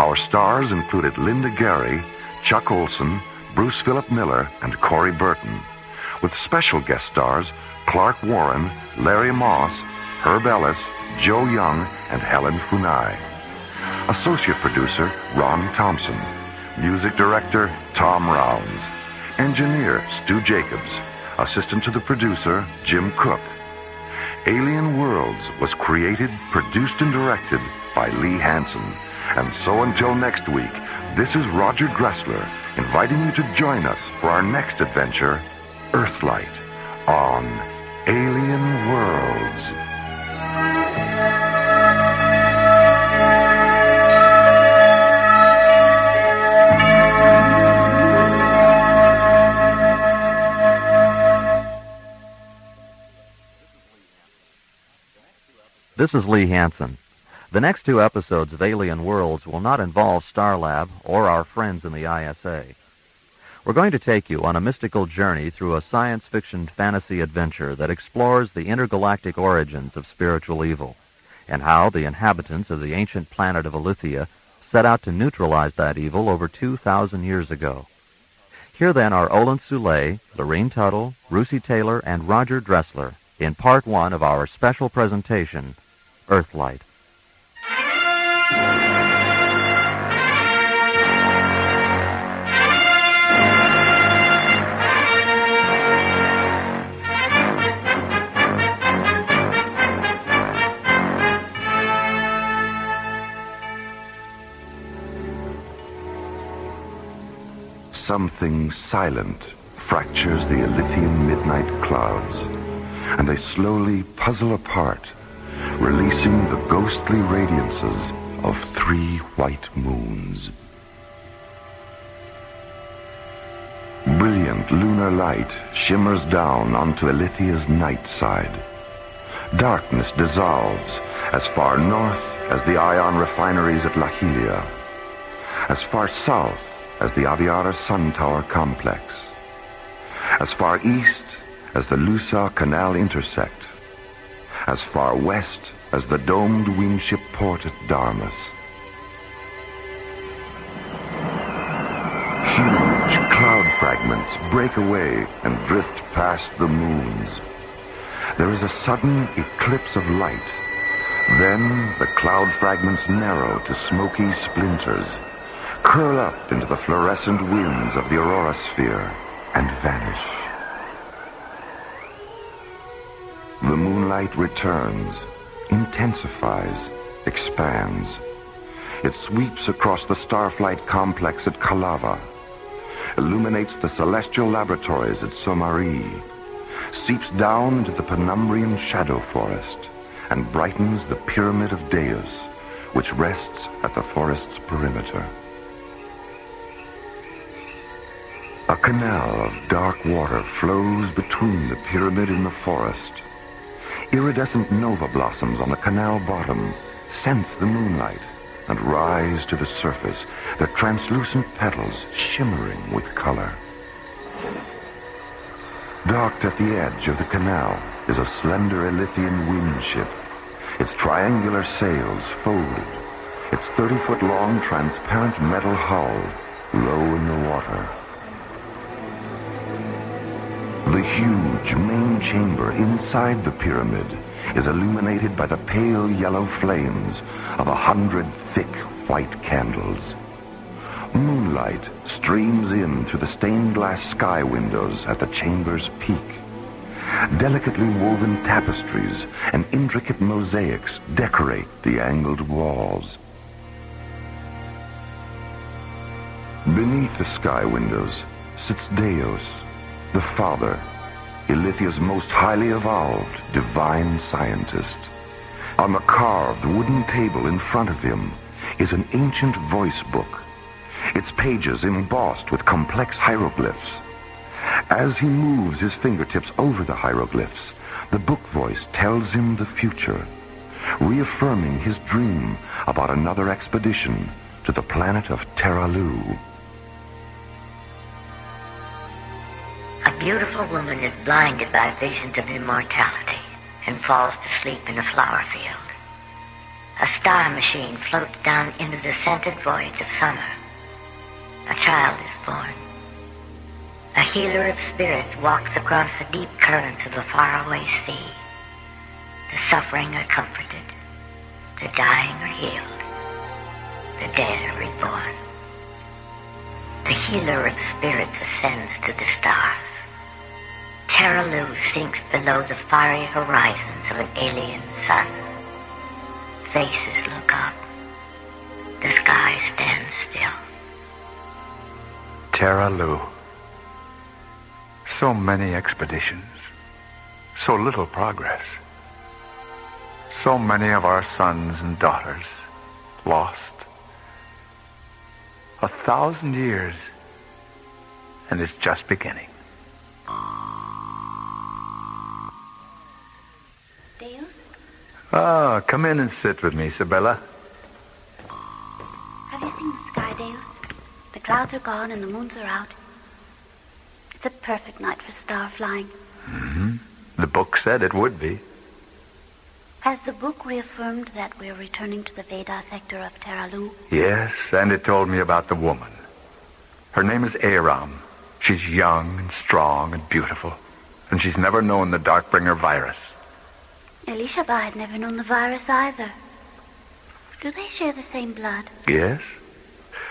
Our stars included Linda Gary, Chuck Olson, Bruce Philip Miller, and Corey Burton, with special guest stars Clark Warren, Larry Moss, Herb Ellis, Joe Young, and Helen Funai. Associate producer Ron Thompson. Music director Tom Rounds. Engineer Stu Jacobs. Assistant to the producer Jim Cook. Alien Worlds was created, produced, and directed by Lee Hansen. And so until next week, this is Roger Dressler inviting you to join us for our next adventure, Earthlight, on Alien Worlds. This is Lee Hansen. The next 2 episodes of Alien Worlds will not involve Starlab or our friends in the ISA. We're going to take you on a mystical journey through a science fiction fantasy adventure that explores the intergalactic origins of spiritual evil and how the inhabitants of the ancient planet of Althia set out to neutralize that evil over 2,000 years ago. Here then are Olin Soule, Lorene Tuttle, Russi Taylor, and Roger Dressler in Part 1 of our special presentation, Earthlight. Something silent fractures the Elysian midnight clouds, and they slowly puzzle apart, releasing the ghostly radiances of 3 white moons. Brilliant lunar light shimmers down onto Elysia's night side. Darkness dissolves as far north as the ion refineries at Lahilia, as far south as the Aviara Sun Tower complex, as far east as the Lusa Canal intersect, as far west as the domed wingship port at Darmus. Huge cloud fragments break away and drift past the moons. There is a sudden eclipse of light. Then the cloud fragments narrow to smoky splinters, curl up into the fluorescent winds of the aurora sphere, and vanish. The moonlight returns, intensifies, expands. It sweeps across the Starflight complex at Cava, illuminates the celestial laboratories at Somari, seeps down into the Penumbrian shadow forest, and brightens the Pyramid of Deus, which rests at the forest's perimeter. A canal of dark water flows between the pyramid and the forest. Iridescent nova blossoms on the canal bottom sense the moonlight and rise to the surface, their translucent petals shimmering with color. Docked at the edge of the canal is a slender Elysian windship, its triangular sails folded, its 30-foot-long transparent metal hull low in the water. The huge main chamber inside the pyramid is illuminated by the pale yellow flames of 100 thick white candles. Moonlight streams in through the stained glass sky windows at the chamber's peak. Delicately woven tapestries and intricate mosaics decorate the angled walls. Beneath the sky windows sits Deus, the Father, Ilithia's most highly evolved divine scientist. On the carved wooden table in front of him is an ancient voice book, its pages embossed with complex hieroglyphs. As he moves his fingertips over the hieroglyphs, the book voice tells him the future, reaffirming his dream about another expedition to the planet of Teralo. A beautiful woman is blinded by visions of immortality and falls to sleep in a flower field. A star machine floats down into the scented voids of summer. A child is born. A healer of spirits walks across the deep currents of the faraway sea. The suffering are comforted. The dying are healed. The dead are reborn. The healer of spirits ascends to the stars. Teralo sinks below the fiery horizons of an alien sun. Faces look up. The sky stands still. Teralo. So many expeditions. So little progress. So many of our sons and daughters lost. 1,000 years, and it's just beginning. Deus? Ah, come in and sit with me, Sibella. Have you seen the sky, Deus? The clouds are gone and the moons are out. It's a perfect night for star flying. Mm-hmm. The book said it would be. Has the book reaffirmed that we're returning to the Veda sector of Teralo? Yes, and it told me about the woman. Her name is Aram. She's young and strong and beautiful, and she's never known the Darkbringer virus. Elishaba had never known the virus either. Do they share the same blood? Yes.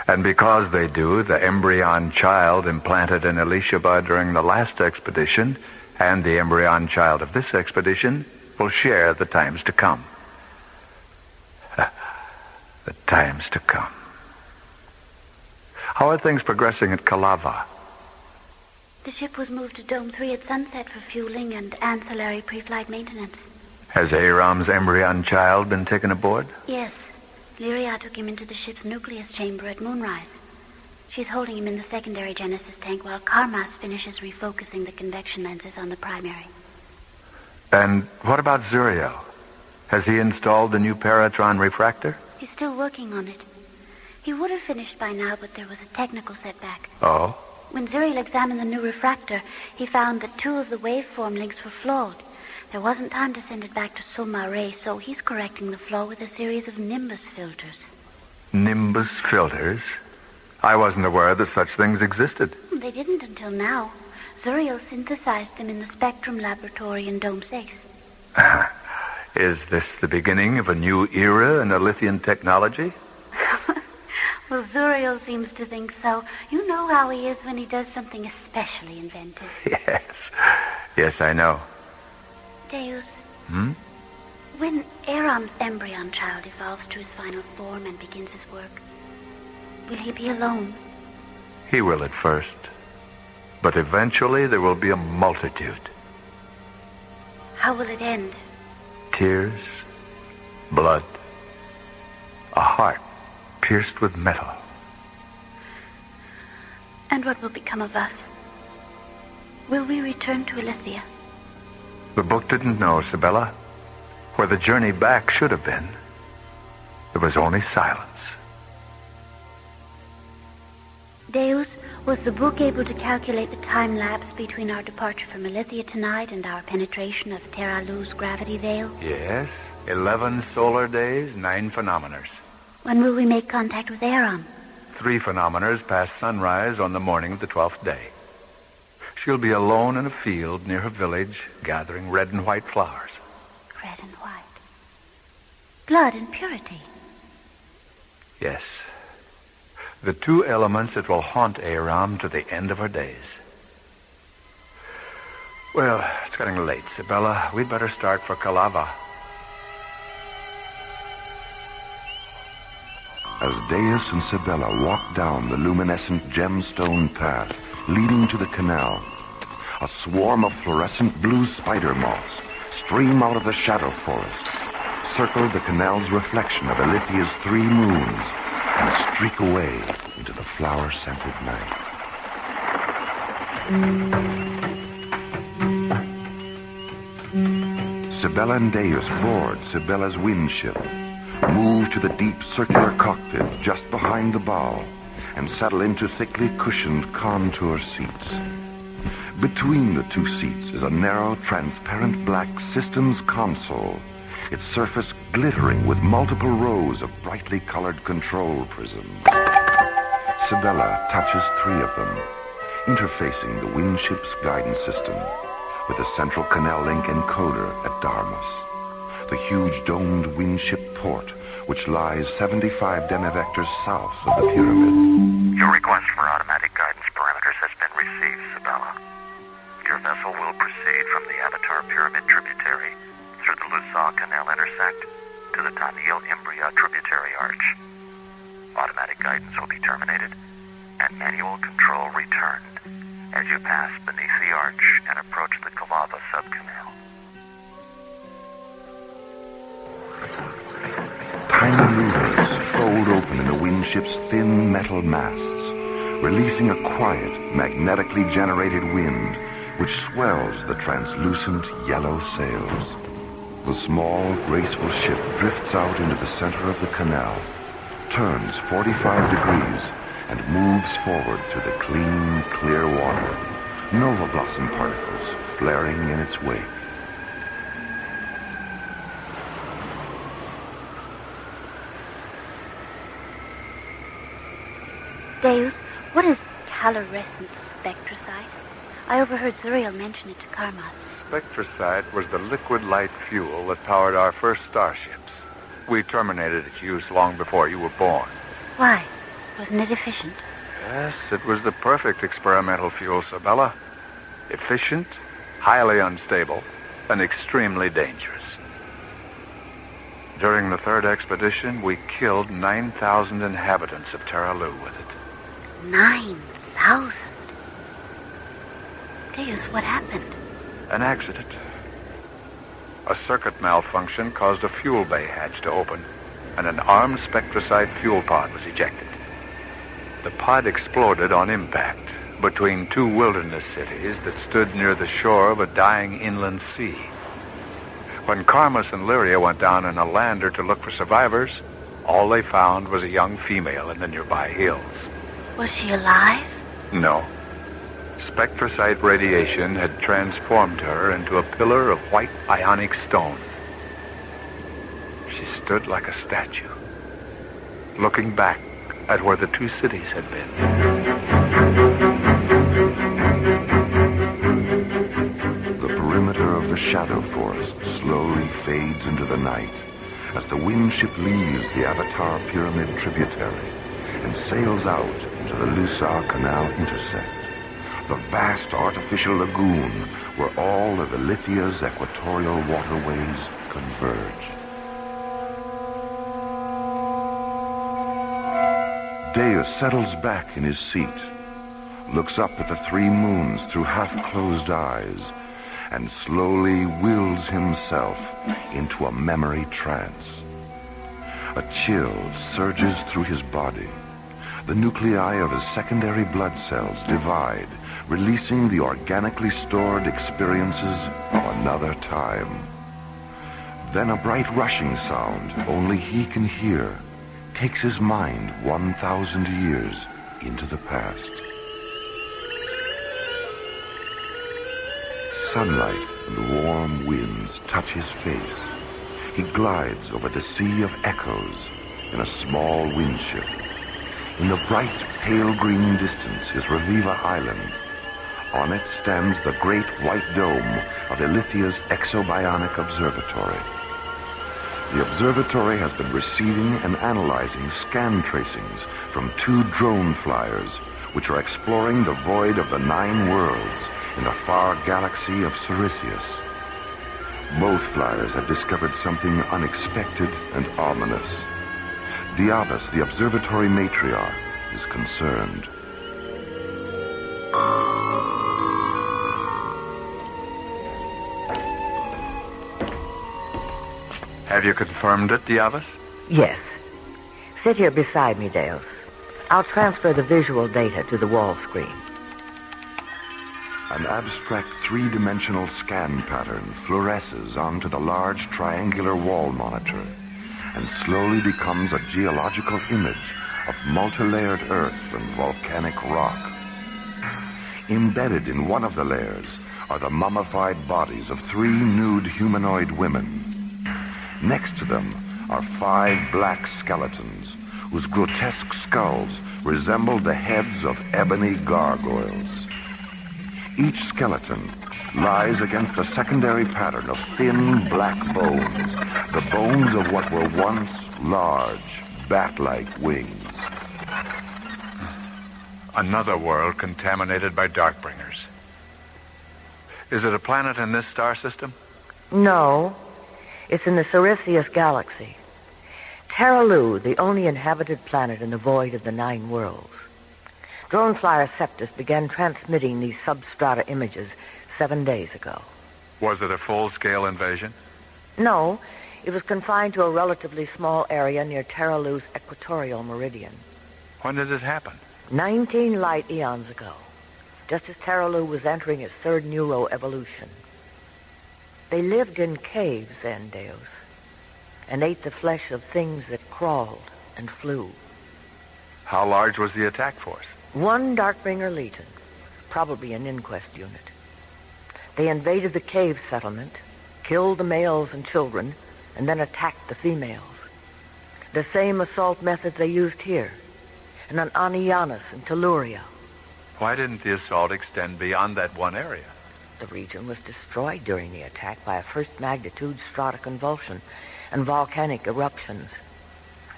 And because they do, the embryon child implanted in Elishaba during the last expedition and the embryon child of this expedition will share the times to come. The times to come. How are things progressing at Cava? The ship was moved to Dome 3 at sunset for fueling and ancillary pre-flight maintenance. Has Aram's embryon child been taken aboard? Yes. Lyria took him into the ship's nucleus chamber at moonrise. She's holding him in the secondary Genesis tank while Karmas finishes refocusing the convection lenses on the primary. And what about Zuriel? Has he installed the new Paratron refractor? He's still working on it. He would have finished by now, but there was a technical setback. Oh? When Zuriel examined the new refractor, he found that 2 of the waveform links were flawed. There wasn't time to send it back to Soma Ray, so he's correcting the flaw with a series of Nimbus filters. Nimbus filters? I wasn't aware that such things existed. They didn't until now. Zuriel synthesized them in the Spectrum Laboratory in Dome 6. Is this the beginning of a new era in Althian technology? Well, Zuriel seems to think so. You know how he is when he does something especially inventive. Yes. Yes, I know. Deus. Hmm? When Aram's embryon child evolves to his final form and begins his work, will he be alone? He will at first. But eventually there will be a multitude. How will it end? Tears, blood, a heart pierced with metal. And what will become of us? Will we return to Alithia? The book didn't know, Sibella. Where the journey back should have been, there was only silence. Deus, was the book able to calculate the time lapse between our departure from Alithia tonight and our penetration of Teralo's gravity veil? Yes, 11 solar days, 9 phenomeners. When will we make contact with Aram? 3 phenomeners past sunrise on the morning of the 12th day. She'll be alone in a field near her village, gathering red and white flowers. Red and white. Blood and purity. Yes. The 2 elements that will haunt Aram to the end of her days. Well, it's getting late, Sibella. We'd better start for Cava. As Deus and Sibella walk down the luminescent gemstone path leading to the canal, a swarm of fluorescent blue spider moths stream out of the shadow forest, circle the canal's reflection of Alithia's 3 moons, and streak away into the flower-scented night. Sibella and Deus board Sibella's windship, move to the deep circular cockpit just behind the bow, and settle into thickly cushioned contour seats. Between the 2 seats is a narrow, transparent black systems console, its surface glittering with multiple rows of brightly colored control prisms. Sibella touches 3 of them, interfacing the Windship's guidance system with the Central Canal Link encoder at Darmus, the huge domed Windship port which lies 75 demivectors south of the pyramid. Your request for automatic guidance parameters has been received, Sibella. Your vessel will proceed from the Avatar Pyramid tributary through the Lusaw Canal intersect to the Tanil Imbria tributary arch. Automatic guidance will be terminated and manual control returned as you pass beneath the arch and approach the Cava subcanal. Tiny levers fold open in the Windship's thin metal masts, releasing a quiet, magnetically generated wind which swells the translucent yellow sails. The small, graceful ship drifts out into the center of the canal, turns 45 degrees, and moves forward through the clean, clear water, nova blossom particles flaring in its wake. Deus, what is calorescent spectrosite? I overheard Zuriel mention it to Karma. Spectrosite was the liquid light fuel that powered our first starships. We terminated its use long before you were born. Why? Wasn't it efficient? Yes, it was the perfect experimental fuel, Sibella. Efficient, highly unstable, and extremely dangerous. During the 3rd expedition, we killed 9,000 inhabitants of Teralo with it. 9,000? Deus, what happened? An accident. A circuit malfunction caused a fuel bay hatch to open, and an armed spectrosite fuel pod was ejected. The pod exploded on impact between 2 wilderness cities that stood near the shore of a dying inland sea. When Karmas and Lyria went down in a lander to look for survivors, all they found was a young female in the nearby hills. Was she alive? No. Spectrosite radiation had transformed her into a pillar of white ionic stone. She stood like a statue, looking back at where the 2 cities had been. The perimeter of the shadow forest slowly fades into the night as the Windship leaves the Avatar Pyramid tributary and sails out into the Lusaw Canal intersect, the vast artificial lagoon where all of Ilithia's equatorial waterways converge. Deus settles back in his seat, looks up at the 3 moons through half-closed eyes, and slowly wills himself into a memory trance. A chill surges through his body. The nuclei of his secondary blood cells divide, releasing the organically stored experiences of another time. Then a bright rushing sound only he can hear takes his mind 1,000 years into the past. Sunlight and warm winds touch his face. He glides over the sea of echoes in a small windship. In the bright, pale green distance is Reviva Island. On it stands the great white dome of Ilithia's exobionic observatory. The observatory has been receiving and analyzing scan tracings from 2 drone flyers, which are exploring the void of the 9 worlds in the far galaxy of Cerisius. Both flyers have discovered something unexpected and ominous. Diabas, the observatory matriarch, is concerned. Have you confirmed it, Diabas? Yes. Sit here beside me, Deus. I'll transfer the visual data to the wall screen. An abstract 3-dimensional scan pattern fluoresces onto the large triangular wall monitor and slowly becomes a geological image of multi-layered earth and volcanic rock. Embedded in one of the layers are the mummified bodies of 3 nude humanoid women. Next to them are 5 black skeletons whose grotesque skulls resembled the heads of ebony gargoyles. Each skeleton lies against a secondary pattern of thin black bones, the bones of what were once large, bat-like wings. Another world contaminated by Darkbringers. Is it a planet in this star system? No, it's in the Sirius galaxy. Teralo, the only inhabited planet in the void of the 9 worlds. Drone flyer Septus began transmitting these substrata images 7 days ago. Was it a full-scale invasion? No, it was confined to a relatively small area near Teralo's equatorial meridian. When did it happen? 19 light eons ago, just as Teralo was entering its 3rd neuroevolution. They lived in caves then, Deus, and ate the flesh of things that crawled and flew. How large was the attack force? 1 Darkbringer Legion, probably an inquest unit. They invaded the cave settlement, killed the males and children, and then attacked the females. The same assault methods they used here, and on Anianus and Telluria. Why didn't the assault extend beyond that one area? The region was destroyed during the attack by a first-magnitude stratoconvulsion and volcanic eruptions.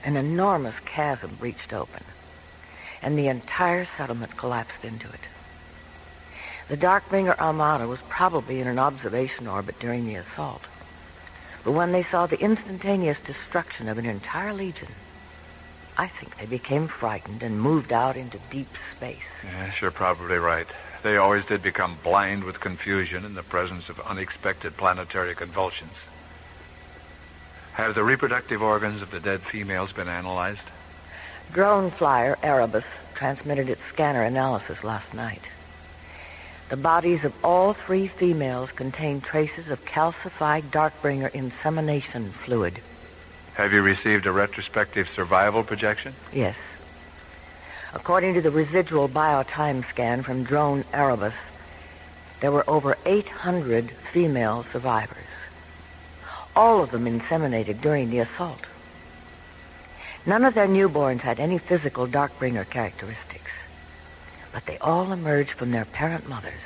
An enormous chasm breached open, and the entire settlement collapsed into it. The Darkbringer Armada was probably in an observation orbit during the assault, but when they saw the instantaneous destruction of an entire legion, I think they became frightened and moved out into deep space. Yes, you're probably right. They always did become blind with confusion in the presence of unexpected planetary convulsions. Have the reproductive organs of the dead females been analyzed? Drone flyer Erebus transmitted its scanner analysis last night. The bodies of all 3 females contain traces of calcified Darkbringer insemination fluid. Have you received a retrospective survival projection? Yes. According to the residual biotime scan from drone Erebus, there were over 800 female survivors. All of them inseminated during the assault. None of their newborns had any physical Darkbringer characteristics, but they all emerged from their parent mothers,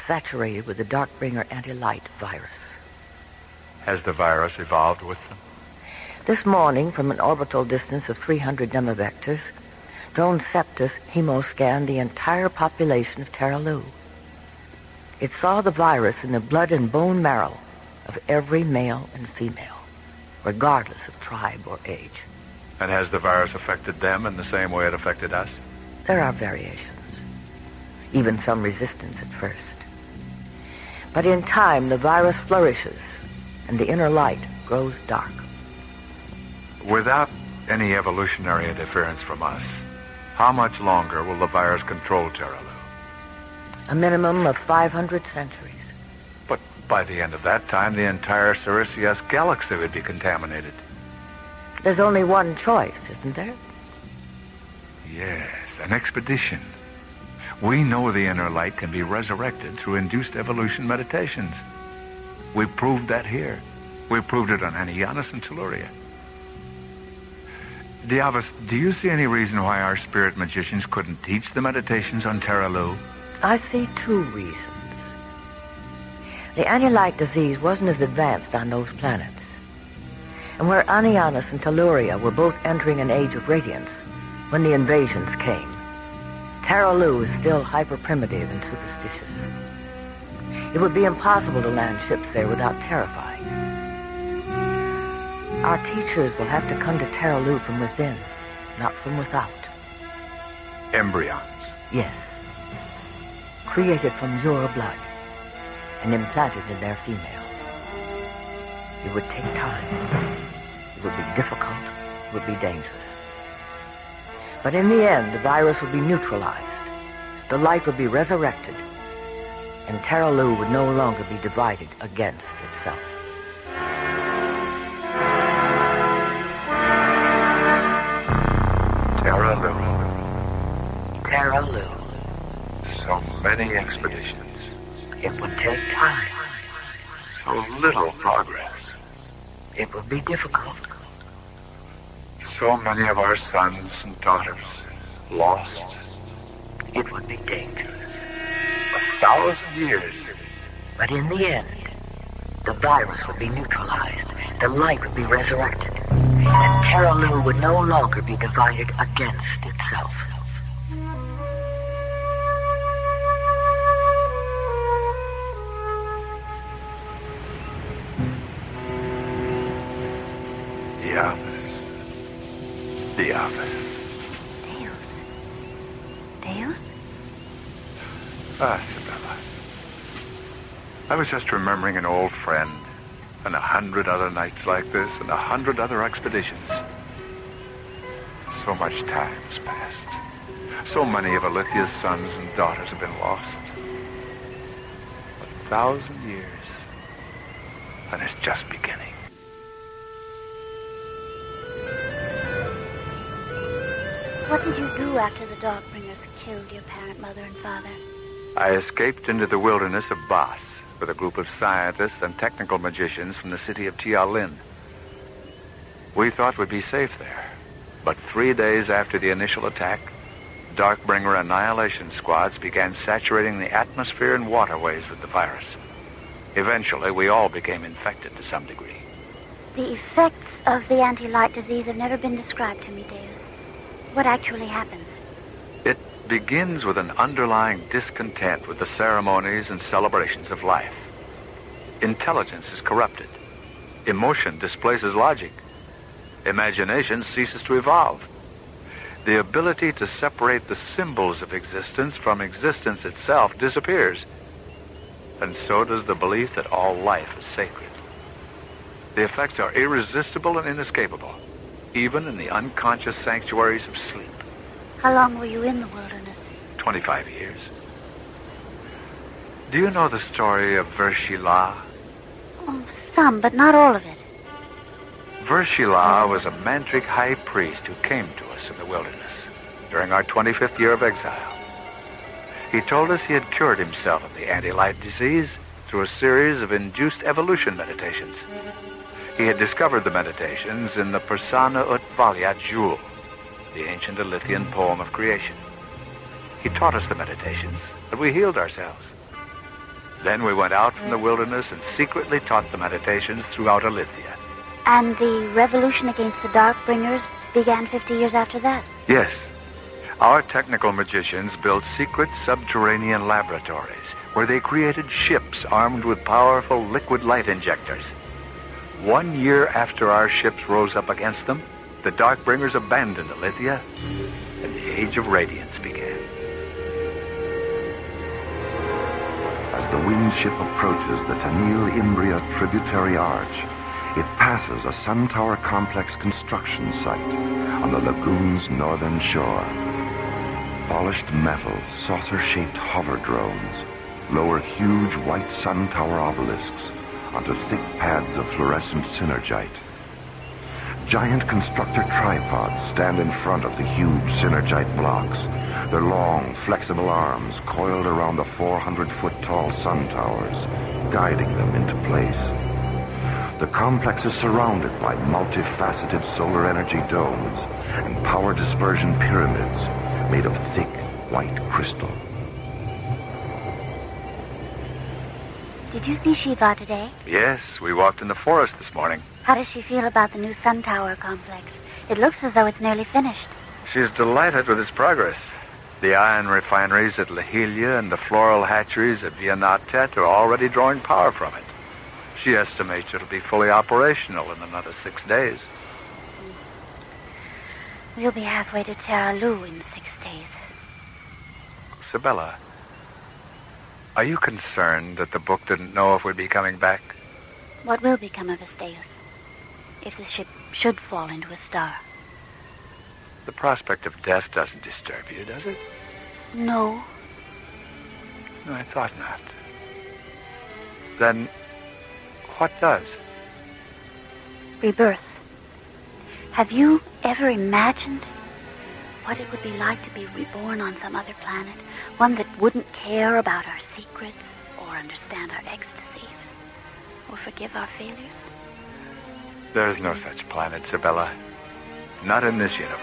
saturated with the Darkbringer anti-light virus. Has the virus evolved with them? This morning, from an orbital distance of 300 nemavectors, drone Septus hemoscanned the entire population of Teralo. It saw the virus in the blood and bone marrow of every male and female, regardless of tribe or age. And has the virus affected them in the same way it affected us? There are variations, even some resistance at first. But in time, the virus flourishes, and the inner light grows dark. Without any evolutionary interference from us, how much longer will the virus control Teralo? A minimum of 500 centuries. But by the end of that time, the entire Sirius galaxy would be contaminated. There's only one choice, isn't there? Yes, an expedition. We know the inner light can be resurrected through induced evolution meditations. We proved that here. We proved it on Anianus and Telluria. Diavus, do you see any reason why our spirit magicians couldn't teach the meditations on Teralo? I see 2 reasons. The anti-light disease wasn't as advanced on those planets. And where Anianus and Telluria were both entering an age of radiance when the invasions came, Teralo is still hyper-primitive and superstitious. It would be impossible to land ships there without terrifying. Our teachers will have to come to Teralo from within, not from without. Embryons? Yes. Created from your blood and implanted in their female. It would take time. It would be difficult. It would be dangerous. But in the end, the virus would be neutralized. The light would be resurrected. And Teralo would no longer be divided against itself. Teralo. So many expeditions. It would take time. So little progress. It will be difficult. So many of our sons and daughters lost. It would be dangerous. 1,000 years. But in the end, the virus would be neutralized. The light would be resurrected. And Teralo would no longer be divided against itself. The office. Deus? Sibella. I was just remembering an old friend, and 100 other nights like this, and 100 other expeditions. So much time has passed. So many of Alithia's sons and daughters have been lost. 1,000 years, and it's just beginning. What did you do after the Darkbringers killed your parent, mother, and father? I escaped into the wilderness of Bas with a group of scientists and technical magicians from the city of Tialin. We thought we'd be safe there, but 3 days after the initial attack, Darkbringer annihilation squads began saturating the atmosphere and waterways with the virus. Eventually, we all became infected to some degree. The effects of the anti-light disease have never been described to me, Deus. What actually happens? It begins with an underlying discontent with the ceremonies and celebrations of life. Intelligence is corrupted. Emotion displaces logic. Imagination ceases to evolve. The ability to separate the symbols of existence from existence itself disappears. And so does the belief that all life is sacred. The effects are irresistible and inescapable, even in the unconscious sanctuaries of sleep. How long were you in the wilderness? 25 years. Do you know the story of Vershila? Oh, some, but not all of it. Vershila was a mantric high priest who came to us in the wilderness during our 25th year of exile. He told us he had cured himself of the anti-light disease through a series of induced evolution meditations. He had discovered the meditations in the Persana ut Valiat Jewel, the ancient Alithian poem of creation. He taught us the meditations, and we healed ourselves. Then we went out from the wilderness and secretly taught the meditations throughout Alithia. And the revolution against the Darkbringers began 50 years after that? Yes. Our technical magicians built secret subterranean laboratories where they created ships armed with powerful liquid light injectors. 1 year after our ships rose up against them, the Darkbringers abandoned Alithia, and the Age of Radiance began. As the winged ship approaches the Tanil-Imbria tributary arch, it passes a sun tower complex construction site on the lagoon's northern shore. Polished metal, saucer-shaped hover drones lower huge white sun tower obelisks onto thick pads of fluorescent synergite. Giant constructor tripods stand in front of the huge synergite blocks, their long, flexible arms coiled around the 400-foot-tall sun towers, guiding them into place. The complex is surrounded by multifaceted solar energy domes and power dispersion pyramids made of thick, white crystal. Did you see Shiva today? Yes, we walked in the forest this morning. How does she feel about the new sun tower complex? It looks as though it's nearly finished. She's delighted with its progress. The iron refineries at Lahilia and the floral hatcheries at Vianatet are already drawing power from it. She estimates it'll be fully operational in another 6 days. We'll be halfway to Teralo in 6 days. Sibella, are you concerned that the book didn't know if we'd be coming back? What will become of us, Deus, if the ship should fall into a star? The prospect of death doesn't disturb you, does it? No. No, I thought not. Then, what does? Rebirth. Have you ever imagined what it would be like to be reborn on some other planet? One that wouldn't care about our secrets or understand our ecstasies or forgive our failures? There's no such planet, Sibella. Not in this universe.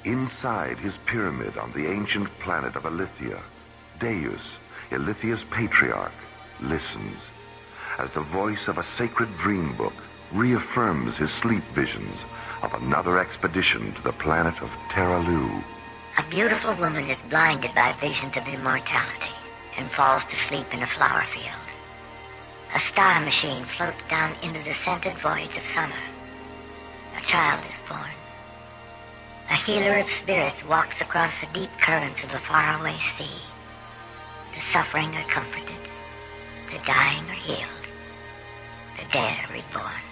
Inside his pyramid on the ancient planet of Alithia, Deus, Alithia's patriarch, listens as the voice of a sacred dream book reaffirms his sleep visions of another expedition to the planet of Teralo. A beautiful woman is blinded by visions of immortality and falls to sleep in a flower field. A star machine floats down into the scented voids of summer. A child is born. A healer of spirits walks across the deep currents of the faraway sea. The suffering are comforted. The dying are healed. The dead are reborn.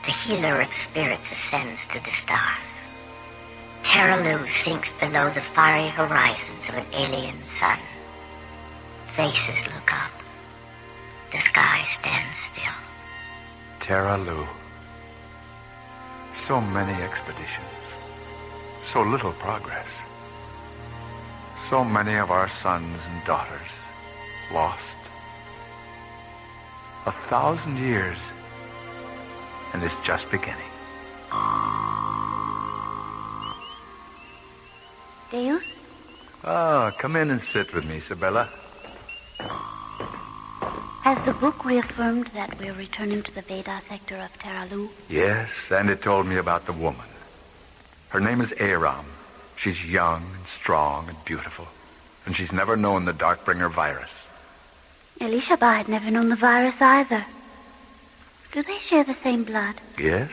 The healer of spirits ascends to the stars. Teralo sinks below the fiery horizons of an alien sun. Faces look up. The sky stands still. Teralo. So many expeditions. So little progress. So many of our sons and daughters lost. 1,000 years, and it's just beginning. Deus? Oh, come in and sit with me, Sibella. Has the book reaffirmed that we're returning to the Veda sector of Teralo? Yes, and it told me about the woman. Her name is Aram. She's young and strong and beautiful, and she's never known the Darkbringer virus. Elishaba had never known the virus either. Do they share the same blood? Yes.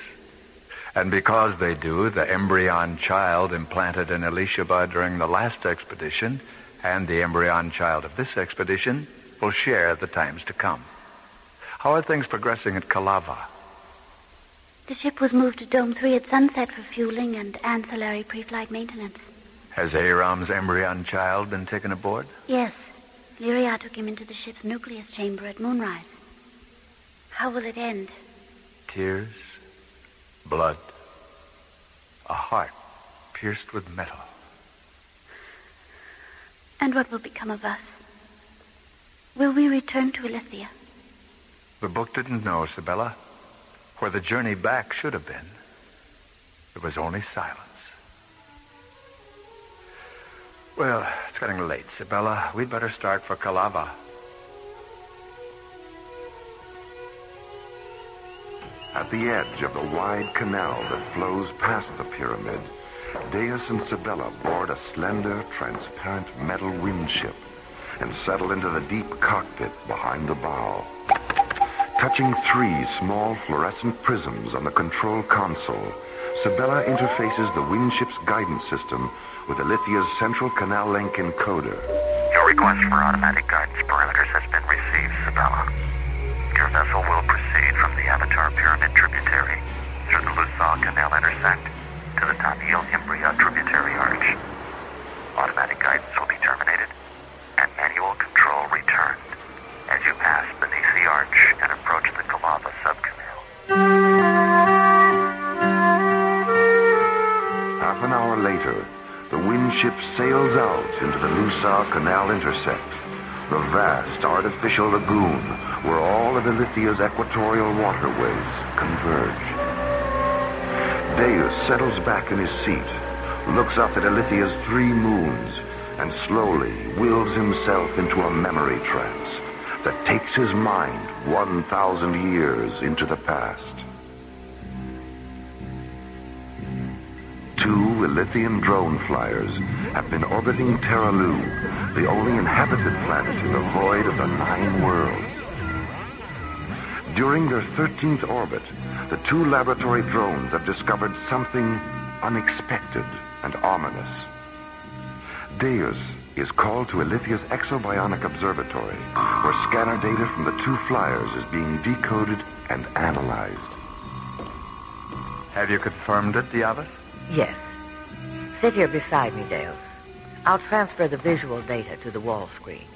And because they do, the embryon child implanted in Elishaba during the last expedition and the embryon child of this expedition will share the times to come. How are things progressing at Cava? The ship was moved to Dome 3 at sunset for fueling and ancillary pre-flight maintenance. Has Aram's embryon child been taken aboard? Yes. Lyria took him into the ship's nucleus chamber at moonrise. How will it end? Tears, blood, a heart pierced with metal. And what will become of us? Will we return to Alithia? The book didn't know, Sibella. Where the journey back should have been, there was only silence. Well, it's getting late, Sibella. We'd better start for Cava. At the edge of the wide canal that flows past the pyramid, Deus and Sibella board a slender, transparent metal windship and settle into the deep cockpit behind the bow. Touching 3 small fluorescent prisms on the control console, Sibella interfaces the windship's guidance system with Alithia's central canal link encoder. Your request for automatic guidance parameters has been received, Sibella. Your vessel will proceed from the Avatar Pyramid tributary through the Lusaw Canal intersect to the Tanil Imbria tributary arch. Automatic guidance will be terminated and manual control returned as you pass beneath the arch and approach the Cava subcanal. Half an hour later, the windship sails out into the Lusaw Canal intersect, the vast artificial lagoon where all of Alithia's equatorial waterways converge. Deus settles back in his seat, looks up at Alithia's 3 moons, and slowly wills himself into a memory trance that takes his mind 1,000 years into the past. 2 Alithian drone flyers have been orbiting Teralo, the only inhabited planet in the void of the 9 worlds. During their 13th orbit, the 2 laboratory drones have discovered something unexpected and ominous. Deus is called to Alithia's exobionic observatory, where scanner data from the 2 flyers is being decoded and analyzed. Have you confirmed it, Diabas? Yes. Sit here beside me, Deus. I'll transfer the visual data to the wall screen.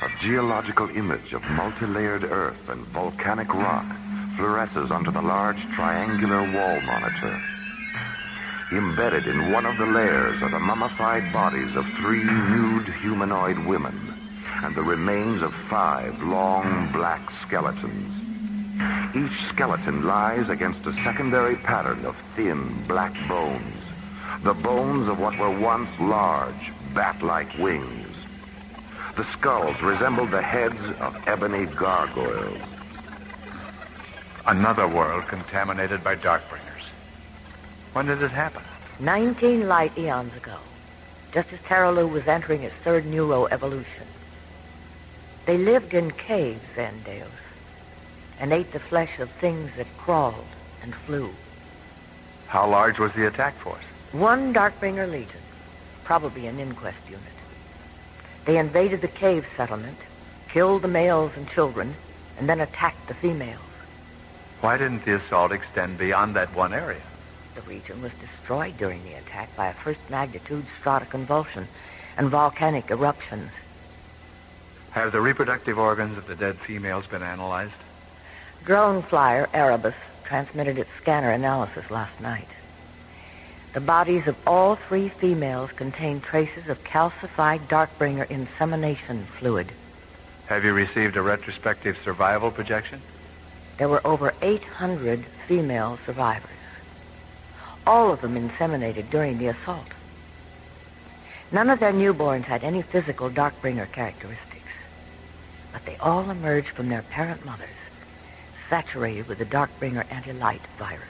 A geological image of multi-layered earth and volcanic rock fluoresces onto the large triangular wall monitor. embedded in one of the layers are the mummified bodies of 3 nude humanoid women and the remains of 5 long black skeletons. Each skeleton lies against a secondary pattern of thin black bones, the bones of what were once large, bat-like wings. The skulls resembled the heads of ebony gargoyles. Another world contaminated by Darkbringers. When did it happen? 19 light eons ago, just as Teralo was entering its 3rd neuroevolution. They lived in caves then, Deus, and ate the flesh of things that crawled and flew. How large was the attack force? 1 Darkbringer legion, probably an inquest unit. They invaded the cave settlement, killed the males and children, and then attacked the females. Why didn't the assault extend beyond that one area? The region was destroyed during the attack by a first-magnitude stratoconvulsion and volcanic eruptions. Have the reproductive organs of the dead females been analyzed? Drone flyer Erebus transmitted its scanner analysis last night. The bodies of all 3 females contain traces of calcified Darkbringer insemination fluid. Have you received a retrospective survival projection? There were over 800 female survivors, all of them inseminated during the assault. None of their newborns had any physical Darkbringer characteristics, but they all emerged from their parent mothers, saturated with the Darkbringer anti-light virus.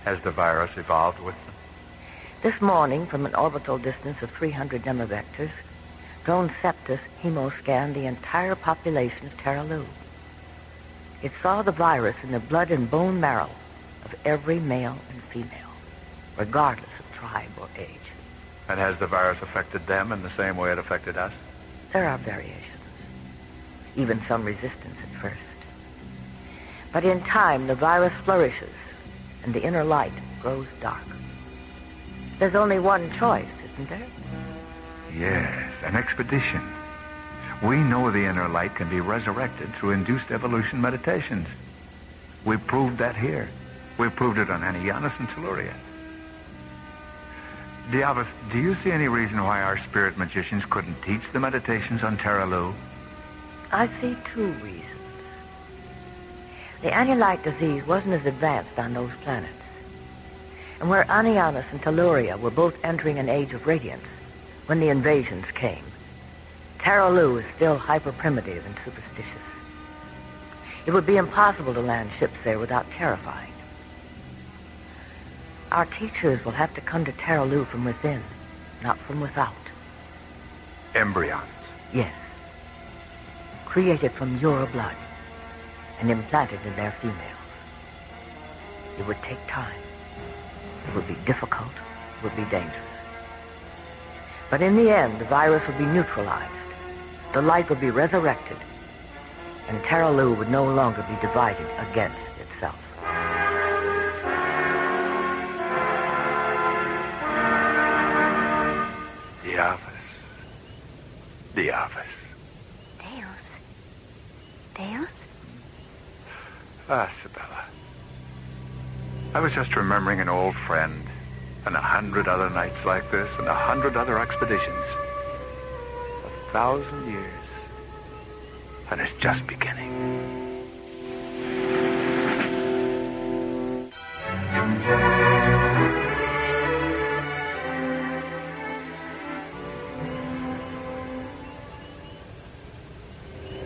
Has the virus evolved with them? This morning, from an orbital distance of 300 demivectors, drone Septus hemoscanned the entire population of Teralo. It saw the virus in the blood and bone marrow of every male and female, regardless of tribe or age. And has the virus affected them in the same way it affected us? There are variations, even some resistance at first. But in time, the virus flourishes, and the inner light grows dark. There's only one choice, isn't there? Yes, an expedition. We know the inner light can be resurrected through induced evolution meditations. We proved that here. We proved it on Anianus and Telluria. Diavus, do you see any reason why our spirit magicians couldn't teach the meditations on Teralo? I see 2 reasons. The anti-light disease wasn't as advanced on those planets. And where Anianus and Telluria were both entering an age of radiance when the invasions came, Teralo is still hyper-primitive and superstitious. It would be impossible to land ships there without terrifying. Our teachers will have to come to Teralo from within, not from without. Embryons. Yes. Created from your blood and implanted in their females. It would take time. It would be difficult. It would be dangerous. But in the end, the virus would be neutralized. The light would be resurrected. And Teralo would no longer be divided against itself. Diavus. Deus? Ah, Sibella. I was just remembering an old friend and 100 other nights like this and 100 other expeditions. 1,000 years. And it's just beginning.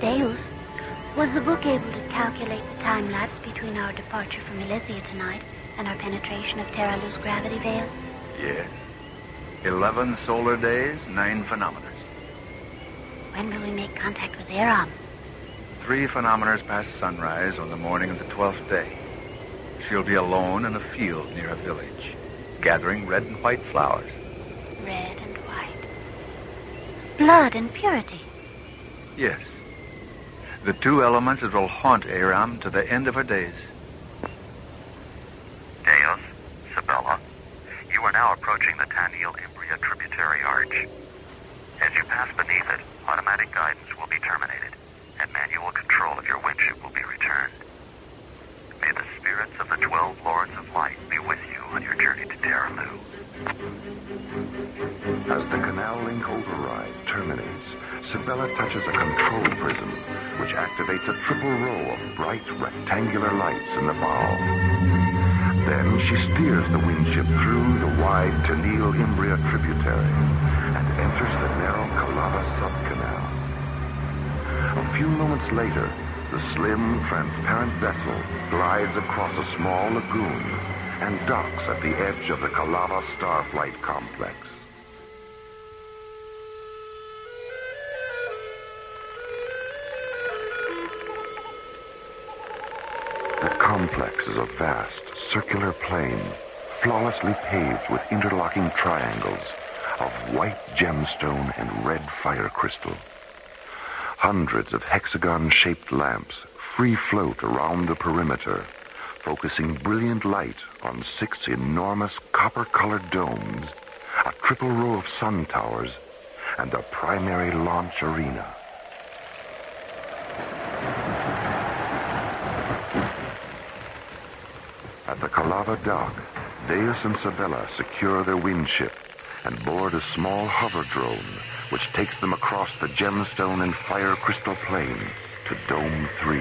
Deus, was the book able to calculate the time lapse between our departure from Elithia tonight and our penetration of Teralo's gravity veil? Yes. 11 solar days, 9 phenometers. When will we make contact with Aram? 3 phenometers past sunrise on the morning of the 12th day. She'll be alone in a field near a village, gathering red and white flowers. Red and white. Blood and purity. Yes. The 2 elements that will haunt Aram to the end of her days. Deus, Sibella, you are now approaching the Tanil Imbria tributary arch. As you pass beneath it, automatic guidance will be terminated, and manual control of your windship will be returned. May the spirits of the 12 Lords of Light be with you. on your journey to Teralo. As the canal link override terminates, Sabella touches a control prism, which activates a triple row of bright rectangular lights in the bow. Then she steers the windship through the wide Tenil-Imbria tributary and enters the narrow Cava subcanal. A few moments later, the slim, transparent vessel glides across a small lagoon and docks at the edge of the Cava Starflight Complex. The complex is a vast, circular plain, flawlessly paved with interlocking triangles of white gemstone and red fire crystal. Hundreds of hexagon-shaped lamps free float around the perimeter, focusing brilliant light on 6 enormous copper-colored domes, a triple row of sun towers, and a primary launch arena. At the Cava dock, Deus and Sabella secure their windship and board a small hover drone which takes them across the gemstone and fire crystal plain to Dome 3.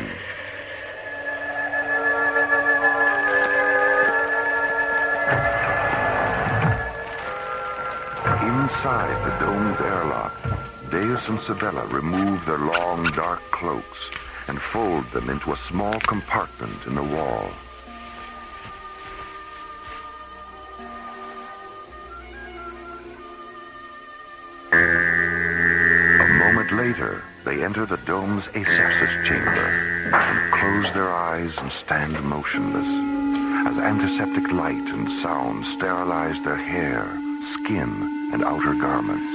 Inside the dome's airlock, Deus and Sabella remove their long, dark cloaks and fold them into a small compartment in the wall. Later, they enter the dome's asepsis chamber and close their eyes and stand motionless as antiseptic light and sound sterilize their hair, skin, and outer garments.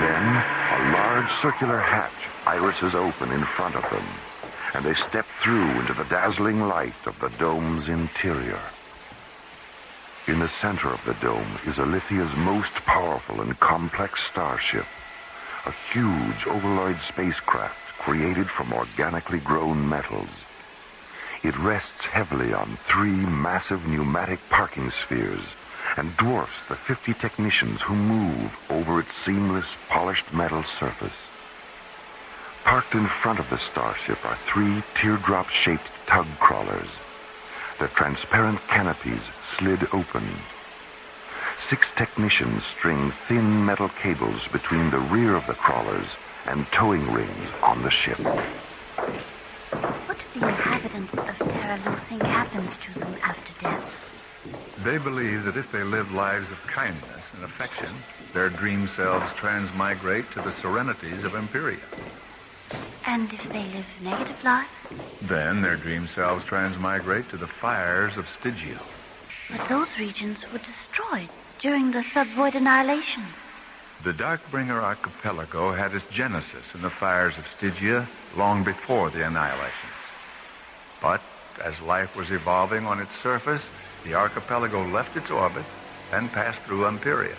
Then, a large circular hatch irises open in front of them, and they step through into the dazzling light of the dome's interior. In the center of the dome is Alithia's most powerful and complex starship, a huge ovaloid spacecraft created from organically grown metals. It rests heavily on 3 massive pneumatic parking spheres and dwarfs the 50 technicians who move over its seamless, polished metal surface. Parked in front of the starship are 3 teardrop-shaped tug crawlers, their transparent canopies slid open. 6 technicians string thin metal cables between the rear of the crawlers and towing rings on the ship. What do the inhabitants of Teralo think happens to them after death? They believe that if they live lives of kindness and affection, their dream selves transmigrate to the serenities of Empiria. And if they live negative lives? Then their dream selves transmigrate to the fires of Stygia. But those regions were destroyed during the subvoid annihilations. The Darkbringer archipelago had its genesis in the fires of Stygia long before the annihilations. But as life was evolving on its surface, the archipelago left its orbit and passed through Empiria.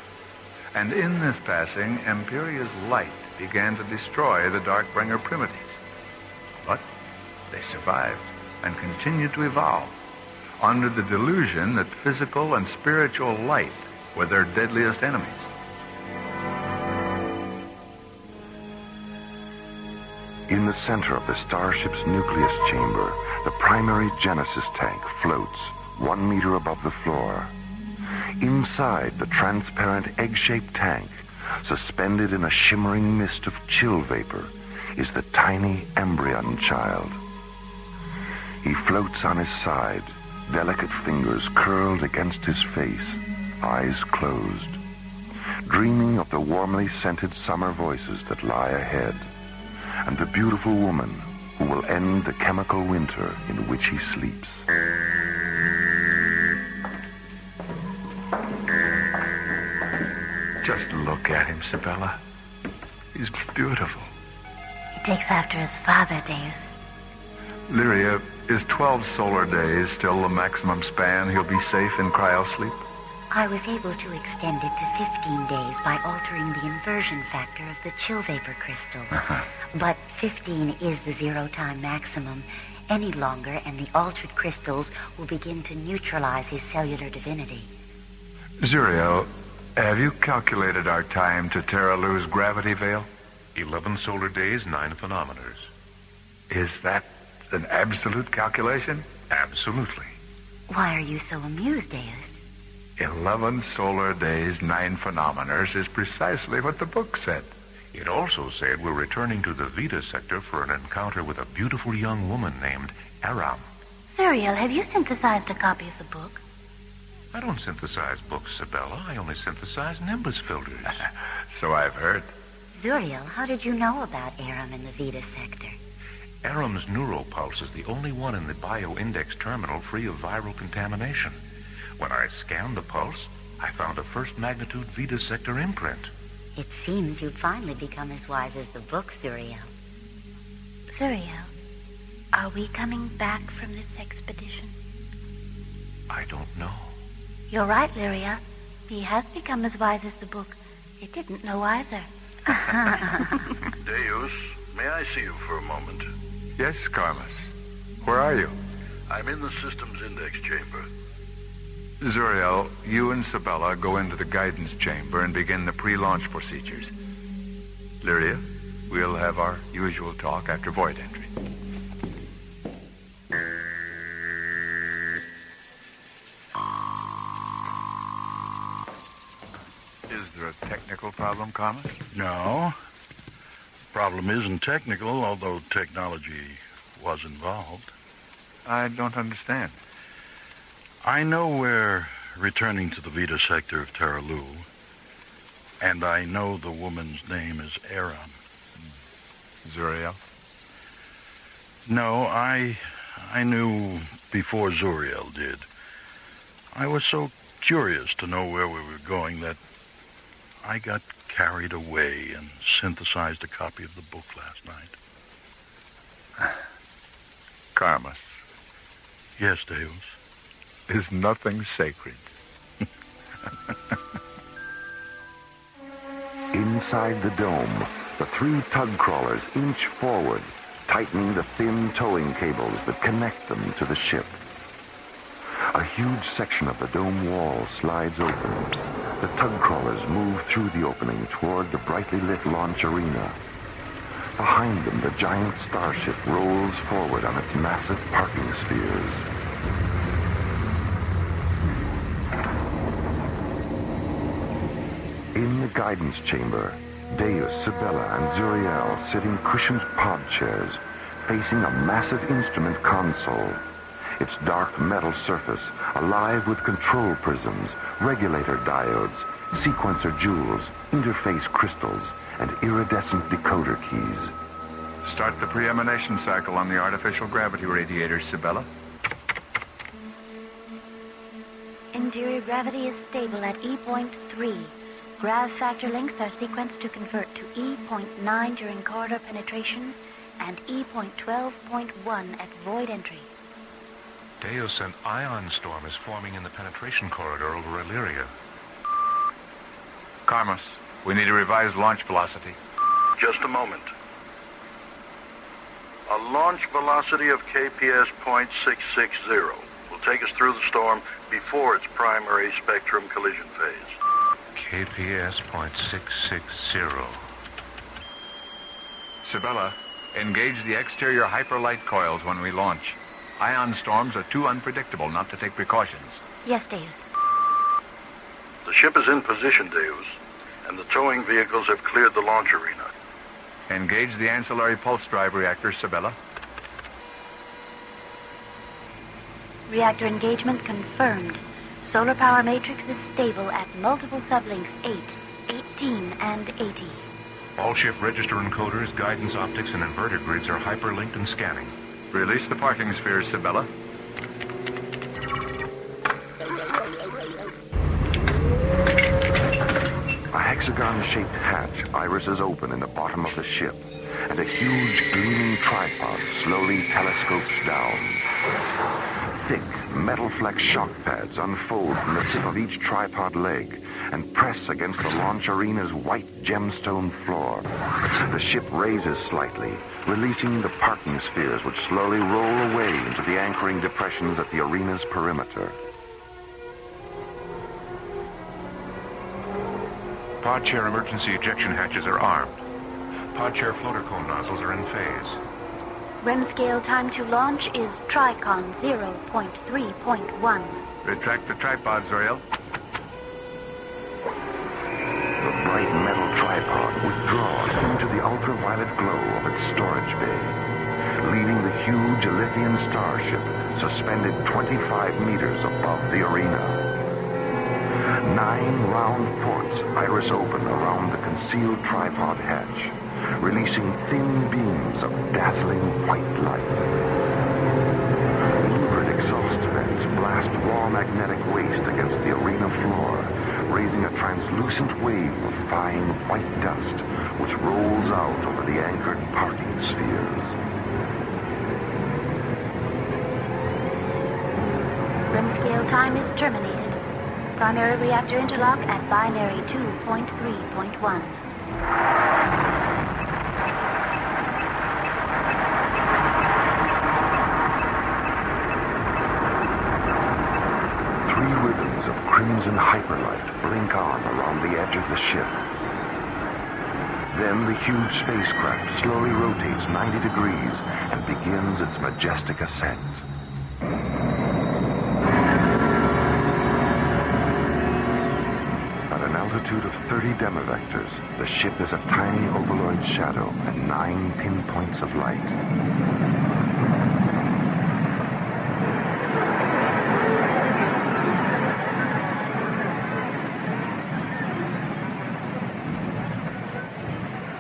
And in this passing, Empiria's light began to destroy the Darkbringer primitives. But they survived and continued to evolve under the delusion that physical and spiritual light were their deadliest enemies. In the center of the starship's nucleus chamber, the primary Genesis tank floats 1 meter above the floor. Inside the transparent egg-shaped tank, suspended in a shimmering mist of chill vapor, is the tiny embryon child. He floats on his side, delicate fingers curled against his face, eyes closed, dreaming of the warmly scented summer voices that lie ahead, and the beautiful woman who will end the chemical winter in which he sleeps. Just look at him, Sabella. He's beautiful. He takes after his father, Deus. Lyria, is 12 solar days still the maximum span he'll be safe in cryosleep? I was able to extend it to 15 days by altering the inversion factor of the chill vapor crystals. But 15 is the zero-time maximum, any longer, and the altered crystals will begin to neutralize his cellular divinity. Zuriel, have you calculated our time to Teralo's gravity veil? 11 solar days, 9 phenometers. Is that an absolute calculation? Absolutely. Why are you so amused, Deus? 11 solar days, 9 phenometers is precisely what the book said. It also said we're returning to the Vita sector for an encounter with a beautiful young woman named Aram. Zuriel, have you synthesized a copy of the book? I don't synthesize books, Sabella. I only synthesize Nimbus filters. So I've heard. Zuriel, how did you know about Aram in the Vita sector? Aram's neuropulse is the only one in the bioindex terminal free of viral contamination. When I scanned the pulse, I found a first magnitude Vita sector imprint. It seems you've finally become as wise as the book, Zuriel. Zuriel, are we coming back from this expedition? I don't know. You're right, Lyria. He has become as wise as the book. It didn't know either. Deus, may I see you for a moment? Yes, Carmus. Where are you? I'm in the systems index chamber. Zuriel, you and Sabella go into the guidance chamber and begin the pre-launch procedures. Lyria, we'll have our usual talk after void entry. Is there a technical problem, Carmus? No. The problem isn't technical, although technology was involved. I don't understand. I know we're returning to the Vita sector of Teralo, and I know the woman's name is Aram. Zuriel? No, I knew before Zuriel did. I was so curious to know where we were going that I got carried away and synthesized a copy of the book last night. Carmus. Yes, Deus. Is nothing sacred? Inside the dome, the 3 tug crawlers inch forward, tightening the thin towing cables that connect them to the ship. A huge section of the dome wall slides open. The tug crawlers move through the opening toward the brightly lit launch arena. Behind them, the giant starship rolls forward on its massive parking spheres. In the guidance chamber, Deus, Sabella, and Zuriel sit in cushioned pod chairs, facing a massive instrument console. Its dark metal surface, alive with control prisms, regulator diodes, sequencer jewels, interface crystals, and iridescent decoder keys. Start the pre-emanation cycle on the artificial gravity radiator, Sabella. Interior gravity is stable at E.3. Grav factor links are sequenced to convert to E.9 during corridor penetration and E.12.1 at void entry. Deus, an ion storm is forming in the penetration corridor over Illyria. Carmus, we need a revised launch velocity. Just a moment. A launch velocity of KPS .660 will take us through the storm before its primary spectrum collision phase. KPS .660. Sabella, engage the exterior hyperlight coils when we launch. Ion storms are too unpredictable not to take precautions. Yes, Deus. The ship is in position, Deus, and the towing vehicles have cleared the launch arena. Engage the ancillary pulse drive reactor, Sabella. Reactor engagement confirmed. Solar power matrix is stable at multiple sublinks 8, 18, and 80. All ship register encoders, guidance optics, and inverter grids are hyperlinked and scanning. Release the parking spheres, Sabella. A hexagon-shaped hatch irises open in the bottom of the ship, and a huge gleaming tripod slowly telescopes down. Thick, Metal flex shock pads unfold from the tip of each tripod leg and press against the launch arena's white gemstone floor. The ship raises slightly, releasing the parking spheres which slowly roll away into the anchoring depressions at the arena's perimeter. Pod chair emergency ejection hatches are armed. Pod chair floater cone nozzles are in phase. REM scale time to launch is Tricon 0.3.1. Retract the tripod, Zuriel. The bright metal tripod withdraws into the ultraviolet glow of its storage bay, leaving the huge Althian starship suspended 25 meters above the arena. 9 round ports iris open around the concealed tripod hatch, releasing thin beams of dazzling white light. Louvered exhaust vents blast raw magnetic waste against the arena floor, raising a translucent wave of fine white dust which rolls out over the anchored parking spheres. REM scale time is terminated. Primary reactor interlock at binary 2.3.1. Crimson hyperlight blink on around the edge of the ship. Then the huge spacecraft slowly rotates 90 degrees and begins its majestic ascent. At an altitude of 30 demivectors, the ship is a tiny ovaloid shadow at 9 pinpoints of light.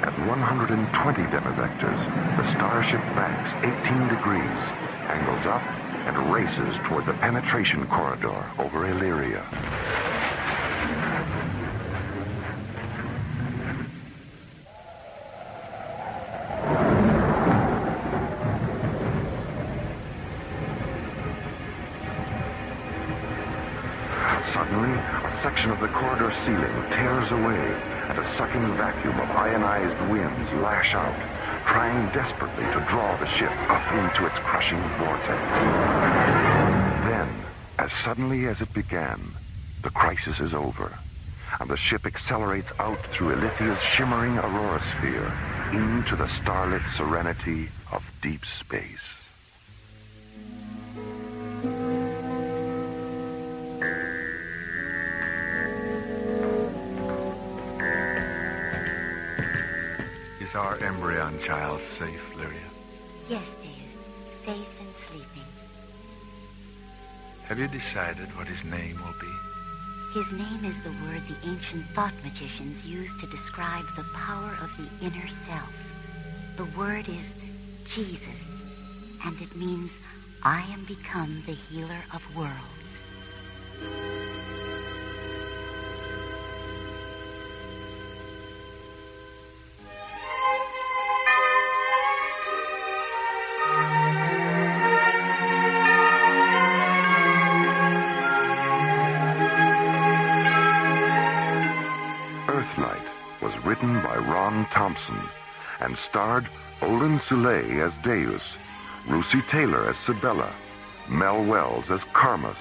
At 120 demivectors, the Starship banks 18 degrees, angles up, and races toward the penetration corridor over Illyria. Suddenly, a section of the corridor ceiling tears away, and a sucking vacuum of ionized winds lash out, trying desperately to draw the ship up into its crushing vortex. Then, as suddenly as it began, the crisis is over, and the ship accelerates out through Ilithia's shimmering aurora sphere into the starlit serenity of deep space. Is our embryon child safe, Lyria? Yes, dear. Safe and sleeping. Have you decided what his name will be? His name is the word the ancient thought magicians used to describe the power of the inner self. The word is Jesus, and it means, I am become the healer of worlds. Written by Ron Thompson and starred Olin Soule as Deus, Lucy Taylor as Sibella, Mel Wells as Karmas,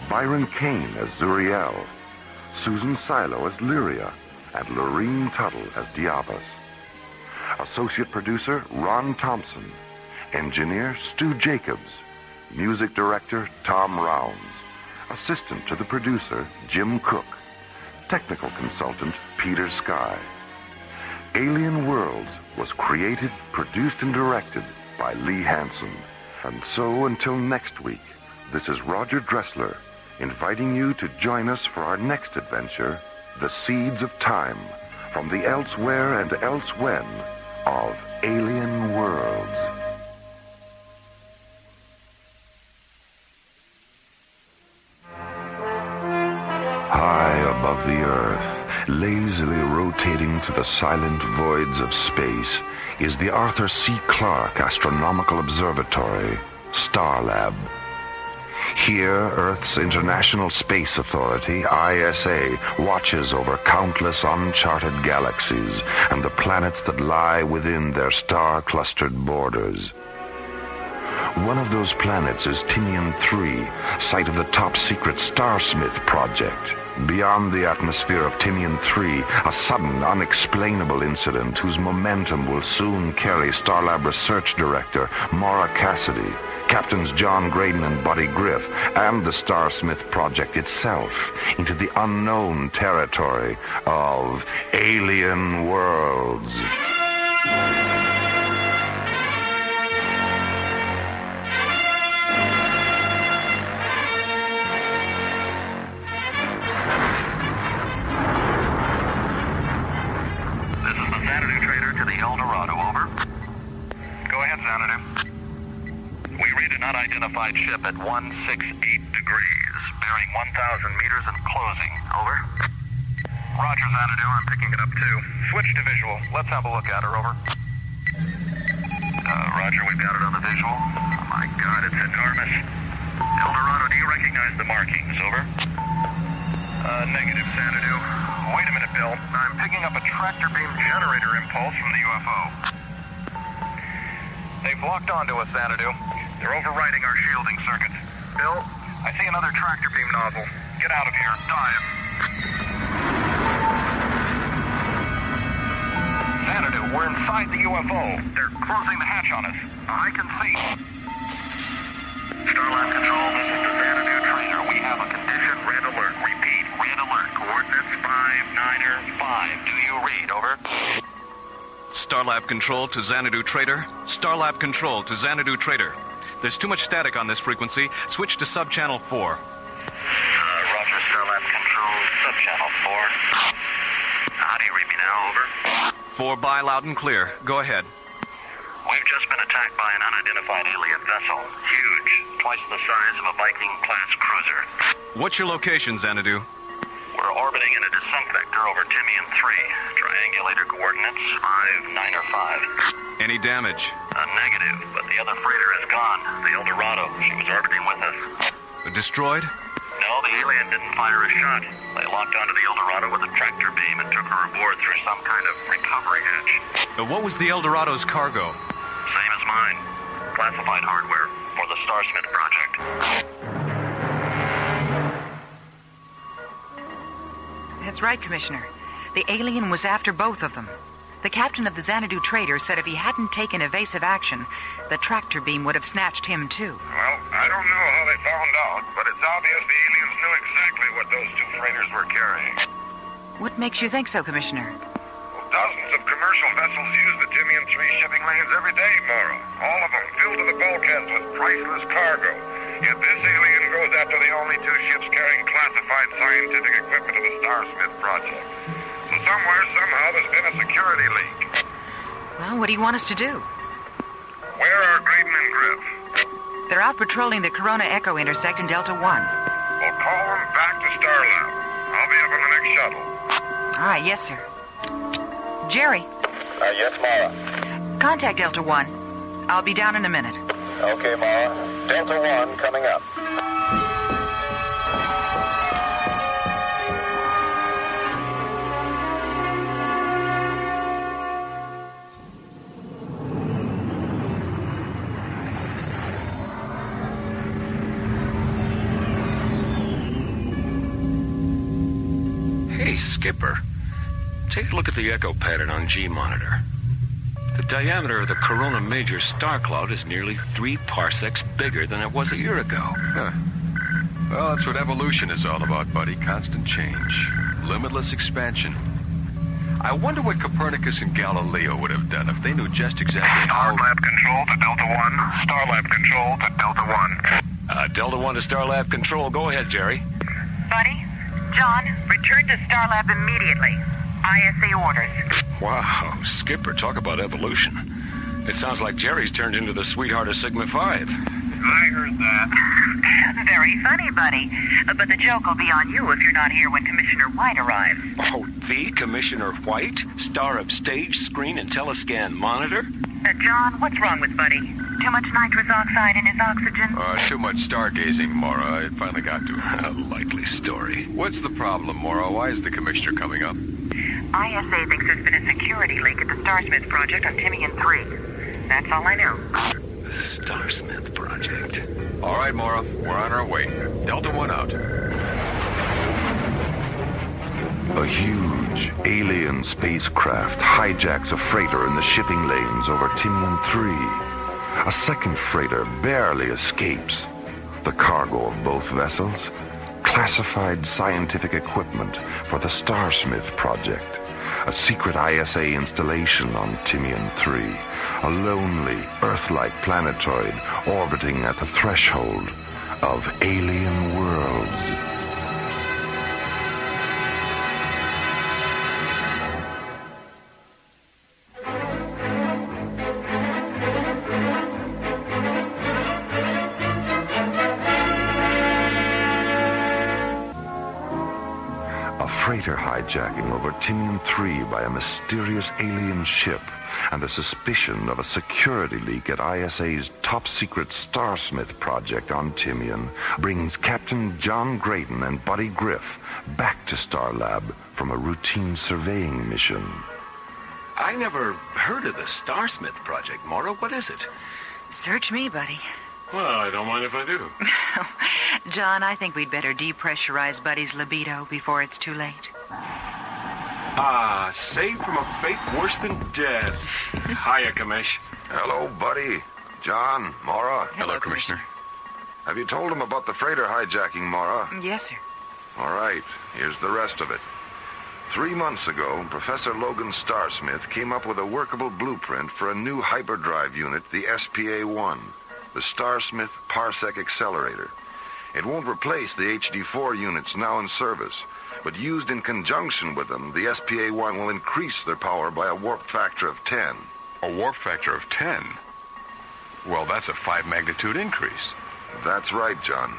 Byron Kane as Zuriel, Susan Silo as Lyria, and Lorene Tuttle as Diabas. Associate producer Ron Thompson, engineer Stu Jacobs, music director Tom Rounds, assistant to the producer Jim Cook, technical consultant Peter Sky. Alien Worlds was created, produced, and directed by Lee Hansen. And so until next week, this is Roger Dressler inviting you to join us for our next adventure, The Seeds of Time, from the elsewhere and elsewhen of Alien Worlds. High above the Earth, lazily rotating through the silent voids of space, is the Arthur C. Clarke Astronomical Observatory, Starlab. Here, Earth's International Space Authority, ISA, watches over countless uncharted galaxies and the planets that lie within their star-clustered borders. One of those planets is Tinian 3, site of the top-secret Starsmith Project. Beyond the atmosphere of Tinian 3, a sudden, unexplainable incident whose momentum will soon carry Starlab Research Director Mora Cassidy, Captains John Graydon and Buddy Griff, and the Starsmith Project itself into the unknown territory of alien worlds. Unidentified ship at 168 degrees, bearing 1,000 meters and closing. Over. Roger, Zanadu. I'm picking it up too. Switch to visual. Let's have a look at her. Over. Roger, we've got it on the visual. Oh my God, it's enormous. El Dorado, do you recognize the markings? Over. Negative, Zanadu. Wait a minute, Bill. I'm picking up a tractor beam generator impulse from the UFO. They've locked onto us, Zanadu. They're overriding our shielding circuits. Bill, I see another tractor beam nozzle. Get out of here. Dive. Zanadu, we're inside the UFO. They're closing the hatch on us. I can see. Starlab Control, this is the Zanadu Trader. We have a condition red alert. Repeat, red alert. Coordinates 595. Do you read? Over. Starlab Control to Zanadu Trader. Starlab Control to Zanadu Trader. There's too much static on this frequency. Switch to subchannel 4. Roger, Starlab Control, subchannel 4. How do you read me now? Over. 4 by, loud and clear. Go ahead. We've just been attacked by an unidentified alien vessel. Huge. Twice the size of a Viking-class cruiser. What's your location, Zanadu? We're orbiting in a descent vector over Tinian 3. Triangulator coordinates 5, 9, or 5. Any damage? Negative, but the other freighter is gone. The El Dorado. She was orbiting with us. Destroyed? No, the alien didn't fire a shot. They locked onto the El Dorado with a tractor beam and took her aboard through some kind of recovery hatch. What was the El Dorado's cargo? Same as mine. Classified hardware for the Starsmith Project. That's right, Commissioner. The alien was after both of them. The captain of the Zanadu Trader said if he hadn't taken evasive action, the tractor beam would have snatched him too. Well, I don't know how they found out, but it's obvious the aliens knew exactly what those two freighters were carrying. What makes you think so, Commissioner? Well, dozens of commercial vessels use the Tinian 3 shipping lanes every day, Mora. All of them filled to the bulkheads with priceless cargo. Yet this alien goes after the only two ships carrying classified scientific equipment of the Starsmith Project. So somewhere, somehow, there's been a security leak. Well, what do you want us to do? Where are Graydon and Griff? They're out patrolling the Corona Echo intersect in Delta 1. Well, call them back to Starlab. I'll be up on the next shuttle. All right, yes, sir. Jerry. Yes, Mora. Contact Delta 1. I'll be down in a minute. Okay, Mora. Delta 1 coming up. Hey, Skipper. Take a look at the echo pattern on G-monitor. The diameter of the Corona Major star cloud is nearly 3 parsecs bigger than it was a year ago. Huh. Well, that's what evolution is all about, buddy. Constant change. Limitless expansion. I wonder what Copernicus and Galileo would have done if they knew just exactly how... Starlab Control to Delta 1. Starlab Control to Delta 1. Delta 1 to Starlab Control. Go ahead, Jerry. Buddy, John, return to Starlab immediately. ISA orders. Wow, Skipper, talk about evolution. It sounds like Jerry's turned into the sweetheart of Sigma 5. I heard that. Very funny, buddy. But the joke will be on you if you're not here when Commissioner White arrives. Oh, the Commissioner White? Star of stage, screen, and telescan monitor? John, what's wrong with Buddy? Too much nitrous oxide in his oxygen? Too much stargazing, Mora. It finally got to him. A likely story. What's the problem, Mora? Why is the commissioner coming up? ISA thinks there's been a security leak at the Starsmith Project on Timian 3. That's all I know. The Starsmith Project. All right, Mora. We're on our way. Delta 1 out. A huge alien spacecraft hijacks a freighter in the shipping lanes over Timian 3. A second freighter barely escapes. The cargo of both vessels, classified scientific equipment for the Starsmith Project, a secret ISA installation on Timian 3, a lonely, Earth-like planetoid orbiting at the threshold of alien worlds. Freighter hijacking over Timian 3 by a mysterious alien ship and the suspicion of a security leak at ISA's top-secret Starsmith project on Timian brings Captain John Graydon and Buddy Griff back to Starlab from a routine surveying mission. I never heard of the Starsmith Project, Mora. What is it? Search me, Buddy. Well, I don't mind if I do. John, I think we'd better depressurize Buddy's libido before it's too late. Saved from a fate worse than death. Hiya, Commish. Hello, Buddy. John, Mora. Hello, Commissioner. Have you told him about the freighter hijacking, Mora? Yes, sir. All right, here's the rest of it. 3 months ago, Professor Logan Starsmith came up with a workable blueprint for a new hyperdrive unit, the SPA-1, the Starsmith Parsec Accelerator. It won't replace the HD-4 units now in service, but used in conjunction with them, the SPA-1 will increase their power by a warp factor of 10. A warp factor of 10? Well, that's a 5-magnitude increase. That's right, John.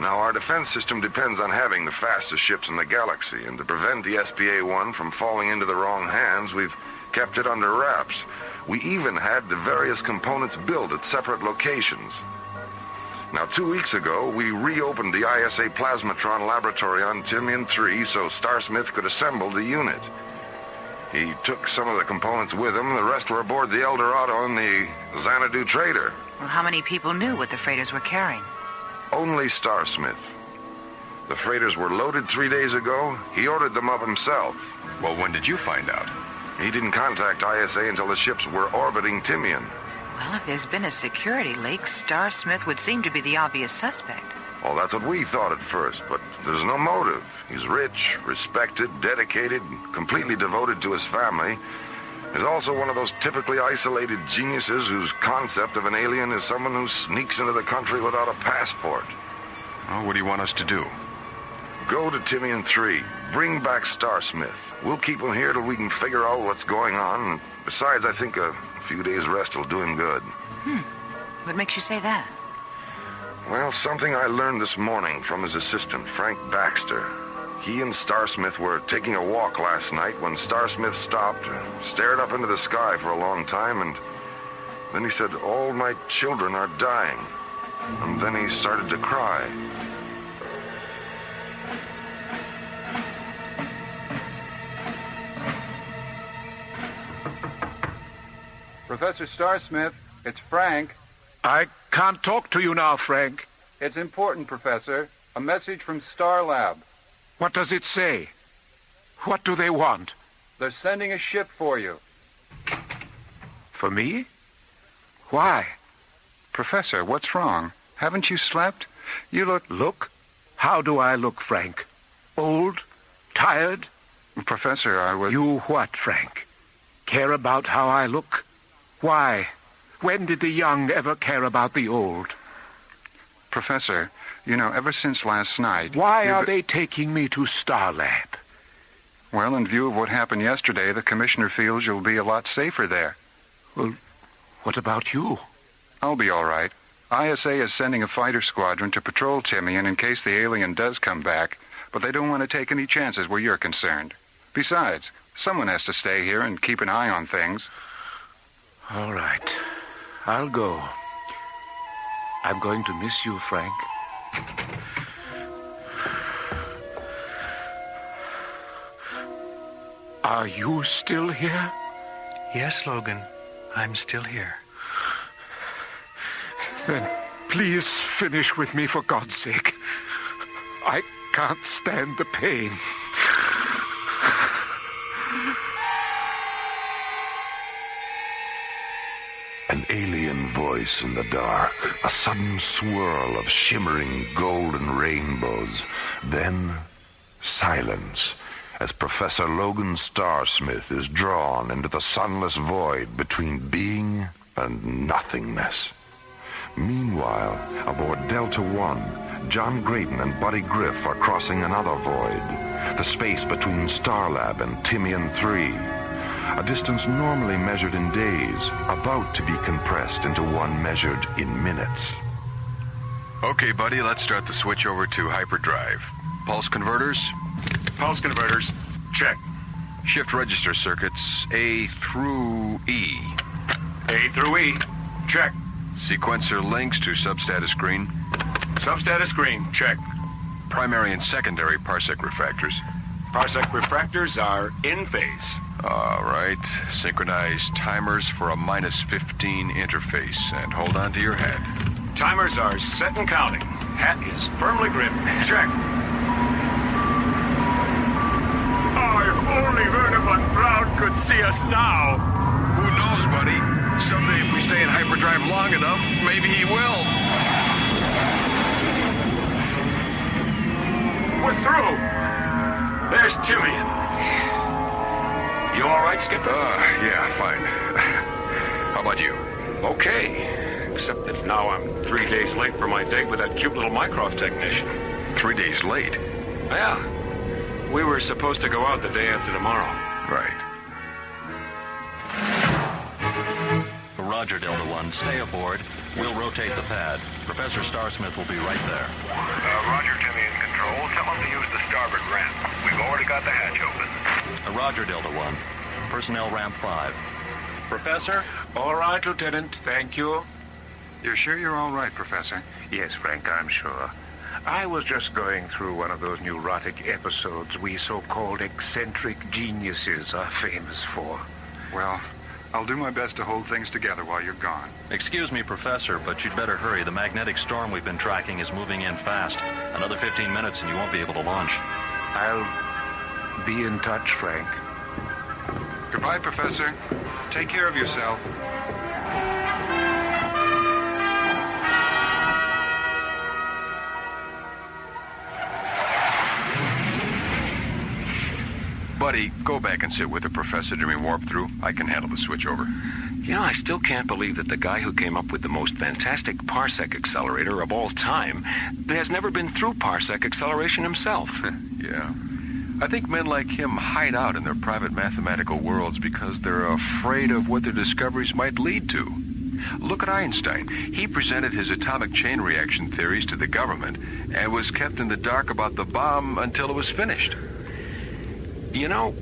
Now, our defense system depends on having the fastest ships in the galaxy, and to prevent the SPA-1 from falling into the wrong hands, we've kept it under wraps. We even had the various components built at separate locations. Now, 2 weeks ago, we reopened the ISA Plasmatron laboratory on Timian 3 so Starsmith could assemble the unit. He took some of the components with him. The rest were aboard the Eldorado and the Zanadu Trader. Well, how many people knew what the freighters were carrying? Only Starsmith. The freighters were loaded 3 days ago. He ordered them up himself. Well, when did you find out? He didn't contact ISA until the ships were orbiting Timian. Well, if there's been a security leak, Starsmith would seem to be the obvious suspect. Well, that's what we thought at first, but there's no motive. He's rich, respected, dedicated, completely devoted to his family. He's also one of those typically isolated geniuses whose concept of an alien is someone who sneaks into the country without a passport. Oh, what do you want us to do? Go to Timian 3. Bring back Starsmith. We'll keep him here till we can figure out what's going on. Besides, I think a few days' rest will do him good. What makes you say that? Well, something I learned this morning from his assistant, Frank Baxter. He and Starsmith were taking a walk last night when Starsmith stopped, stared up into the sky for a long time, and then he said, "All my children are dying." And then he started to cry. Professor Starsmith, it's Frank. I can't talk to you now, Frank. It's important, Professor. A message from Starlab. What does it say? What do they want? They're sending a ship for you. For me? Why? Professor, what's wrong? Haven't you slept? You look... Look? How do I look, Frank? Old? Tired? Professor, I was... You what, Frank? Care about how I look? Why? When did the young ever care about the old? Professor, you know, ever since last night... Why are they taking me to Starlab? Well, in view of what happened yesterday, the Commissioner feels you'll be a lot safer there. Well, what about you? I'll be all right. ISA is sending a fighter squadron to patrol Timian in case the alien does come back, but they don't want to take any chances where you're concerned. Besides, someone has to stay here and keep an eye on things. All right. I'll go. I'm going to miss you, Frank. Are you still here? Yes, Logan. I'm still here. Then please finish with me for God's sake. I can't stand the pain. An alien voice in the dark, a sudden swirl of shimmering golden rainbows, then silence as Professor Logan Starsmith is drawn into the sunless void between being and nothingness. Meanwhile, aboard Delta One, John Graydon and Buddy Griff are crossing another void, the space between Starlab and Timian 3. A distance normally measured in days, about to be compressed into one measured in minutes. Okay, buddy, let's start the switch over to hyperdrive. Pulse converters? Pulse converters. Check. Shift register circuits A through E. A through E. Check. Sequencer links to substatus screen. Substatus screen. Check. Primary and secondary parsec refractors. Parsec refractors are in phase. All right. Synchronize timers for a -15 interface, and hold on to your hat. Timers are set and counting. Hat is firmly gripped. Check. Oh, if only Werner von Braun could see us now. Who knows, buddy? Someday if we stay in hyperdrive long enough, maybe he will. We're through. There's Timian. You all right, Skipper? Yeah, fine. How about you? Okay. Except that now I'm 3 days late for my date with that cute little Mycroft technician. 3 days late? Yeah. We were supposed to go out the day after tomorrow. Right. Roger, Delta One. Stay aboard. We'll rotate the pad. Professor Starsmith will be right there. Roger, Timian Control. Tell them to use the starboard ramp. We've already got the hatch open. Roger, Delta One. Personnel ramp 5. Professor? All right, Lieutenant. Thank you. You're sure you're all right, Professor? Yes, Frank, I'm sure. I was just going through one of those neurotic episodes we so-called eccentric geniuses are famous for. Well, I'll do my best to hold things together while you're gone. Excuse me, Professor, but you'd better hurry. The magnetic storm we've been tracking is moving in fast. Another 15 minutes and you won't be able to launch. I'll be in touch, Frank. Goodbye, Professor. Take care of yourself. Buddy, go back and sit with the professor during warp through. I can handle the switch over. You know, I still can't believe that the guy who came up with the most fantastic parsec accelerator of all time has never been through parsec acceleration himself. Yeah. I think men like him hide out in their private mathematical worlds because they're afraid of what their discoveries might lead to. Look at Einstein. He presented his atomic chain reaction theories to the government and was kept in the dark about the bomb until it was finished. You know,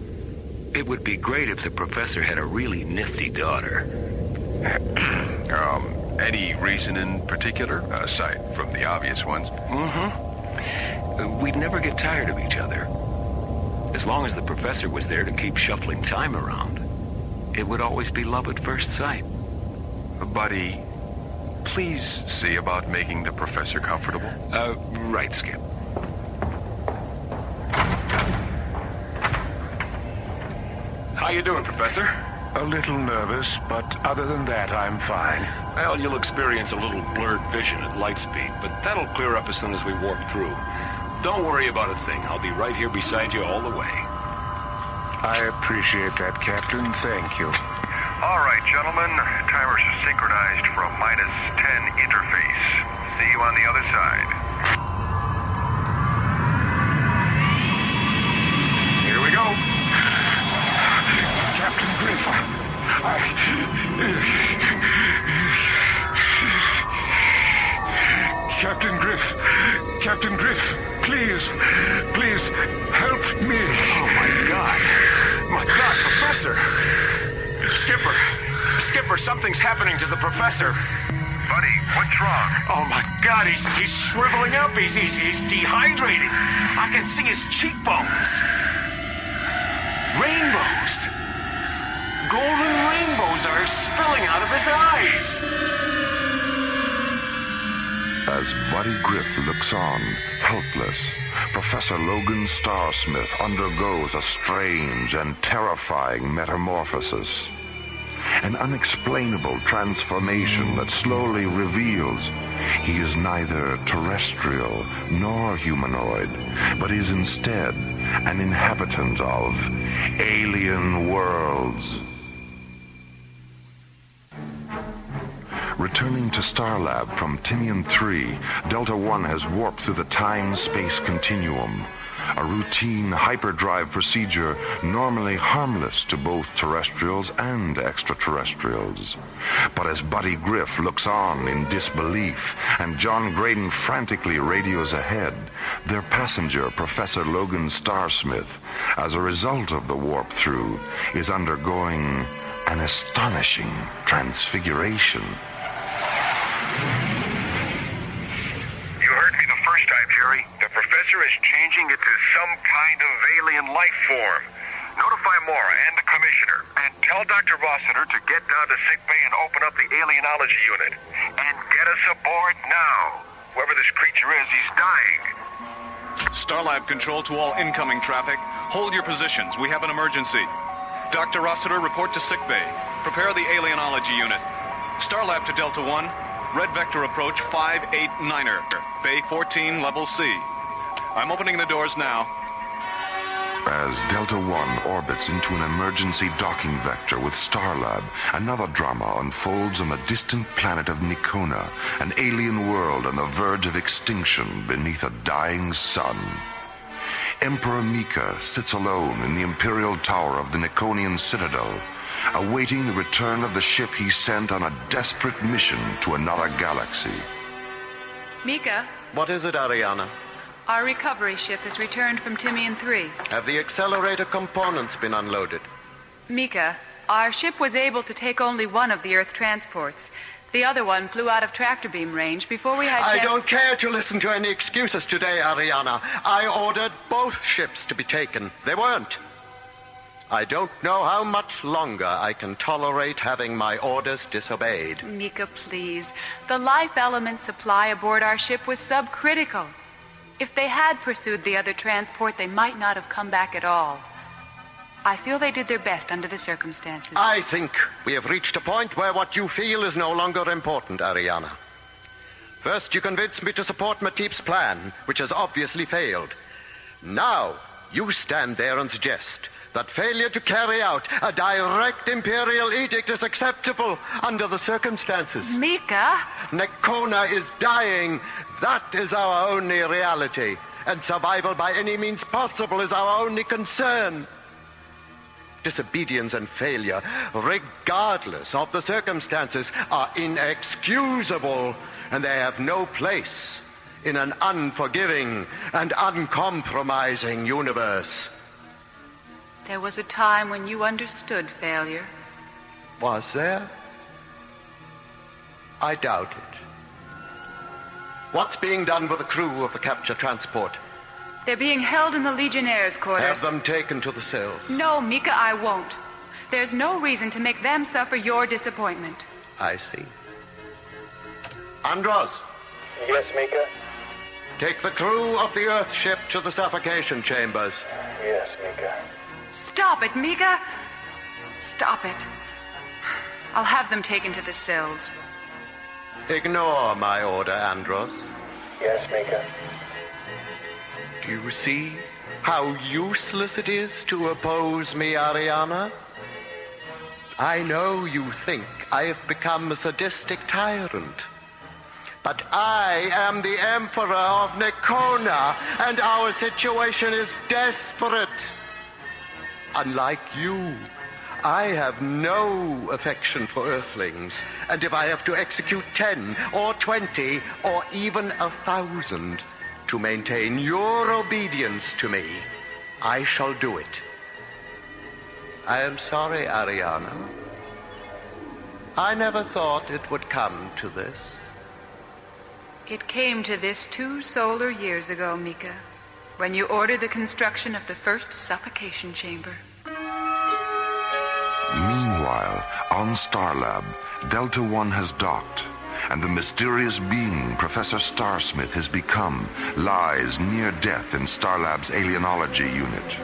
it would be great if the professor had a really nifty daughter. Any reason in particular, aside from the obvious ones? Mm-hmm. We'd never get tired of each other. As long as the professor was there to keep shuffling time around, it would always be love at first sight. Buddy, please see about making the professor comfortable. Right, Skip. How you doing, Professor? A little nervous, but other than that, I'm fine. Well, you'll experience a little blurred vision at light speed, but that'll clear up as soon as we warp through. Don't worry about a thing. I'll be right here beside you all the way. I appreciate that, Captain. Thank you. All right, gentlemen. Timers are synchronized for a -10 interface. See you on the other side. Here we go. Captain Griff, Captain Griff, please help me. Oh, my God, Professor. Skipper, Skipper, something's happening to the professor. Buddy, what's wrong? Oh my God, he's shriveling up. He's dehydrated. I can see his cheekbones. Rainbows. Golden rainbows are spilling out of his eyes. As Buddy Griff looks on, helpless, Professor Logan Starsmith undergoes a strange and terrifying metamorphosis. An unexplainable transformation that slowly reveals he is neither terrestrial nor humanoid, but is instead an inhabitant of alien worlds. Returning to Starlab from Timian 3, Delta One has warped through the time-space continuum. A routine hyperdrive procedure normally harmless to both terrestrials and extraterrestrials. But as Buddy Griff looks on in disbelief and John Graydon frantically radios ahead, their passenger, Professor Logan Starsmith, as a result of the warp-through, is undergoing an astonishing transfiguration. You heard me the first time, Jerry. The professor is changing into some kind of alien life form. Notify Mora and the commissioner, and tell Dr. Rossiter to get down to sickbay and open up the alienology unit. And get us aboard now. Whoever this creature is, he's dying. Starlab control to all incoming traffic. Hold your positions. We have an emergency. Dr. Rossiter, report to sickbay. Prepare the alienology unit. Starlab to Delta One. Red Vector approach 589er. Bay 14, level C. I'm opening the doors now. As Delta One orbits into an emergency docking vector with Starlab, another drama unfolds on the distant planet of Nikona, an alien world on the verge of extinction beneath a dying sun. Emperor Mika sits alone in the Imperial Tower of the Nikonian Citadel, awaiting the return of the ship he sent on a desperate mission to another galaxy. Mika? What is it, Ariana? Our recovery ship has returned from Timian 3. Have the accelerator components been unloaded? Mika, our ship was able to take only one of the Earth transports. The other one flew out of tractor beam range before we had... I don't care to listen to any excuses today, Ariana. I ordered both ships to be taken. They weren't. I don't know how much longer I can tolerate having my orders disobeyed. Mika, please. The life element supply aboard our ship was subcritical. If they had pursued the other transport, they might not have come back at all. I feel they did their best under the circumstances. I think we have reached a point where what you feel is no longer important, Ariana. First, you convinced me to support Matip's plan, which has obviously failed. Now, you stand there and suggest that failure to carry out a direct Imperial edict is acceptable under the circumstances. Mika? Nikona is dying. That is our only reality. And survival by any means possible is our only concern. Disobedience and failure, regardless of the circumstances, are inexcusable, and they have no place in an unforgiving and uncompromising universe. There was a time when you understood failure. Was there? I doubt it. What's being done with the crew of the capture transport? They're being held in the Legionnaires' quarters. Have them taken to the cells. No, Mika, I won't. There's no reason to make them suffer your disappointment. I see. Andros. Yes, Mika? Take the crew of the Earth ship to the suffocation chambers. Yes, Mika. Stop it, Mika! Stop it. I'll have them taken to the cells. Ignore my order, Andros. Yes, Mika. Do you see how useless it is to oppose me, Ariana? I know you think I have become a sadistic tyrant. But I am the Emperor of Nikona, and our situation is desperate. Unlike you, I have no affection for Earthlings, and if I have to execute 10 or 20 or even 1,000 to maintain your obedience to me, I shall do it. I am sorry, Ariana. I never thought it would come to this. It came to this 2 solar years ago, Mika, when you ordered the construction of the first suffocation chamber. Meanwhile, on Starlab, Delta One has docked, and the mysterious being Professor Starsmith has become lies near death in Starlab's alienology unit.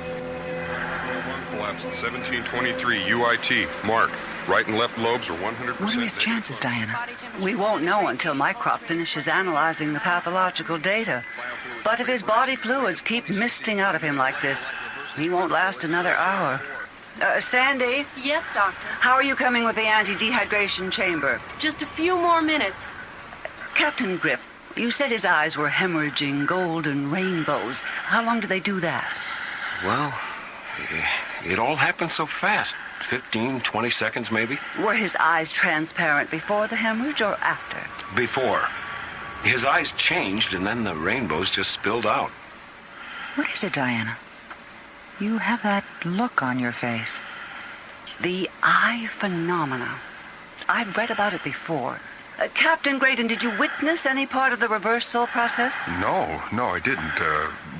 Collapsed 1723 UIT. Mark. Right and left lobes are 100%. What are his chances, Diana? We won't know until Mycrop finishes analyzing the pathological data. But if his body fluids keep misting out of him like this, he won't last another hour. Sandy? Yes, Doctor? How are you coming with the anti-dehydration chamber? Just a few more minutes. Captain Grip, you said his eyes were hemorrhaging golden rainbows. How long do they do that? Well, it all happened so fast. 15, 20 seconds, maybe? Were his eyes transparent before the hemorrhage or after? Before. His eyes changed, and then the rainbows just spilled out. What is it, Diana? You have that look on your face. The eye phenomena. I've read about it before. Captain Graydon, did you witness any part of the reversal process? No, I didn't.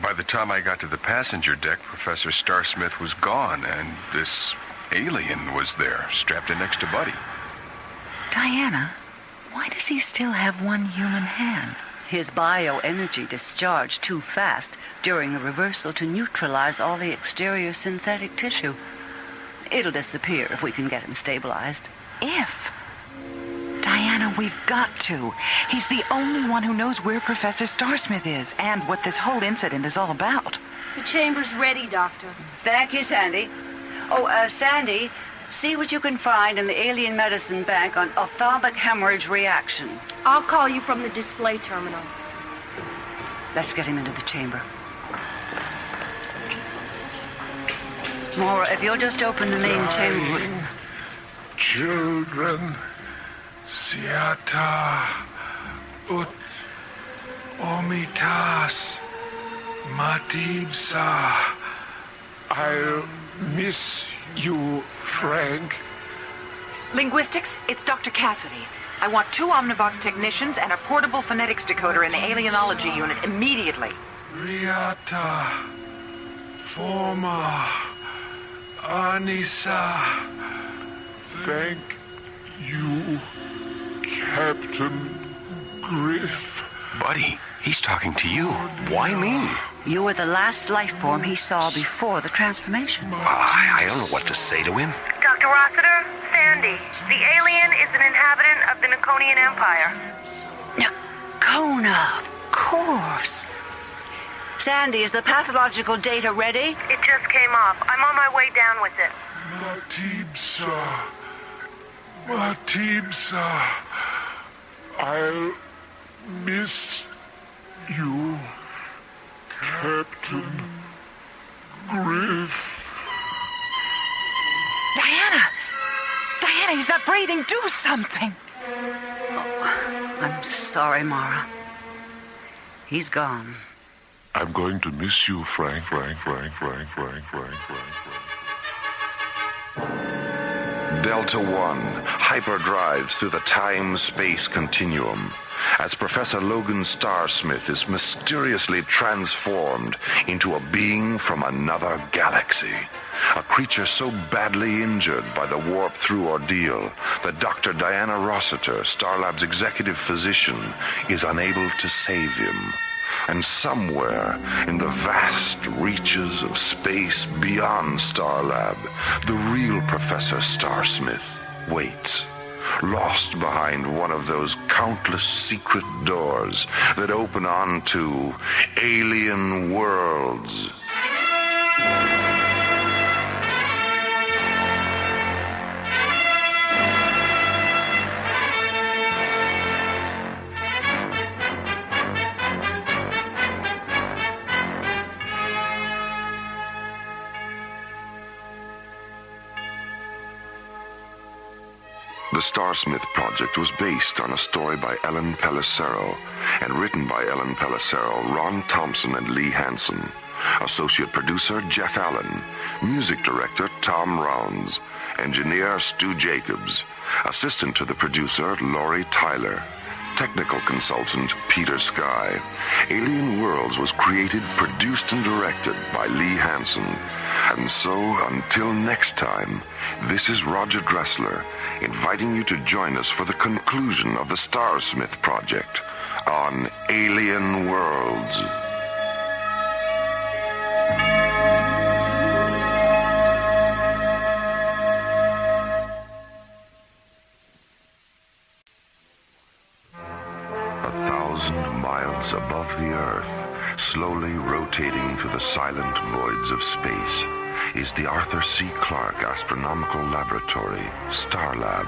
By the time I got to the passenger deck, Professor Starsmith was gone, and this alien was there, strapped in next to Buddy. Diana, why does he still have one human hand? His bioenergy discharged too fast during the reversal to neutralize all the exterior synthetic tissue. It'll disappear if we can get him stabilized. If? Diana, we've got to. He's the only one who knows where Professor Starsmith is and what this whole incident is all about. The chamber's ready, Doctor. Thank you, Sandy. Oh, Sandy, see what you can find in the Alien Medicine Bank on ophthalmic hemorrhage reaction. I'll call you from the display terminal. Let's get him into the chamber. Mora, if you'll just open the main chamber. Children, Siata, Ut, Omitas, Matibsa. I'll miss you, Frank. Linguistics, it's Dr. Cassidy. I want 2 Omnivox technicians and a portable phonetics decoder in the alienology unit immediately. Riata, Forma, Anissa. Thank you, Captain Griff. Buddy, he's talking to you. Why me? You were the last life form he saw before the transformation. I don't know what to say to him. Dr. Rossiter, Sandy, the alien is an inhabitant of the Naconian Empire. Nacona, of course. Sandy, is the pathological data ready? It just came up. I'm on my way down with it. Matibsa, I'll miss you, Captain Griff. Diana, he's not breathing. Do something. Oh, I'm sorry, Mara. He's gone. I'm going to miss you, Frank. Delta One hyperdrives through the time-space continuum as Professor Logan Starsmith is mysteriously transformed into a being from another galaxy. A creature so badly injured by the warp-through ordeal that Dr. Diana Rossiter, Starlab's executive physician, is unable to save him. And somewhere in the vast reaches of space beyond Starlab, the real Professor Starsmith waits, lost behind one of those countless secret doors that open onto alien worlds. The Starsmith Project was based on a story by Ellen Pellicero and written by Ellen Pellicero, Ron Thompson, and Lee Hansen. Associate producer Jeff Allen. Music director Tom Rounds. Engineer Stu Jacobs. Assistant to the producer, Laurie Tyler. Technical consultant, Peter Sky. Alien Worlds was created, produced, and directed by Lee Hansen. And so, until next time, this is Roger Dressler, inviting you to join us for the conclusion of the Starsmith Project on Alien Worlds. Above the Earth, slowly rotating through the silent voids of space, is the Arthur C. Clarke Astronomical Laboratory, Starlab.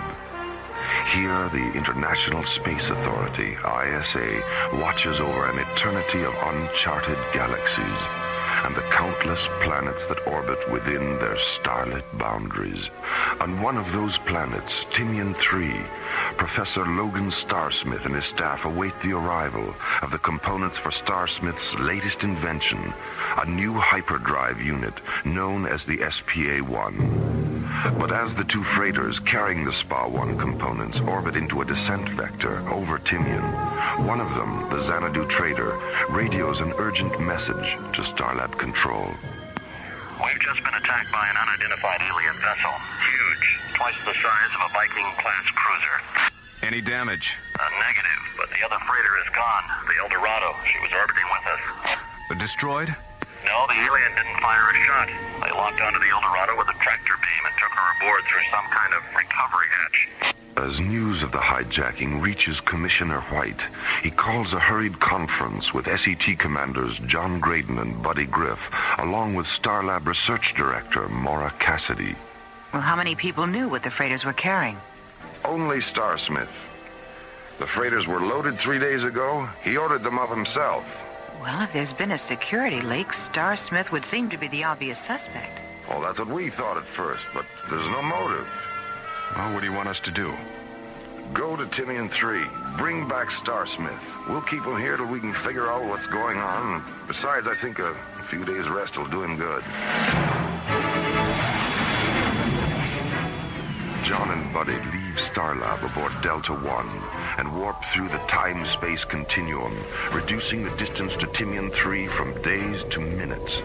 Here, the International Space Authority, ISA, watches over an eternity of uncharted galaxies and the countless planets that orbit within their starlit boundaries. On one of those planets, Timian 3, Professor Logan Starsmith and his staff await the arrival of the components for Starsmith's latest invention, a new hyperdrive unit known as the SPA-1. But as the two freighters carrying the SPA-1 components orbit into a descent vector over Timian, one of them, the Zanadu trader, radios an urgent message to Starlab Control. We've just been attacked by an unidentified alien vessel. Huge. Twice the size of a Viking-class cruiser. Any damage? Negative, but the other freighter is gone. The El Dorado. She was orbiting with us. Destroyed? No, the alien didn't fire a shot. They locked onto the El Dorado with a tractor beam and took her aboard through some kind of recovery hatch. As news of the hijacking reaches Commissioner White, he calls a hurried conference with SET commanders John Graydon and Buddy Griff, along with Starlab Research Director Mora Cassidy. Well, how many people knew what the freighters were carrying? Only Starsmith. The freighters were loaded 3 days ago. He ordered them up himself. Well, if there's been a security leak, Starsmith would seem to be the obvious suspect. Well, that's what we thought at first, but there's no motive. Well, what do you want us to do? Go to Timian 3. Bring back Starsmith. We'll keep him here till we can figure out what's going on. Besides, I think a few days' rest will do him good. John and Buddy leave Starlab aboard Delta 1 and warp through the time-space continuum, reducing the distance to Timian 3 from days to minutes.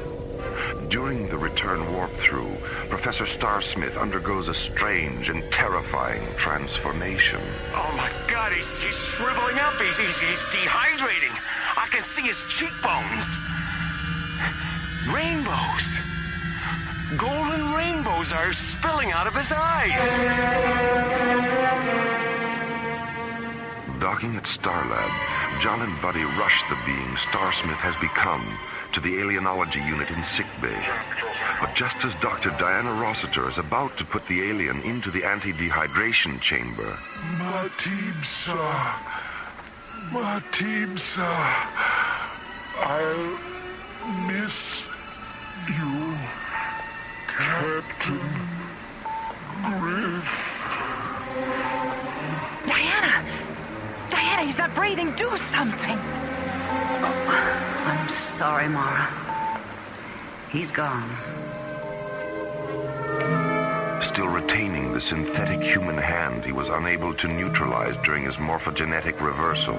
During the return warp-through, Professor Starsmith undergoes a strange and terrifying transformation. Oh my God, he's shriveling up. He's dehydrating. I can see his cheekbones. Rainbows. Golden rainbows are spilling out of his eyes. Docking at Starlab, John and Buddy rush the being Starsmith has become to the alienology unit in sickbay. But just as Dr. Diana Rossiter is about to put the alien into the anti-dehydration chamber... Matibsa, I'll miss you, Captain Griff. Diana, he's not breathing. Do something. I'm sorry, Mora. He's gone. Still retaining the synthetic human hand he was unable to neutralize during his morphogenetic reversal,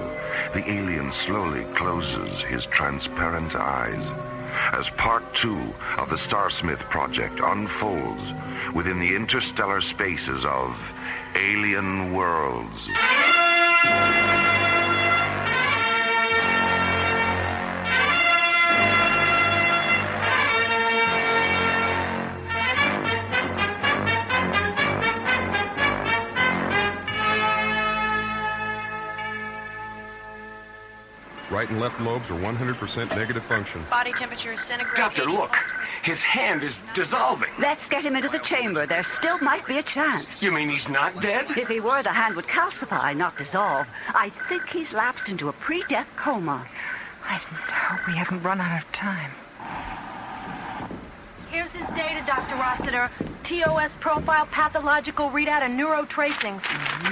the alien slowly closes his transparent eyes. As Part 2 of the Starsmith Project unfolds within the interstellar spaces of Alien Worlds. Right and left lobes are 100% negative function. Body temperature is centigrade. Doctor, look. His hand is dissolving. Let's get him into the chamber. There still might be a chance. You mean he's not dead? If he were, the hand would calcify, not dissolve. I think he's lapsed into a pre-death coma. I hope we haven't run out of time. Here's his data, Dr. Rossiter. TOS profile, pathological readout, and neurotracings.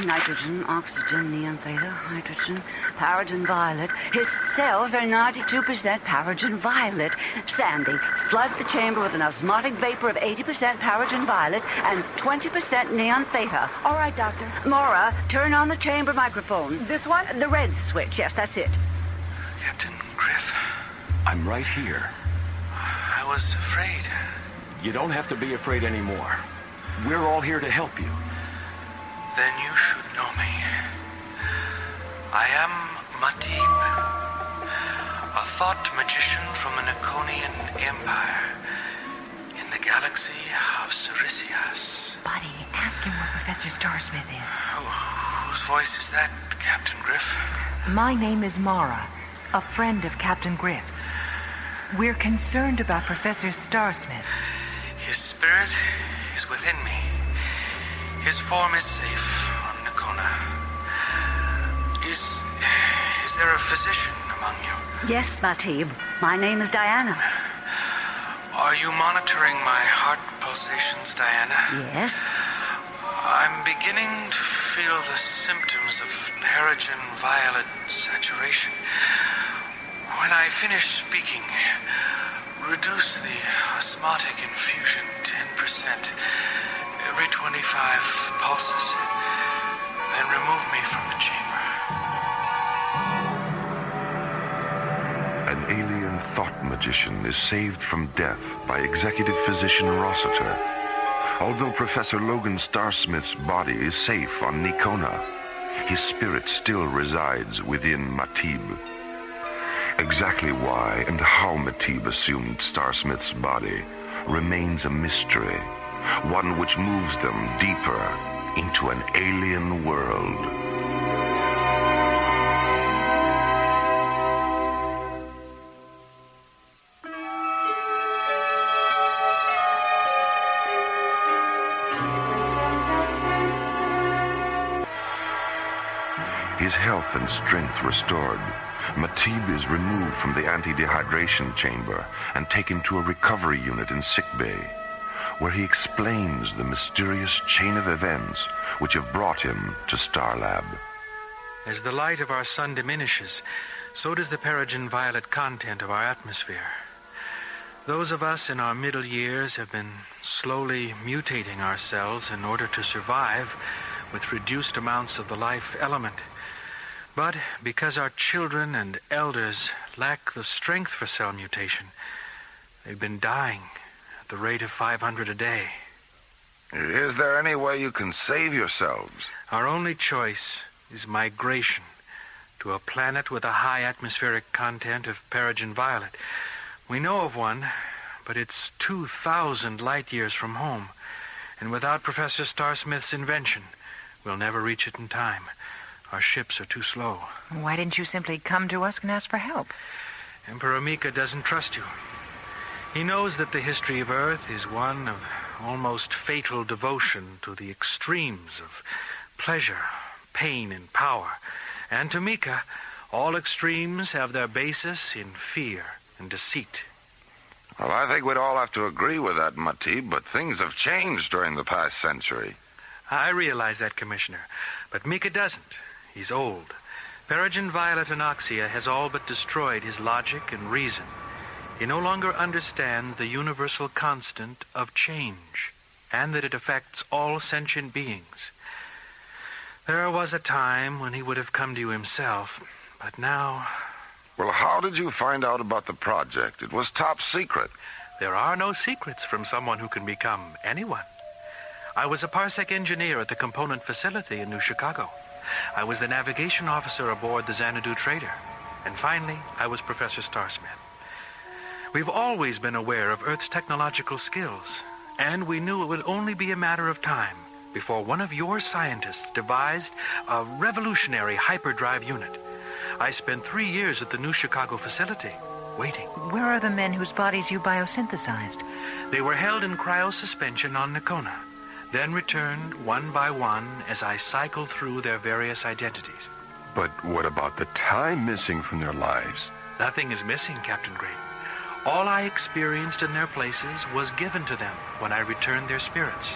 Nitrogen, oxygen, neon theta, hydrogen, paragen violet. His cells are 92% paragen violet. Sandy, Flood the chamber with an osmotic vapor of 80% Paragen Violet and 20% Neon Theta. All right, Doctor. Mora, turn on the chamber microphone. This one? The red switch, yes, that's it. Captain Griff. I'm right here. I was afraid. You don't have to be afraid anymore. We're all here to help you. Then you should know me. I am Matib, a thought magician from the Niconian Empire in the galaxy of Cerisias. Buddy, ask him where Professor Starsmith is. Whose voice is that, Captain Griff? My name is Mora, a friend of Captain Griff's. We're concerned about Professor Starsmith. His spirit is within me. His form is safe on Nicona. Is there a physician among you? Yes, Matib. My name is Diana. Are you monitoring my heart pulsations, Diana? Yes. I'm beginning to feel the symptoms of Paragen Violet saturation. When I finish speaking, reduce the osmotic infusion 10% every 25 pulses, and remove me from the chamber. An alien thought magician is saved from death by Executive Physician Rossiter. Although Professor Logan Starsmith's body is safe on Nicona, his spirit still resides within Matib. Exactly why and how Matib assumed Starsmith's body remains a mystery, one which moves them deeper into an alien world. His health and strength restored, Matib is removed from the anti-dehydration chamber and taken to a recovery unit in sickbay, where he explains the mysterious chain of events which have brought him to Starlab. As the light of our sun diminishes, so does the Paragen Violet content of our atmosphere. Those of us in our middle years have been slowly mutating ourselves in order to survive with reduced amounts of the life element. But because our children and elders lack the strength for cell mutation, they've been dying at the rate of 500 a day. Is there any way you can save yourselves? Our only choice is migration to a planet with a high atmospheric content of Paragen Violet. We know of one, but it's 2,000 light years from home, and without Professor Starsmith's invention, we'll never reach it in time. Our ships are too slow. Why didn't you simply come to us and ask for help? Emperor Mika doesn't trust you. He knows that the history of Earth is one of almost fatal devotion to the extremes of pleasure, pain, and power. And to Mika, all extremes have their basis in fear and deceit. Well, I think we'd all have to agree with that, Matib, but things have changed during the past century. I realize that, Commissioner, but Mika doesn't. He's old. Paragen Violet Anoxia has all but destroyed his logic and reason. He no longer understands the universal constant of change, and that it affects all sentient beings. There was a time when he would have come to you himself, but now... Well, how did you find out about the project? It was top secret. There are no secrets from someone who can become anyone. I was a parsec engineer at the component facility in New Chicago. I was the navigation officer aboard the Zanadu Trader. And finally, I was Professor Starsmith. We've always been aware of Earth's technological skills, and we knew it would only be a matter of time before one of your scientists devised a revolutionary hyperdrive unit. I spent 3 years at the New Chicago facility, waiting. Where are the men whose bodies you biosynthesized? They were held in cryosuspension on Nicona, then returned one by one as I cycled through their various identities. But what about the time missing from their lives? Nothing is missing, Captain Great. All I experienced in their places was given to them when I returned their spirits.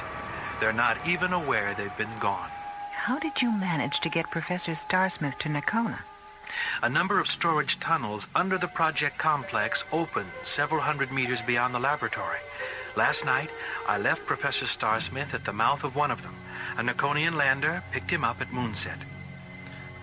They're not even aware they've been gone. How did you manage to get Professor Starsmith to Nicona? A number of storage tunnels under the project complex open several hundred meters beyond the laboratory. Last night, I left Professor Starsmith at the mouth of one of them. A Nikonian lander picked him up at moonset.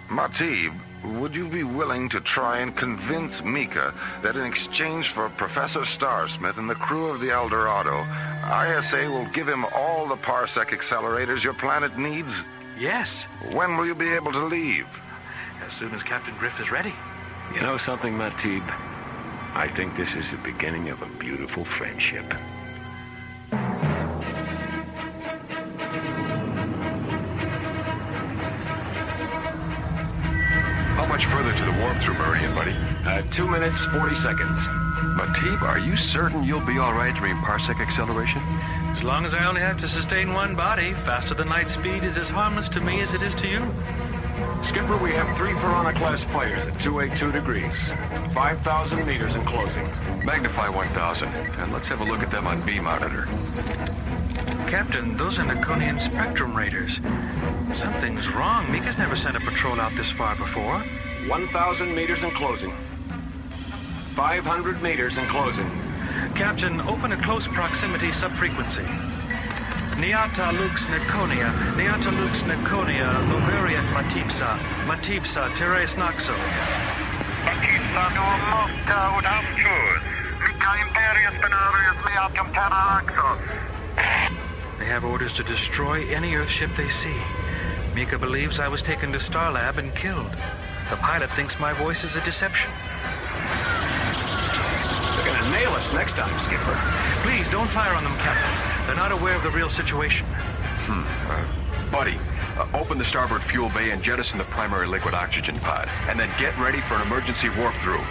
Matib, would you be willing to try and convince Mika that in exchange for Professor Starsmith and the crew of the El Dorado, ISA will give him all the parsec accelerators your planet needs? Yes. When will you be able to leave? As soon as Captain Griff is ready. You know something, Matib? I think this is the beginning of a beautiful friendship. How much further to the warp-through meridian, buddy? 2 minutes, 40 seconds. Matib, are you certain you'll be all right during parsec acceleration? As long as I only have to sustain one body, faster than light speed is as harmless to me as it is to you. Skipper, we have 3 Piranha-class fighters at 282 degrees. 5,000 meters in closing. Magnify 1,000, and let's have a look at them on B monitor. Captain, those are Nikonian spectrum raiders. Something's wrong. Mika's never sent a patrol out this far before. 1,000 meters in closing. 500 meters in closing. Captain, open a close proximity subfrequency. Niata lux Nikonia, Niata lux Nikonia, Luveriat Matipsa, Matipsa, Teres Naxo. Matipsa no Mokta und Amchur. Mika Imperius Benarius Meatum Terra Axos. They have orders to destroy any Earthship they see. Mika believes I was taken to Starlab and killed. The pilot thinks my voice is a deception. They're gonna nail us next time, Skipper. Please, don't fire on them, Captain. They're not aware of the real situation. Buddy, open the starboard fuel bay and jettison the primary liquid oxygen pod. And then get ready for an emergency warp-through.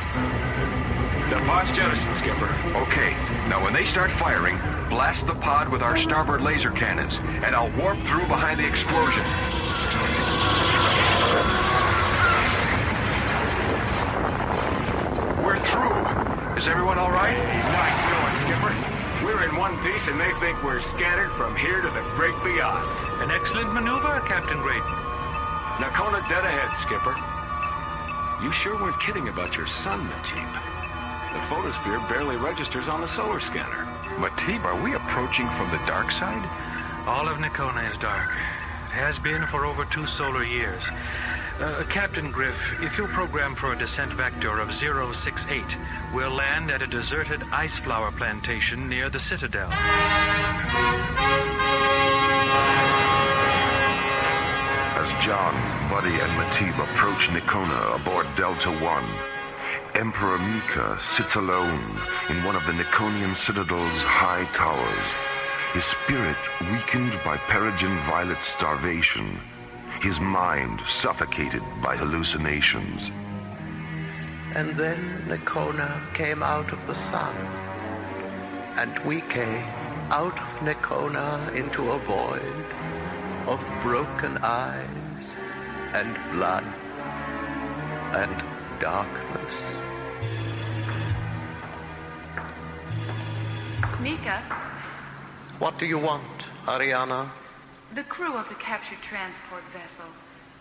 The pod's jettisoned, Skipper. Okay, now when they start firing, blast the pod with our starboard laser cannons, and I'll warp through behind the explosion. We're through. Is everyone all right? Nice going, Skipper. We're in one piece and they think we're scattered from here to the great beyond. An excellent maneuver, Captain Graydon. Nakona dead ahead, Skipper. You sure weren't kidding about your sun, Matib. The photosphere barely registers on the solar scanner. Matib, are we approaching from the dark side? All of Nikona is dark. It has been for over 2 solar years. Captain Griff, if you'll program for a descent vector of 068, we'll land at a deserted ice flower plantation near the Citadel. As John, Buddy, and Matib approach Nikona aboard Delta One, Emperor Mika sits alone in one of the Nikonian Citadel's high towers, his spirit weakened by Peregrine Violet's starvation, his mind suffocated by hallucinations. And then Nikona came out of the sun, and we came out of Nikona into a void of broken eyes and blood and darkness. Mika, What do you want, Ariana? the crew of the captured transport vessel.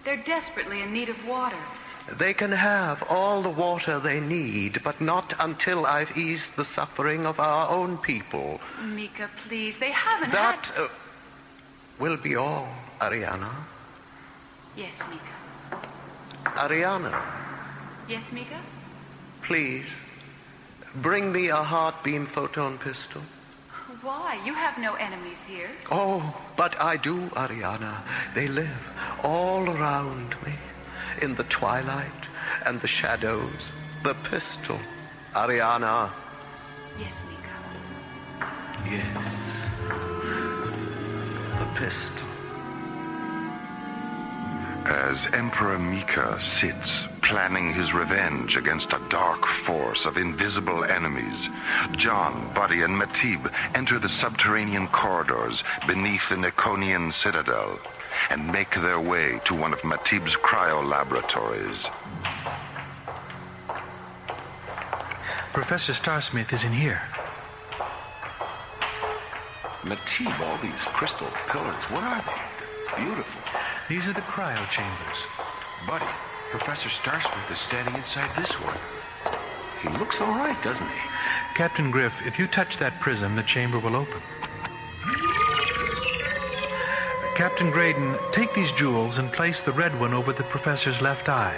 They're desperately in need of water. They can have all the water they need, but not until I've eased the suffering of our own people. Mika, please, they haven't That had... will be all, Ariana. Yes, Mika. Ariana, Yes, Mika? please, bring me a heart-beam photon pistol. Why? You have no enemies here. Oh, but I do, Ariana. They live all around me, in the twilight and the shadows. The pistol, Ariana. Yes, Mika. Yes. The pistol. As Emperor Mika sits, planning his revenge against a dark force of invisible enemies, John, Buddy, and Matib enter the subterranean corridors beneath the Nikonian Citadel and make their way to one of Matib's cryo-laboratories. Professor Starsmith is in here. Matib, all these crystal pillars, what are they? Beautiful. These are the cryo chambers. Buddy, Professor Starsmith is standing inside this one. He looks all right, doesn't he? Captain Griff, if you touch that prism, the chamber will open. Captain Graydon, take these jewels and place the red one over the professor's left eye,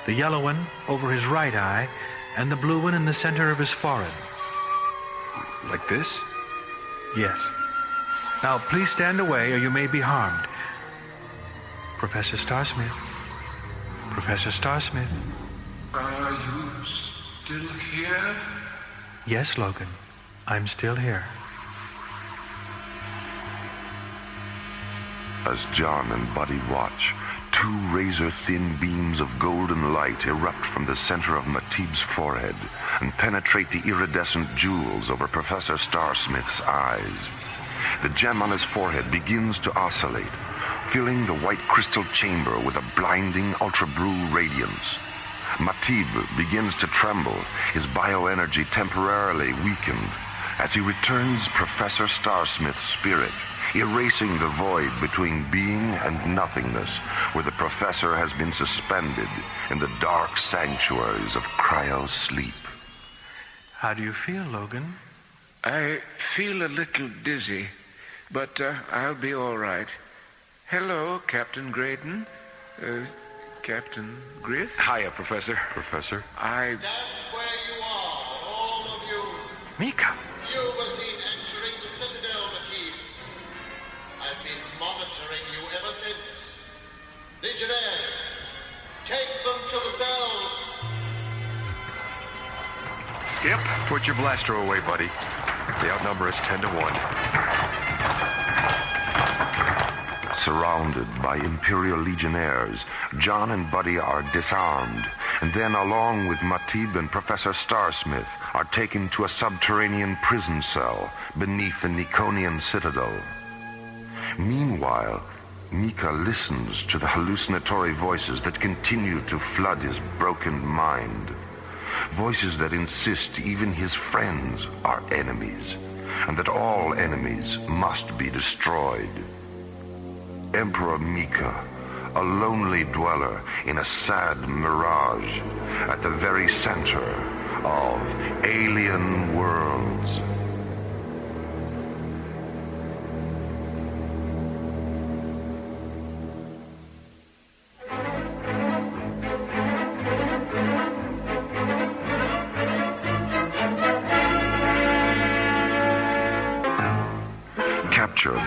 the yellow one over his right eye, and the blue one in the center of his forehead. Like this? Yes. Now, please stand away or you may be harmed. Professor Starsmith. Professor Starsmith. Are you still here? Yes, Logan. I'm still here. As John and Buddy watch, two razor-thin beams of golden light erupt from the center of Matib's forehead and penetrate the iridescent jewels over Professor Starsmith's eyes. The gem on his forehead begins to oscillate, filling the white crystal chamber with a blinding ultra-blue radiance. Matib begins to tremble, his bioenergy temporarily weakened, as he returns Professor Starsmith's spirit, erasing the void between being and nothingness, where the professor has been suspended in the dark sanctuaries of cryo-sleep. How do you feel, Logan? I feel a little dizzy, but I'll be all right. Hello, Captain Graydon. Captain Griff? Hiya, Professor. Professor? I... Stand where you are, all of you. Mika. You were seen entering the Citadel, Matib. I've been monitoring you ever since. Legionnaires, take them to the cells. Skip, put your blaster away, buddy. The outnumber is 10 to 1. Surrounded by Imperial Legionnaires, John and Buddy are disarmed, and then, along with Matib and Professor Starsmith, are taken to a subterranean prison cell beneath the Niconian citadel. Meanwhile, Mika listens to the hallucinatory voices that continue to flood his broken mind. Voices that insist even his friends are enemies, and that all enemies must be destroyed. Emperor Mika, a lonely dweller in a sad mirage at the very center of alien worlds.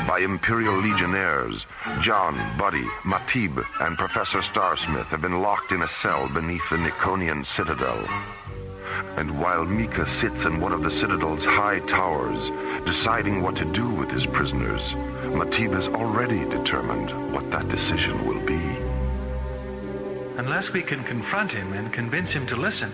By Imperial Legionnaires, John, Buddy, Matib, and Professor Starsmith have been locked in a cell beneath the Niconian citadel. And while Mika sits in one of the citadel's high towers, deciding what to do with his prisoners, Matib has already determined what that decision will be. Unless we can confront him and convince him to listen,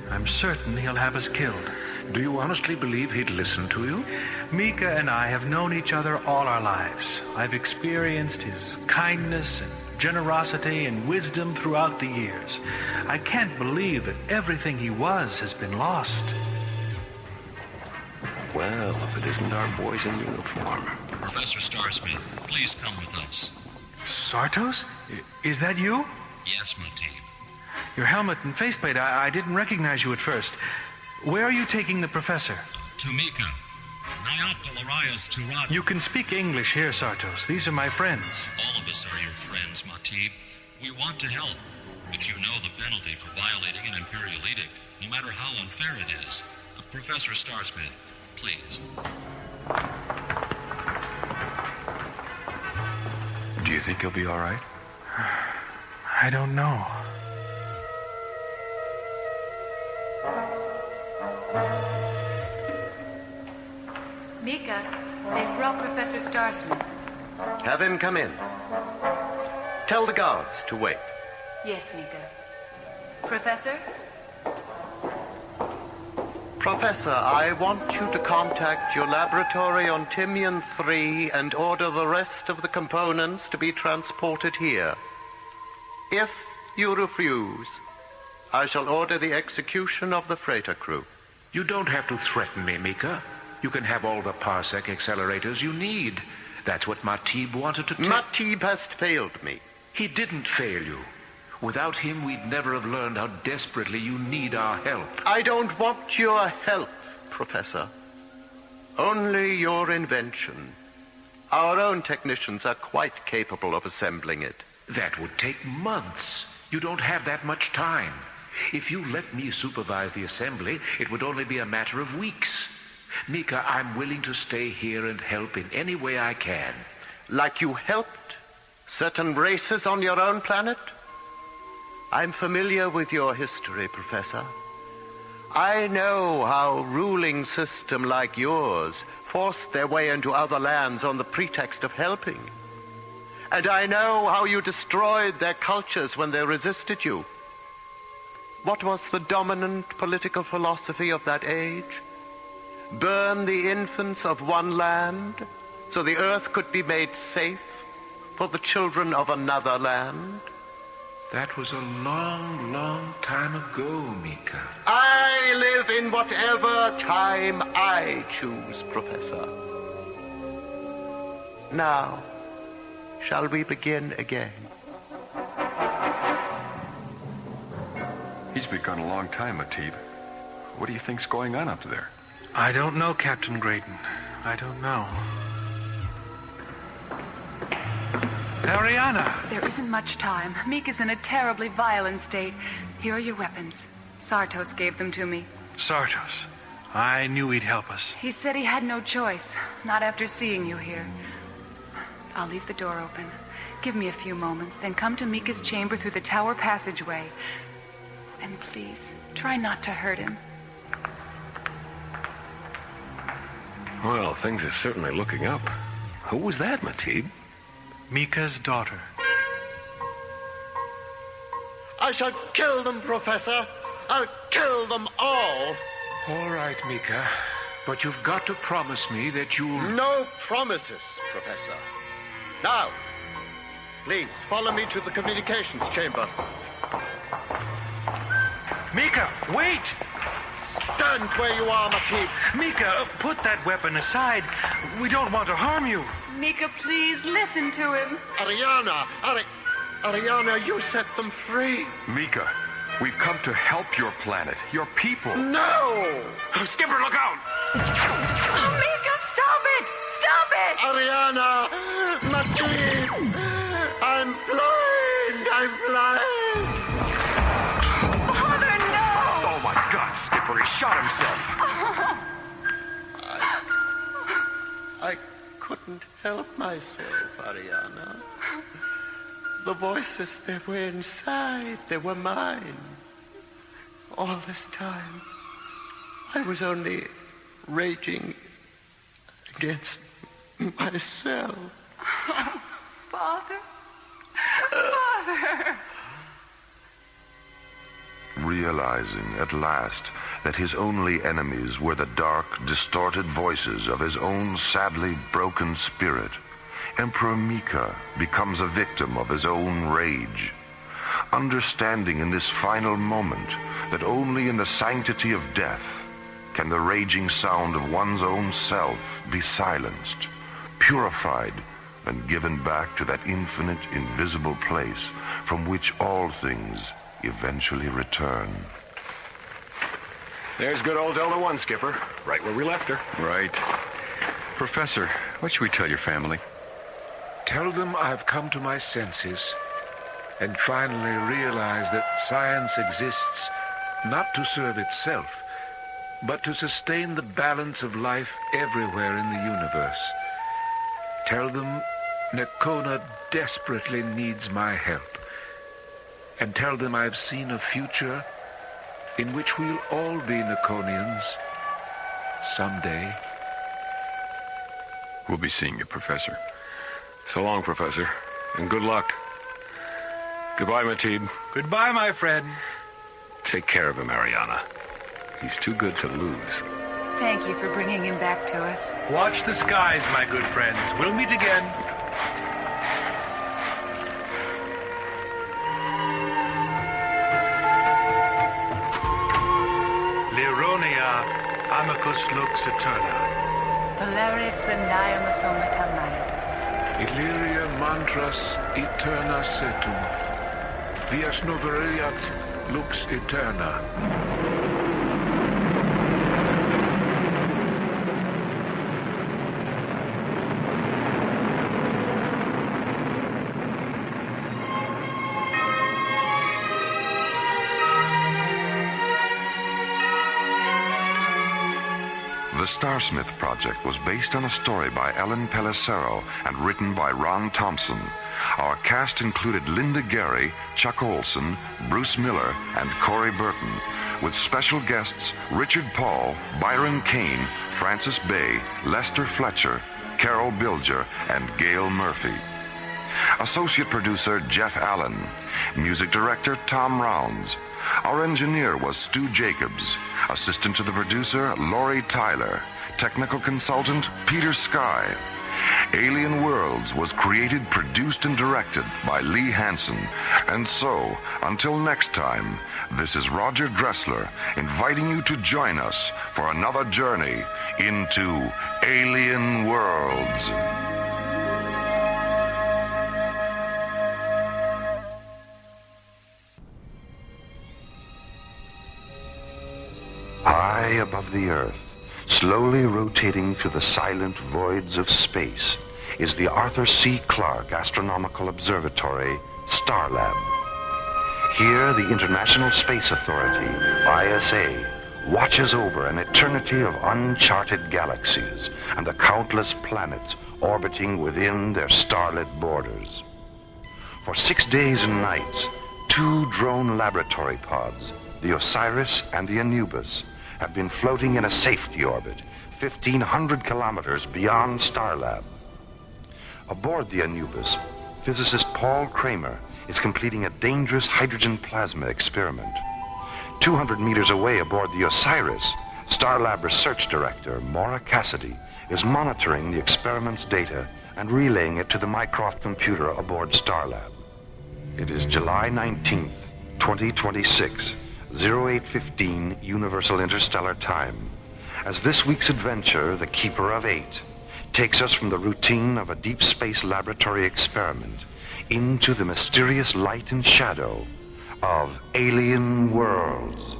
I'm certain he'll have us killed. Do you honestly believe he'd listen to you? Mika and I have known each other all our lives. I've experienced his kindness and generosity and wisdom throughout the years. I can't believe that everything he was has been lost. Well, if it isn't our boys in uniform. Professor Starsmith, please come with us. Sartos? Is that you? Yes, Matib. Your helmet and faceplate, I didn't recognize you at first. Where are you taking the professor? To Mika. You can speak English here, Sartos. These are my friends. All of us are your friends, Matib. We want to help, but you know the penalty for violating an Imperial edict, no matter how unfair it is. Professor Starsmith, please. Do you think he'll be all right? I don't know. Mika, they've brought Professor Starsmith. Have him come in. Tell the guards to wait. Yes, Mika. Professor? Professor, I want you to contact your laboratory on Timian 3 and order the rest of the components to be transported here. If you refuse, I shall order the execution of the freighter crew. You don't have to threaten me, Mika. You can have all the parsec accelerators you need. That's what Matib wanted to take. Matib has failed me. He didn't fail you. Without him, we'd never have learned how desperately you need our help. I don't want your help, Professor. Only your invention. Our own technicians are quite capable of assembling it. That would take months. You don't have that much time. If you let me supervise the assembly, it would only be a matter of weeks. Mika, I'm willing to stay here and help in any way I can. Like you helped certain races on your own planet? I'm familiar with your history, Professor. I know how ruling system like yours forced their way into other lands on the pretext of helping. And I know how you destroyed their cultures when they resisted you. What was the dominant political philosophy of that age? Burn the infants of one land so the earth could be made safe for the children of another land? That was a long, long time ago, Mika. I live in whatever time I choose, Professor. Now, shall we begin again? He's been gone a long time, Matib. What do you think's going on up there? I don't know, Captain Graydon. I don't know. Ariana! There isn't much time. Mika's in a terribly violent state. Here are your weapons. Sartos gave them to me. Sartos. I knew he'd help us. He said he had no choice. Not after seeing you here. I'll leave the door open. Give me a few moments, then come to Mika's chamber through the tower passageway. And please, try not to hurt him. Well, things are certainly looking up. Who was that, Matib? Mika's daughter. I shall kill them, Professor. I'll kill them all. All right, Mika. But you've got to promise me that you'll... No promises, Professor. Now, please, follow me to the communications chamber. Mika, wait! Stand where you are, Matib. Mika, put that weapon aside. We don't want to harm you. Mika, please, listen to him. Ariana, Ariana, you set them free. Mika, we've come to help your planet, your people. No! Skipper, look out! Oh, Mika, stop it! Stop it! Ariana! Matib! I'm blind! I'm blind! Father, no! Oh, my God, Skipper, he shot himself. I couldn't help myself, Ariana. The voices that were inside, they were mine. All this time, I was only raging against myself. Oh, Father. Father. Realizing at last that his only enemies were the dark, distorted voices of his own sadly broken spirit, Emperor Mika becomes a victim of his own rage. Understanding in this final moment that only in the sanctity of death can the raging sound of one's own self be silenced, purified, and given back to that infinite, invisible place from which all things eventually return. There's good old Delta One, Skipper. Right where we left her. Right. Professor, what should we tell your family? Tell them I've come to my senses and finally realized that science exists not to serve itself, but to sustain the balance of life everywhere in the universe. Tell them Nakona desperately needs my help. And tell them I've seen a future in which we'll all be Nakonians someday. We'll be seeing you, Professor. So long, Professor, and good luck. Goodbye, Matib. Goodbye, my friend. Take care of him, Ariana. He's too good to lose. Thank you for bringing him back to us. Watch the skies, my good friends. We'll meet again. Lironia amicus lux eterna. Valerix anayamasomata manitus. Illyria mantras eterna setum. Vias noveriat lux eterna. The Starsmith Project was based on a story by Ellen Pellicero and written by Ron Thompson. Our cast included Linda Gary, Chuck Olson, Bruce Miller, and Corey Burton, with special guests Richard Paul, Byron Kane, Francis Bay, Lester Fletcher, Carol Bilger, and Gail Murphy. Associate producer Jeff Allen. Music director Tom Rounds. Our engineer was Stu Jacobs. Assistant to the producer, Laurie Tyler. Technical consultant, Peter Sky. Alien Worlds was created, produced, and directed by Lee Hansen. And so, until next time, this is Roger Dressler inviting you to join us for another journey into Alien Worlds. High above the Earth, slowly rotating through the silent voids of space, is the Arthur C. Clarke Astronomical Observatory, Starlab. Here, the International Space Authority, ISA, watches over an eternity of uncharted galaxies and the countless planets orbiting within their starlit borders. For 6 days and nights, 2 drone laboratory pods, the Osiris and the Anubis, have been floating in a safety orbit 1,500 kilometers beyond Starlab. Aboard the Anubis, physicist Paul Kramer is completing a dangerous hydrogen plasma experiment. 200 meters away aboard the Osiris, Starlab Research Director Mora Cassidy is monitoring the experiment's data and relaying it to the Mycroft computer aboard Starlab. It is July 19th, 2026. 0815 Universal Interstellar Time, as this week's adventure, The Keeper of 8, takes us from the routine of a deep space laboratory experiment into the mysterious light and shadow of Alien Worlds.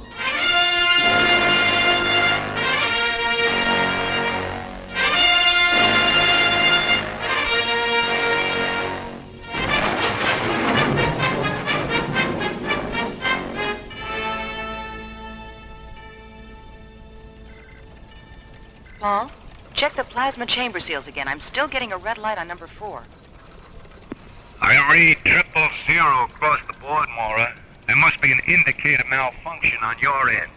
Paul, check the plasma chamber seals again. I'm still getting a red light on number 4. I read 000 across the board, Mora. There must be an indicator malfunction on your end.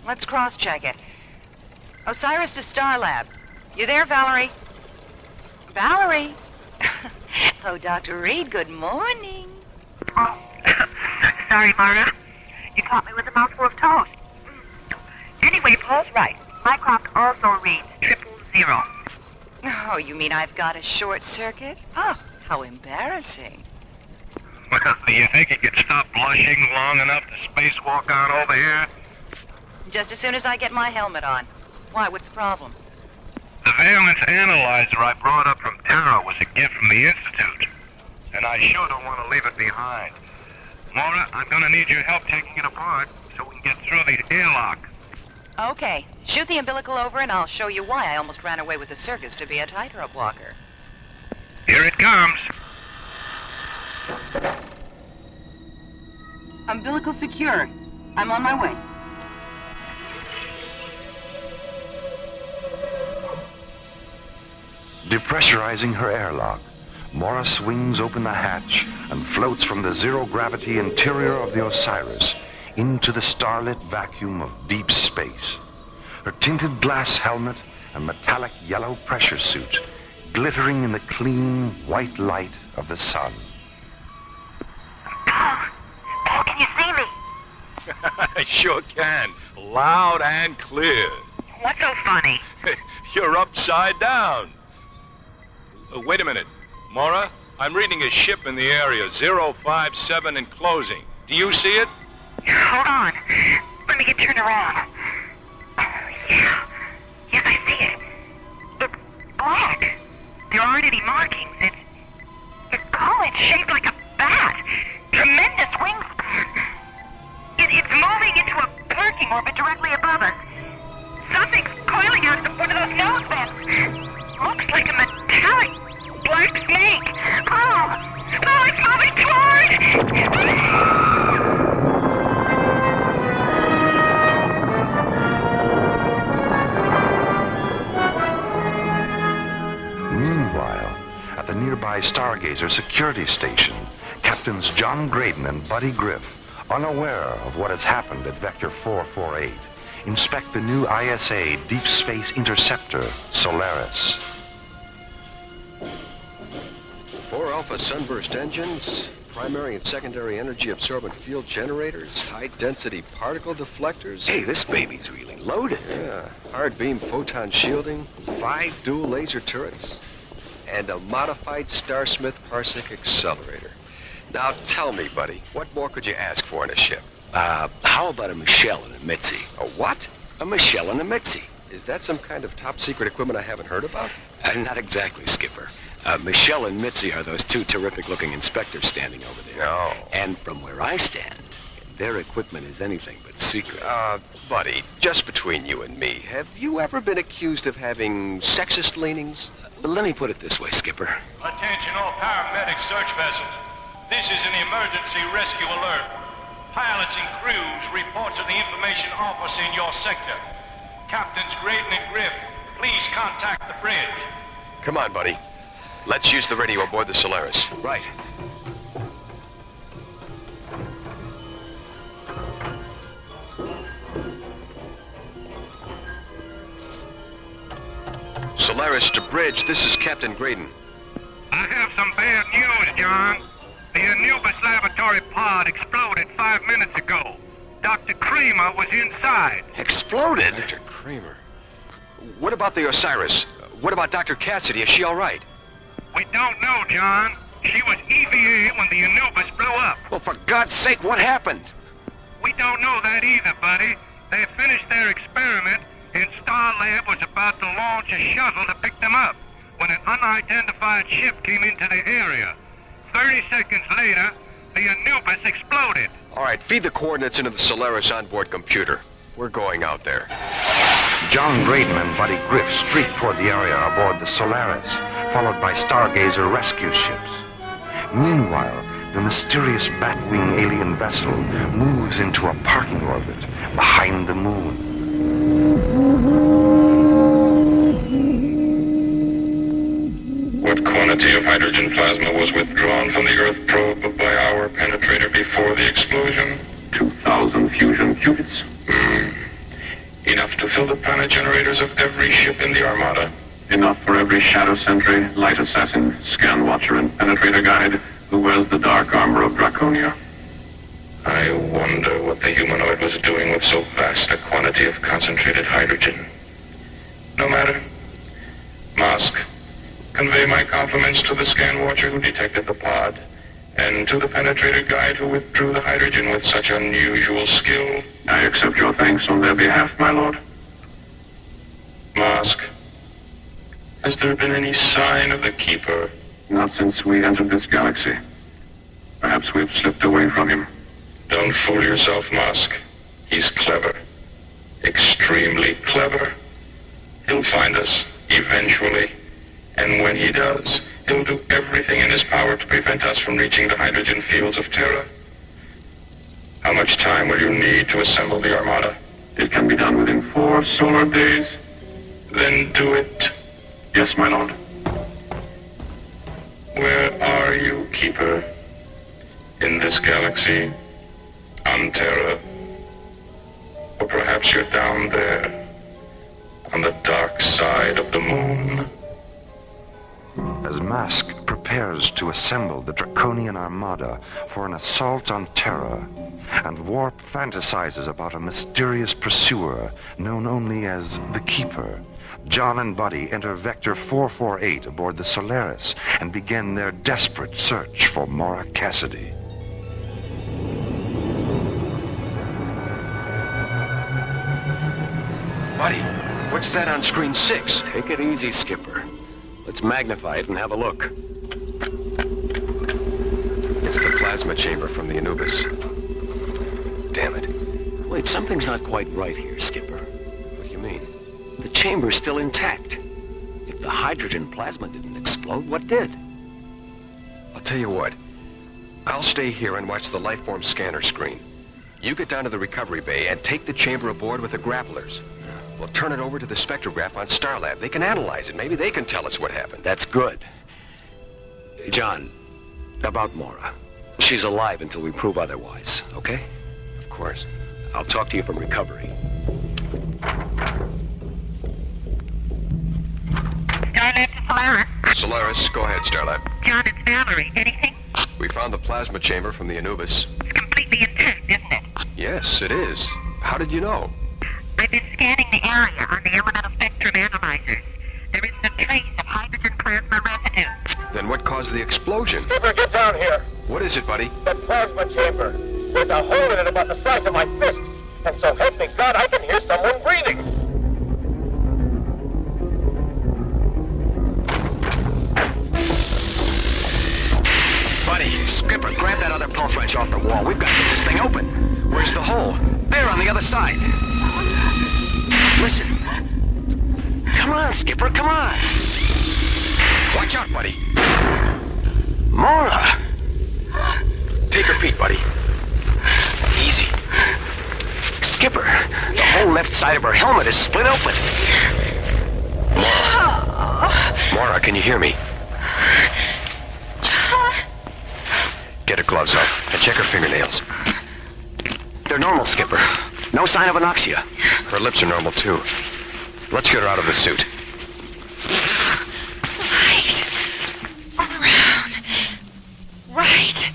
Let's cross-check it. Osiris to Starlab. You there, Valerie? Valerie? Oh, Dr. Reed, good morning. Oh, sorry, Mora. You caught me with a mouthful of toast. Anyway, Paul's right. Mycroft also reads 000. Oh, you mean I've got a short circuit? Oh, how embarrassing. Well, do you think you could stop blushing long enough to spacewalk on over here? Just as soon as I get my helmet on. Why, what's the problem? The valence analyzer I brought up from Teralo was a gift from the Institute. And I sure don't want to leave it behind. Mora, I'm going to need your help taking it apart so we can get through the airlock. Okay. Shoot the umbilical over and I'll show you why I almost ran away with the circus to be a tightrope walker. Here it comes. Umbilical secured. I'm on my way. Depressurizing her airlock, Mora swings open the hatch and floats from the zero-gravity interior of the Osiris into the starlit vacuum of deep space. Her tinted glass helmet and metallic yellow pressure suit glittering in the clean, white light of the sun. Paul, can you see me? I sure can. Loud and clear. What's so funny? You're upside down. Wait a minute. Mora, I'm reading a ship in the area, 057 and closing. Do you see it? Hold on. Let me get turned around. Yeah. Yes, I see it. It's black. There aren't any markings. It's shaped like a bat. Tremendous heading into a parking orbit directly above us. Something's coiling out of one of those nose vents. Looks like a metallic black snake. Oh, it's moving toward! Meanwhile, at the nearby Stargazer security station, Captains John Graydon and Buddy Griff, unaware of what has happened at Vector 448, inspect the new ISA Deep Space Interceptor, Solaris. 4 Alpha Sunburst engines, primary and secondary energy absorbent field generators, high-density particle deflectors. Hey, this baby's really loaded. Yeah, hard beam photon shielding, 5 dual laser turrets, and a modified Starsmith parsec accelerator. Now tell me, buddy, what more could you ask for in a ship? How about a Michelle and a Mitzi? A what? A Michelle and a Mitzi. Is that some kind of top-secret equipment I haven't heard about? Not exactly, Skipper. Michelle and Mitzi are those 2 terrific-looking inspectors standing over there. No. And from where I stand, their equipment is anything but secret. Buddy, just between you and me, have you ever been accused of having sexist leanings? Let me put it this way, Skipper. Attention all paramedic search vessels. This is an emergency rescue alert. Pilots and crews report to the information office in your sector. Captains Graydon and Griff, please contact the bridge. Come on, buddy. Let's use the radio aboard the Solaris. Right. Solaris to bridge, this is Captain Graydon. I have some bad news, John. The Anubis laboratory pod exploded 5 minutes ago. Dr. Kramer was inside. Exploded? Dr. Kramer. What about the Osiris? What about Dr. Cassidy? Is she all right? We don't know, John. She was EVA when the Anubis blew up. Well, for God's sake, what happened? We don't know that either, buddy. They finished their experiment, and Starlab was about to launch a shuttle to pick them up when an unidentified ship came into the area. 30 seconds later, the Anubis exploded. All right, feed the coordinates into the Solaris onboard computer. We're going out there. John Graydon and Buddy Griff streak toward the area aboard the Solaris, followed by Stargazer rescue ships. Meanwhile, the mysterious Batwing alien vessel moves into a parking orbit behind the moon. What quantity of hydrogen plasma was withdrawn from the Earth probe by our penetrator before the explosion? 2,000 fusion qubits. Enough to fill the planet generators of every ship in the Armada. Enough for every Shadow Sentry, Light Assassin, Scan Watcher, and Penetrator Guide who wears the dark armor of Draconia. I wonder what the humanoid was doing with so vast a quantity of concentrated hydrogen. No matter. Mosk, convey my compliments to the Scan Watcher who detected the pod, and to the Penetrator Guide who withdrew the hydrogen with such unusual skill. I accept your thanks on their behalf, my lord. Mosk, has there been any sign of the Keeper? Not since we entered this galaxy. Perhaps we've slipped away from him. Don't fool yourself, Mosk. He's clever. Extremely clever. He'll find us, eventually. And when he does, he'll do everything in his power to prevent us from reaching the hydrogen fields of Terra. How much time will you need to assemble the Armada? It can be done within 4 solar days. Then do it. Yes, my lord. Where are you, Keeper? In this galaxy? On Terra? Or perhaps you're down there, on the dark side of the moon? As Mask prepares to assemble the Draconian Armada for an assault on Terra, and Warp fantasizes about a mysterious pursuer known only as the Keeper, John and Buddy enter Vector 448 aboard the Solaris and begin their desperate search for Mora Cassidy. Buddy, what's that on screen 6? Take it easy, Skipper. Let's magnify it and have a look. It's the plasma chamber from the Anubis. Damn it. Wait, something's not quite right here, Skipper. What do you mean? The chamber's still intact. If the hydrogen plasma didn't explode, what did? I'll tell you what. I'll stay here and watch the lifeform scanner screen. You get down to the recovery bay and take the chamber aboard with the grapplers. We'll turn it over to the spectrograph on Starlab. They can analyze it. Maybe they can tell us what happened. That's good. John, about Mora. She's alive until we prove otherwise, okay? Of course. I'll talk to you from recovery. Starlab to Solaris. Solaris, go ahead, Starlab. John, it's Valerie. Anything? We found the plasma chamber from the Anubis. It's completely intact, isn't it? Yes, it is. How did you know? I've been scanning the area on the elemental spectrum analyzers. There isn't a trace of hydrogen plasma residue. Then what caused the explosion? Skipper, get down here. What is it, buddy? The plasma chamber. There's a hole in it about the size of my fist. And so help me God, I can hear someone breathing. Buddy, Skipper, grab that other pulse wrench off the wall. We've got to get this thing open. Where's the hole? There, on the other side. Listen. Come on, Skipper, come on. Watch out, buddy. Mora! Take her feet, buddy. Easy. Skipper, the whole left side of her helmet is split open. Mora, can you hear me? Get her gloves off and check her fingernails. They're normal, Skipper. No sign of anoxia. Her lips are normal, too. Let's get her out of the suit. Light. All around. Right.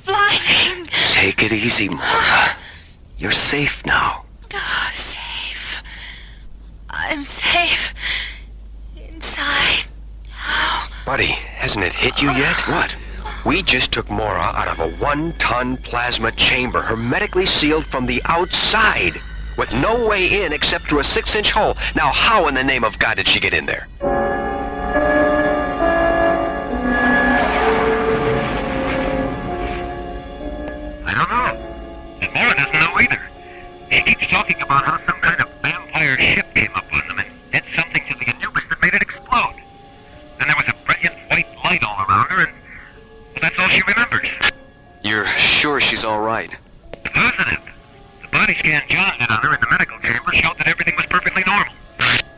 Blinding. Take it easy, Mora. You're safe now. Oh, safe. I'm safe. Inside. How? Buddy, hasn't it hit you yet? What? We just took Mora out of a 1-ton plasma chamber, hermetically sealed from the outside, with no way in except through a 6-inch hole. Now, how in the name of God did she get in there? I don't know. And Mora doesn't know either. She keeps talking about how some kind of vampire ship came up on them and did something to the Anubis that made it explode. Then there was a brilliant white light all around her, and well, that's all she remembers. You're sure she's all right? Positive. The body scan John did on her in the medical chamber showed that everything was perfectly normal.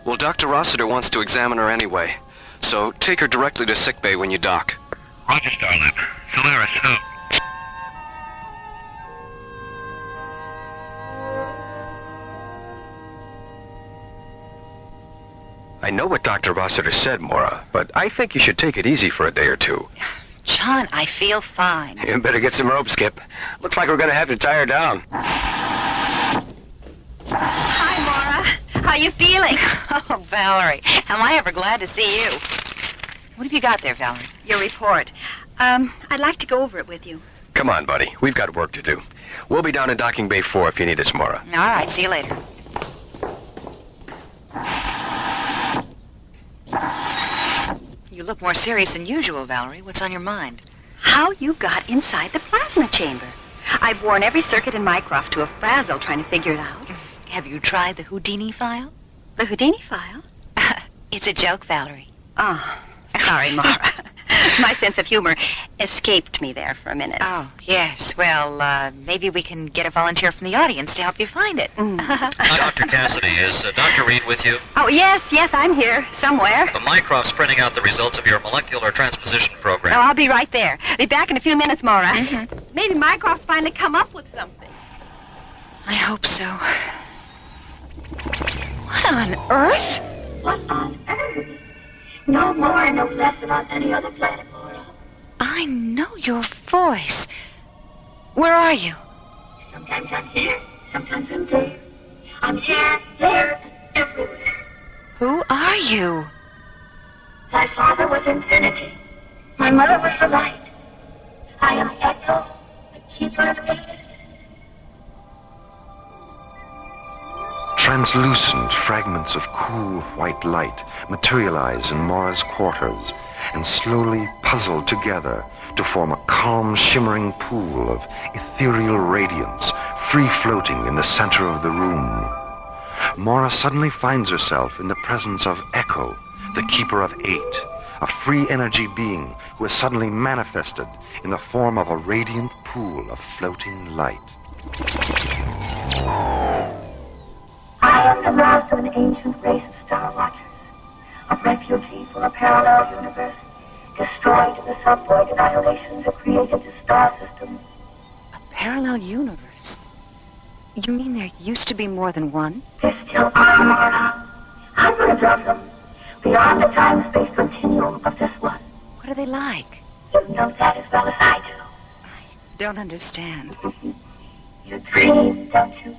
Well, Dr. Rossiter wants to examine her anyway, so take her directly to sickbay when you dock. Roger, Starlab. Solaris, out. I know what Dr. Rossiter said, Mora, but I think you should take it easy for a day or two. John, I feel fine. You better get some rope, Skip. Looks like we're gonna have to tie her down. Hi, Mora. How you feeling? Oh, Valerie, am I ever glad to see you. What have you got there, Valerie? Your report. I'd like to go over it with you. Come on, buddy. We've got work to do. We'll be down in Docking Bay 4 if you need us, Mora. All right, see you later. You look more serious than usual, Valerie. What's on your mind? How you got inside the plasma chamber. I've worn every circuit in Mycroft to a frazzle trying to figure it out. Have you tried the Houdini file? The Houdini file? It's a joke, Valerie. Oh, sorry, Mora. My sense of humor escaped me there for a minute. Oh, yes. Well, maybe we can get a volunteer from the audience to help you find it. Dr. Cassidy, is Dr. Reed with you? Oh, yes, I'm here, somewhere. The Mycroft's printing out the results of your molecular transposition program. Oh, I'll be right there. Be back in a few minutes, Mora. Maybe Mycroft's finally come up with something. I hope so. What on earth? What on earth? No more and no less than on any other planet, Mora. I know your voice. Where are you? Sometimes I'm here, sometimes I'm there. I'm here, there, and everywhere. Who are you? My father was infinity. My mother was the light. I am Echo, the keeper of ages. Translucent fragments of cool white light materialize in Mora's quarters and slowly puzzle together to form a calm, shimmering pool of ethereal radiance free-floating in the center of the room. Mora suddenly finds herself in the presence of Echo, the Keeper of Eight, a free energy being who has suddenly manifested in the form of a radiant pool of floating light. I am the last of an ancient race of Star Watchers, a refugee from a parallel universe, destroyed in the subvoid annihilations that created the star system. A parallel universe? You mean there used to be more than one? There still are, Mora. Hundreds of them, beyond the time-space continuum of this one. What are they like? You know that as well as I do. I don't understand. You dream, don't you?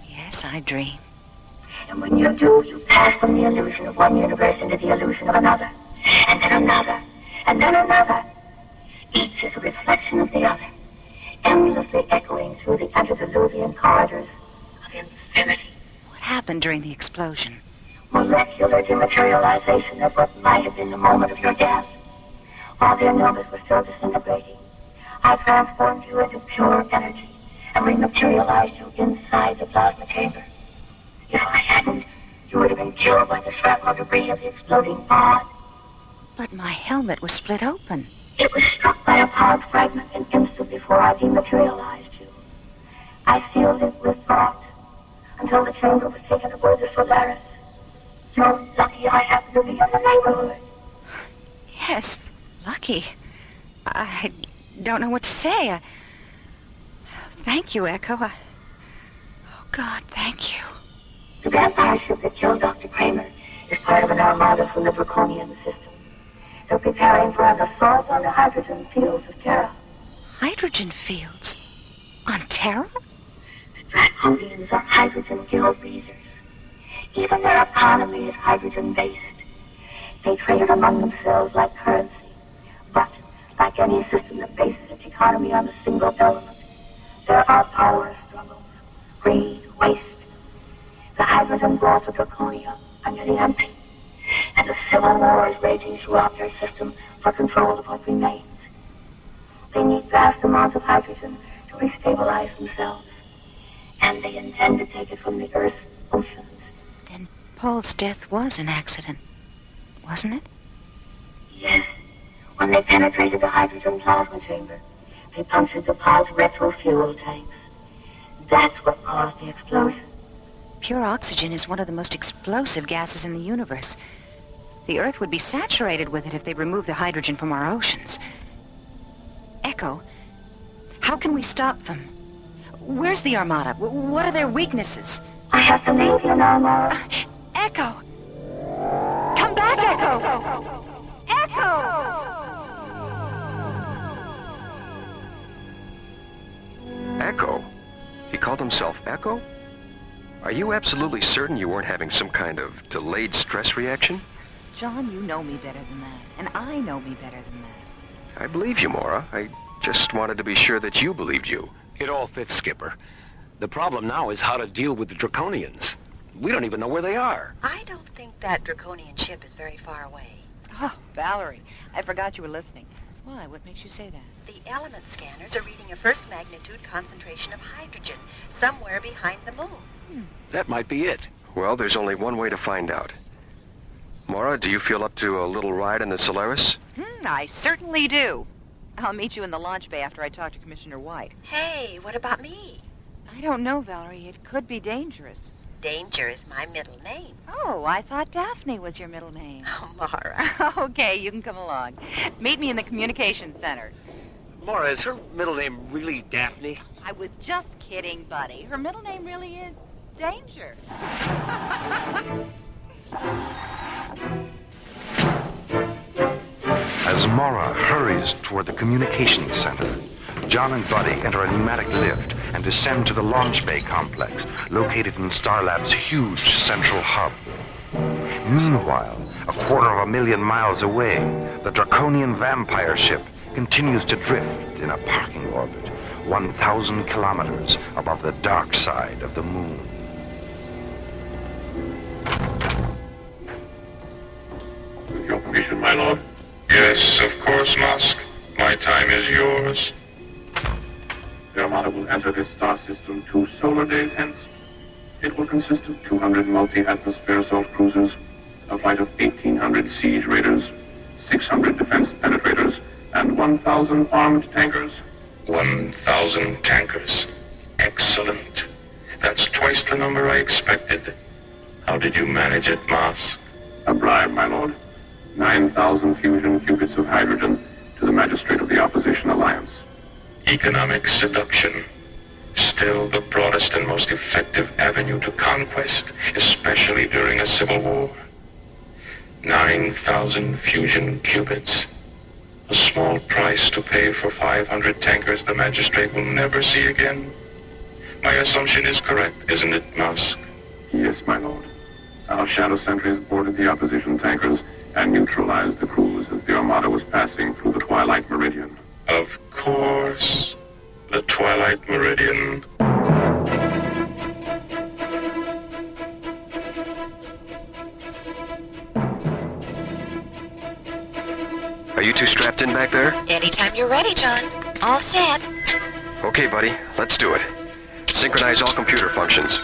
Yes, I dream. And when you do, you pass from the illusion of one universe into the illusion of another, and then another, and then another. Each is a reflection of the other, endlessly echoing through the antediluvian corridors of infinity. What happened during the explosion? Molecular dematerialization of what might have been the moment of your death. While their numbers were still disintegrating, I transformed you into pure energy and rematerialized you inside the plasma chamber. If I hadn't, you would have been killed by the shrapnel debris of the exploding pod. But my helmet was split open. It was struck by a powered fragment an instant before I dematerialized you. I sealed it with thought until the chamber was taken aboard the Solaris. You're lucky I happened to be in the neighborhood. Yes, lucky. I don't know what to say. Thank you, Echo. Oh, God, thank you. The vampire ship that killed Dr. Kramer is part of an armada from the Draconian system. They're preparing for an assault on the hydrogen fields of Terra. Hydrogen fields? On Terra? The Draconians are hydrogen guild breathers. Even their economy is hydrogen-based. They trade among themselves like currency. But, like any system that bases its economy on a single element, there are power struggles, greed, waste. The hydrogen vaults of Draconia are nearly empty, and a civil war is raging throughout their system for control of what remains. They need vast amounts of hydrogen to restabilize themselves, and they intend to take it from the Earth's oceans. Then Paul's death was an accident, wasn't it? Yes. When they penetrated the hydrogen plasma chamber, they punctured the pod's retro-fuel tanks. That's what caused the explosion. Pure oxygen is one of the most explosive gases in the universe. The Earth would be saturated with it if they removed the hydrogen from our oceans. Echo, how can we stop them? Where's the Armada? What are their weaknesses? I have to leave you now, Mora. Echo! Come back, Echo! Echo! Echo? He called himself Echo? Are you absolutely certain you weren't having some kind of delayed stress reaction? John, you know me better than that, and I know me better than that. I believe you, Mora. I just wanted to be sure that you believed you. It all fits, Skipper. The problem now is how to deal with the Draconians. We don't even know where they are. I don't think that Draconian ship is very far away. Oh, Valerie, I forgot you were listening. Why? What makes you say that? The element scanners are reading a first magnitude concentration of hydrogen somewhere behind the moon. That might be it. Well, there's only one way to find out. Mora, do you feel up to a little ride in the Solaris? I certainly do. I'll meet you in the launch bay after I talk to Commissioner White. Hey, what about me? I don't know, Valerie. It could be dangerous. Danger is my middle name. Oh, I thought Daphne was your middle name. Oh, Mara. Okay, you can come along. Meet me in the communications center. Mora, is her middle name really Daphne? I was just kidding, buddy. Her middle name really is Danger. As Mora hurries toward the communications center, John and Buddy enter a pneumatic lift and descend to the launch bay complex located in Starlab's huge central hub. Meanwhile, 250,000 miles away, the Draconian vampire ship continues to drift in a parking orbit 1,000 kilometers above the dark side of the moon. With your permission, my lord? Yes, of course, Musk. My time is yours. The Armada will enter this star system 2 solar days hence. It will consist of 200 multi-atmosphere assault cruisers, a flight of 1,800 siege raiders, 600 defense penetrators, and 1,000 armed tankers. 1,000 tankers. Excellent. That's twice the number I expected. How did you manage it, Moss? A bribe, my lord. 9,000 fusion qubits of hydrogen to the magistrate of the Opposition Alliance. Economic seduction. Still the broadest and most effective avenue to conquest, especially during a civil war. 9,000 fusion qubits. A small price to pay for 500 tankers the magistrate will never see again. My assumption is correct, isn't it, Musk? Yes, my lord. Our shadow sentries boarded the opposition tankers and neutralized the crews as the Armada was passing through the Twilight Meridian. Of course. The Twilight Meridian. Are you two strapped in back there? Anytime you're ready, John. All set. Okay, buddy. Let's do it. Synchronize all computer functions.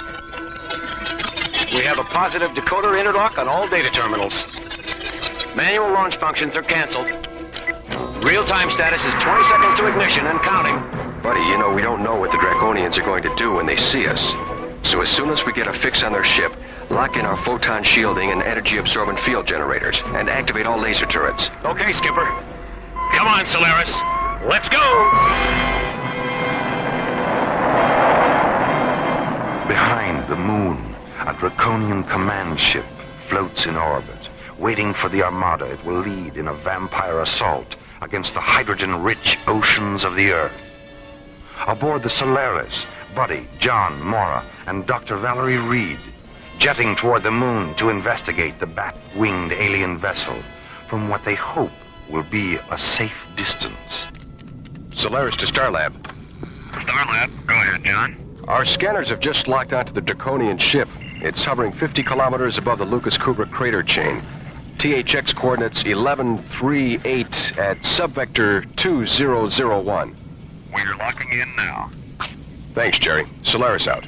We have a positive decoder interlock on all data terminals. Manual launch functions are canceled. Real-time status is 20 seconds to ignition and counting. Buddy, you know we don't know what the Draconians are going to do when they see us. So as soon as we get a fix on their ship, lock in our photon shielding and energy-absorbent field generators, and activate all laser turrets. Okay, Skipper. Come on, Solaris. Let's go! Behind the moon, a Draconian command ship floats in orbit, waiting for the Armada it will lead in a vampire assault against the hydrogen-rich oceans of the Earth. Aboard the Solaris, Buddy, John, Mora, and Dr. Valerie Reed, jetting toward the moon to investigate the bat-winged alien vessel from what they hope will be a safe distance. Solaris to Starlab. Starlab, go ahead, John. Our scanners have just locked onto the Draconian ship. It's hovering 50 kilometers above the Lucas Kubrick crater chain. THX coordinates 1138 at subvector 2001. We're locking in now. Thanks, Jerry. Solaris out.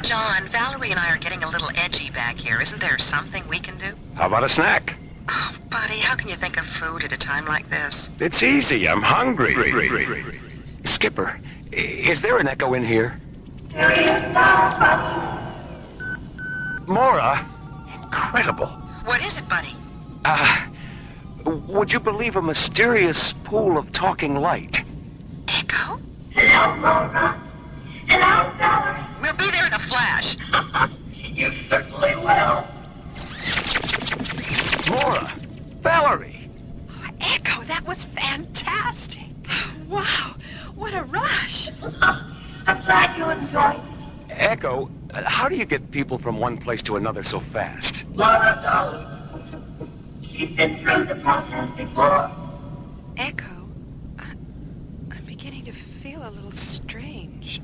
John, Valerie and I are getting a little edgy back here. Isn't there something we can do? How about a snack? Oh, buddy, how can you think of food at a time like this? It's easy. I'm hungry. Skipper, is there an echo in here? Mora? Incredible. What is it, buddy? Would you believe a mysterious pool of talking light? Echo? Hello, Mora. Hello, Valerie. We'll be there in a flash. You certainly will. Mora! Valerie! Oh, Echo, that was fantastic. Wow, what a rush. I'm glad you enjoyed it. Echo, how do you get people from one place to another so fast? Mora, darling. She's been through the process before. Echo, I'm beginning to feel a little strange.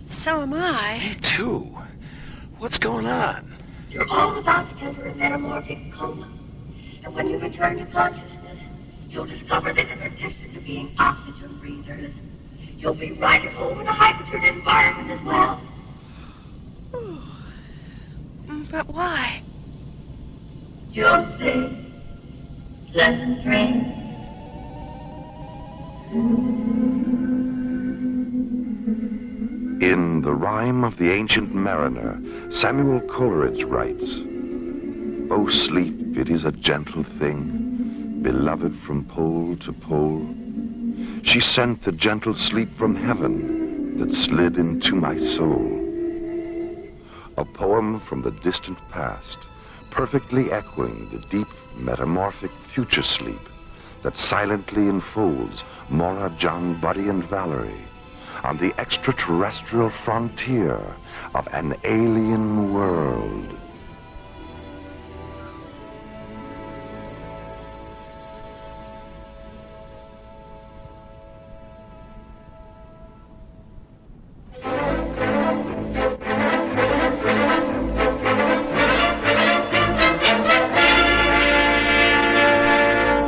So am I. Me too. What's going on? You're all about to enter a metamorphic coma. And when you return to consciousness, you'll discover that in addition to being oxygen breathers, you'll be rightful in a hydrogen environment as well. But why? You'll see. Pleasant dreams. In The Rime of the Ancient Mariner, Samuel Coleridge writes, "O sleep, it is a gentle thing, beloved from pole to pole. She sent the gentle sleep from heaven that slid into my soul." A poem from the distant past, perfectly echoing the deep metamorphic future sleep that silently enfolds Mora, John, Buddy, and Valerie on the extraterrestrial frontier of an alien world.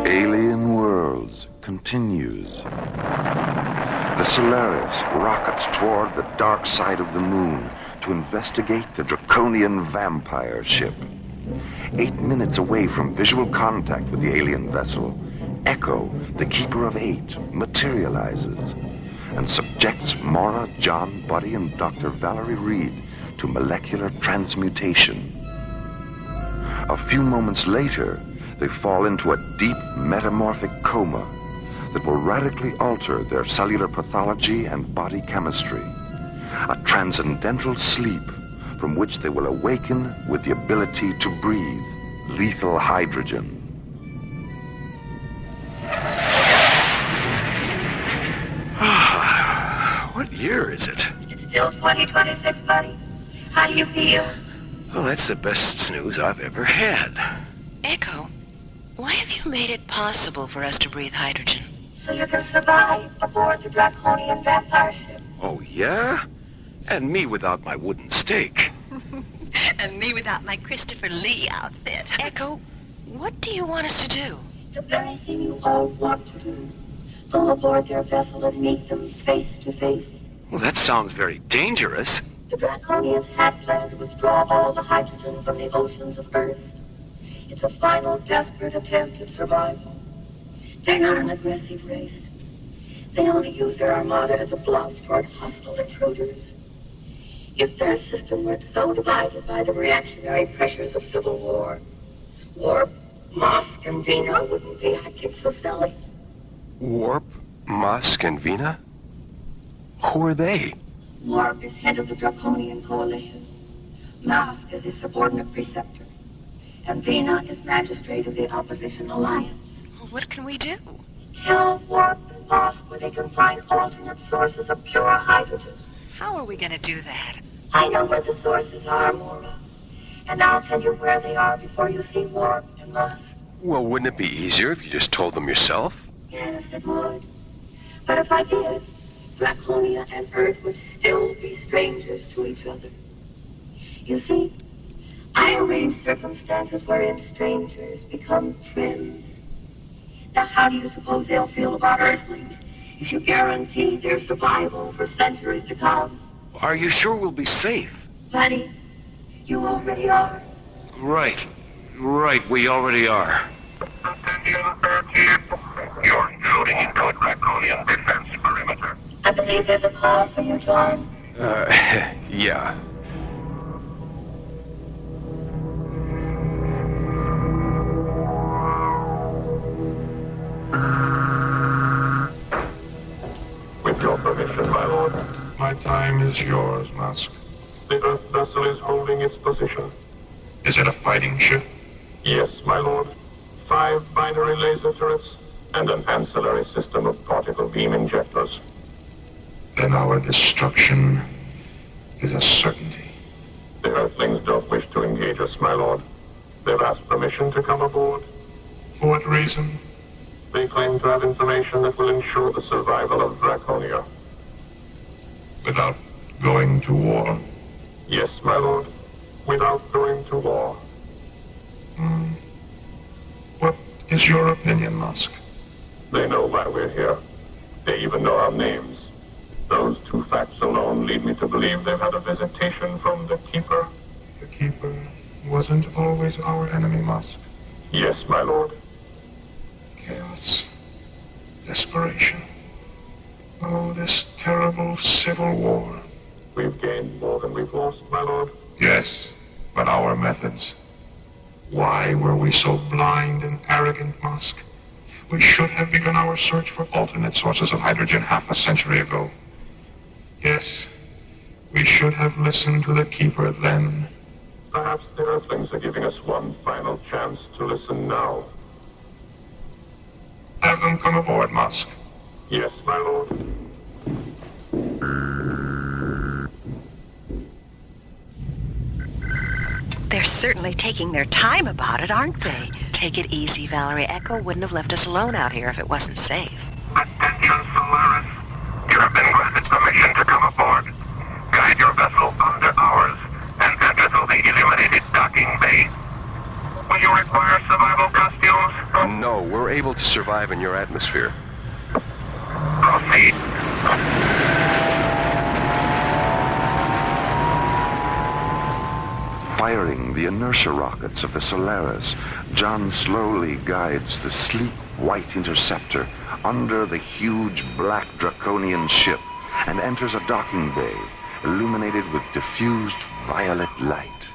Alien Worlds continues. The Solaris rockets toward the dark side of the moon to investigate the Draconian vampire ship. 8 minutes away from visual contact with the alien vessel, Echo, the Keeper of Eight, materializes and subjects Mora, John, Buddy, and Dr. Valerie Reed to molecular transmutation. A few moments later, they fall into a deep metamorphic coma that will radically alter their cellular pathology and body chemistry. A transcendental sleep from which they will awaken with the ability to breathe lethal hydrogen. What year is it? It's still 2026, buddy. How do you feel? Well, that's the best news I've ever had. Echo, why have you made it possible for us to breathe hydrogen? So you can survive aboard the Draconian vampire ship. Oh, yeah? And me without my wooden stake. And me without my Christopher Lee outfit. Echo, what do you want us to do? The very thing you all want to do. Go aboard their vessel and meet them face to face. Well, that sounds very dangerous. The Draconians had planned to withdraw all the hydrogen from the oceans of Earth. It's a final, desperate attempt at survival. They're not an aggressive race. They only use their armada as a bluff toward hostile intruders. If their system weren't so divided by the reactionary pressures of civil war, Warp, Mosk, and Vina wouldn't be acting so silly. Warp, Mosk, and Vina? Who are they? Warp is head of the Draconian Coalition. Mosk is his subordinate preceptor. And Vina is magistrate of the Opposition Alliance. Well, what can we do? Tell Warp and Mosk where they can find alternate sources of pure hydrogen. How are we going to do that? I know where the sources are, Mora. And I'll tell you where they are before you see Warp and Mosk. Well, wouldn't it be easier if you just told them yourself? Yes, it would. But if I did, Draconia and Earth would still be strangers to each other. You see, I arrange circumstances wherein strangers become friends. Now, how do you suppose they'll feel about Earthlings if you guarantee their survival for centuries to come? Are you sure we'll be safe? Buddy, you already are. Right, we already are. You're intruding into a Draconian defense perimeter. I believe there's a call for you, John. Yeah. With your permission, my lord. My time is yours, Mosk. The Earth vessel is holding its position. Is it a fighting ship? Yes, my lord. 5 binary laser turrets and an ancillary system of particle beam injectors. Then our destruction is a certainty. The Earthlings don't wish to engage us, my lord. They've asked permission to come aboard. For what reason? They claim to have information that will ensure the survival of Draconia. Without going to war? Yes, my lord. Without going to war. What is your opinion, Mosk? They know why we're here. They even know our names. Those 2 facts alone lead me to believe they've had a visitation from the Keeper. The Keeper wasn't always our enemy, Mosk. Yes, my lord. Chaos. Desperation. Oh, this terrible civil war. We've gained more than we've lost, my lord. Yes, but our methods. Why were we so blind and arrogant, Mosk? We should have begun our search for alternate sources of hydrogen half a century ago. Yes, we should have listened to the Keeper then. Perhaps the Earthlings are giving us one final chance to listen now. Have them come aboard, Mosk. Yes, my lord. They're certainly taking their time about it, aren't they? Take it easy, Valerie. Echo wouldn't have left us alone out here if it wasn't safe. Attention, Solaris. You have been granted permission to come aboard. Guide your vessel under ours and enter through the illuminated docking bay. Will you require survival costumes? No, we're able to survive in your atmosphere. Proceed. Firing the inertia rockets of the Solaris, John slowly guides the sleek white interceptor under the huge black Draconian ship and enters a docking bay illuminated with diffused violet light.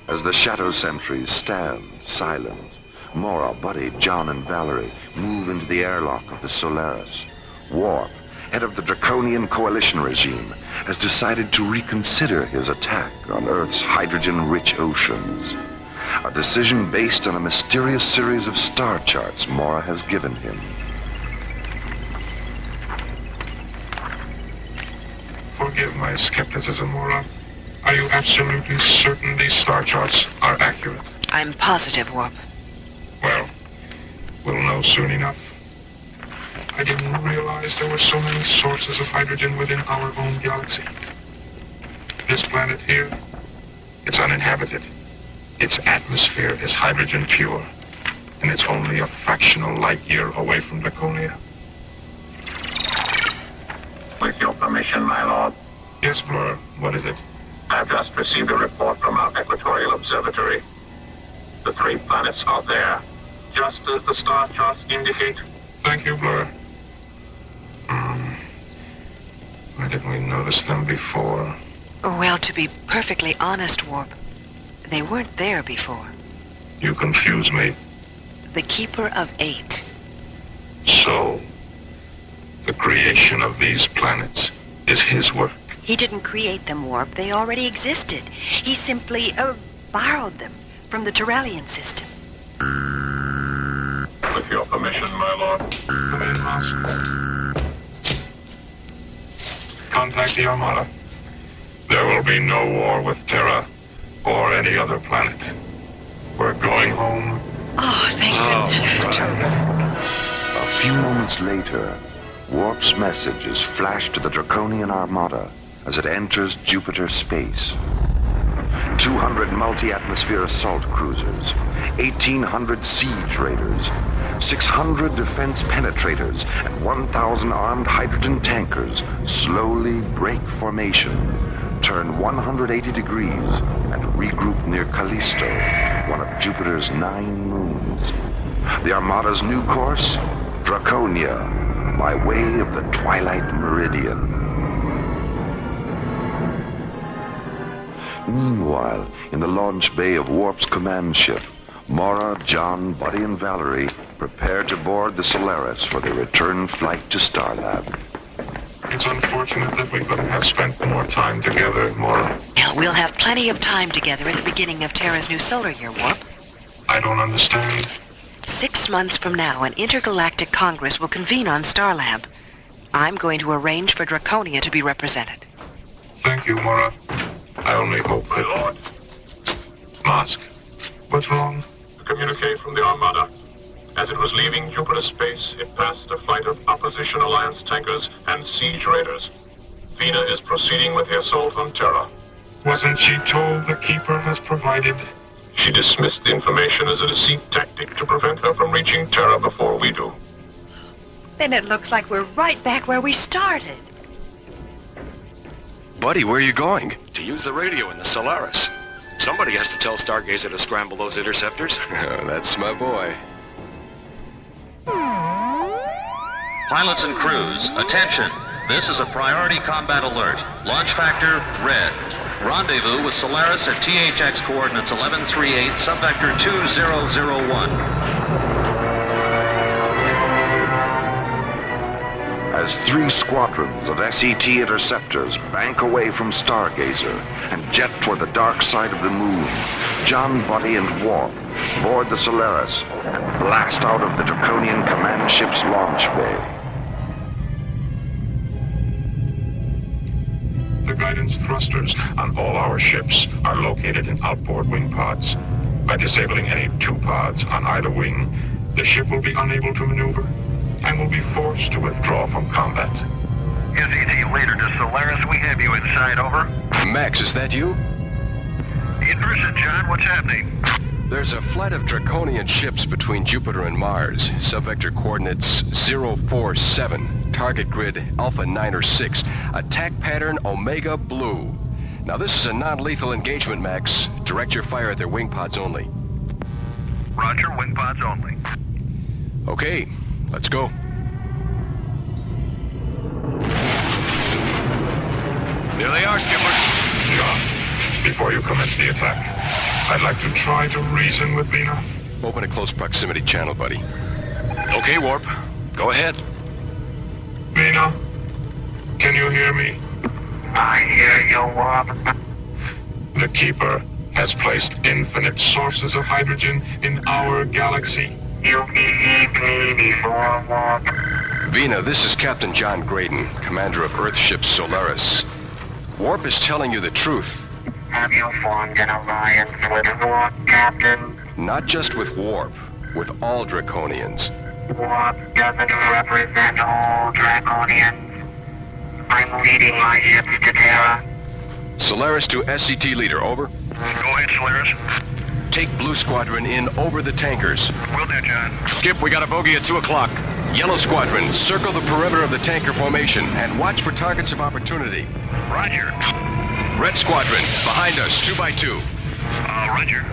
As the shadow sentries stand silent, Mora, Buddy, John, and Valerie move into the airlock of the Solaris. Warp, head of the Draconian coalition regime, has decided to reconsider his attack on Earth's hydrogen-rich oceans. A decision based on a mysterious series of star charts Mora has given him. Forgive my skepticism, Mora. Are you absolutely certain these star charts are accurate? I'm positive, Warp. Well, we'll know soon enough. I didn't realize there were so many sources of hydrogen within our own galaxy. This planet here, it's uninhabited. Its atmosphere is hydrogen pure, and it's only a fractional light year away from Draconia. With your permission, my lord. Yes, Blur. What is it? I've just received a report from our equatorial observatory. The 3 planets are there, just as the star charts indicate. Thank you, Blur. Why didn't we notice them before? Well, to be perfectly honest, Warp, they weren't there before. You confuse me. The Keeper of 8. So, the creation of these planets is his work. He didn't create them, Warp. They already existed. He simply, borrowed them from the Teralian system. With your permission, my lord. Come in, Master. Contact the Armada. There will be no war with Terra or any other planet. We're going home. Oh, thank goodness. A few moments later, Warp's message is flashed to the Draconian Armada as it enters Jupiter space. 200 multi-atmosphere assault cruisers, 1,800 siege raiders, 600 defense penetrators, and 1,000 armed hydrogen tankers slowly break formation, turn 180 degrees, and regroup near Callisto, one of Jupiter's 9 moons. The Armada's new course? Draconia, by way of the Twilight Meridian. Meanwhile, in the launch bay of Warp's command ship, Mora, John, Buddy, and Valerie prepare to board the Solaris for their return flight to Starlab. It's unfortunate that we couldn't have spent more time together, Mora. We'll have plenty of time together at the beginning of Terra's new solar year, Warp. I don't understand. 6 months from now, an intergalactic congress will convene on Starlab. I'm going to arrange for Draconia to be represented. Thank you, Mora. I only hope my lord. Mask, what's wrong? A communique from the Armada. As it was leaving Jupiter space, it passed a flight of Opposition Alliance tankers and siege raiders. Vina is proceeding with the assault on Terra. Wasn't she told the Keeper has provided? She dismissed the information as a deceit tactic to prevent her from reaching Terra before we do. Then it looks like we're right back where we started. Buddy, where are you going? To use the radio in the Solaris. Somebody has to tell Stargazer to scramble those interceptors. That's my boy. Pilots and crews, attention. This is a priority combat alert. Launch factor, red. Rendezvous with Solaris at THX coordinates 1138, subvector 2001. As 3 squadrons of SET interceptors bank away from Stargazer and jet toward the dark side of the moon, John, Buddy, and Warp board the Solaris and blast out of the Draconian command ship's launch bay. The guidance thrusters on all our ships are located in outboard wing pods. By disabling any 2 pods on either wing, the ship will be unable to maneuver and will be forced to withdraw from combat. SET leader to Solaris, we have you inside, over. Max, is that you? In person, John, what's happening? There's a flight of Draconian ships between Jupiter and Mars, subvector coordinates 047. target grid Alpha 9 or 6. Attack pattern Omega Blue. Now this is a non-lethal engagement, Max. Direct your fire at their wing pods only. Roger, wing pods only. Okay, let's go. There they are, Skipper. John, before you commence the attack, I'd like to try to reason with Vina. Open a close proximity channel, buddy. Okay, Warp. Go ahead. Vina, can you hear me? I hear you, Warp. The Keeper has placed infinite sources of hydrogen in our galaxy. You believe me before, Warp. Vina, this is Captain John Graydon, commander of Earthship Solaris. Warp is telling you the truth. Have you formed an alliance with Warp, Captain? Not just with Warp, with all Draconians. Warp doesn't represent all Draconians. I'm leading my ships to Terra. Solaris to SCT leader, over. Go ahead, Solaris. Take Blue Squadron in over the tankers. Will do, John. Skip, we got a bogey at 2 o'clock. Yellow Squadron, circle the perimeter of the tanker formation and watch for targets of opportunity. Roger. Red Squadron, behind us, 2 by 2. Roger.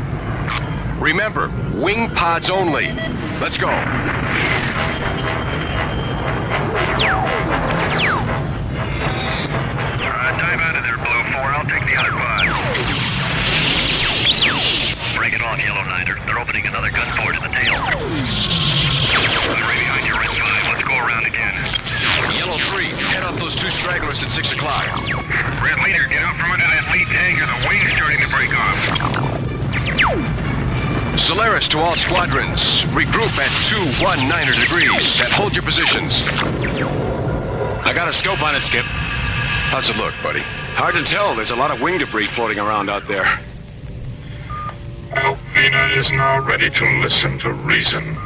Remember, wing pods only. Let's go. Dive out of there, Blue 4. I'll take the other pod. Break it off, Yellow Niner. They're opening another gun port in the tail. I'm right behind you, Red 5. Let's go around again. Yellow 3, head off those 2 stragglers at 6 o'clock. Red Leader, get out from under that lead tanker. The wing's starting to break off. Solaris to all squadrons. Regroup at 219 degrees and hold your positions. I got a scope on it, Skip. How's it look, buddy? Hard to tell. There's a lot of wing debris floating around out there. Althina is now ready to listen to reason.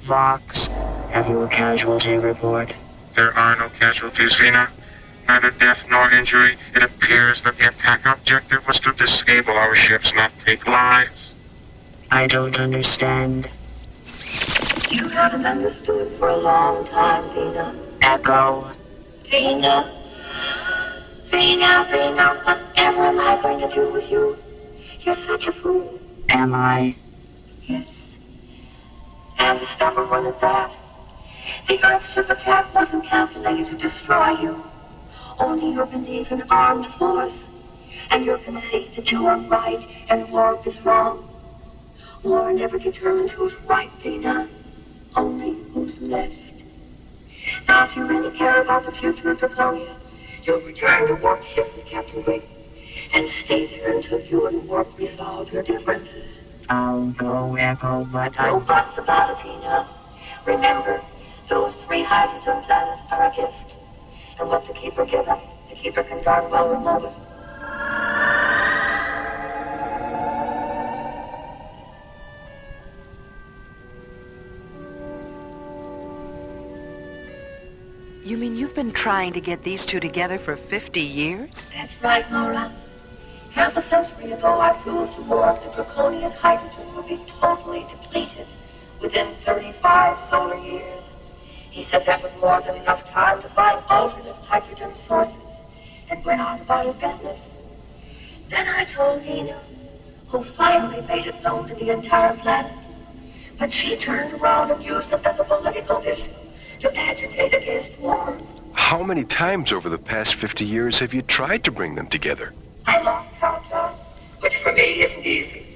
Vox, have you a casualty report? There are no casualties, Vina. Neither death nor injury. It appears that the attack objective was to disable our ships, not take lives. I don't understand. You haven't understood for a long time, Vina. Echo. Vina. Vina, whatever am I going to do with you? You're such a fool. Am I? Yes. And a stubborn one at that. The Earthship attack wasn't calculated to destroy you. Only your belief in armed force, and your conceit that you are right and Warp is wrong. War never determines who's right, Vina. Only who's left. Now, if you really care about the future of Draconia, you'll return to Warp ship with Captain Graydon, and stay there until you and Warp resolve your differences. I'll go, Echo, but no buts about it, Vina. Remember, those 3 hydrogen planets are a gift. And what the Keeper giveth, the Keeper can darn well remove it. You mean you've been trying to get these two together for 50 years? That's right, Mora. Half a century ago, I proved to Warp that Draconia's hydrogen would be totally depleted within 35 solar years. He said that was more than enough time to find alternate hydrogen sources, and went on about his business. Then I told Vina, who finally made it known to the entire planet. But she turned around and used it as a political issue to agitate against war. How many times over the past 50 years have you tried to bring them together? I lost count, John, which for me isn't easy.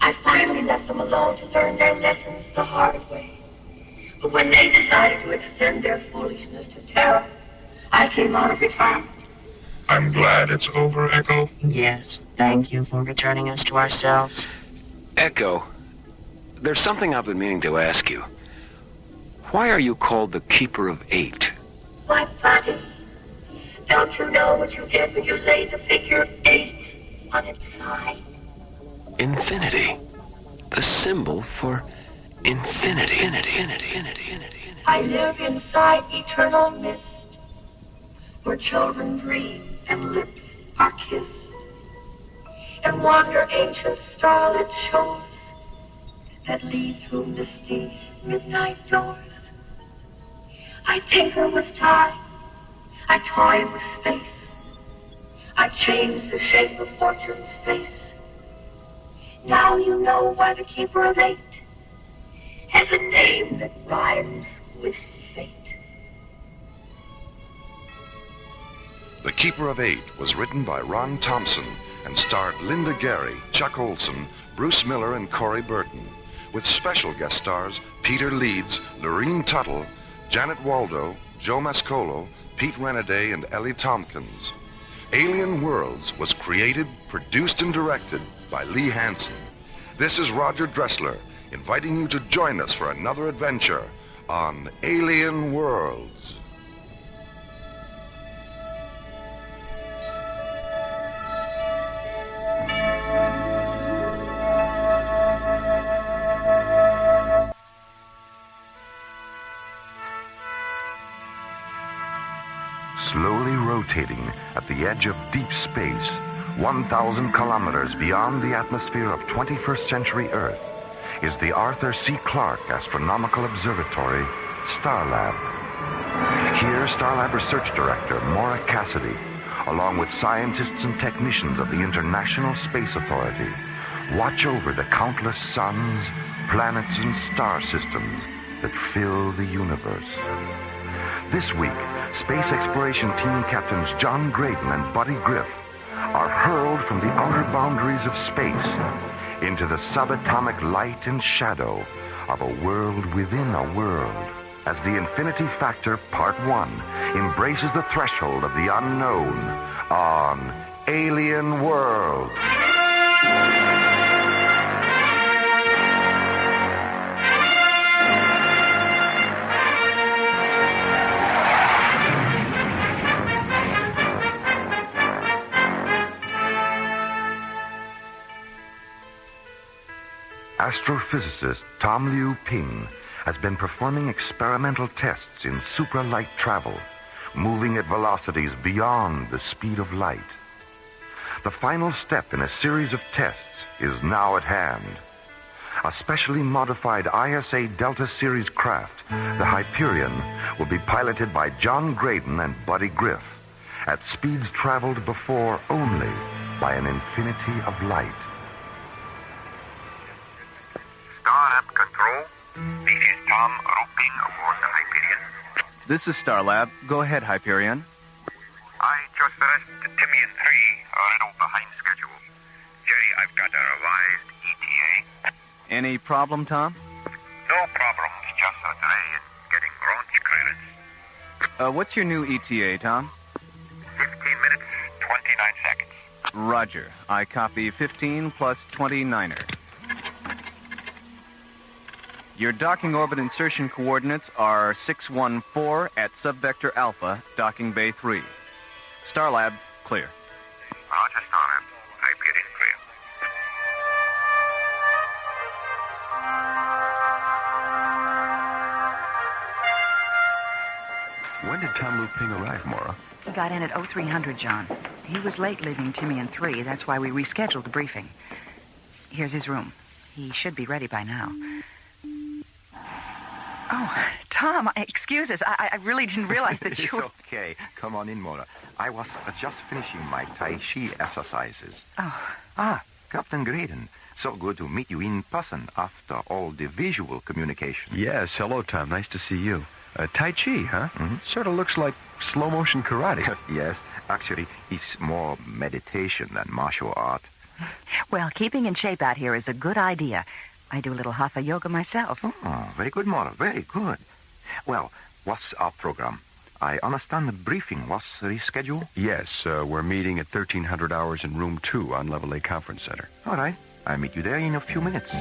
I finally left them alone to learn their lessons the hard way. But when they decided to extend their foolishness to Terra, I came out of retirement. I'm glad it's over, Echo. Yes, thank you for returning us to ourselves. Echo, there's something I've been meaning to ask you. Why are you called the Keeper of 8? Why, buddy, don't you know what you get when you lay the figure 8 on its side? Infinity. The symbol for infinity. I live inside eternal mist, where children dream and lips are kissed. and wander ancient starlit shores that lead through misty midnight doors. I tinker with time, I toy with space, I change the shape of fortune's face. Now you know why the Keeper of Eight has a name that rhymes with fate. The Keeper of Eight was written by Ron Thompson and starred Linda Gary, Chuck Olson, Bruce Miller, and Corey Burton, with special guest stars Peter Leeds, Lorene Tuttle, Janet Waldo, Joe Mascolo, Pete Renaday, and Ellie Tompkins. Alien Worlds was created, produced, and directed by Lee Hansen. This is Roger Dressler, inviting you to join us for another adventure on Alien Worlds. Slowly rotating at the edge of deep space, 1,000 kilometers beyond the atmosphere of 21st century Earth, is the Arthur C. Clarke Astronomical Observatory, Starlab. Here, Starlab Research Director Mora Cassidy, along with scientists and technicians of the International Space Authority, watch over the countless suns, planets, and star systems that fill the universe. This week, Space Exploration Team Captains John Graydon and Buddy Griff are hurled from the outer boundaries of space into the subatomic light and shadow of a world within a world, as the Infinity Factor Part 1 embraces the threshold of the unknown on Alien Worlds. Astrophysicist Tom Liu Ping has been performing experimental tests in supralight travel, moving at velocities beyond the speed of light. The final step in a series of tests is now at hand. A specially modified ISA Delta Series craft, the Hyperion, will be piloted by John Graydon and Buddy Griff at speeds traveled before only by an infinity of light. Starlab Control, this is Tom Ruping aboard the Hyperion. This is Starlab. Go ahead, Hyperion. I just finished Timian 3, a little behind schedule. Jerry, I've got a revised ETA. Any problem, Tom? No problems, just a delay in getting launch clearance. What's your new ETA, Tom? 15 minutes, 29 seconds. Roger. I copy 15 plus 29er. Your docking orbit insertion coordinates are 614 at subvector Alpha, docking bay 3. Starlab, clear. Roger, Starlab. Hyperion clear. When did Tom Liu Ping arrive, Mora? He got in at 0300, John. He was late leaving Timian 3. That's why we rescheduled the briefing. Here's his room. He should be ready by now. Oh, Tom, excuse us. I really didn't realize that you were... It's okay. Come on in, Mora. I was just finishing my Tai Chi exercises. Oh. Captain Graydon. So good to meet you in person after all the visual communication. Yes, hello, Tom. Nice to see you. Tai Chi, huh? Mm-hmm. Sort of looks like slow-motion karate. Yes. Actually, it's more meditation than martial art. Well, keeping in shape out here is a good idea. I do a little hatha yoga myself. Oh, very good, Mora. Very good. Well, what's our program? I understand the briefing was rescheduled? Yes, we're meeting at 1300 hours in room 2 on Level A Conference Center. All right. I'll meet you there in a few minutes.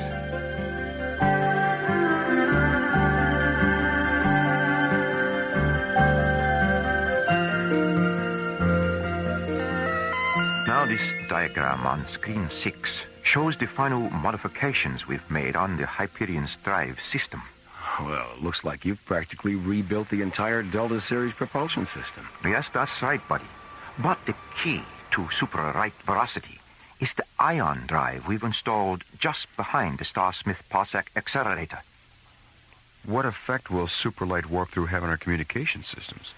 Now this diagram on screen 6 shows the final modifications we've made on the Hyperion's drive system. Well, it looks like you've practically rebuilt the entire Delta Series propulsion system. Yes, that's right, buddy. But the key to super-right velocity is the ion drive we've installed just behind the Starsmith Project accelerator. What effect will superlight warp-through have on our communication systems?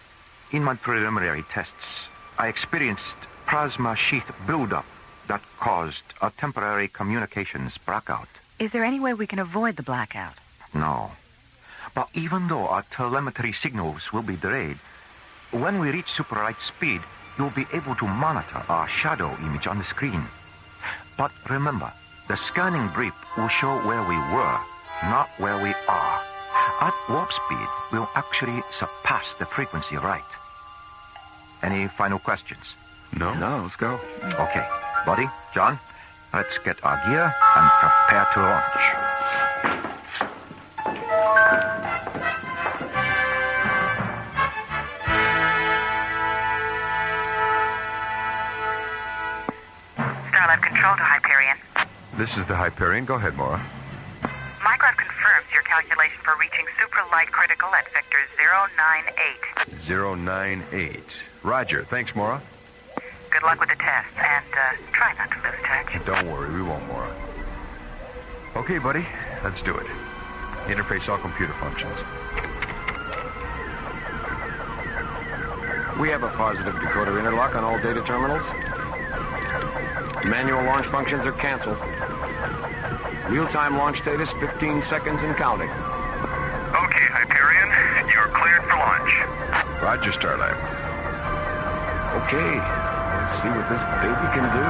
In my preliminary tests, I experienced plasma sheath buildup that caused a temporary communications blackout. Is there any way we can avoid the blackout? No. But even though our telemetry signals will be delayed, when we reach superlight speed, you'll be able to monitor our shadow image on the screen. But remember, the scanning brief will show where we were, not where we are. At warp speed, we'll actually surpass the frequency of light. Any final questions? No, let's go. Okay, Buddy, John, let's get our gear and prepare to launch. Starlab Control to Hyperion. This is the Hyperion. Go ahead, Mora. Micrograph confirms your calculation for reaching supralight critical at vector 098. 098. Roger. Thanks, Mora. Good luck with the test, and try not to lose touch. Don't worry, we won't, Mora. Okay, buddy, let's do it. Interface all computer functions. We have a positive decoder interlock on all data terminals. Manual launch functions are canceled. Real-time launch status, 15 seconds and counting. Okay, Hyperion, you're cleared for launch. Roger, Starlab. Okay, let's see what this baby can do.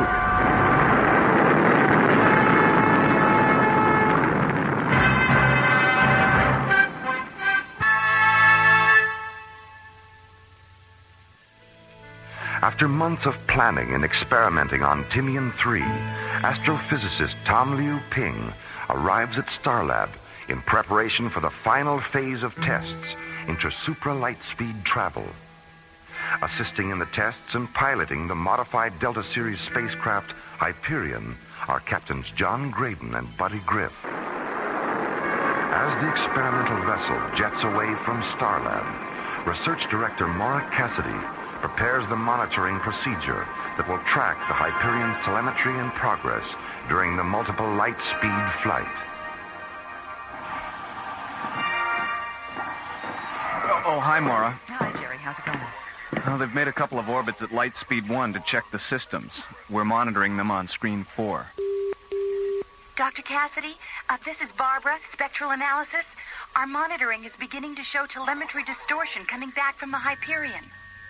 After months of planning and experimenting on Timian 3, astrophysicist Tom Liu Ping arrives at Starlab in preparation for the final phase of tests into supralight speed travel. Assisting in the tests and piloting the modified Delta Series spacecraft Hyperion are Captains John Graydon and Buddy Griff. As the experimental vessel jets away from Starlab, Research Director Mora Cassidy prepares the monitoring procedure that will track the Hyperion's telemetry and progress during the multiple light speed flight. Oh, hi, Mora. Hi, Jerry. How's it going? Well, they've made a couple of orbits at light speed 1 to check the systems. We're monitoring them on screen 4. Dr. Cassidy, this is Barbara, Spectral Analysis. Our monitoring is beginning to show telemetry distortion coming back from the Hyperion.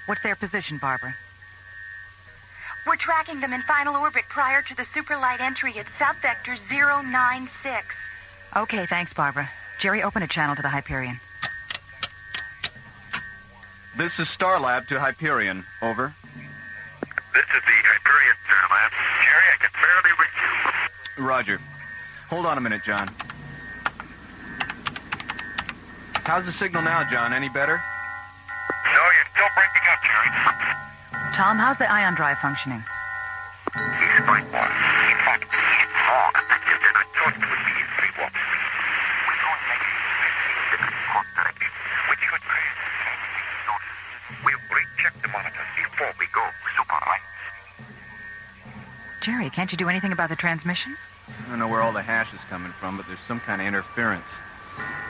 What's their position, Barbara? We're tracking them in final orbit prior to the superlight entry at subvector 096. Okay, thanks, Barbara. Jerry, open a channel to the Hyperion. This is Starlab to Hyperion. Over. This is the Hyperion, Starlab. Jerry, I can barely reach you. Roger. Hold on a minute, John. How's the signal now, John? Any better? No, you're still breaking up, Jerry. Tom, how's the ion drive functioning? He's fine, boss. In fact, he's more effective than I thought it would be in 3 warp speed. We're going like 15 degrees hot directly, which could create distortion. We'll recheck the monitors before we go super light. Jerry, can't you do anything about the transmission? I don't know where all the hash is coming from, but there's some kind of interference.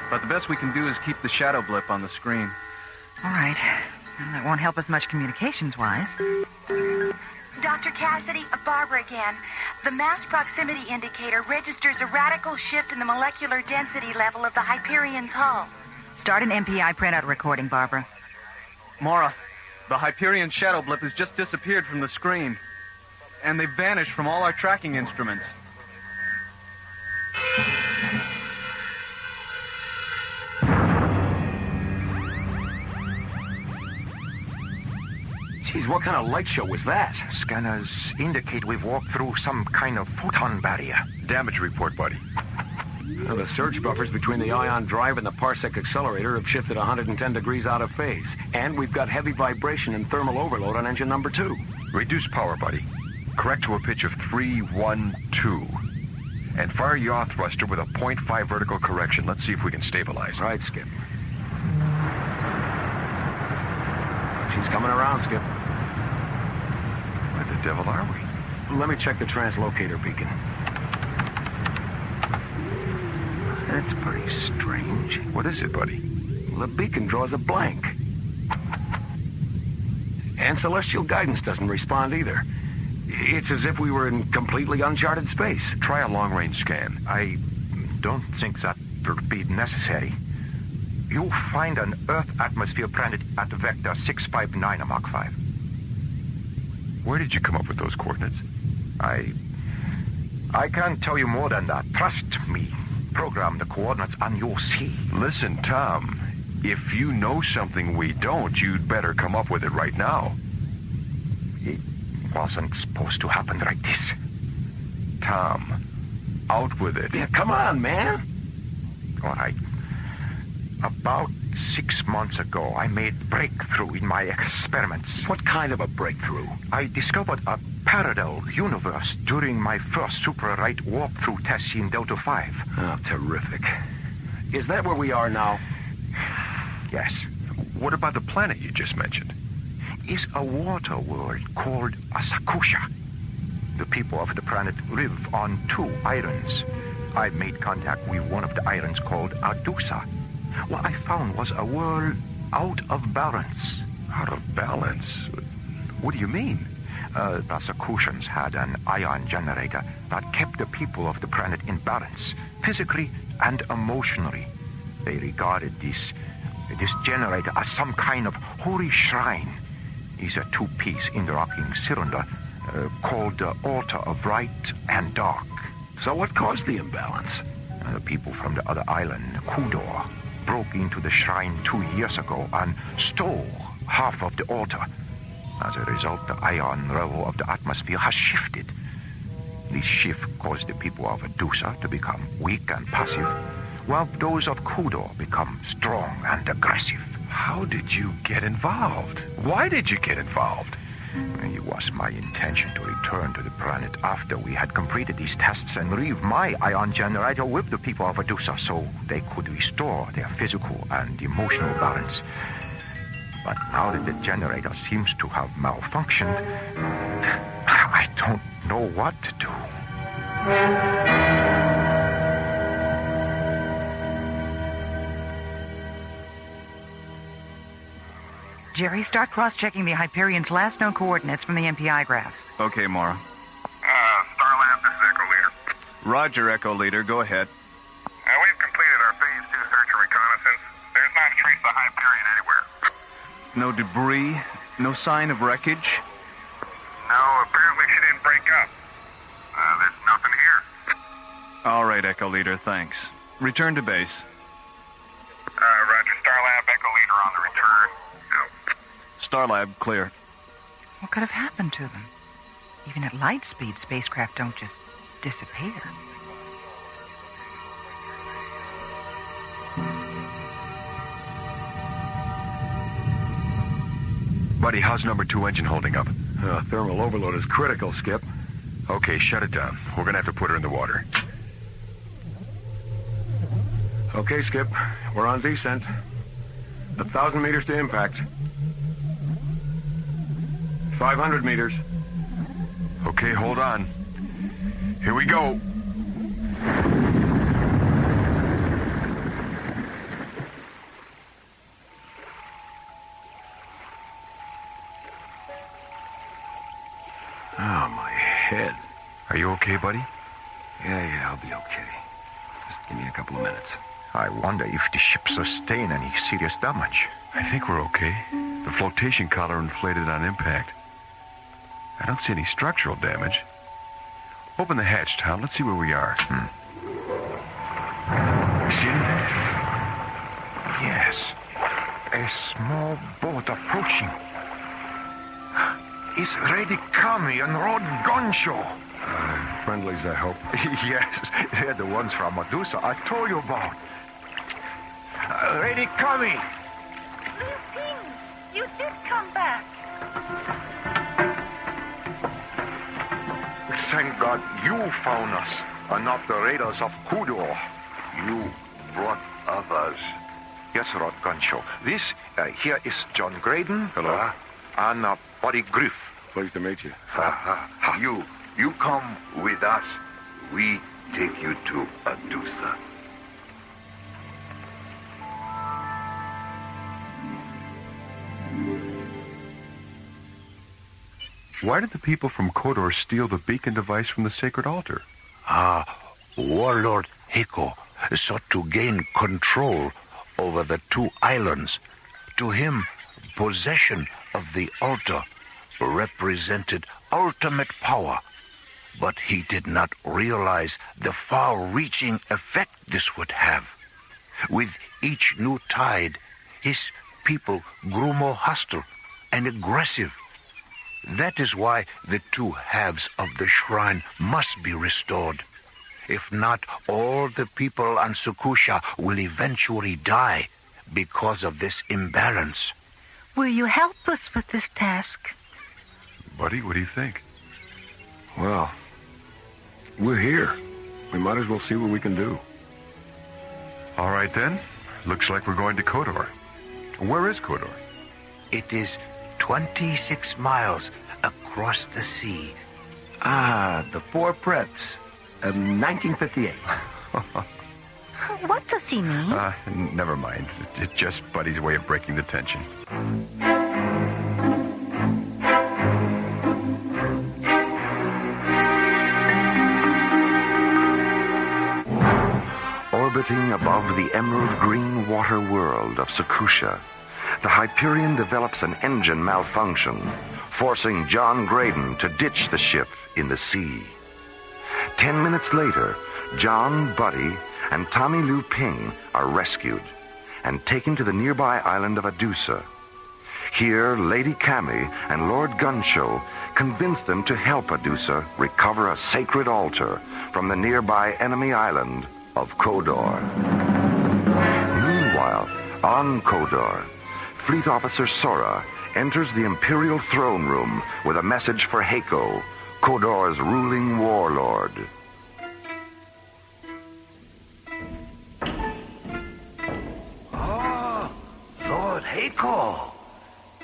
But the best we can do is keep the shadow blip on the screen. All right. Well, that won't help us much communications-wise. Dr. Cassidy, Barbara again. The mass proximity indicator registers a radical shift in the molecular density level of the Hyperion's hull. Start an MPI printout recording, Barbara. Mora, the Hyperion shadow blip has just disappeared from the screen. And they've vanished from all our tracking instruments. Geez, what kind of light show was that? Scanners indicate we've walked through some kind of photon barrier. Damage report, Buddy. Well, the surge buffers between the ion drive and the parsec accelerator have shifted 110 degrees out of phase. And we've got heavy vibration and thermal overload on engine number 2. Reduce power, Buddy. Correct to a pitch of 312. And fire yaw thruster with a 0.5 vertical correction. Let's see if we can stabilize. Right, Skip. She's coming around, Skip. Where the devil are we? let me check the translocator beacon. That's pretty strange. What is it, buddy? The beacon draws a blank. And celestial guidance doesn't respond either. It's as if we were in completely uncharted space. Try a long-range scan. I don't think that would be necessary. You find an Earth atmosphere planet at vector 659 Mach 5. Where did you come up with those coordinates? I can't tell you more than that. Trust me. Program the coordinates and you'll see. Listen, Tom. If you know something we don't, you'd better come up with it right now. It wasn't supposed to happen like this. Tom, out with it. Yeah, come on, man. All right. About 6 months ago, I made breakthrough in my experiments. What kind of a breakthrough? I discovered a parallel universe during my first super-right walkthrough test in Delta 5. Oh, terrific. Is that where we are now? Yes. What about the planet you just mentioned? It's a water world called Asakusha. The people of the planet live on 2 islands. I made contact with one of the islands called Adusa. What I found was a world out of balance. Out of balance? What do you mean? The Asakushans had an ion generator that kept the people of the planet in balance, physically and emotionally. They regarded this generator as some kind of holy shrine. It's a 2-piece interlocking cylinder called the Altar of Light and Dark. So what caused the imbalance? The people from the other island, Kudor, broke into the shrine 2 years ago and stole half of the altar. As a result, the ion level of the atmosphere has shifted. This shift caused the people of Adusa to become weak and passive, while those of Kudor become strong and aggressive. How did you get involved? Why did you get involved? It was my intention to return to the planet after we had completed these tests and leave my ion generator with the people of Adusa so they could restore their physical and emotional balance. But now that the generator seems to have malfunctioned, I don't know what to do. Jerry, start cross-checking the Hyperion's last known coordinates from the MPI graph. Okay, Mora. Starlab, this is Echo Leader. Roger, Echo Leader. Go ahead. We've completed our Phase 2 search and reconnaissance. There's not a trace of the Hyperion anywhere. No debris? No sign of wreckage? No, apparently she didn't break up. There's nothing here. All right, Echo Leader, thanks. Return to base. Roger, Starlab, Echo Leader on the return. Out. Starlab, clear. What could have happened to them? Even at light speed, spacecraft don't just disappear. Buddy, how's number 2 engine holding up? Thermal overload is critical, Skip. Okay, shut it down. We're gonna have to put her in the water. Okay, Skip. We're on descent. 1,000 meters to impact. 500 meters. Okay, hold on. Here we go. Oh, my head. Are you okay, buddy? Yeah, I'll be okay. Just give me a couple of minutes. I wonder if the ship sustained any serious damage. I think we're okay. The flotation collar inflated on impact. I don't see any structural damage. Open the hatch, Tom. Let's see where we are. See? Yes. A small boat approaching. It's Ready Kami and Rod Goncho. Friendlies, I hope. Yes, they're the ones from Medusa I told you about. Ready Kami. You did come back. Thank God you found us, and not the raiders of Kudor. You brought others. Yes, Rod Goncho. This here is John Graydon. Hello. And Buddy Griff. Pleased to meet you. You You come with us. We take you to Adusa. Why did the people from Kodor steal the beacon device from the sacred altar? Warlord Heko sought to gain control over the two islands. To him, possession of the altar represented ultimate power, but he did not realize the far-reaching effect this would have. With each new tide, his people grew more hostile and aggressive. That is why the two halves of the shrine must be restored. If not, all the people on Sukusha will eventually die because of this imbalance. Will you help us with this task? Buddy, what do you think? Well, we're here. We might as well see what we can do. All right, then. Looks like we're going to Kodor. Where is Kodor? It is 26 miles across the sea. The Four Preps, 1958. What does he mean? Never mind. It's just Buddy's way of breaking the tension. Orbiting above the emerald green water world of Sukusha, the Hyperion develops an engine malfunction, forcing John Graydon to ditch the ship in the sea. 10 minutes later, John, Buddy, and Tommy Lu Ping are rescued and taken to the nearby island of Adusa. Here, Lady Kami and Lord Gunshow convince them to help Adusa recover a sacred altar from the nearby enemy island of Kodor. Meanwhile, on Kodor, Fleet Officer Sora enters the Imperial throne room with a message for Heko, Kodor's ruling warlord. Lord Heko,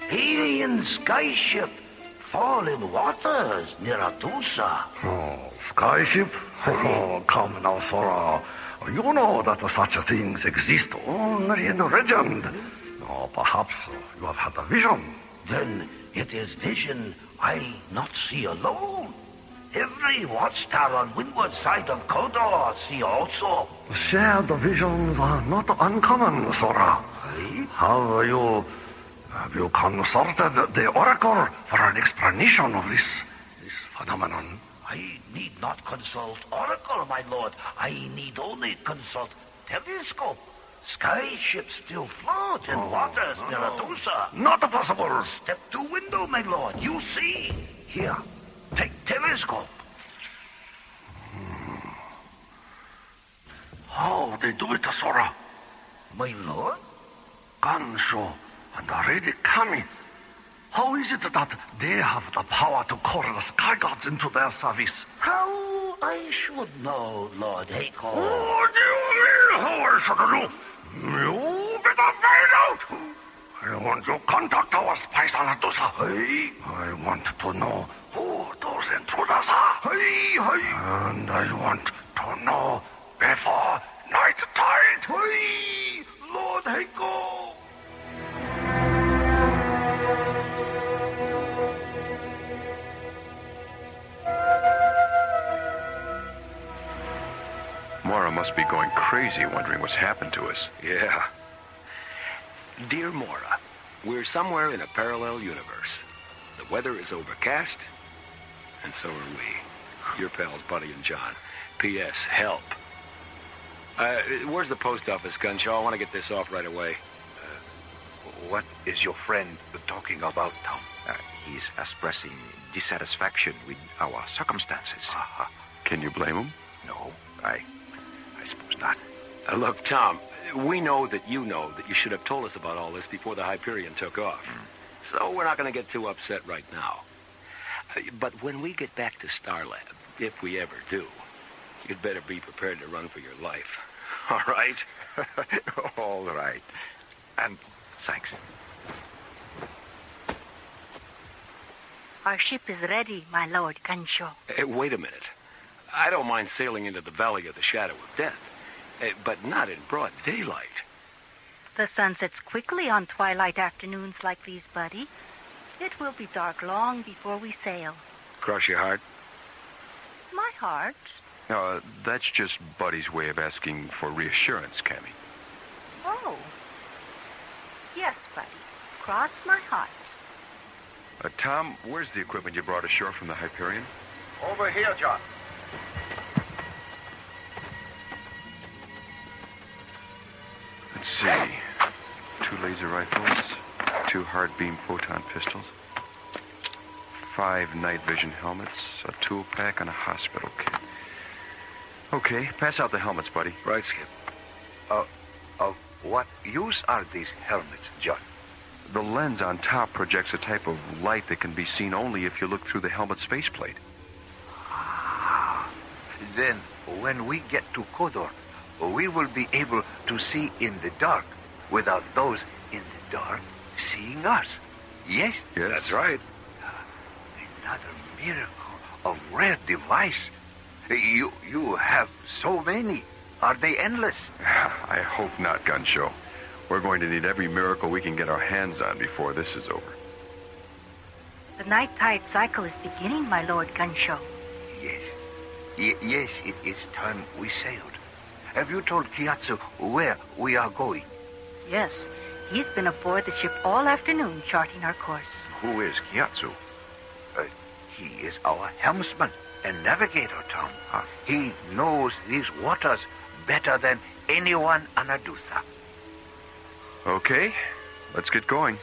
alien skyship, fallen waters near Adusa. Skyship? Come now, Sora. You know that such things exist only in legend. Perhaps you have had a vision. Then it is vision I not see alone. Every watchtower on windward side of Kodor see also. Shared visions are not uncommon, Sora. Have you consulted the Oracle for an explanation of this phenomenon? I need not consult Oracle, my lord. I need only consult telescope. Skyships still float in waters near Adusa. Not possible. Step to window, my lord. You see. Here, take telescope. How they do it, Sora? My lord? Gansho and Lady Kami. How is it that they have the power to call the sky gods into their service? How I should know, Lord Heko. What do you mean, how I should know? You better find out. I want you to contact our spies on Adusa. I want to know who those intruders are. And I want to know before night tide. Lord Heko. Mora must be going crazy wondering what's happened to us. Yeah. Dear Mora, we're somewhere in a parallel universe. The weather is overcast, and so are we. Your pals, Buddy and John. P.S. Help. Where's the post office, Gunshaw? I want to get this off right away. What is your friend talking about, Tom? He's expressing dissatisfaction with our circumstances. Can you blame him? No, I suppose not. Look, Tom, we know that you should have told us about all this before the Hyperion took off. So we're not going to get too upset right now. But when we get back to Starlab, if we ever do, you'd better be prepared to run for your life. All right? All right. And thanks. Our ship is ready, my lord Gansho. Hey, wait a minute. I don't mind sailing into the Valley of the Shadow of Death, but not in broad daylight. The sun sets quickly on twilight afternoons like these, buddy. It will be dark long before we sail. Cross your heart? My heart? That's just Buddy's way of asking for reassurance, Cammy. Oh. Yes, buddy. Cross my heart. Tom, where's the equipment you brought ashore from the Hyperion? Over here, John. Let's see. 2 laser rifles, 2 hard beam photon pistols, 5 night vision helmets, a tool pack, and a hospital kit. Okay, pass out the helmets, buddy. Right, Skip. Of what use are these helmets, John? The lens on top projects a type of light that can be seen only if you look through the helmet's faceplate. Then, when we get to Kodor, we will be able to see in the dark without those in the dark seeing us. Yes? Yes. That's right. Another miracle of rare device. You have so many. Are they endless? I hope not, Gansho. We're going to need every miracle we can get our hands on before this is over. The night tide cycle is beginning, my lord Gansho. Yes, it is time we sailed. Have you told Kiatsu where we are going? Yes, he's been aboard the ship all afternoon charting our course. Who is Kiatsu? He is our helmsman and navigator, Tom. He knows these waters better than anyone on Adusa. Okay, let's get going.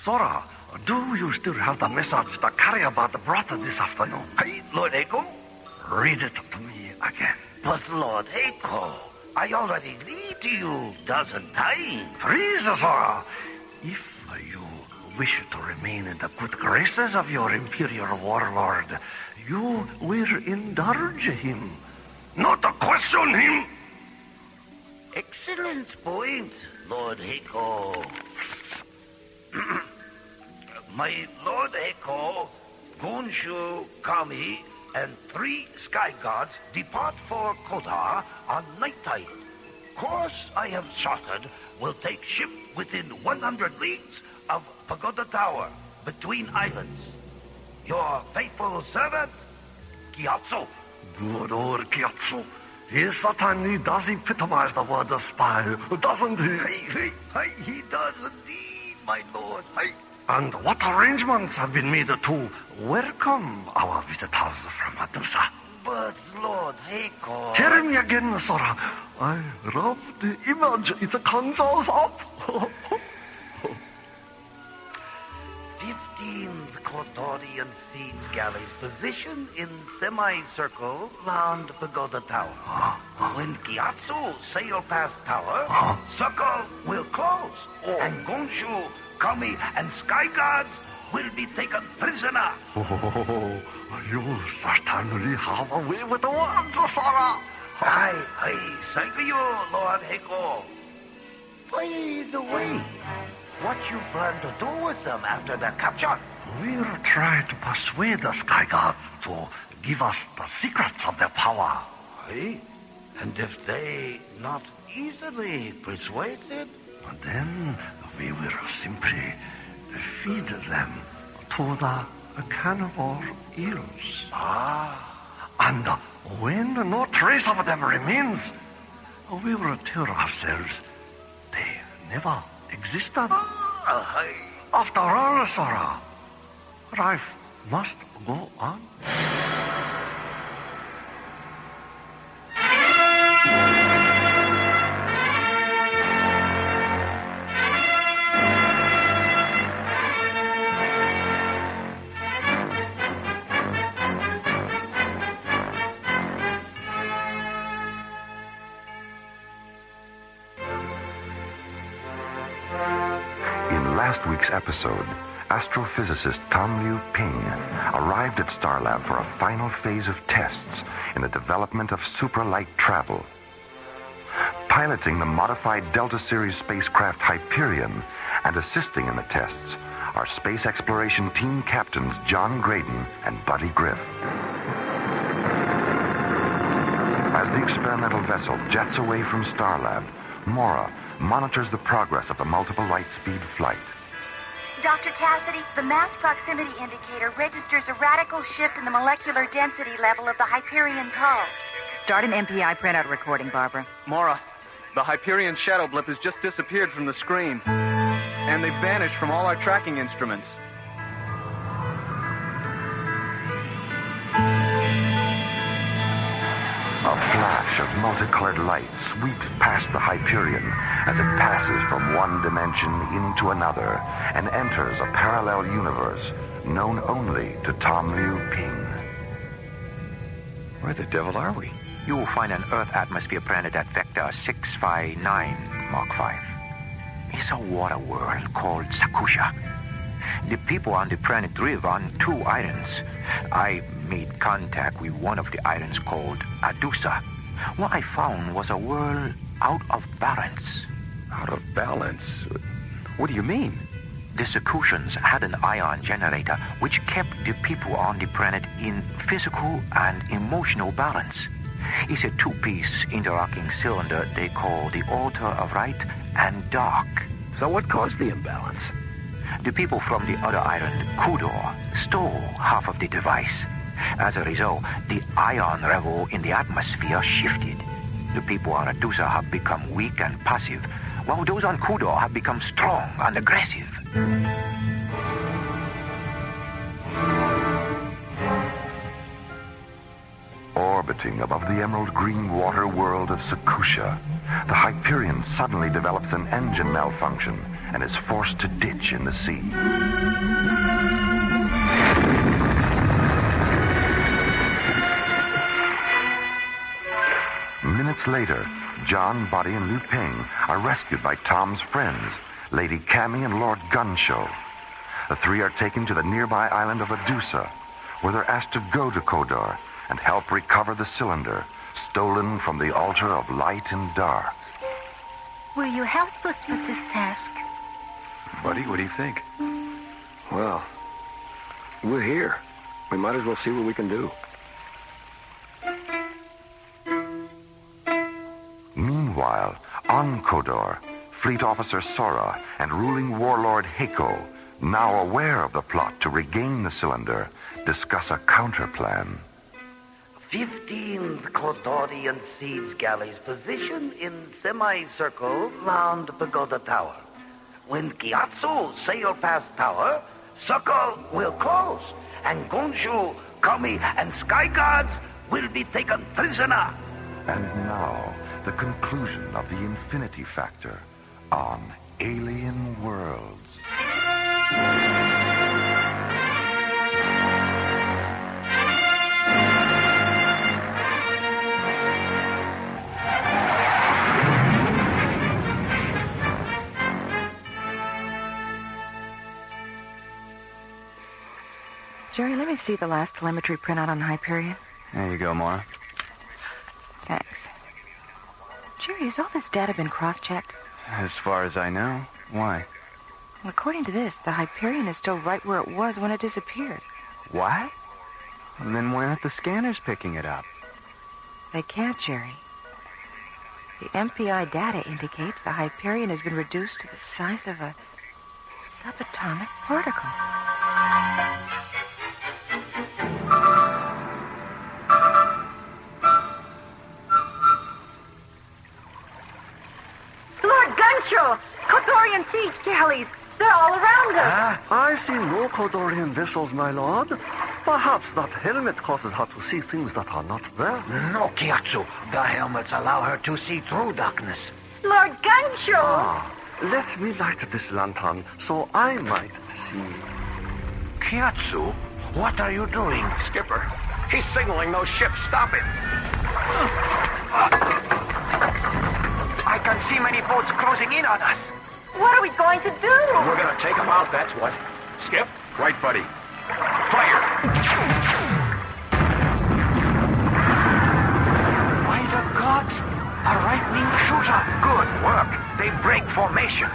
Sora, do you still have the message the carrier bot brought this afternoon? Hey, Lord Echo? Read it to me again. But Lord Echo, I already read to you dozen times. Please, Sora, if you wish to remain in the good graces of your Imperial Warlord, you will indulge him, not question him. Excellent point, Lord Echo. My Lord Echo, Gonshu, Kami, and 3 sky gods depart for Kodar on night tide. Course I have charted will take ship within 100 leagues of Pagoda Tower, between islands. Your faithful servant, Kiatsu. Good old Kiatsu. He certainly does epitomize the word spy, doesn't he? Hey, he does indeed, my lord. Hey. And what arrangements have been made to welcome our visitors from Adusa? But, Lord Heiko... Tell me again, Sora. I love the image it conjures up. 15 Kodorian siege galleys positioned in semicircle round Pagoda Tower. When Kiatsu sail past tower, circle will close, and Gonshu, Kami, and Sky Gods will be taken prisoner. Oh, you certainly have a way with the words, Sora. Aye, thank you, Lord Heiko. By the way, what you plan to do with them after their capture? We'll try to persuade the Sky Gods to give us the secrets of their power. Aye? And if they not easily persuaded? Then we will simply feed them to the carnivore eels. And when no trace of them remains, we will tell ourselves they never existed. After all, Sora, life must go on. Last week's episode, astrophysicist Tom Liu Ping arrived at Starlab for a final phase of tests in the development of supralight travel. Piloting the modified Delta Series spacecraft Hyperion and assisting in the tests are space exploration team captains John Graydon and Buddy Griff. As the experimental vessel jets away from Starlab, Mora monitors the progress of the multiple light speed flight. Dr. Cassidy, the mass proximity indicator registers a radical shift in the molecular density level of the Hyperion's hull. Start an MPI printout recording, Barbara. Mora, the Hyperion shadow blip has just disappeared from the screen. And they've vanished from all our tracking instruments. A flash of multicolored light sweeps past the Hyperion as it passes from one dimension into another and enters a parallel universe known only to Tom Liu Ping. Where the devil are we? You will find an Earth atmosphere planet at vector 659 Mark 5. It's a water world called Sakusha. The people on the planet live on 2 islands. I made contact with one of the islands called Adusa. What I found was a world out of balance. Out of balance? What do you mean? The Sakushans had an ion generator which kept the people on the planet in physical and emotional balance. It's a 2-piece interlocking cylinder they call the Altar of Light and Dark. So what caused the imbalance? The people from the other island, Kudor, stole half of the device. As a result, the ion level in the atmosphere shifted. The people on Adusa have become weak and passive, while those on Kudor have become strong and aggressive. Orbiting above the emerald green water world of Sakusha, the Hyperion suddenly develops an engine malfunction and is forced to ditch in the sea. Minutes later, John, Buddy, and Liu Ping are rescued by Tom's friends, Lady Cammy and Lord Gunshow. The 3 are taken to the nearby island of Adusa, where they're asked to go to Kodor and help recover the cylinder stolen from the Altar of Light and Dark. Will you help us with this task? Buddy, what do you think? Well, we're here. We might as well see what we can do. Meanwhile, on Kodor, Fleet Officer Sora and ruling Warlord Heiko, now aware of the plot to regain the cylinder, discuss a counterplan. 15th Kodorian siege galleys position in semicircle round Pagoda Tower. When Gyatso sail past tower, circle will close, and Gonshu, Kami, and Sky Guards will be taken prisoner. And now, the conclusion of the Infinity Factor on Alien Worlds. Jerry, let me see the last telemetry printout on Hyperion. There you go, Mora. Thanks. Jerry, has all this data been cross-checked? As far as I know. Why? Well, according to this, the Hyperion is still right where it was when it disappeared. What? And then why aren't the scanners picking it up? They can't, Jerry. The MPI data indicates the Hyperion has been reduced to the size of a subatomic particle. Lord Gunshaw! Kodorian siege galleys! They're all around us! I see no Kodorian vessels, my lord. Perhaps that helmet causes her to see things that are not there. No, Gyatso. The helmets allow her to see through darkness. Lord Gunshaw! Let me light this lantern so I might see. Gyatso, what are you doing? Skipper, he's signaling those ships. Stop it. I can see many boats closing in on us. What are we going to do? We're going to take them out, that's what. Skip. Right, Buddy. Fire! By the gods! A right-wing shooter! they break formation.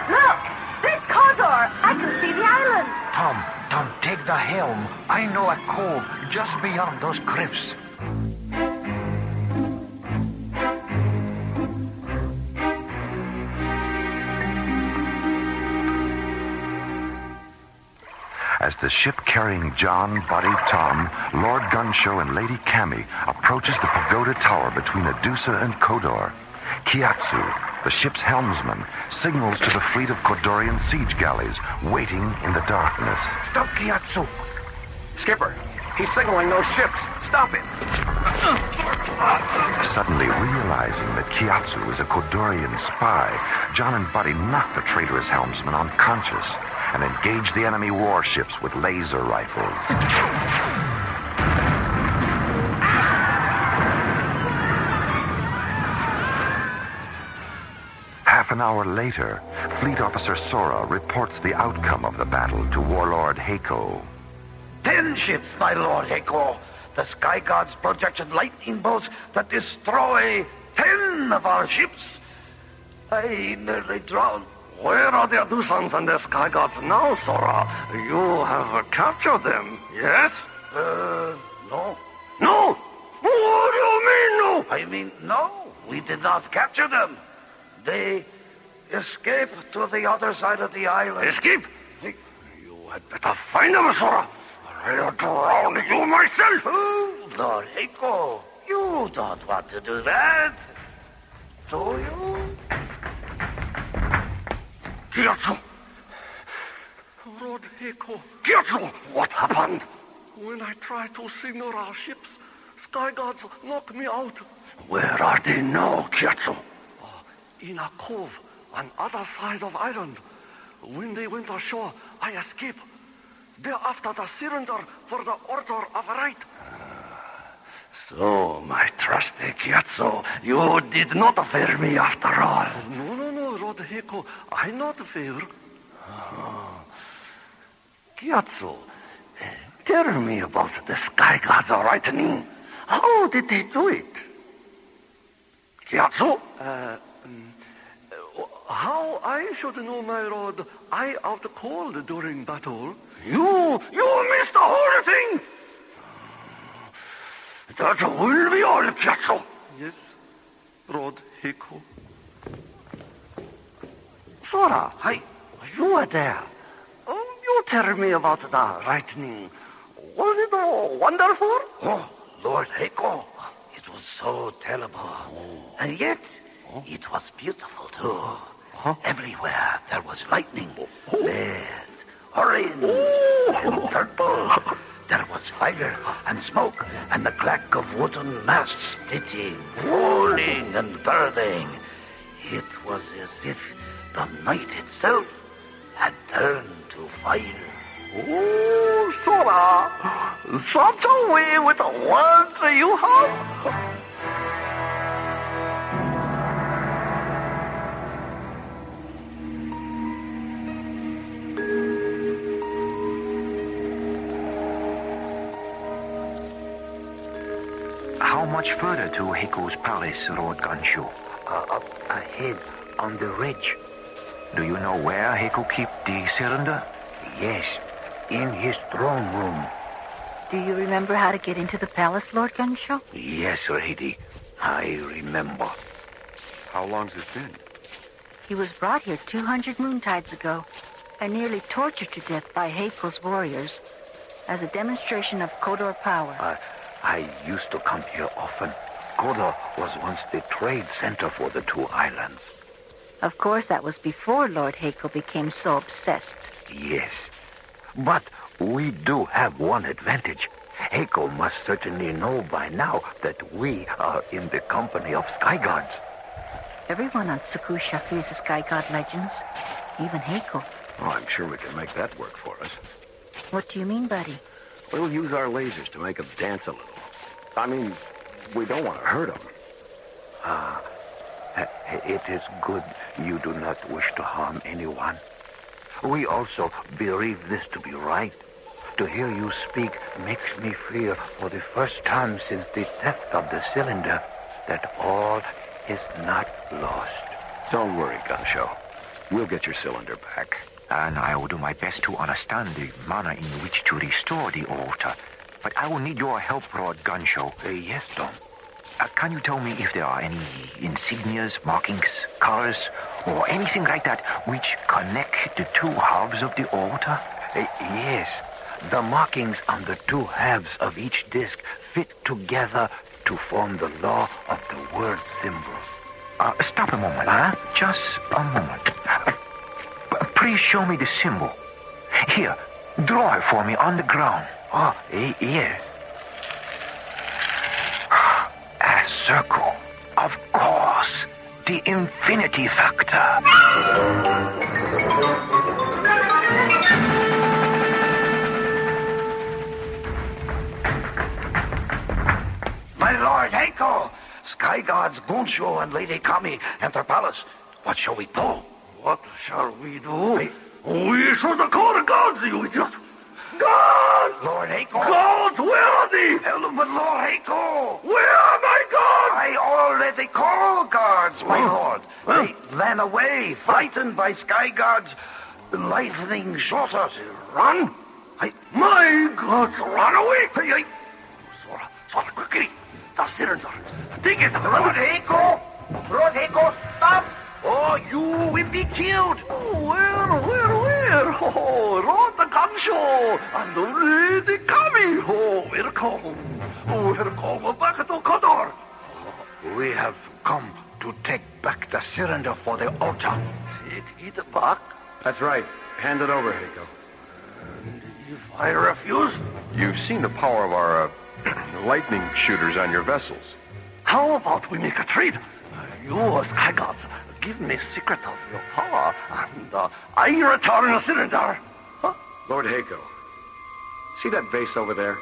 Look! There's Kodor! I can see the island! Tom, take the helm. I know a cove just beyond those cliffs. As the ship carrying John, Buddy, Tom, Lord Gunshow, and Lady Cammy approaches the pagoda tower between Adusa and Kodor, Kiatsu, the ship's helmsman, signals to the fleet of Kodorian siege galleys waiting in the darkness. Stop, Kiatsu! Skipper, he's signaling those ships. Stop him! Suddenly realizing that Kiatsu is a Kodorian spy, John and Buddy knock the traitorous helmsman unconscious and engage the enemy warships with laser rifles. Half an hour later, Fleet Officer Sora reports the outcome of the battle to Warlord Heiko. 10 ships, my Lord Heiko. The Sky Gods projected lightning bolts that destroy 10 of our ships. I nearly drowned. Where are the Adusans and the Sky Gods now, Sora? You have captured them, yes? No. No? What do you mean, no? I mean, no. We did not capture them. They escaped to the other side of the island. Escape? You had better find them, Sora. I'll drown you myself. Oh, Lord Heiko, you don't want to do that, do you? Kiatsu! Lord Heiko. Kiatsu! What happened? When I tried to signal our ships, Sky Gods knocked me out. Where are they now, Kiatsu? In a cove on other side of island. When they went ashore, I escaped. They're after the cylinder for the Order of Right. So, my trusty Kiatsu, you did not fear me after all. No, Lord Heiko, I not fear. Kiatsu, tell me about the Sky Gods lightning. How did they do it? Kiatsu? How I should know, my lord? I out cold during battle. You missed the whole thing! That will be all, Kiatsu. Yes, Lord Heiko. Sora, you were there. You tell me about the lightning. Was it wonderful? Oh, Lord Heiko, it was so terrible. And yet, it was beautiful, too. Everywhere there was lightning. Red, orange, and purple. There was fire and smoke and the clack of wooden masts splitting, rolling and burning. It was as if the night itself had turned to fire. Oh, Sora, such a way with the words you have. How much further to Heiko's palace, Lord Ganshu? Up ahead on the ridge. Do you know where Heiko keep the cylinder? Yes, in his throne room. Do you remember how to get into the palace, Lord Gunshow? Yes, lady. I remember. How long's it been? He was brought here 200 moontides ago and nearly tortured to death by Heiko's warriors as a demonstration of Kodor power. I used to come here often. Kodor was once the trade center for the two islands. Of course, that was before Lord Heiko became so obsessed. Yes. But we do have one advantage. Heiko must certainly know by now that we are in the company of Sky Gods. Everyone on Sakusha fears the Sky God legends, even Heiko. Oh, I'm sure we can make that work for us. What do you mean, buddy? We'll use our lasers to make them dance a little. I mean, we don't want to hurt them. It is good you do not wish to harm anyone. We also believe this to be right. To hear you speak makes me fear for the first time since the theft of the cylinder that all is not lost. Don't worry, Gunshow. We'll get your cylinder back. And I will do my best to understand the manner in which to restore the altar. But I will need your help, Lord Gunshow. Yes, Tom. Can you tell me if there are any insignias, markings, colors, or anything like that which connect the two halves of the altar? Yes. The markings on the two halves of each disc fit together to form the law of the word symbol. Stop a moment, huh? Just a moment. Please show me the symbol. Here, draw it for me on the ground. Yes. A circle. Of course. The infinity factor. My Lord Heiko! Sky Gods Gunshow and Lady Kami enter palace. What shall we do? What shall we do? We should call the gods, you idiot! Gods! Lord Heiko! Gods, where are they? But Lord Heiko! Where are my gods? I already called guards, my lord. They ran away, frightened by Sky Gods' lightning shorter. Run? My gods ran away? Sora, quickly. The cylinder. Take it. Lord Heiko! Lord Heiko, stop! Or you will be killed. Where? Oh, Lord the Gunshow and the Lady Kami. Welcome back to Kodor. We have come to take back the cylinder for the altar. Take it back? That's right. Hand it over, Heiko. If I refuse? You've seen the power of our lightning shooters on your vessels. How about we make a trade? You, Sky Gods, give me secret of your power, and I return the cylinder. Huh? Lord Heiko, see that vase over there?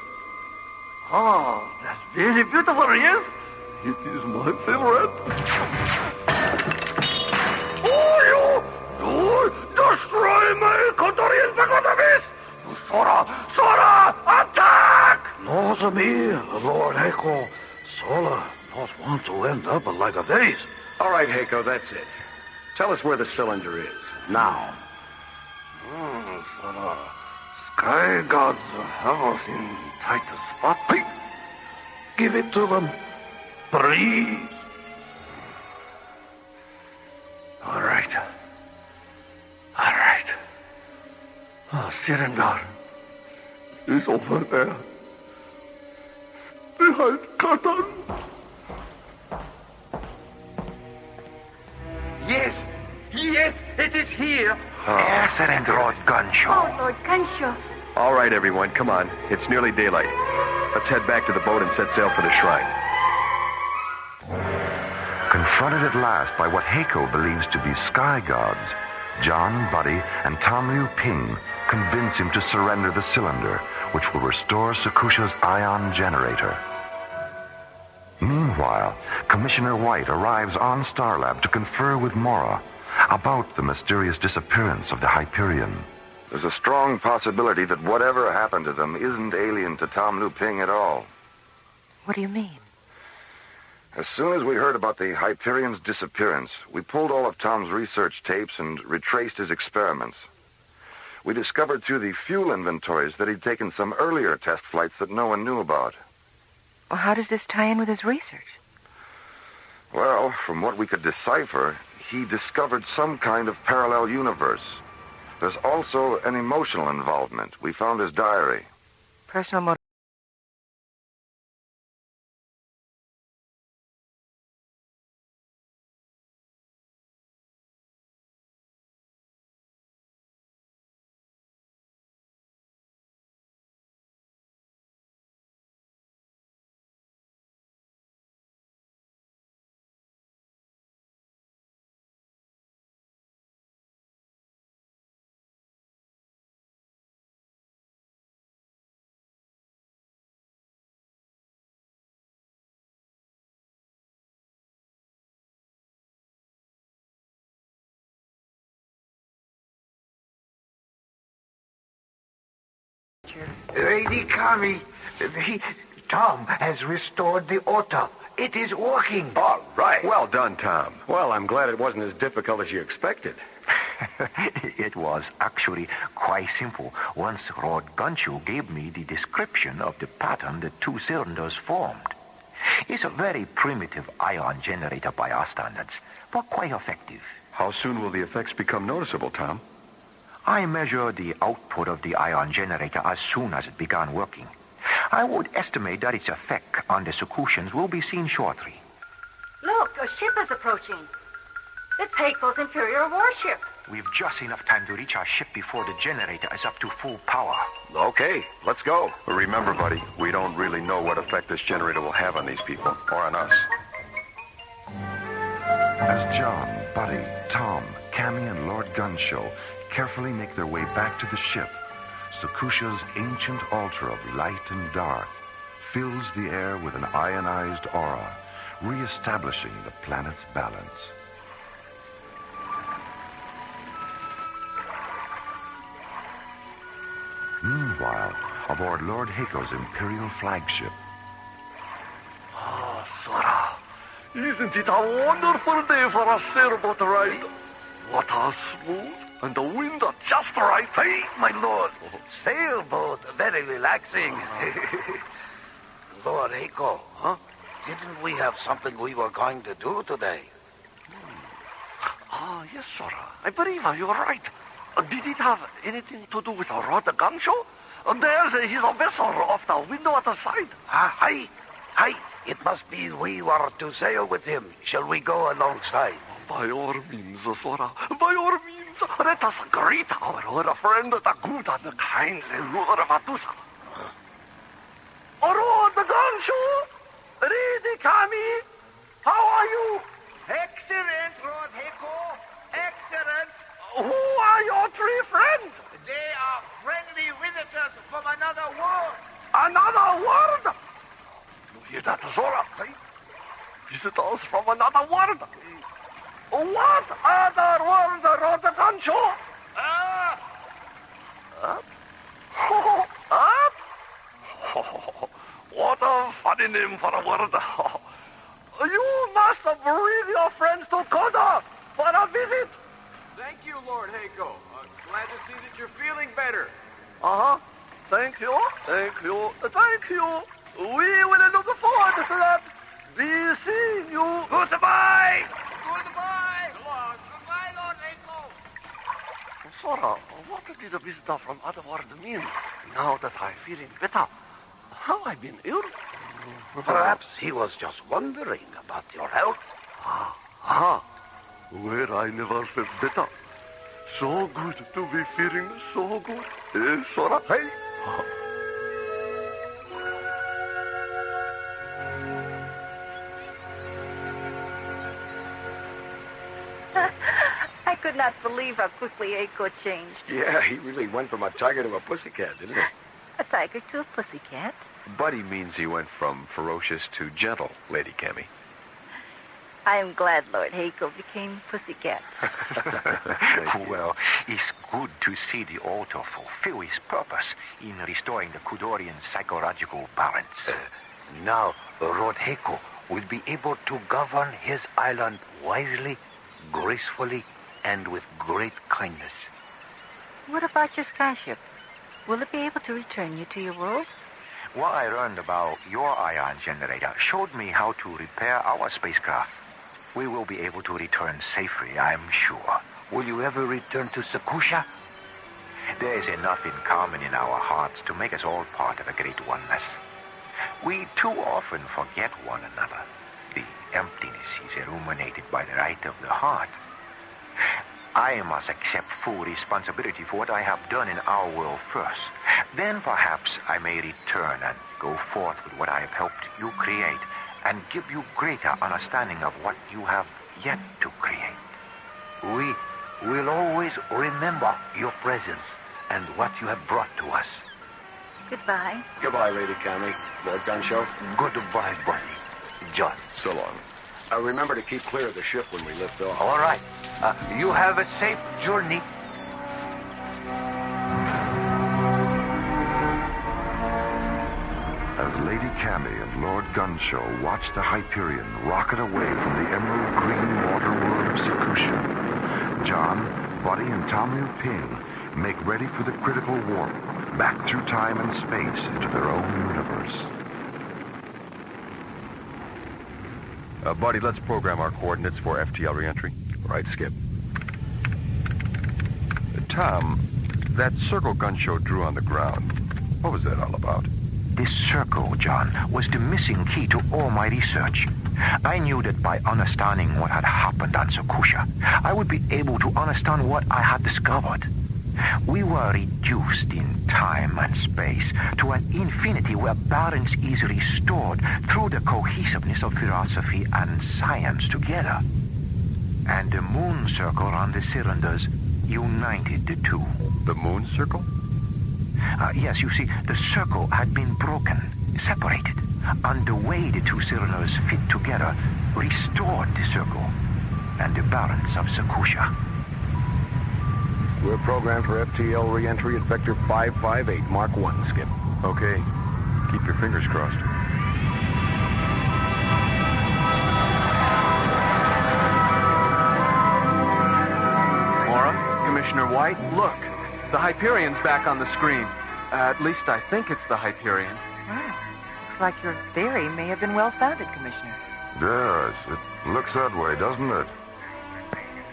Oh, that's very beautiful, yes? It is my favorite. Oh, you destroy my Kodorian Pagodavis! Sora, attack! Not me, Lord Heiko. Sora not want to end up like a vase. All right, Heiko, that's it. Tell us where the cylinder is, now. Sora, Sky Gods have us in tight spot. Hey, give it to them, please. All right. Cylinder is over there. Behind curtain. Yes, it is here. Excellent, Lord Gunshow. Oh, Lord Gunshow. All right, everyone, come on. It's nearly daylight. Let's head back to the boat and set sail for the shrine. Confronted at last by what Heiko believes to be sky gods, John, Buddy, and Tom Liu Ping convince him to surrender the cylinder, which will restore Sakusha's ion generator. Meanwhile, Commissioner White arrives on Starlab to confer with Mora about the mysterious disappearance of the Hyperion. There's a strong possibility that whatever happened to them isn't alien to Tom Liu Ping at all. What do you mean? As soon as we heard about the Hyperion's disappearance, we pulled all of Tom's research tapes and retraced his experiments. We discovered through the fuel inventories that he'd taken some earlier test flights that no one knew about. Well, how does this tie in with his research? Well, from what we could decipher, he discovered some kind of parallel universe. There's also an emotional involvement. We found his diary. Personal motivation. Lady Kami, Tom has restored the altar. It is working. All right. Well done, Tom. Well, I'm glad it wasn't as difficult as you expected. It was actually quite simple once Lord Gunshoe gave me the description of the pattern the two cylinders formed. It's a very primitive ion generator by our standards, but quite effective. How soon will the effects become noticeable, Tom? I measured the output of the ion generator as soon as it began working. I would estimate that its effect on the Secutions will be seen shortly. Look, a ship is approaching. It's Hakel's Imperial warship. We've just enough time to reach our ship before the generator is up to full power. Okay, let's go. Remember, buddy, we don't really know what effect this generator will have on these people, or on us. As John, Buddy, Tom, Cammy, and Lord Gunshoe carefully make their way back to the ship, Secucia's ancient altar of light and dark fills the air with an ionized aura, re-establishing the planet's balance. Meanwhile, aboard Lord Hako's Imperial flagship. Ah, Sora, isn't it a wonderful day for a sailboat ride? Water smooth and the wind just right. Hey, my lord, sailboat, very relaxing. Lord Hako, huh? Didn't we have something we were going to do today? Ah, yes, Sora. I believe you're right. Did it have anything to do with Lord Gunshoe? There's his vessel off the window at the side. Hi. It must be we were to sail with him. Shall we go alongside? By all means, Sora. By all means. Let us greet our old friend, the good and kindly Lord Vatusa. Lord Gunshoe! Ready, Kami? How are you? Excellent, Lord Hako. Excellent. Who are your three friends? They are friendly visitors from another world. Another world? You hear that, Zora? Visitors from another world? What other world, Lord Gunshoe? Earth. Earth? What a funny name for a world. You must bring your friends to Koda for a visit. Thank you, Lord Hako. Glad to see that you're feeling better. Thank you. We will look forward to that. Be seeing you. Goodbye. Goodbye. Goodbye, Lord Hako. Sora, what did the visitor from other world mean? Now that I'm feeling better, have I been ill? Perhaps he was just wondering about your health. Where I never felt better. So good to be feeling so good. Sora, hey. I could not believe how quickly Hako changed. Yeah, he really went from a tiger to a pussycat, didn't he? A tiger to a pussycat. Buddy means he went from ferocious to gentle, Lady Cammy. I am glad Lord Hako became pussycat. Well, it's good to see the altar fulfill its purpose in restoring the Kudorian psychological balance. Now, Lord Hako will be able to govern his island wisely, gracefully, and with great kindness. What about your skyship? Will it be able to return you to your world? What I learned about your ion generator showed me how to repair our spacecraft. We will be able to return safely, I'm sure. Will you ever return to Secucia? There is enough in common in our hearts to make us all part of a great oneness. We too often forget one another. The emptiness is illuminated by the light of the heart. I must accept full responsibility for what I have done in our world first. Then perhaps I may return and go forth with what I have helped you create and give you greater understanding of what you have yet to create. We will always remember your presence and what you have brought to us. Goodbye. Goodbye, Lady Cammy. Lord Gunshoe. Goodbye, buddy. John. So long. Remember to keep clear of the ship when we lift off. All right. You have a safe journey. As Lady Cammy and Lord Gunshow watch the Hyperion rocket away from the emerald green water world of Sekusha, John, Buddy, and Tom Liu Ping make ready for the critical warp back through time and space into their own universe. Buddy, let's program our coordinates for FTL reentry. Right, Skip. Tom, that circle Gunshow drew on the ground, what was that all about? This circle, John, was the missing key to all my research. I knew that by understanding what had happened on Sekusha, I would be able to understand what I had discovered. We were reduced in time and space to an infinity where balance is restored through the cohesiveness of philosophy and science together. And the moon circle on the cylinders united the two. The moon circle? Yes, you see, the circle had been broken, separated, and the way the two cylinders fit together restored the circle and the balance of Sekusha. We're programmed for FTL re-entry at Vector 558, Mark 1, Skip. Okay. Keep your fingers crossed. Mora, Commissioner White, look. The Hyperion's back on the screen. At least I think it's the Hyperion. Wow. Looks like your theory may have been well-founded, Commissioner. Yes, it looks that way, doesn't it?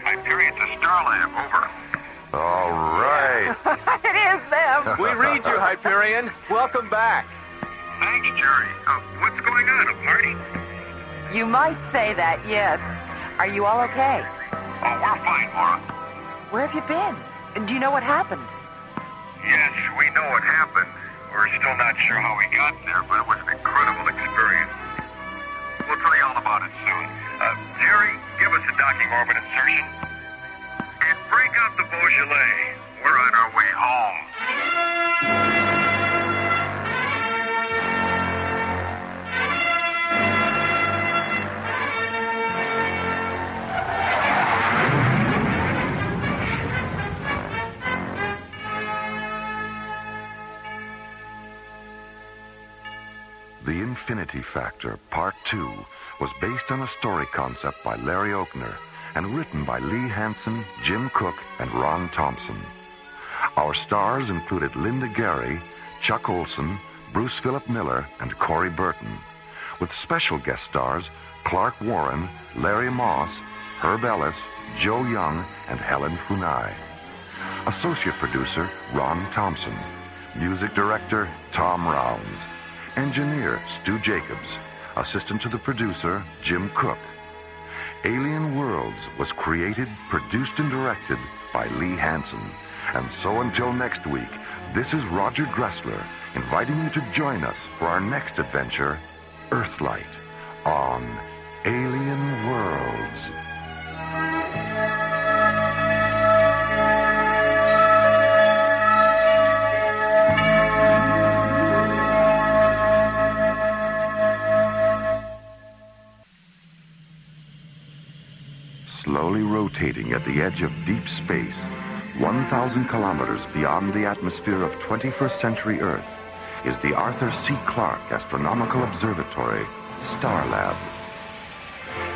Hyperion to Starlab, over. All right. It is them. We read you, Hyperion. Welcome back. Thanks, Jerry. What's going on, a party? You might say that, yes. Are you all okay? Oh, we're fine, Mora. Where have you been? Do you know what happened? Yes, we know what happened. We're still not sure how we got there, but it was an incredible experience. We'll tell you all about it soon. Jerry, give us a docking orbit insertion. And break out the Beaujolais. We're on our way home. The Infinity Factor, Part 2, was based on a story concept by Larry Oakner and written by Lee Hansen, Jim Cook, and Ron Thompson. Our stars included Linda Gary, Chuck Olson, Bruce Philip Miller, and Corey Burton, with special guest stars Clark Warren, Larry Moss, Herb Ellis, Joe Young, and Helen Funai. Associate producer Ron Thompson. Music director Tom Rounds. Engineer Stu Jacobs. Assistant to the producer Jim Cook. Alien Worlds was created, produced, and directed by Lee Hansen. And so until next week, this is Roger Dressler inviting you to join us for our next adventure, Earthlight, on Alien Worlds. Slowly rotating at the edge of deep space, 1,000 kilometers beyond the atmosphere of 21st century Earth, is the Arthur C. Clarke Astronomical Observatory, Starlab.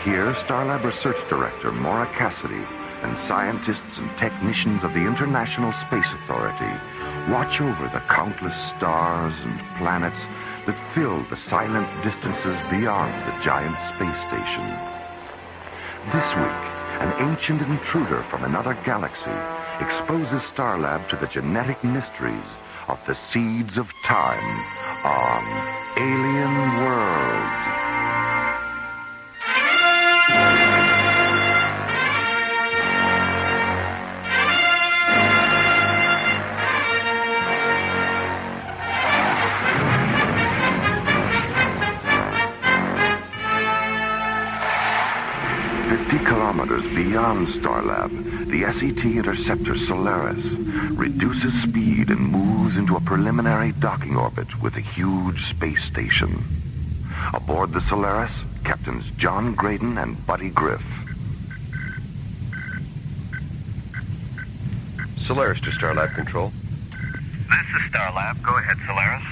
Here, Starlab Research Director Mora Cassidy and scientists and technicians of the International Space Authority watch over the countless stars and planets that fill the silent distances beyond the giant space station. This week, an ancient intruder from another galaxy exposes Starlab to the genetic mysteries of the seeds of time on Alien Worlds. 50 kilometers beyond Starlab, the SET interceptor Solaris reduces speed and moves into a preliminary docking orbit with a huge space station. Aboard the Solaris, Captains John Graydon and Buddy Griff. Solaris to Starlab Control. This is Starlab. Go ahead, Solaris.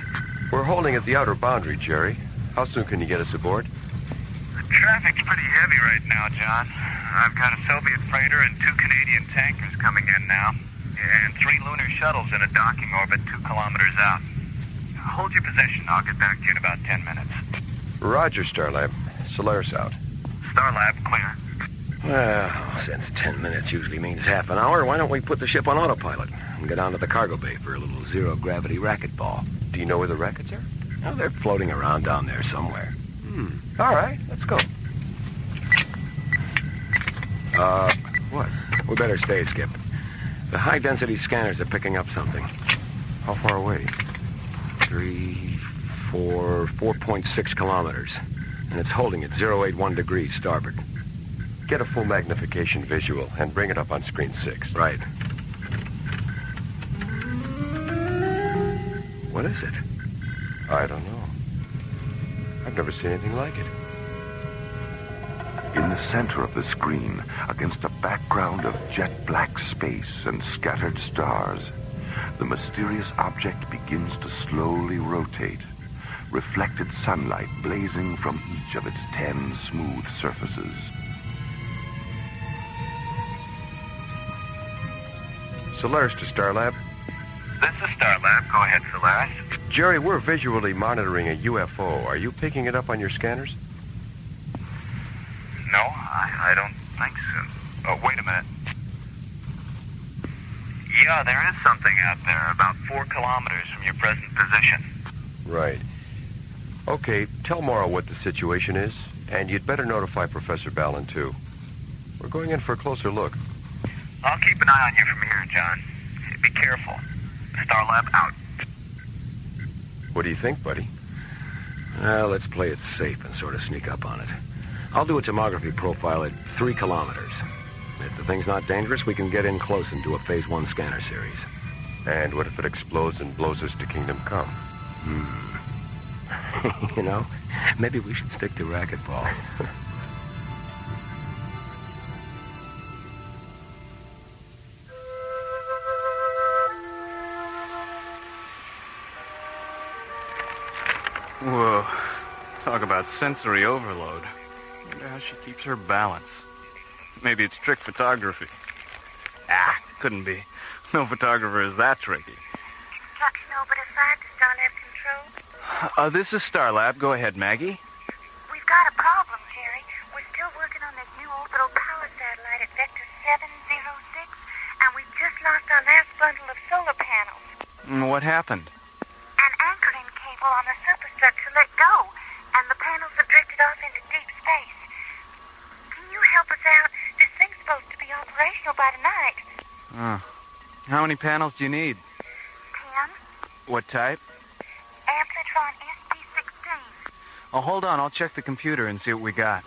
We're holding at the outer boundary, Jerry. How soon can you get us aboard? The traffic's pretty heavy right now, John. I've got a Soviet freighter and 2 Canadian tankers coming in now. And 3 lunar shuttles in a docking orbit 2 kilometers out. Hold your position. I'll get back to you in about 10 minutes. Roger, Starlab. Solaris out. Starlab, clear. Well, since 10 minutes usually means half an hour, why don't we put the ship on autopilot and go down to the cargo bay for a little zero-gravity racquetball? Do you know where the rackets are? Oh, they're floating around down there somewhere. All right, let's go. What? We better stay, Skip. The high-density scanners are picking up something. How far away? 4.6 kilometers. And it's holding at 081 degrees starboard. Get a full magnification visual and bring it up on screen 6. Right. What is it? I don't know. I've never seen anything like it. In the center of the screen, against a background of jet black space and scattered stars, the mysterious object begins to slowly rotate, reflected sunlight blazing from each of its 10 smooth surfaces. Solaris to Starlab. This is Starlab. Go ahead, Solaris. Jerry, we're visually monitoring a UFO. Are you picking it up on your scanners? No, I don't think so. Oh, wait a minute. Yeah, there is something out there, about 4 kilometers from your present position. Right. Okay, tell Mora what the situation is, and you'd better notify Professor Ballin, too. We're going in for a closer look. I'll keep an eye on you from here, John. Be careful. Starlab out. What do you think, buddy? Well, let's play it safe and sort of sneak up on it. I'll do a tomography profile at 3 kilometers. If the thing's not dangerous, we can get in close and do a Phase 1 scanner series. And what if it explodes and blows us to Kingdom Come? You know, maybe we should stick to racquetball. Whoa. Talk about sensory overload. I wonder how she keeps her balance. Maybe it's trick photography. Couldn't be. No photographer is that tricky. Construction orbiter 5 to Starlab Control. This is Starlab. Go ahead, Maggie. We've got a problem, Jerry. We're still working on this new orbital power satellite at Vector 706, and we've just lost our last bundle of solar panels. What happened? An anchoring cable on the superstructure let go, and the panels have drifted off into deep space. Can you help us out? This thing's supposed to be operational by tonight. How many panels do you need? 10. What type? Amplitron SP16. Oh, hold on. I'll check the computer and see what we got.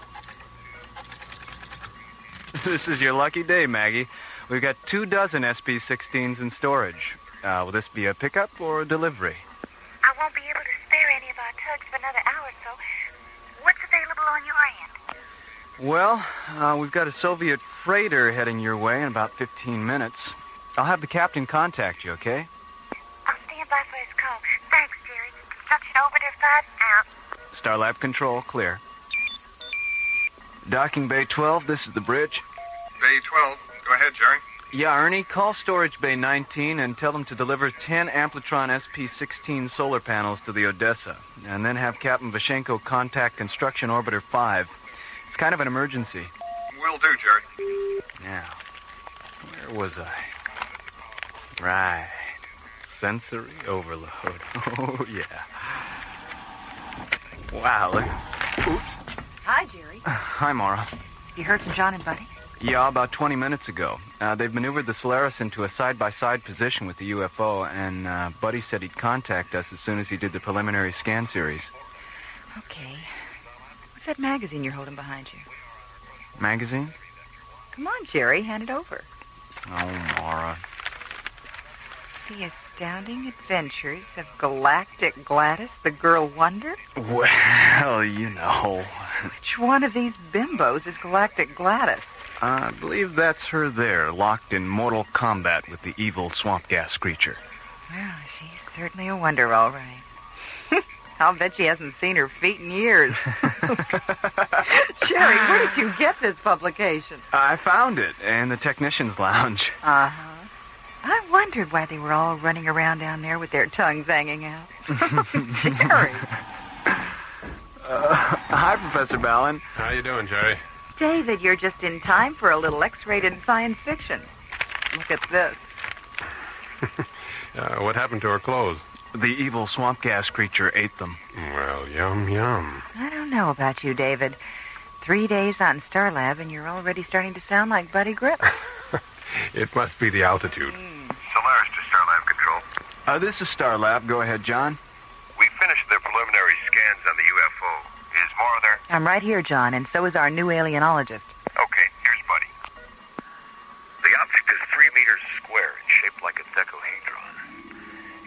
This is your lucky day, Maggie. We've got 24 SP16s in storage. Will this be a pickup or a delivery? I won't be able to spare any of our tugs for another hour or so. What's available on your end? Well, we've got a Soviet freighter heading your way in about 15 minutes. I'll have the captain contact you, okay? I'll stand by for his call. Thanks, Jerry. Construction orbiter 5 out. Starlab Control, clear. Docking Bay 12, this is the bridge. Bay 12. Go ahead, Jerry. Yeah, Ernie, call Storage Bay 19 and tell them to deliver 10 Amplitron SP16 solar panels to the Odessa. And then have Captain Vashenko contact Construction Orbiter 5. It's kind of an emergency. Will do, Jerry. Now, where was I? Right. Sensory overload. Oh, yeah. Wow, look. Oops. Hi, Jerry. Hi, Mora. You heard from John and Buddy? Yeah, about 20 minutes ago. They've maneuvered the Solaris into a side-by-side position with the UFO, and Buddy said he'd contact us as soon as he did the preliminary scan series. Okay. What's that magazine you're holding behind you? Magazine? Come on, Jerry, hand it over. Oh, Mora. The Astounding Adventures of Galactic Gladys, the Girl Wonder? Well, you know. Which one of these bimbos is Galactic Gladys? I believe that's her there, locked in mortal combat with the evil swamp gas creature. Well, she's certainly a wonder, all right. I'll bet she hasn't seen her feet in years. Jerry, where did you get this publication? I found it in the technician's lounge. Uh-huh. I wondered why they were all running around down there with their tongues hanging out. Jerry. Hi, Professor Ballin. How you doing, Jerry? David, you're just in time for a little X-rated science fiction. Look at this. What happened to her clothes? The evil swamp gas creature ate them. Well, yum, yum. I don't know about you, David. 3 days on Starlab, and you're already starting to sound like Buddy Grip. It must be the altitude. Solaris to Starlab Control. This is Starlab. Go ahead, John. We finished the preliminary scans on the UFO. Is Mora there? I'm right here, John, and so is our new alienologist. Okay, here's Buddy. The object is 3 meters square and shaped like a dodecahedron.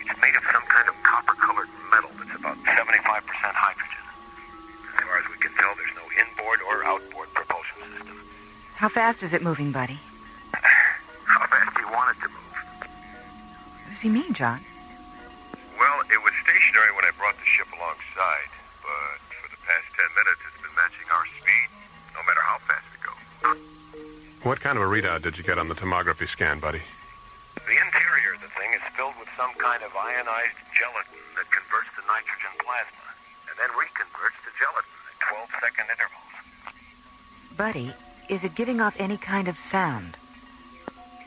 It's made of some kind of copper-colored metal that's about 75% hydrogen. As far as we can tell, there's no inboard or outboard propulsion system. How fast is it moving, Buddy? How fast do you want it to move? What does he mean, John? Well, it was stationary when I brought the ship alongside, but for the past 10 minutes it's been matching our speed, no matter how fast we go. What kind of a readout did you get on the tomography scan, buddy? The interior of the thing is filled with some kind of ionized gelatin that converts to nitrogen plasma, and then reconverts to gelatin at 12-second intervals. Buddy, is it giving off any kind of sound?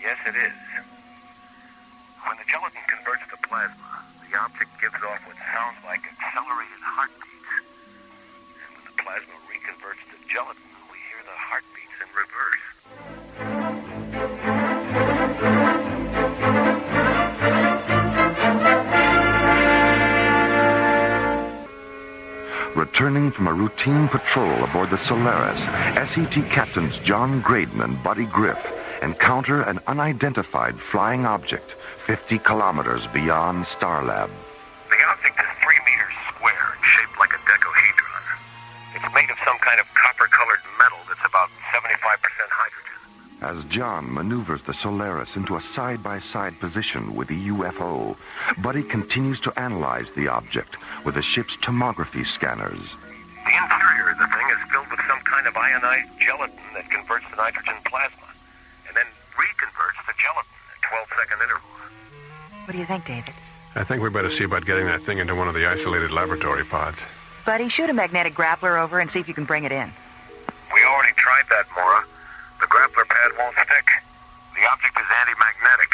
Yes, it is. When the gelatin converts to plasma, the object gives off what sounds like accelerated heartbeats. And when the plasma reconverts to gelatin, we hear the heartbeats in reverse. Returning from a routine patrol aboard the Solaris, SET Captains John Graydon and Buddy Griff encounter an unidentified flying object 50 kilometers beyond Starlab. The object is 3 meters square and shaped like a dodecahedron. It's made of some kind of copper-colored metal that's about 75% hydrogen. As John maneuvers the Solaris into a side-by-side position with the UFO, Buddy continues to analyze the object with the ship's tomography scanners. The interior of the thing is filled with some kind of ionized gelatin that converts to nitrogen plasma, and then reconverts to gelatin at 12-second intervals. What do you think, David? I think we better see about getting that thing into one of the isolated laboratory pods. Buddy, shoot a magnetic grappler over and see if you can bring it in. We already tried that, Mora. The grappler pad won't stick. The object is anti-magnetic.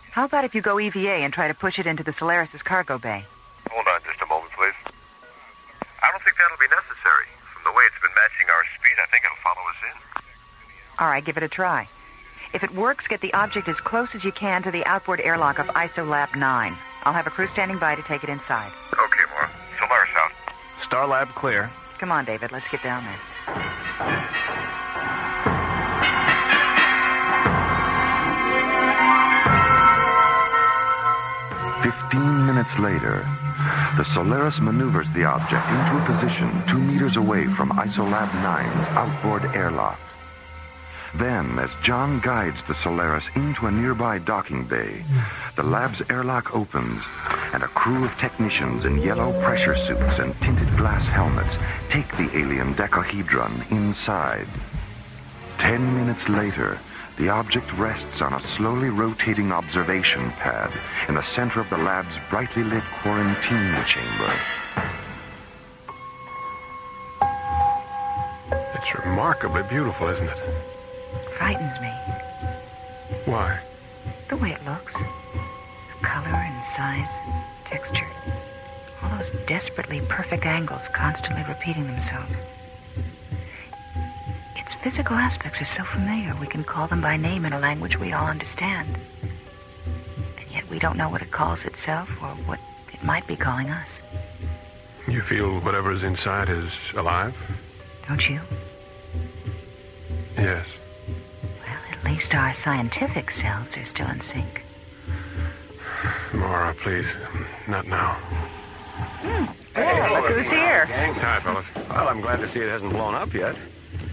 How about if you go EVA and try to push it into the Solaris' cargo bay? Hold on just a moment, please. I don't think that'll be necessary. From the way it's been matching our speed, I think it'll follow us in. All right, give it a try. If it works, get the object as close as you can to the outboard airlock of ISOLAB 9. I'll have a crew standing by to take it inside. Okay, Mora. Solaris out. Starlab clear. Come on, David. Let's get down there. Minutes later, the Solaris maneuvers the object into a position 2 meters away from ISOLAB 9's outboard airlock. Then, as John guides the Solaris into a nearby docking bay, the lab's airlock opens, and a crew of technicians in yellow pressure suits and tinted glass helmets take the alien decahedron inside. 10 minutes later, the object rests on a slowly rotating observation pad in the center of the lab's brightly lit quarantine chamber. It's remarkably beautiful, isn't it? Frightens me. Why? The way it looks. The color and size, texture. All those desperately perfect angles constantly repeating themselves. Its physical aspects are so familiar we can call them by name in a language we all understand. And yet we don't know what it calls itself or what it might be calling us. You feel whatever is inside is alive? Don't you? Yes. Well, at least our scientific selves are still in sync. Mora, please. Not now. Hey, look who's here. Hi, fellas. Well, I'm glad to see it hasn't blown up yet.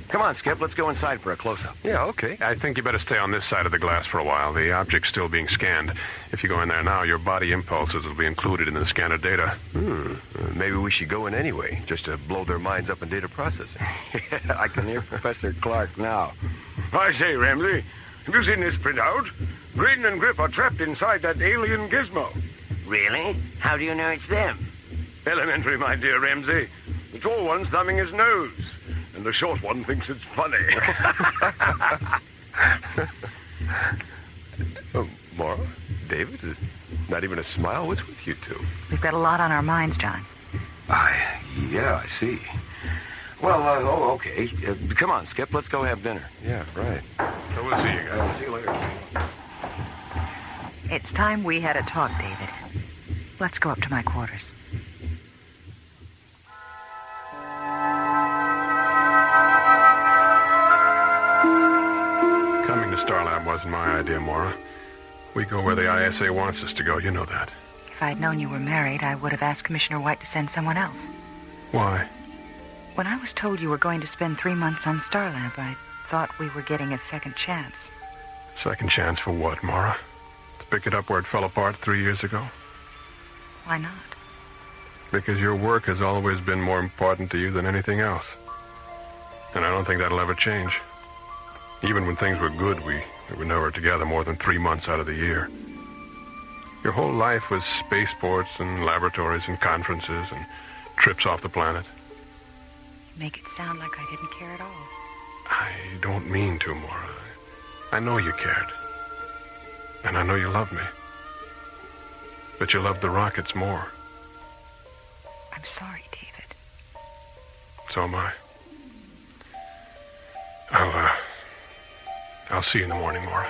Come on, Skip. Let's go inside for a close-up. Yeah, okay. I think you better stay on this side of the glass for a while. The object's still being scanned. If you go in there now, your body impulses will be included in the scanner data. Maybe we should go in anyway, just to blow their minds up in data processing. I can hear Professor Clark now. I say, Ramsey, have you seen this printout? Graydon and Griff are trapped inside that alien gizmo. Really? How do you know it's them? Elementary, my dear Ramsey. The tall one's thumbing his nose, and the short one thinks it's funny. Mora? David? Not even a smile? What's with you two? We've got a lot on our minds, John. Yeah, I see. Well, okay. Come on, Skip. Let's go have dinner. Yeah, right. So we'll see you guys. See you later. It's time we had a talk, David. Let's go up to my quarters. Coming to Starlab wasn't my idea, Mora. We go where the ISA wants us to go. You know that. If I'd known you were married, I would have asked Commissioner White to send someone else. Why? When I was told you were going to spend 3 months on Starlab, I thought we were getting a second chance. Second chance for what, Mora? To pick it up where it fell apart 3 years ago? Why not? Because your work has always been more important to you than anything else. And I don't think that'll ever change. Even when things were good, we were never together more than 3 months out of the year. Your whole life was spaceports and laboratories and conferences and trips off the planet. You make it sound like I didn't care at all. I don't mean to, Mora. I know you cared. And I know you love me. But you love the rockets more. I'm sorry, David. So am I. I'll see you in the morning, Mora.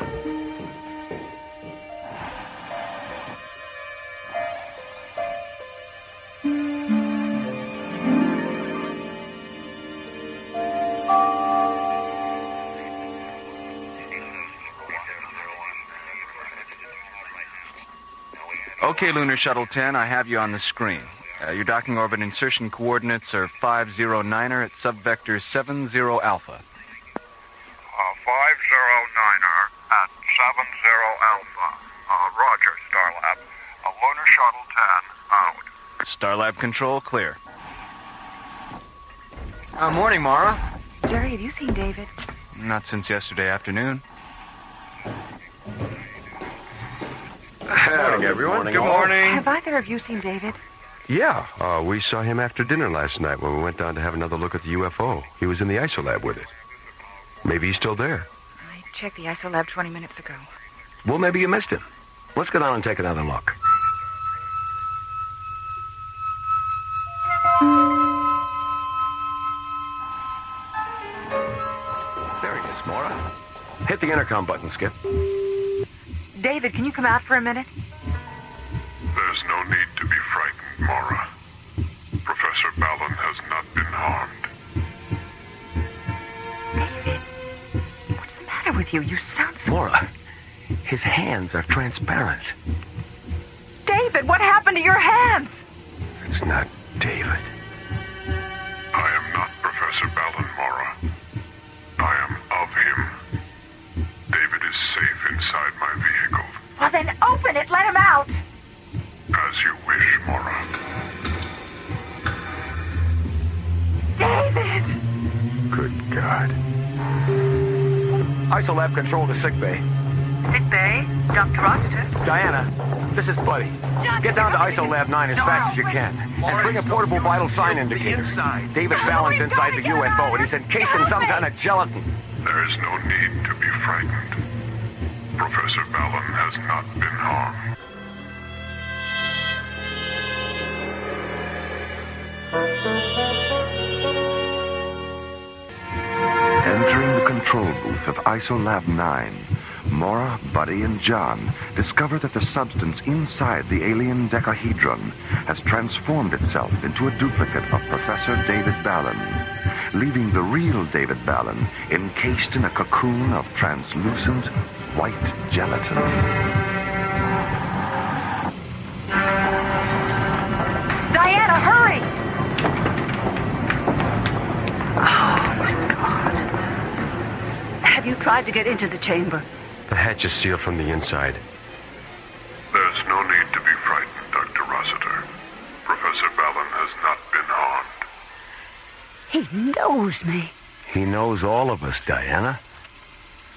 Okay, Lunar Shuttle 10, I have you on the screen. Your docking orbit insertion coordinates are 509er at subvector 70 Alpha. 509er at 70 Alpha. Roger, Starlab. Lunar Shuttle 10 out. Starlab control, clear. Morning, Mara. Jerry, have you seen David? Not since yesterday afternoon. Morning, everyone. Good morning. Have either of you seen David? Yeah, we saw him after dinner last night when we went down to have another look at the UFO. He was in the ISOLab with it. Maybe he's still there. I checked the ISOLab 20 minutes ago. Well, maybe you missed him. Let's go down and take another look. There he is, Mora. Hit the intercom button, Skip. David, can you come out for a minute? There's no need to be frightened, Mora. Professor Ballon has not been harmed. David, what's the matter with you? You sound so... Mora, his hands are transparent. David, what happened to your hands? It's not David. I am not Professor Ballon, Mora. I am of him. David is safe inside my vehicle. Well, then open it. Let him out. As you wish, Mora. David! Good God. ISOLab control to sickbay. Sickbay? Dr. Rossiter? Diana, this is Buddy. Get down to ISOLab 9 as fast as you can. And bring a portable vital sign indicator. David Ballon's inside the UFO, and he's encased in some kind of gelatin. There is no need to be frightened. Professor Ballon has not been harmed. Entering the control booth of ISOLab 9, Mora, Buddy, and John discover that the substance inside the alien decahedron has transformed itself into a duplicate of Professor David Ballon, leaving the real David Ballon encased in a cocoon of translucent white gelatin. Diana, hurry! Oh, my God. tried to get into the chamber. The hatch is sealed from the inside. There's no need to be frightened, Dr. Rossiter. Professor Ballin has not been harmed. He knows me. He knows all of us, Diana.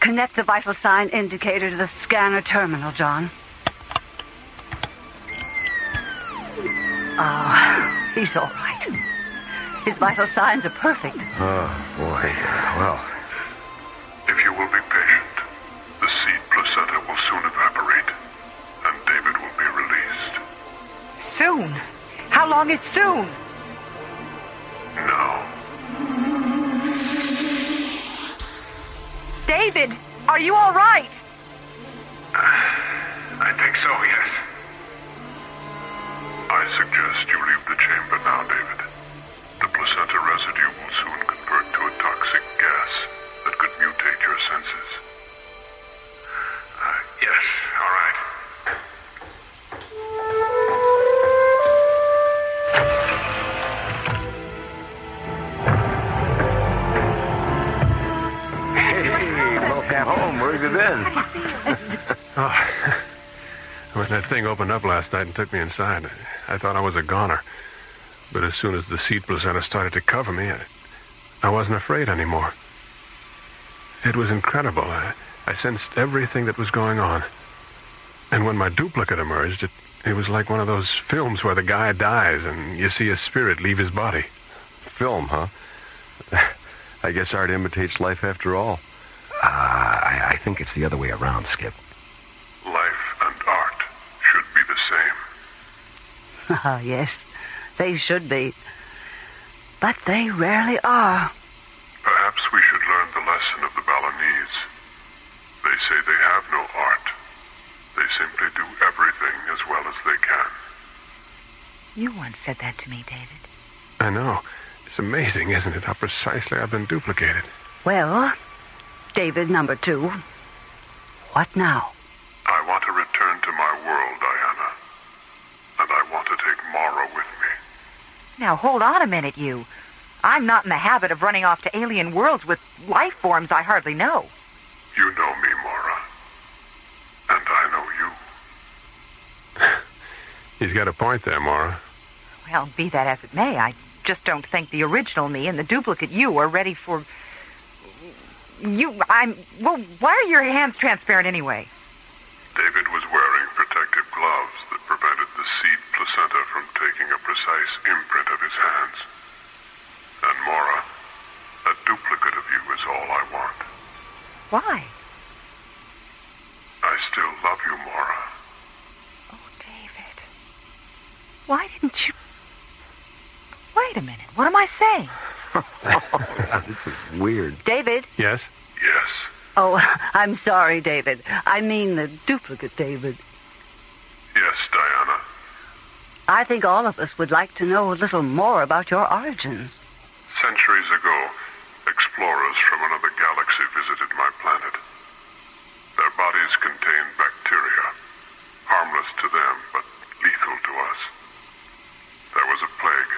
Connect the vital sign indicator to the scanner terminal, John. Oh, he's all right. His vital signs are perfect. Oh, boy. Well, if you will be patient, the seed placenta will soon evaporate, and David will be released. Soon? How long is soon? Now. David, are you all right? I think so, yes. I suggest you leave the chamber now, David. The placenta residue will soon convert to a toxic gas that could mutate your senses. Yes, all right. hey, welcome home. Where have you been? When that thing opened up last night and took me inside, I thought I was a goner. But as soon as the seed placenta started to cover me, I wasn't afraid anymore. It was incredible. I sensed everything that was going on. And when my duplicate emerged, it was like one of those films where the guy dies and you see his spirit leave his body. Film, huh? I guess art imitates life after all. I think it's the other way around, Skip. Life and art should be the same. Ah, yes. They should be. But they rarely are. Perhaps we should learn the lesson of the Balinese. They say they have no art. They simply do everything as well as they can. You once said that to me, David. I know. It's amazing, isn't it, how precisely I've been duplicated. Well, David number 2, what now? I want to return to my world, Diana. And I want to take Mora with me. Now, hold on a minute, you. I'm not in the habit of running off to alien worlds with life forms I hardly know. You know me, Mora. And I know you. He's got a point there, Mora. Well, be that as it may, I just don't think the original me and the duplicate you are ready for... Well, why are your hands transparent anyway? David was wearing protective gloves that prevented the seed placenta from taking a precise imprint of his hands. And Mora, a duplicate of you is all I want. Why? I still love you, Mora. Oh, David. Why didn't you... Wait a minute. What am I saying? This is weird. David? Yes? Yes. Oh, I'm sorry, David. I mean the duplicate David. Yes, Diana. I think all of us would like to know a little more about your origins. Centuries ago, explorers from another galaxy visited my planet. Their bodies contained bacteria, harmless to them, but lethal to us. There was a plague,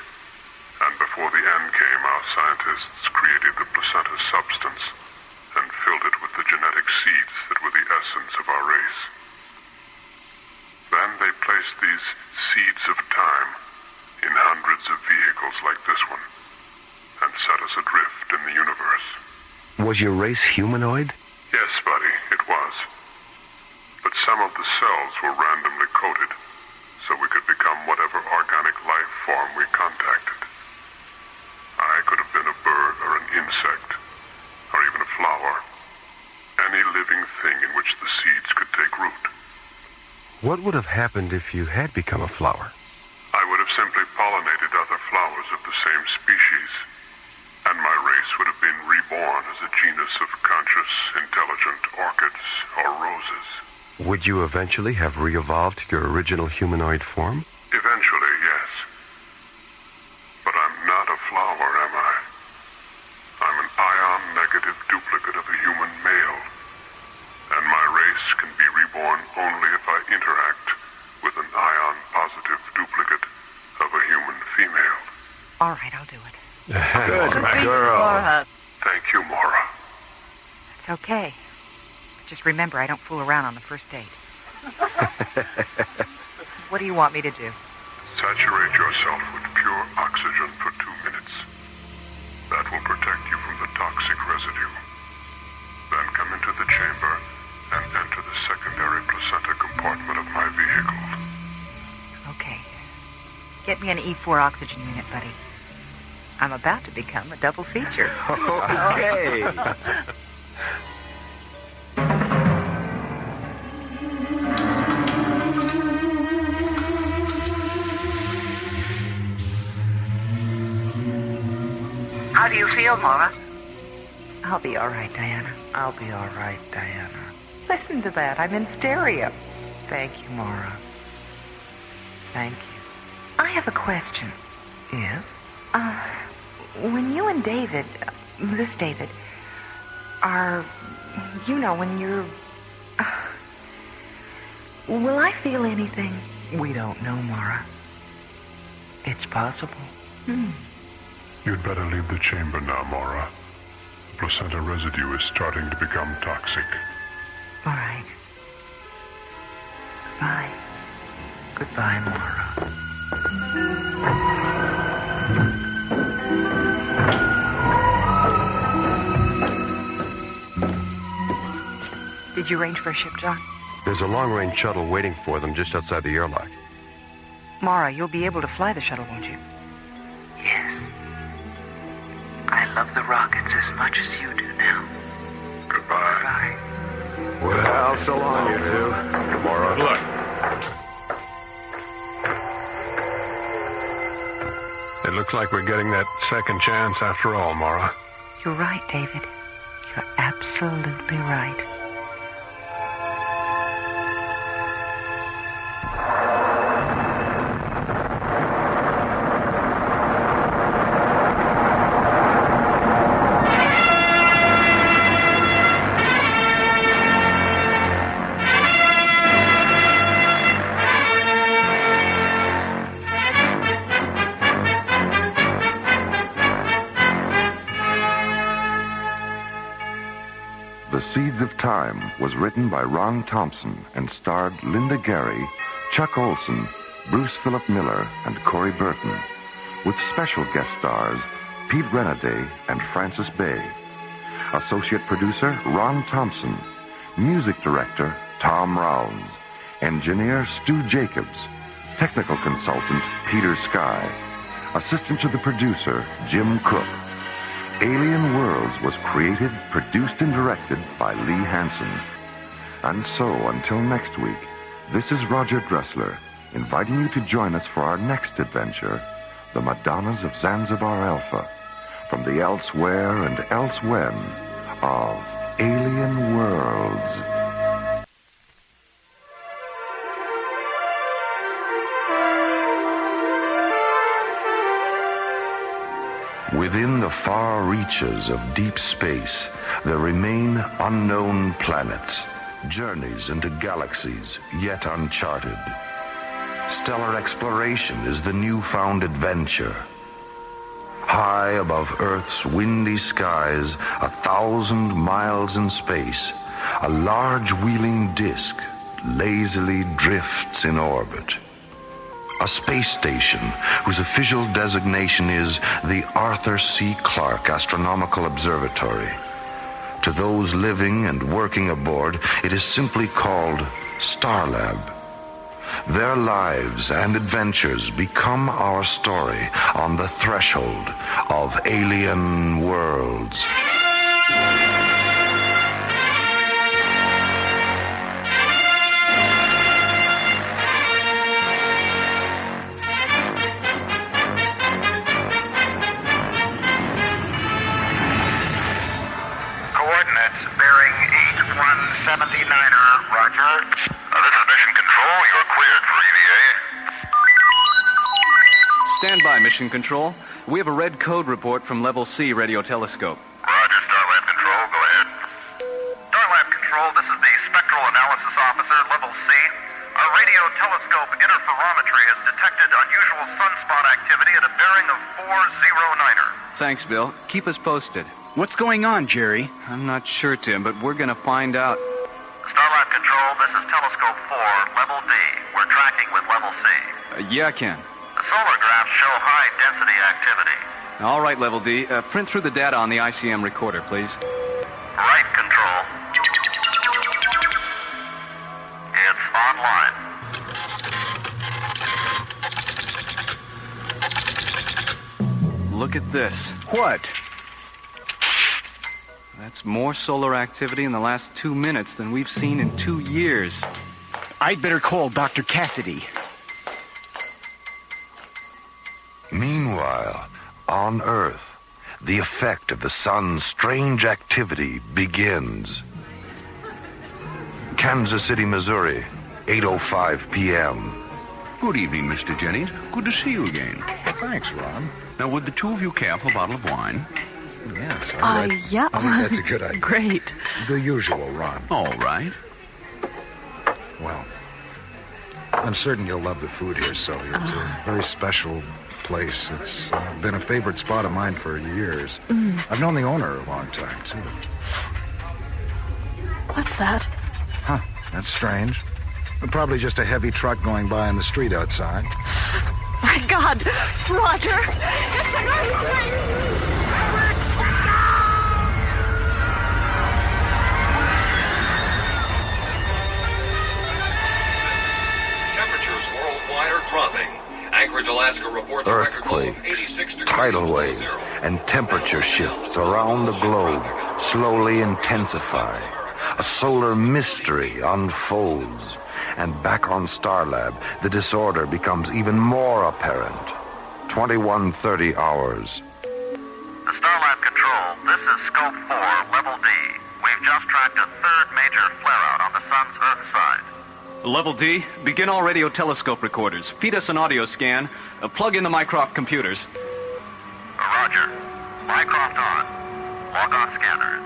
and before the end came, our scientists created the placenta substance and filled it with the genetic seeds that were the essence of our race. Then they placed these seeds of time in hundreds of vehicles like this one and set us adrift in the universe. Was your race humanoid? Yes, buddy, it was. But some of the cells were randomly coded, so we could become whatever organic life form we contacted. I could have been a bird or an insect, or even a flower. Any living thing in which the seeds could take root. What would have happened if you had become a flower? I would have simply pollinated other flowers of the same species, and my race would have been reborn as a genus of conscious, intelligent orchids or roses. Would you eventually have re-evolved to your original humanoid form? Eventually, yes. But I'm not a flower, am I? I'm an ion-negative duplicate of a human male. And my race can be reborn only if I interact with an ion-positive duplicate of a human female. All right, I'll do it. Good girl. Thank you, Mora. It's okay. Just remember, I don't fool around on the first date. What do you want me to do? Saturate yourself with pure oxygen for 2 minutes. That will protect you from the toxic residue. Then come into the chamber and enter the secondary placenta compartment of my vehicle. Okay. Get me an E4 oxygen unit, buddy. I'm about to become a double feature. Okay. How do you feel, Mora? I'll be all right, Diana. I'll be all right, Diana. Listen to that. I'm in stereo. Thank you, Mora. Thank you. I have a question. Yes? When you and David, this David, are, you know, when you're... will I feel anything? We don't know, Mora. It's possible. You'd better leave the chamber now, Mora. The placenta residue is starting to become toxic. All right. Goodbye. Goodbye, Mora. Did you arrange for a ship, John? There's a long-range shuttle waiting for them just outside the airlock. Mara, you'll be able to fly the shuttle, won't you? Yes. I love the rockets as much as you do now. Goodbye. Well, so long, you two. Mora. Good luck. It looks like we're getting that second chance after all, Mora. You're right, David. You're absolutely right. Seeds of Time was written by Ron Thompson and starred Linda Gary, Chuck Olson, Bruce Philip Miller, and Corey Burton, with special guest stars Pete Renaday and Francis Bay. Associate producer Ron Thompson, music director Tom Rounds, engineer Stu Jacobs, technical consultant Peter Sky, assistant to the producer Jim Crook. Alien Worlds was created, produced, and directed by Lee Hansen. And so, until next week, this is Roger Dressler, inviting you to join us for our next adventure, The Madonnas of Zanzibar Alpha, from the elsewhere and elsewhen of Alien Worlds. Within the far reaches of deep space, there remain unknown planets, journeys into galaxies yet uncharted. Stellar exploration is the newfound adventure. High above Earth's windy skies, 1,000 miles in space, a large wheeling disk lazily drifts in orbit. A space station whose official designation is the Arthur C. Clarke Astronomical Observatory. To those living and working aboard, it is simply called Starlab. Their lives and adventures become our story on the threshold of Alien Worlds. Roger. This is Mission Control. You're cleared for EVA. Stand by, Mission Control. We have a red code report from Level C radio telescope. Roger, Starlab Control. Go ahead. Starlab Control, this is the Spectral Analysis Officer, Level C. Our radio telescope interferometry has detected unusual sunspot activity at a bearing of 409er. Thanks, Bill. Keep us posted. What's going on, Jerry? I'm not sure, Tim, but we're gonna find out. Starlight Control, this is Telescope 4, Level D. We're tracking with Level C. Yeah, Ken. The solar graphs show high-density activity. All right, Level D. Print through the data on the ICM recorder, please. Right, Control. It's online. Look at this. What? That's more solar activity in the last 2 minutes than we've seen in 2 years. I'd better call Dr. Cassidy. Meanwhile, on Earth, the effect of the sun's strange activity begins. Kansas City, Missouri, 8:05 p.m. Good evening, Mr. Jennings. Good to see you again. Thanks, Ron. Now, would the two of you care for a bottle of wine? Yes, all right. Yeah. I think that's a good idea. Great. The usual, Ron. All right. Well, I'm certain you'll love the food here, Sully. It's a very special place. It's been a favorite spot of mine for years. I've known the owner a long time, too. What's that? Huh, that's strange. Probably just a heavy truck going by on the street outside. My God! Roger! It's an earthquake! Temperatures worldwide are dropping. Anchorage, Alaska reports a record low of 86 Earthquakes, degrees tidal below waves, zero. and temperature shifts around the globe slowly intensify. A solar mystery unfolds. And back on Starlab, the disorder becomes even more apparent. 21:30 hours. The Starlab Control, this is Scope 4, Level D. We've just tracked a third major flare-out on the sun's Earth side. Level D, begin all radio telescope recorders. Feed us an audio scan. Plug in the Mycroft computers. Roger. Mycroft on. Log on scanners.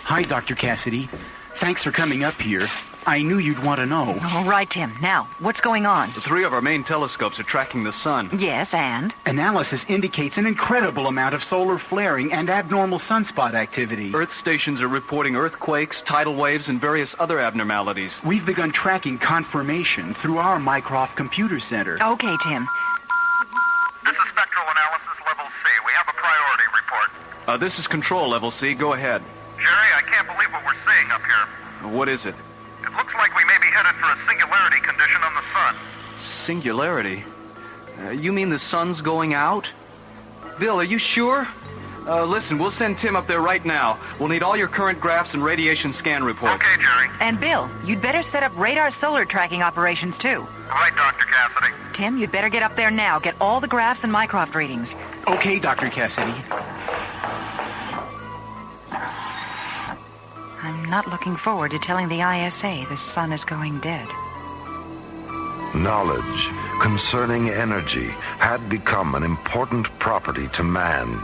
Hi, Dr. Cassidy. Thanks for coming up here. I knew you'd want to know. All right, Tim. Now, what's going on? 3 of our main telescopes are tracking the sun. Yes, and? Analysis indicates an incredible amount of solar flaring and abnormal sunspot activity. Earth stations are reporting earthquakes, tidal waves, and various other abnormalities. We've begun tracking confirmation through our Mycroft Computer Center. Okay, Tim. This is Spectral Analysis Level C. We have a priority report. This is Control Level C. Go ahead. Jerry, I can't believe what we're seeing up here. What is it? It looks like we may be headed for a singularity condition on the sun. Singularity? You mean the sun's going out? Bill, are you sure? Listen, we'll send Tim up there right now. We'll need all your current graphs and radiation scan reports. Okay, Jerry. And Bill, you'd better set up radar solar tracking operations, too. Right, Dr. Cassidy. Tim, you'd better get up there now. Get all the graphs and Mycroft readings. Okay, Dr. Cassidy. I'm not looking forward to telling the ISA the sun is going dead. Knowledge concerning energy had become an important property to man.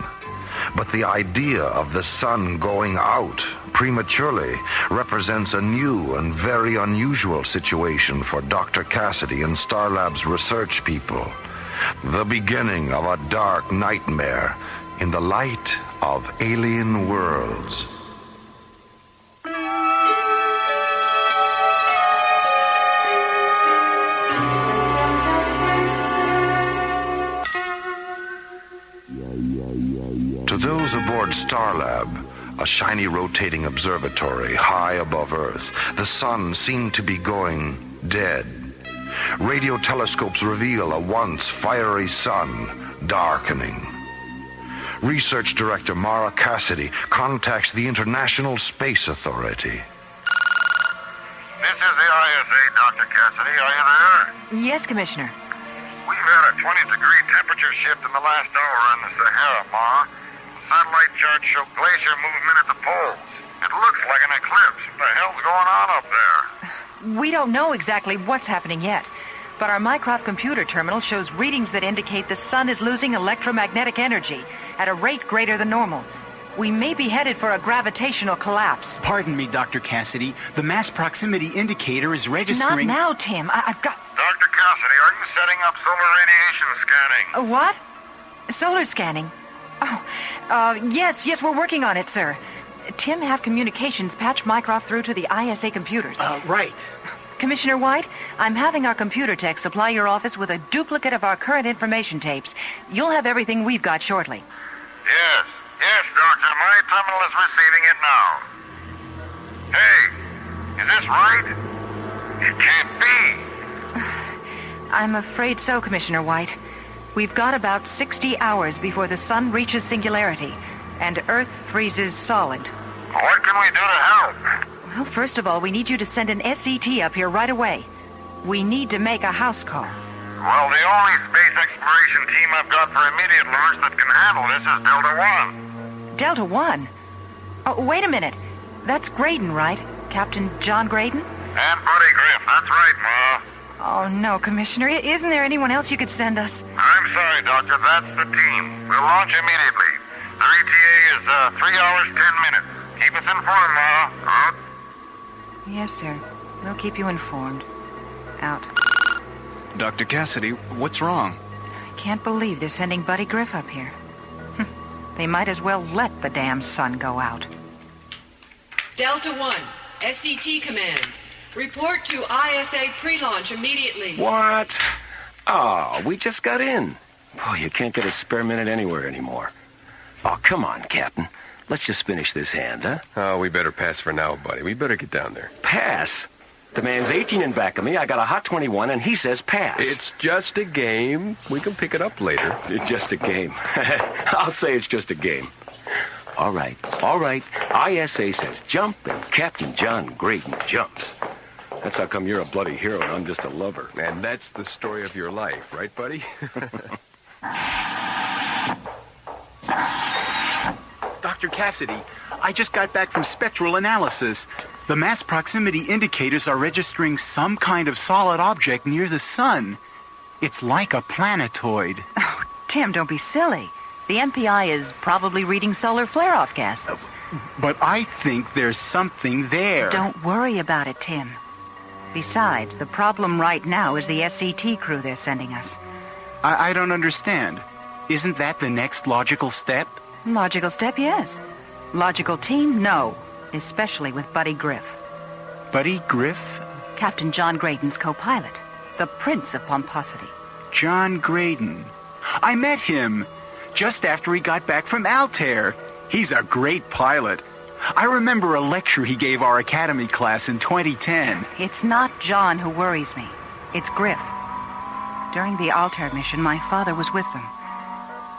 But the idea of the sun going out prematurely represents a new and very unusual situation for Dr. Cassidy and Starlab's research people. The beginning of a dark nightmare in the light of alien worlds. To those aboard Starlab, a shiny rotating observatory high above Earth, the sun seemed to be going dead. Radio telescopes reveal a once fiery sun darkening. Research Director Mora Cassidy contacts the International Space Authority. This is the ISA, Dr. Cassidy. Are you there? Yes, Commissioner. We've had a 20-degree temperature shift in the last hour in the Sahara, Mara. Satellite charts show glacier movement at the poles. It looks like an eclipse. What the hell's going on up there? We don't know exactly what's happening yet, but our Mycroft computer terminal shows readings that indicate the sun is losing electromagnetic energy at a rate greater than normal. We may be headed for a gravitational collapse. Pardon me, Dr. Cassidy. The mass proximity indicator is registering... Not now, Tim. I've got... Dr. Cassidy, setting up solar radiation scanning. What? Solar scanning? Yes, we're working on it, sir. Tim have communications patch Mycroft through to the ISA computers. Right. Commissioner White, I'm having our computer tech supply your office with a duplicate of our current information tapes. You'll have everything we've got shortly. Yes, Doctor. My terminal is receiving it now. Hey, is this right? It can't be. I'm afraid so, Commissioner White. We've got about 60 hours before the sun reaches singularity and Earth freezes solid. What can we do to help? Well, first of all, we need you to send an SCT up here right away. We need to make a house call. Well, the only space exploration team I've got for immediate launch that can handle this is Delta 1. Delta 1? Oh, wait a minute. That's Graydon, right? Captain John Graydon? And Buddy Griff, that's right, Ma. Oh, no, Commissioner. Isn't there anyone else you could send us? I'm sorry, Doctor. That's the team. We'll launch immediately. Their ETA is 3 hours, 10 minutes. Keep us informed, Ma. Out. Yes, sir. We'll keep you informed. Out. Dr. Cassidy, what's wrong? I can't believe they're sending Buddy Griff up here. They might as well let the damn sun go out. Delta 1, SCT command. Report to ISA pre-launch immediately. What? Oh, we just got in. Oh, you can't get a spare minute anywhere anymore. Oh, come on, Captain. Let's just finish this hand, huh? Oh, we better pass for now, buddy. We better get down there. Pass? The man's 18 in back of me. I got a hot 21, and he says pass. It's just a game. We can pick it up later. It's just a game. I'll say it's just a game. All right. ISA says jump, and Captain John Graydon jumps. That's how come you're a bloody hero and I'm just a lover. And that's the story of your life, right, buddy? Dr. Cassidy, I just got back from spectral analysis. The mass proximity indicators are registering some kind of solid object near the sun. It's like a planetoid. Oh, Tim, don't be silly. The MPI is probably reading solar flare-off gases. But I think there's something there. Don't worry about it, Tim. Besides, the problem right now is the SCT crew they're sending us. I don't understand. Isn't that the next logical step? Logical step, yes. Logical team, no. Especially with Buddy Griff. Buddy Griff? Captain John Graydon's co-pilot. The Prince of Pomposity. John Graydon. I met him just after he got back from Altair. He's a great pilot. I remember a lecture he gave our academy class in 2010. It's not John who worries me. It's Griff. During the Altair mission, my father was with them.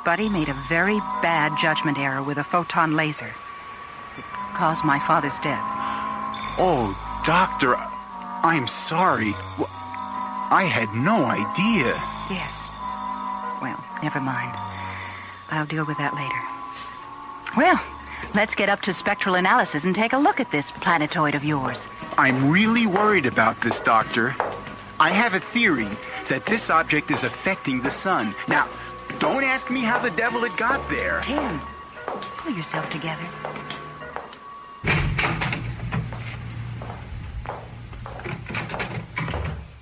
Buddy made a very bad judgment error with a photon laser. It caused my father's death. Oh, Doctor, I'm sorry. I had no idea. Yes. Well, never mind. I'll deal with that later. Well, let's get up to spectral analysis and take a look at this planetoid of yours. I'm really worried about this, Doctor. I have a theory that this object is affecting the sun. Now, don't ask me how the devil it got there. Tim, pull yourself together.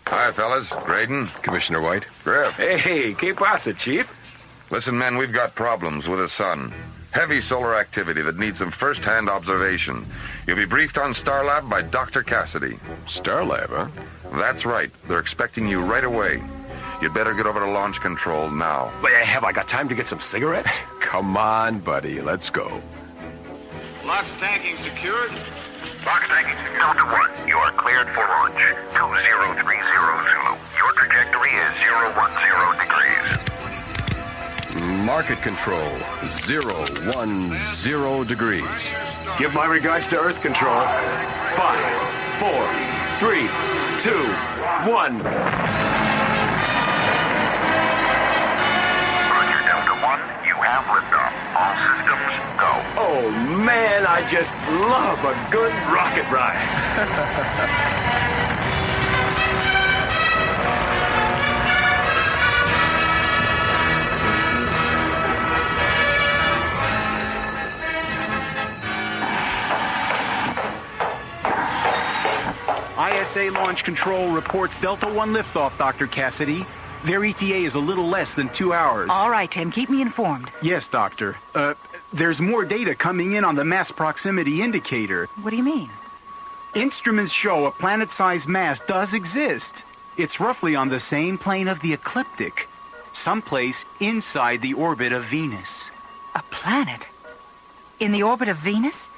Hi, fellas. Graydon. Commissioner White. Griff. Hey, que pasa, Chief? Listen, men, we've got problems with the sun. Heavy solar activity that needs some first-hand observation. You'll be briefed on Starlab by Dr. Cassidy. Starlab, huh? That's right. They're expecting you right away. You'd better get over to launch control now. But have I got time to get some cigarettes? Come on, buddy. Let's go. Lock tanking secured. Box tanking secured. Delta 1, you are cleared for launch. 2030 Zulu. Your trajectory is 010 degrees. Market control, 010 degrees. Give my regards to Earth control. 5, 4, 3, 2, 1. Roger, Delta 1, you have liftoff. All systems go. Oh, man, I just love a good rocket ride. ISA Launch Control reports Delta 1 liftoff, Dr. Cassidy. Their ETA is a little less than 2 hours. All right, Tim, keep me informed. Yes, Doctor. There's more data coming in on the mass proximity indicator. What do you mean? Instruments show a planet-sized mass does exist. It's roughly on the same plane of the ecliptic, someplace inside the orbit of Venus. A planet? In the orbit of Venus?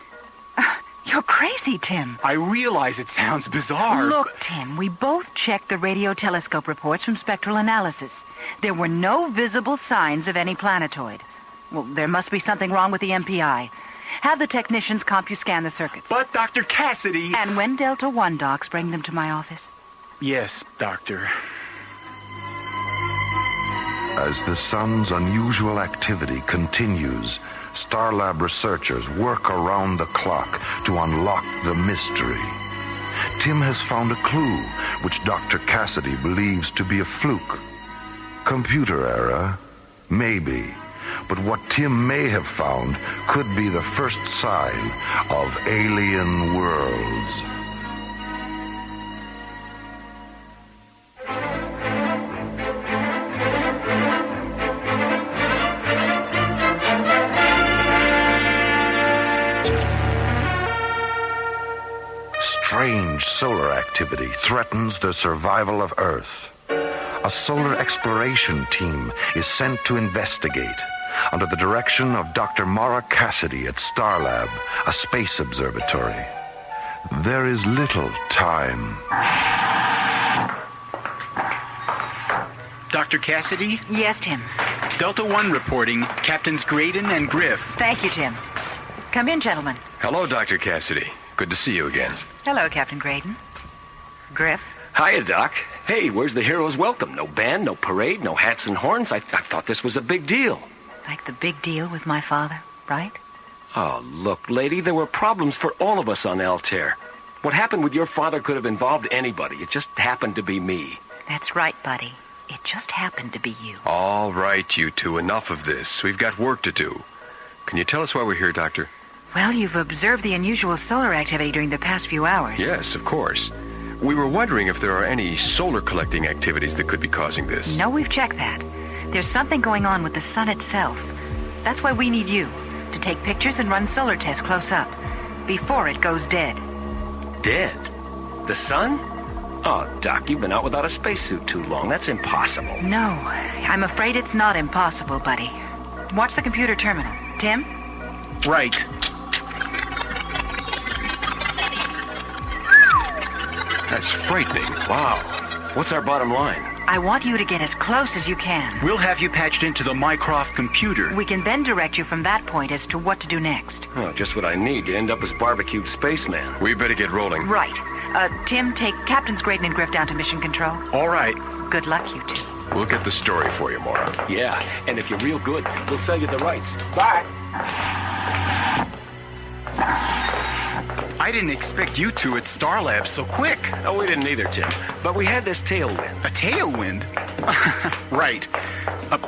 You're crazy, Tim. I realize it sounds bizarre. Look, Tim, we both checked the radio telescope reports from spectral analysis. There were no visible signs of any planetoid. Well, there must be something wrong with the MPI. Have the technicians CompuScan the circuits. But, Dr. Cassidy... And when Delta 1 docs, bring them to my office. Yes, Doctor. As the sun's unusual activity continues, Starlab researchers work around the clock to unlock the mystery. Tim has found a clue, which Dr. Cassidy believes to be a fluke. Computer error? Maybe. But what Tim may have found could be the first sign of alien worlds. Strange solar activity threatens the survival of Earth. A solar exploration team is sent to investigate under the direction of Dr. Mora Cassidy at Starlab, a space observatory. There is little time. Dr. Cassidy? Yes, Tim. Delta 1 reporting. Captains Graydon and Griff. Thank you, Tim. Come in, gentlemen. Hello, Dr. Cassidy. Good to see you again. Hello, Captain Graydon. Griff? Hiya, Doc. Hey, where's the hero's welcome? No band, no parade, no hats and horns? I thought this was a big deal. Like the big deal with my father, right? Oh, look, lady, there were problems for all of us on Altair. What happened with your father could have involved anybody. It just happened to be me. That's right, buddy. It just happened to be you. All right, you two, enough of this. We've got work to do. Can you tell us why we're here, Doctor? Well, you've observed the unusual solar activity during the past few hours. Yes, of course. We were wondering if there are any solar collecting activities that could be causing this. No, we've checked that. There's something going on with the sun itself. That's why we need you, to take pictures and run solar tests close up, before it goes dead. Dead? The sun? Oh, Doc, you've been out without a spacesuit too long. That's impossible. No, I'm afraid it's not impossible, buddy. Watch the computer terminal. Tim? Right. That's frightening. Wow. What's our bottom line? I want you to get as close as you can. We'll have you patched into the Mycroft computer. We can then direct you from that point as to what to do next. Oh, just what I need to end up as barbecued spaceman. We better get rolling. Right. Tim, take Captains Graydon and Griff down to mission control. All right. Good luck, you two. We'll get the story for you, Mora. Yeah, and if you're real good, we'll sell you the rights. Bye. I didn't expect you two at Starlab so quick. Oh, we didn't either, Tim. But we had this tailwind. A tailwind? Right.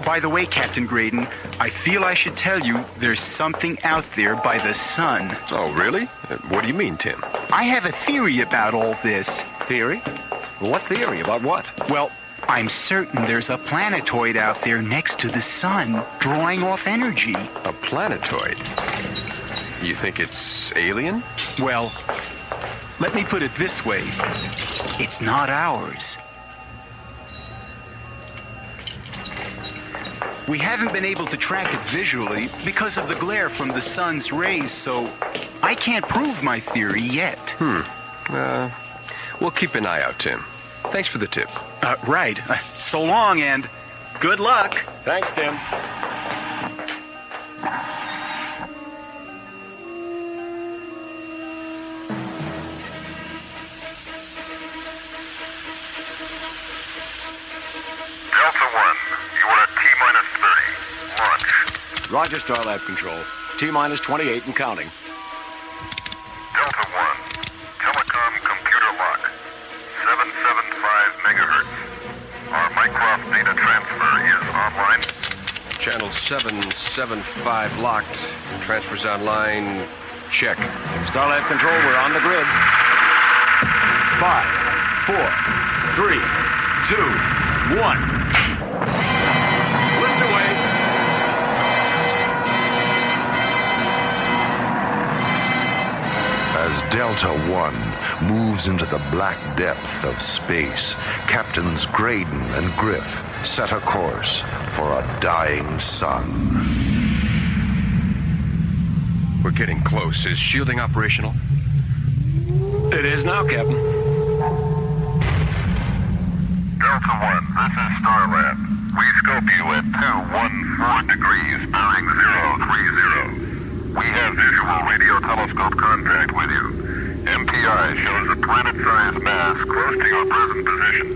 By the way, Captain Graydon, I feel I should tell you there's something out there by the sun. Oh, really? What do you mean, Tim? I have a theory about all this. Theory? What theory? About what? Well, I'm certain there's a planetoid out there next to the sun, drawing off energy. A planetoid? You think it's alien? Well, let me put it this way. It's not ours. We haven't been able to track it visually because of the glare from the sun's rays, so I can't prove my theory yet. We'll keep an eye out, Tim. Thanks for the tip. Right. So long, and good luck. Thanks, Tim. Delta 1, you are at T-minus 30. Launch. Roger, Starlab Control. T-minus 28 and counting. Delta 1, telecom computer lock. 775 megahertz. Our Mycroft data transfer is online. Channel 775 locked. Transfers online. Check. Starlab Control, we're on the grid. 5, 4, 3, 2, 1. Lift away. As Delta One moves into the black depth of space, Captains Graydon and Griff set a course for a dying sun. We're getting close. Is shielding operational? It is now, Captain. Delta One, this is Starlab. We scope you at 214 degrees, bearing 030. We have visual radio telescope contact with you. MPI shows a planet-sized mass close to your present position.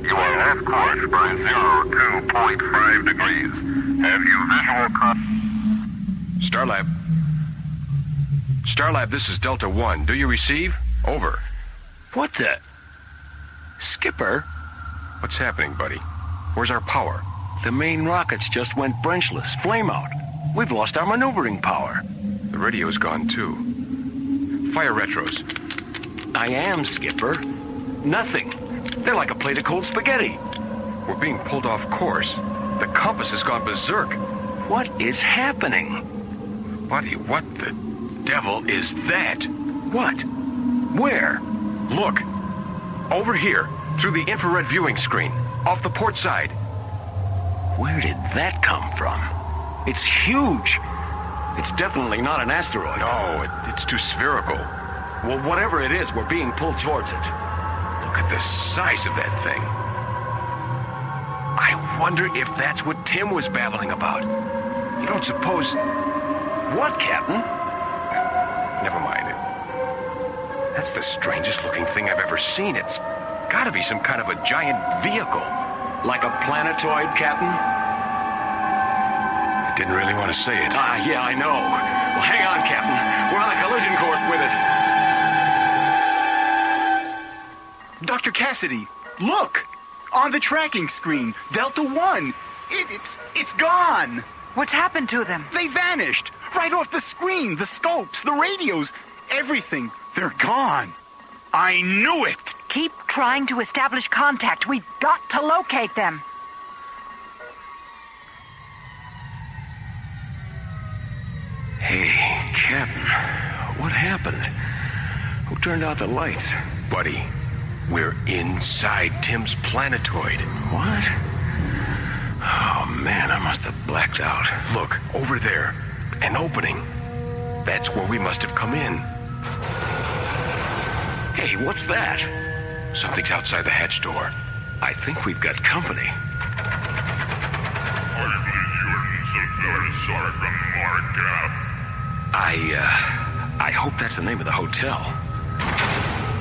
You are off course by 02.5 degrees. Have you visual Starlab. Starlab, this is Delta One. Do you receive? Over. What the? Skipper? What's happening, buddy? Where's our power? The main rockets just went brenchless, flame out. We've lost our maneuvering power. The radio's gone, too. Fire retros. I am, Skipper. Nothing. They're like a plate of cold spaghetti. We're being pulled off course. The compass has gone berserk. What is happening? Buddy, what the devil is that? What? Where? Look. Over here, through the infrared viewing screen, off the port side. Where did that come from? It's huge. It's definitely not an asteroid. No, it's too spherical. Well, whatever it is, we're being pulled towards it. Look at the size of that thing. I wonder if that's what Tim was babbling about. You don't suppose... What, Captain? Never mind. That's the strangest looking thing I've ever seen. It's gotta be some kind of a giant vehicle. Like a planetoid, Captain? I didn't really want to say it. Yeah, I know. Well, hang on, Captain. We're on a collision course with it. Dr. Cassidy, look! On the tracking screen, Delta One. It's gone! What's happened to them? They vanished! Right off the screen, the scopes, the radios, everything. They're gone. I knew it! Keep trying to establish contact. We've got to locate them. Hey, Captain, what happened? Who turned out the lights? Buddy, we're inside Tim's planetoid. What? Oh, man, I must have blacked out. Look, over there. An opening. That's where we must have come in. Hey, what's that? Something's outside the hatch door. I think we've got company. I hope that's the name of the hotel.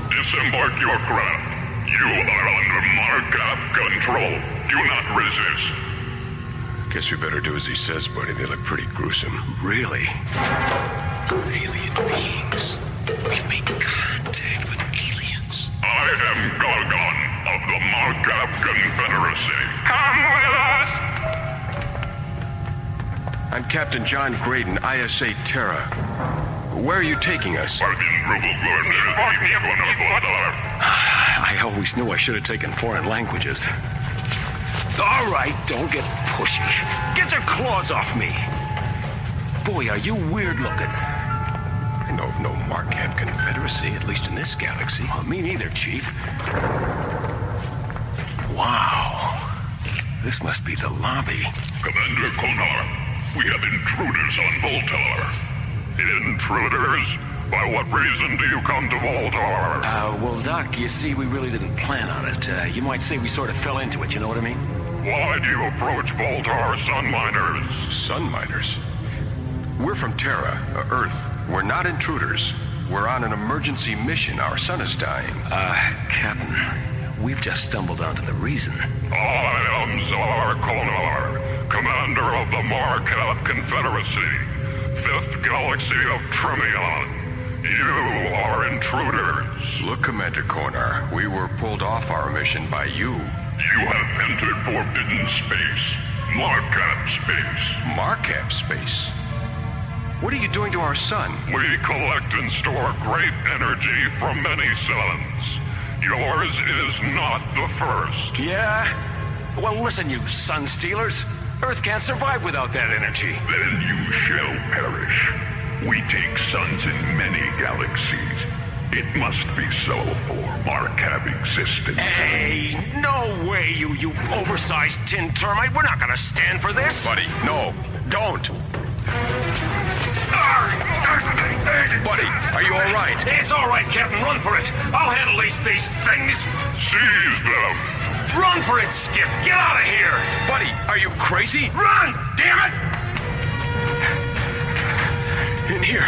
Disembark your craft. You are under Markup control. Do not resist. Guess we better do as he says, buddy. They look pretty gruesome. Really? Alien beings. We've made contact with aliens. I am Gargon of the Markup Confederacy. Come with us! I'm Captain John Graydon, ISA Terra. Where are you taking us? I always knew I should have taken foreign languages. All right, don't get pushy. Get your claws off me. Boy, are you weird looking. I know of no Markup Confederacy, at least in this galaxy. Well, me neither, Chief. Wow. This must be the lobby. Commander Konar, we have intruders on Voltar. Intruders? By what reason do you come to Voltar? Well, Doc, you see, we really didn't plan on it. You might say we sort of fell into it, you know what I mean? Why do you approach Voltar sun miners? Sun miners? We're from Terra, Earth. We're not intruders. We're on an emergency mission. Our sun is dying. Captain, we've just stumbled onto the reason. I am Zar Konar, commander of the Markup Confederacy, 5th Galaxy of Tremion. You are intruders. Look, Commander Konar, we were pulled off our mission by you. You have entered forbidden space. Markup space. Markup space? What are you doing to our sun? We collect and store great energy from many suns. Yours is not the first. Yeah? Well, listen, you sun stealers. Earth can't survive without that energy. Then you shall perish. We take suns in many galaxies. It must be so for Markab existence. Hey, no way, you oversized tin termite. We're not gonna stand for this. Buddy, no, don't. Buddy, are you all right? It's all right, Captain. Run for it. I'll handle these things. Seize them. Run for it, Skip. Get out of here. Buddy, are you crazy? Run, damn it. In here.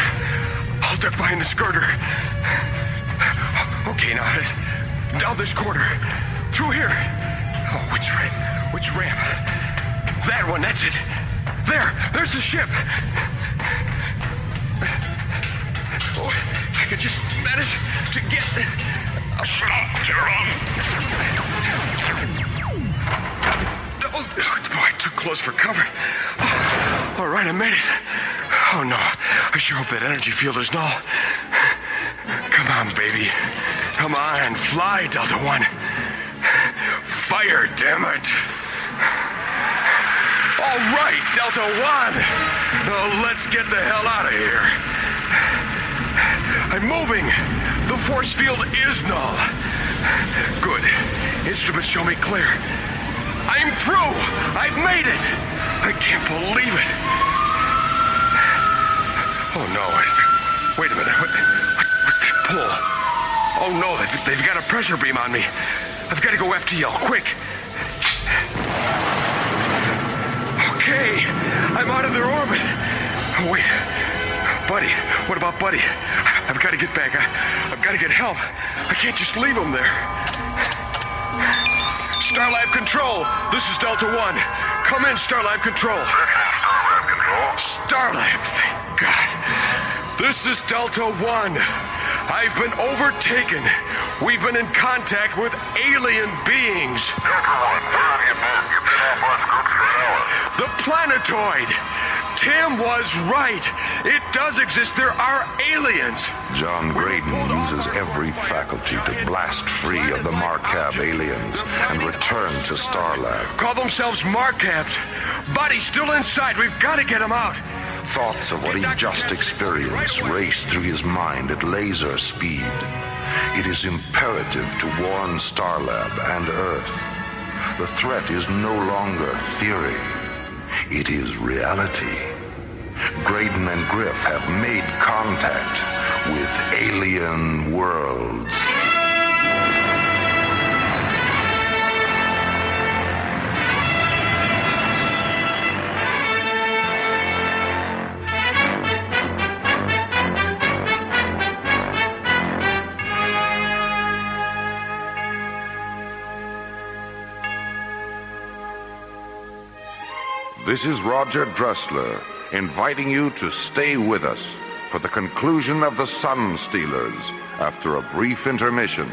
I'll duck behind this girder. Okay, now, down this corridor. Through here. Oh, which ramp? That one, that's it. There's the ship. Oh, if I could just manage to get... Stop, Teralo! Oh, boy, too close for cover. All right, I made it. Oh, no. I sure hope that energy field is null. Come on, baby. Come on, fly, Delta One. Fire, damn it. All right, Delta One. Now, let's get the hell out of here. I'm moving. The force field is null. Good. Instruments show me clear. I'm through. I've made it. I can't believe it. Oh, no. Wait a minute. What's that pull? Oh, no. They've got a pressure beam on me. I've got to go FTL. Quick. Okay. I'm out of their orbit. Oh, wait. Buddy. What about Buddy? I've got to get back. I've got to get help. I can't just leave him there. Starlab Control. This is Delta One. Come in, Starlab Control. This is Starlab Control. Starlab, thank God. This is Delta One. I've been overtaken. We've been in contact with alien beings. Delta One, where have you been? You've been off on scoops for hours. The planetoid. Tim was right. It does exist. There are aliens. John Graydon uses every faculty to blast free of the Markab aliens and return to Starlab. Call themselves Markabs. Buddy's still inside. We've got to get him out. Thoughts of what he just experienced race through his mind at laser speed. It is imperative to warn Starlab and Earth. The threat is no longer theory. It is reality. Graydon and Griff have made contact with alien worlds. This is Roger Dressler, inviting you to stay with us for the conclusion of The Sun Stealers after a brief intermission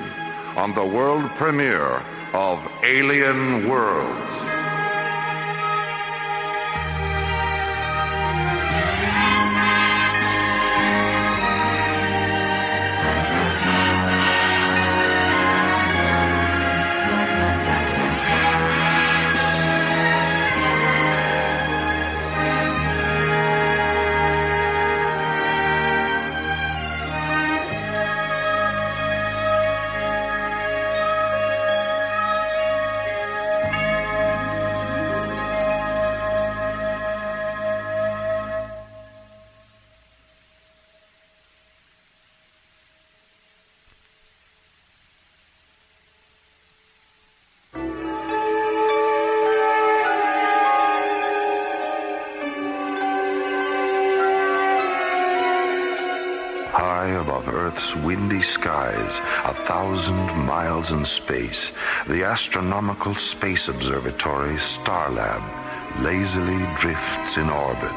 on the world premiere of Alien Worlds. Above Earth's windy skies, 1,000 miles in space, the astronomical space observatory Starlab lazily drifts in orbit.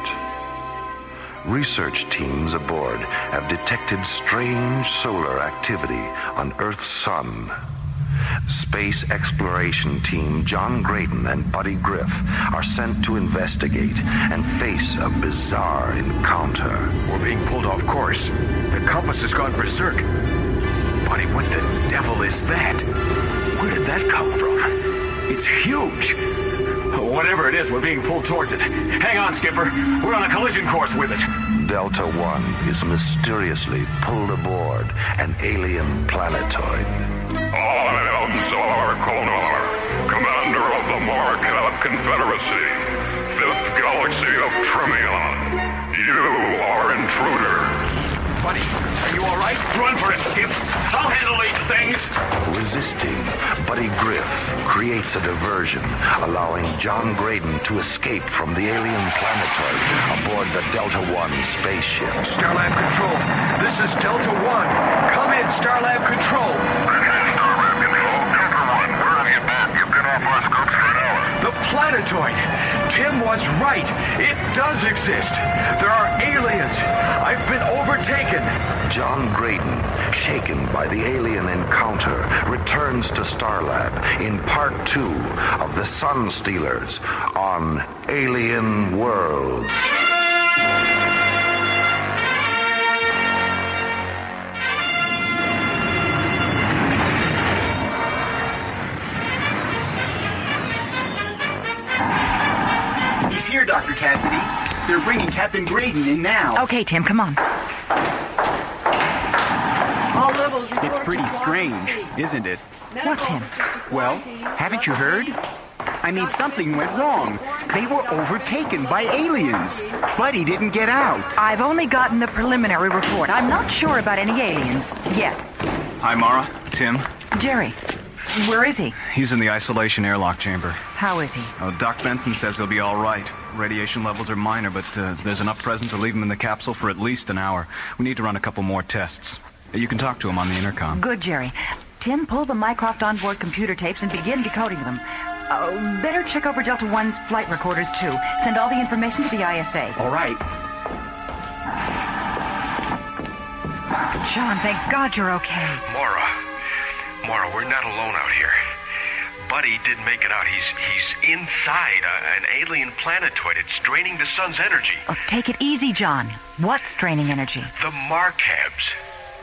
Research teams aboard have detected strange solar activity on Earth's sun. Space exploration team John Graydon and Buddy Griff are sent to investigate and face a bizarre encounter. We're being pulled off course. The compass has gone berserk. Buddy, what the devil is that? Where did that come from? It's huge. Whatever it is, we're being pulled towards it. Hang on, Skipper. We're on a collision course with it. Delta One is mysteriously pulled aboard an alien planetoid. I am Zar Konar, commander of the Marcab Confederacy, 5th Galaxy of Tremion. You are intruders. Buddy, are you all right? Run for it, Skip. I'll handle these things. Resisting, Buddy Griff creates a diversion, allowing John Graydon to escape from the alien planetoid aboard the Delta One spaceship. Starlab Control, this is Delta One. Come in, Starlab Control. Starlab Control, Delta One, where have you been? You've been off our scopes for an hour. The planetoid. Tim was right. It does exist. There are aliens. I've been overtaken. John Graydon, shaken by the alien encounter, returns to Starlab in Part 2 of The Sun Stealers on Alien Worlds. Here, Dr. Cassidy. They're bringing Captain Graydon in now. Okay, Tim, come on. All levels report. It's pretty strange, isn't it? What, Tim? Well, haven't you heard? I mean, something went wrong. They were overtaken by aliens. Buddy didn't get out. I've only gotten the preliminary report. I'm not sure about any aliens yet. Hi, Mara. Tim. Jerry, where is he? He's in the isolation airlock chamber. How is he? Doc Benson says he'll be all right. Radiation levels are minor, but there's enough present to leave him in the capsule for at least an hour. We need to run a couple more tests. You can talk to him on the intercom. Good, Jerry. Tim, pull the Mycroft onboard computer tapes and begin decoding them. Better check over Delta One's flight recorders, too. Send all the information to the ISA. All right. John, thank God you're okay. Mora, we're not alone out here. Buddy didn't make it out. He's inside an alien planetoid. It's draining the sun's energy. Oh, take it easy, John. What's draining energy? The Marcabs.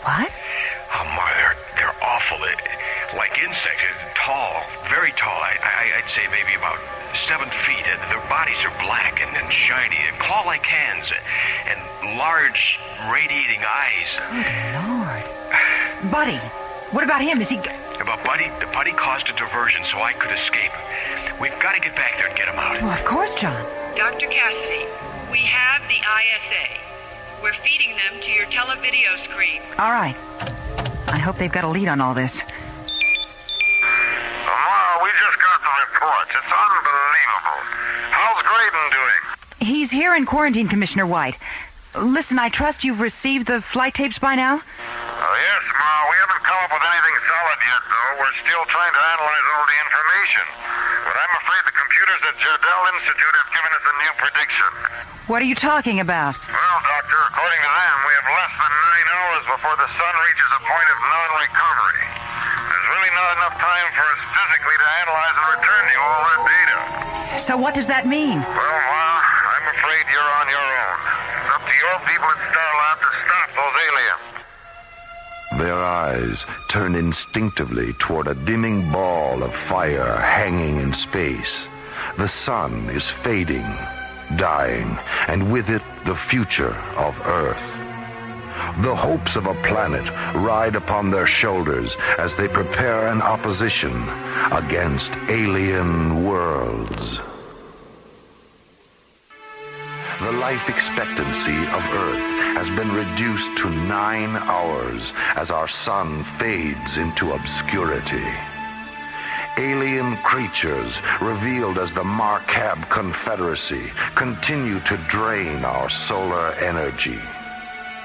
What? Oh, Mara, they're awful. Like insects. Tall, very tall. I'd say maybe about 7 feet. And their bodies are black and shiny, and claw-like hands, and large, radiating eyes. Good Lord. Buddy, what about him? Is he... About Buddy caused a diversion so I could escape. We've got to get back there and get him out. Well, of course, John. Dr. Cassidy, we have the ISA. We're feeding them to your televideo screen. All right. I hope they've got a lead on all this. Mara, we just got the reports. It's unbelievable. How's Graydon doing? He's here in quarantine, Commissioner White. Listen, I trust you've received the flight tapes by now? Yes, Ma. We haven't come up with anything solid yet, though. We're still trying to analyze all the information. But I'm afraid the computers at Jardel Institute have given us a new prediction. What are you talking about? Well, Doctor, according to them, we have less than 9 hours before the sun reaches a point of non-recovery. There's really not enough time for us physically to analyze and return you all that data. So what does that mean? Well, Ma, I'm afraid you're on your own. It's up to your people at Starlab to stop those aliens. Their eyes turn instinctively toward a dimming ball of fire hanging in space. The sun is fading, dying, and with it the future of Earth. The hopes of a planet ride upon their shoulders as they prepare an opposition against alien worlds. The life expectancy of Earth has been reduced to 9 hours as our sun fades into obscurity. Alien creatures, revealed as the Marcab Confederacy, continue to drain our solar energy.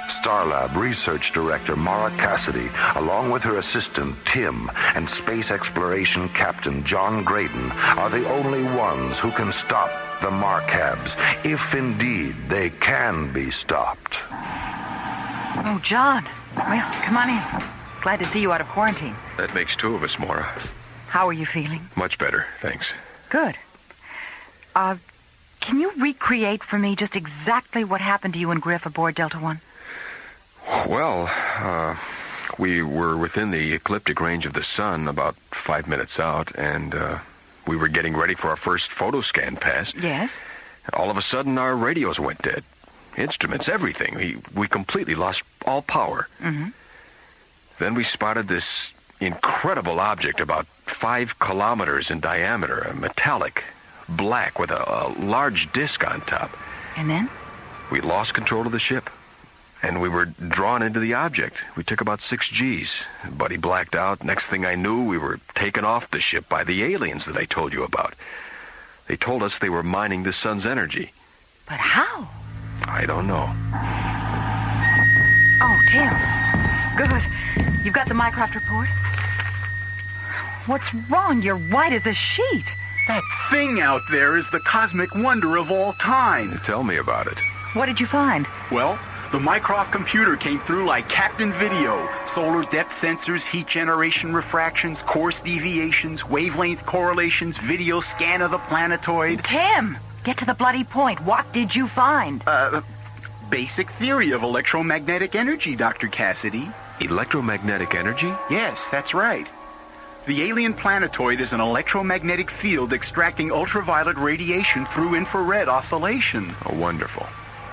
Starlab Research Director Mara Cassidy, along with her assistant Tim and Space Exploration Captain John Graydon, are the only ones who can stop the Marcabs, if indeed they can be stopped. Oh, John. Well, come on in. Glad to see you out of quarantine. That makes 2 of us, Mora. How are you feeling? Much better, thanks. Good. Can you recreate for me just exactly what happened to you and Griff aboard Delta One? Well, we were within the ecliptic range of the sun about 5 minutes out, and We were getting ready for our first photo scan pass. Yes? And all of a sudden, our radios went dead. Instruments, everything. We completely lost all power. Mm-hmm. Then we spotted this incredible object about 5 kilometers in diameter, metallic, black, with a large disc on top. And then? We lost control of the ship, and we were drawn into the object. We took about 6 Gs. Buddy blacked out. Next thing I knew, we were taken off the ship by the aliens that I told you about. They told us they were mining the sun's energy. But how? I don't know. Oh, Tim. Good. You've got the Mycroft report? What's wrong? You're white as a sheet. That thing out there is the cosmic wonder of all time. Tell me about it. What did you find? Well, the Mycroft computer came through like Captain Video. Solar depth sensors, heat generation refractions, course deviations, wavelength correlations, video scan of the planetoid. Tim! Get to the bloody point. What did you find? Basic theory of electromagnetic energy, Dr. Cassidy. Electromagnetic energy? Yes, that's right. The alien planetoid is an electromagnetic field extracting ultraviolet radiation through infrared oscillation. Oh, wonderful.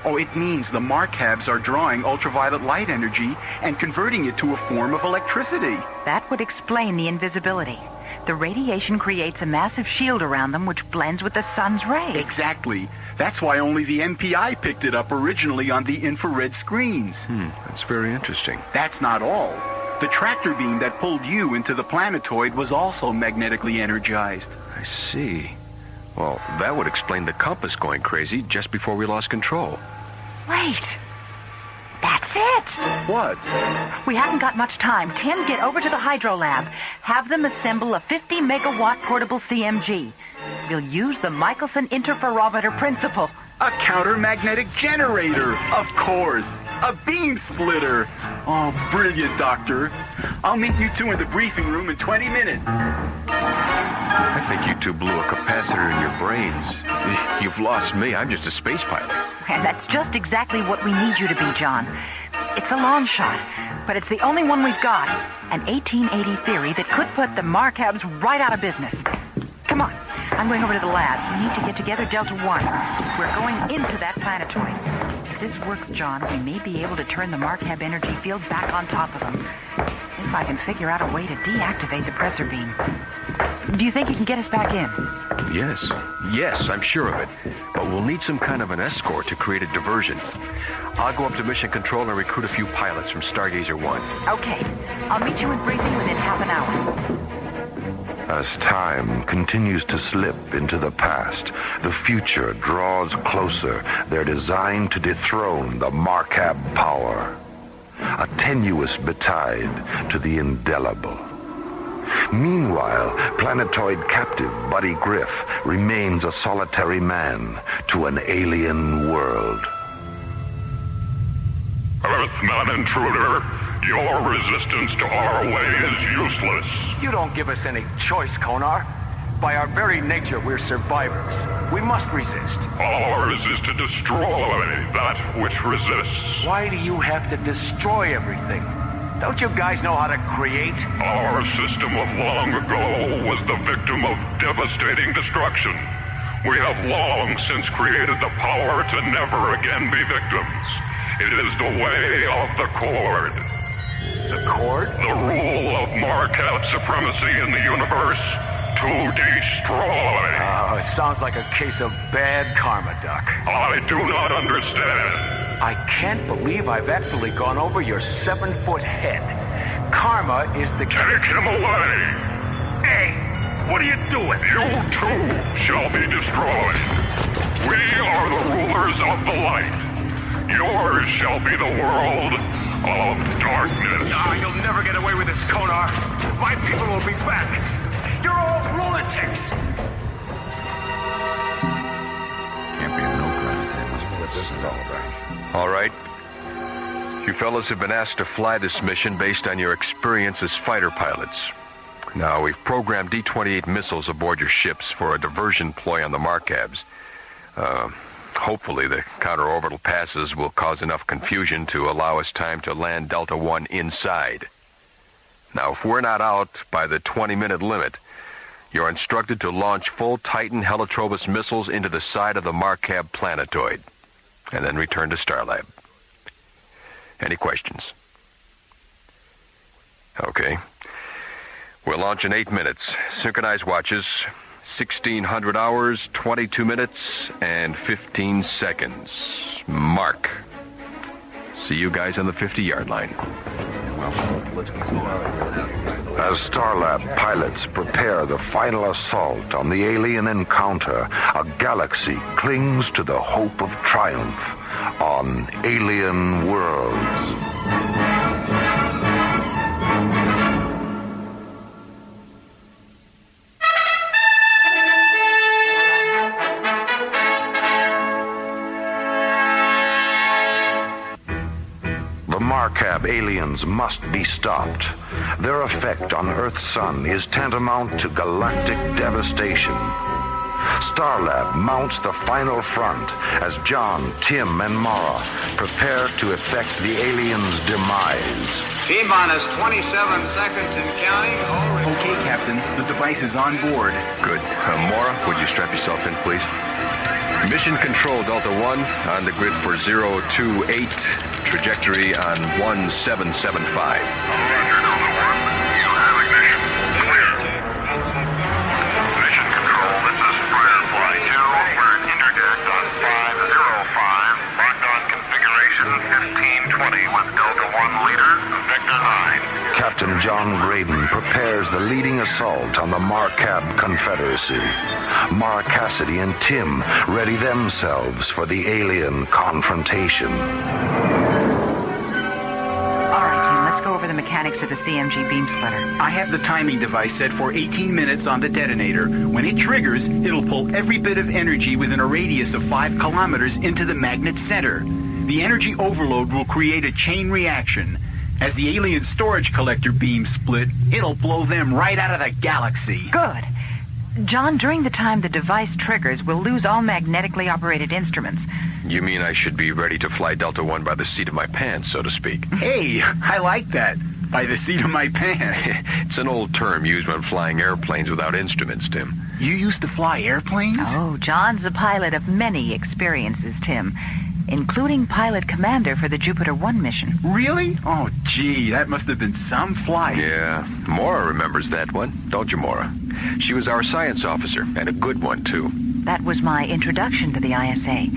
Oh, it means the Markabs are drawing ultraviolet light energy and converting it to a form of electricity. That would explain the invisibility. The radiation creates a massive shield around them which blends with the sun's rays. Exactly. That's why only the MPI picked it up originally on the infrared screens. That's very interesting. That's not all. The tractor beam that pulled you into the planetoid was also magnetically energized. I see. Well, that would explain the compass going crazy just before we lost control. Wait. That's it. What? We haven't got much time. Tim, get over to the hydro lab. Have them assemble a 50-megawatt portable CMG. We'll use the Michelson interferometer principle. A counter-magnetic generator, of course. A beam splitter. Oh, brilliant, Doctor. I'll meet you two in the briefing room in 20 minutes. I think you two blew a capacitor in your brains. You've lost me. I'm just a space pilot. And that's just exactly what we need you to be, John. It's a long shot, but it's the only one we've got. An 1880 theory that could put the Markabs right out of business. Come on. I'm going over to the lab. We need to get together Delta 1. We're going into that planetoid. If this works, John, we may be able to turn the Markab energy field back on top of them. If I can figure out a way to deactivate the pressor beam. Do you think you can get us back in? Yes, I'm sure of it. But we'll need some kind of an escort to create a diversion. I'll go up to Mission Control and recruit a few pilots from Stargazer 1. Okay. I'll meet you in briefing within half an hour. As time continues to slip into the past, the future draws closer, their design to dethrone the Markab power. A tenuous betide to the indelible. Meanwhile, planetoid captive Buddy Griff remains a solitary man to an alien world. Earthman intruder, your resistance to our way is useless. You don't give us any choice, Konar. By our very nature, we're survivors. We must resist. Ours is to destroy that which resists. Why do you have to destroy everything? Don't you guys know how to create? Our system of long ago was the victim of devastating destruction. We have long since created the power to never again be victims. It is the way of the Cord. The Cord? The rule of Markab supremacy in the universe to destroy. Oh, it sounds like a case of bad karma, Doc. I do not understand. I can't believe I've actually gone over your 7-foot head. Karma is the... Take him away! Hey, what are you doing? You too shall be destroyed. We are the rulers of the light. Yours shall be the world of darkness. Ah, you'll never get away with this, Konar. My people will be back. You're all lunatics. Can't be a no crime, Tim. That's what this is all about. All right. You fellas have been asked to fly this mission based on your experience as fighter pilots. Now, we've programmed D-28 missiles aboard your ships for a diversion ploy on the Markabs. Hopefully, the counter-orbital passes will cause enough confusion to allow us time to land Delta 1 inside. Now, if we're not out by the 20-minute limit, You're instructed to launch full Titan Helitrobus missiles into the side of the Marcab planetoid, and then return to Starlab. Any questions? Okay. We'll launch in 8 minutes. Synchronized watches, 1600 hours, 22 minutes, and 15 seconds. Mark. See you guys on the 50-yard line. As Starlab pilots prepare the final assault on the alien encounter, a galaxy clings to the hope of triumph on alien worlds. The Marcab aliens must be stopped. Their effect on Earth's sun is tantamount to galactic devastation. Starlab mounts the final front as John, Tim, and Mora prepare to effect the aliens' demise. T-minus 27 seconds and counting. Okay, Captain. The device is on board. Good. Mora, would you strap yourself in, please? Mission Control, Delta 1, on the grid for 028, trajectory on 1775. Captain John Graydon prepares the leading assault on the Marcab Confederacy. Mara Cassidy and Tim ready themselves for the alien confrontation. All right, Tim, let's go over the mechanics of the CMG beam splitter. I have the timing device set for 18 minutes on the detonator. When it triggers, it'll pull every bit of energy within a radius of 5 kilometers into the magnet center. The energy overload will create a chain reaction. As the alien storage collector beams split, it'll blow them right out of the galaxy. Good. John, during the time the device triggers, we'll lose all magnetically operated instruments. You mean I should be ready to fly Delta 1 by the seat of my pants, so to speak? Hey, I like that. By the seat of my pants. It's an old term used when flying airplanes without instruments, Tim. You used to fly airplanes? Oh, John's a pilot of many experiences, Tim. Including pilot commander for the Jupiter 1 mission. Really? Oh, gee, that must have been some flight. Yeah, Mora remembers that one, don't you, Mora? She was our science officer, and a good one, too. That was my introduction to the ISA.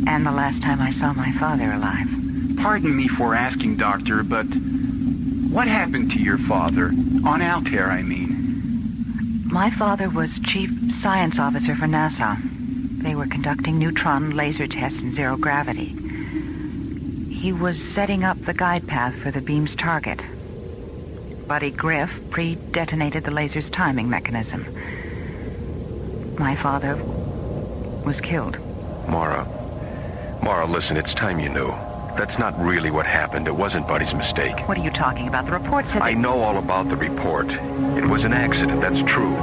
And the last time I saw my father alive. Pardon me for asking, Doctor, but what happened to your father? On Altair, I mean. My father was chief science officer for NASA. They were conducting neutron laser tests in zero gravity. He was setting up the guide path for the beam's target. Buddy Griff pre-detonated the laser's timing mechanism. My father was killed. Mora, listen, it's time you knew. That's not really what happened. It wasn't Buddy's mistake. What are you talking about? The report said I know all about the report. It was an accident, that's true.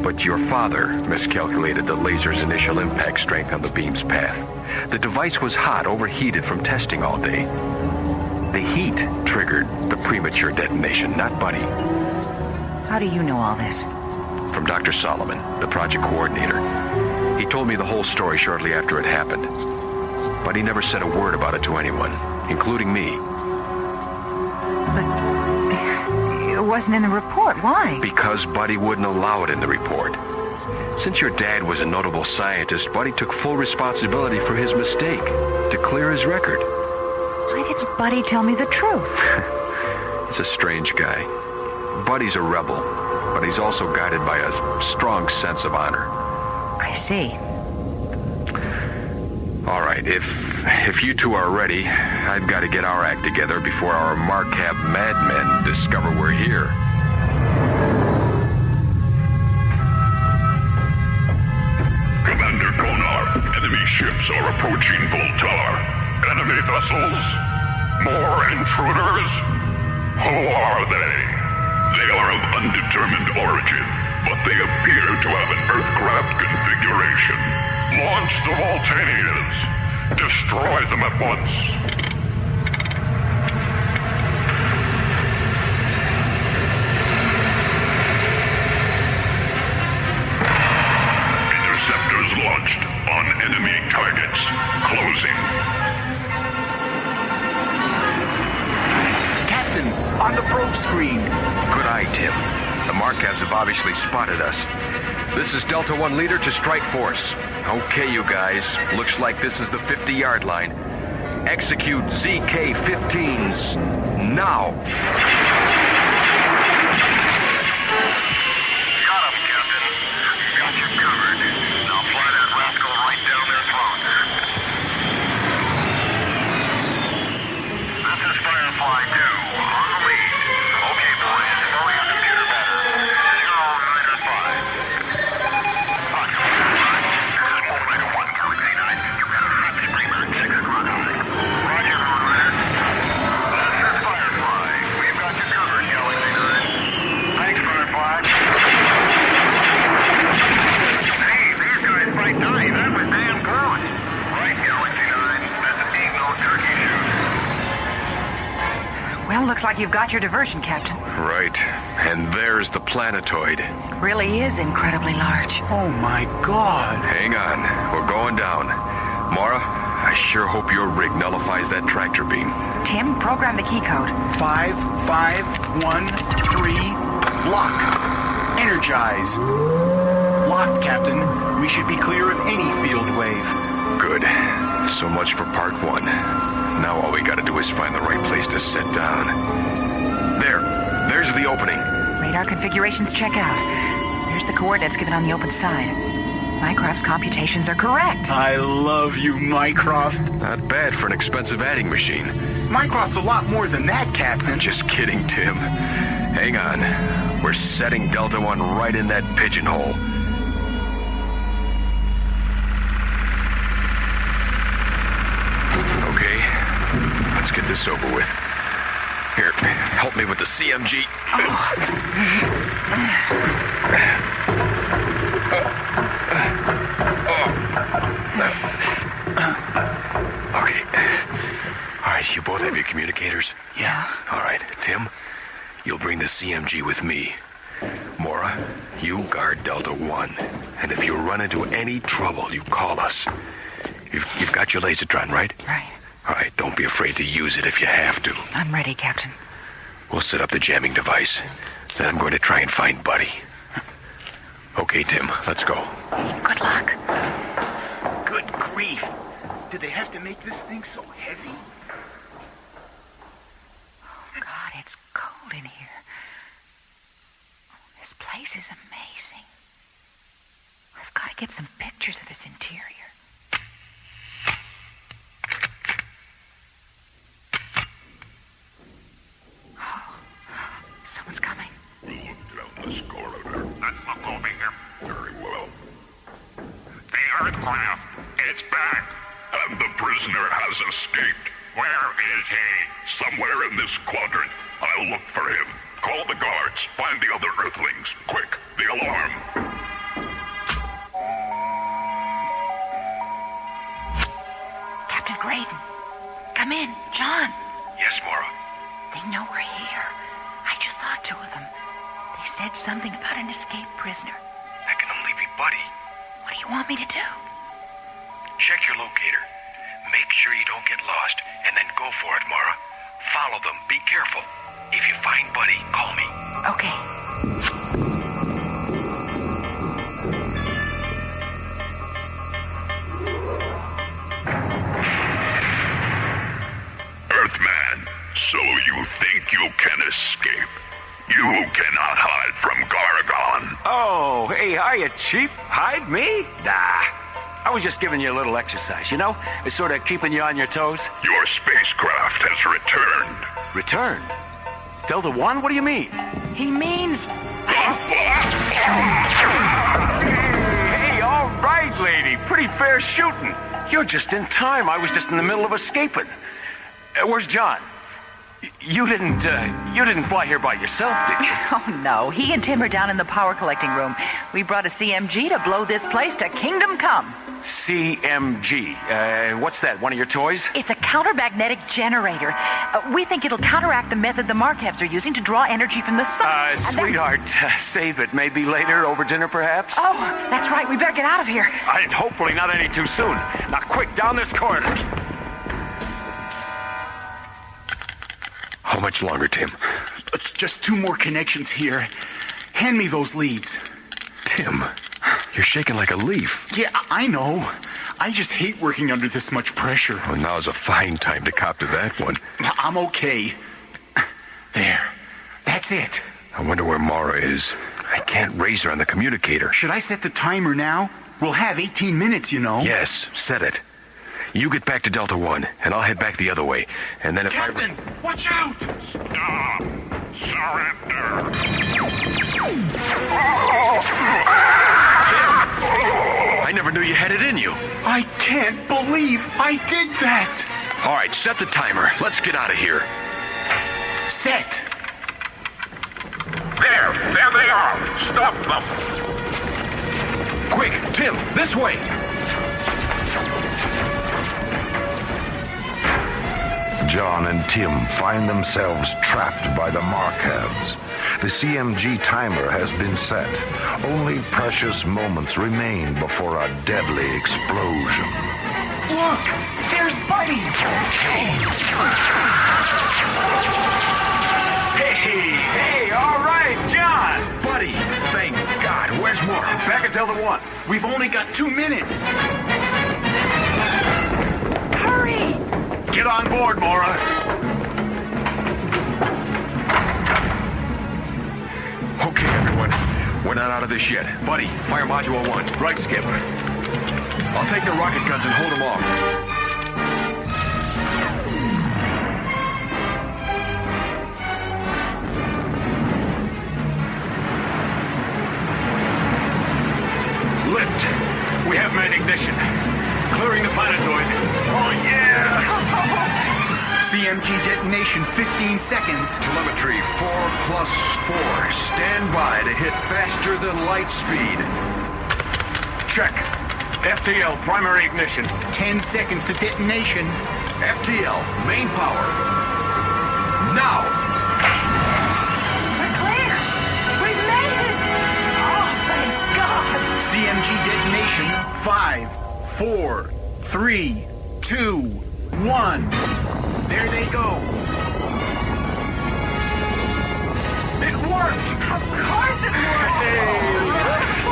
But your father miscalculated the laser's initial impact strength on the beam's path. The device was hot, overheated from testing all day. The heat triggered the premature detonation, not Buddy. How do you know all this? From Dr. Solomon, the project coordinator. He told me the whole story shortly after it happened. But he never said a word about it to anyone, including me. But it wasn't in the report. Why? Because Buddy wouldn't allow it in the report. Since your dad was a notable scientist, Buddy took full responsibility for his mistake to clear his record. Why didn't Buddy tell me the truth? He's a strange guy. Buddy's a rebel, but he's also guided by a strong sense of honor. I see. All right, if you two are ready, I've got to get our act together before our Marcab madmen discover we're here. Commander Konar, enemy ships are approaching Voltar. Enemy vessels? More intruders? Who are they? They are of undetermined origin, but they appear to have an Earthcraft configuration. Launch the Voltanians. Destroy them at once. Markabs have obviously spotted us. This is Delta 1 leader to strike force. Okay, you guys. Looks like this is the 50-yard line. Execute ZK-15s now. Got him, Captain. Got you covered. Now fly that rascal right down their throats. This is Firefly 2, on the lead. Okay, boys, slow your computer better. 0905. This is Omega 1, Galaxy 9. You got a hot screamer at 6 o'clock high. Roger, Warlord. This is Firefly. We've got you covered, Galaxy 9. Thanks, Firefly. Hey, these guys might die. That was damn close. Right, Galaxy 9. Doesn't need no turkey shoot. Well, looks like you've got your diversion, Captain. Right. And there's the planetoid. Really is incredibly large. Oh, my God. Hang on. We're going down. Mora, I sure hope your rig nullifies that tractor beam. Tim, program the key code. 5513. Lock. Energize. Locked, Captain. We should be clear of any field wave. Good. So much for part 1. Now all we gotta do is find the right place to set down. There's the opening. Radar configurations check out. There's the coordinates given on the open side. Mycroft's computations are correct. I love you, Mycroft. Not bad for an expensive adding machine. Mycroft's a lot more than that, Captain. Just kidding, Tim. Hang on. We're setting Delta 1 right in that pigeonhole. Okay. Let's get this over with. Here, help me with the CMG. Okay. All right, you both have your communicators? Yeah. All right, Tim, you'll bring the CMG with me. Mora, you guard Delta 1. And if you run into any trouble, you call us. You've got your lasertron, right? Right. All right, don't be afraid to use it if you have to. I'm ready, Captain. We'll set up the jamming device. Then I'm going to try and find Buddy. Okay, Tim, let's go. Good luck. Good grief. Did they have to make this thing so heavy? Oh, God, it's cold in here. This place is amazing. I've got to get some pictures of this interior. Someone's coming. Look down this corridor. That's not moving him. Very well. The Earthcraft. It's back. And the prisoner has escaped. Where is he? Somewhere in this quadrant. I'll look for him. Call the guards. Find the other Earthlings. Quick, the alarm. Captain Graydon. Come in. John. Yes, Mora. They know we're here. I just saw 2 of them. They said something about an escaped prisoner. That can only be Buddy. What do you want me to do? Check your locator. Make sure you don't get lost, and then go for it, Mora. Follow them. Be careful. If you find Buddy, call me. Okay. Earthman, so you think you can escape? You cannot hide from Gargon. Oh, hey, hiya, Chief. Hide me? Nah. I was just giving you a little exercise, you know? It's sort of keeping you on your toes. Your spacecraft has returned. Returned? Delta 1? What do you mean? He means... Hey, all right, lady. Pretty fair shooting. You're just in time. I was just in the middle of escaping. Where's John? You didn't fly here by yourself, did you? Oh, no. He and Tim are down in the power collecting room. We brought a CMG to blow this place to kingdom come. CMG. What's that, one of your toys? It's a countermagnetic generator. We think it'll counteract the method the Markabs are using to draw energy from the sun. Sweetheart, save it. Maybe later, over dinner, perhaps? Oh, that's right. We better get out of here. And hopefully not any too soon. Now, quick, down this corridor. How much longer, Tim? Just 2 more connections here. Hand me those leads. Tim, you're shaking like a leaf. Yeah, I know. I just hate working under this much pressure. Well, now's a fine time to cop to that one. I'm okay. There. That's it. I wonder where Mora is. I can't raise her on the communicator. Should I set the timer now? We'll have 18 minutes, you know. Yes, set it. You get back to Delta 1, and I'll head back the other way. And then if Captain, watch out! Stop! Surrender! I never knew you had it in you. I can't believe I did that! All right, set the timer. Let's get out of here. Set! There they are! Stop them! Quick, Tim, this way! John and Tim find themselves trapped by the Markabs. The CMG timer has been set. Only precious moments remain before a deadly explosion. Look! There's Buddy! Hey, all right, John! Buddy, thank God. Where's Mora? Back at Delta 1. We've only got 2 minutes. Hurry! Get on board, Mora. Okay, everyone. We're not out of this yet. Buddy, fire module 1. Right, Skip. I'll take the rocket guns and hold them off. Lift. We have main ignition. Clearing the planetoid. Oh, yeah! CMG detonation, 15 seconds. Telemetry 4+4. Stand by to hit faster than light speed. Check. FTL, primary ignition. 10 seconds to detonation. FTL, main power. Now! We're clear! We've made it! Oh, thank God! CMG detonation, 5, 4, 3, 2, 1. There they go. It worked! Of course it worked!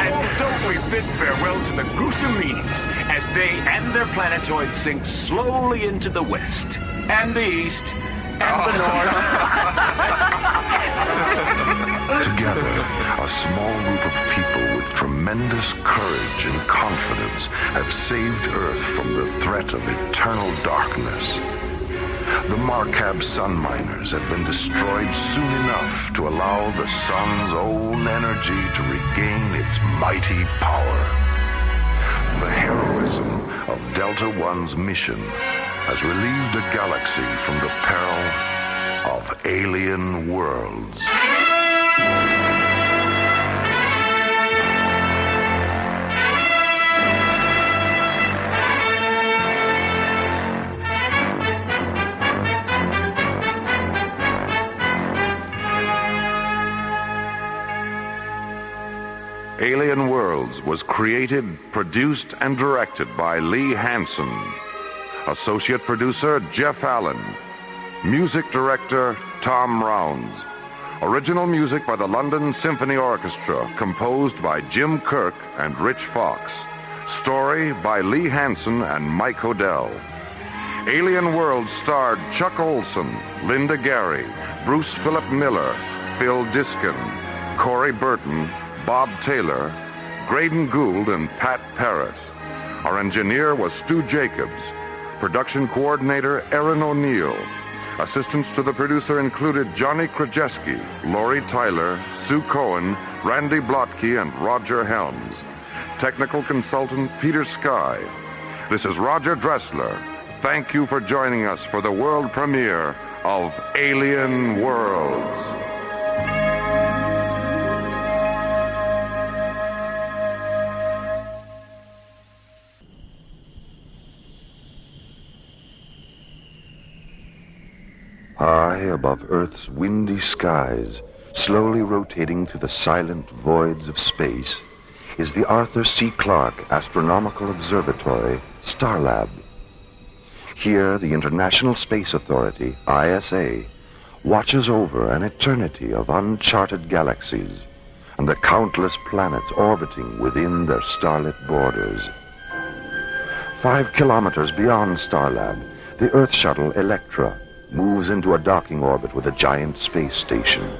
And so we bid farewell to the Gusamines as they and their planetoid sink slowly into the west, and the east, and the north. Together, a small group of people with tremendous courage and confidence have saved Earth from the threat of eternal darkness. The Markab sun miners have been destroyed soon enough to allow the sun's own energy to regain its mighty power. The heroism of Delta One's mission has relieved a galaxy from the peril of alien worlds. Alien Worlds was created, produced, and directed by Lee Hansen. Associate producer, Jeff Allen. Music director, Tom Rounds. Original music by the London Symphony Orchestra, composed by Jim Kirk and Rich Fox. Story by Lee Hansen and Mike Odell. Alien Worlds starred Chuck Olson, Linda Gary, Bruce Philip Miller, Phil Diskin, Corey Burton, Bob Taylor, Graydon Gould, and Pat Paris. Our engineer was Stu Jacobs. Production coordinator, Erin O'Neill. Assistants to the producer included Johnny Krajewski, Lori Tyler, Sue Cohen, Randy Blotke, and Roger Helms. Technical consultant, Peter Sky. This is Roger Dressler. Thank you for joining us for the world premiere of Alien Worlds. High above Earth's windy skies, slowly rotating through the silent voids of space, is the Arthur C. Clarke Astronomical Observatory, Starlab. Here, the International Space Authority, ISA, watches over an eternity of uncharted galaxies and the countless planets orbiting within their starlit borders. 5 kilometers beyond Starlab, the Earth shuttle Electra moves into a docking orbit with a giant space station.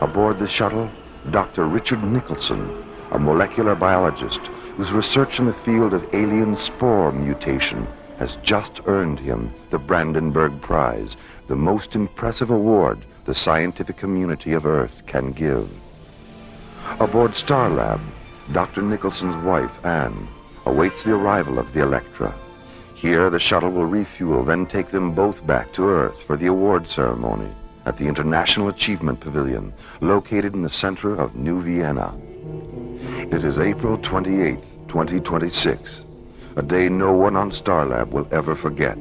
Aboard the shuttle, Dr. Richard Nicholson, a molecular biologist whose research in the field of alien spore mutation has just earned him the Brandenburg Prize, the most impressive award the scientific community of Earth can give. Aboard Starlab, Dr. Nicholson's wife, Anne, awaits the arrival of the Electra. Here, the shuttle will refuel, then take them both back to Earth for the award ceremony at the International Achievement Pavilion, located in the center of New Vienna. It is April 28th, 2026, a day no one on Starlab will ever forget,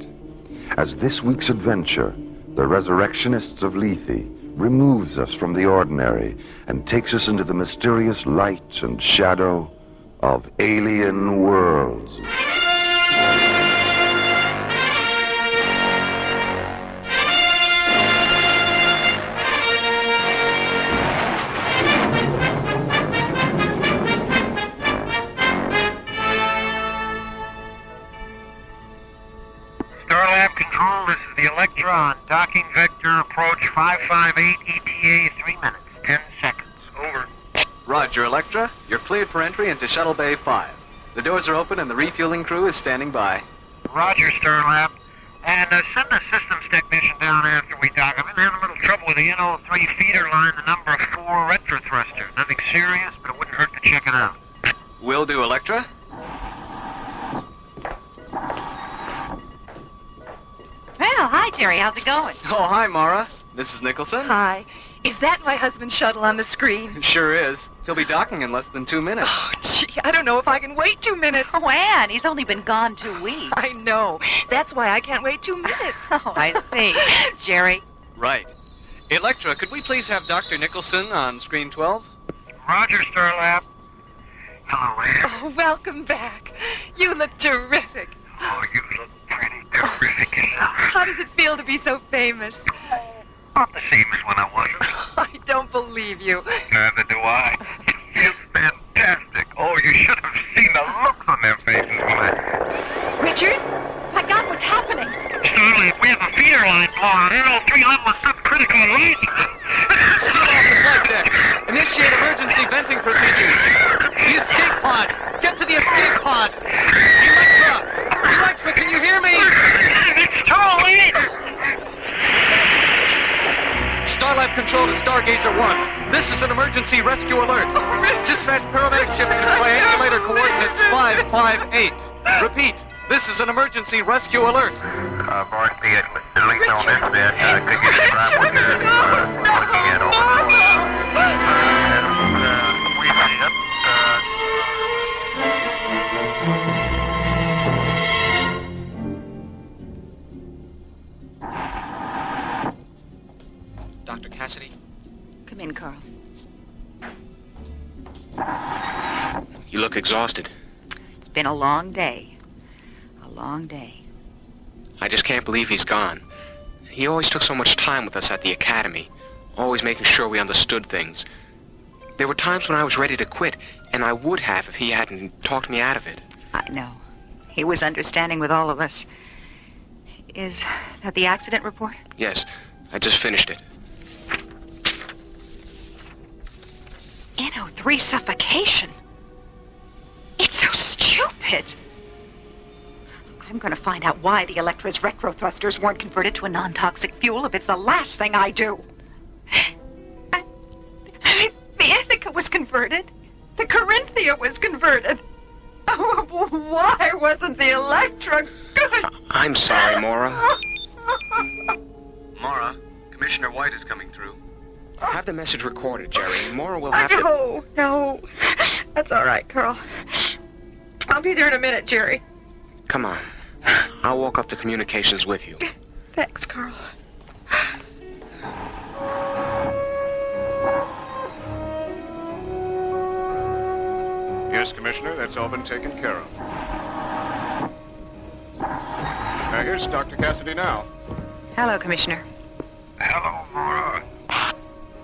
as this week's adventure, the Resurrectionists of Lethe, removes us from the ordinary and takes us into the mysterious light and shadow of alien worlds. Starlab Control, this is the Electra on docking vector approach 558 ETA, 3 minutes, 10 seconds. Over. Roger, Electra. You're cleared for entry into Shuttle Bay 5. The doors are open and the refueling crew is standing by. Roger, Starlab. And send the systems technician down after we dock. I've been having a little trouble with the NO3 feeder line, the number 4 retro thruster. Nothing serious, but it wouldn't hurt to check it out. Will do, Electra. Well, hi, Jerry. How's it going? Oh, hi, Mora. This is Nicholson. Hi. Is that my husband's shuttle on the screen? Sure is. He'll be docking in less than 2 minutes. Oh, gee, I don't know if I can wait 2 minutes. Oh, Anne, he's only been gone 2 weeks. I know. That's why I can't wait 2 minutes. Oh, I see. Jerry? Right. Electra, could we please have Dr. Nicholson on screen 12? Roger, Starlab. Hello, Anne. Oh, welcome back. You look terrific. Oh, you look pretty terrific yourself. How does it feel to be so famous? Not the same as when I wasn't. I don't believe you. Neither do I. It feels fantastic. Oh, you should have seen the looks on their faces when I... Richard? My God, what's happening? Starlab, we have a feeder line blown. NO3 level is subcritical elite. Seal off the flight deck. Initiate emergency venting procedures. The escape pod. Get to the escape pod. Electra! Electra, can you hear me? It's too late. Starlab Control to Stargazer 1. This is an emergency rescue alert. Dispatch paramedic ships to triangulator coordinates 558. Repeat, this is an emergency rescue alert. Board speed, delete on this bit. Could you describe what you're looking at over? We made it. Dr. Cassidy? Come in, Carl. You look exhausted. It's been a long day. A long day. I just can't believe he's gone. He always took so much time with us at the academy, always making sure we understood things. There were times when I was ready to quit, and I would have if he hadn't talked me out of it. I know. He was understanding with all of us. Is that the accident report? Yes, I just finished it. NO3 suffocation. It's so stupid. I'm going to find out why the Electra's retro thrusters weren't converted to a non-toxic fuel if it's the last thing I do. I mean, the Ithaca was converted. The Corinthia was converted. Oh, why wasn't the Electra good? I'm sorry, Mora. Mora, Commissioner White is coming through. Have the message recorded, Jerry. Mora will have to... No. That's all right, Carl. I'll be there in a minute, Jerry. Come on. I'll walk up to communications with you. Thanks, Carl. Yes, Commissioner, that's all been taken care of. Here's Dr. Cassidy now. Hello, Commissioner. Hello, Mora.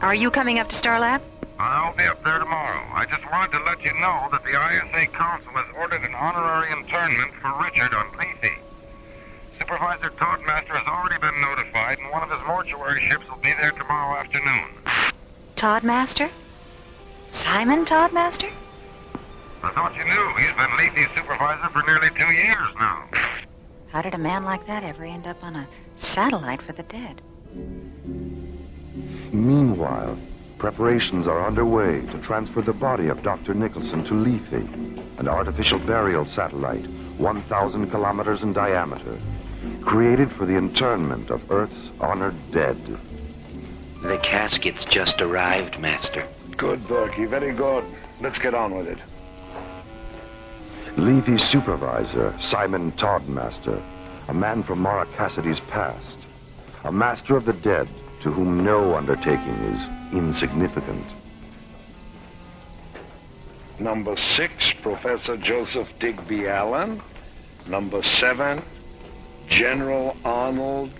Are you coming up to Starlab? I'll be up there tomorrow. I just wanted to let you know that the ISA Council has ordered an honorary internment for Richard on Lethe. Supervisor Toadmaster has already been notified, and one of his mortuary ships will be there tomorrow afternoon. Toadmaster? Simon Toadmaster? I thought you knew. He's been Lethe's supervisor for nearly 2 years now. How did a man like that ever end up on a satellite for the dead? Meanwhile, preparations are underway to transfer the body of Dr. Nicholson to Lethe, an artificial burial satellite 1,000 kilometers in diameter, created for the internment of Earth's honored dead. The casket's just arrived, Master. Good, Berkey, very good. Let's get on with it. Lethe's supervisor, Simon Toadmaster, a man from Mora Cassidy's past, a master of the dead to whom no undertaking is insignificant. Number 6, Professor Joseph Digby Allen. Number 7, General Arnold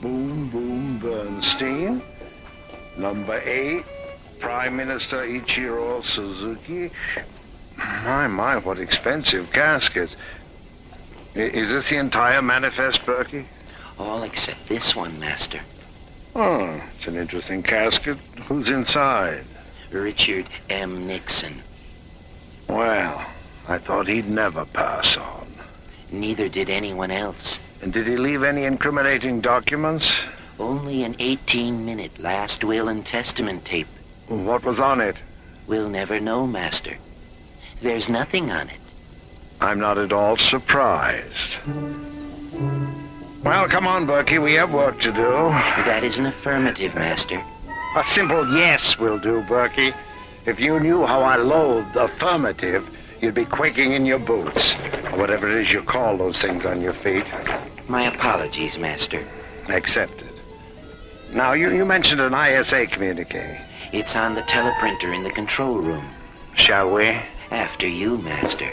Boom Boom Bernstein. Number 8, Prime Minister Ichiro Suzuki. My, what expensive caskets. Is this the entire manifest, Berkey? All except this one, Master. Oh, it's an interesting casket. Who's inside? Richard M. Nixon. Well, I thought he'd never pass on. Neither did anyone else. And did he leave any incriminating documents? Only an 18-minute last will and testament tape. What was on it? We'll never know, Master. There's nothing on it. I'm not at all surprised. Well, come on, Berkey. We have work to do. That is an affirmative, Master. A simple yes will do, Berkey. If you knew how I loathe affirmative, you'd be quaking in your boots. Or whatever it is you call those things on your feet. My apologies, Master. Accepted. Now, you mentioned an ISA communique. It's on the teleprinter in the control room. Shall we? After you, Master.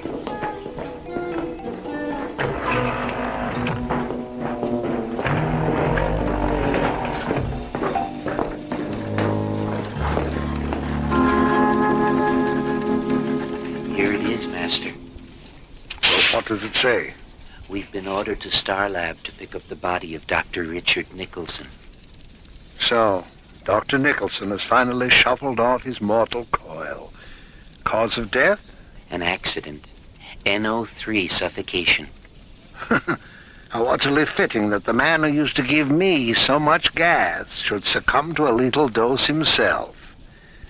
Here it is, Master. Well, what does it say? We've been ordered to Starlab to pick up the body of Dr. Richard Nicholson. So, Dr. Nicholson has finally shuffled off his mortal coil. Cause of death? An accident. NO3 suffocation. How utterly fitting that the man who used to give me so much gas should succumb to a lethal dose himself.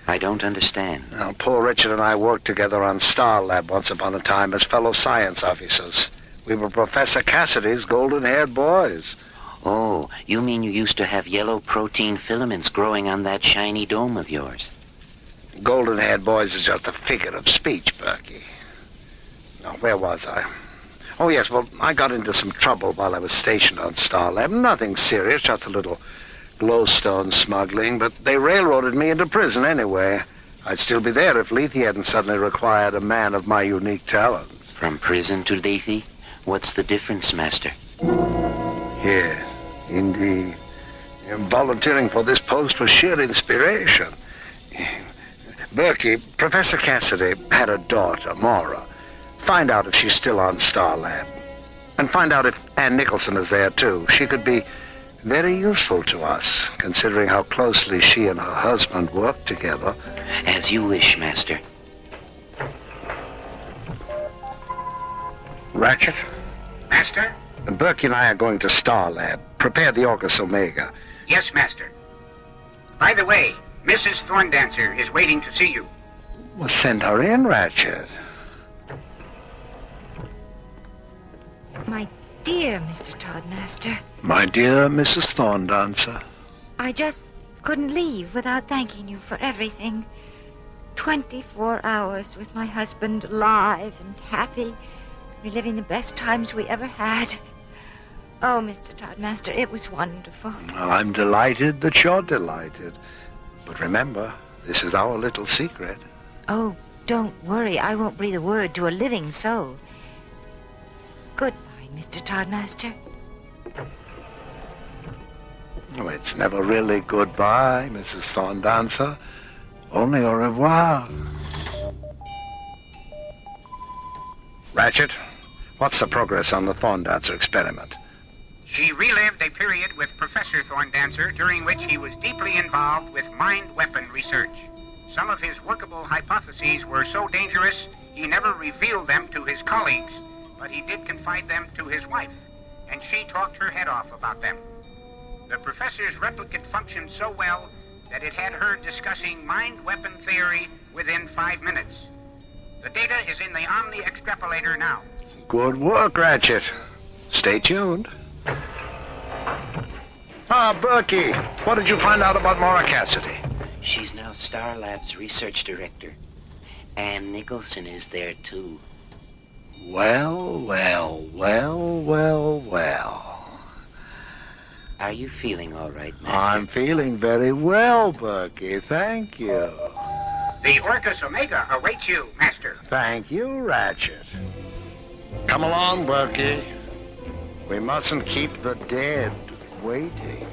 I don't understand. Now, poor Richard and I worked together on Starlab once upon a time as fellow science officers. We were Professor Cassidy's golden-haired boys. Oh, you mean you used to have yellow protein filaments growing on that shiny dome of yours? Golden-haired boys is just a figure of speech, Berkey. Now, where was I? Oh, yes, well, I got into some trouble while I was stationed on Starlab. Nothing serious, just a little glowstone smuggling, but they railroaded me into prison anyway. I'd still be there if Lethe hadn't suddenly required a man of my unique talents. From prison to Lethe? What's the difference, Master? Yes, indeed. Volunteering for this post was sheer inspiration. Berkey, Professor Cassidy had a daughter, Mora. Find out if she's still on Starlab. And find out if Ann Nicholson is there, too. She could be very useful to us, considering how closely she and her husband worked together. As you wish, Master. Ratchet? Master? Berkey and I are going to Starlab. Prepare the Orcus Omega. Yes, Master. By the way, Mrs. Thorndancer is waiting to see you. Well, send her in, Ratchet. My dear Mr. Toadmaster. My dear Mrs. Thorndancer. I just couldn't leave without thanking you for everything. 24 hours with my husband, alive and happy, reliving the best times we ever had. Oh, Mr. Toadmaster, it was wonderful. Well, I'm delighted that you're delighted. But remember, this is our little secret. Oh, don't worry. I won't breathe a word to a living soul. Goodbye, Mr. Toadmaster. Oh, it's never really goodbye, Mrs. Thorndancer. Only au revoir. Ratchet, what's the progress on the Thorndancer experiment? She relived a period with Professor Thorndancer during which he was deeply involved with mind weapon research. Some of his workable hypotheses were so dangerous, he never revealed them to his colleagues, but he did confide them to his wife, and she talked her head off about them. The professor's replicant functioned so well that it had her discussing mind weapon theory within 5 minutes. The data is in the Omni Extrapolator now. Good work, Ratchet. Stay tuned. Berkey, what did you find out about Mora Cassidy? She's now Star Lab's research director. And Nicholson is there, too. Well. Are you feeling all right, Master? I'm feeling very well, Berkey. Thank you. The Orcus Omega awaits you, Master. Thank you, Ratchet. Come along, Berkey. We mustn't keep the dead waiting.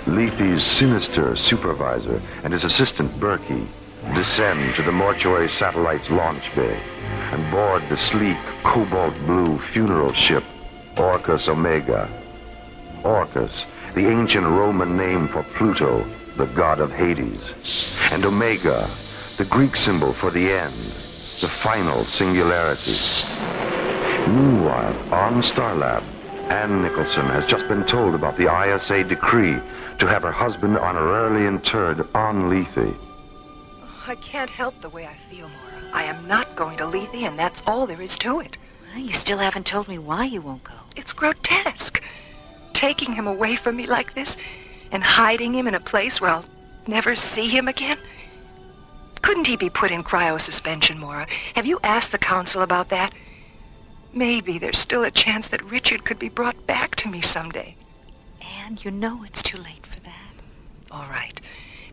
Leafy's sinister supervisor and his assistant Berkey descend to the mortuary satellite's launch bay and board the sleek cobalt blue funeral ship Orcus Omega. Orcus, the ancient Roman name for Pluto, the god of Hades, and Omega, the Greek symbol for the end, the final singularity. Meanwhile, on Starlab, Ann Nicholson has just been told about the ISA decree to have her husband honorarily interred on Lethe. I can't help the way I feel, Mora. I am not going to Lethe, and that's all there is to it. Well, you still haven't told me why you won't go. It's grotesque. Taking him away from me like this, and hiding him in a place where I'll never see him again. Couldn't he be put in cryosuspension, Mora? Have you asked the council about that? Maybe there's still a chance that Richard could be brought back to me someday. And you know it's too late for that. All right.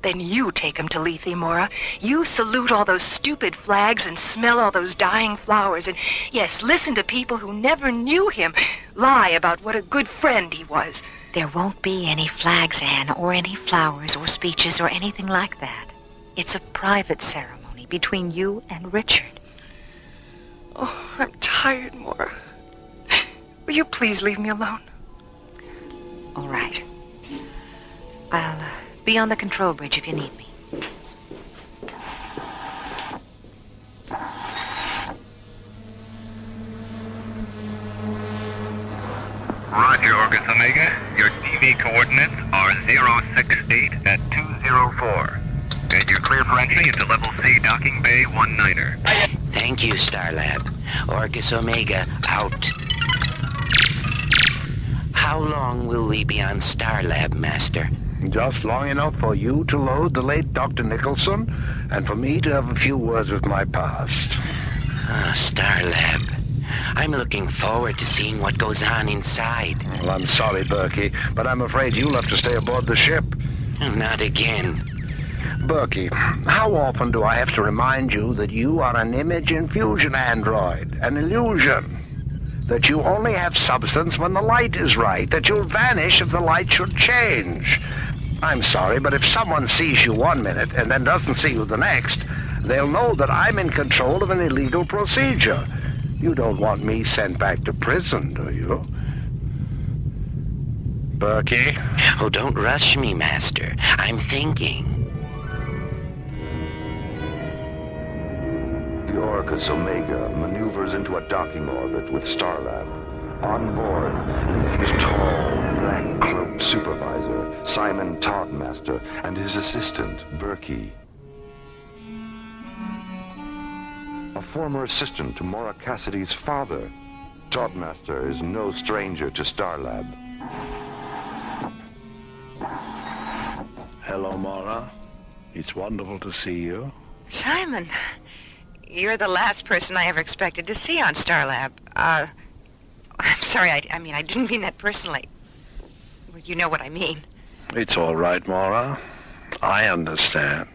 Then you take him to Lethe, Mora. You salute all those stupid flags and smell all those dying flowers. And, yes, listen to people who never knew him lie about what a good friend he was. There won't be any flags, Anne, or any flowers or speeches or anything like that. It's a private ceremony between you and Richard. Oh, I'm tired, Mora. Will you please leave me alone? All right. I'll be on the control bridge if you need me. Roger, Orcus Omega. Your TV coordinates are 068 at 204. And you're clear for entry into Level C Docking Bay 19er. Thank you, Starlab. Orcus Omega, out. How long will we be on Starlab, Master? Just long enough for you to load the late Dr. Nicholson, and for me to have a few words with my past. Starlab. I'm looking forward to seeing what goes on inside. Well, I'm sorry, Berkey, but I'm afraid you'll have to stay aboard the ship. Not again. Berkey, how often do I have to remind you that you are an image infusion android, an illusion? That you only have substance when the light is right, that you'll vanish if the light should change. I'm sorry, but if someone sees you 1 minute and then doesn't see you the next, they'll know that I'm in control of an illegal procedure. You don't want me sent back to prison, do you? Berkey? Oh, don't rush me, Master. I'm thinking. The Orcus Omega maneuvers into a docking orbit with Starlab. On board, Leafy's tall, black-cloaked supervisor, Simon Toddmaster, and his assistant, Berkey. A former assistant to Mora Cassidy's father, Toddmaster is no stranger to Starlab. Hello, Mora. It's wonderful to see you. Simon, you're the last person I ever expected to see on Starlab. I'm sorry, I mean, I didn't mean that personally. Well, you know what I mean. It's all right, Mora. I understand.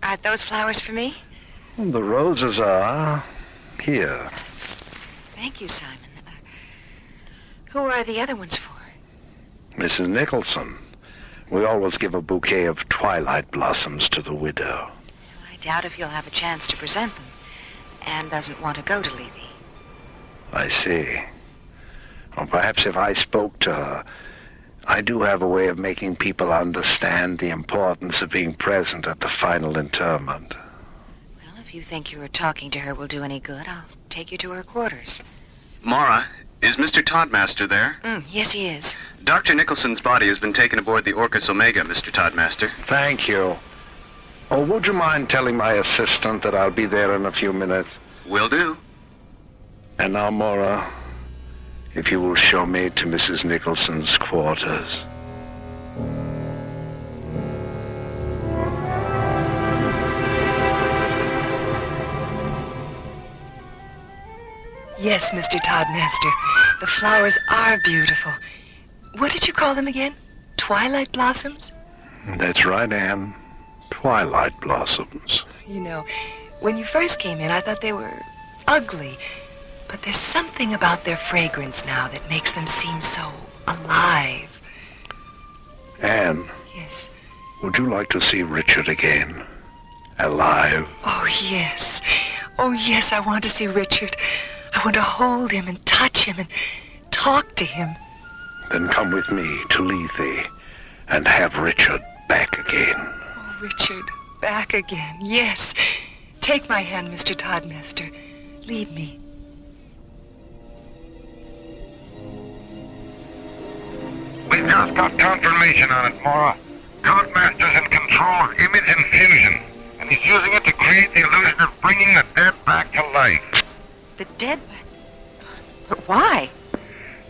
Are those flowers for me? The roses are here. Thank you, Simon. Who are the other ones for? Mrs. Nicholson. We always give a bouquet of twilight blossoms to the widow. I doubt if you'll have a chance to present them. Anne doesn't want to go to Lethe. I see. Well, perhaps if I spoke to her, I do have a way of making people understand the importance of being present at the final interment. Well, if you think your talking to her will do any good, I'll take you to her quarters. Mora, is Mr. Toddmaster there? Yes, he is. Dr. Nicholson's body has been taken aboard the Orcus Omega, Mr. Toddmaster. Thank you. Oh, would you mind telling my assistant that I'll be there in a few minutes? Will do. And now, Mora, if you will show me to Mrs. Nicholson's quarters. Yes, Mr. Toddmaster. The flowers are beautiful. What did you call them again? Twilight blossoms? That's right, Anne. Twilight blossoms. You know, when you first came in, I thought they were ugly. But there's something about their fragrance now that makes them seem so alive. Anne. Yes. Would you like to see Richard again? Alive? Oh, yes. Oh, yes, I want to see Richard. I want to hold him and touch him and talk to him. Then come with me to Lethe and have Richard back again. Oh, Richard, back again. Yes. Take my hand, Mr. Toddmaster. Lead me. We've just got confirmation on it, Mora. Codemaster's in control of image infusion, and he's using it to create the illusion of bringing the dead back to life. The dead? But why?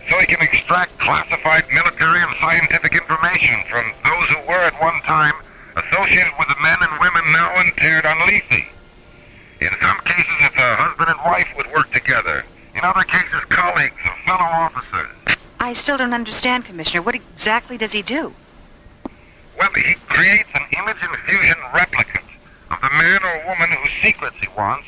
So he can extract classified military and scientific information from those who were at one time associated with the men and women now interred on Lethe. In some cases, it's a husband and wife would work together. In other cases, colleagues or fellow officers. I still don't understand, Commissioner. What exactly does he do? Well, he creates an image infusion replicate of the man or woman whose secrets he wants.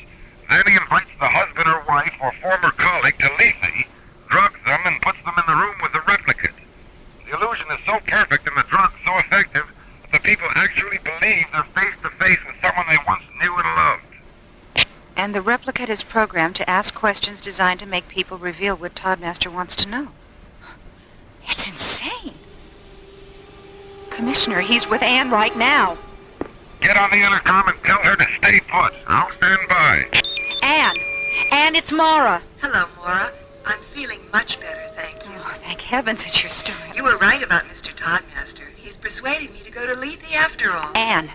Then he invites the husband or wife or former colleague to Lethe, drugs them, and puts them in the room with the replicate. The illusion is so perfect and the drug so effective that the people actually believe they're face-to-face with someone they once knew and loved. And the replicate is programmed to ask questions designed to make people reveal what Toddmaster wants to know. It's insane. Commissioner, he's with Anne right now. Get on the intercom and tell her to stay put. I'll stand by. Anne! Anne, it's Mora. Hello, Mora. I'm feeling much better, thank you. Oh, thank heavens that you're still here. You were right about Mr. Toddmaster. He's persuaded me to go to Lethe after all. Anne,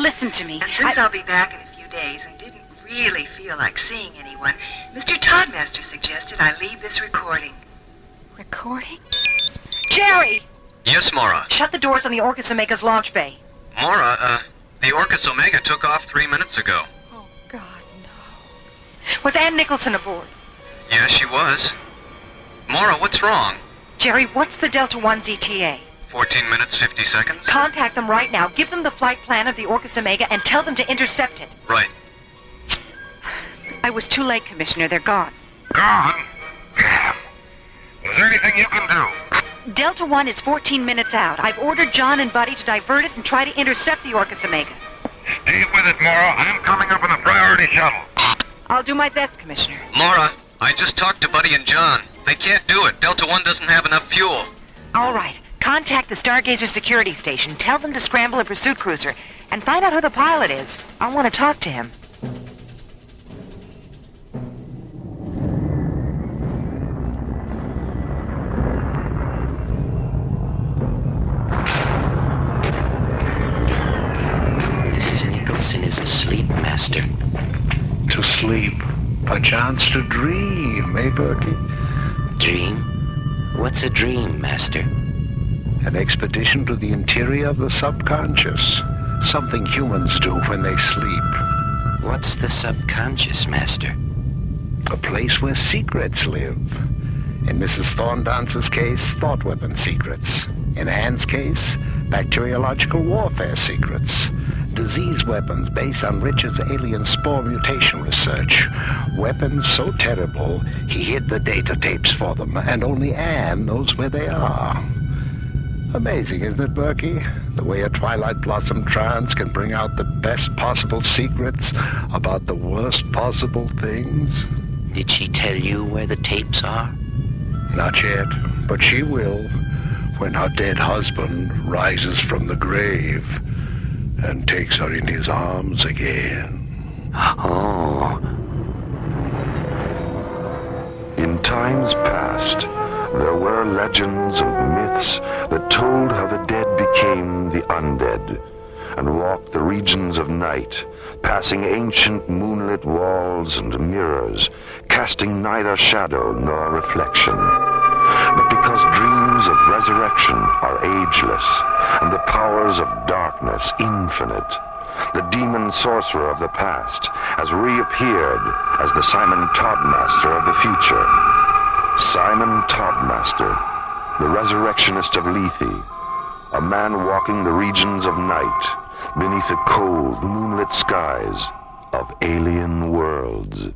listen to me. And since I'll be back in a few days and didn't really feel like seeing anyone, Mr. Toddmaster suggested I leave this recording. Recording? Jerry! Yes, Mora. Shut the doors on the Orcus Omega's launch bay. Mora, the Orcus Omega took off 3 minutes ago. Oh, God, no. Was Anne Nicholson aboard? Yes, she was. Mora, what's wrong? Jerry, what's the Delta 1's ETA? 14 minutes, 50 seconds? Contact them right now. Give them the flight plan of the Orcus Omega and tell them to intercept it. Right. I was too late, Commissioner. They're gone. Gone? Damn. Is there anything you can do? Delta 1 is 14 minutes out. I've ordered John and Buddy to divert it and try to intercept the Orcus Omega. Stay with it, Mora. I'm coming up in a priority shuttle. I'll do my best, Commissioner. Mora, I just talked to Buddy and John. They can't do it. Delta 1 doesn't have enough fuel. All right. Contact the Stargazer security station. Tell them to scramble a pursuit cruiser. And find out who the pilot is. I want to talk to him. Is asleep, Master. To sleep. Perchance to dream, eh, Bertie? Dream? What's a dream, Master? An expedition to the interior of the subconscious. Something humans do when they sleep. What's the subconscious, Master? A place where secrets live. In Mrs. Thorndance's case, thought weapon secrets. In Anne's case, bacteriological warfare secrets. Disease weapons based on Richard's alien spore mutation research. Weapons so terrible, he hid the data tapes for them, and only Anne knows where they are. Amazing, isn't it, Berkey? The way a Twilight Blossom trance can bring out the best possible secrets about the worst possible things. Did she tell you where the tapes are? Not yet, but she will when her dead husband rises from the grave and takes her in his arms again. Oh. In times past, there were legends and myths that told how the dead became the undead and walked the regions of night, passing ancient moonlit walls and mirrors, casting neither shadow nor reflection. But because dreams of resurrection are ageless and the powers of darkness infinite, the demon sorcerer of the past has reappeared as the Simon Toddmaster of the future. Simon Toddmaster, the Resurrectionist of Lethe, a man walking the regions of night beneath the cold, moonlit skies of alien worlds.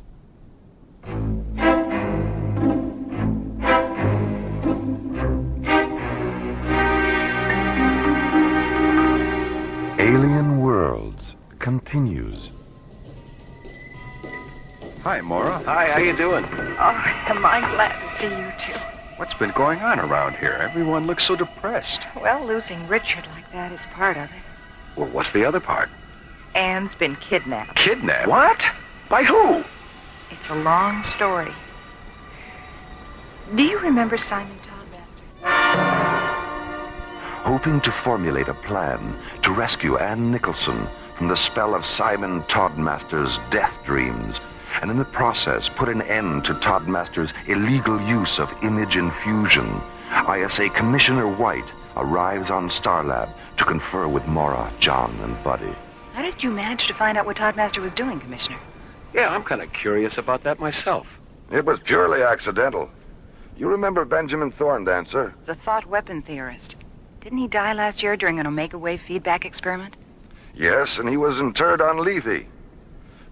Alien Worlds continues. Hi, Mora. Hi, how you doing? Oh, am I glad to see you two. What's been going on around here? Everyone looks so depressed. Well, losing Richard like that is part of it. Well, what's the other part? Anne's been kidnapped. Kidnapped? What? By who? It's a long story. Do you remember Simon Toddmaster? Hoping to formulate a plan to rescue Ann Nicholson from the spell of Simon Toddmaster's death dreams, and in the process put an end to Toddmaster's illegal use of image infusion, ISA Commissioner White arrives on Starlab to confer with Mora, John, and Buddy. How did you manage to find out what Toddmaster was doing, Commissioner? Yeah, I'm kind of curious about that myself. It was purely accidental. You remember Benjamin Thorndancer? The thought weapon theorist. Didn't he die last year during an Omega Wave feedback experiment? Yes, and he was interred on Lethe.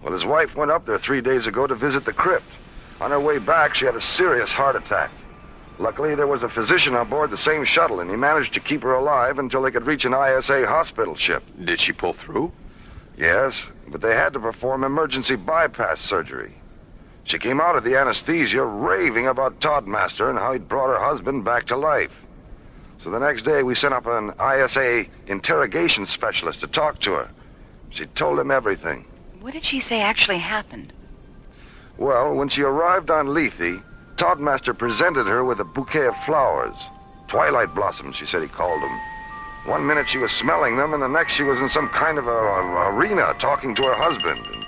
Well, his wife went up there 3 days ago to visit the crypt. On her way back, she had a serious heart attack. Luckily, there was a physician on board the same shuttle, and he managed to keep her alive until they could reach an ISA hospital ship. Did she pull through? Yes, but they had to perform emergency bypass surgery. She came out of the anesthesia raving about Toddmaster and how he'd brought her husband back to life. So the next day, we sent up an ISA interrogation specialist to talk to her. She told him everything. What did she say actually happened? Well, when she arrived on Lethe, Toddmaster presented her with a bouquet of flowers. Twilight blossoms, she said he called them. 1 minute she was smelling them, and the next she was in some kind of a arena talking to her husband. And,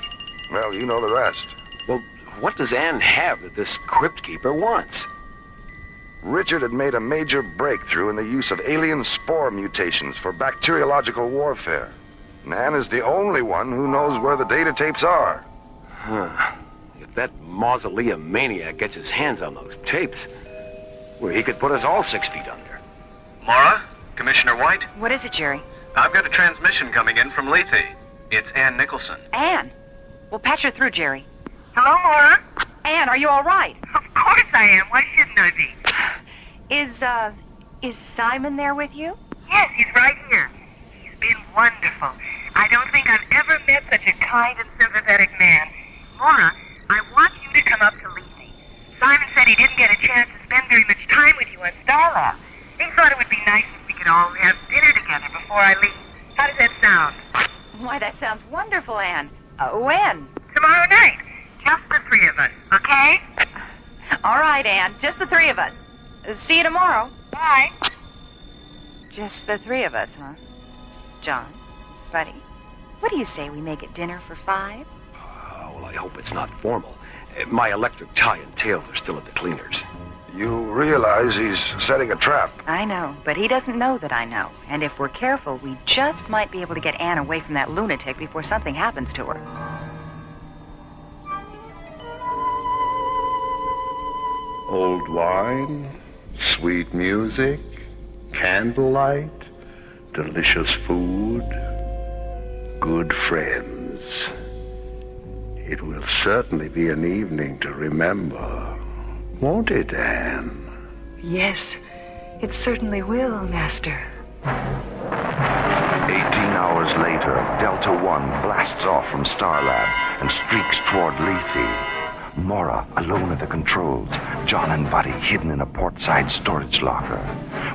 well, you know the rest. Well, what does Anne have that this crypt keeper wants? Richard had made a major breakthrough in the use of alien spore mutations for bacteriological warfare. And Anne is the only one who knows where the data tapes are. Huh. If that mausoleum maniac gets his hands on those tapes, well, he could put us all 6 feet under. Mora? Commissioner White? What is it, Jerry? I've got a transmission coming in from Lethe. It's Ann Nicholson. Anne? We'll patch her through, Jerry. Hello, Mora? Anne, are you all right? Of course I am. Why shouldn't I be? Is Simon there with you? Yes, he's right here. He's been wonderful. I don't think I've ever met such a kind and sympathetic man. Mora, I want you to come up to Lethe. Simon said he didn't get a chance to spend very much time with you on Starlab. He thought it would be nice if we could all have dinner together before I leave. How does that sound? Why, that sounds wonderful, Anne. When? Tomorrow night. Just the 3 of us, okay? All right, Anne. Just the 3 of us. See you tomorrow. Bye. Just the 3 of us, huh? John, Buddy, what do you say we make it dinner for 5? Well, I hope it's not formal. My electric tie and tails are still at the cleaners. You realize he's setting a trap. I know, but he doesn't know that I know. And if we're careful, we just might be able to get Anne away from that lunatic before something happens to her. Old wine, sweet music, candlelight, delicious food, good friends. It will certainly be an evening to remember, won't it, Anne? Yes. It certainly will, Master. 18 hours later, Delta One blasts off from Starlab and streaks toward Lethe. Mora, alone at the controls, John and Buddy hidden in a portside storage locker,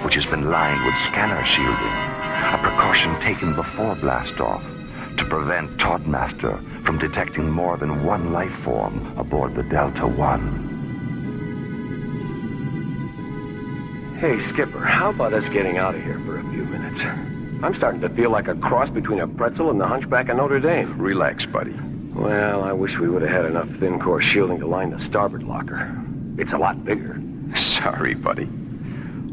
which has been lined with scanner shielding, a precaution taken before blast-off to prevent Toddmaster from detecting more than one life form aboard the Delta One. Hey, Skipper, how about us getting out of here for a few minutes? I'm starting to feel like a cross between a pretzel and the Hunchback of Notre Dame. Relax, buddy. Well, I wish we would have had enough thin core shielding to line the starboard locker. It's a lot bigger. Sorry, buddy.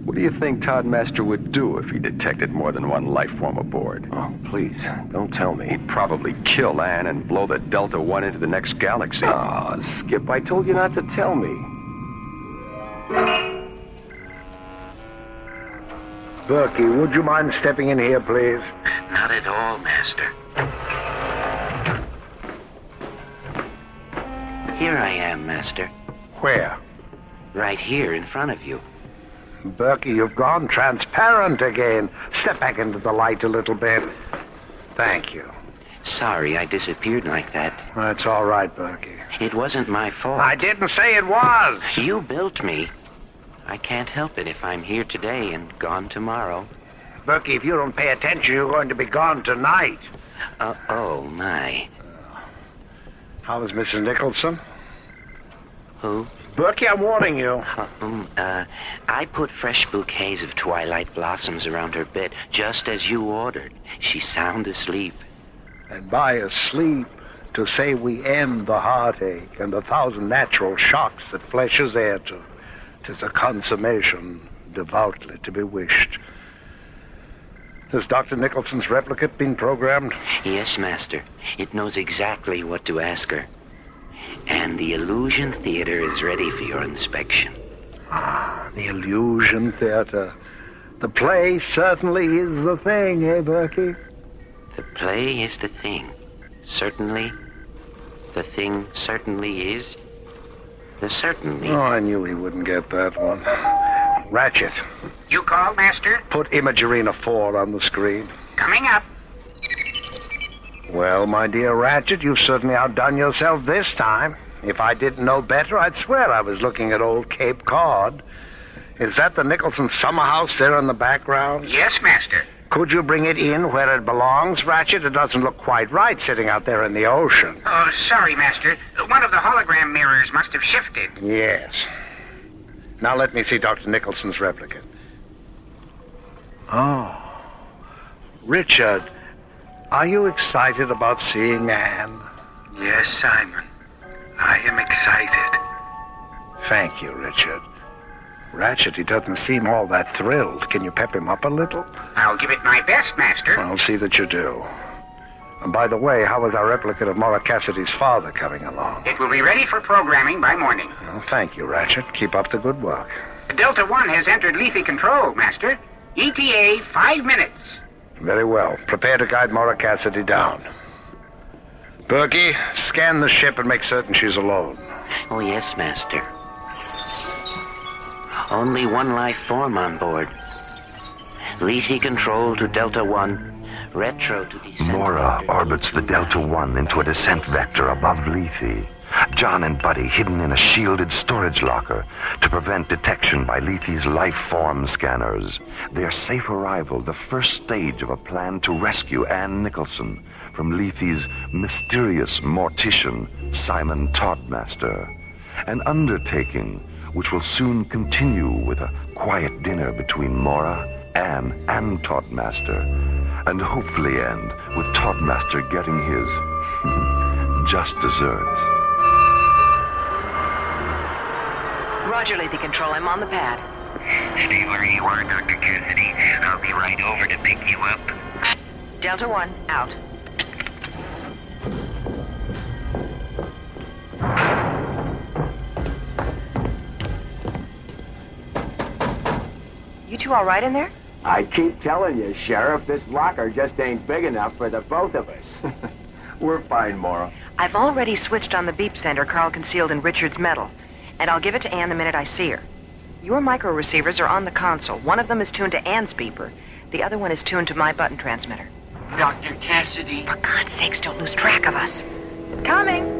What do you think Toddmaster would do if he detected more than one life form aboard? Oh, please, don't tell me. He'd probably kill Anne and blow the Delta One into the next galaxy. Oh, Skip, I told you not to tell me. Berkey, would you mind stepping in here, please? Not at all, Master. Here I am, Master. Where? Right here in front of you. Berkey, you've gone transparent again. Step back into the light a little bit. Thank you. Sorry I disappeared like that. That's all right, Berkey. It wasn't my fault. I didn't say it was. You built me. I can't help it if I'm here today and gone tomorrow. Berkey, if you don't pay attention, you're going to be gone tonight. Oh, my. How's Mrs. Nicholson? Who? Berkey, I'm warning you. I put fresh bouquets of twilight blossoms around her bed, just as you ordered. She's sound asleep. And by asleep, to say we end the heartache and the 1,000 natural shocks that flesh is heir to. 'Tis a consummation devoutly to be wished. Has Dr. Nicholson's replicate been programmed? Yes, Master. It knows exactly what to ask her. And the Illusion Theater is ready for your inspection. Ah, the Illusion Theater. The play certainly is the thing, eh, Berkey? The play is the thing. Certainly. The thing certainly is. The certainly. Oh, I knew he wouldn't get that one. Ratchet. You called, Master? Put Imagerina 4 on the screen. Coming up. Well, my dear Ratchet, you've certainly outdone yourself this time. If I didn't know better, I'd swear I was looking at old Cape Cod. Is that the Nicholson summer house there in the background? Yes, Master. Could you bring it in where it belongs, Ratchet? It doesn't look quite right sitting out there in the ocean. Oh, sorry, Master. One of the hologram mirrors must have shifted. Yes. Now let me see Dr. Nicholson's replicate. Oh. Richard, are you excited about seeing Anne? Yes, Simon. I am excited. Thank you, Richard. Ratchet, he doesn't seem all that thrilled. Can you pep him up a little? I'll give it my best, Master. I'll see that you do. And by the way, how is our replicate of Mora Cassidy's father coming along? It will be ready for programming by morning. Well, thank you, Ratchet. Keep up the good work. Delta One has entered Lethe control, Master. ETA 5 minutes. Very well. Prepare to guide Mora Cassidy down. Berkey, scan the ship and make certain she's alone. Oh, yes, Master. Only one life form on board. Lethe control to Delta One. Retro to descent. Mora orbits the Delta One into a descent vector above Lethe. John and Buddy hidden in a shielded storage locker to prevent detection by Lethe's life form scanners. Their safe arrival, the first stage of a plan to rescue Anne Nicholson from Lethe's mysterious mortician, Simon Toddmaster. An undertaking which will soon continue with a quiet dinner between Mora, Anne, and Toddmaster, and hopefully end with Toddmaster getting his just desserts. Roger, Lethe Control. I'm on the pad. Stay where you are, Dr. Cassidy. I'll be right over to pick you up. Delta One, out. You two all right in there? I keep telling you, Sheriff, this locker just ain't big enough for the both of us. We're fine, Mora. I've already switched on the beep sender Carl concealed in Richard's metal, and I'll give it to Anne the minute I see her. Your micro receivers are on the console. One of them is tuned to Ann's beeper. The other one is tuned to my button transmitter. Dr. Cassidy. For God's sakes, don't lose track of us. Coming!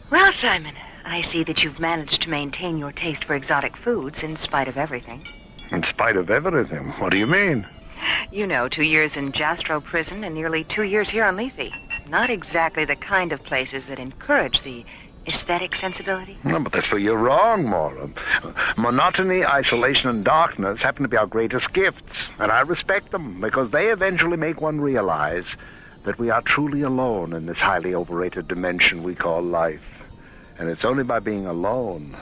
Well, Simon, I see that you've managed to maintain your taste for exotic foods in spite of everything. In spite of everything? What do you mean? You know, 2 years in Jastro prison and nearly 2 years here on Lethe. Not exactly the kind of places that encourage the aesthetic sensibility. No, but that's where you're wrong, Mora. Monotony, isolation, and darkness happen to be our greatest gifts, and I respect them because they eventually make one realize that we are truly alone in this highly overrated dimension we call life. And it's only by being alone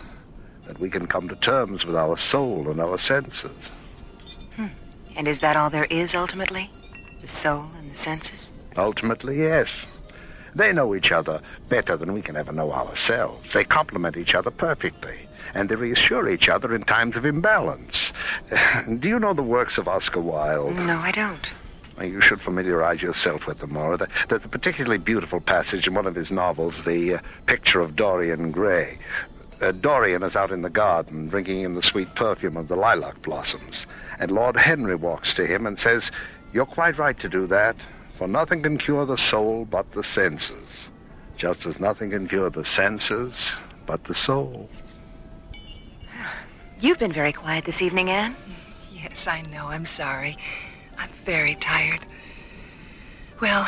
that we can come to terms with our soul and our senses. And is that all there is, ultimately? The soul and the senses? Ultimately, yes. They know each other better than we can ever know ourselves. They complement each other perfectly, and they reassure each other in times of imbalance. Do you know the works of Oscar Wilde? No, I don't. You should familiarize yourself with them, Mora. There's a particularly beautiful passage in one of his novels, The Picture of Dorian Gray. Dorian is out in the garden drinking in the sweet perfume of the lilac blossoms, and Lord Henry walks to him and says, "You're quite right to do that, for nothing can cure the soul but the senses, just as nothing can cure the senses but the soul." You've been very quiet this evening, Anne. Yes, I know. I'm sorry. I'm very tired. Well,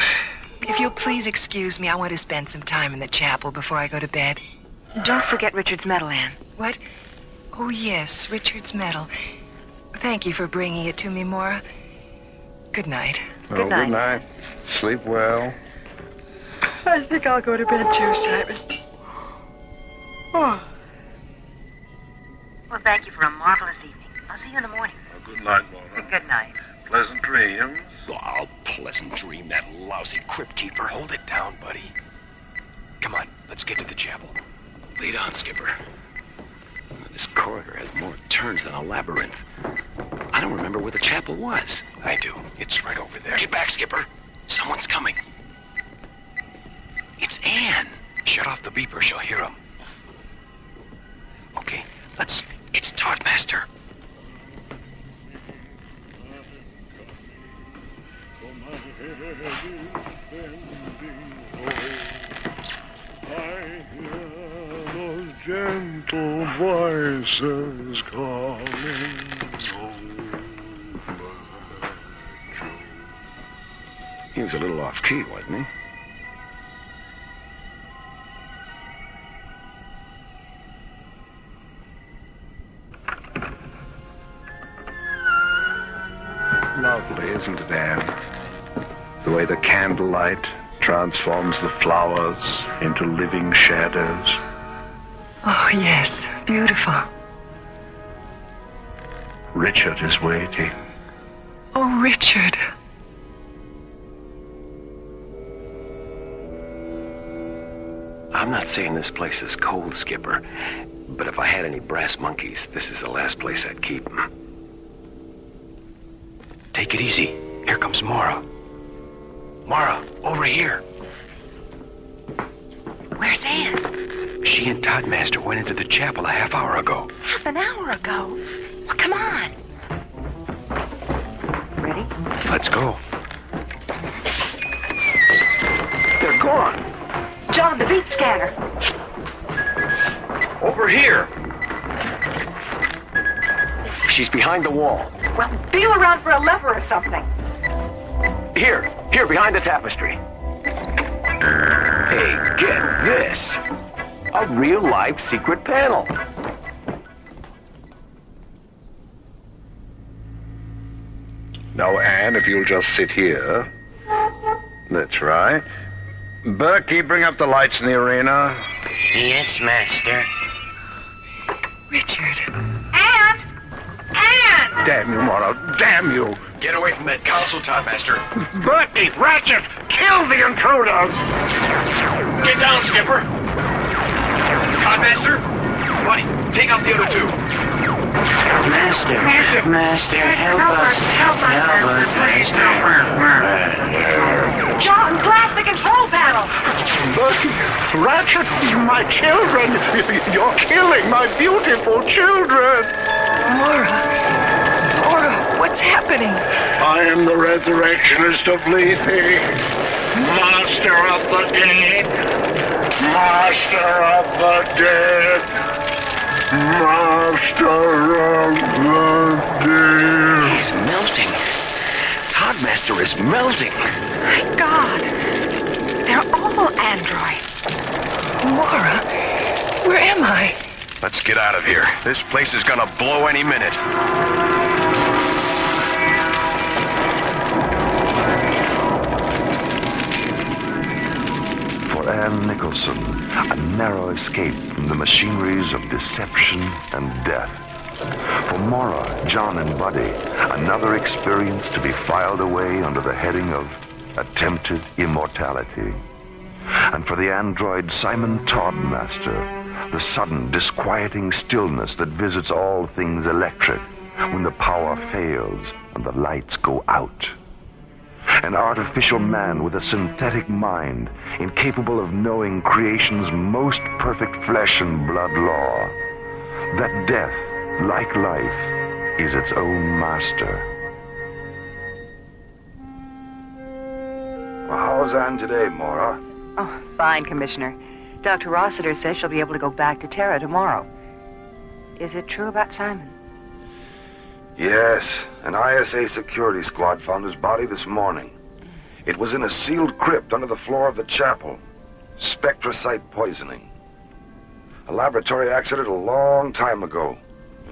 if you'll please excuse me, I want to spend some time in the chapel before I go to bed. Don't forget Richard's medal, Anne. What? Oh, yes, Richard's medal. Thank you for bringing it to me, Mora. Good night. Good night. Good night. Sleep well. I think I'll go to bed too, Simon. Oh. Well, thank you for a marvelous evening. I'll see you in the morning. Good night, Mora. Good night. Pleasant dreams. Oh, I'll pleasant dream, that lousy crypt keeper. Hold it down, buddy. Come on, let's get to the chapel. Lead on, Skipper. This corridor has more turns than a labyrinth. I don't remember where the chapel was. I do. It's right over there. Get back, Skipper. Someone's coming. It's Anne. Shut off the beeper. She'll hear him. Okay, let's... It's Toddmaster. Gentle voices calling He was a little off key, wasn't he? Lovely, isn't it, Anne? The way the candlelight transforms the flowers into living shadows. Oh, yes. Beautiful. Richard is waiting. Oh, Richard. I'm not saying this place is cold, Skipper, but if I had any brass monkeys, this is the last place I'd keep them. Take it easy. Here comes Mora. Mora, over here. Where's Anne? She and Toddmaster went into the chapel a half hour ago. Half an hour ago? Well, come on. Ready? Let's go. They're gone. John, the beep scanner. Over here. She's behind the wall. Well, feel around for a lever or something. Here, behind the tapestry. Hey, get this. A real-life secret panel. Now, Anne, if you'll just sit here. That's right. Berkey, bring up the lights in the arena. Yes, Master. Richard. Anne! Anne! Damn you, Mora. Damn you. Get away from that console, Toddmaster. Berkey, Ratchet, kill the intruder. Get down, Skipper. Toddmaster. Buddy, take out the other two. Master, help us. Help us, Master. John, blast the control panel! Ratchet, my children! You're killing my beautiful children! Mora, what's happening? I am the Resurrectionist of Lethe, Master of the Dead, Master of the Dead, Master of the Dead. He's melting. Toddmaster is melting. My God, they're all androids. Mora, where am I? Let's get out of here. This place is gonna blow any minute. For Ann Nicholson, a narrow escape from the machineries of deception and death. For Mora, John, and Buddy, another experience to be filed away under the heading of attempted immortality. And for the android Simon Toddmaster, the sudden disquieting stillness that visits all things electric when the power fails and the lights go out. An artificial man with a synthetic mind, incapable of knowing creation's most perfect flesh and blood law. That death, like life, is its own master. Well, how's Anne today, Mora? Oh, fine, Commissioner. Dr. Rossiter says she'll be able to go back to Terra tomorrow. Is it true about Simon? Yes, an ISA security squad found his body this morning. It was in a sealed crypt under the floor of the chapel. Spectrocyte poisoning. A laboratory accident a long time ago.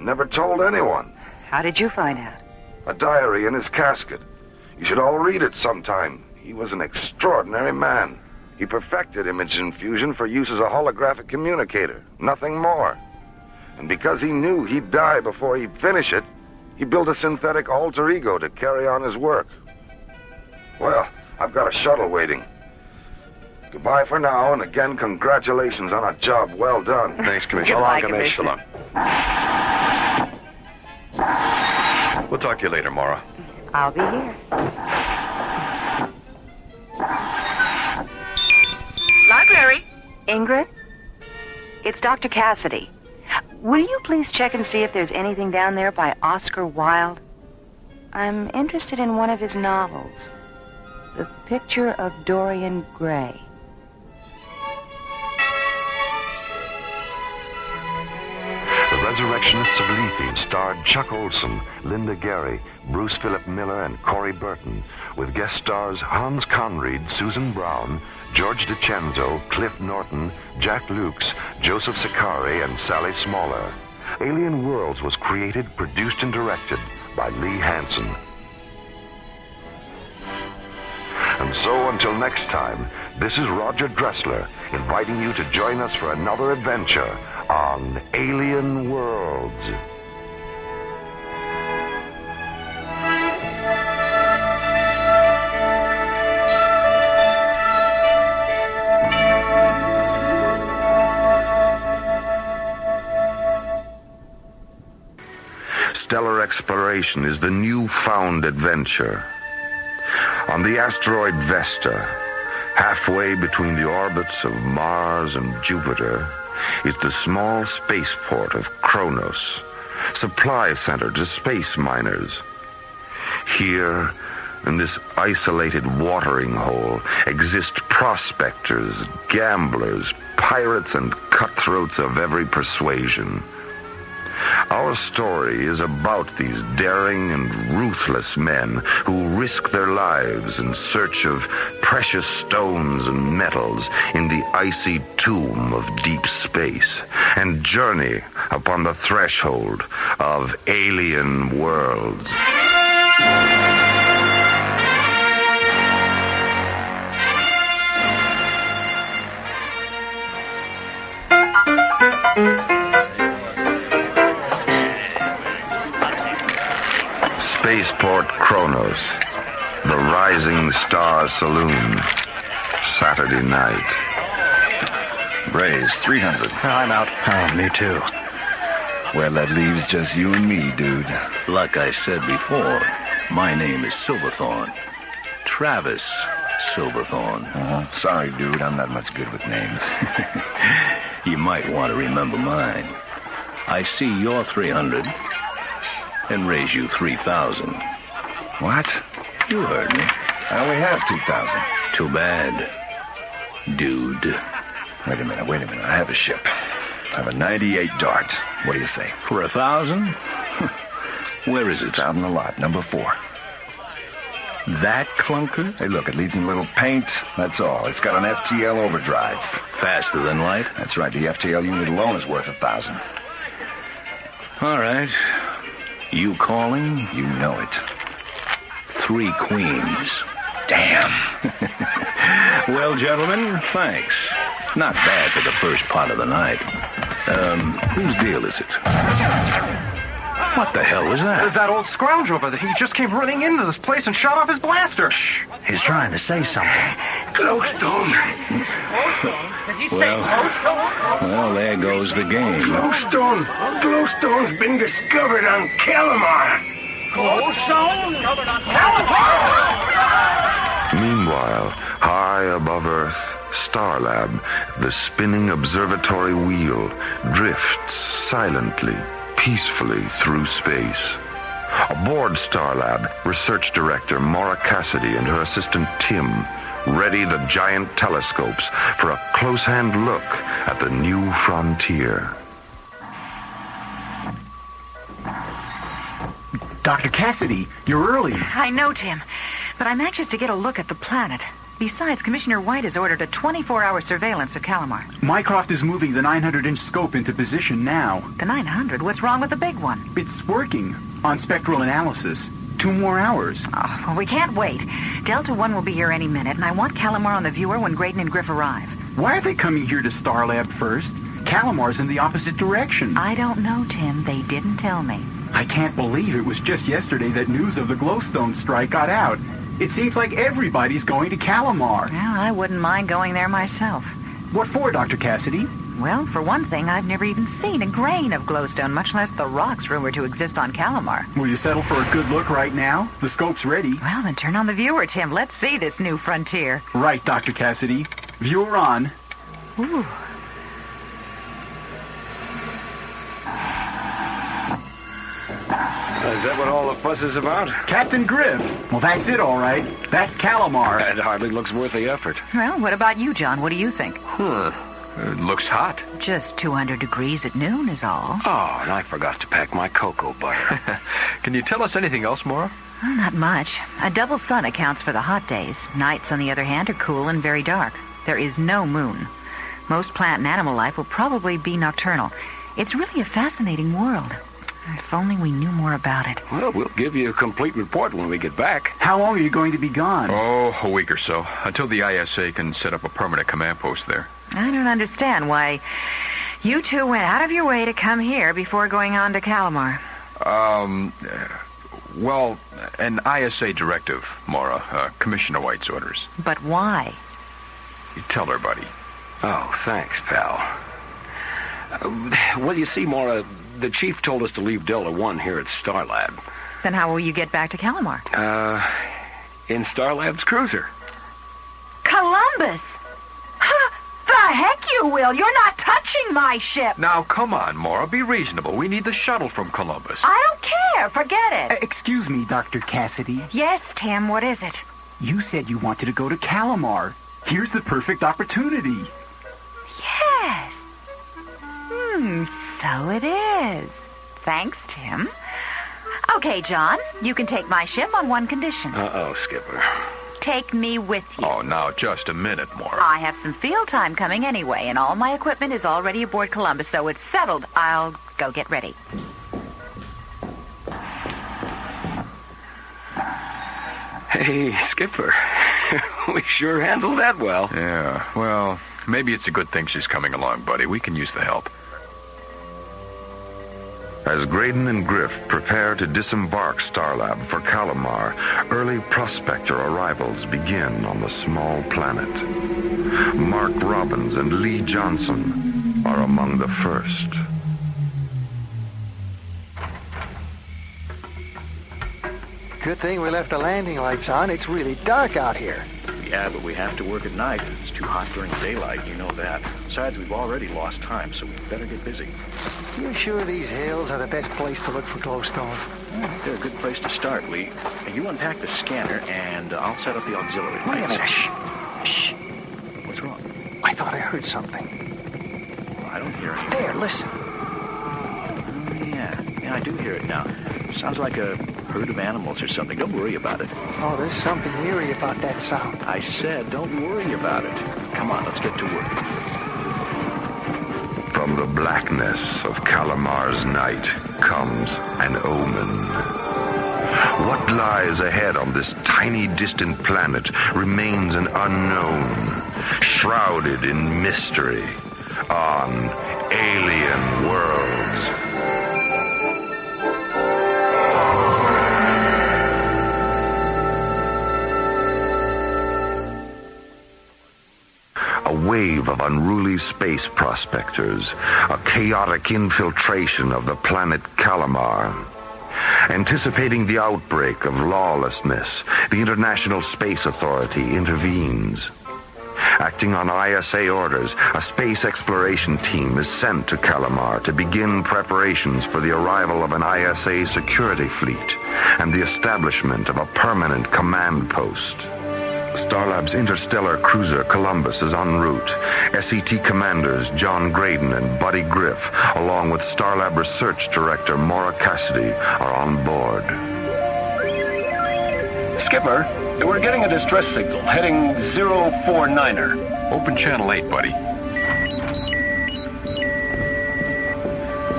Never told anyone. How did you find out? A diary in his casket. You should all read it sometime. He was an extraordinary man. He perfected image infusion for use as a holographic communicator. Nothing more. And because he knew he'd die before he'd finish it, he built a synthetic alter ego to carry on his work. Well, I've got a shuttle waiting. Goodbye for now, and again, congratulations on a job well done. Thanks, Commissioner. Goodbye, Commissioner. We'll talk to you later, Mora. I'll be here. Library. Ingrid? It's Dr. Cassidy. Will you please check and see if there's anything down there by Oscar Wilde? I'm interested in one of his novels, The Picture of Dorian Gray. The Resurrectionists of Lethe starred Chuck Olson, Linda Gary, Bruce Philip Miller, and Corey Burton, with guest stars Hans Conried, Susan Brown, George DiCenzo, Cliff Norton, Jack Lukes, Joseph Sakari, and Sally Smaller. Alien Worlds was created, produced, and directed by Lee Hansen. And so, until next time, this is Roger Dressler, inviting you to join us for another adventure on Alien Worlds. Stellar exploration is the newfound adventure. On the asteroid Vesta, halfway between the orbits of Mars and Jupiter, is the small spaceport of Kronos, supply center to space miners. Here, in this isolated watering hole, exist prospectors, gamblers, pirates, and cutthroats of every persuasion. Our story is about these daring and ruthless men who risk their lives in search of precious stones and metals in the icy tomb of deep space and journey upon the threshold of alien worlds. Spaceport Kronos, the Rising Star Saloon, Saturday night. Raise 300. I'm out. Oh, me too. Well, that leaves just you and me, dude. Like I said before, my name is Silverthorn. Travis Silverthorn. Sorry, dude, I'm not much good with names. You might want to remember mine. I see your 300 and raise you 3,000. What? You heard me. I only have 2,000. Too bad, dude. Wait a minute. I have a ship. I have a 98 Dart. What do you say? For 1,000? Where is it? It's out in the lot, number 4. That clunker? Hey, look, it needs a little paint. That's all. It's got an FTL overdrive. Faster than light? That's right. The FTL unit alone is worth 1,000. All right. You calling? You know it. 3 queens. Damn. Well, gentlemen, thanks. Not bad for the first part of the night. Whose deal is it? What the hell was that? That old scoundrel over there. He just came running into this place and shot off his blaster. Shh. He's trying to say something. Glowstone. Glowstone? Did he say Glowstone? Well, there goes the game. Glowstone. Glowstone's been discovered on Calamar. Glowstone? Discovered on Calamar? Meanwhile, high above Earth, Starlab, the spinning observatory wheel, drifts silently, peacefully through space. Aboard Starlab, Research Director Mora Cassidy and her assistant Tim ready the giant telescopes for a close-hand look at the new frontier. Dr. Cassidy, you're early. I know, Tim, but I'm anxious to get a look at the planet. Besides, Commissioner White has ordered a 24-hour surveillance of Calamar. Mycroft is moving the 900-inch scope into position now. The 900? What's wrong with the big one? It's working. On spectral analysis. 2 more hours. Oh, well, we can't wait. Delta 1 will be here any minute, and I want Calamar on the viewer when Graydon and Griff arrive. Why are they coming here to Starlab first? Calamar's in the opposite direction. I don't know, Tim. They didn't tell me. I can't believe it was just yesterday that news of the Glowstone strike got out. It seems like everybody's going to Calamar. Well, I wouldn't mind going there myself. What for, Dr. Cassidy? Well, for one thing, I've never even seen a grain of glowstone, much less the rocks rumored to exist on Calamar. Will you settle for a good look right now? The scope's ready. Well, then turn on the viewer, Tim. Let's see this new frontier. Right, Dr. Cassidy. Viewer on. Ooh. Is that what all the fuss is about? Captain Griff. Well, that's it, all right. That's Calamar. That hardly looks worth the effort. Well, what about you, John? What do you think? It looks hot. Just 200 degrees at noon is all. Oh, and I forgot to pack my cocoa butter. Can you tell us anything else, Mora? Well, not much. A double sun accounts for the hot days. Nights, on the other hand, are cool and very dark. There is no moon. Most plant and animal life will probably be nocturnal. It's really a fascinating world. If only we knew more about it. Well, we'll give you a complete report when we get back. How long are you going to be gone? Oh, a week or so, until the ISA can set up a permanent command post there. I don't understand why you two went out of your way to come here before going on to Calamar. Well, an ISA directive, Mora. Commissioner White's orders. But why? You tell her, buddy. Oh, thanks, pal. Well, you see, Mora, the chief told us to leave Delta 1 here at Starlab. Then how will you get back to Calamar? In Starlab's cruiser. Columbus! The heck you will! You're not touching my ship! Now, come on, Mora. Be reasonable. We need the shuttle from Columbus. I don't care. Forget it. Excuse me, Dr. Cassidy. Yes, Tim. What is it? You said you wanted to go to Calamar. Here's the perfect opportunity. Yes. So it is. Thanks, Tim. Okay, John. You can take my ship on one condition. Uh-oh, Skipper. Take me with you. Oh, now, just a minute, Mora. I have some field time coming anyway, and all my equipment is already aboard Columbus, so it's settled. I'll go get ready. Hey, Skipper. We sure handled that well. Yeah, well, maybe it's a good thing she's coming along, buddy. We can use the help. As Graydon and Griff prepare to disembark Starlab for Calamar, early prospector arrivals begin on the small planet. Mark Robbins and Lee Johnson are among the first. Good thing we left the landing lights on. It's really dark out here. Yeah, but we have to work at night. It's too hot during daylight, you know that. Besides, we've already lost time, so we better get busy. You sure these hills are the best place to look for glowstone? They're a good place to start, Lee. You unpack the scanner, and I'll set up the auxiliary lights. Wait a minute. Shh. What's wrong? I thought I heard something. Well, I don't hear anything. There, listen. Yeah, I do hear it now. Sounds like a herd of animals or something. Don't worry about it. Oh, there's something eerie about that sound. I said don't worry about it. Come on, let's get to work. From the blackness of Calamar's night comes an omen. What lies ahead on this tiny, distant planet remains an unknown, shrouded in mystery on alien worlds. A wave of unruly space prospectors, a chaotic infiltration of the planet Calamar. Anticipating the outbreak of lawlessness, the International Space Authority intervenes. Acting on ISA orders, a space exploration team is sent to Calamar to begin preparations for the arrival of an ISA security fleet and the establishment of a permanent command post. Starlab's interstellar cruiser Columbus is en route. SET commanders John Graydon and Buddy Griff, along with Starlab research director Mora Cassidy, are on board. Skipper, we're getting a distress signal, heading 049er. Open channel 8, buddy.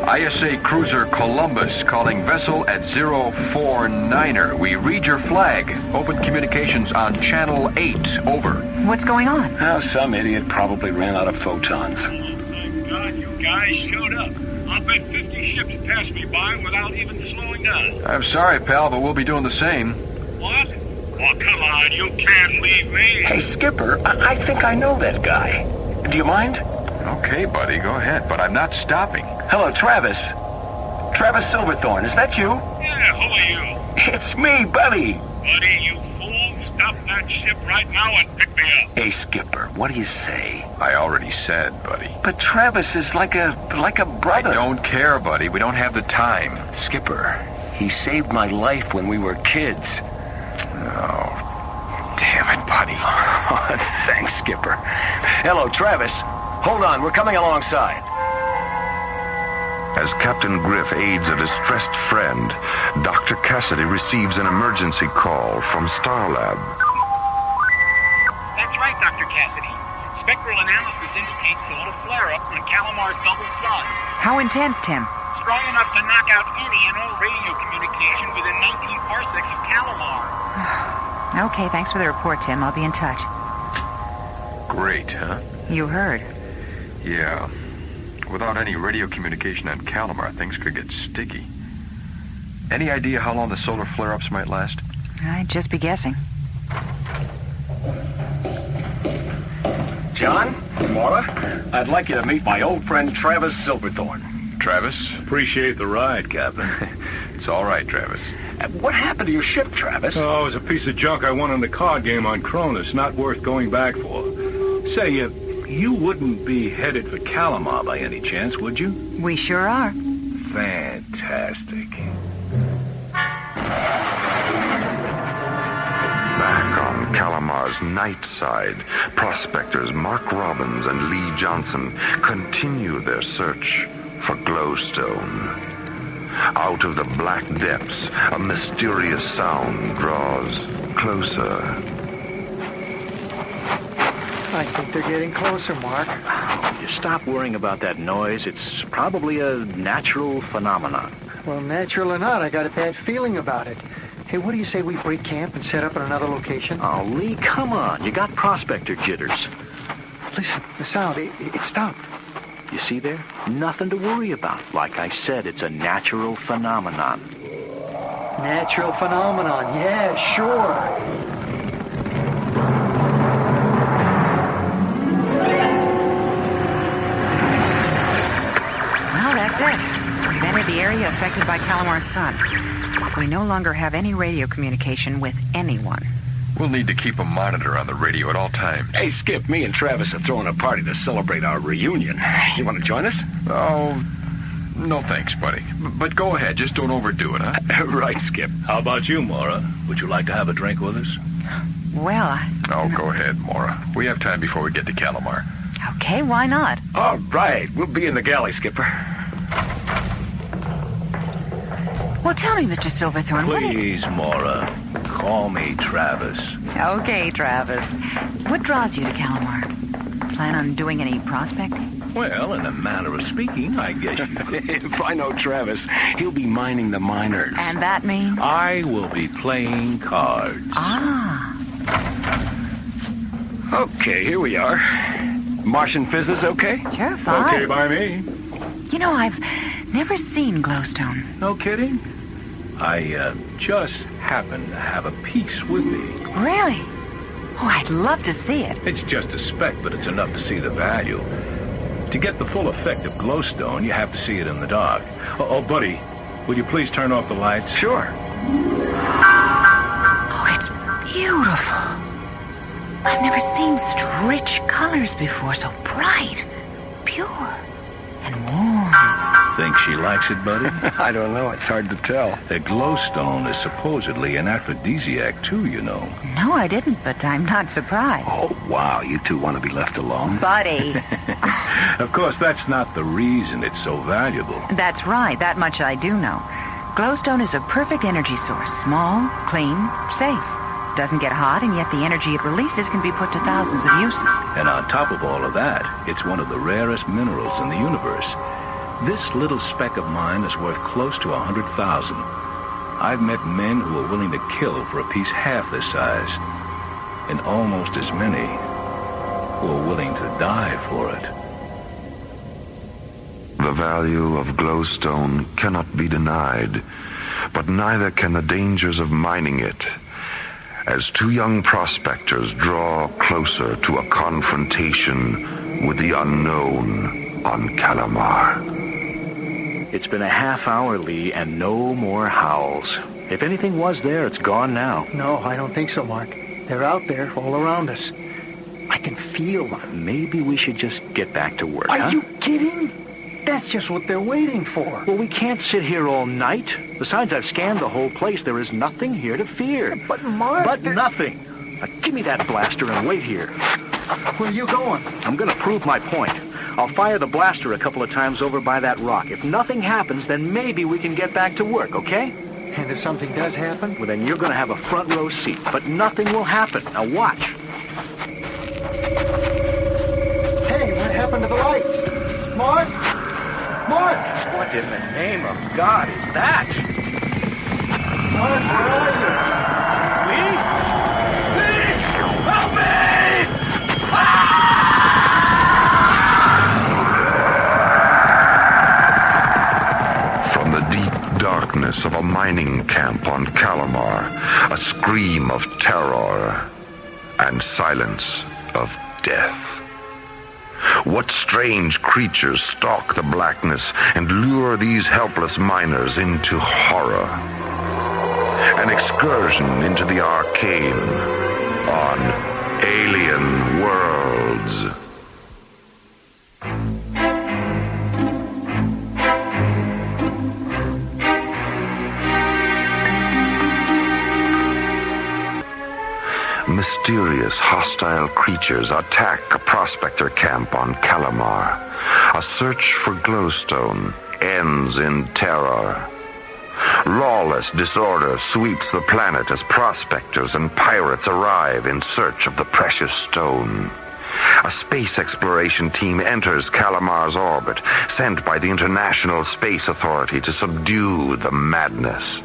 ISA cruiser Columbus calling vessel at 049er. We read your flag. Open communications on channel 8. Over. What's going on? Oh, some idiot probably ran out of photons. Oh, thank God you guys showed up. I'll bet 50 ships passed me by without even slowing down. I'm sorry, pal, but we'll be doing the same. What? Oh, come on, you can't leave me. Hey, Skipper, I think I know that guy. Do you mind? Okay, buddy, go ahead, but I'm not stopping. Hello, Travis. Travis Silverthorne, is that you? Yeah, who are you? It's me, Buddy. Buddy, you fool. Stop that ship right now and pick me up. Hey, Skipper, what do you say? I already said, buddy. But Travis is like a brother. I don't care, buddy. We don't have the time. Skipper, he saved my life when we were kids. Oh, damn it, buddy. Thanks, Skipper. Hello, Travis. Hold on, we're coming alongside. As Captain Griff aids a distressed friend, Dr. Cassidy receives an emergency call from Starlab. That's right, Dr. Cassidy. Spectral analysis indicates solar flare-up on Calamar's double sun. How intense, Tim? Strong enough to knock out any and all radio communication within 19 parsecs of Calamar. Okay, thanks for the report, Tim. I'll be in touch. Great, huh? You heard. Yeah. Without any radio communication on Calamar, things could get sticky. Any idea how long the solar flare-ups might last? I'd just be guessing. John, Mora, I'd like you to meet my old friend Travis Silverthorne. Travis? Appreciate the ride, Captain. It's all right, Travis. What happened to your ship, Travis? Oh, it was a piece of junk I won in the card game on Cronus. Not worth going back for. Say, you wouldn't be headed for Calamar by any chance, would you? We sure are. Fantastic. Back on Calamar's night side, prospectors Mark Robbins and Lee Johnson continue their search for glowstone. Out of the black depths, a mysterious sound draws closer. I think they're getting closer, Mark. You stop worrying about that noise. It's probably a natural phenomenon. Well, natural or not, I got a bad feeling about it. Hey, what do you say we break camp and set up in another location? Oh, Lee, come on. You got prospector jitters. Listen, the sound, it stopped. You see there? Nothing to worry about. Like I said, it's a natural phenomenon. Natural phenomenon, yeah, sure. Well, that's it. We've entered the area affected by Calamar's sun. We no longer have any radio communication with anyone. We'll need to keep a monitor on the radio at all times. Hey, Skip, me and Travis are throwing a party to celebrate our reunion. You want to join us? Oh, no thanks, buddy. But go ahead, just don't overdo it, huh? Right, Skip. How about you, Mora? Would you like to have a drink with us? Well, Oh, go ahead, Mora. We have time before we get to Calamar. Okay, why not? All right, we'll be in the galley, Skipper. Well, tell me, Mr. Silverthorne, Please, Mora, call me Travis. Okay, Travis. What draws you to Calamar? Plan on doing any prospecting? Well, in a manner of speaking, I guess you could. If I know Travis, he'll be mining the miners. And that means? I will be playing cards. Ah. Okay, here we are. Martian physics, okay? Sure, fine. Okay by me. You know, I've never seen Glowstone. No kidding? I just happen to have a piece with me. Really? Oh, I'd love to see it. It's just a speck, but it's enough to see the value. To get the full effect of Glowstone, you have to see it in the dark. Oh, buddy, will you please turn off the lights? Sure. Oh, it's beautiful. I've never seen such rich colors before, so bright, pure, and warm. Think she likes it, buddy? I don't know. It's hard to tell. The Glowstone is supposedly an aphrodisiac, too, you know. No, I didn't, but I'm not surprised. Oh, wow. You two want to be left alone? Buddy. Of course, that's not the reason it's so valuable. That's right. That much I do know. Glowstone is a perfect energy source. Small, clean, safe. Doesn't get hot, and yet the energy it releases can be put to thousands of uses. And on top of all of that, it's one of the rarest minerals in the universe. This little speck of mine is worth close to 100,000. I've met men who are willing to kill for a piece half this size, and almost as many who are willing to die for it. The value of glowstone cannot be denied, but neither can the dangers of mining it. As two young prospectors draw closer to a confrontation with the unknown on Calamar. It's been a half hour, Lee, and no more howls. If anything was there, it's gone now. No, I don't think so, Mark. They're out there, all around us. I can feel them. Maybe we should just get back to work, Are you kidding? That's just what they're waiting for. Well, we can't sit here all night. Besides, I've scanned the whole place. There is nothing here to fear. But, Mark... But nothing. Now, give me that blaster and wait here. Where are you going? I'm going to prove my point. I'll fire the blaster a couple of times over by that rock. If nothing happens, then maybe we can get back to work, okay? And if something does happen? Well, then you're going to have a front row seat. But nothing will happen. Now watch. Hey, what happened to the lights? Mark? Mark! What in the name of God is that? Mark, where are you? Lee? Lee! Help me! From the deep darkness of a mining camp on Calamar, a scream of terror and silence of death. What strange creatures stalk the blackness and lure these helpless miners into horror? An excursion into the arcane on Alien Worlds. Mysterious, hostile creatures attack a prospector camp on Calamar. A search for glowstone ends in terror. Lawless disorder sweeps the planet as prospectors and pirates arrive in search of the precious stone. A space exploration team enters Calamar's orbit, sent by the International Space Authority to subdue the madness.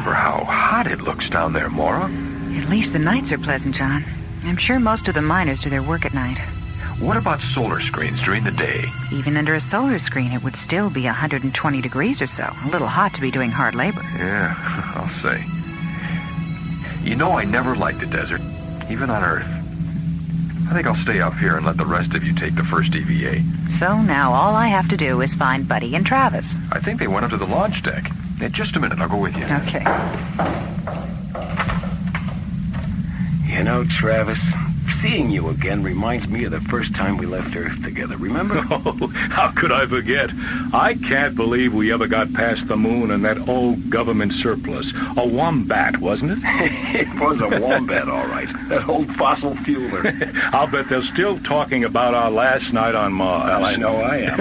How hot it looks down there, Mora. At least the nights are pleasant, John. I'm sure most of the miners do their work at night. What about solar screens during the day? Even under a solar screen, it would still be 120 degrees or so. A little hot to be doing hard labor. Yeah, I'll say. You know, I never liked the desert, even on Earth. I think I'll stay up here and let the rest of you take the first EVA. So now all I have to do is find Buddy and Travis. I think they went up to the launch deck. In just a minute, I'll go with you. Okay. You know, Travis, seeing you again reminds me of the first time we left Earth together, remember? Oh, how could I forget? I can't believe we ever got past the moon in that old government surplus. A wombat, wasn't it? It was a wombat, all right. That old fossil fueler. I'll bet they're still talking about our last night on Mars. Well, I know I am.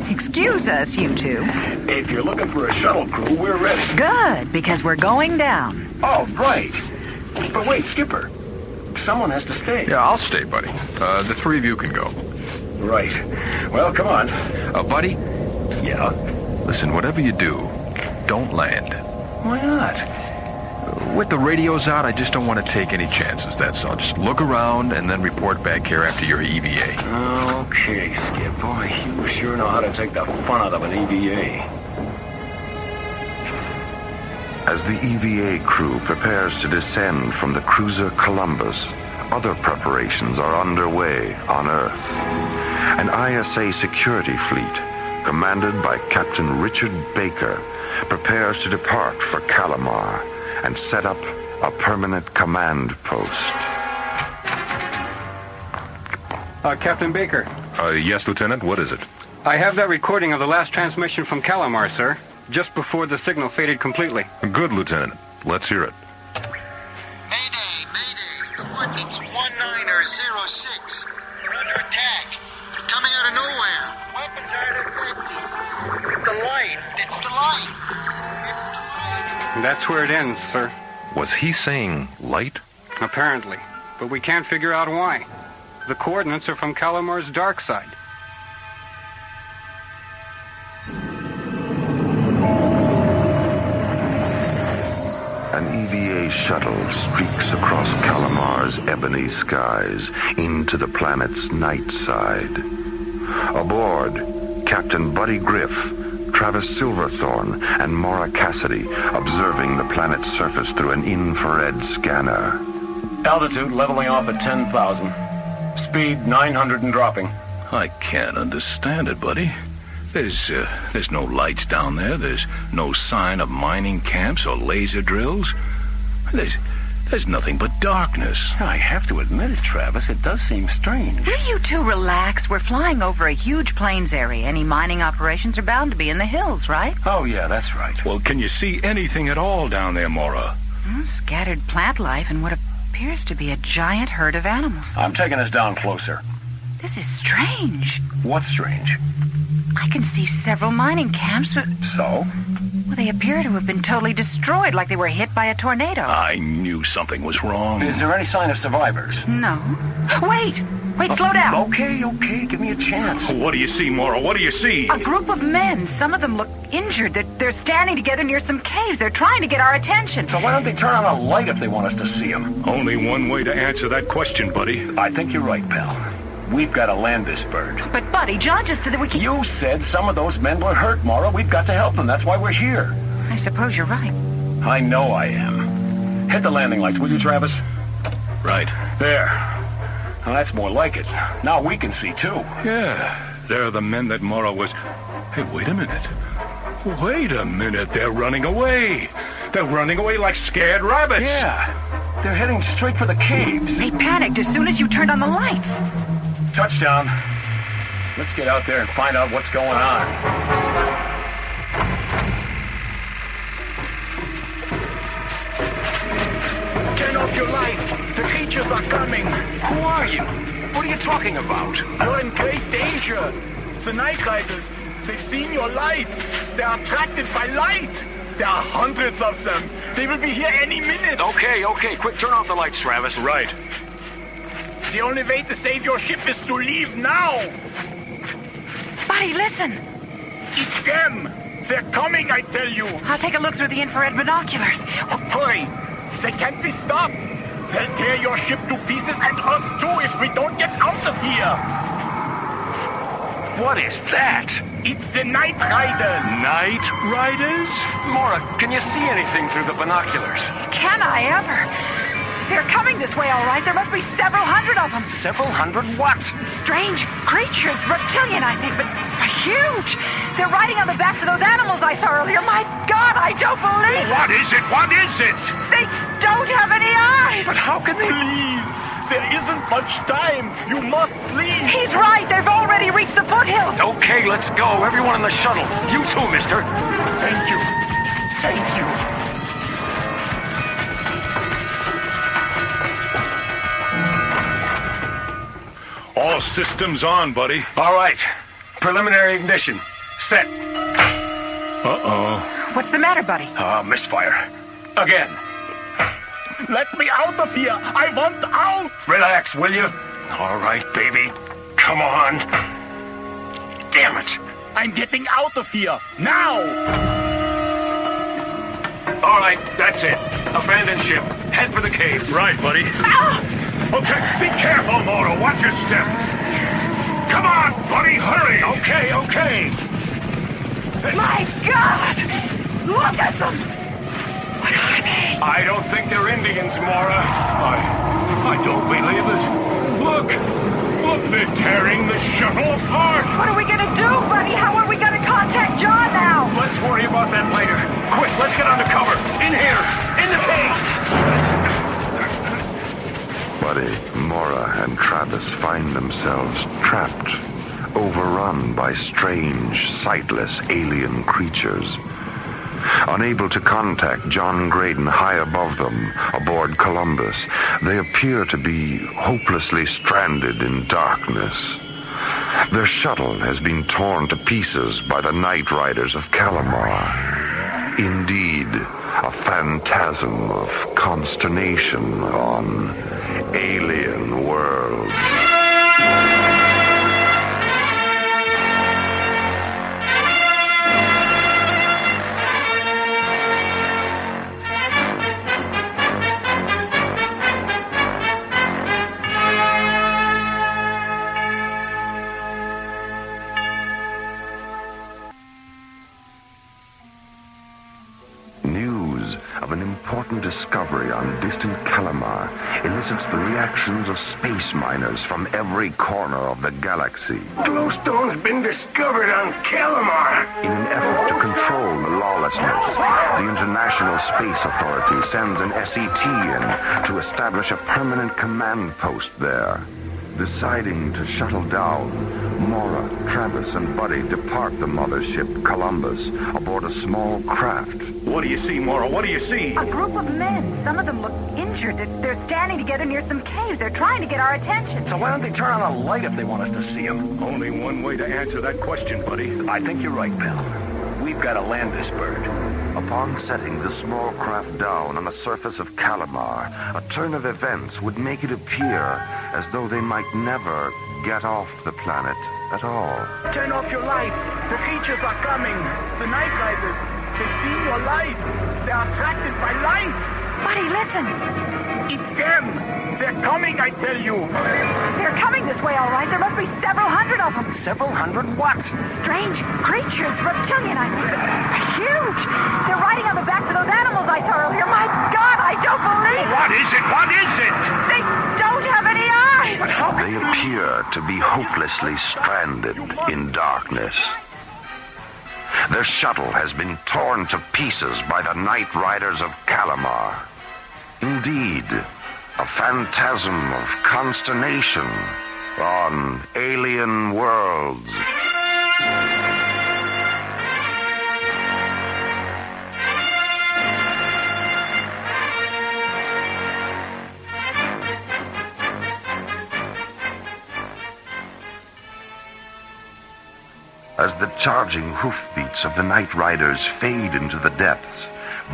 Excuse us, you two. If you're looking for a shuttle crew, we're ready. Good, because we're going down. Oh, right. But wait, Skipper. Someone has to stay. Yeah, I'll stay, Buddy. The three of you can go. Right. Well, come on. Buddy? Yeah? Listen, whatever you do, don't land. Why not? With the radios out, I just don't want to take any chances, that's all. Just look around and then report back here after your EVA. Okay, Skip. Boy, you sure know how to take the fun out of an EVA. As the EVA crew prepares to descend from the cruiser Columbus, other preparations are underway on Earth. An ISA security fleet, commanded by Captain Richard Baker, prepares to depart for Calamar and set up a permanent command post. Captain Baker. Yes, Lieutenant. What is it? I have that recording of the last transmission from Calamar, sir. Just before the signal faded completely. Good, Lieutenant. Let's hear it. Mayday, mayday. Coordinates 1906. We're under attack. Coming out of nowhere. Weapons aren't effective. The light. It's the light. It's the light. That's where it ends, sir. Was he saying light? Apparently. But we can't figure out why. The coordinates are from Calamar's dark side. An EVA shuttle streaks across Calamar's ebony skies into the planet's night side. Aboard, Captain Buddy Griff, Travis Silverthorne, and Mora Cassidy observing the planet's surface through an infrared scanner. Altitude leveling off at 10,000. Speed 900 and dropping. I can't understand it, buddy. There's no lights down there. There's no sign of mining camps or laser drills. There's nothing but darkness. I have to admit it, Travis. It does seem strange. Will you two relax? We're flying over a huge plains area. Any mining operations are bound to be in the hills, right? Oh, yeah, that's right. Well, can you see anything at all down there, Mora? Scattered plant life and what appears to be a giant herd of animals. I'm taking us down closer. This is strange. What's strange? I can see several mining camps, but... So? Well, they appear to have been totally destroyed, like they were hit by a tornado. I knew something was wrong. Is there any sign of survivors? No. Wait, slow down. Okay, give me a chance. What do you see, Mora? What do you see? A group of men. Some of them look injured. They're standing together near some caves. They're trying to get our attention. So why don't they turn on a light if they want us to see them? Only one way to answer that question, buddy. I think you're right, pal. We've got to land this bird. But, Buddy, John just said that we can... You said some of those men were hurt, Mora. We've got to help them. That's why we're here. I suppose you're right. I know I am. Hit the landing lights, will you, Travis? Right. There. Now, that's more like it. Now we can see, too. Yeah, they're the men that Mora was... Hey, wait a minute. Wait a minute. They're running away. They're running away like scared rabbits. Yeah. They're heading straight for the caves. They panicked as soon as you turned on the lights. Touchdown. Let's get out there and find out what's going on. Turn off your lights. The creatures are coming. Who are you? What are you talking about? You're in great danger. The Night Riders, they've seen your lights. They are attracted by light. There are hundreds of them. They will be here any minute. Okay. Quick, turn off the lights, Travis. Right. The only way to save your ship is to leave now. Buddy, listen. It's them. They're coming, I tell you. I'll take a look through the infrared binoculars. Hurry. They can't be stopped. They'll tear your ship to pieces and us too if we don't get out of here. What is that? It's the Night Riders. Night Riders? Mora, can you see anything through the binoculars? Can I ever? They're coming this way, all right. There must be several hundred of them. Several hundred what? Strange creatures, reptilian, I think, but huge. They're riding on the backs of those animals I saw earlier. My God, I don't believe it. What is it? What is it? They don't have any eyes. But how can they? Please, there isn't much time. You must leave. He's right. They've already reached the foothills. Okay, let's go. Everyone in the shuttle. You too, mister. Thank you. Thank you. All systems on, buddy. All right. Preliminary ignition. Set. Uh-oh. What's the matter, buddy? Misfire. Again. Let me out of here. I want out. Relax, will you? All right, baby. Come on. Damn it. I'm getting out of here. Now. All right, that's it. Abandon ship. Head for the caves. Right, buddy. Okay, be careful, Mora. Watch your step. Come on, buddy, hurry. Okay. My God! Look at them! What are they? I don't think they're Indians, Mora. I don't believe it. Look, they're tearing the shuttle apart. What are we gonna do, buddy? How are we gonna contact John now? Let's worry about that later. Quick, let's get under cover. In here, in the caves. Buddy, Mora, and Travis find themselves trapped, overrun by strange, sightless alien creatures. Unable to contact John Graydon high above them, aboard Columbus, they appear to be hopelessly stranded in darkness. Their shuttle has been torn to pieces by the Night Riders of Calamar. Indeed, a phantasm of consternation on alien worlds. Discovery on distant Calamar elicits the reactions of space miners from every corner of the galaxy. Glowstone's been discovered on Calamar. In an effort to control the lawlessness, the International Space Authority sends an SET in to establish a permanent command post there. Deciding to shuttle down, Mora, Travis, and Buddy depart the mothership Columbus aboard a small craft. What do you see, Mora? What do you see? A group of men. Some of them look injured. They're standing together near some caves. They're trying to get our attention. So why don't they turn on a light if they want us to see them? Only one way to answer that question, buddy. I think you're right, pal. We've got to land this bird. Upon setting the small craft down on the surface of Calamar, a turn of events would make it appear as though they might never get off the planet at all. Turn off your lights. The creatures are coming. The Night Riders. They've seen your lights. They are attracted by light. Buddy, listen. It's them. They're coming, I tell you. They're coming this way, all right. There must be several hundred of them. Several hundred what? Strange creatures, reptilian, I think, but huge. They're riding on the backs of those animals I saw earlier. My God, I don't believe it. What is it? What is it? They don't have any eyes. But how They appear to be hopelessly stranded in darkness. Their shuttle has been torn to pieces by the Night Riders of Calamar. Indeed, a phantasm of consternation on alien worlds. As the charging hoofbeats of the Night Riders fade into the depths,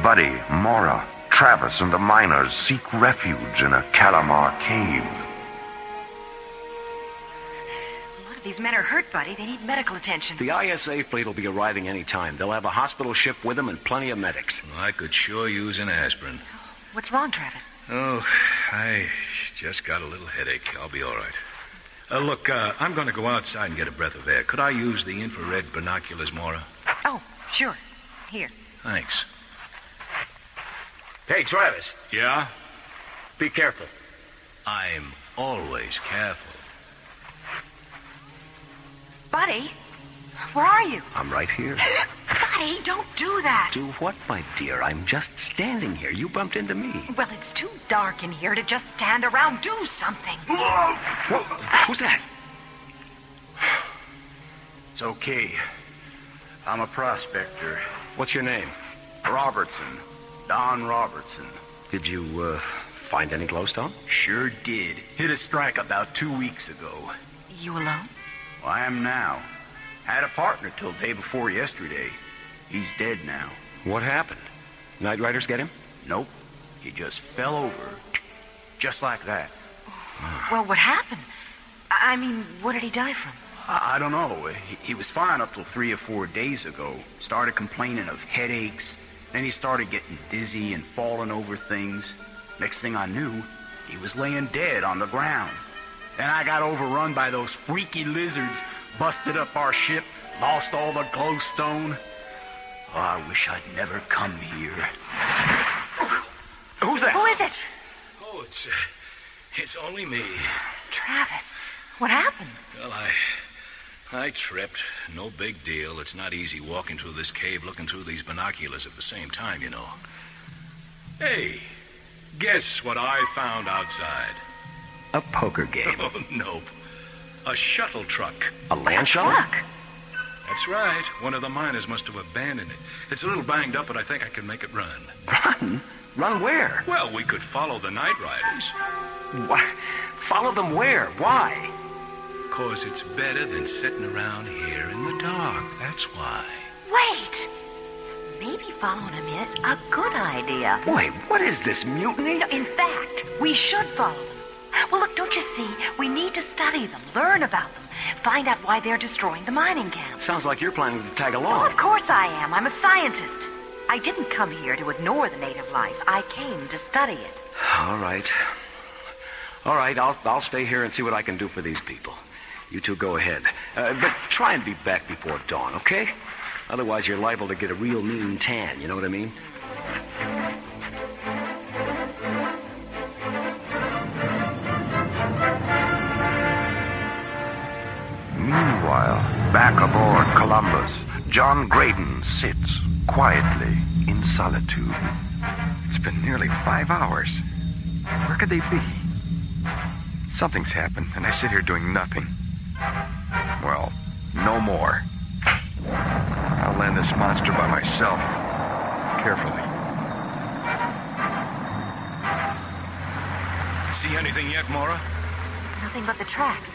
Buddy, Mora, Travis, and the miners seek refuge in a Calamar cave. A lot of these men are hurt, Buddy. They need medical attention. The ISA fleet will be arriving any time. They'll have a hospital ship with them and plenty of medics. I could sure use an aspirin. What's wrong, Travis? Oh, I just got a little headache. I'll be all right. Look, I'm going to go outside and get a breath of air. Could I use the infrared binoculars, Mora? Oh, sure. Here. Thanks. Hey, Travis. Yeah? Be careful. I'm always careful. Buddy, where are you? I'm right here. Buddy, don't do that. Do what, my dear? I'm just standing here. You bumped into me. Well, it's too dark in here to just stand around. Do something. Whoa! Who's that? It's okay. I'm a prospector. What's your name? Robertson. Don Robertson. Did you, find any glowstone? Sure did. Hit a strike about 2 weeks ago. You alone? Well, I am now. Had a partner till day before yesterday. He's dead now. What happened? Night Riders get him? Nope. He just fell over. Just like that. Well, what happened? I mean, what did he die from? I don't know. He was fine up till 3 or 4 days ago. Started complaining of headaches. Then he started getting dizzy and falling over things. Next thing I knew, he was laying dead on the ground. Then I got overrun by those freaky lizards, busted up our ship, lost all the glowstone. Oh, I wish I'd never come here. Who's that? Who is it? Oh, it's only me. Travis, what happened? Well, I tripped. No big deal. It's not easy walking through this cave looking through these binoculars at the same time, you know. Hey, guess what I found outside? A poker game. Oh, nope. A shuttle truck. A land shuttle? Truck? That's right. One of the miners must have abandoned it. It's a little banged up, but I think I can make it run. Run? Run where? Well, we could follow the Night Riders. What? Follow them where? Why? 'Cause it's better than sitting around here in the dark. That's why. Wait! Maybe following him is a good idea. Wait, what is this, mutiny? In fact, we should follow them. Well, look, don't you see? We need to study them, learn about them, find out why they're destroying the mining camp. Sounds like you're planning to tag along. Oh, of course I am. I'm a scientist. I didn't come here to ignore the native life. I came to study it. All right. All right, I'll stay here and see what I can do for these people. You two go ahead. But try and be back before dawn, okay? Otherwise, you're liable to get a real mean tan, you know what I mean? Meanwhile, back aboard Columbus, John Graydon sits quietly in solitude. It's been nearly 5 hours. Where could they be? Something's happened, and I sit here doing nothing. Well, no more. I'll land this monster by myself. Carefully. See anything yet, Mora? Nothing but the tracks.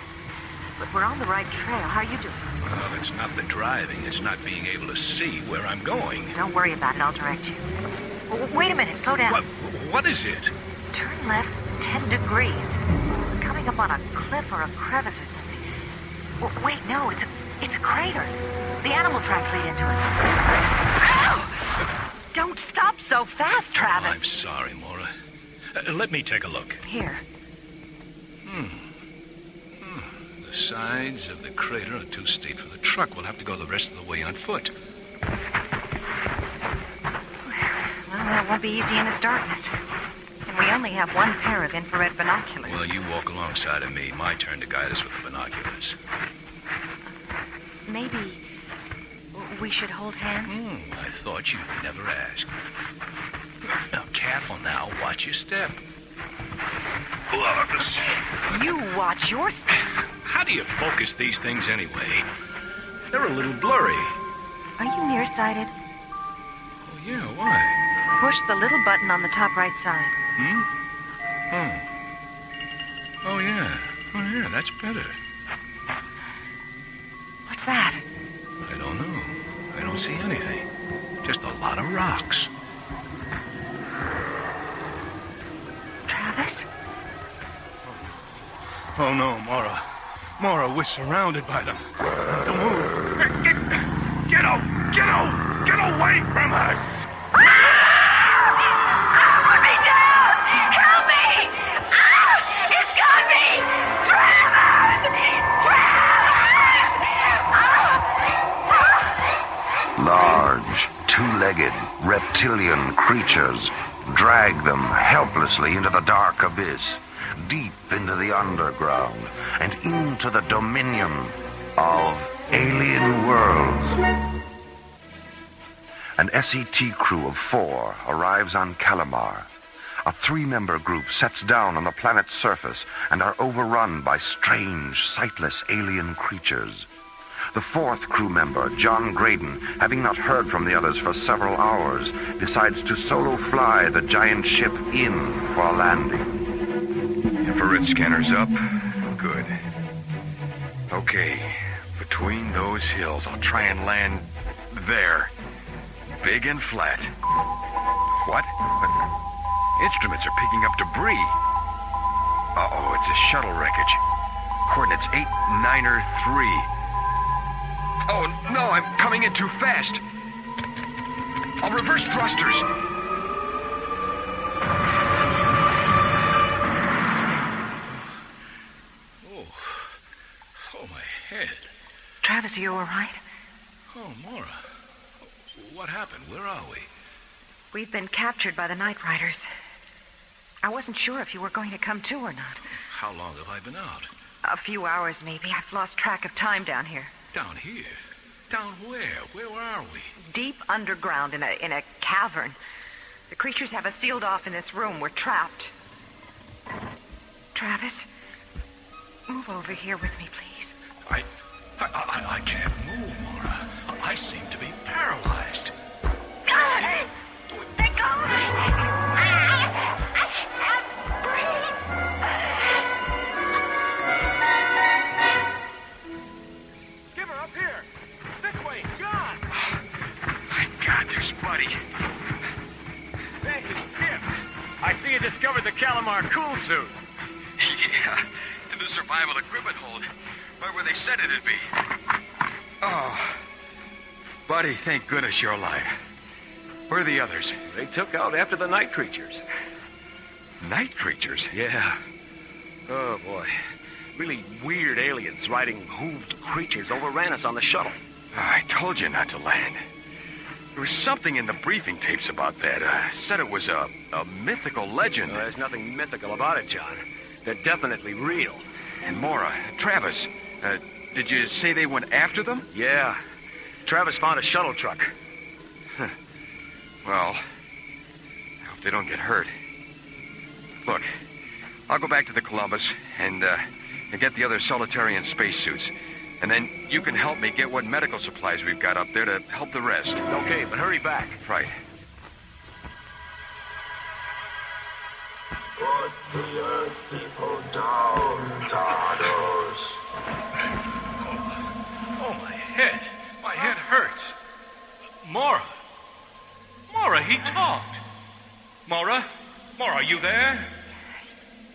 But we're on the right trail. How are you doing? Well, it's not the driving. It's not being able to see where I'm going. Don't worry about it. I'll direct you. Wait a minute. Slow down. What is it? Turn left 10 degrees. Coming up on a cliff or a crevice or something. Wait, no. It's a crater. The animal tracks lead into it. Ow! Don't stop so fast, Travis. Oh, I'm sorry, Mora. Let me take a look. Here. The sides of the crater are too steep for the truck. We'll have to go the rest of the way on foot. Well, that won't be easy in this darkness. And we only have one pair of infrared binoculars. Well, you walk alongside of me. My turn to guide us with the binoculars. Maybe we should hold hands? I thought you'd never ask. Now, careful now. Watch your step. You watch your step. How do you focus these things anyway? They're a little blurry. Are you nearsighted? Oh, yeah, why? Push the little button on the top right side. Oh, yeah. Oh, yeah, that's better. What's that? I don't know. I don't see anything. Just a lot of rocks. Travis? Oh, no, Mora. Mora, we're surrounded by them. Don't move. Get away from us! Put me down! Help me! It's got me! Travis! Large, two-legged reptilian creatures drag them helplessly into the dark abyss, deep into the underground, and into the dominion of alien worlds. An SET crew of 4 arrives on Calamar. A 3-member group sets down on the planet's surface and are overrun by strange, sightless alien creatures. The 4th crew member, John Graydon, having not heard from the others for several hours, decides to solo fly the giant ship in for a landing. Infrared scanners up. Good. Okay, between those hills, I'll try and land there. Big and flat. What? Instruments are picking up debris. Uh-oh, it's a shuttle wreckage. Coordinates 89er3. Oh, no, I'm coming in too fast. I'll reverse thrusters. Oh, my head. Travis, are you all right? Oh, Mora. What happened? Where are we? We've been captured by the Night Riders. I wasn't sure if you were going to come too or not. How long have I been out? A few hours, maybe. I've lost track of time down here. Down here? Down where? Where are we? Deep underground in a cavern. The creatures have us sealed off in this room. We're trapped. Travis, move over here with me, please. I can't move, Mora. I seem to be paralyzed. They're going! Skipper, up here! This way, John! My God, there's Buddy. Thank you, Skip. I see you discovered the Calamar cool suit. Yeah, in the survival equipment hold. Right where they said it'd be. Oh. Buddy, thank goodness you're alive. Where are the others? They took out after the night creatures. Night creatures? Yeah. Oh, boy. Really weird aliens riding hooved creatures overran us on the shuttle. I told you not to land. There was something in the briefing tapes about that. Said it was a mythical legend. There's nothing mythical about it, John. They're definitely real. And Mora, Travis, did you say they went after them? Yeah. Travis found a shuttle truck. Well, I hope they don't get hurt. Look, I'll go back to the Columbus and get the other Solitarian spacesuits. And then you can help me get what medical supplies we've got up there to help the rest. Okay, but hurry back. Right. Put the Earth people down, Cardos. Oh, my head. My head hurts. Mora. Mora, he talked. Mora? Mora, are you there?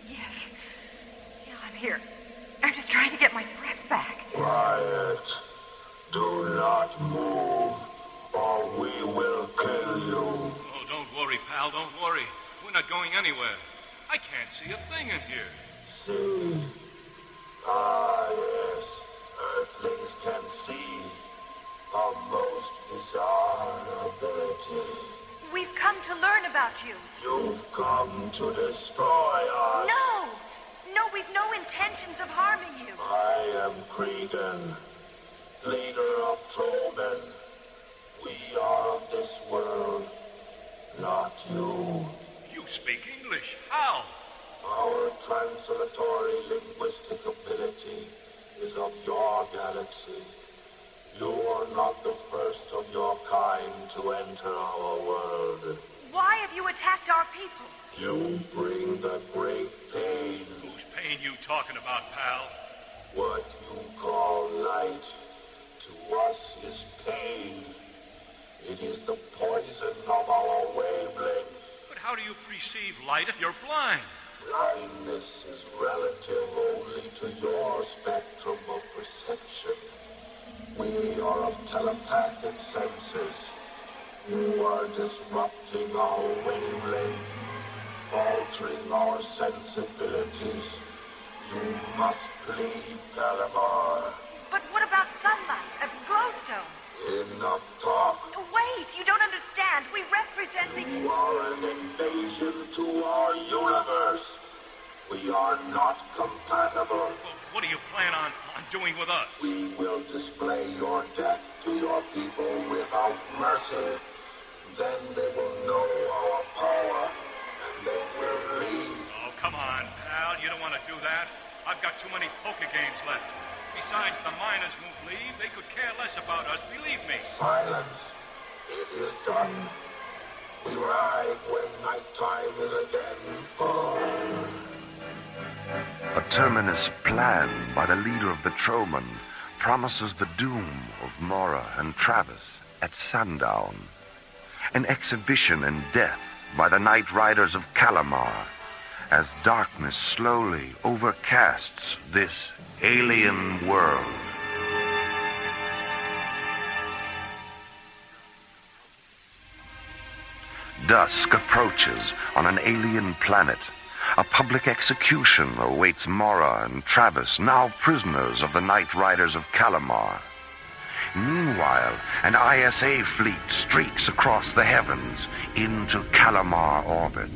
Yes. Yeah, I'm here. I'm just trying to get my breath back. Quiet. Do not move, or we will kill you. Oh, don't worry, pal. Don't worry. We're not going anywhere. I can't see a thing in here. See? Ah, yes. Earthlings can see. A most bizarre ability. We've come to learn about you. You've come to destroy us. No! No, we've no intentions of harming you. I am Cregan, leader of Trollmen. We are of this world, not you. You speak English. How? Our translatory linguistic ability is of your galaxy. You are not the first of your kind to enter our world. Why have you attacked our people? You bring the great pain. Whose pain you talking about, pal? What you call light, to us is pain. It is the poison of our wavelength. But how do you perceive light if you're blind? Blindness is relative only to your spectrum of perception. We are of telepathic senses. You are disrupting our wavelength, altering our sensibilities. You must leave Calamar. But what about sunlight, glowstone? Enough talk. Wait, you don't understand. We represent the... You are an invader. to our universe. We are not compatible. Well, what do you plan on doing with us? We will display your death to your people without mercy. Then they will know our power, and they will leave. Oh, come on, pal. You don't want to do that. I've got too many poker games left. Besides, the miners won't leave. They could care less about us, believe me. Silence. It is done. We ride when nighttime is again full. A terminus planned by the leader of the Troman promises the doom of Mora and Travis at sundown. An exhibition in death by the Night Riders of Calamar as darkness slowly overcasts this alien world. Dusk approaches on an alien planet. A public execution awaits Mora and Travis, now prisoners of the Night Riders of Calamar. Meanwhile, an ISA fleet streaks across the heavens into Calamar orbit.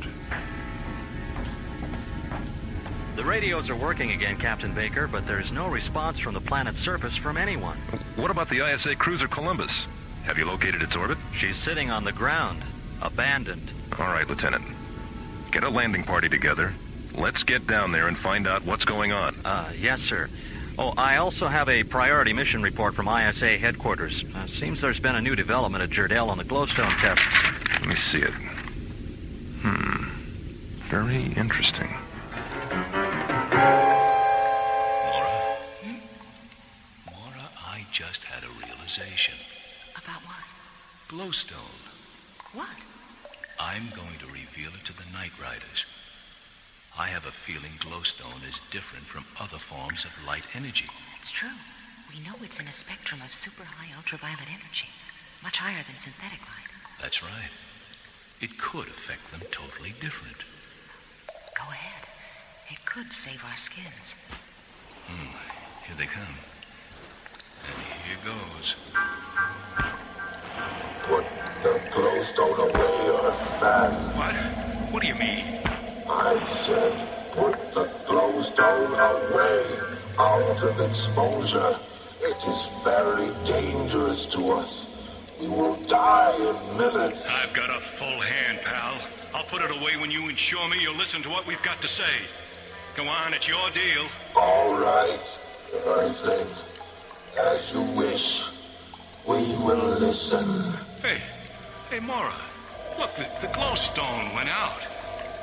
The radios are working again, Captain Baker, but there's no response from the planet's surface from anyone. What about the ISA cruiser Columbus? Have you located its orbit? She's sitting on the ground, abandoned. All right, Lieutenant. Get a landing party together. Let's get down there and find out what's going on. Yes, sir. Oh, I also have a priority mission report from ISA headquarters. Seems there's been a new development at Jerdel on the glowstone tests. Let me see it. Very interesting. Mora, I just had a realization. About what? Glowstone. What? I'm going to reveal it to the Night Riders. I have a feeling glowstone is different from other forms of light energy. It's true. We know it's in a spectrum of super high ultraviolet energy, much higher than synthetic light. That's right. It could affect them totally different. Go ahead. It could save our skins. Here they come. And here goes. Put the glowstone away, Earthman. What? What do you mean? I said, put the glowstone away, out of exposure. It is very dangerous to us. We will die in minutes. I've got a full hand, pal. I'll put it away when you ensure me you'll listen to what we've got to say. Go on, it's your deal. All right, Earthling. As you wish. We will listen. Hey, Mora. Look, the glowstone went out.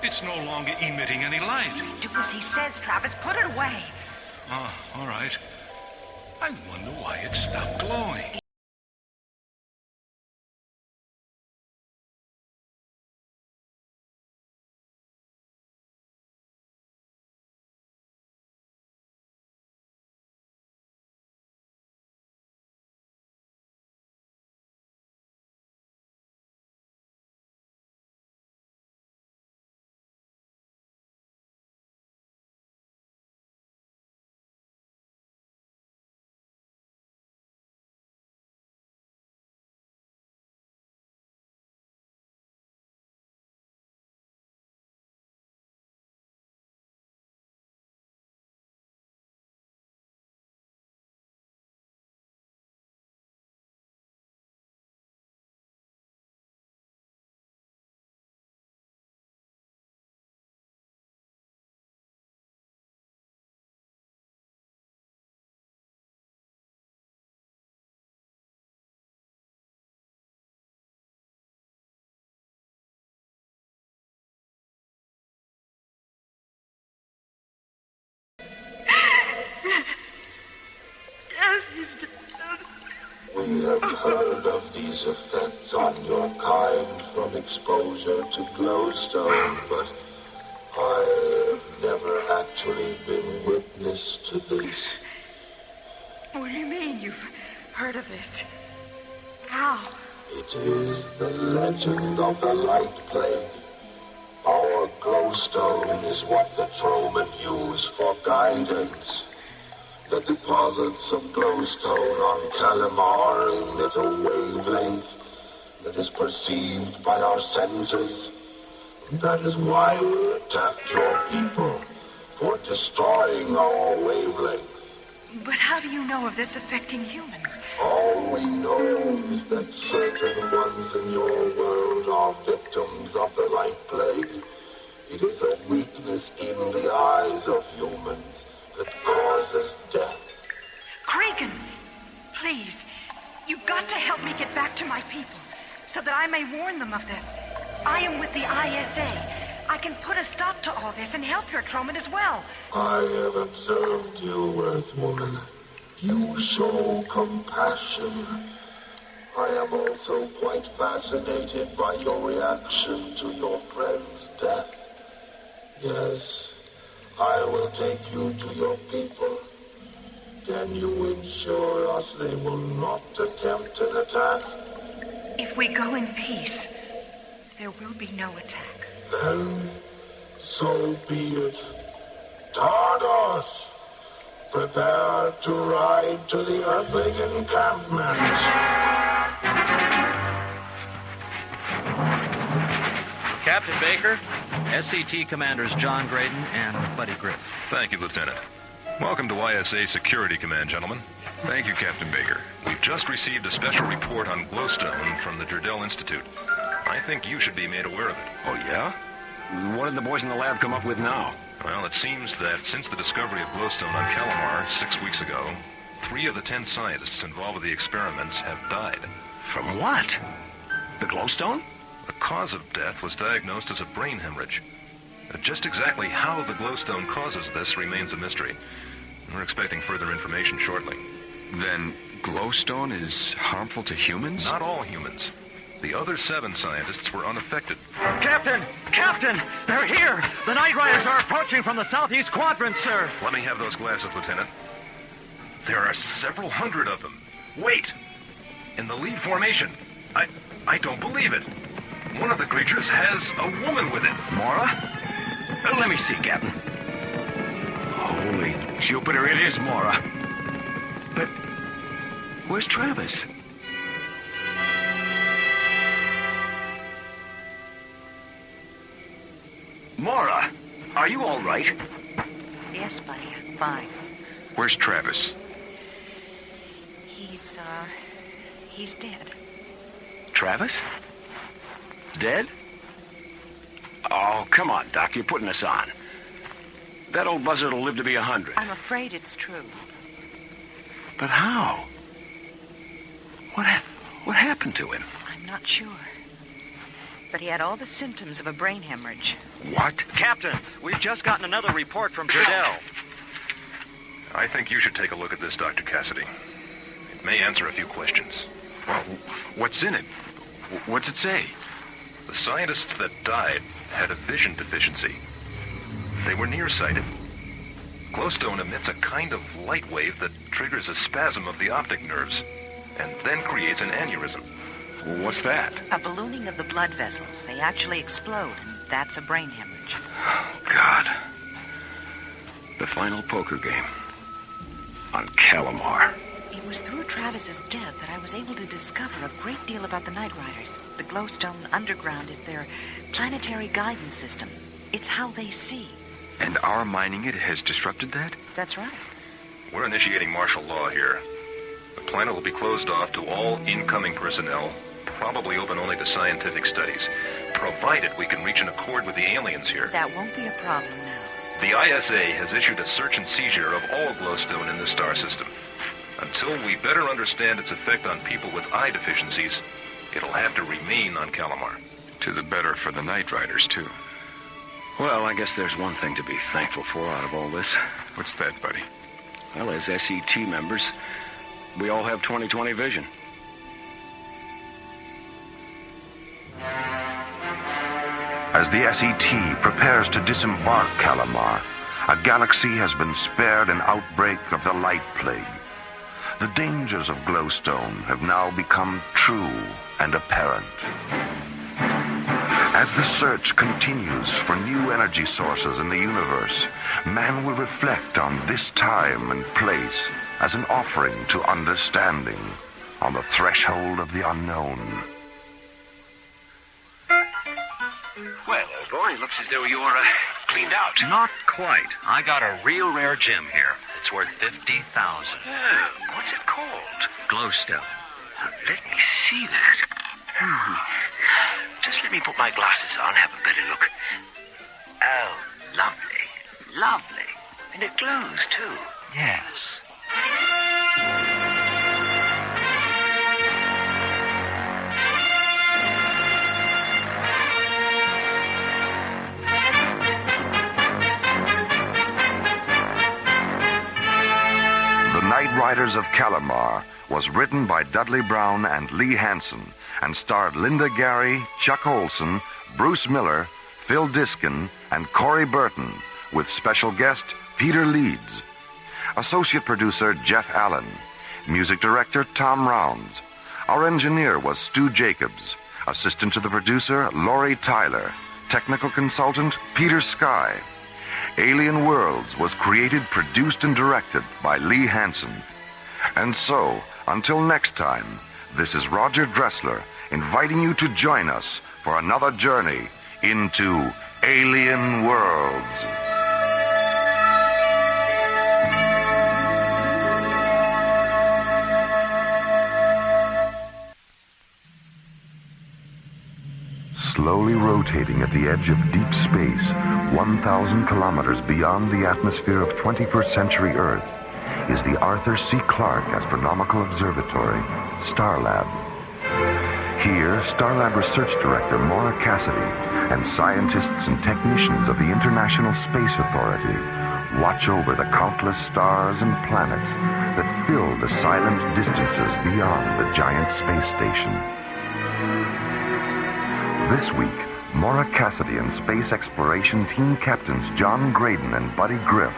It's no longer emitting any light. Do as he says, Travis. Put it away. Oh, all right. I wonder why it stopped glowing. We have heard of these effects on your kind from exposure to glowstone, but I have never actually been witness to this. What do you mean you've heard of this? How? It is the legend of the Light Plague. Our glowstone is what the Troman use for guidance. The deposits of glowstone on Calamar emit a wavelength that is perceived by our senses. That is why we attacked your people, for destroying our wavelength. But how do you know of this affecting humans? All we know is that certain ones in your world are victims of the light plague. It is a weakness in the eyes of humans that causes death. Cregan, please, you've got to help me get back to my people, so that I may warn them of this. I am with the ISA. I can put a stop to all this and help your Troman as well. I have observed you, Earthwoman. You show compassion. I am also quite fascinated by your reaction to your friend's death. Yes, I will take you to your people. Can you ensure us they will not attempt an attack? If we go in peace, there will be no attack. Then, so be it. Tardos, prepare to ride to the Earthling encampment. Captain Baker, SCT Commanders John Graydon and Buddy Griff. Thank you, Lieutenant. Welcome to ISA Security Command, gentlemen. Thank you, Captain Baker. We've just received a special report on Glowstone from the Jardel Institute. I think you should be made aware of it. Oh, yeah? What did the boys in the lab come up with now? Well, it seems that since the discovery of Glowstone on Calamar 6 weeks ago, 3 of the 10 scientists involved with the experiments have died. From what? The Glowstone? The cause of death was diagnosed as a brain hemorrhage. Just exactly how the Glowstone causes this remains a mystery. We're expecting further information shortly. Then Glowstone is harmful to humans? Not all humans. The other 7 scientists were unaffected. Captain! Captain! They're here! The Night Riders are approaching from the southeast quadrant, sir! Let me have those glasses, Lieutenant. There are several hundred of them. Wait! In the lead formation. I don't believe it. One of the creatures has a woman with it. Mora? Let me see, Captain. Holy Jupiter, it is Mora. But where's Travis? Mora, are you all right? Yes, buddy, I'm fine. Where's Travis? He's dead. Travis? Dead? Oh, come on, Doc, you're putting us on. That old buzzard will live to be 100. I'm afraid it's true. But how? What happened to him? I'm not sure. But he had all the symptoms of a brain hemorrhage. What? Captain, we've just gotten another report from Jardel. I think you should take a look at this, Dr. Cassidy. It may answer a few questions. Well, what's in it? What's it say? The scientists that died had a vision deficiency. They were nearsighted. Glowstone emits a kind of light wave that triggers a spasm of the optic nerves and then creates an aneurysm. What's that? A ballooning of the blood vessels. They actually explode, and that's a brain hemorrhage. Oh, God. The final poker game. On Calamar. It was through Travis's death that I was able to discover a great deal about the Night Riders. The Glowstone Underground is their planetary guidance system. It's how they see. And our mining it has disrupted that? That's right. We're initiating martial law here. The planet will be closed off to all incoming personnel, probably open only to scientific studies, provided we can reach an accord with the aliens here. That won't be a problem now. The ISA has issued a search and seizure of all Glowstone in the star system. Until we better understand its effect on people with eye deficiencies, it'll have to remain on Calamar. To the better for the Night Riders, too. Well, I guess there's one thing to be thankful for out of all this. What's that, buddy? Well, as SET members, we all have 20/20 vision. As the SET prepares to disembark Calamar, a galaxy has been spared an outbreak of the light plague. The dangers of Glowstone have now become true and apparent. As the search continues for new energy sources in the universe, man will reflect on this time and place as an offering to understanding on the threshold of the unknown. Well, old boy, it looks as though you're cleaned out. Not quite. I got a real rare gem here. It's worth 50,000. Oh, what's it called? Glowstone. Let me see that. Just let me put my glasses on, have a better look. Oh, lovely. Lovely. And it glows, too. Yes. The Night Riders of Calamar was written by Dudley Brown and Lee Hansen and starred Linda Gary, Chuck Olson, Bruce Miller, Phil Diskin, and Corey Burton, with special guest Peter Leeds. Associate producer Jeff Allen. Music director Tom Rounds. Our engineer was Stu Jacobs. Assistant to the producer Laurie Tyler. Technical consultant Peter Sky. Alien Worlds was created, produced, and directed by Lee Hansen. And so, until next time, this is Roger Dressler inviting you to join us for another journey into Alien Worlds. Slowly rotating at the edge of deep space, 1,000 kilometers beyond the atmosphere of 21st century Earth, is the Arthur C. Clarke Astronomical Observatory, Starlab. Here, Starlab Research Director Mora Cassidy and scientists and technicians of the International Space Authority watch over the countless stars and planets that fill the silent distances beyond the giant space station. This week, Mora Cassidy and Space Exploration Team Captains John Graydon and Buddy Griff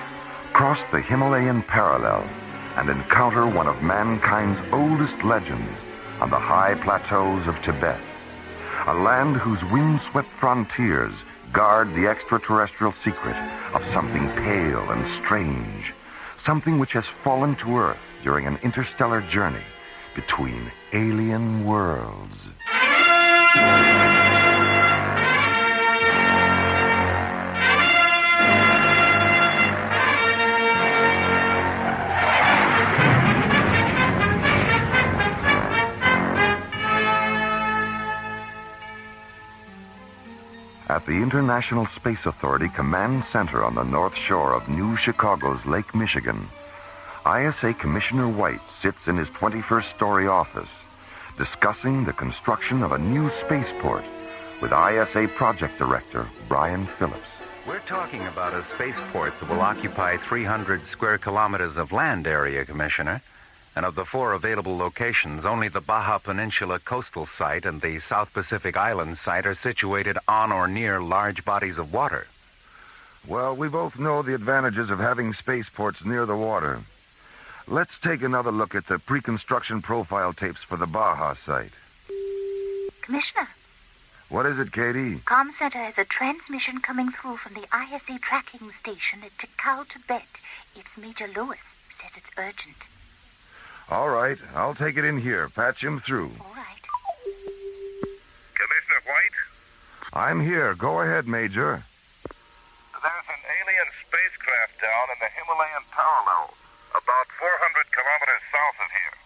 cross the Himalayan parallel and encounter one of mankind's oldest legends on the high plateaus of Tibet, a land whose windswept frontiers guard the extraterrestrial secret of something pale and strange, something which has fallen to Earth during an interstellar journey between alien worlds. At the International Space Authority Command Center on the north shore of New Chicago's Lake Michigan, ISA Commissioner White sits in his 21st story office discussing the construction of a new spaceport with ISA Project Director Brian Phillips. We're talking about a spaceport that will occupy 300 square kilometers of land area, Commissioner. And of the 4 available locations, only the Baja Peninsula coastal site and the South Pacific Island site are situated on or near large bodies of water. Well, we both know the advantages of having spaceports near the water. Let's take another look at the pre-construction profile tapes for the Baja site. Commissioner. What is it, Katie? Comm Center has a transmission coming through from the ISA tracking station at Tikal, Tibet. It's Major Lewis. Says it's urgent. All right, I'll take it in here. Patch him through. All right. Commissioner White? I'm here. Go ahead, Major. There's an alien spacecraft down in the Himalayan parallel, about 400 kilometers south of here.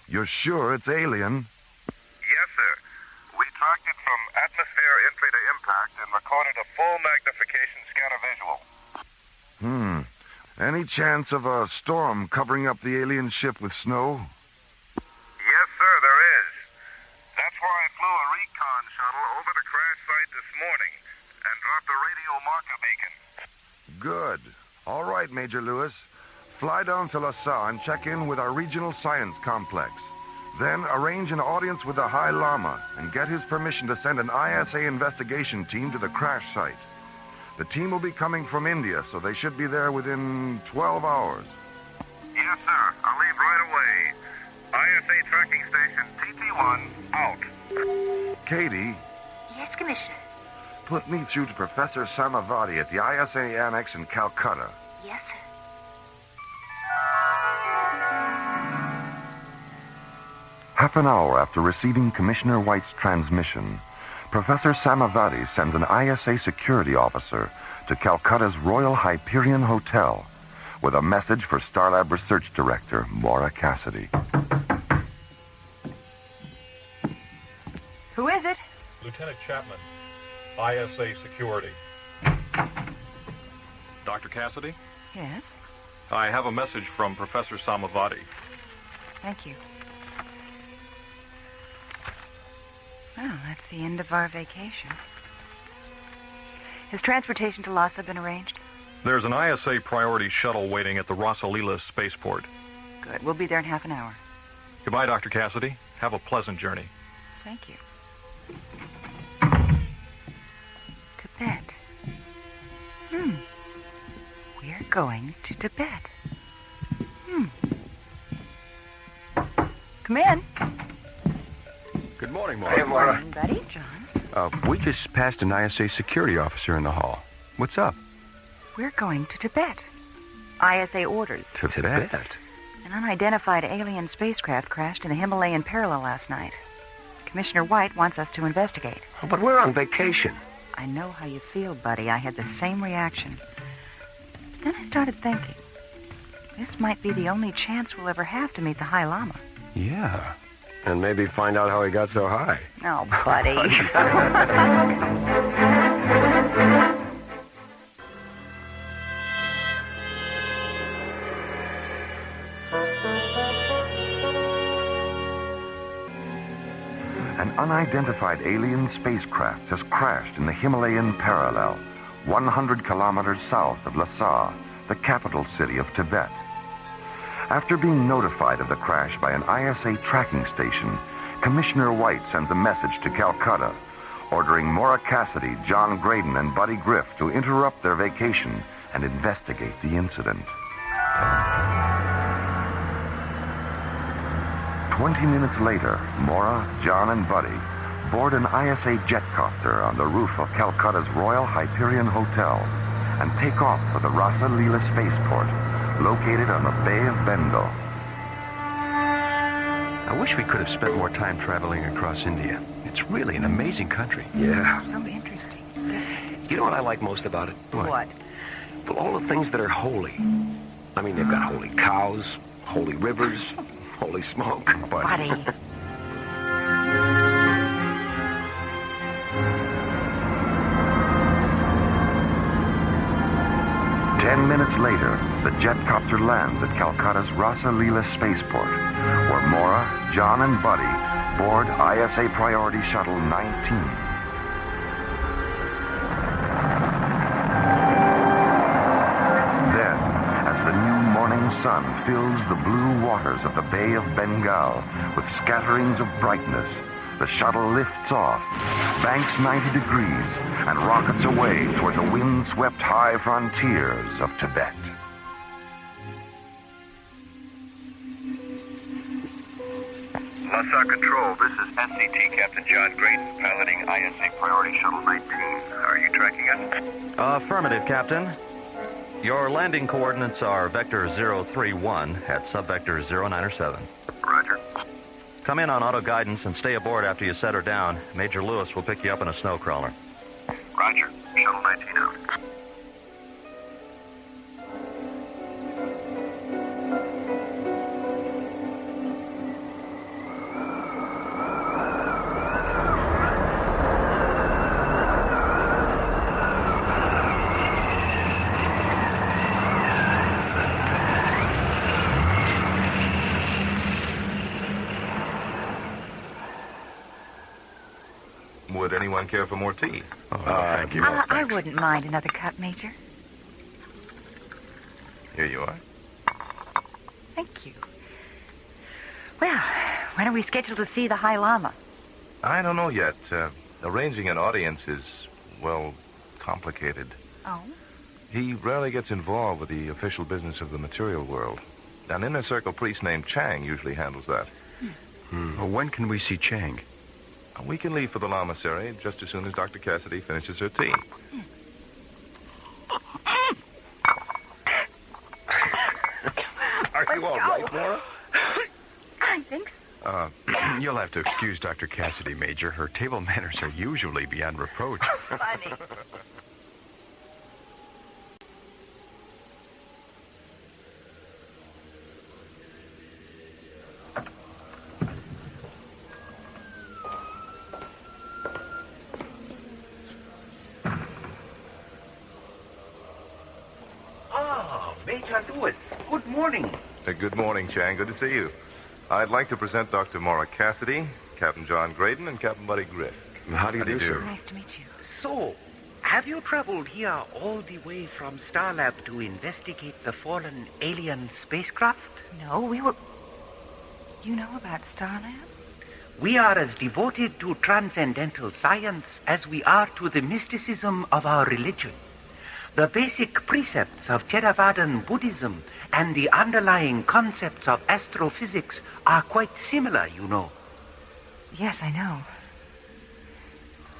You're sure it's alien? Yes, sir. We tracked it from atmosphere entry to impact and recorded a full magnification scanner visual. Any chance of a storm covering up the alien ship with snow? Yes, sir, there is. That's why I flew a recon shuttle over the crash site this morning and dropped a radio marker beacon. Good. All right, Major Lewis. Fly down to LaSalle and check in with our regional science complex. Then arrange an audience with the High Lama and get his permission to send an ISA investigation team to the crash site. The team will be coming from India, so they should be there within 12 hours. Yes, sir. I'll leave right away. ISA tracking station TT1 out. Katie? Yes, Commissioner. Put me through to Professor Samavati at the ISA Annex in Calcutta. Yes, sir. Half an hour after receiving Commissioner White's transmission, Professor Samavati sends an ISA security officer to Calcutta's Royal Hyperion Hotel with a message for Starlab Research Director Mora Cassidy. Who is it? Lieutenant Chapman, ISA Security. Dr. Cassidy? Yes? I have a message from Professor Samavati. Thank you. Well, that's the end of our vacation. Has transportation to Lhasa been arranged? There's an ISA priority shuttle waiting at the Rasalila spaceport. Good. We'll be there in half an hour. Goodbye, Dr. Cassidy. Have a pleasant journey. Thank you. Tibet. We're going to Tibet. Come in. Good morning, Mora. Good morning, buddy. John. We just passed an ISA security officer in the hall. What's up? We're going to Tibet. ISA orders. To Tibet? An unidentified alien spacecraft crashed in the Himalayan parallel last night. Commissioner White wants us to investigate. Oh, but we're on vacation. I know how you feel, buddy. I had the same reaction. But then I started thinking, this might be the only chance we'll ever have to meet the High Lama. Yeah. And maybe find out how he got so high. Oh, buddy. An unidentified alien spacecraft has crashed in the Himalayan parallel, 100 kilometers south of Lhasa, the capital city of Tibet. After being notified of the crash by an ISA tracking station, Commissioner White sends a message to Calcutta, ordering Mora Cassidy, John Graydon, and Buddy Griff to interrupt their vacation and investigate the incident. 20 minutes later, Mora, John, and Buddy board an ISA jetcopter on the roof of Calcutta's Royal Hyperion Hotel and take off for the Rasalila spaceport, located on the Bay of Bengal. I wish we could have spent more time traveling across India. It's really an amazing country. Yeah. So interesting. You know what I like most about it? What? Well, all the things that are holy. I mean, they've got holy cows, holy rivers, holy smoke. Buddy. 10 minutes later, the jetcopter lands at Calcutta's Rasalila spaceport, where Mora, John, and Buddy board ISA Priority Shuttle 19. Then, as the new morning sun fills the blue waters of the Bay of Bengal with scatterings of brightness, the shuttle lifts off, banks 90 degrees, and rockets away toward the wind-swept high frontiers of Tibet. Lhasa Control, this is SCT Captain John Graydon, piloting ISA Priority Shuttle 19. Are you tracking us? Affirmative, Captain. Your landing coordinates are vector 031 at subvector 097. Roger. Come in on auto guidance and stay aboard after you set her down. Major Lewis will pick you up in a snow crawler. Roger. Shuttle 19 out. Would anyone care for more tea? Thank you. I wouldn't mind another cup, Major. Here you are. Thank you. Well, when are we scheduled to see the High Lama? I don't know yet. Arranging an audience is, well, complicated. Oh? He rarely gets involved with the official business of the material world. An inner circle priest named Chang usually handles that. Well, when can we see Chang? We can leave for the Lamasery just as soon as Dr. Cassidy finishes her tea. Are you all right, Mora? I think so. You'll have to excuse Dr. Cassidy, Major. Her table manners are usually beyond reproach. Funny. Major Lewis, good morning. Good morning, Chang. Good to see you. I'd like to present Dr. Mora Cassidy, Captain John Graydon, and Captain Buddy Griff. How do you do, sir? Nice to meet you. So, have you traveled here all the way from Starlab to investigate the fallen alien spacecraft? No, we were... You know about Starlab? We are as devoted to transcendental science as we are to the mysticism of our religion. The basic precepts of Theravadan Buddhism and the underlying concepts of astrophysics are quite similar, you know. Yes, I know.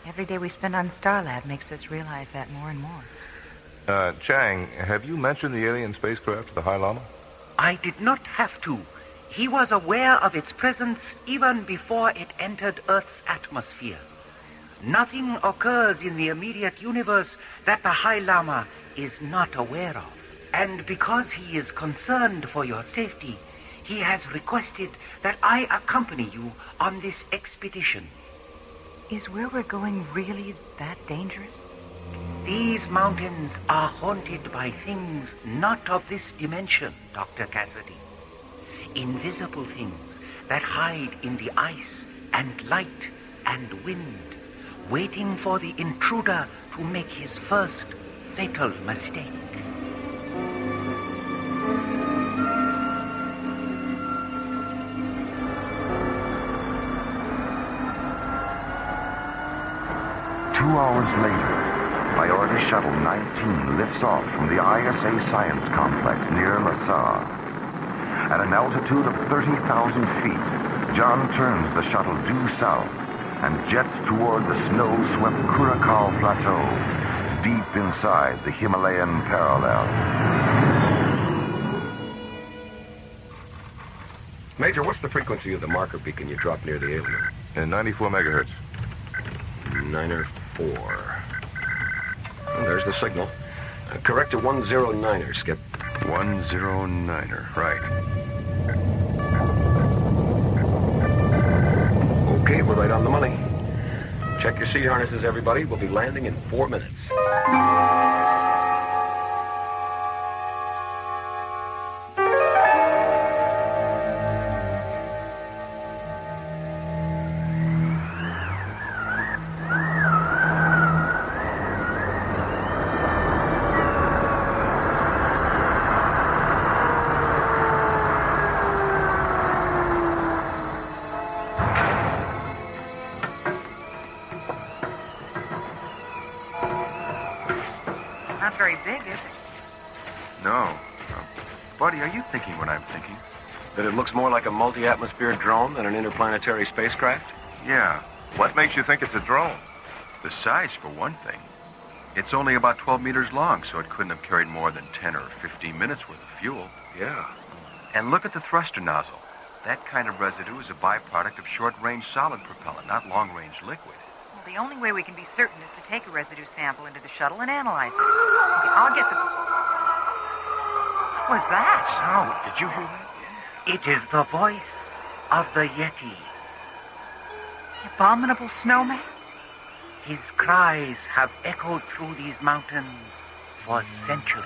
Every day we spend on Starlab makes us realize that more and more. Chang, have you mentioned the alien spacecraft to the High Lama? I did not have to. He was aware of its presence even before it entered Earth's atmosphere. Nothing occurs in the immediate universe that the High Lama is not aware of. And because he is concerned for your safety, he has requested that I accompany you on this expedition. Is where we're going really that dangerous? These mountains are haunted by things not of this dimension, Dr. Cassidy. Invisible things that hide in the ice and light and wind, waiting for the intruder to make his first fatal mistake. Two hours later, Priority Shuttle 19 lifts off from the ISA Science Complex near Lhasa. At an altitude of 30,000 feet, John turns the shuttle due south and jets toward the snow-swept Curacao Plateau, deep inside the Himalayan parallel. Major, what's the frequency of the marker beacon you dropped near the alien? 94 megahertz. 9-4. Well, there's the signal. Correct to 109er, Skip. 109er, right. Okay, we're right on the money. Check your seat harnesses, everybody. We'll be landing in 4 minutes. Not very big, is it? No. Buddy, are you thinking what I'm thinking? That it looks more like a multi-atmosphere drone than an interplanetary spacecraft? Yeah. What makes you think it's a drone? The size, for one thing. It's only about 12 meters long, so it couldn't have carried more than 10 or 15 minutes worth of fuel. Yeah. And look at the thruster nozzle. That kind of residue is a byproduct of short-range solid propellant, not long-range liquid. Well, the only way we can be certain is to take a residue sample into the shuttle and analyze it. Okay, I'll get the... What was that? Sound. Did you hear that? It is the voice of the Yeti. Abominable snowman? His cries have echoed through these mountains for centuries.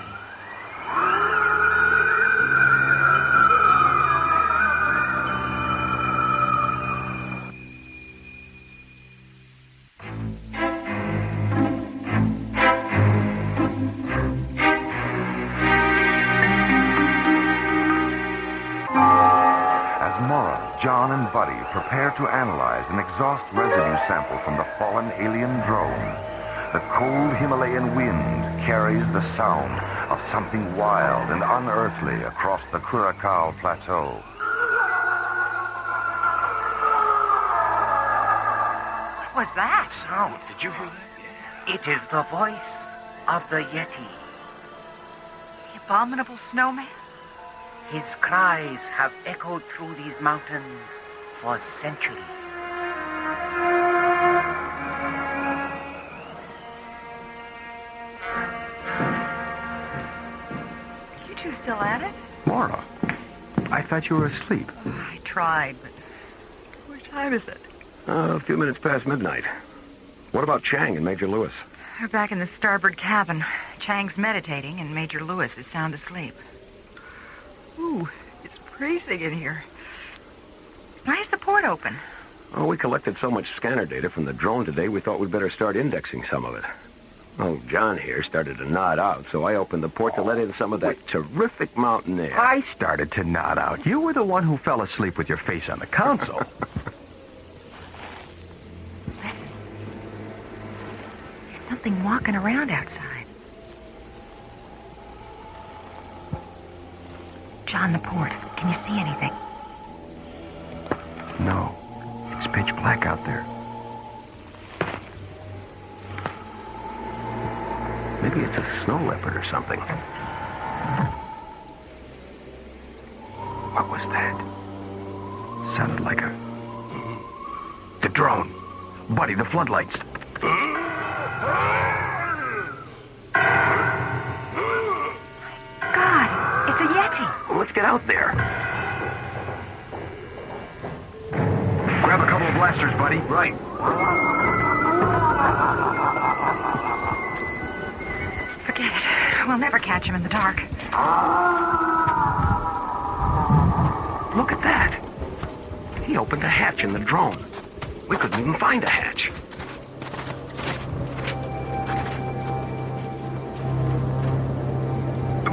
John and Buddy prepare to analyze an exhaust residue sample from the fallen alien drone. The cold Himalayan wind carries the sound of something wild and unearthly across the Curacao Plateau. What was that? Sound. Did you hear that? It is the voice of the Yeti. The abominable snowman? His cries have echoed through these mountains for centuries. You two still at it? Mora, I thought you were asleep. I tried, but what time is it? A few minutes past midnight. What about Chang and Major Lewis? We're back in the starboard cabin. Chang's meditating, and Major Lewis is sound asleep. Ooh, it's freezing in here. Why is the port open? Oh, we collected so much scanner data from the drone today, we thought we'd better start indexing some of it. Oh, John here started to nod out, so I opened the port to let in some of that terrific mountain air. I started to nod out. You were the one who fell asleep with your face on the console. Something walking around outside. John, the port. Can you see anything? No. It's pitch black out there. Maybe it's a snow leopard or something. What was that? Sounded like a... The drone. Buddy, the floodlights. God, it's a Yeti. Well, let's get out there. Grab a couple of blasters, buddy. Right. Forget it. We'll never catch him in the dark. Look at that. He opened a hatch in the drone. We couldn't even find a hatch.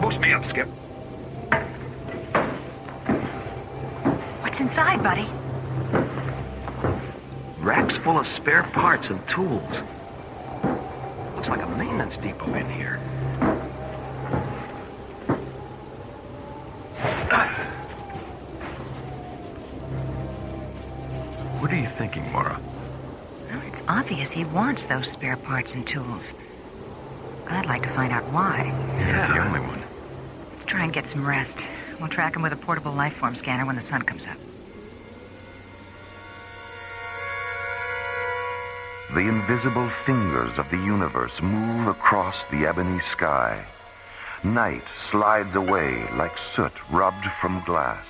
Boost me up, Skip. What's inside, buddy? Racks full of spare parts and tools. Looks like a maintenance depot in here. What are you thinking, Mora? Well, it's obvious he wants those spare parts and tools. I'd like to find out why. You're the only one. Let's try and get some rest. We'll track him with a portable lifeform scanner when the sun comes up. The invisible fingers of the universe move across the ebony sky. Night slides away like soot rubbed from glass.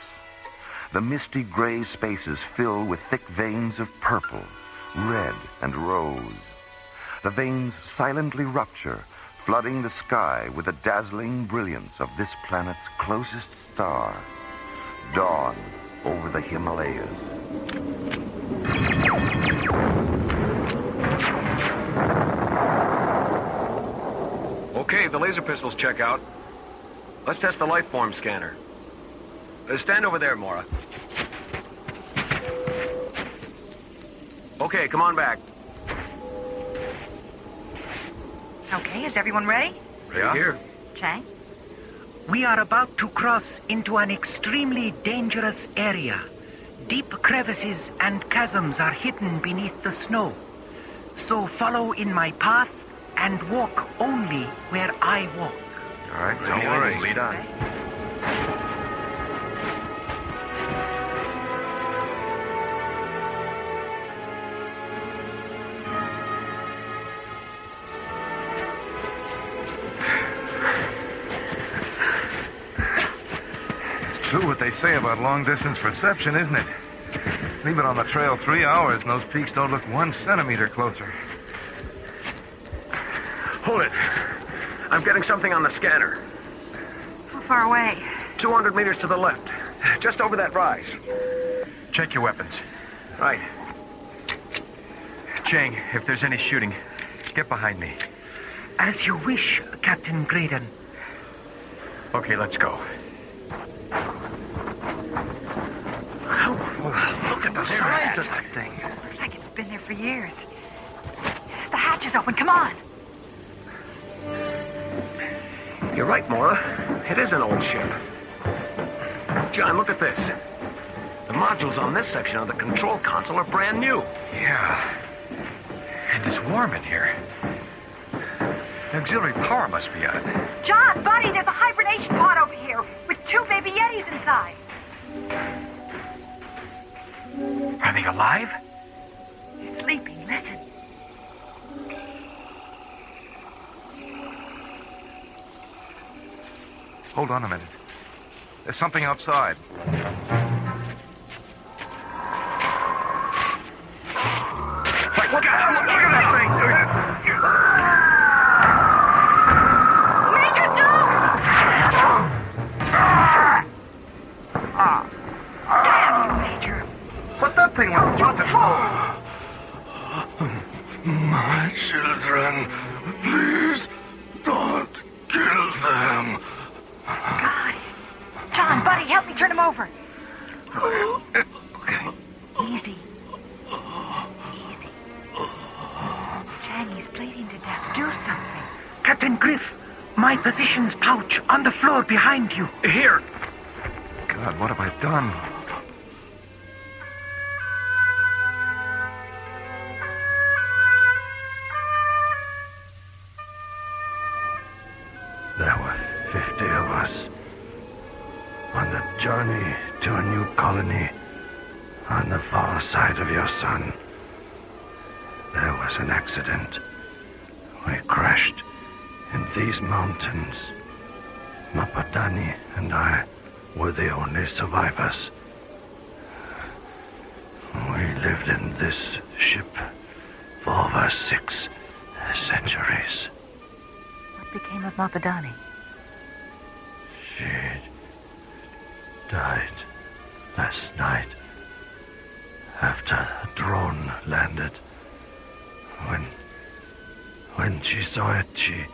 The misty gray spaces fill with thick veins of purple, red, and rose. The veins silently rupture, flooding the sky with the dazzling brilliance of this planet's closest star, dawn over the Himalayas. Okay, the laser pistols check out. Let's test the lifeform scanner. Stand over there, Mora. Okay, come on back. Okay, is everyone ready? Ready here. Chang? We are about to cross into an extremely dangerous area. Deep crevices and chasms are hidden beneath the snow. So follow in my path and walk only where I walk. All right, don't worry. Lead on. It's true what they say about long-distance perception, isn't it? Leave it on the trail 3 hours and those peaks don't look 1 centimeter closer. Hold it. I'm getting something on the scanner. How far away? 200 meters to the left. Just over that rise. Check your weapons. Right. Chang, if there's any shooting, get behind me. As you wish, Captain Graydon. Okay, let's go. Look at the size of that thing. Looks like it's been there for years. The hatch is open. Come on. You're right, Mora. It is an old ship. John, look at this. The modules on this section of the control console are brand new. Yeah. And it's warm in here. The auxiliary power must be on. John, buddy, there's a hibernation pod over here with 2 baby Yetis inside. Are they alive? He's sleeping. Listen. Hold on a minute. There's something outside. Wait, look at that thing! Major, don't! Damn you, Major. But that thing was about to fall. My children, please don't kill them. John, buddy, help me turn him over. Okay. Easy. Easy. Chang, he's bleeding to death. Do something. Captain Griff, my physician's pouch on the floor behind you. Here. God, what have I done? There were 50 of us on the journey to a new colony on the far side of your sun. There was an accident. We crashed in these mountains. Mapadani and I were the only survivors. We lived in this ship for over 6 centuries. What became of Mapadani? She died last night after a drone landed. When she saw it, she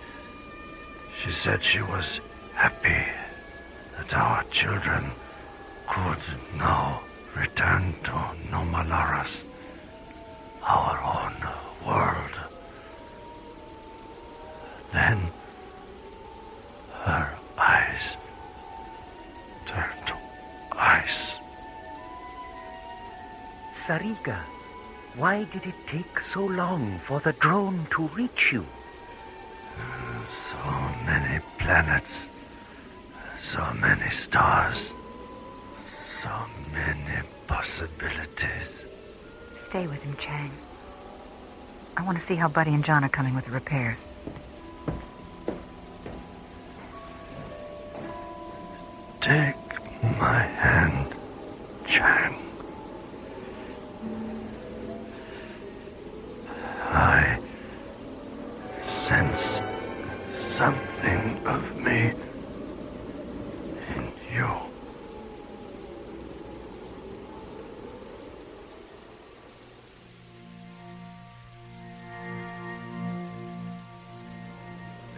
said she was happy that our children could now return to Nomalaras, our own world. Then her eyes turned to ice. Sariga, why did it take so long for the drone to reach you? So many planets, so many stars, so many possibilities. Stay with him, Chang. I want to see how Buddy and John are coming with the repairs. Take my hand, Chang. I sense something of me in you.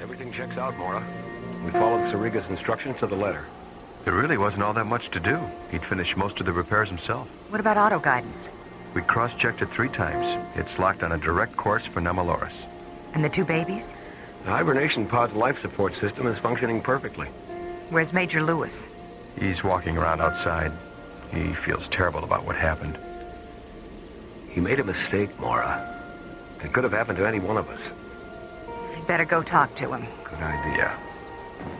Everything checks out, Mora. We followed Sariga's instructions to the letter. There really wasn't all that much to do. He'd finished most of the repairs himself. What about auto guidance? We cross-checked it 3 times. It's locked on a direct course for Nemaloris. And the 2 babies? The hibernation pod's life support system is functioning perfectly. Where's Major Lewis? He's walking around outside. He feels terrible about what happened. He made a mistake, Mora. It could have happened to any one of us. I'd better go talk to him. Good idea.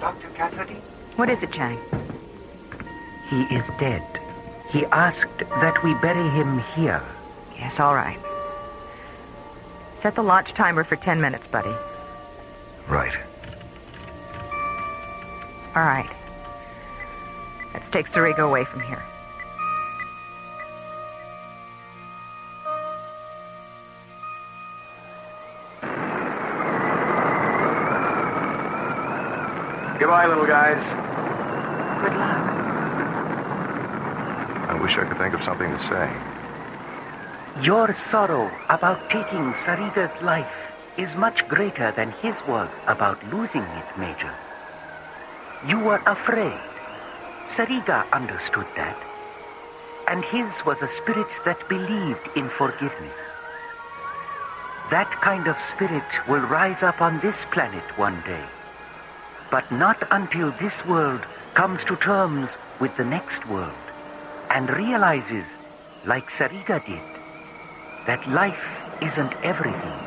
Dr. Cassidy? What is it, Chang? He is dead. He asked that we bury him here. Yes, all right. Set the launch timer for 10 minutes, Buddy. Right. All right. Let's take Sariga away from here. Goodbye, little guys. Good luck. I wish I could think of something to say. Your sorrow about taking Sariga's life is much greater than his was about losing it, Major. You were afraid. Sariga understood that. And his was a spirit that believed in forgiveness. That kind of spirit will rise up on this planet one day. But not until this world comes to terms with the next world and realizes, like Sariga did, that life isn't everything.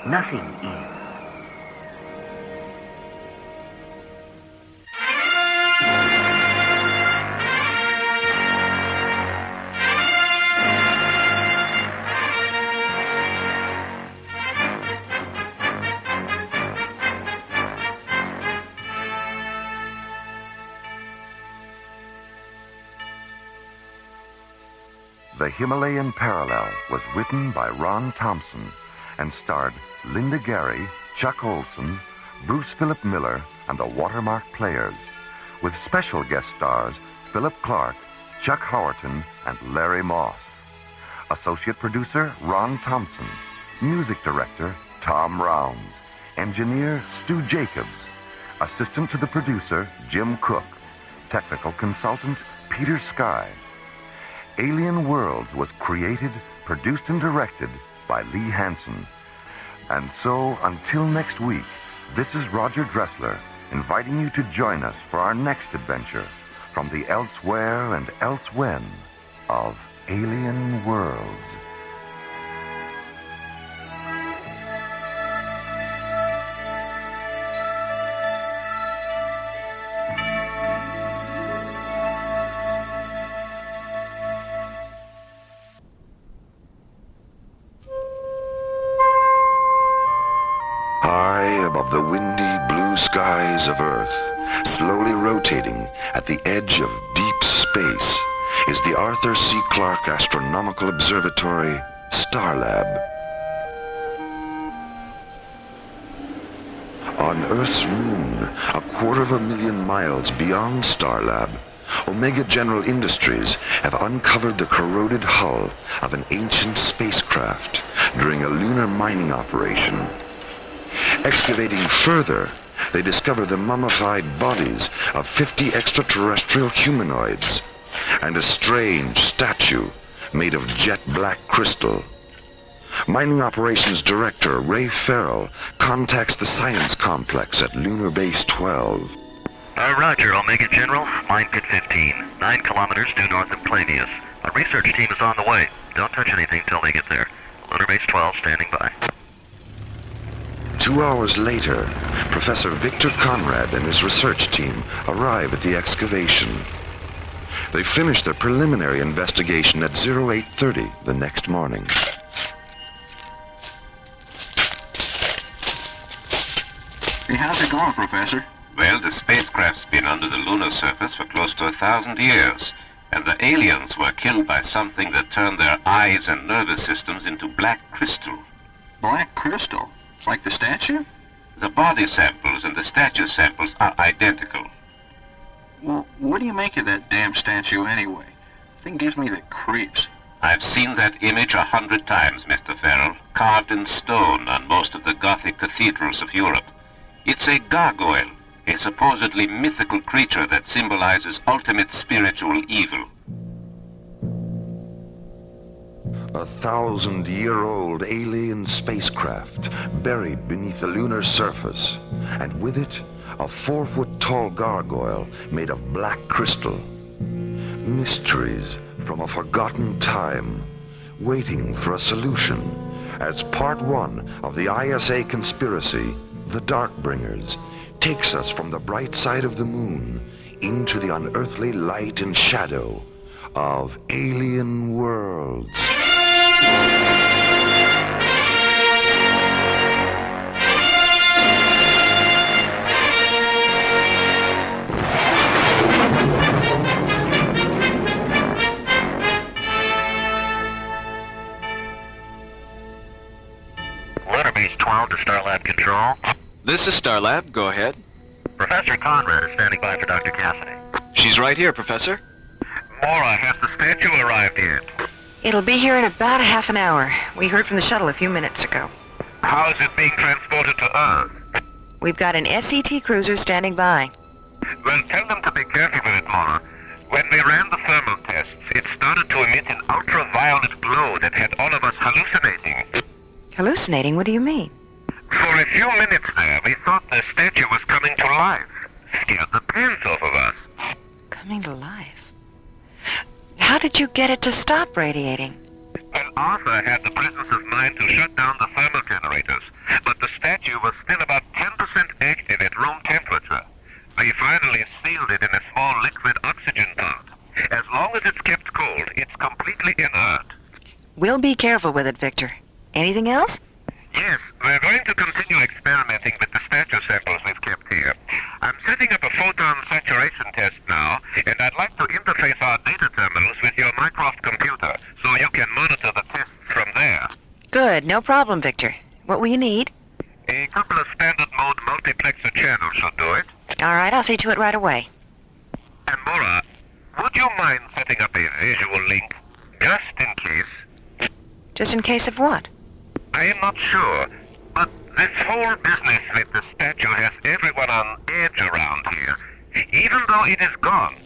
Nothing is. The Himalayan Parallel was written by Ron Thompson and starred Linda Gary, Chuck Olson, Bruce Philip Miller, and the Watermark Players, with special guest stars Philip Clark, Chuck Howerton, and Larry Moss. Associate producer Ron Thompson. Music director Tom Rounds. Engineer Stu Jacobs. Assistant to the producer Jim Cook. Technical consultant Peter Sky. Alien Worlds was created, produced, and directed by Lee Hansen. And so, until next week, this is Roger Dressler, inviting you to join us for our next adventure from the elsewhere and elsewhen of Alien Worlds. Above the windy blue skies of Earth, slowly rotating at the edge of deep space, is the Arthur C. Clarke Astronomical Observatory, Starlab. On Earth's moon, 250,000 miles beyond Starlab, Omega General Industries have uncovered the corroded hull of an ancient spacecraft during a lunar mining operation. Excavating further, they discover the mummified bodies of 50 extraterrestrial humanoids and a strange statue made of jet black crystal. Mining Operations Director Ray Farrell contacts the science complex at Lunar Base 12. Roger, Omega General. Mine Pit 15, 9 kilometers due north of Clavius. A research team is on the way. Don't touch anything till they get there. Lunar Base 12 standing by. 2 hours later, Professor Victor Conrad and his research team arrive at the excavation. They finish their preliminary investigation at 0830 the next morning. Hey, how's it going, Professor? Well, the spacecraft's been under the lunar surface for close to 1,000 years, and the aliens were killed by something that turned their eyes and nervous systems into black crystal. Black crystal? Like the statue? The body samples and the statue samples are identical. Well, what do you make of that damn statue anyway? The thing gives me the creeps. I've seen that image 100 times, Mr. Farrell, carved in stone on most of the Gothic cathedrals of Europe. It's a gargoyle, a supposedly mythical creature that symbolizes ultimate spiritual evil. 1,000-year-old alien spacecraft buried beneath the lunar surface, and with it, a 4-foot-tall gargoyle made of black crystal. Mysteries from a forgotten time, waiting for a solution, as part 1 of the ISA conspiracy, The Darkbringers, takes us from the bright side of the moon into the unearthly light and shadow of Alien Worlds. Lunar Base 12 to Starlab Control. This is Starlab. Go ahead. Professor Conrad is standing by for Dr. Cassidy. She's right here, Professor. Mora, has the statue arrived yet? It'll be here in about a half an hour. We heard from the shuttle a few minutes ago. How is it being transported to Earth? We've got an SET cruiser standing by. Well, tell them to be careful with it, Mora. When we ran the thermal tests, it started to emit an ultraviolet glow that had all of us hallucinating. Hallucinating? What do you mean? For a few minutes there, we thought the statue was coming to life. Scared the pants off of us. Coming to life? How did you get it to stop radiating? Well, Arthur had the presence of mind to shut down the thermal generators, but the statue was still about 10% active at room temperature. We finally sealed it in a small liquid oxygen pot. As long as it's kept cold, it's completely inert. We'll be careful with it, Victor. Anything else? Yes, we're going to continue experimenting with the statue samples we've kept here. I'm setting up a photon saturation test now, and I'd like to interface our data terminals with your Mycroft computer, so so you can monitor the tests from there. Good, no problem, Victor. What will you need? A couple of standard mode multiplexer channels should do it. All right, I'll see to it right away. And Mora, would you mind setting up a visual link, just in case? Just in case of what? I am not sure, but this whole business with the statue has everyone on edge around here. Even though it is gone,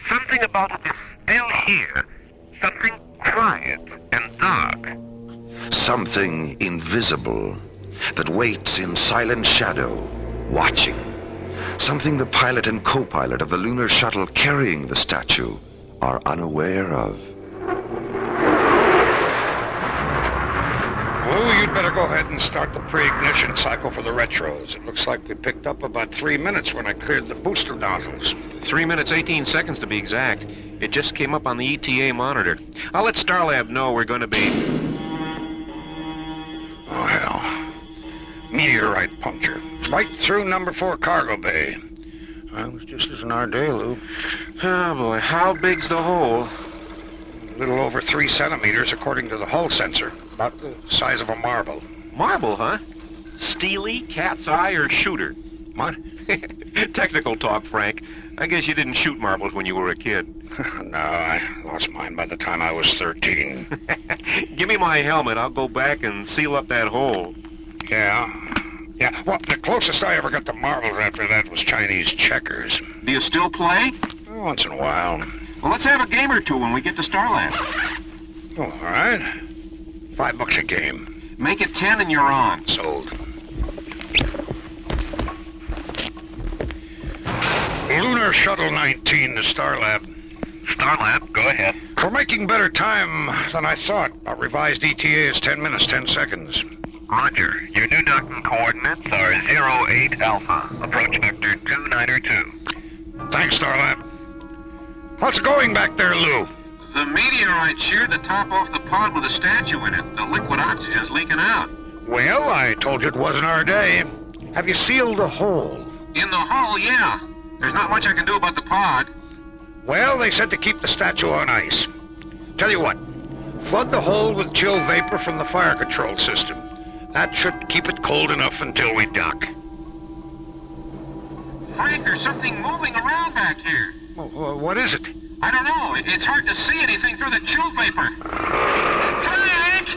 something about it is still here. Something quiet and dark. Something invisible that waits in silent shadow, watching. Something the pilot and co-pilot of the lunar shuttle carrying the statue are unaware of. Lou, you'd better go ahead and start the pre-ignition cycle for the retros. It looks like we picked up about 3 minutes when I cleared the booster nozzles. 3 minutes, 18 seconds to be exact. It just came up on the ETA monitor. I'll let Starlab know we're going to be... Oh, hell. Meteorite puncture. Right through number 4 cargo bay. Well, it was just as in our day, Lou. Oh, boy. How big's the hole? A little over 3 centimeters, according to the hull sensor. About the size of a marble. Marble, huh? Steely, cat's eye, or shooter? What? Technical talk, Frank. I guess you didn't shoot marbles when you were a kid. No, I lost mine by the time I was 13. Give me my helmet. I'll go back and seal up that hole. Yeah. Well, the closest I ever got to marbles after that was Chinese checkers. Do you still play? Once in a while. Well, let's have a game or two when we get to Starlab. Oh, all right. $5 a game. Make it 10 and you're on. Sold. Lunar Shuttle 19 to Starlab. Starlab, go ahead. We're making better time than I thought. Our revised ETA is 10 minutes, 10 seconds. Roger. Your new docking coordinates are 08 Alpha. Approach vector 2902. Thanks, Starlab. How's it going back there, Lou? The meteorite sheared the top off the pod with a statue in it. The liquid oxygen's leaking out. Well, I told you it wasn't our day. Have you sealed the hole? In the hull, yeah. There's not much I can do about the pod. Well, they said to keep the statue on ice. Tell you what, flood the hole with chill vapor from the fire control system. That should keep it cold enough until we dock. Frank, there's something moving around back here. Well, what is it? I don't know. It's hard to see anything through the chill vapor. Frank!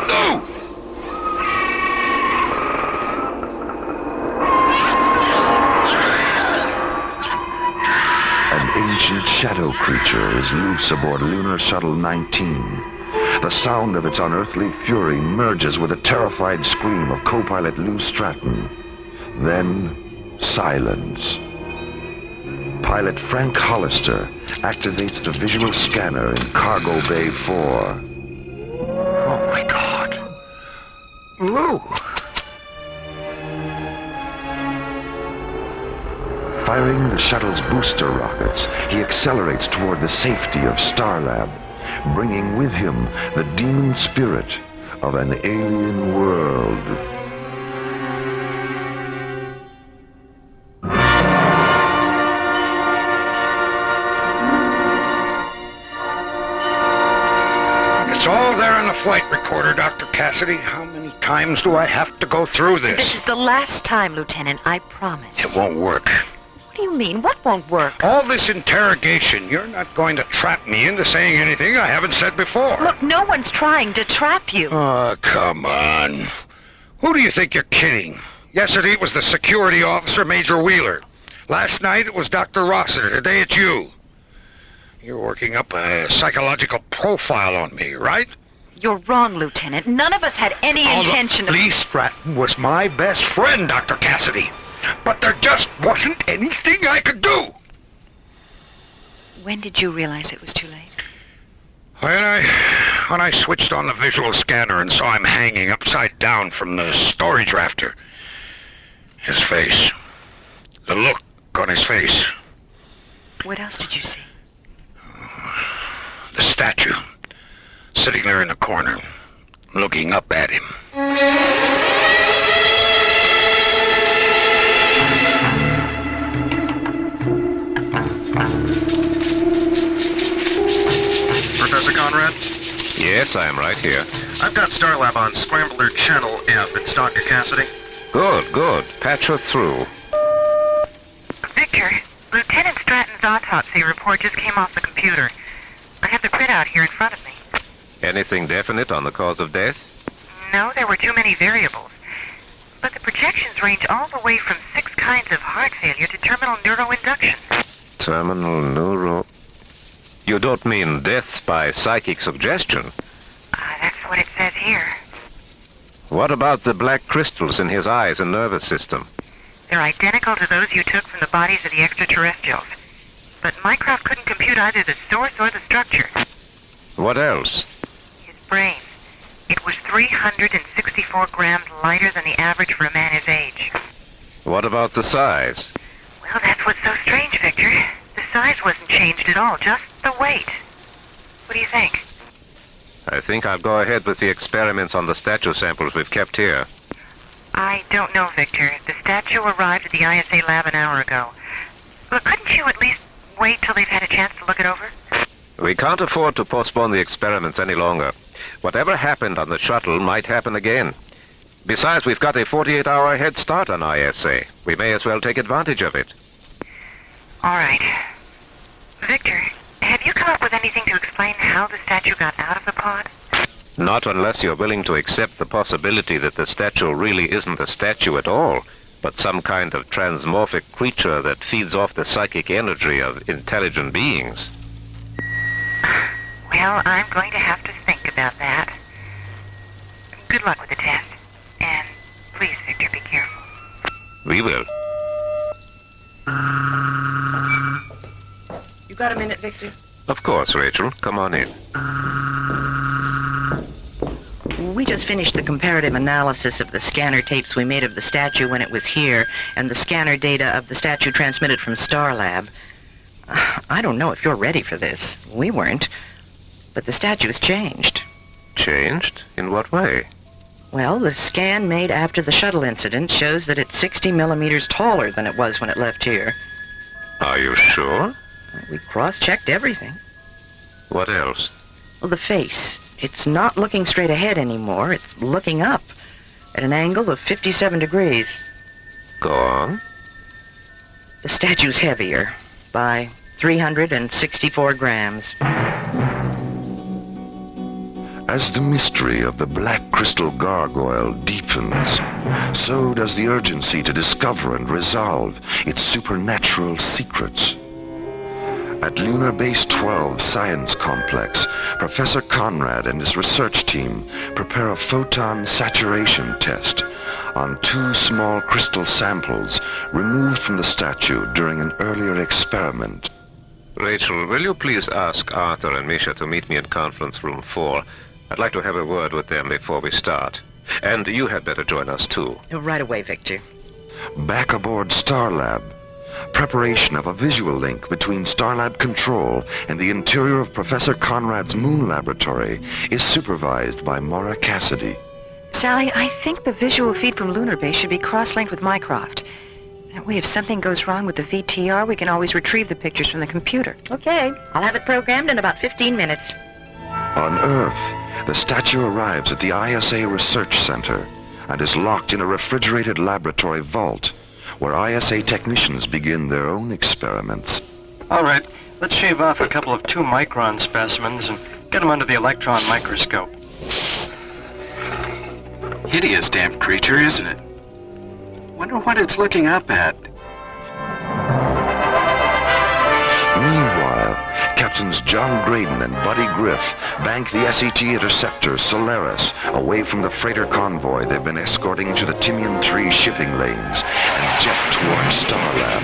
No! An ancient shadow creature is loose aboard Lunar Shuttle 19. The sound of its unearthly fury merges with a terrified scream of co-pilot Lou Stratton. Then, silence. Pilot Frank Hollister activates the visual scanner in Cargo Bay 4. Oh, my God. Lou! Firing the shuttle's booster rockets, he accelerates toward the safety of Starlab, bringing with him the demon spirit of an alien world. It's all there in the flight recorder, Dr. Cassidy. How many times do I have to go through this? This is the last time, Lieutenant, I promise. It won't work. What do you mean? What won't work? All this interrogation, you're not going to trap me into saying anything I haven't said before. Look, no one's trying to trap you. Oh, come on. Who do you think you're kidding? Yesterday it was the security officer, Major Wheeler. Last night it was Dr. Rossiter. Today it's you. You're working up a psychological profile on me, right? You're wrong, Lieutenant. None of us had any intention of... Lee Stratton was my best friend, Dr. Cassidy. But there just wasn't anything I could do. When did you realize it was too late? When I switched on the visual scanner and saw him hanging upside down from the storage rafter. His face. The look on his face. What else did you see? The statue. Sitting there in the corner, looking up at him. Professor Conrad? Yes, I am right here. I've got Starlab on Scrambler Channel F. It's Dr. Cassidy. Good, good. Patch her through. Victor, Lieutenant Stratton's autopsy report just came off the computer. I have the printout here in front of me. Anything definite on the cause of death? No, there were too many variables. But the projections range all the way from 6 kinds of heart failure to terminal neuroinduction. Terminal neuro... You don't mean deaths by psychic suggestion? That's what it says here. What about the black crystals in his eyes and nervous system? They're identical to those you took from the bodies of the extraterrestrials. But Mycroft couldn't compute either the source or the structure. What else? His brain. It was 364 grams lighter than the average for a man his age. What about the size? Well, that's what's so strange, Victor. The size wasn't changed at all, just the weight. What do you think? I think I'll go ahead with the experiments on the statue samples we've kept here. I don't know, Victor. The statue arrived at the ISA lab an hour ago. Look, couldn't you at least wait till they've had a chance to look it over? We can't afford to postpone the experiments any longer. Whatever happened on the shuttle might happen again. Besides, we've got a 48-hour head start on ISA. We may as well take advantage of it. All right. Victor, have you come up with anything to explain how the statue got out of the pod? Not unless you're willing to accept the possibility that the statue really isn't a statue at all, but some kind of transmorphic creature that feeds off the psychic energy of intelligent beings. Well, I'm going to have to think about that. Good luck with the test. And please, Victor, be careful. We will. You got a minute, Victor? Of course, Rachel. Come on in. We just finished the comparative analysis of the scanner tapes we made of the statue when it was here, and the scanner data of the statue transmitted from Starlab. I don't know if you're ready for this. We weren't. But the statue's changed. Changed? In what way? Well, the scan made after the shuttle incident shows that it's 60 millimeters taller than it was when it left here. Are you sure? We cross-checked everything. What else? Well, the face. It's not looking straight ahead anymore. It's looking up at an angle of 57 degrees. Go on. The statue's heavier by 364 grams. As the mystery of the black crystal gargoyle deepens, so does the urgency to discover and resolve its supernatural secrets. At Lunar Base 12 Science Complex, Professor Conrad and his research team prepare a photon saturation test on 2 small crystal samples removed from the statue during an earlier experiment. Rachel, will you please ask Arthur and Misha to meet me in conference room 4? I'd like to have a word with them before we start. And you had better join us, too. Right away, Victor. Back aboard Starlab, preparation of a visual link between Starlab Control and the interior of Professor Conrad's moon laboratory is supervised by Mora Cassidy. Sally, I think the visual feed from Lunar Base should be cross-linked with Mycroft. That way, if something goes wrong with the VTR, we can always retrieve the pictures from the computer. Okay, I'll have it programmed in about 15 minutes. On Earth, the statue arrives at the ISA Research Center and is locked in a refrigerated laboratory vault where ISA technicians begin their own experiments. All right, let's shave off a couple of 2-micron specimens and get them under the electron microscope. Hideous damn creature, isn't it? Wonder what it's looking up at. Meanwhile, Captains John Graydon and Buddy Griff bank the SET interceptor Solaris away from the freighter convoy they've been escorting to the Timian 3 shipping lanes and jet towards Starlab.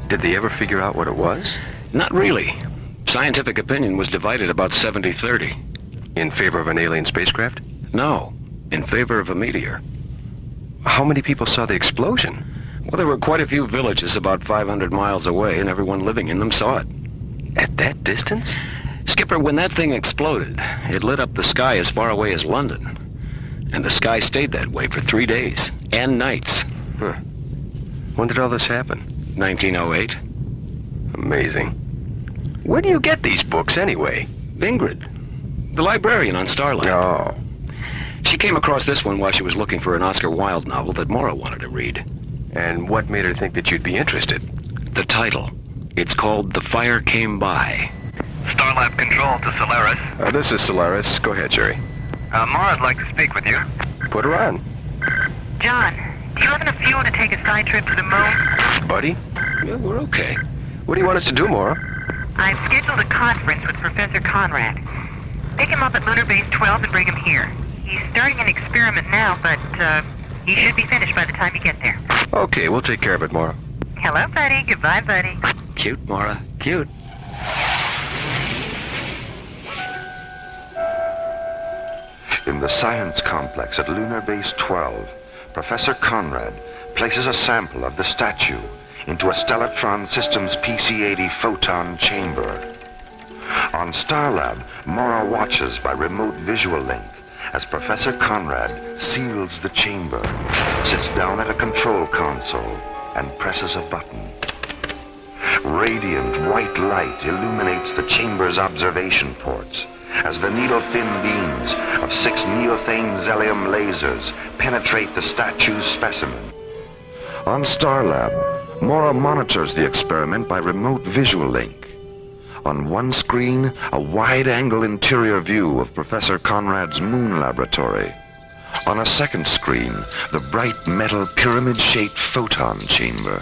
Did they ever figure out what it was? Not really. Scientific opinion was divided about 70-30. In favor of an alien spacecraft? No, in favor of a meteor. How many people saw the explosion? Well, there were quite a few villages about 500 miles away, and everyone living in them saw it. At that distance? Skipper, when that thing exploded, it lit up the sky as far away as London. And the sky stayed that way for 3 days and nights. Huh. When did all this happen? 1908. Amazing. Where do you get these books, anyway? Ingrid, the librarian on Starlight. Oh. She came across this one while she was looking for an Oscar Wilde novel that Mora wanted to read. And what made her think that you'd be interested? The title. It's called The Fire Came By. Starlab Control to Solaris. This is Solaris. Go ahead, Jerry. Mora'd like to speak with you. Put her on. John, do you have enough fuel to take a side trip to the moon? Buddy? Yeah, we're okay. What do you want us to do, Mora? I've scheduled a conference with Professor Conrad. Pick him up at Lunar Base 12 and bring him here. He's starting an experiment now, but he should be finished by the time you get there. Okay, we'll take care of it, Mora. Hello, buddy. Goodbye, buddy. Cute, Mora. Cute. In the science complex at Lunar Base 12, Professor Conrad places a sample of the statue into a Stellatron Systems PC-80 photon chamber. On Starlab, Mora watches by remote visual link as Professor Conrad seals the chamber, sits down at a control console, and presses a button. Radiant white light illuminates the chamber's observation ports as the needle-thin beams of 6 neothane Zelium lasers penetrate the statue's specimen. On Starlab, Mora monitors the experiment by remote visual link. On one screen, a wide-angle interior view of Professor Conrad's moon laboratory. On a second screen, the bright metal pyramid-shaped photon chamber.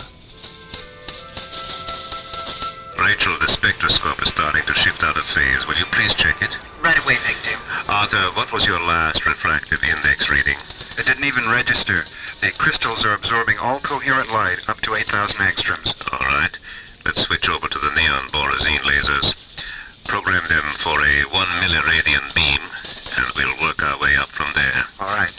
Rachel, the spectroscope is starting to shift out of phase. Will you please check it? Right away, Victor. Arthur, what was your last refractive index reading? It didn't even register. The crystals are absorbing all coherent light up to 8,000 angstroms. All right. Let's switch over to the neon borazine lasers. Program them for a 1 milliradian beam, and we'll work our way up from there. All right.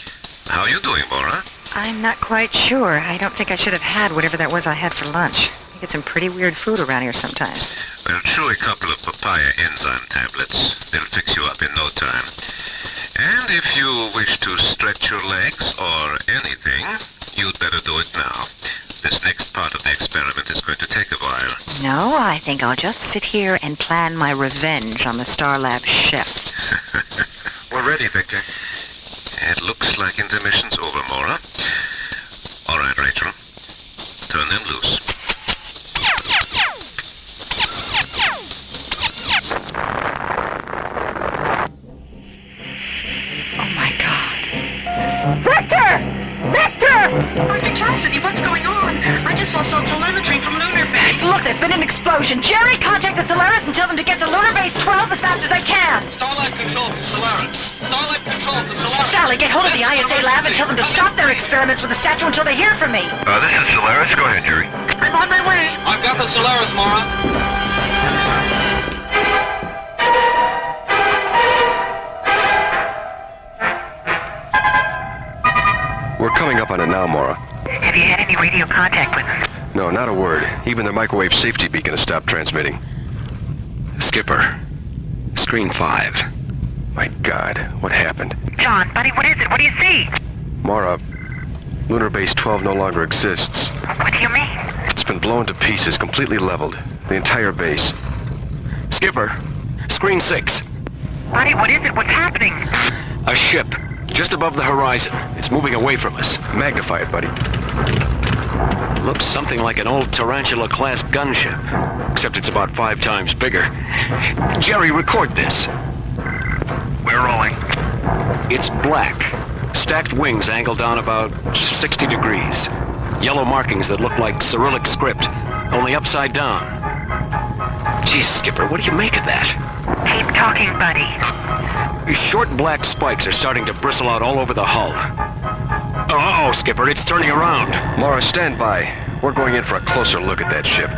How are you doing, Mora? I'm not quite sure. I don't think I should have had whatever that was I had for lunch. I get some pretty weird food around here sometimes. Well, chew a couple of papaya enzyme tablets. They'll fix you up in no time. And if you wish to stretch your legs or anything, you'd better do it now. This next part of the experiment is going to take a while. No, I think I'll just sit here and plan my revenge on the Starlab chef. We're ready, Victor. It looks like intermission's over, Mora. All right, Rachel. Turn them loose. Oh, my God. Victor! Victor! Dr. Cassidy, what's going on? I just saw some telemetry from Lunar Base. Look, there's been an explosion. Jerry, contact the Solaris and tell them to get to Lunar Base 12 as fast as they can. Starlight Control to Solaris. Starlight Control to Solaris. Sally, get hold of the ISA lab and tell them to stop their experiments with the statue until they hear from me. This is Solaris. Go ahead, Jerry. I'm on my way. I've got the Solaris, Mora. We're coming up on it now, Mora. Have you had any radio contact with them? No, not a word. Even their microwave safety beacon has stopped transmitting. Skipper. Screen 5. My God, what happened? John, buddy, what is it? What do you see? Mora, Lunar Base 12 no longer exists. What do you mean? It's been blown to pieces, completely leveled. The entire base. Skipper. Screen 6. Buddy, what is it? What's happening? A ship. Just above the horizon. It's moving away from us. Magnify it, buddy. Looks something like an old Tarantula-class gunship, except it's about 5 times bigger. Jerry, record this. We're rolling. It's black. Stacked wings angled down about 60 degrees. Yellow markings that look like Cyrillic script, only upside down. Geez, Skipper, what do you make of that? Keep talking, buddy. Short black spikes are starting to bristle out all over the hull. Oh, Skipper, it's turning around. Mora, stand by. We're going in for a closer look at that ship.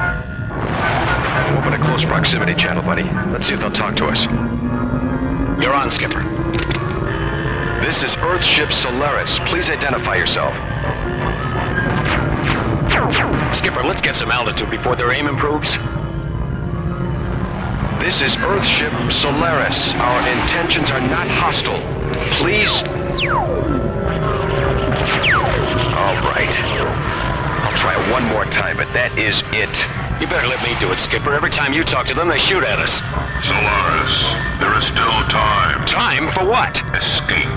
Open a close proximity channel, buddy. Let's see if they'll talk to us. You're on, Skipper. This is Earthship Solaris. Please identify yourself. Skipper, let's get some altitude before their aim improves. This is Earthship Solaris. Our intentions are not hostile. Please... All right. I'll try it one more time, but that is it. You better let me do it, Skipper. Every time you talk to them, they shoot at us. Solaris, there is still time. Time? For what? Escape.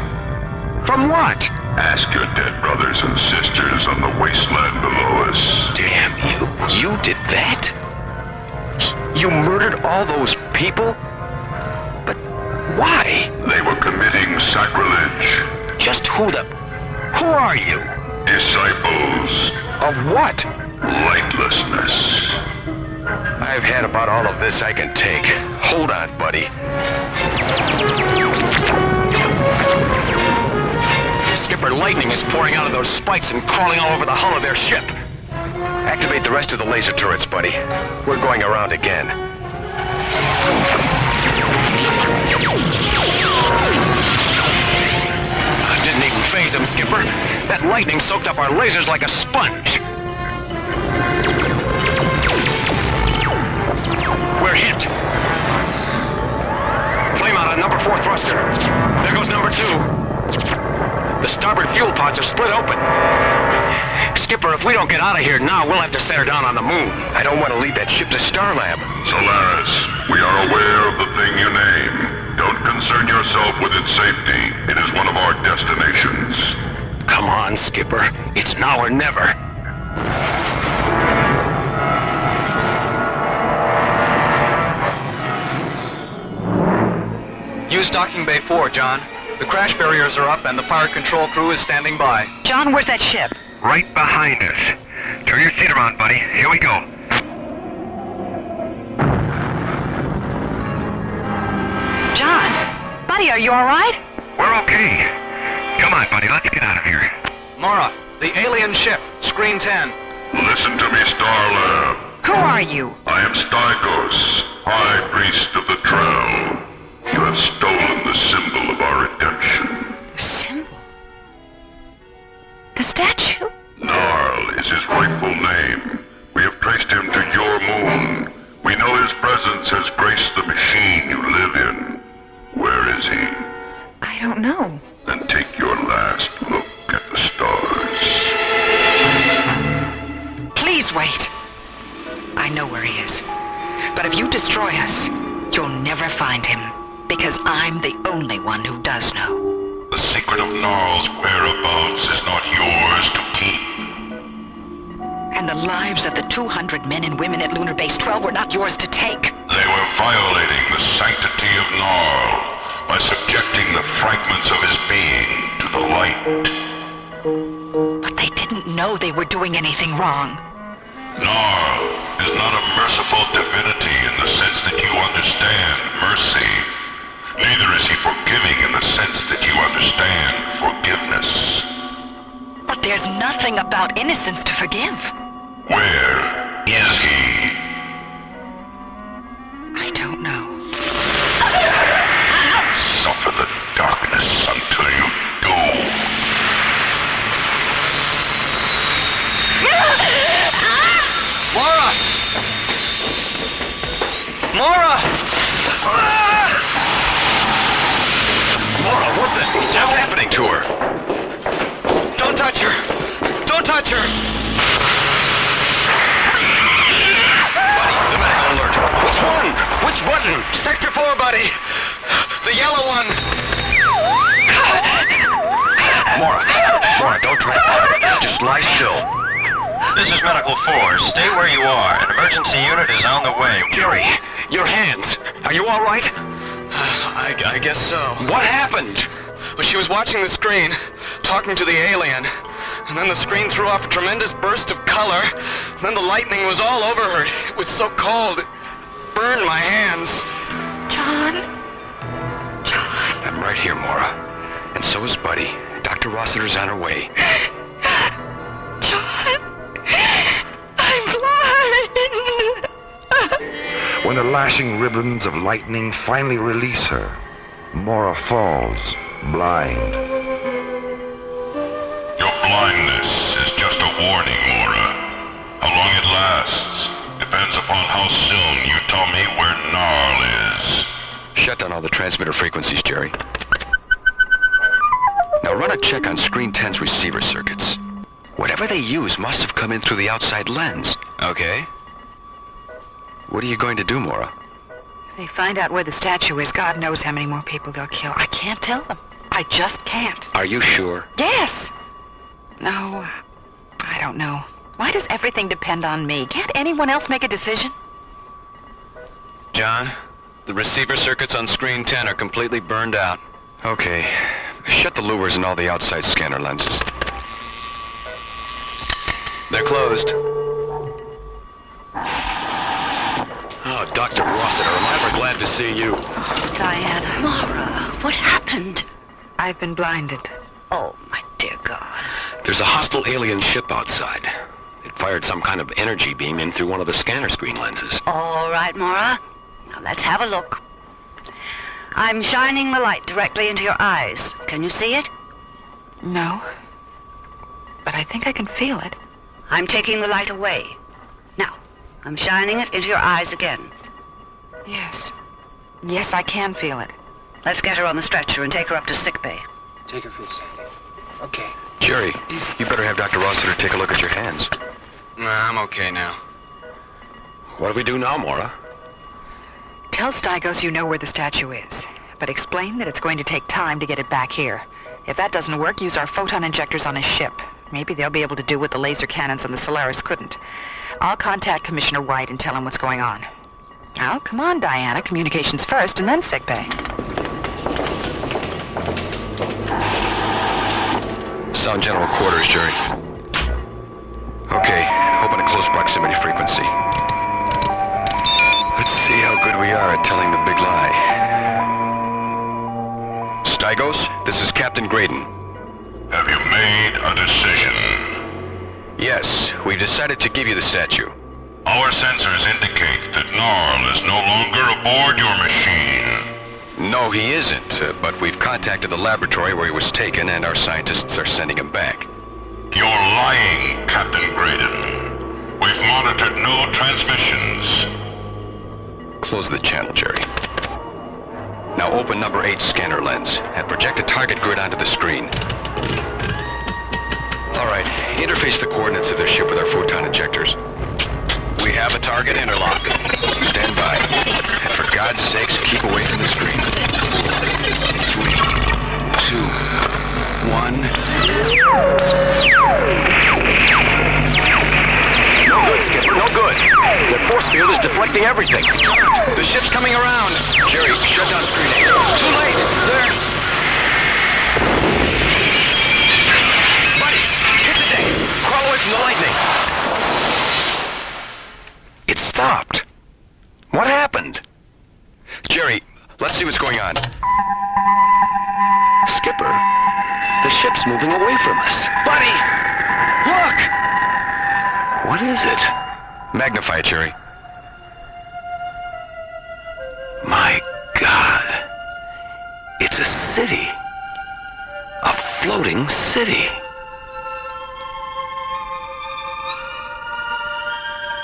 From what? Ask your dead brothers and sisters on the wasteland below us. Damn you. You did that? You murdered all those people? But why? They were committing sacrilege. Just who are you? Disciples. Of what? Lightlessness. I've had about all of this I can take. Hold on, buddy. Skipper, lightning is pouring out of those spikes and crawling all over the hull of their ship. Activate the rest of the laser turrets, buddy. We're going around again. Didn't even phase him, Skipper. That lightning soaked up our lasers like a sponge. We're hit. Flame out on number 4 thruster. There goes number 2. The starboard fuel pods are split open. Skipper, if we don't get out of here now, we'll have to set her down on the moon. I don't want to lead that ship to Starlab. Solaris, we are aware of the thing you name. Don't concern yourself with its safety. It is one of our destinations. Come on, Skipper. It's now or never. Use docking bay 4, John. The crash barriers are up and the fire control crew is standing by. John, where's that ship? Right behind us. Turn your seat around, buddy. Here we go. John! Buddy, are you all right? We're okay. Come on, buddy. Let's get out of here. Mora, the alien ship, screen 10. Listen to me, Starlab. Who are you? I am Stygos, High Priest of the Trance. You have stolen the symbol of our redemption. The symbol? The statue? Narl is his rightful name. We have traced him to your moon. We know his presence has graced the machine you live in. Where is he? I don't know. Then take your last look at the stars. Please wait. I know where he is. But if you destroy us, you'll never find him. Because I'm the only one who does know. The secret of Narl's whereabouts is not yours to keep. And the lives of the 200 men and women at Lunar Base 12 were not yours to take. They were violating the sanctity of Narl by subjecting the fragments of his being to the light. But they didn't know they were doing anything wrong. Narl is not a merciful divinity in the sense that you understand mercy. Neither is he forgiving in the sense that you understand forgiveness. But there's nothing about innocence to forgive. Where is he? I don't know. Suffer the darkness until you do. Mora! Mora! Mora, what the hell's happening to her? Don't touch her! Don't touch her! Buddy, the medical alert. Which one? Which button? Sector 4, buddy! The yellow one! Mora, don't try. Just lie still. This is Medical 4. Stay where you are. An emergency unit is on the way. Jerry, your hands. Are you all right? I guess so. What happened? Well, she was watching the screen, talking to the alien. And then the screen threw off a tremendous burst of color. And then the lightning was all over her. It was so cold, it burned my hands. John? I'm right here, Mora. And so is Buddy. Dr. Rossiter's on her way. John? I'm blind! When the lashing ribbons of lightning finally release her, Mora falls, blind. Your blindness is just a warning, Mora. How long it lasts depends upon how soon you tell me where Narl is. Shut down all the transmitter frequencies, Jerry. Now run a check on Screen 10's receiver circuits. Whatever they use must have come in through the outside lens. Okay. What are you going to do, Mora? If they find out where the statue is, God knows how many more people they'll kill. I can't tell them. I just can't. Are you sure? Yes! No, I don't know. Why does everything depend on me? Can't anyone else make a decision? John, the receiver circuits on screen 10 are completely burned out. Okay. Shut the louvers and all the outside scanner lenses. They're closed. Oh, Dr. Rossiter, am I ever glad to see you. Diana. Mora, what happened? I've been blinded. Oh, my dear God. There's a hostile alien ship outside. It fired some kind of energy beam in through one of the scanner screen lenses. All right, Mora. Now let's have a look. I'm shining the light directly into your eyes. Can you see it? No. But I think I can feel it. I'm taking the light away. Now, I'm shining it into your eyes again. Yes. Yes, I can feel it. Let's get her on the stretcher and take her up to sickbay. Take her feet, Sandy. Okay. Jerry, you better have Dr. Rossiter take a look at your hands. Nah, I'm okay now. What do we do now, Mora? Tell Stygos you know where the statue is, but explain that it's going to take time to get it back here. If that doesn't work, use our photon injectors on his ship. Maybe they'll be able to do what the laser cannons on the Solaris couldn't. I'll contact Commissioner White and tell him what's going on. Now, come on, Diana. Communications first, and then sickbay. Sound General Quarters, Jerry. Okay, open a close proximity frequency. Let's see how good we are at telling the big lie. Stygos, this is Captain Graydon. Have you made a decision? Yes, we decided to give you the statue. Our sensors indicate that Gnarl is no longer aboard your machine. No, he isn't, but we've contacted the laboratory where he was taken, and our scientists are sending him back. You're lying, Captain Graydon. We've monitored no transmissions. Close the channel, Jerry. Now open number 8 scanner lens, and project a target grid onto the screen. All right, interface the coordinates of their ship with our photon injectors. We have a target interlock. Stand by. And for God's sakes, keep away from the screen. 3, 2, 1... No good, Skipper, no good. Their force field is deflecting everything. The ship's coming around. Jerry, shut down screen 8. Too late. There. Buddy, hit the deck. Crawl away from the lightning. It stopped. What happened? Jerry, let's see what's going on. Skipper, the ship's moving away from us. Buddy! Look! What is it? Magnify it, Jerry. My God. It's a city. A floating city.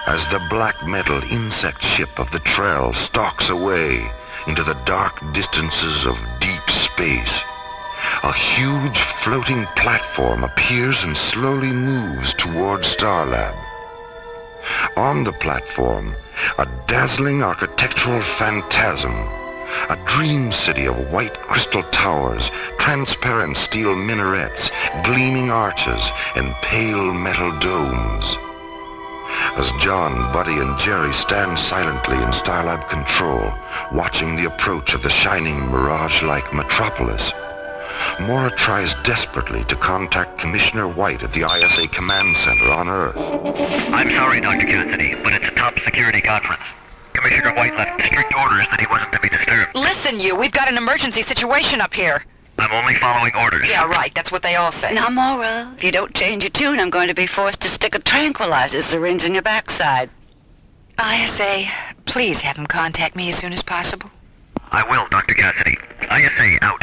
As the black metal insect ship of the Trell stalks away into the dark distances of deep space, a huge floating platform appears and slowly moves toward Starlab. On the platform, a dazzling architectural phantasm, a dream city of white crystal towers, transparent steel minarets, gleaming arches, and pale metal domes. As John, Buddy, and Jerry stand silently in Starlab control, watching the approach of the shining mirage-like metropolis, Mora tries desperately to contact Commissioner White at the ISA Command Center on Earth. I'm sorry, Dr. Cassidy, but it's a top security conference. Commissioner White left strict orders that he wasn't to be disturbed. Listen, we've got an emergency situation up here. I'm only following orders. Yeah, right. That's what they all say. Now, Mora, if you don't change your tune, I'm going to be forced to stick a tranquilizer syringe in your backside. ISA, please have him contact me as soon as possible. I will, Dr. Cassidy. ISA out.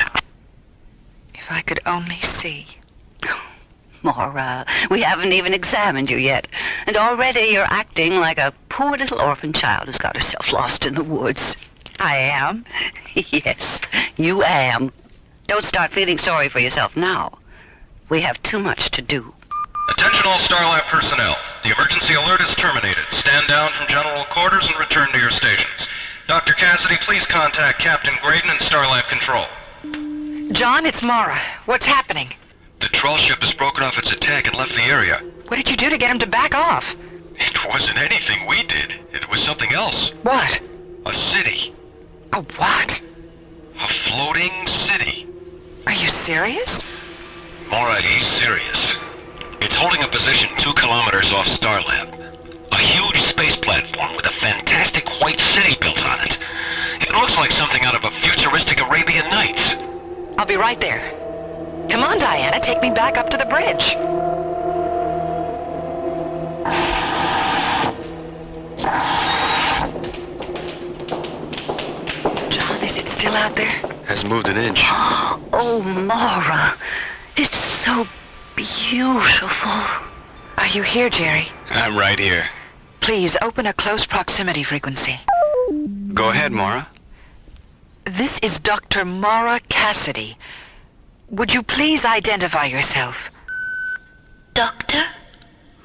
If I could only see. Mora, we haven't even examined you yet, and already you're acting like a poor little orphan child who's got herself lost in the woods. I am? Yes, you am. Don't start feeling sorry for yourself now. We have too much to do. Attention all Starlab personnel. The emergency alert is terminated. Stand down from general quarters and return to your stations. Dr. Cassidy, please contact Captain Graydon and Starlab Control. John, it's Mora. What's happening? The troll ship has broken off its attack and left the area. What did you do to get him to back off? It wasn't anything we did. It was something else. What? A city. A what? A floating city. Are you serious? Mora, he's serious. It's holding a position 2 kilometers off Starlab. A huge space platform with a fantastic white city built on it. It looks like something out of a futuristic Arabian Nights. I'll be right there. Come on, Diana, take me back up to the bridge. John, is it still out there? Hasn't moved an inch. Oh, Mora. It's so beautiful. Are you here, Jerry? I'm right here. Please, open a close proximity frequency. Go ahead, Mora. This is Dr. Mora Cassidy. Would you please identify yourself? Dr.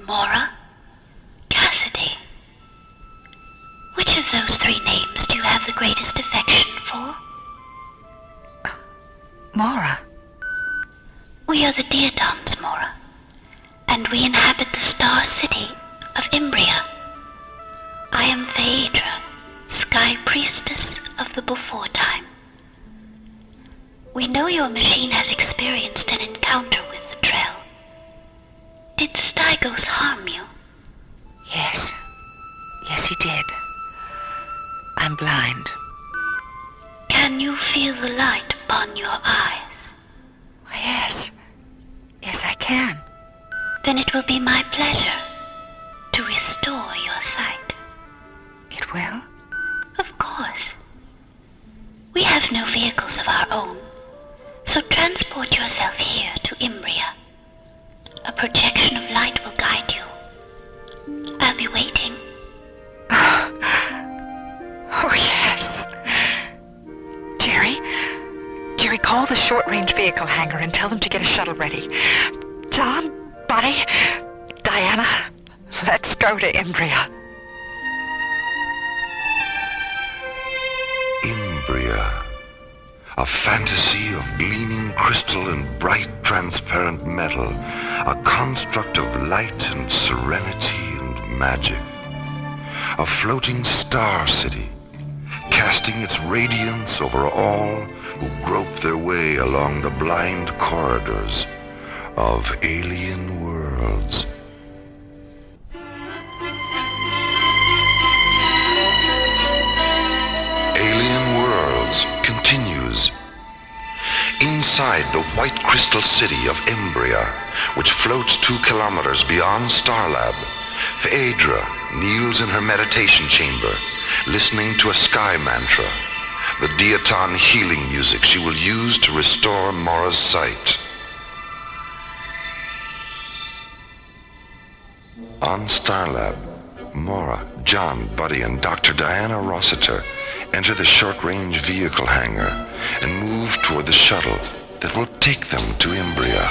Mora Cassidy. Which of those 3 names do you have the greatest affection for? Mora. We are the Diatons, Mora, and we inhabit the star city of Imbria. I am Phaedra, Sky Priestess of the Before Time. We know your machine has experienced an encounter with the Trell. Did Stygos harm you? Yes. Yes, he did. I'm blind. Can you feel the light upon your eyes? Yes. Yes, I can. Then it will be my pleasure to restore your sight. It will? Of course. We have no vehicles of our own, so transport yourself here to Imbria. A projection of light will guide you. I'll be waiting. Oh, yes. Jerry, call the short-range vehicle hangar and tell them to get a shuttle ready. John, Buddy, Diana, let's go to Imbria. Imbria. A fantasy of gleaming crystal and bright transparent metal. A construct of light and serenity and magic. A floating star city, casting its radiance over all who grope their way along the blind corridors of alien worlds. Alien Worlds continues. Inside the white crystal city of Imbria, which floats 2 kilometers beyond Starlab, Phaedra kneels in her meditation chamber, listening to a sky mantra, the Diaton healing music she will use to restore Mora's sight. On Starlab, Mora, John, Buddy, and Dr. Diana Rossiter enter the short-range vehicle hangar and move toward the shuttle that will take them to Imbria.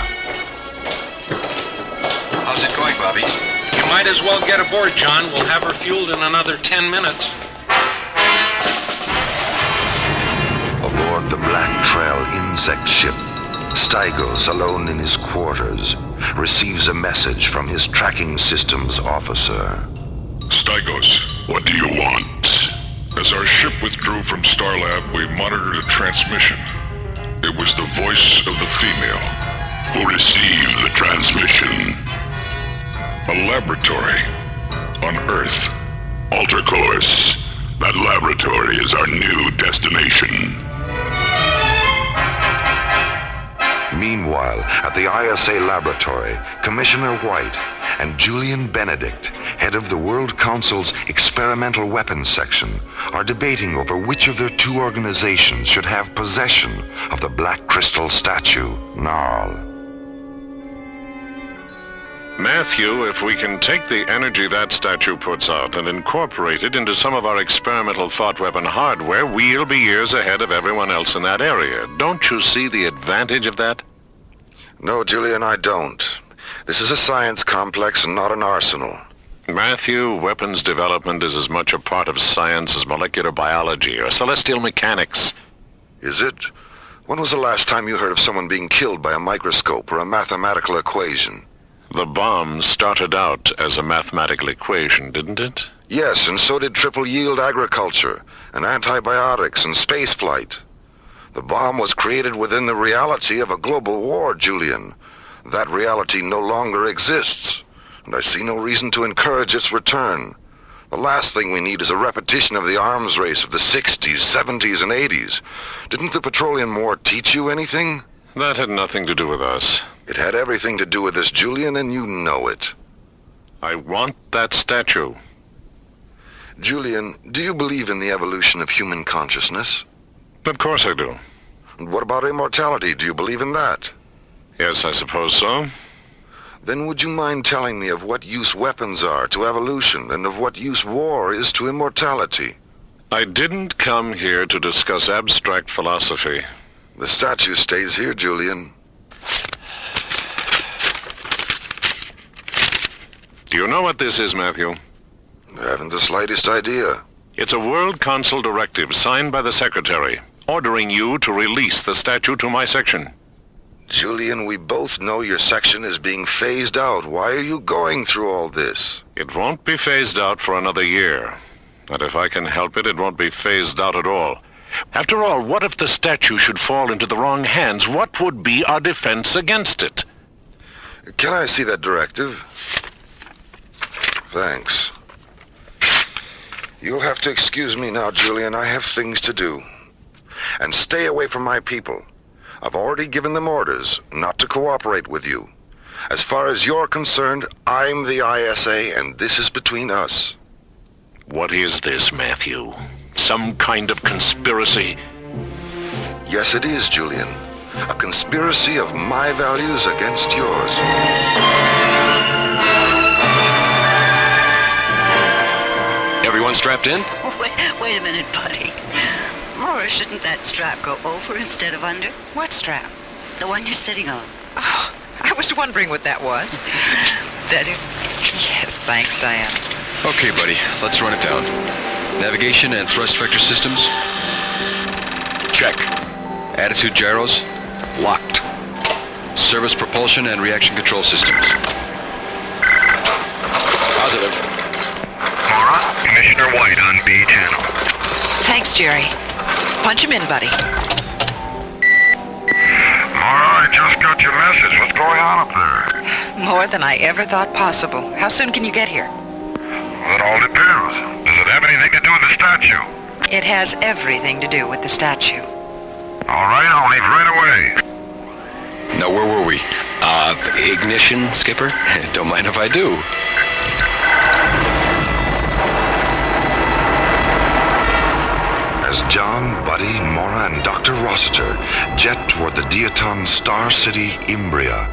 How's it going, Bobby? You might as well get aboard, John. We'll have her fueled in another 10 minutes. Aboard the Black Trail insect ship, Stygos, alone in his quarters, receives a message from his tracking systems officer. Stygos, what do you want? As our ship withdrew from Starlab, we monitored a transmission. It was the voice of the female. Who received the transmission? A laboratory. On Earth. Alter course. That laboratory is our new destination. Meanwhile, at the ISA laboratory, Commissioner White and Julian Benedict, head of the World Council's Experimental Weapons Section, are debating over which of their 2 organizations should have possession of the Black Crystal statue, Gnarl. Matthew, if we can take the energy that statue puts out and incorporate it into some of our experimental thought weapon hardware, we'll be years ahead of everyone else in that area. Don't you see the advantage of that? No, Julian, I don't. This is a science complex and not an arsenal. Matthew, weapons development is as much a part of science as molecular biology or celestial mechanics. Is it? When was the last time you heard of someone being killed by a microscope or a mathematical equation? The bomb started out as a mathematical equation, didn't it? Yes, and so did triple-yield agriculture, and antibiotics, and spaceflight. The bomb was created within the reality of a global war, Julian. That reality no longer exists, and I see no reason to encourage its return. The last thing we need is a repetition of the arms race of the 60s, 70s, and 80s. Didn't the Petroleum War teach you anything? That had nothing to do with us. It had everything to do with this, Julian, and you know it. I want that statue. Julian, do you believe in the evolution of human consciousness? Of course I do. And what about immortality? Do you believe in that? Yes, I suppose so. Then would you mind telling me of what use weapons are to evolution and of what use war is to immortality? I didn't come here to discuss abstract philosophy. The statue stays here, Julian. Do you know what this is, Matthew? I haven't the slightest idea. It's a World Council directive signed by the Secretary, ordering you to release the statue to my section. Julian, we both know your section is being phased out. Why are you going through all this? It won't be phased out for another year. And if I can help it, it won't be phased out at all. After all, what if the statue should fall into the wrong hands? What would be our defense against it? Can I see that directive? Thanks. You'll have to excuse me now, Julian. I have things to do. And stay away from my people. I've already given them orders not to cooperate with you. As far as you're concerned, I'm the ISA, and this is between us. What is this, Matthew? Some kind of conspiracy? Yes, it is, Julian. A conspiracy of my values against yours. Everyone strapped in? Wait a minute, buddy. Mora, shouldn't that strap go over instead of under? What strap? The one you're sitting on. Oh, I was wondering what that was. Better? Yes, thanks, Diana. Okay, buddy, let's run it down. Navigation and thrust vector systems? Check. Attitude gyros? Locked. Service propulsion and reaction control systems? Positive. Mora, Commissioner White on B channel. Thanks, Jerry. Punch him in, buddy. Mora, I just got your message. What's going on up there? More than I ever thought possible. How soon can you get here? That all depends. Does it have anything to do with the statue? It has everything to do with the statue. All right, I'll leave right away. Now, where were we? Ignition, Skipper? Don't mind if I do. As John, Buddy, Mora, and Dr. Rossiter jet toward the Diaton Star City, Imbria,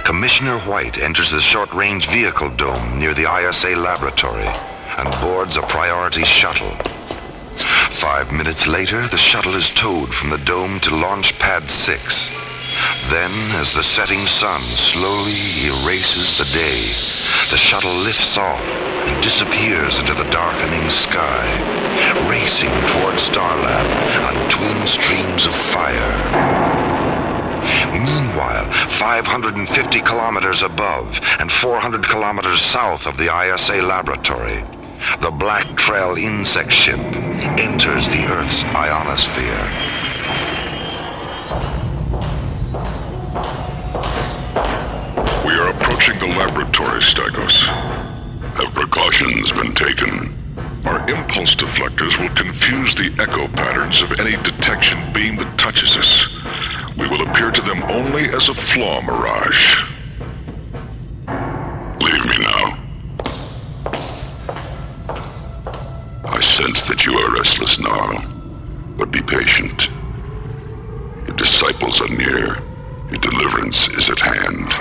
Commissioner White enters the short-range vehicle dome near the ISA laboratory and boards a priority shuttle. 5 minutes later, the shuttle is towed from the dome to Launch Pad 6. Then, as the setting sun slowly erases the day, the shuttle lifts off and disappears into the darkening sky, racing toward Starlab on twin streams of fire. Meanwhile, 550 kilometers above and 400 kilometers south of the ISA laboratory, the Black Trail insect ship enters the Earth's ionosphere. We are approaching the laboratory, Stagos. Have precautions been taken? Our impulse deflectors will confuse the echo patterns of any detection beam that touches us. We will appear to them only as a flaw mirage. Leave me now. I sense that you are restless now, but be patient. Your disciples are near. Your deliverance is at hand.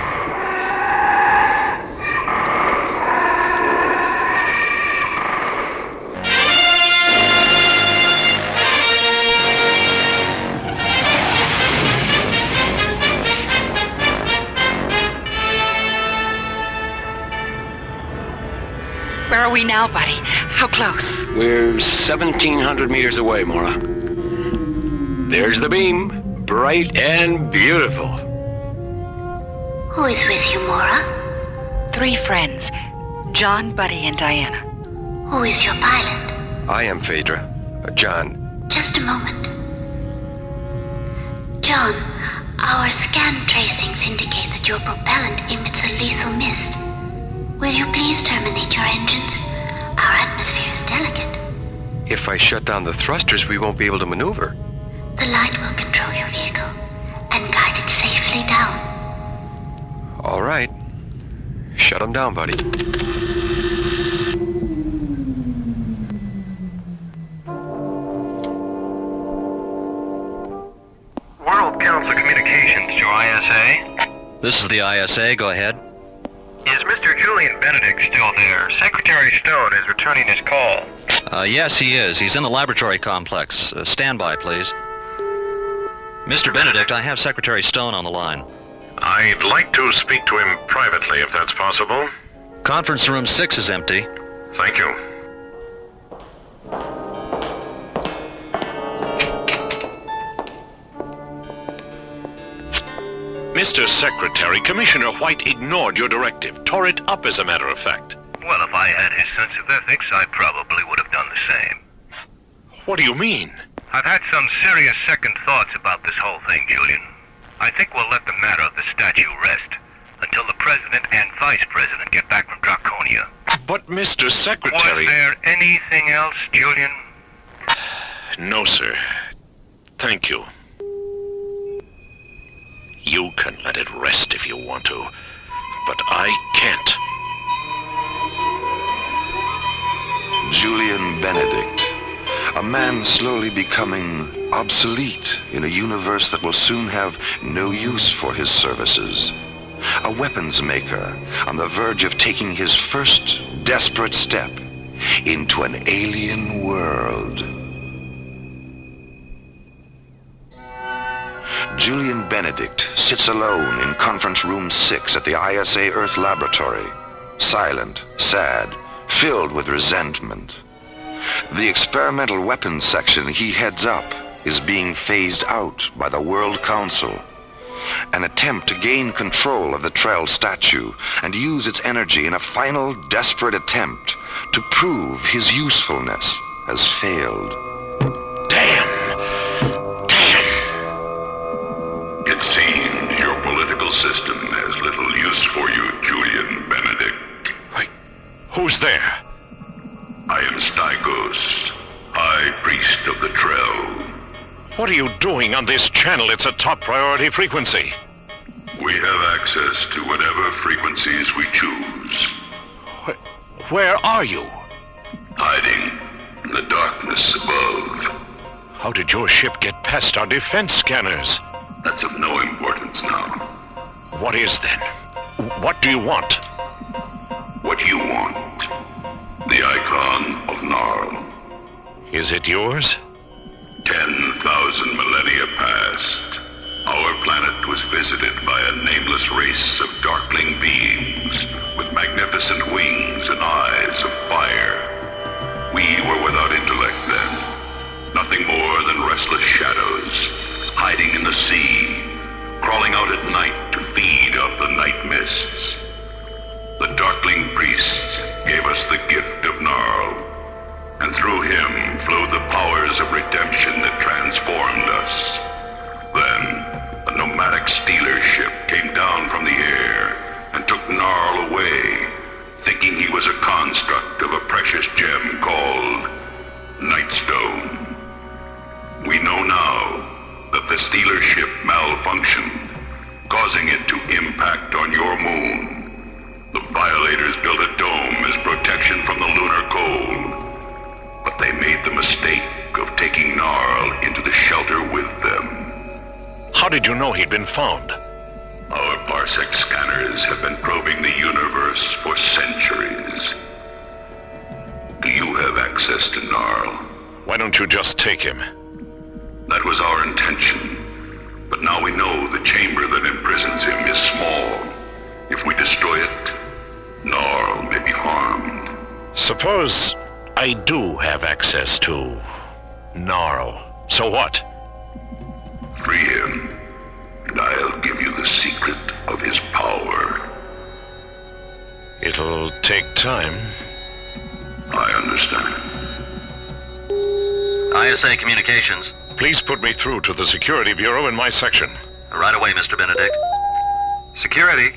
we now, buddy? How close? We're 1,700 meters away, Mora. There's the beam, bright and beautiful. Who is with you, Mora? 3 friends. John, Buddy, and Diana. Who is your pilot? I am Phaedra. John. Just a moment. John, our scan tracings indicate that your propellant emits a lethal mist. Will you please terminate your engines? Our atmosphere is delicate. If I shut down the thrusters, we won't be able to maneuver. The light will control your vehicle and guide it safely down. All right. Shut them down, buddy. World Council Communications to ISA. This is the ISA. Go ahead. Is Mr. Julian Benedict still there? Secretary Stone is returning his call. Yes, he is. He's in the laboratory complex. Stand by, please. Mr. Benedict, I have Secretary Stone on the line. I'd like to speak to him privately, if that's possible. Conference room 6 is empty. Thank you. Mr. Secretary, Commissioner White ignored your directive, tore it up as a matter of fact. Well, if I had his sense of ethics, I probably would have done the same. What do you mean? I've had some serious second thoughts about this whole thing, Julian. I think we'll let the matter of the statue rest until the President and Vice President get back from Draconia. But, Mr. Secretary... Was there anything else, Julian? No, sir. Thank you. You can let it rest if you want to, but I can't. Julian Benedict, a man slowly becoming obsolete in a universe that will soon have no use for his services. A weapons maker on the verge of taking his first desperate step into an alien world. Julian Benedict sits alone in conference room 6 at the ISA Earth laboratory, silent, sad, filled with resentment. The experimental weapons section he heads up is being phased out by the World Council. An attempt to gain control of the Trell statue and use its energy in a final desperate attempt to prove his usefulness has failed. It seems your political system has little use for you, Julian Benedict. Wait, who's there? I am Stygos, High Priest of the Trell. What are you doing on this channel? It's a top priority frequency. We have access to whatever frequencies we choose. Where are you? Hiding in the darkness above. How did your ship get past our defense scanners? That's of no importance now. What is then? What do you want? What you want. The icon of Gnarl. Is it yours? 10,000 millennia past. Our planet was visited by a nameless race of darkling beings with magnificent wings and eyes of fire. We were without intellect then. Nothing more than restless shadows, hiding in the sea, crawling out at night to feed off the night mists. The Darkling Priests gave us the gift of Gnarl, and through him flowed the powers of redemption that transformed us. Then, a nomadic stealer ship came down from the air and took Gnarl away, thinking he was a construct of a precious gem called Nightstone. We know now that the stealer ship malfunctioned, causing it to impact on your moon. The violators built a dome as protection from the lunar cold, but they made the mistake of taking Gnarl into the shelter with them. How did you know he'd been found? Our parsec scanners have been probing the universe for centuries. Do you have access to Gnarl? Why don't you just take him? That was our intention. But now we know the chamber that imprisons him is small. If we destroy it, Gnarl may be harmed. Suppose I do have access to Gnarl. So what? Free him, and I'll give you the secret of his power. It'll take time. I understand. ISA Communications. Please put me through to the Security Bureau in my section. Right away, Mr. Benedict. Security.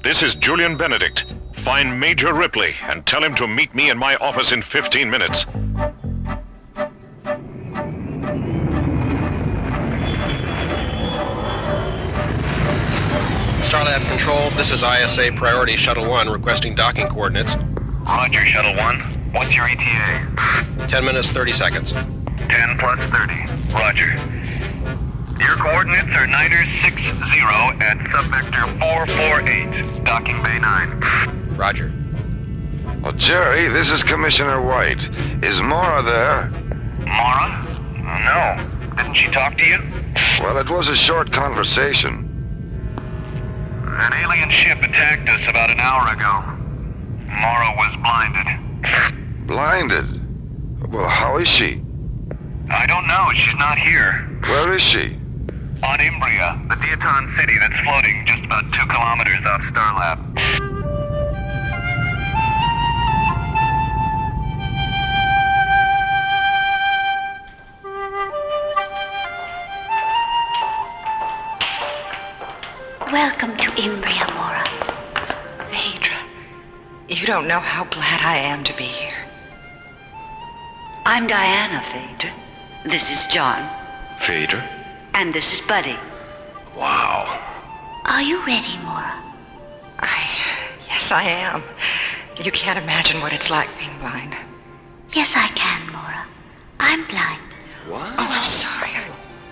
This is Julian Benedict. Find Major Ripley and tell him to meet me in my office in 15 minutes. Starlab Control, this is ISA Priority Shuttle 1 requesting docking coordinates. Roger, Shuttle 1. What's your ETA? 10 minutes, 30 seconds. 10 plus 30. Roger. Your coordinates are Niner 60 at subvector 448, docking bay 9. Roger. Well, Jerry, this is Commissioner White. Is Mora there? Mora? No. Didn't she talk to you? Well, it was a short conversation. An alien ship attacked us about an hour ago. Mora was blinded. Blinded? Well, how is she? I don't know. She's not here. Where is she? On Imbria, the Diaton city that's floating just about 2 kilometers off Starlab. Welcome to Imbria, Mora. Phaedra, you don't know how glad I am to be here. I'm Diana, Phaedra. This is John. Phaedra? And this is Buddy. Wow. Are you ready, Mora? Yes, I am. You can't imagine what it's like being blind. Yes, I can, Mora. I'm blind. What? Oh, I'm sorry.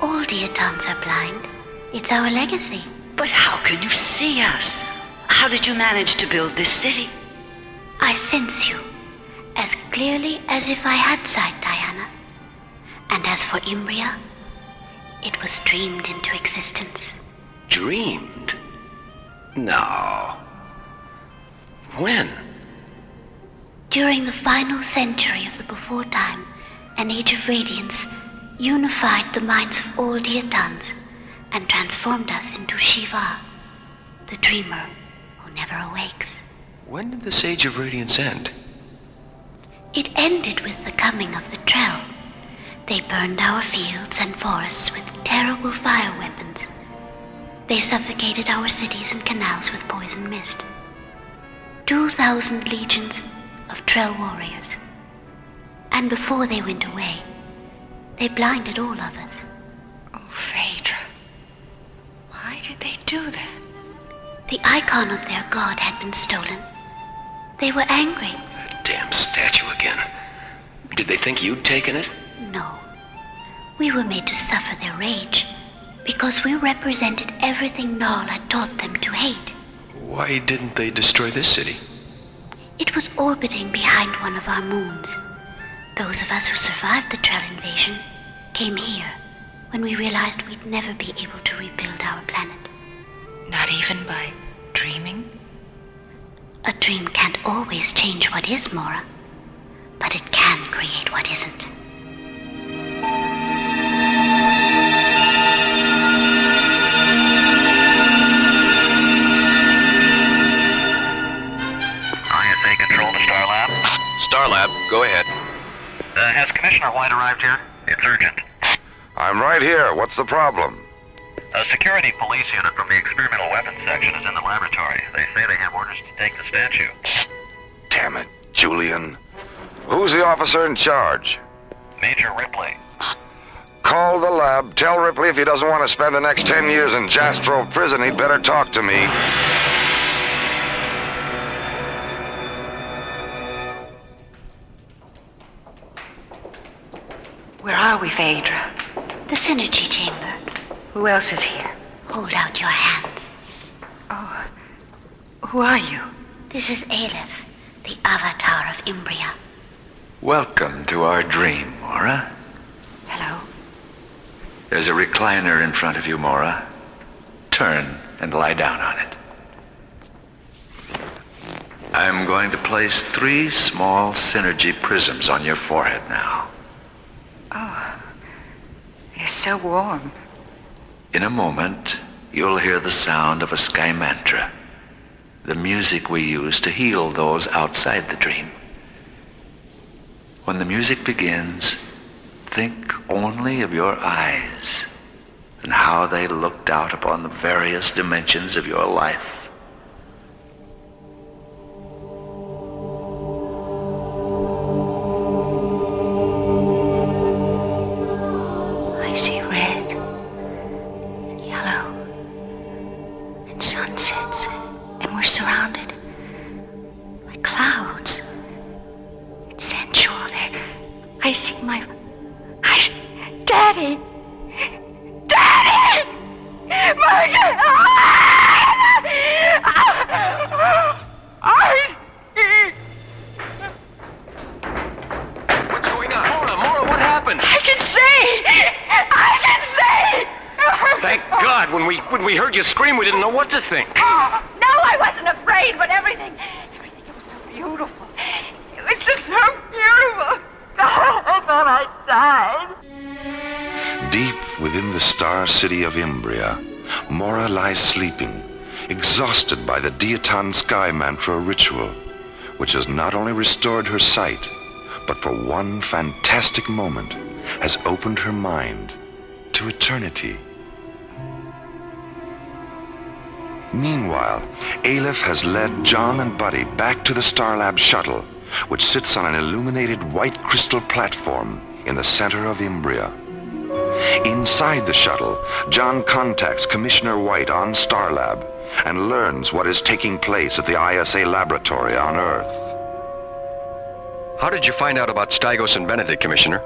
All Diatons are blind. It's our legacy. But how can you see us? How did you manage to build this city? I sense you, as clearly as if I had sight, Diana. And as for Imbria, it was dreamed into existence. Dreamed? No. When? During the final century of the before time, an age of radiance unified the minds of all Diatons and transformed us into Shiva, the dreamer who never awakes. When did this age of radiance end? It ended with the coming of the Trell. They burned our fields and forests with terrible fire weapons. They suffocated our cities and canals with poison mist. 2,000 legions of Trell warriors. And before they went away, they blinded all of us. Oh, Phaedra. Why did they do that? The icon of their god had been stolen. They were angry. That damn statue again. Did they think you'd taken it? No. We were made to suffer their rage because we represented everything Null had taught them to hate. Why didn't they destroy this city? It was orbiting behind one of our moons. Those of us who survived the Trell invasion came here when we realized we'd never be able to rebuild our planet. Not even by dreaming? A dream can't always change what is, Mora, but it can create what isn't. ISA Control to Starlab. Starlab, go ahead. Has Commissioner White arrived here? It's urgent. I'm right here. What's the problem? A security police unit from the experimental weapons section is in the laboratory. They say they have orders to take the statue. Damn it, Julian. Who's the officer in charge? Major Ripley. Call the lab. Tell Ripley if he doesn't want to spend the next 10 years in Jastro prison, he'd better talk to me. Where are we, Phaedra? The Synergy Chamber. Who else is here? Hold out your hands. Oh, who are you? This is Aleph, the avatar of Imbria. Welcome to our dream, Mora. Hello. There's a recliner in front of you, Mora. Turn and lie down on it. I'm going to place 3 small synergy prisms on your forehead now. Oh, they're so warm. In a moment, you'll hear the sound of a sky mantra, the music we use to heal those outside the dream. When the music begins, think only of your eyes and how they looked out upon the various dimensions of your life. I see red and yellow and sunsets, and we're surrounded by clouds. It's sensual. I see Daddy! Daddy! What's going on? Mora, what happened? I can see! Thank God, when we heard you scream, we didn't know what to think. Oh, no, I wasn't afraid, but everything, it was so beautiful. It was just so beautiful. I thought I died. Deep within the star city of Imbria, Mora lies sleeping, exhausted by the Diaton Sky Mantra ritual, which has not only restored her sight, but for one fantastic moment has opened her mind to eternity. Meanwhile, Aleph has led John and Buddy back to the Starlab shuttle, which sits on an illuminated white crystal platform in the center of Imbria. Inside the shuttle, John contacts Commissioner White on Starlab and learns what is taking place at the ISA laboratory on Earth. How did you find out about Stygos and Benedict, Commissioner?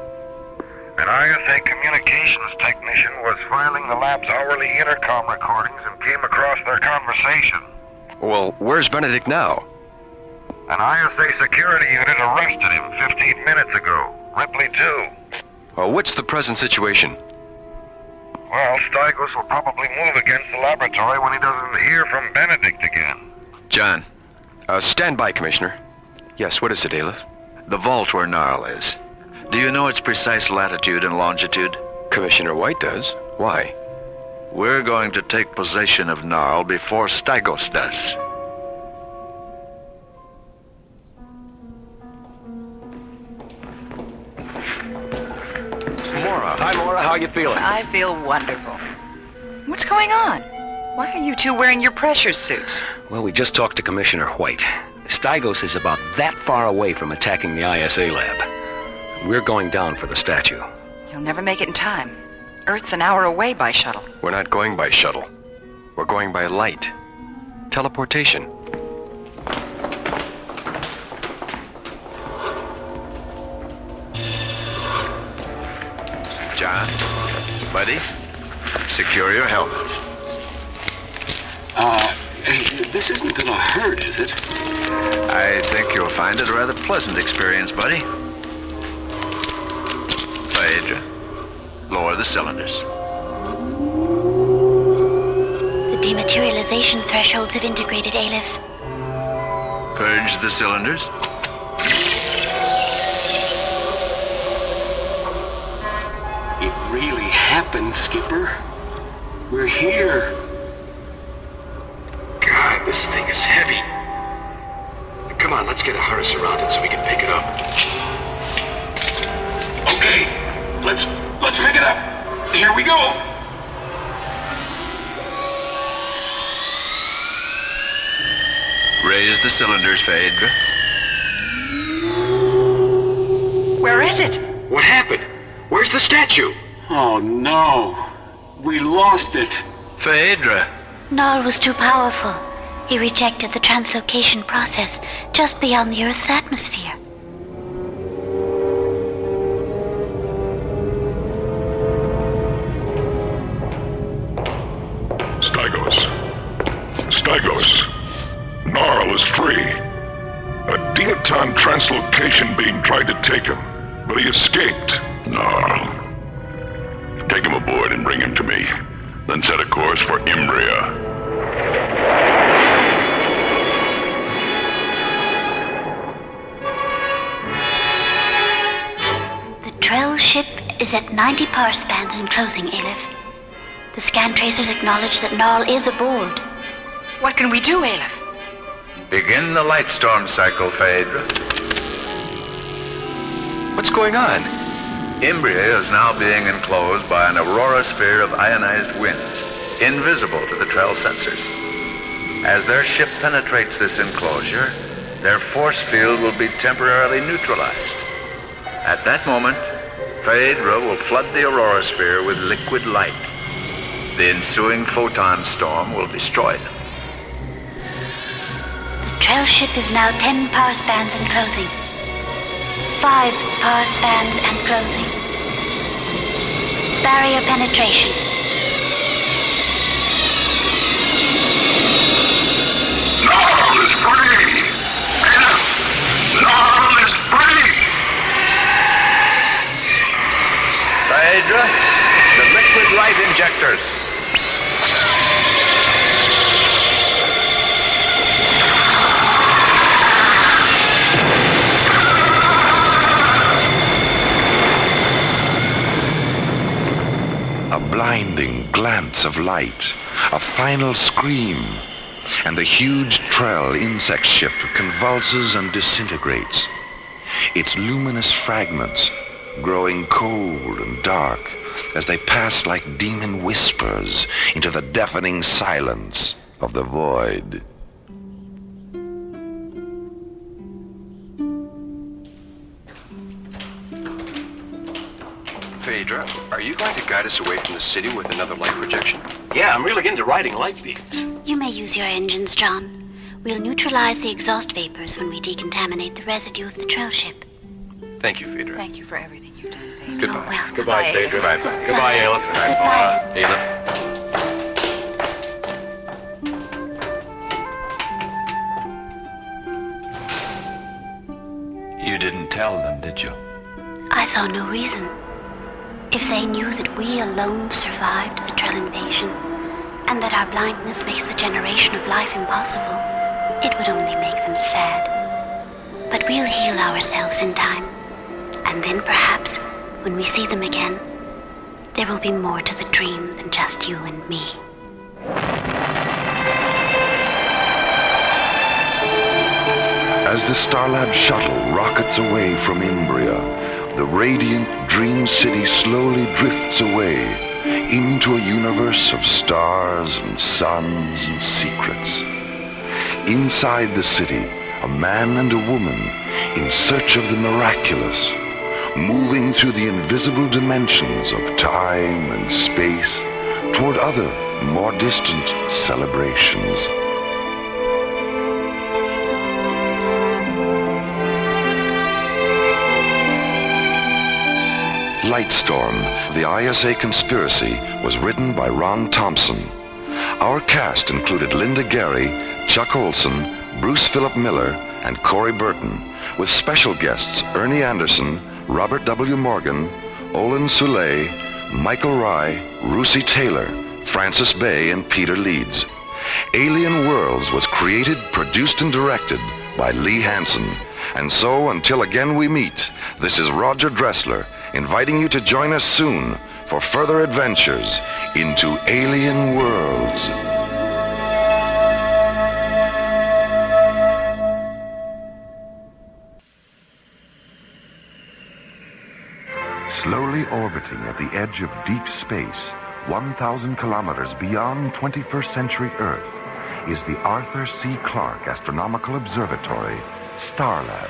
An ISA communications technician was filing the lab's hourly intercom recordings and came across their conversation. Well, where's Benedict now? An ISA security unit arrested him 15 minutes ago. Ripley, too. Well, what's the present situation? Well, Stygos will probably move against the laboratory when he doesn't hear from Benedict again. John, stand by, Commissioner. Yes, what is it, Aleph? The vault where Gnarl is. Do you know its precise latitude and longitude? Commissioner White does. Why? We're going to take possession of Gnarl before Stygos does. Mora. Hi, Mora. How are you feeling? I feel wonderful. What's going on? Why are you two wearing your pressure suits? Well, we just talked to Commissioner White. Stygos is about that far away from attacking the ISA lab. We're going down for the statue. You'll never make it in time. Earth's an hour away by shuttle. We're not going by shuttle. We're going by light. Teleportation. John, Buddy, secure your helmets. This isn't gonna hurt, is it? I think you'll find it a rather pleasant experience, Buddy. Phaedra, lower the cylinders. The dematerialization thresholds have integrated, Aleph. Purge the cylinders. It really happened, Skipper. We're here. God, this thing is heavy. Come on, let's get a hearse around it so we can pick it up. Okay, let's pick it up. Here we go. Raise the cylinders, Phaedra. Where is it? What happened? Where's the statue? Oh no, we lost it. Phaedra. Gnarl was too powerful. He rejected the translocation process just beyond the Earth's atmosphere. Stygos. Gnarl is free. A Diaton translocation beam tried to take him, but he escaped. Gnarl. Take him aboard and bring him to me. Then set a course for Imbria. is at 90 power spans and closing, Aleph. The scan tracers acknowledge that Null is aboard. What can we do, Aleph? Begin the light storm cycle, Phaedra. What's going on? Imbria is now being enclosed by an aurora sphere of ionized winds, invisible to the Trell sensors. As their ship penetrates this enclosure, their force field will be temporarily neutralized. At that moment, Phaedra will flood the aurora sphere with liquid light. The ensuing photon storm will destroy them. The Trell ship is now 10 power spans and closing. 5 power spans and closing. Barrier penetration. Null is free! Null is free! Phaedra, the liquid light injectors. A blinding glance of light, a final scream, and the huge Trell insect ship convulses and disintegrates. Its luminous fragments growing cold and dark as they pass like demon whispers into the deafening silence of the void. Phaedra, are you going to guide us away from the city with another light projection? Yeah, I'm really into riding light beams. You may use your engines, John. We'll neutralize the exhaust vapors when we decontaminate the residue of the Trell ship. Thank you, Phaedra. Thank you for everything you've done, Phaedra. Goodbye. Oh, well, Goodbye, Phaedra. Goodbye. Goodbye, Aleph. Goodbye. Aleph. You didn't tell them, did you? I saw no reason. If they knew that we alone survived the Trell invasion, and that our blindness makes the generation of life impossible, it would only make them sad. But we'll heal ourselves in time, and then perhaps, when we see them again, there will be more to the dream than just you and me. As the Starlab shuttle rockets away from Imbria, the radiant dream city slowly drifts away into a universe of stars and suns and secrets. Inside the city, a man and a woman in search of the miraculous, moving through the invisible dimensions of time and space toward other, more distant celebrations. Lightstorm, the ISA Conspiracy, was written by Ron Thompson. Our cast included Linda Gary, Chuck Olson, Bruce Philip Miller, and Corey Burton, with special guests Ernie Anderson, Robert W. Morgan, Olin Soule, Michael Rye, Russi Taylor, Francis Bay, and Peter Leeds. Alien Worlds was created, produced, and directed by Lee Hansen. And so, until again we meet, this is Roger Dressler, inviting you to join us soon for further adventures into alien worlds. Slowly orbiting at the edge of deep space, 1,000 kilometers beyond 21st century Earth, is the Arthur C. Clarke Astronomical Observatory, Starlab.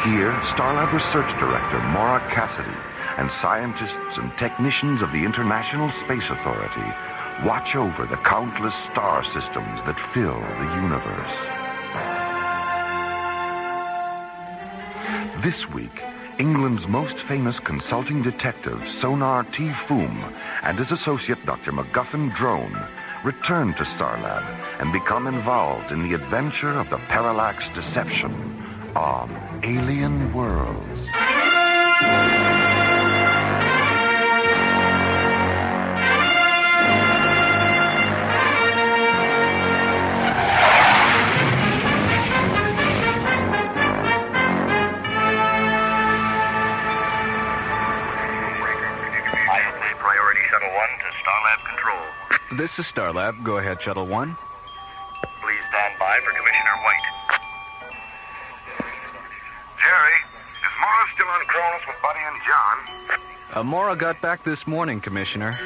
Here, Starlab Research Director Mora Cassidy and scientists and technicians of the International Space Authority watch over the countless star systems that fill the universe. This week, England's most famous consulting detective, Sonar T. Foom, and his associate, Dr. MacGuffin Drone, return to Starlab and become involved in the adventure of the Parallax Deception on Alien Worlds. to Starlab Control. This is Starlab. Go ahead, Shuttle 1. Please stand by for Commissioner White. Jerry, is Mora still on Cronus with Buddy and John? Mora got back this morning, Commissioner.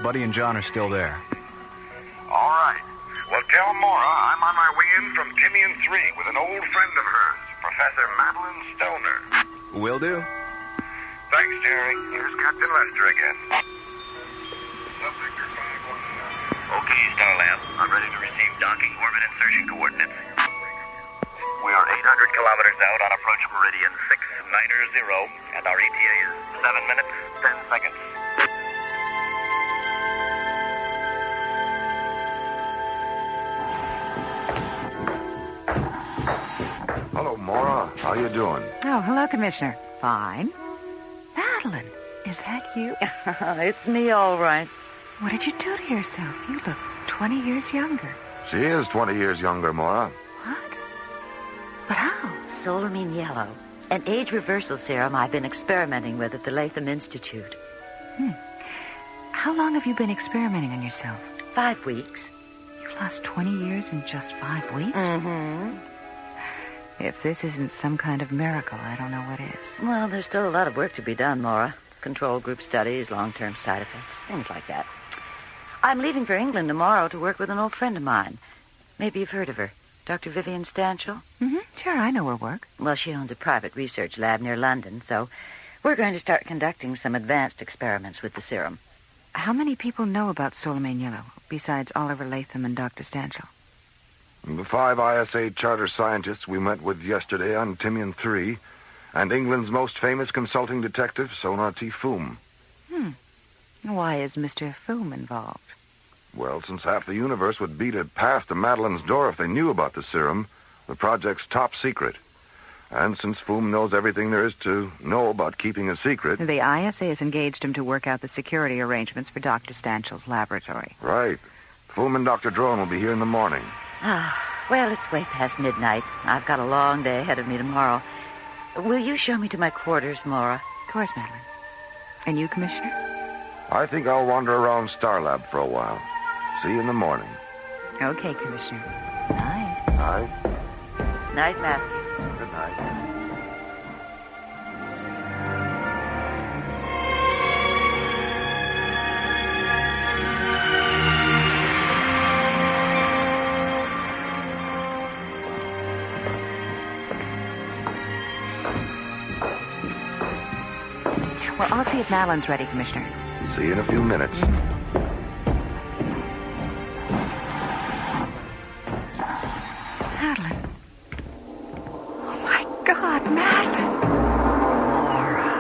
Buddy and John are still there. All right. Well, tell Mora I'm on my way in from Timian 3 with an old friend of hers, Professor Madeline Stoner. Will do. Thanks, Jerry. Here's Captain Lester again. Okay, Starlab. I'm ready to receive docking orbit insertion coordinates. We are 800 kilometers out on approach meridian 690, and our ETA is 7 minutes, 10 seconds. Hello, Mora. How you doing? Oh, hello, Commissioner. Fine. Madeline, is that you? It's me, all right. What did you do to yourself? You look 20 years younger. She is 20 years younger, Mora. But how? Solamine yellow, an age reversal serum I've been experimenting with at the Latham Institute. How long have you been experimenting on yourself? 5 weeks. You've lost 20 years in just 5 weeks? Mm-hmm. If this isn't some kind of miracle, I don't know what is. Well, there's still a lot of work to be done, Mora. Control group studies, long-term side effects, things like that. I'm leaving for England tomorrow to work with an old friend of mine. Maybe you've heard of her. Dr. Vivian Stanchel? Mm-hmm. Sure, I know her work. Well, she owns a private research lab near London, so we're going to start conducting some advanced experiments with the serum. How many people know about Solamine Yellow, besides Oliver Latham and Dr. Stanchel? The 5 ISA charter scientists we met with yesterday on Timian 3, and England's most famous consulting detective, Sonar T. Foom. Why is Mr. Foom involved? Well, since half the universe would beat a path to Madeline's door if they knew about the serum, the project's top secret. And since Foom knows everything there is to know about keeping a secret... The ISA has engaged him to work out the security arrangements for Dr. Stanchel's laboratory. Right. Foom and Dr. Drone will be here in the morning. Well, it's way past midnight. I've got a long day ahead of me tomorrow. Will you show me to my quarters, Mora? Of course, Madeline. And you, Commissioner? I think I'll wander around Starlab for a while. See you in the morning. Okay, Commissioner. Night. Night. Night, Matthew. Good night. Well, I'll see if Madeline's ready, Commissioner. See you in a few minutes. Madeline. Oh, my God, Madeline. Mora.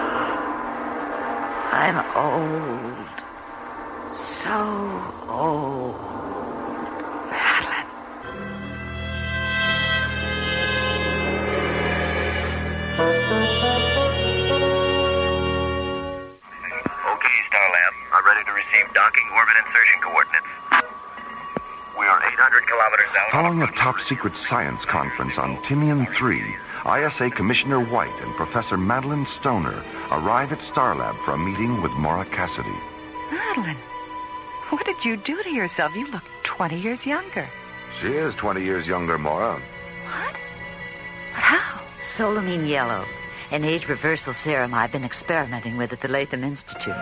I'm old. So old. Madeline. Okay, Starlab. I'm ready to receive docking orbit insertion coordinates. We are 800 kilometers out. Following a top-secret science conference on Timian 3, ISA Commissioner White and Professor Madeline Stoner arrive at Starlab for a meeting with Mora Cassidy. Madeline, what did you do to yourself? You look 20 years younger. She is 20 years younger, Mora. What? But how? Solamine yellow, an age reversal serum I've been experimenting with at the Latham Institute.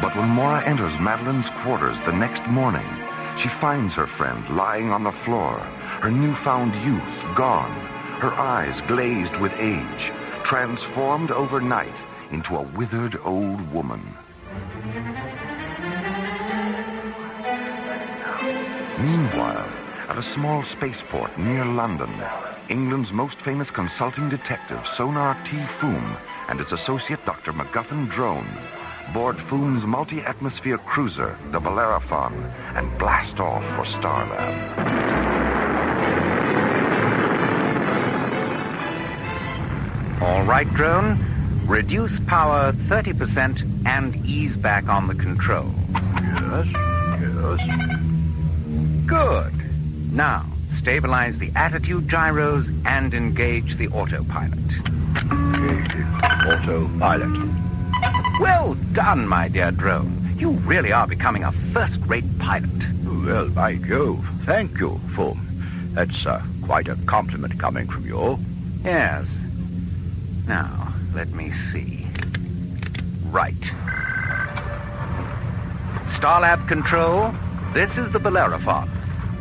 But when Mora enters Madeline's quarters the next morning, she finds her friend lying on the floor, her newfound youth gone, her eyes glazed with age, transformed overnight into a withered old woman. Meanwhile, at a small spaceport near London, England's most famous consulting detective, Sonar T. Foom, and its associate, Dr. MacGuffin Drone, board Foom's multi-atmosphere cruiser, the Bellerophon, and blast off for Starlab. All right, Drone. Reduce power 30% and ease back on the controls. Yes, yes. Good. Now, stabilize the attitude gyros and engage the autopilot. Engage the autopilot. Well done, my dear drone. You really are becoming a first-rate pilot. Well, by Jove, thank you, Foom. That's quite a compliment coming from you. Yes. Now, let me see. Right. Starlab Control, this is the Bellerophon.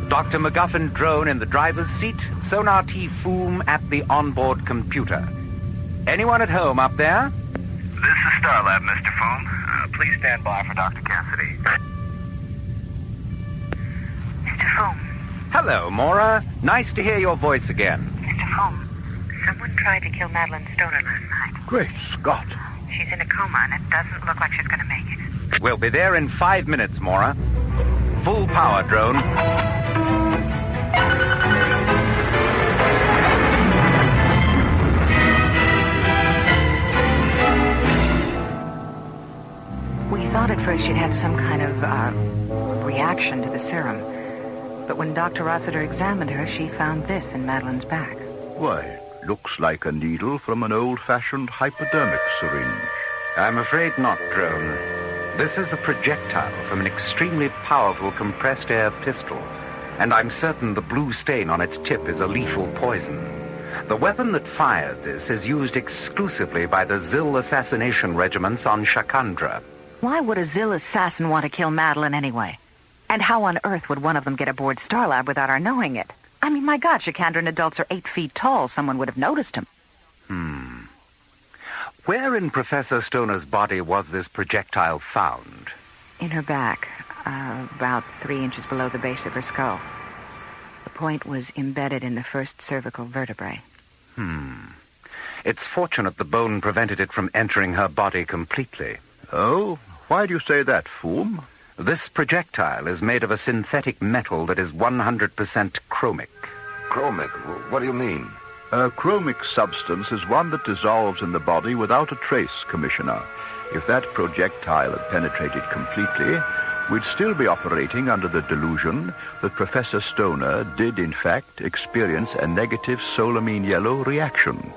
Dr. McGuffin drone in the driver's seat, Sonar T Foom at the onboard computer. Anyone at home up there? This is Starlab, Mr. Foom. Please stand by for Dr. Cassidy. Mr. Foom. Hello, Mora. Nice to hear your voice again. Mr. Foom, someone tried to kill Madeline Stoner last night. Great Scott. She's in a coma, and it doesn't look like she's going to make it. We'll be there in 5 minutes, Mora. Full power, drone. We thought at first she'd had some kind of reaction to the serum. But when Dr. Rossiter examined her, she found this in Madeline's back. Why, looks like a needle from an old-fashioned hypodermic syringe. I'm afraid not, drone. This is a projectile from an extremely powerful compressed air pistol, and I'm certain the blue stain on its tip is a lethal poison. The weapon that fired this is used exclusively by the Zil assassination regiments on Shakandra. Why would a Zil assassin want to kill Madeline anyway? And how on earth would one of them get aboard Starlab without our knowing it? I mean, my God, Shakandran adults are 8 feet tall. Someone would have noticed him. Where in Professor Stoner's body was this projectile found? In her back, about 3 inches below the base of her skull. The point was embedded in the first cervical vertebrae. It's fortunate the bone prevented it from entering her body completely. Oh? Why do you say that, Foom? This projectile is made of a synthetic metal that is 100% chromic. Chromic? What do you mean? A chromic substance is one that dissolves in the body without a trace, Commissioner. If that projectile had penetrated completely, we'd still be operating under the delusion that Professor Stoner did, in fact, experience a negative solamine yellow reaction.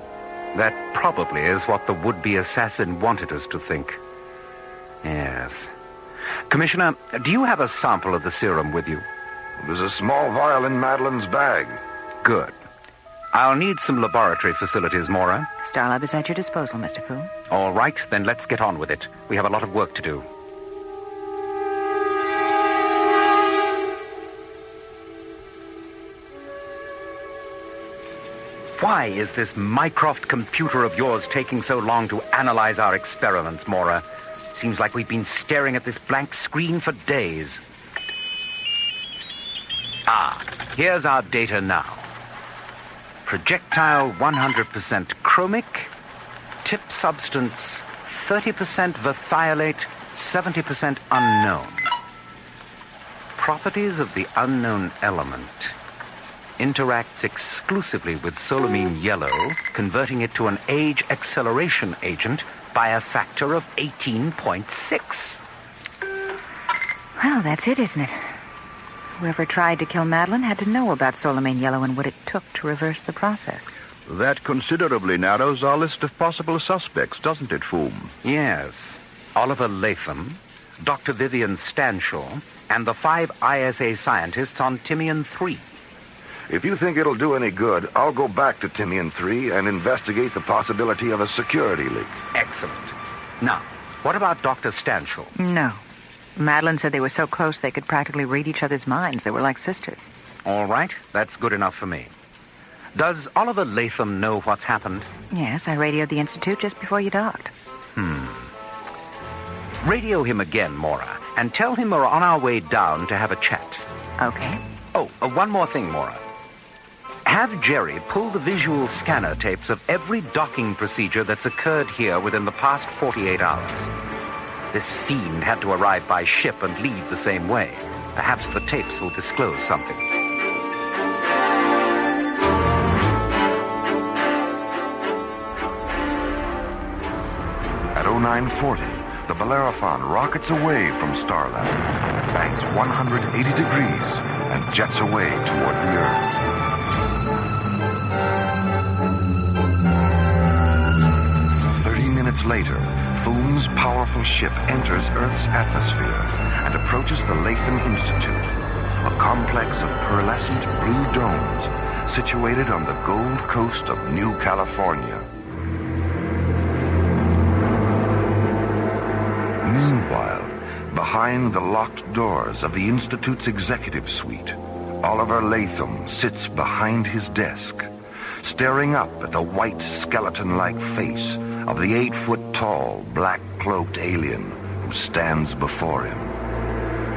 That probably is what the would-be assassin wanted us to think. Yes. Commissioner, do you have a sample of the serum with you? There's a small vial in Madeline's bag. Good. I'll need some laboratory facilities, Mora. Starlab is at your disposal, Mr. Foom. All right, then let's get on with it. We have a lot of work to do. Why is this Mycroft computer of yours taking so long to analyze our experiments, Mora? Seems like we've been staring at this blank screen for days. Here's our data now. Projectile 100% chromic, tip substance 30% verthiolate, 70% unknown. Properties of the unknown element. Interacts exclusively with solamine yellow, converting it to an age acceleration agent by a factor of 18.6. Well, that's it, isn't it? Whoever tried to kill Madeline had to know about solamine yellow and what it took to reverse the process. That considerably narrows our list of possible suspects, doesn't it, Foom? Yes. Oliver Latham, Dr. Vivian Stanshaw, and the 5 ISA scientists on Timian 3. If you think it'll do any good, I'll go back to Timian 3 and investigate the possibility of a security leak. Excellent. Now, what about Dr. Stanshaw? No. Madeline said they were so close they could practically read each other's minds. They were like sisters. All right, that's good enough for me. Does Oliver Latham know what's happened? Yes, I radioed the Institute just before you docked. Radio him again, Mora, and tell him we're on our way down to have a chat. Okay. Oh, one more thing, Mora. Have Jerry pull the visual scanner tapes of every docking procedure that's occurred here within the past 48 hours. This fiend had to arrive by ship and leave the same way. Perhaps the tapes will disclose something. At 0940, the Bellerophon rockets away from Starlab, banks 180 degrees, and jets away toward the Earth. Minutes later, Foom's powerful ship enters Earth's atmosphere and approaches the Latham Institute, a complex of pearlescent blue domes situated on the Gold Coast of New California. Meanwhile, behind the locked doors of the Institute's executive suite, Oliver Latham sits behind his desk, staring up at the white skeleton-like face of the 8-foot-tall, black-cloaked alien who stands before him.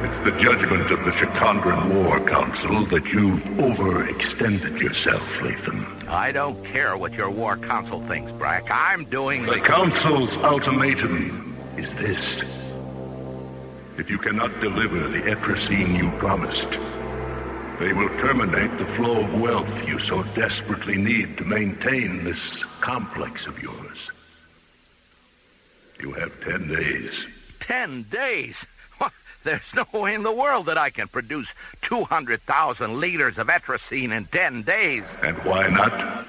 It's the judgment of the Shikandran War Council that you've overextended yourself, Latham. I don't care what your War Council thinks, Brack. I'm doing The Council's ultimatum is this. If you cannot deliver the Etrusine you promised, they will terminate the flow of wealth you so desperately need to maintain this complex of yours. You have 10 days. 10 days? There's no way in the world that I can produce 200,000 liters of Etrusine in 10 days. And why not?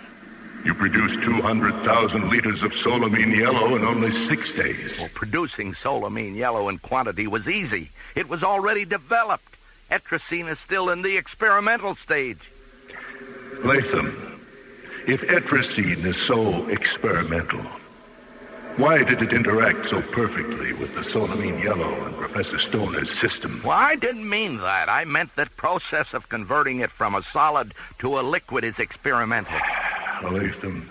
You produced 200,000 liters of solamine yellow in only 6 days. Well, producing solamine yellow in quantity was easy. It was already developed. Etrusine is still in the experimental stage. Latham, if Etrusine is so experimental, why did it interact so perfectly with the solamine yellow and Professor Stoner's system? Well, I didn't mean that. I meant that process of converting it from a solid to a liquid is experimental. Latham,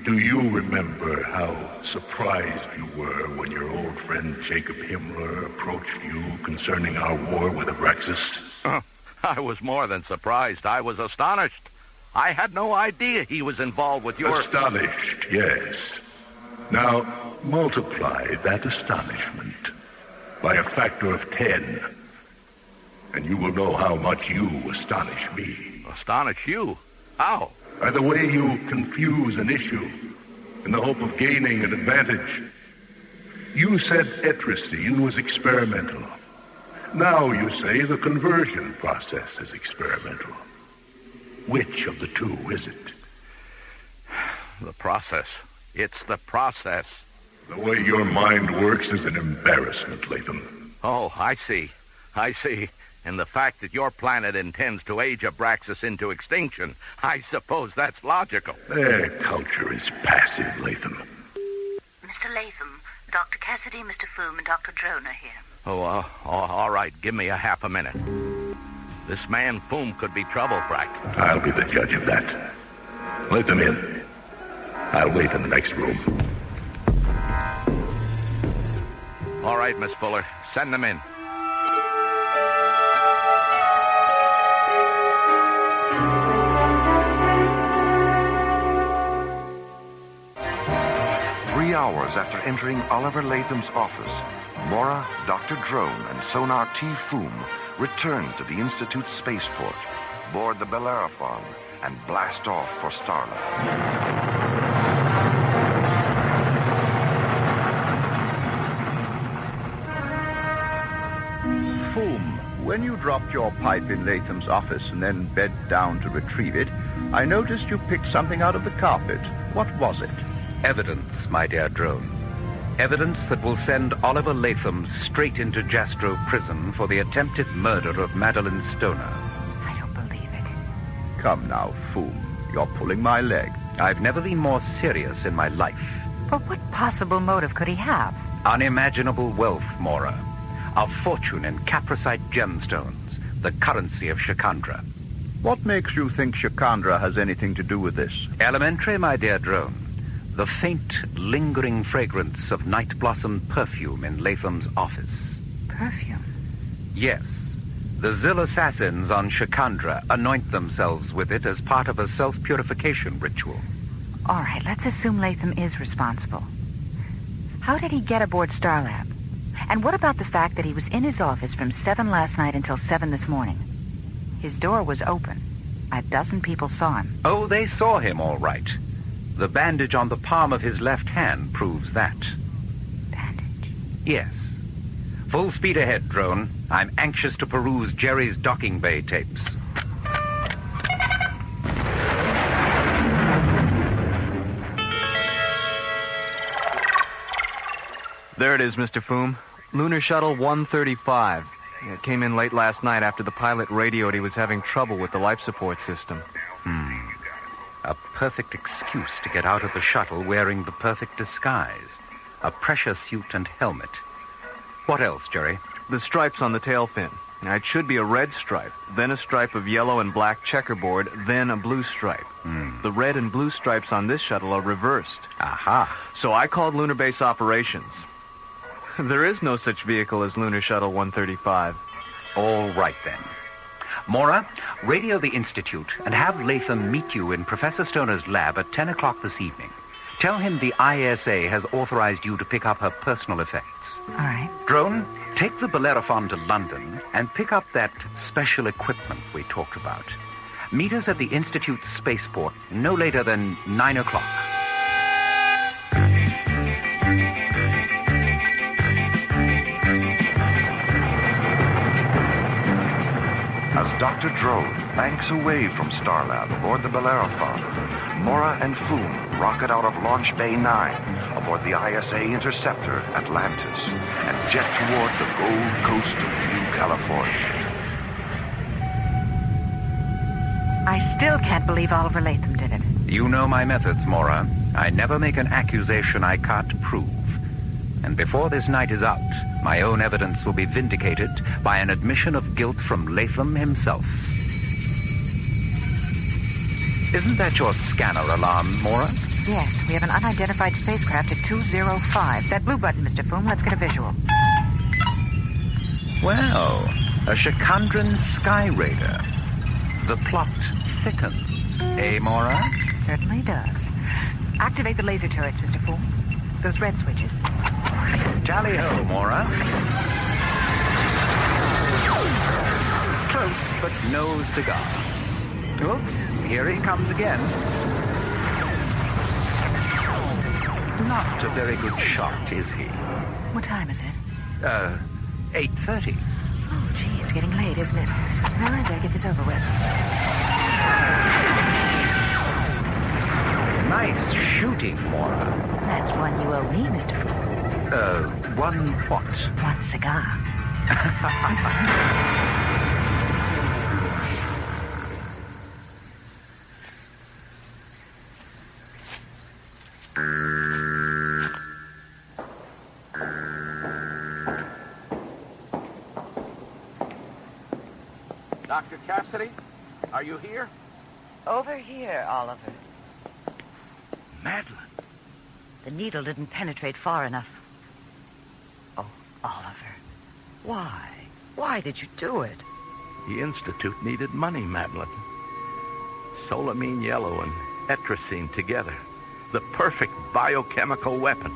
do you remember how surprised you were when your old friend Jacob Himmler approached you concerning our war with Abraxas? I was more than surprised. I was astonished. I had no idea he was involved with your... Astonished, yes. Now, multiply that astonishment by a factor of 10, and you will know how much you astonish me. Astonish you? How? By the way you confuse an issue in the hope of gaining an advantage. You said Etrusine was experimental. Now you say the conversion process is experimental. Which of the two is it? The process. It's the process. The way your mind works is an embarrassment, Latham. Oh, I see. And the fact that your planet intends to age Abraxas into extinction, I suppose that's logical. Their culture is passive, Latham. Mr. Latham, Dr. Cassidy, Mr. Foom, and Dr. Drone are here. Oh, all right. Give me a half a minute. This man Foom could be trouble, Brack. I'll be the judge of that. Let them in. I'll wait in the next room. All right, Miss Fuller. Send them in. Hours after entering Oliver Latham's office, Mora, Dr. Drone, and Sonar T. Foom return to the Institute's spaceport, board the Bellerophon, and blast off for Starlight. Foom, when you dropped your pipe in Latham's office and then bent down to retrieve it, I noticed you picked something out of the carpet. What was it? Evidence, my dear Drone. Evidence that will send Oliver Latham straight into Jastro prison for the attempted murder of Madeline Stoner. I don't believe it. Come now, Foom. You're pulling my leg. I've never been more serious in my life. But what possible motive could he have? Unimaginable wealth, Mora. A fortune in capricite gemstones, the currency of Shikandra. What makes you think Shikandra has anything to do with this? Elementary, my dear Drone. The faint, lingering fragrance of night blossom perfume in Latham's office. Perfume? Yes. The Zil assassins on Shikandra anoint themselves with it as part of a self-purification ritual. All right, let's assume Latham is responsible. How did he get aboard Starlab? And what about the fact that he was in his office from 7 last night until 7 this morning? His door was open. 12 people saw him. Oh, they saw him, all right. The bandage on the palm of his left hand proves that. Bandage? Yes. Full speed ahead, Drone. I'm anxious to peruse Jerry's docking bay tapes. There it is, Mr. Foom. Lunar Shuttle 135. It came in late last night after the pilot radioed he was having trouble with the life support system. A perfect excuse to get out of the shuttle wearing the perfect disguise. A pressure suit and helmet. What else, Jerry? The stripes on the tail fin. Now, it should be a red stripe, then a stripe of yellow and black checkerboard, then a blue stripe. The red and blue stripes on this shuttle are reversed. Aha. So I called Lunar Base Operations. There is no such vehicle as Lunar Shuttle 135. All right, then. Mora, radio the Institute and have Latham meet you in Professor Stoner's lab at 10 o'clock this evening. Tell him the ISA has authorized you to pick up her personal effects. All right. Drone, take the Bellerophon to London and pick up that special equipment we talked about. Meet us at the Institute's spaceport no later than 9 o'clock. As Dr. Drone banks away from Starlab aboard the Bellerophon, Mora and Foom rocket out of Launch Bay 9 aboard the ISA Interceptor, Atlantis, and jet toward the Gold Coast of New California. I still can't believe Oliver Latham did it. You know my methods, Mora. I never make an accusation I can't prove. And before this night is out, my own evidence will be vindicated by an admission of guilt from Latham himself. Isn't that your scanner alarm, Mora? Yes, we have an unidentified spacecraft at 205. That blue button, Mr. Foom. Let's get a visual. Well, a Shikandran sky raider. The plot thickens, eh, Mora? It certainly does. Activate the laser turrets, Mr. Foom. Those red switches. Tally-ho, Mora. Close, but no cigar. Oops, here he comes again. Not a very good shot, is he? What time is it? 8:30. Oh, gee, it's getting late, isn't it? Well, I better get this over with. Nice shooting, Mora. That's one you owe me, Mr. Foom. One what? One cigar. Dr. Cassidy, are you here? Over here, Oliver. Madeline. The needle didn't penetrate far enough. Oh, Oliver. Why? Why did you do it? The Institute needed money, Madeline. Solamine yellow and etrazine together. The perfect biochemical weapon.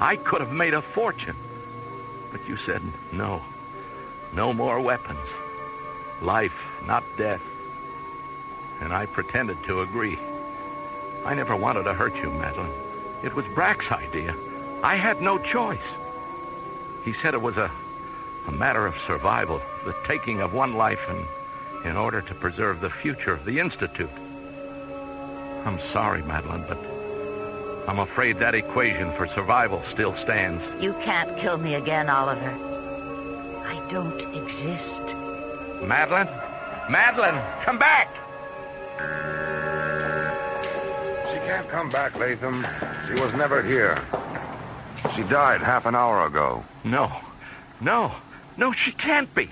I could have made a fortune. But you said no. No more weapons. Life, not death. And I pretended to agree. I never wanted to hurt you, Madeline. It was Brack's idea. I had no choice. He said it was a matter of survival, the taking of one life in order to preserve the future of the Institute. I'm sorry, Madeline, but I'm afraid that equation for survival still stands. You can't kill me again, Oliver. I don't exist. Madeline? Madeline, come back! She can't come back, Latham. She was never here. She died half an hour ago. No, she can't be.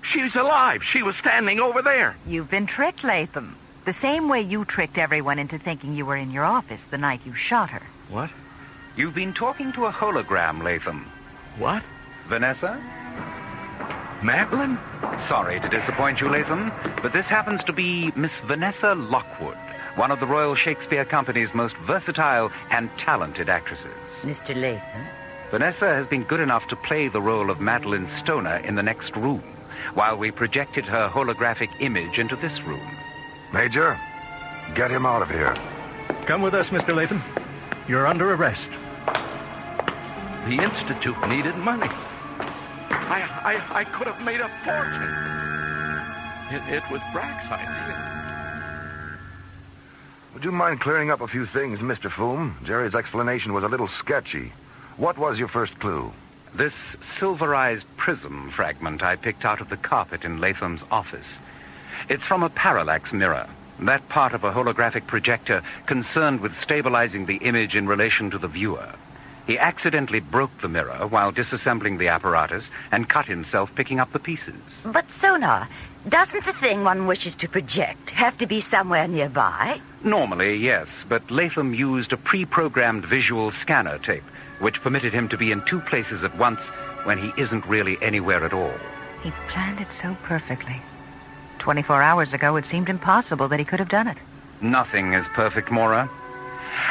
She's alive. She was standing over there. You've been tricked, Latham. The same way you tricked everyone into thinking you were in your office the night you shot her. What? You've been talking to a hologram, Latham. What? Vanessa? Madeline? Sorry to disappoint you, Latham, but this happens to be Miss Vanessa Lockwood, one of the Royal Shakespeare Company's most versatile and talented actresses. Mr. Latham? Vanessa has been good enough to play the role of Madeline Stoner in the next room, while we projected her holographic image into this room. Major, get him out of here. Come with us, Mr. Latham. You're under arrest. The Institute needed money. I could have made a fortune. It was Brack's idea. Would you mind clearing up a few things, Mr. Foom? Jerry's explanation was a little sketchy. What was your first clue? This silverized prism fragment I picked out of the carpet in Latham's office. It's from a parallax mirror, that part of a holographic projector concerned with stabilizing the image in relation to the viewer. He accidentally broke the mirror while disassembling the apparatus and cut himself picking up the pieces. But, Sonar, doesn't the thing one wishes to project have to be somewhere nearby? Normally, yes, but Latham used a pre-programmed visual scanner tape, which permitted him to be in two places at once when he isn't really anywhere at all. He planned it so perfectly. 24 hours ago, it seemed impossible that he could have done it. Nothing is perfect, Mora.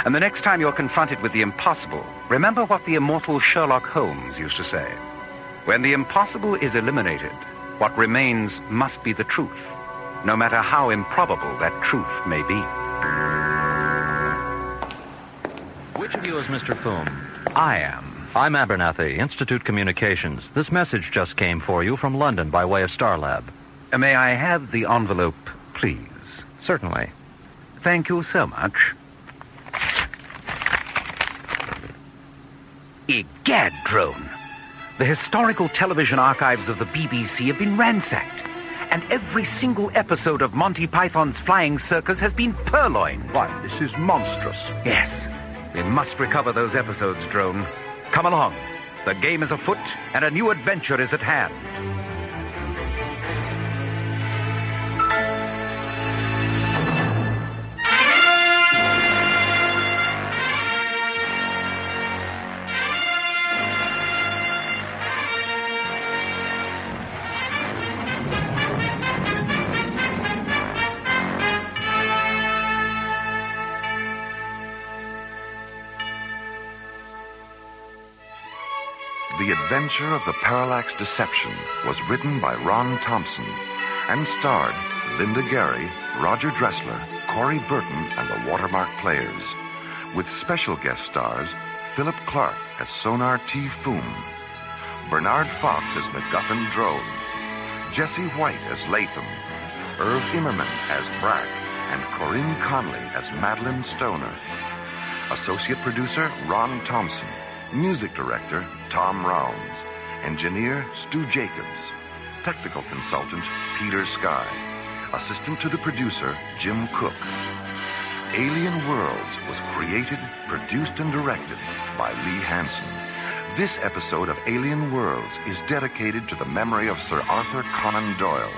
And the next time you're confronted with the impossible, remember what the immortal Sherlock Holmes used to say. When the impossible is eliminated, what remains must be the truth, no matter how improbable that truth may be. Which of you is Mr. Foom? I am. I'm Abernathy, Institute Communications. This message just came for you from London by way of Starlab. May I have the envelope, please? Certainly. Thank you so much. Egad, drone. The historical television archives of the BBC have been ransacked, and every single episode of Monty Python's Flying Circus has been purloined. Why, this is monstrous. Yes. We must recover those episodes, drone. Come along. The game is afoot, and a new adventure is at hand. The Adventure of the Parallax Deception was written by Ron Thompson and starred Linda Gary, Roger Dressler, Corey Burton, and the Watermark Players, with special guest stars Philip Clark as Sonar T. Foom, Bernard Fox as MacGuffin Drone, Jesse White as Latham, Irv Immerman as Brack, and Corinne Conley as Madeline Stoner. Associate producer Ron Thompson. Music director, Tom Rounds. Engineer, Stu Jacobs. Technical consultant, Peter Sky. Assistant to the producer, Jim Cook. Alien Worlds was created, produced, and directed by Lee Hansen. This episode of Alien Worlds is dedicated to the memory of Sir Arthur Conan Doyle,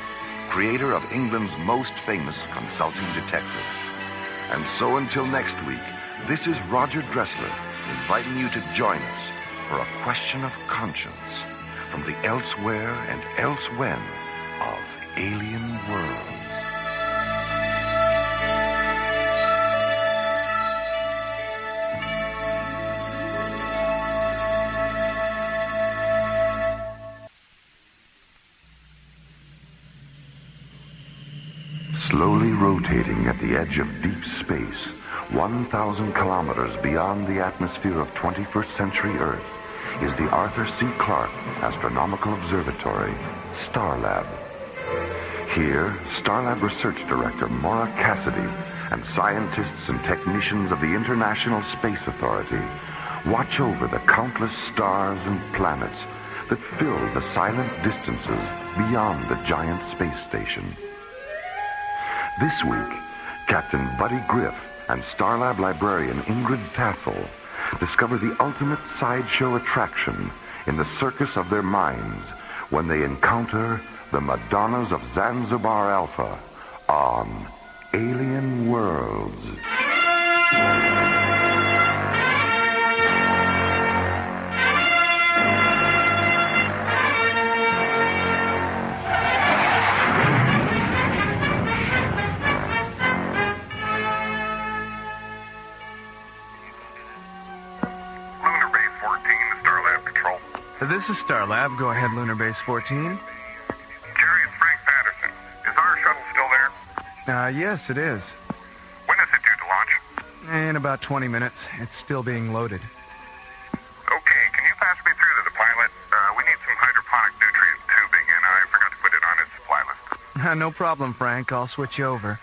creator of England's most famous consulting detective. And so until next week, this is Roger Dressler, inviting you to join us for a question of conscience from the elsewhere and elsewhen of Alien Worlds. Slowly rotating at the edge of deep space, 1,000 kilometers beyond the atmosphere of 21st century Earth, is the Arthur C. Clarke Astronomical Observatory, Starlab. Here, Starlab Research Director Mora Cassidy and scientists and technicians of the International Space Authority watch over the countless stars and planets that fill the silent distances beyond the giant space station. This week, Captain Buddy Griff and Starlab librarian Ingrid Tassel discover the ultimate sideshow attraction in the circus of their minds when they encounter the Madonnas of Zanzibar Alpha on Alien Worlds. This is Starlab. Go ahead, Lunar Base 14. Jerry, it's Frank Patterson. Is our shuttle still there? Yes, it is. When is it due to launch? In about 20 minutes. It's still being loaded. Okay, can you pass me through to the pilot? We need some hydroponic nutrient tubing, and I forgot to put it on his supply list. No problem, Frank. I'll switch you over.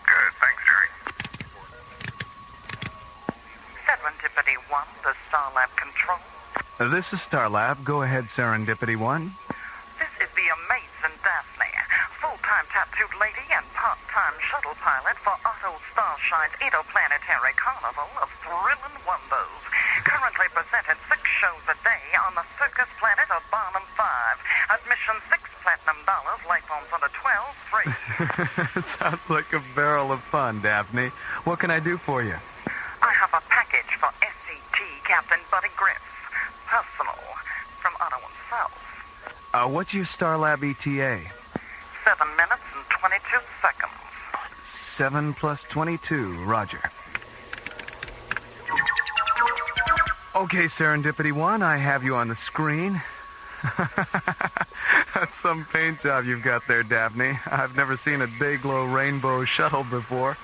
Good, thanks, Jerry. Serendipity 1, the Starlab control. This is Starlab. Go ahead, Serendipity 1. This is the amazing Daphne, full-time tattooed lady and part-time shuttle pilot for Otto Starshine's interplanetary carnival of thrilling wonders. Currently presented 6 shows a day on the circus planet of Barnum 5. Admission $6 platinum, life forms under 12, free. Sounds like a barrel of fun, Daphne. What can I do for you? I have a package for SCT Captain Buddy Griff. Personal, from Otto himself. What's your Starlab ETA? 7 minutes and 22 seconds. 7 plus 22, roger. Okay, Serendipity 1, I have you on the screen. That's some paint job you've got there, Daphne. I've never seen a Dayglow rainbow shuttle before.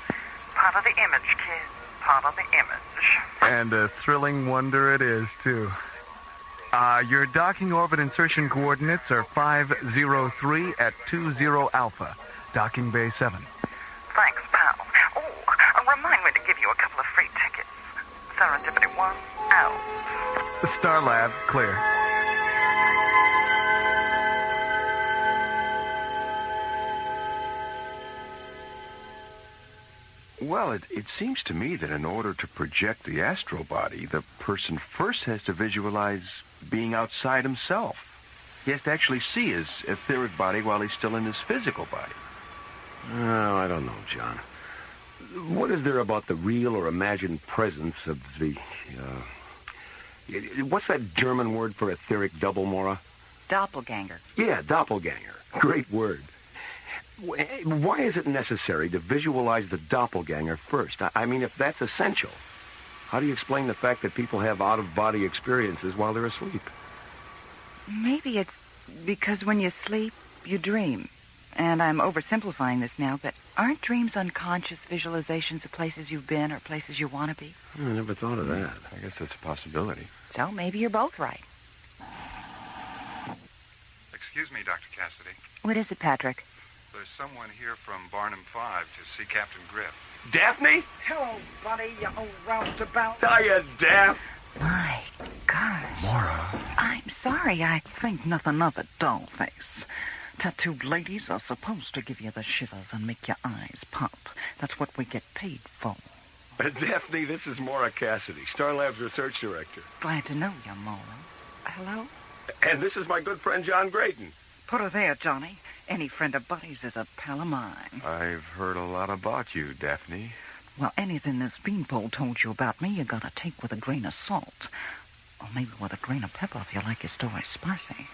Part of the image, kid. Part of the image. And a thrilling wonder it is, too. Your docking orbit insertion coordinates are 503 at 20 Alpha, docking bay 7. Thanks, pal. Oh, remind me to give you a couple of free tickets. Serendipity 1, out. The Starlab, clear. Well, it seems to me that in order to project the astral body, the person first has to visualize being outside himself. He has to actually see his etheric body while he's still in his physical body. Oh, I don't know, John. What is there about the real or imagined presence of the, what's that German word for etheric double, Mora? Doppelganger. Yeah, doppelganger. Great word. Why is it necessary to visualize the doppelganger first? I mean, if that's essential, how do you explain the fact that people have out-of-body experiences while they're asleep? Maybe it's because when you sleep, you dream. And I'm oversimplifying this now, but aren't dreams unconscious visualizations of places you've been or places you want to be? I never thought of that. I guess that's a possibility. So maybe you're both right. Excuse me, Dr. Cassidy. What is it, Patrick? There's someone here from Barnum 5 to see Captain Griff. Daphne? Hello, buddy, you old roustabout. Hiya, Daph. My gosh. Mora. I'm sorry, I think nothing of it, dollface. Tattooed ladies are supposed to give you the shivers and make your eyes pop. That's what we get paid for. Daphne, this is Mora Cassidy, Starlab's research director. Glad to know you, Mora. Hello? And this is my good friend John Grayton. Put her there, Johnny. Any friend of Buddy's is a pal of mine. I've heard a lot about you, Daphne. Well, anything this beanpole told you about me, you gotta take with a grain of salt. Or maybe with a grain of pepper if you like your story spicy.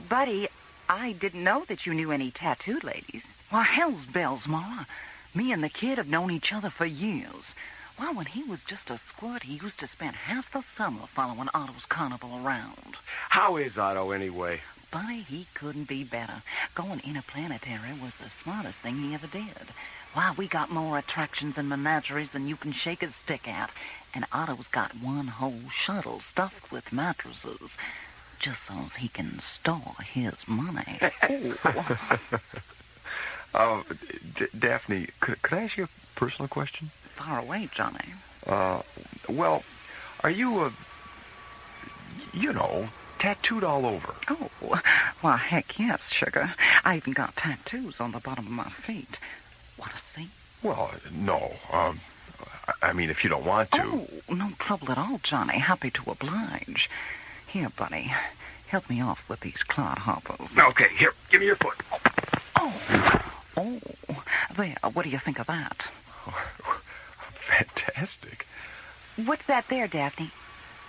Buddy, I didn't know that you knew any tattooed ladies. Why, hell's bells, Mara. Me and the kid have known each other for years. Why, when he was just a squirt, he used to spend half the summer following Otto's carnival around. How is Otto, anyway? Buddy, he couldn't be better. Going interplanetary was the smartest thing he ever did. Why, we got more attractions and menageries than you can shake a stick at. And Otto's got one whole shuttle stuffed with mattresses, just so he can store his money. Daphne, could I ask you a personal question? Far away, Johnny. Well, are you, tattooed all over? Oh, well, heck yes, sugar. I even got tattoos on the bottom of my feet. Want to see? Well, no. I mean, if you don't want to. Oh, no trouble at all, Johnny. Happy to oblige. Here, buddy. Help me off with these clodhoppers. Okay, here, give me your foot. Oh, there. What do you think of that? Fantastic. What's that there, Daphne?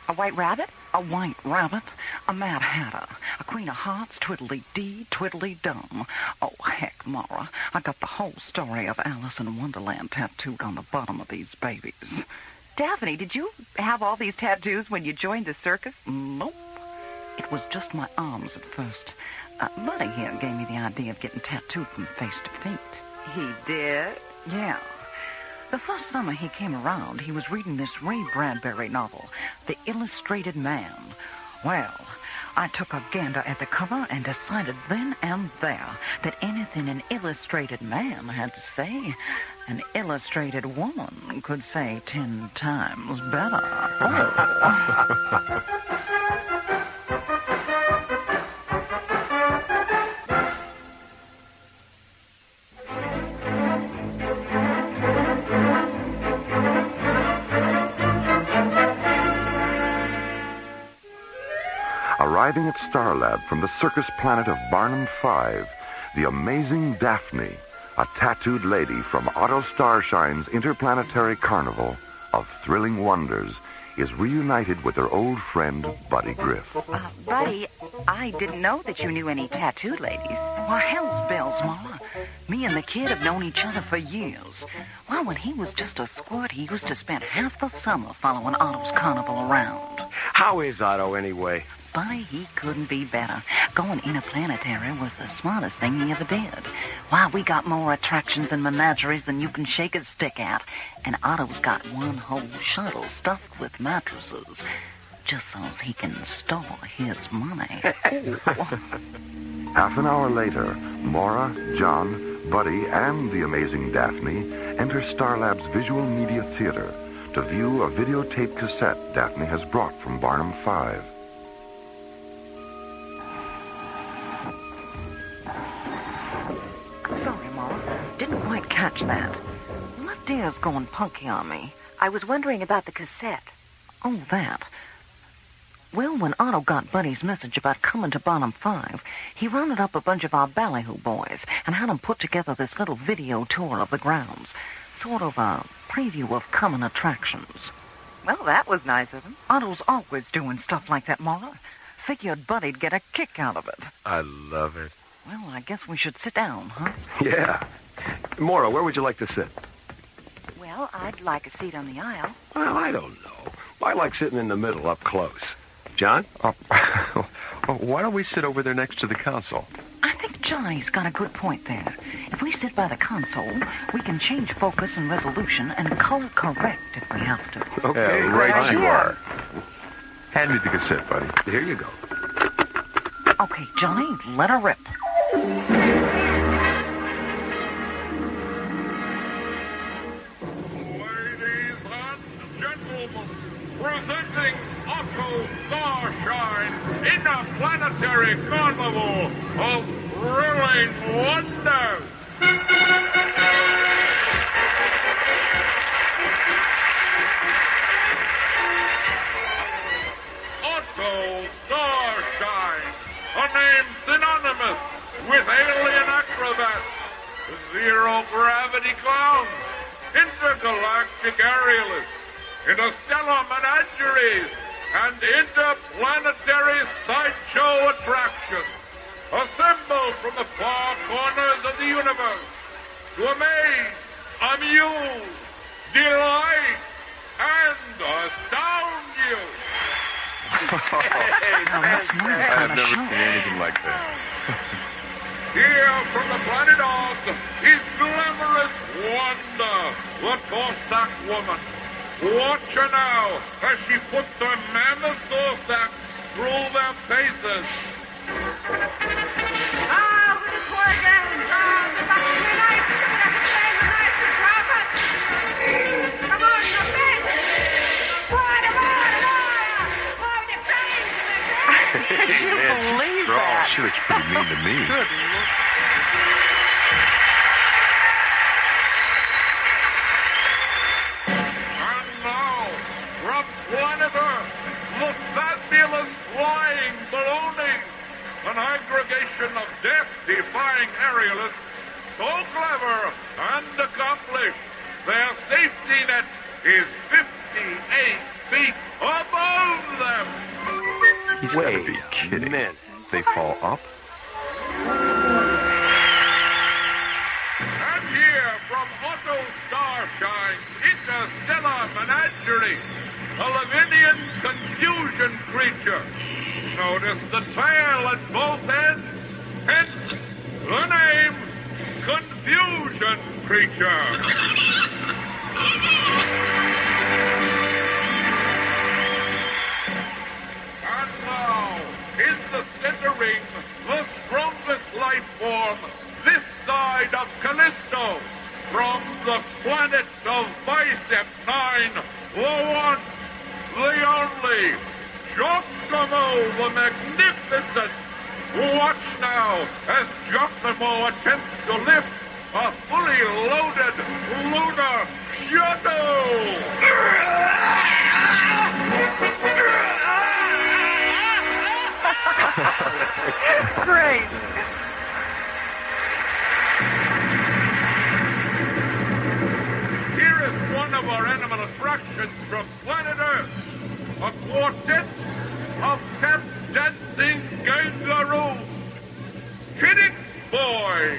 A white rabbit? A white rabbit, a Mad Hatter, a Queen of Hearts, twiddly-dee, twiddly-dum. Oh, heck, Mara, I got the whole story of Alice in Wonderland tattooed on the bottom of these babies. Daphne, did you have all these tattoos when you joined the circus? Nope. It was just my arms at first. Buddy here gave me the idea of getting tattooed from face to feet. He did? Yeah. The first summer he came around, he was reading this Ray Bradbury novel, The Illustrated Man. Well, I took a gander at the cover and decided then and there that anything an illustrated man had to say, an illustrated woman could say 10 times better. Oh. Arriving at Starlab from the circus planet of Barnum 5, the amazing Daphne, a tattooed lady from Otto Starshine's interplanetary carnival of thrilling wonders, is reunited with her old friend, Buddy Griff. Buddy, I didn't know that you knew any tattooed ladies. Why, hell's bells, Mora. Me and the kid have known each other for years. Well, when he was just a squirt, he used to spend half the summer following Otto's carnival around. How is Otto, anyway? Buddy, he couldn't be better. Going interplanetary was the smartest thing he ever did. Why, we got more attractions and menageries than you can shake a stick at. And Otto's got one whole shuttle stuffed with mattresses, just so he can store his money. Half an hour later, Mora, John, Buddy, and the amazing Daphne enter Starlab's Visual Media Theater to view a videotape cassette Daphne has brought from Barnum 5. Sorry, Mora. Didn't quite catch that. Left ear's going punky on me. I was wondering about the cassette. Oh, that. Well, when Otto got Buddy's message about coming to Barnum 5, he rounded up a bunch of our ballyhoo boys and had them put together this little video tour of the grounds. Sort of a preview of coming attractions. Well, that was nice of him. Otto's always doing stuff like that, Mora. Figured Buddy'd get a kick out of it. I love it. Well, I guess we should sit down, huh? Yeah. Mora, where would you like to sit? Well, I'd like a seat on the aisle. Well, I don't know. I like sitting in the middle, up close. John? Why don't we sit over there next to the console? I think Johnny's got a good point there. If we sit by the console, we can change focus and resolution and color correct if we have to. Okay, right you are. Hand me the cassette, buddy. Here you go. Okay, Johnny, let her rip. Ladies and gentlemen, presenting Otto Starshine Interplanetary Carnival of Thrilling Wonders. Otto Starshine, a name synonymous with alien acrobats, zero-gravity clowns, intergalactic aerialists, interstellar menageries, and interplanetary sideshow attractions, assembled from the far corners of the universe to amaze, amuse, delight, and astound you. I've never seen anything like that. Here from the planet Oz is glamorous Wanda, the Torsak woman. Watch her now as she puts her mammoth Torsak through their faces. Did you believe that? She looks pretty mean to me. Good And now, from planet Earth, the fabulous flying baloney, an aggregation of death-defying aerialists, so clever and accomplished, their safety net is 58 feet above them. He's got to be kidding. They fall up? And here from Otto Starshine's interstellar menagerie, a Lavinian confusion creature. Notice the tail at both ends, hence the name Confusion Creature. And now, in Bravo the Magnificent! Watch now as Giacomo attempts to lift a fully loaded lunar shuttle! Great! Here is one of our animal attractions from planet Earth. A quartet of tap-dancing kangaroos. Kidding boys!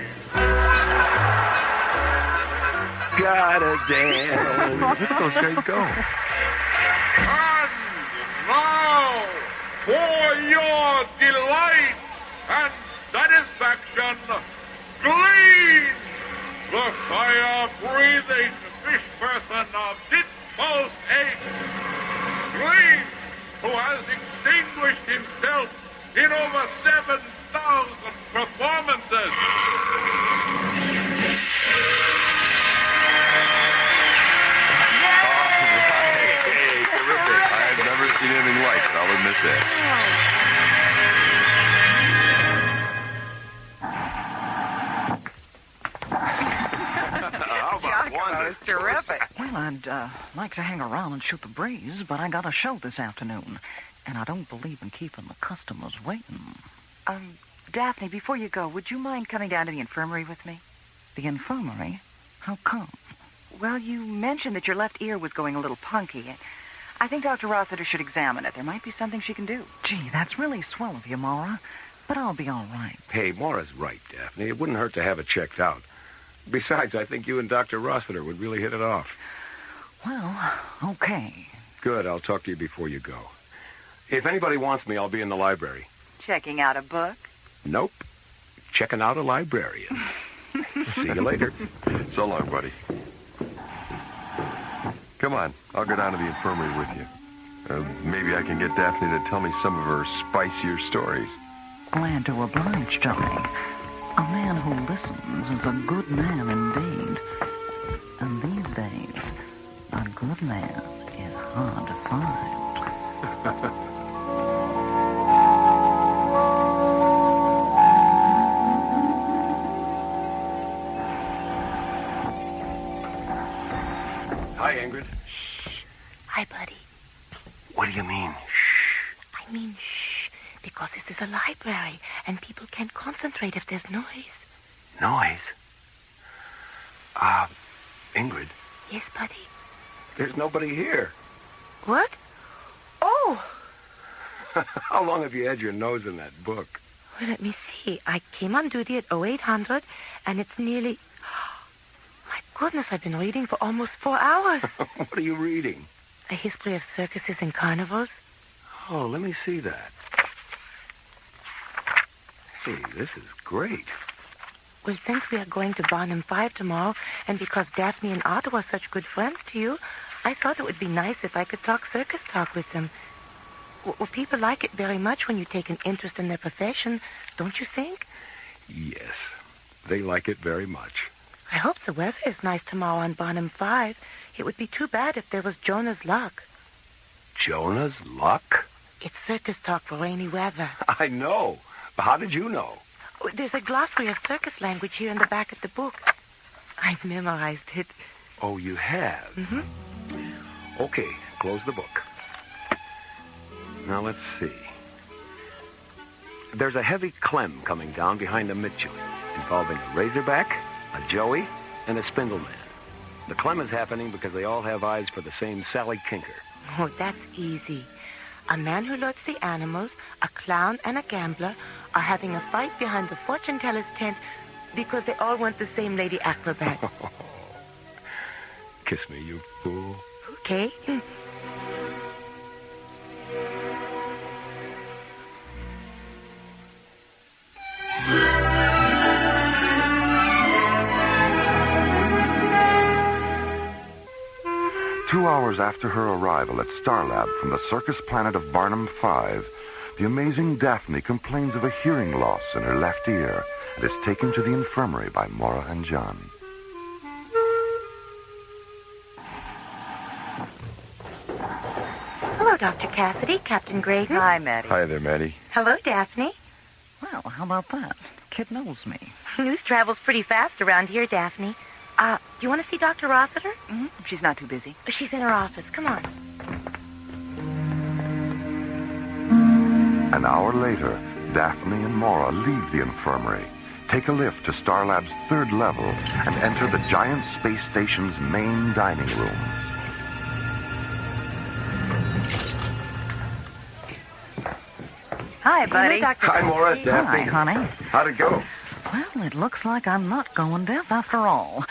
Gotta dance. Look at those guys go. And now, for your delight and satisfaction, glean the fire-breathing fish person of Ditmo's age. Glean, who has extinguished himself in over 7,000 performances. Hey, terrific. I've never seen anything like it, I'll admit that. That was terrific. Well, I'd like to hang around and shoot the breeze, but I got a show this afternoon, and I don't believe in keeping the customers waiting. Daphne, before you go, would you mind coming down to the infirmary with me? The infirmary? How come? Well, you mentioned that your left ear was going a little punky. I think Dr. Rossiter should examine it. There might be something she can do. Gee, that's really swell of you, Mora. But I'll be all right. Hey, Mora's right, Daphne. It wouldn't hurt to have it checked out. Besides, I think you and Dr. Rossiter would really hit it off. Well, okay. Good. I'll talk to you before you go. If anybody wants me, I'll be in the library. Checking out a book? Nope. Checking out a librarian. See you later. So long, buddy. Come on, I'll go down to the infirmary with you. Maybe I can get Daphne to tell me some of her spicier stories. Glad to oblige, Johnny. A man who listens is a good man indeed. And these days, a good man is hard to find. Hi, Ingrid. Hi, buddy. What do you mean? I mean, shh, because this is a library, and people can't concentrate if there's noise. Noise? Ingrid. Yes, buddy. There's nobody here. What? Oh! How long have you had your nose in that book? Well, let me see. I came on duty at 0800, and it's nearly... My goodness, I've been reading for almost 4 hours. What are you reading? A history of circuses and carnivals. Oh, let me see that. Hey, this is great. Well, since we are going to Barnum 5 tomorrow, and because Daphne and Otto are such good friends to you, I thought it would be nice if I could talk circus talk with them. Well, people like it very much when you take an interest in their profession, don't you think? Yes, they like it very much. I hope the weather is nice tomorrow on Barnum 5. It would be too bad if there was Jonah's luck. Jonah's luck? It's circus talk for rainy weather. I know. How did you know? There's a glossary of circus language here in the back of the book. I've memorized it. Oh, you have? Mm-hmm. Okay, close the book. Now, let's see. There's a heavy clem coming down behind the mid-joint, involving a razorback, a joey, and a spindleman. The clem is happening because they all have eyes for the same Sally Kinker. Oh, that's easy. A man who loads the animals, a clown, and a gambler are having a fight behind the fortune teller's tent because they all want the same lady acrobat. Kiss me, you fool. Okay. 2 hours after her arrival at Starlab from the circus planet of Barnum 5, the amazing Daphne complains of a hearing loss in her left ear and is taken to the infirmary by Mora and John. Hello, Dr. Cassidy, Captain Graydon. Hi, Maddie. Hi there, Maddie. Hello, Daphne. Well, how about that? Kid knows me. News travels pretty fast around here, Daphne. Do you want to see Dr. Rossiter? Mm-hmm. She's not too busy. She's in her office. Come on. An hour later, Daphne and Mora leave the infirmary, take a lift to Starlab's third level, and enter the giant space station's main dining room. Hi, buddy. Hi, Mora. Daphne. Hi, honey. How'd it go? Well, it looks like I'm not going deaf after all.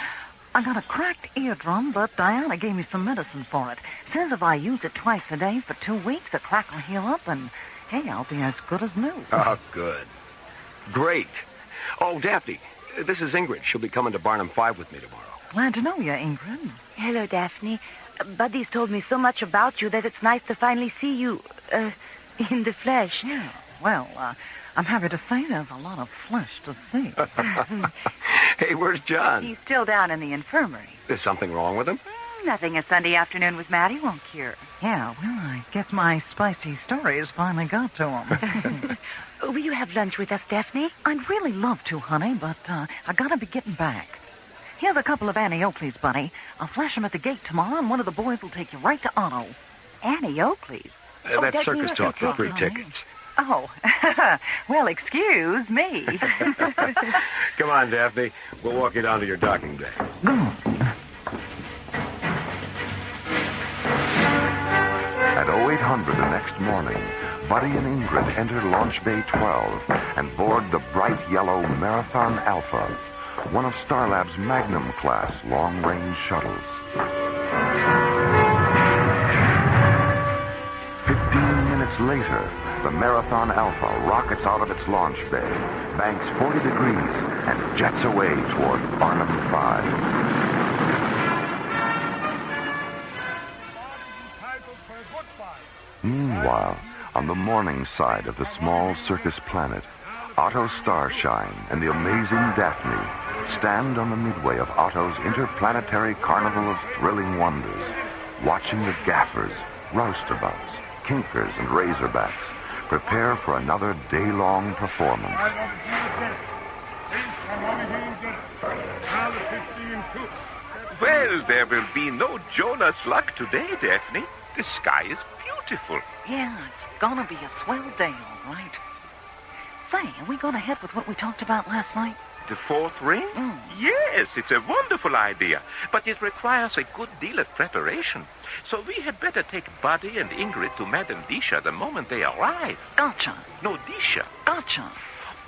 I got a cracked eardrum, but Diana gave me some medicine for it. Says if I use it twice a day for 2 weeks, the crack will heal up, and, hey, I'll be as good as new. Oh, good. Great. Oh, Daphne, this is Ingrid. She'll be coming to Barnum 5 with me tomorrow. Glad to know you, Ingrid. Hello, Daphne. Buddy's told me so much about you that it's nice to finally see you, in the flesh. Yeah, well, I'm happy to say there's a lot of flesh to see. Hey, where's John? He's still down in the infirmary. Is something wrong with him? Nothing a Sunday afternoon with Maddie won't cure. Yeah, well, I guess my spicy stories finally got to him. Will you have lunch with us, Daphne? I'd really love to, honey, but I gotta be getting back. Here's a couple of Annie Oakley's, buddy. I'll flash them at the gate tomorrow, and one of the boys will take you right to Otto. Annie Oakley's? That's circus talk for free tickets. Oh, well, excuse me. Come on, Daphne. We'll walk you down to your docking bay. At 0800 the next morning, Buddy and Ingrid enter Launch Bay 12 and board the bright yellow Marathon Alpha, one of Starlab's Magnum-class long-range shuttles. 15 minutes later, the Marathon Alpha rockets out of its launch bay, banks 40 degrees, and jets away toward Barnum 5. Meanwhile, on the morning side of the small circus planet, Otto Starshine and the amazing Daphne stand on the midway of Otto's interplanetary carnival of thrilling wonders, watching the gaffers, roustabouts, kinkers, and razorbacks prepare for another day-long performance. Well, there will be no Jonah's luck today, Daphne. The sky is beautiful. Yeah, it's gonna be a swell day, all right. Say, are we gonna head with what we talked about last night? The fourth ring? Yes, it's a wonderful idea, but it requires a good deal of preparation. So we had better take Buddy and Ingrid to Madame Disha the moment they arrive. Gotcha. No, Disha. Gotcha.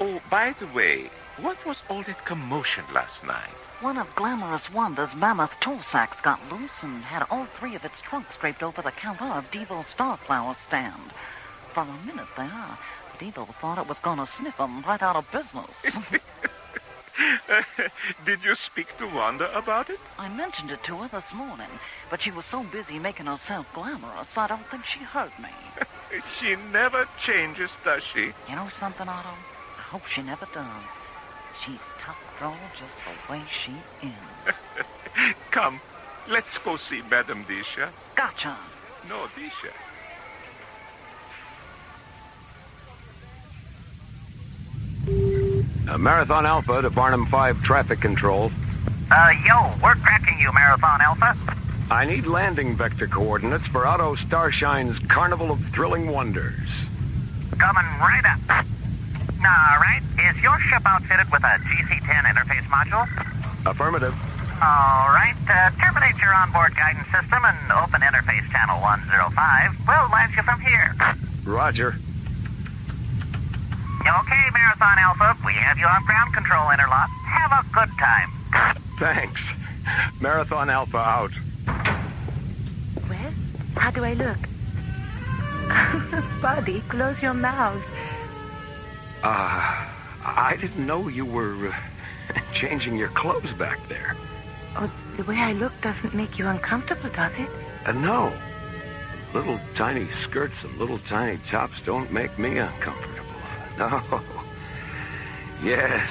Oh, by the way, what was all that commotion last night? One of Glamorous Wanda's mammoth toll sacks got loose and had all three of its trunks draped over the counter of Devo's Starflower stand. For a minute there, Devo thought it was going to sniff 'em right out of business. Did you speak to Wanda about it? I mentioned it to her this morning, but she was so busy making herself glamorous, I don't think she heard me. She never changes, does she? You know something, Otto? I hope she never does. She's tough girl just the way she is. Come, let's go see Madame Disha. Gotcha. No, Disha. Marathon Alpha to Barnum 5 traffic control. Yo, we're tracking you, Marathon Alpha. I need landing vector coordinates for Otto Starshine's Carnival of Thrilling Wonders. Coming right up. All right, is your ship outfitted with a GC-10 interface module? Affirmative. All right, terminate your onboard guidance system and open interface channel 105. We'll launch you from here. Roger. Okay, Marathon Alpha, we have you on ground control interlock. Have a good time. Thanks. Marathon Alpha out. Well, how do I look? Buddy, close your mouth. I didn't know you were changing your clothes back there. Oh, the way I look doesn't make you uncomfortable, does it? No. Little tiny skirts and little tiny tops don't make me uncomfortable. No. Yes,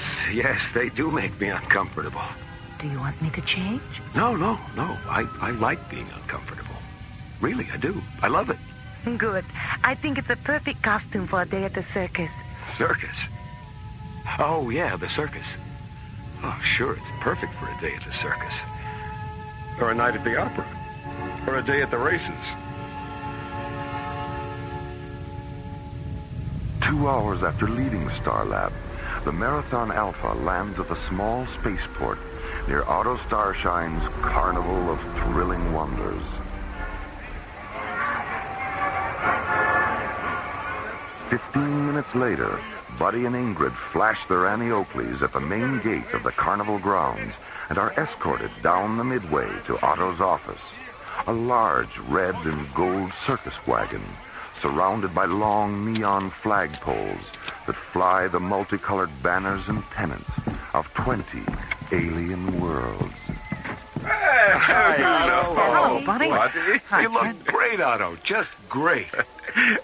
they do make me uncomfortable. Do you want me to change? No. I like being uncomfortable. Really, I do. I love it. Good. I think it's a perfect costume for a day at the circus. Circus? Oh, yeah, the circus. Oh, sure, it's perfect for a day at the circus. Or a night at the opera. Or a day at the races. 2 hours after leaving Starlab, the Marathon Alpha lands at the small spaceport near Otto Starshine's Carnival of Thrilling Wonders. "15 minutes later, Buddy and Ingrid flash their Annie Oakleys at the main gate of the carnival grounds and are escorted down the midway to Otto's office, a large red and gold circus wagon surrounded by long neon flagpoles that fly the multicolored banners and pennants of 20 alien worlds. Hello, buddy. Hi, You look Trent. great, Otto. Just great.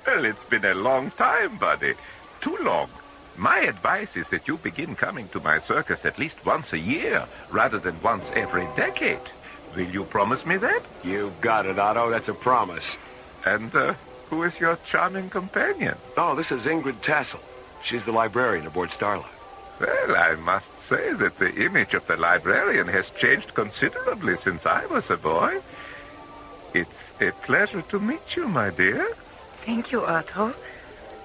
Well, it's been a long time, buddy. Too long. My advice is that you begin coming to my circus at least once a year, rather than once every decade. Will you promise me that? You've got it, Otto. That's a promise. And who is your charming companion? Oh, this is Ingrid Tassel. She's the librarian aboard Starlight. Well, I must say that the image of the librarian has changed considerably since I was a boy. It's a pleasure to meet you, my dear. Thank you, Otto.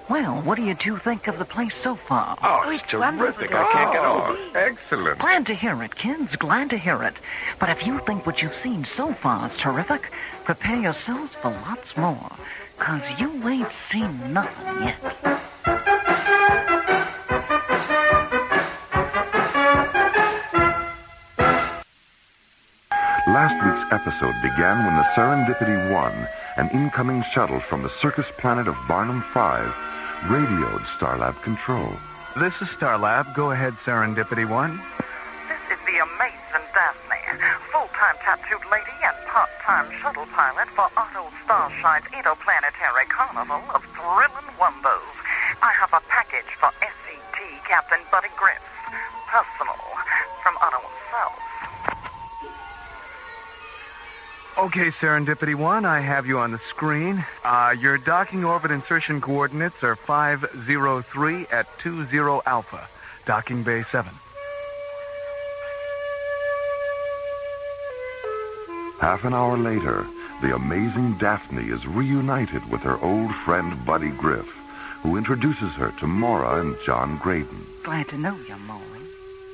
Well, what do you two think of the place so far? Oh, it's terrific. I can't get over it. Excellent. Glad to hear it, kids. Glad to hear it. But if you think what you've seen so far is terrific, prepare yourselves for lots more. 'Cause you ain't seen nothing yet. Last week's episode began when the Serendipity 1, an incoming shuttle from the circus planet of Barnum 5, radioed Starlab Control. This is Starlab. Go ahead, Serendipity 1. This is the amazing Daphne, full-time tattooed lady and part-time shuttle pilot for Otto Starshine's interplanetary carnival of thrilling wonders. I have a package for SCT Captain Buddy Griff, personal, from Otto himself. Okay, Serendipity 1, I have you on the screen. Your docking orbit insertion coordinates are 503 at 20 Alpha, docking bay 7. Half an hour later, the amazing Daphne is reunited with her old friend Buddy Griff, who introduces her to Mora and John Graydon. Glad to know you, Maury.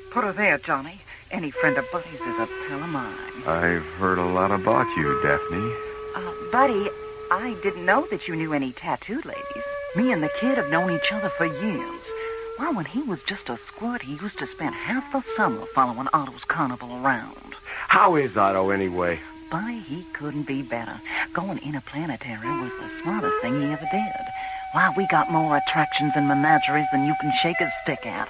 Put her there, Johnny. Any friend of Buddy's is a pal of mine. I've heard a lot about you, Daphne. Buddy, I didn't know that you knew any tattooed ladies. Me and the kid have known each other for years. Well, when he was just a squirt, he used to spend half the summer following Otto's carnival around. How is Otto, anyway? Buddy, he couldn't be better. Going interplanetary was the smartest thing he ever did. Why, we got more attractions and menageries than you can shake a stick at.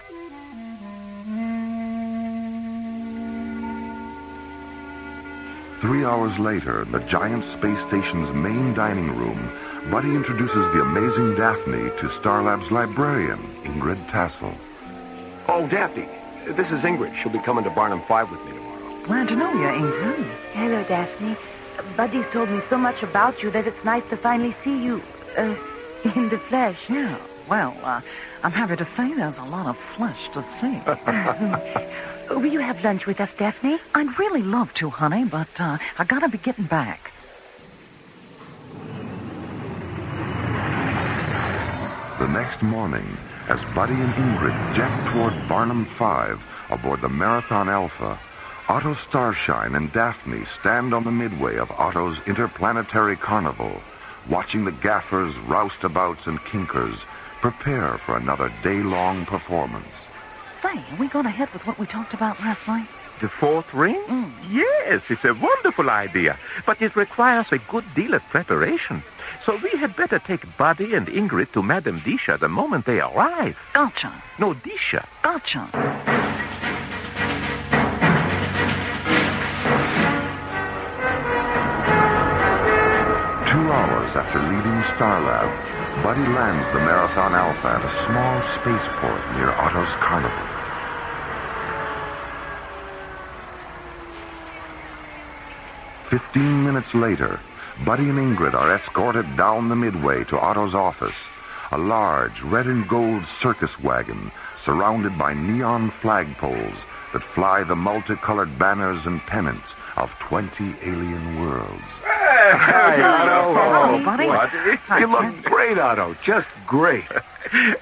Three hours later, in the giant space station's main dining room, Buddy introduces the amazing Daphne to Starlab's librarian, Ingrid Tassel. Oh, Daphne, this is Ingrid. She'll be coming to Barnum 5 with me tomorrow. Glad to know you, Ingrid. Hello, Daphne. Buddy's told me so much about you that it's nice to finally see you, in the flesh. Yeah, well, I'm happy to say there's a lot of flesh to see. Will you have lunch with us, Daphne? I'd really love to, honey, but I gotta be getting back. The next morning, as Buddy and Ingrid jet toward Barnum 5 aboard the Marathon Alpha, Otto Starshine and Daphne stand on the midway of Otto's interplanetary carnival, watching the gaffers, roustabouts, and kinkers prepare for another day-long performance. Say, are we going ahead with what we talked about last night? The fourth ring? Yes, it's a wonderful idea, but it requires a good deal of preparation. So we had better take Buddy and Ingrid to Madame Disha the moment they arrive. Gotcha. No, Disha. Gotcha. 2 hours after leaving Starlab, Buddy lands the Marathon Alpha at a small spaceport near Otto's carnival. "15 minutes later, Buddy and Ingrid are escorted down the midway to Otto's office, a large red and gold circus wagon surrounded by neon flagpoles that fly the multicolored banners and pennants of 20 alien worlds. Hi, Otto. Hello, Buddy. Buddy. You look great, Otto. Just great.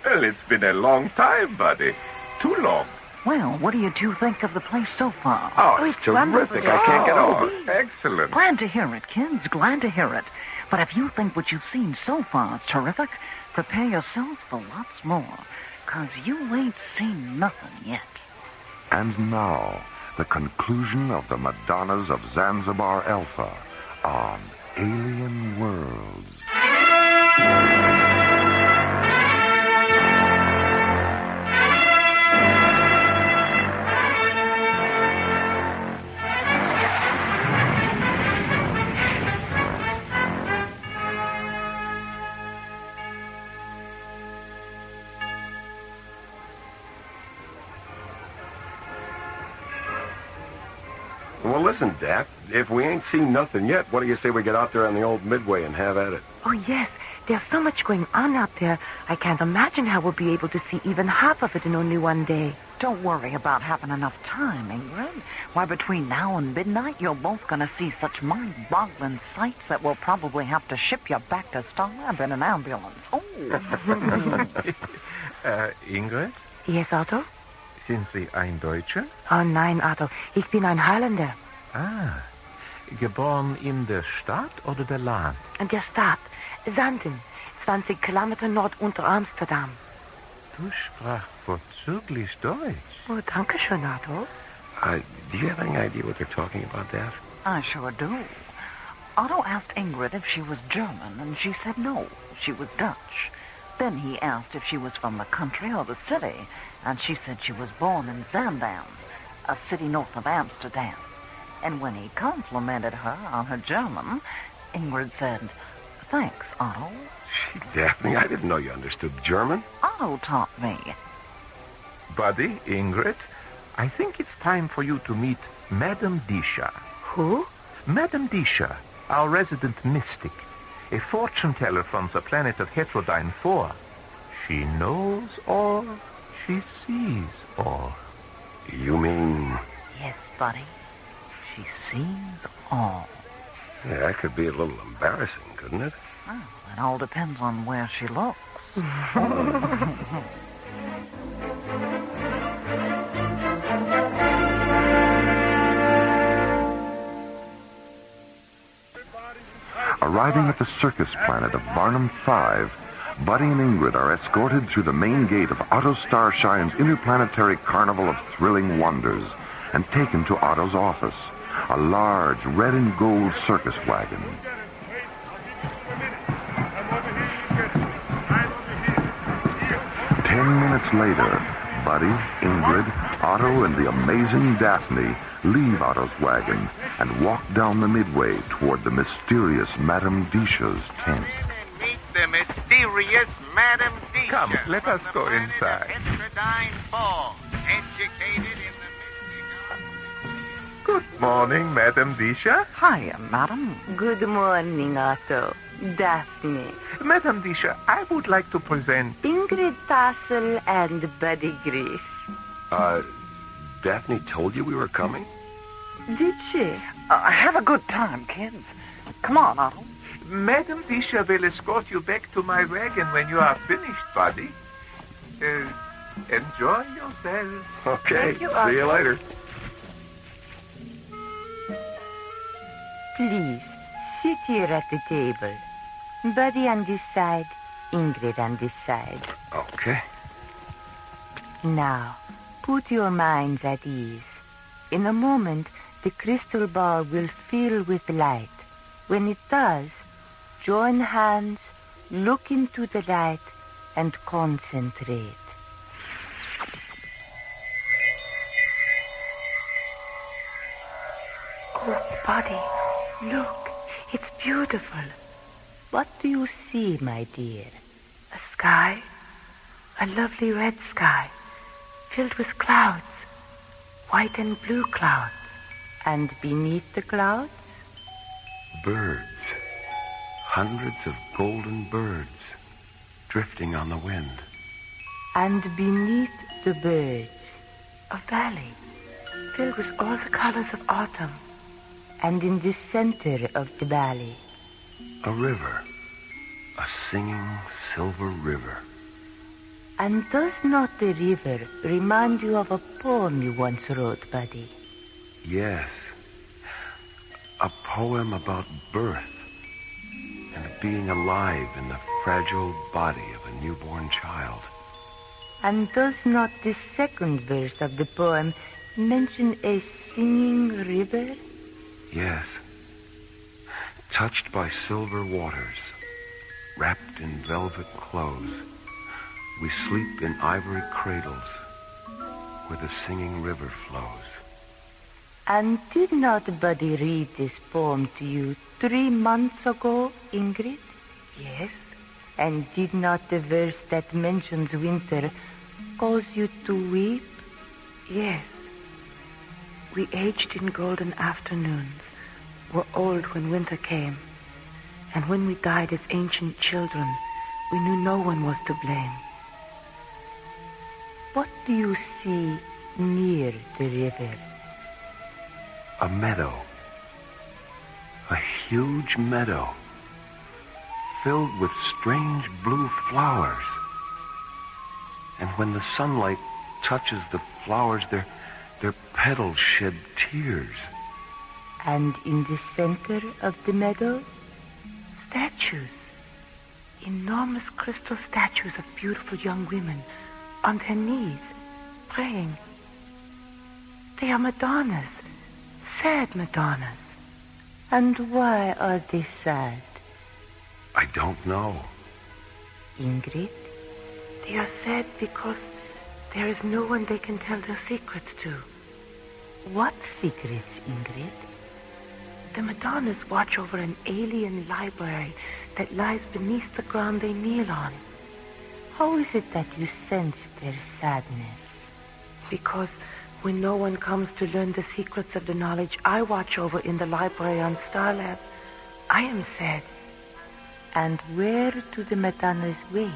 Well, it's been a long time, Buddy. Too long. Well, what do you two think of the place so far? Oh, it's terrific. I can't get over it. Excellent. Glad to hear it, kids. Glad to hear it. But if you think what you've seen so far is terrific, prepare yourselves for lots more, 'cause you ain't seen nothing yet. And now, the conclusion of the Madonnas of Zanzibar Alpha on Alien Worlds. Well, listen, Daft, if we ain't seen nothing yet, what do you say we get out there on the old Midway and have at it? Oh, yes. There's so much going on out there. I can't imagine how we'll be able to see even half of it in only one day. Don't worry about having enough time, Ingrid. Why, between now and midnight, you're both going to see such mind-boggling sights that we'll probably have to ship you back to Starlab in an ambulance. Oh! Ingrid? Yes, Otto? Sind Sie ein Deutscher? Oh, nein, Otto. Ich bin ein Holländer. Ah, geboren in der Stadt oder der Land? In der Stadt. Zanden. 20 Kilometer unter Amsterdam. Du sprachst vorzüglich Deutsch. Oh, danke schön, Otto. Do you have any idea what they're talking about, Daft? I sure do. Otto asked Ingrid if she was German, and she said no, she was Dutch. Then he asked if she was from the country or the city, and she said she was born in Zandam, a city north of Amsterdam. And when he complimented her on her German, Ingrid said, "Thanks, Otto." Gee, Daphne, I didn't know you understood German. Otto taught me. Buddy, Ingrid, I think it's time for you to meet Madame Disha. Who? Madame Disha, our resident mystic, a fortune teller from the planet of Heterodyne 4. She knows all, she sees all. You mean... Yes, buddy. She sees all. Yeah, that could be a little embarrassing, couldn't it? Well, it all depends on where she looks. Arriving at the circus planet of Barnum 5, Buddy and Ingrid are escorted through the main gate of Otto Starshine's interplanetary carnival of thrilling wonders and taken to Otto's office, a large red and gold circus wagon. Ten minutes later, Buddy, Ingrid, Otto, and the amazing Daphne leave Otto's wagon and walk down the midway toward the mysterious Madame Disha's tent. Meet the mysterious Madame Disha. Come, let us go inside. Heterodyne 4, educated in the Good morning, Madame Disha. Hiya, madam. Good morning, Otto. Daphne. Madame Disha, I would like to present... Ingrid Tassel and Buddy Griff. Daphne told you we were coming? Did she? Have a good time, kids. Come on, Otto. Madame Disha will escort you back to my wagon when you are finished, Buddy. Enjoy yourself. Okay, you, see you later. Please, sit here at the table. Buddy on this side, Ingrid on this side. Okay. Now, put your minds at ease. In a moment, the crystal ball will fill with light. When it does, join hands, look into the light, and concentrate. Oh, Buddy, look, it's beautiful. What do you see, my dear? A sky, a lovely red sky, filled with clouds, white and blue clouds. And beneath the clouds? Birds. Hundreds of golden birds drifting on the wind. And beneath the birds, a valley filled with all the colors of autumn. And in the center of the valley, a river, a singing silver river. And does not the river remind you of a poem you once wrote, buddy? Yes, a poem about birth and being alive in the fragile body of a newborn child. And does not the second verse of the poem mention a singing river? Yes, touched by silver waters, wrapped in velvet clothes, we sleep in ivory cradles where the singing river flows. And did not Buddy read this poem to you 3 months ago, Ingrid? Yes. And did not the verse that mentions winter cause you to weep? Yes. We aged in golden afternoons, were old when winter came, and when we died as ancient children, we knew no one was to blame. What do you see near the river? A meadow. A huge meadow filled with strange blue flowers. And when the sunlight touches the flowers, their petals shed tears. And in the center of the meadow, statues. Enormous crystal statues of beautiful young women on their knees, praying. They are Madonnas, sad Madonnas. And why are they sad? I don't know. Ingrid? They are sad because there is no one they can tell their secrets to. What secrets, Ingrid? The Madonnas watch over an alien library that lies beneath the ground they kneel on. How is it that you sense their sadness? Because when no one comes to learn the secrets of the knowledge I watch over in the library on Starlab, I am sad. And where do the Madonnas wait,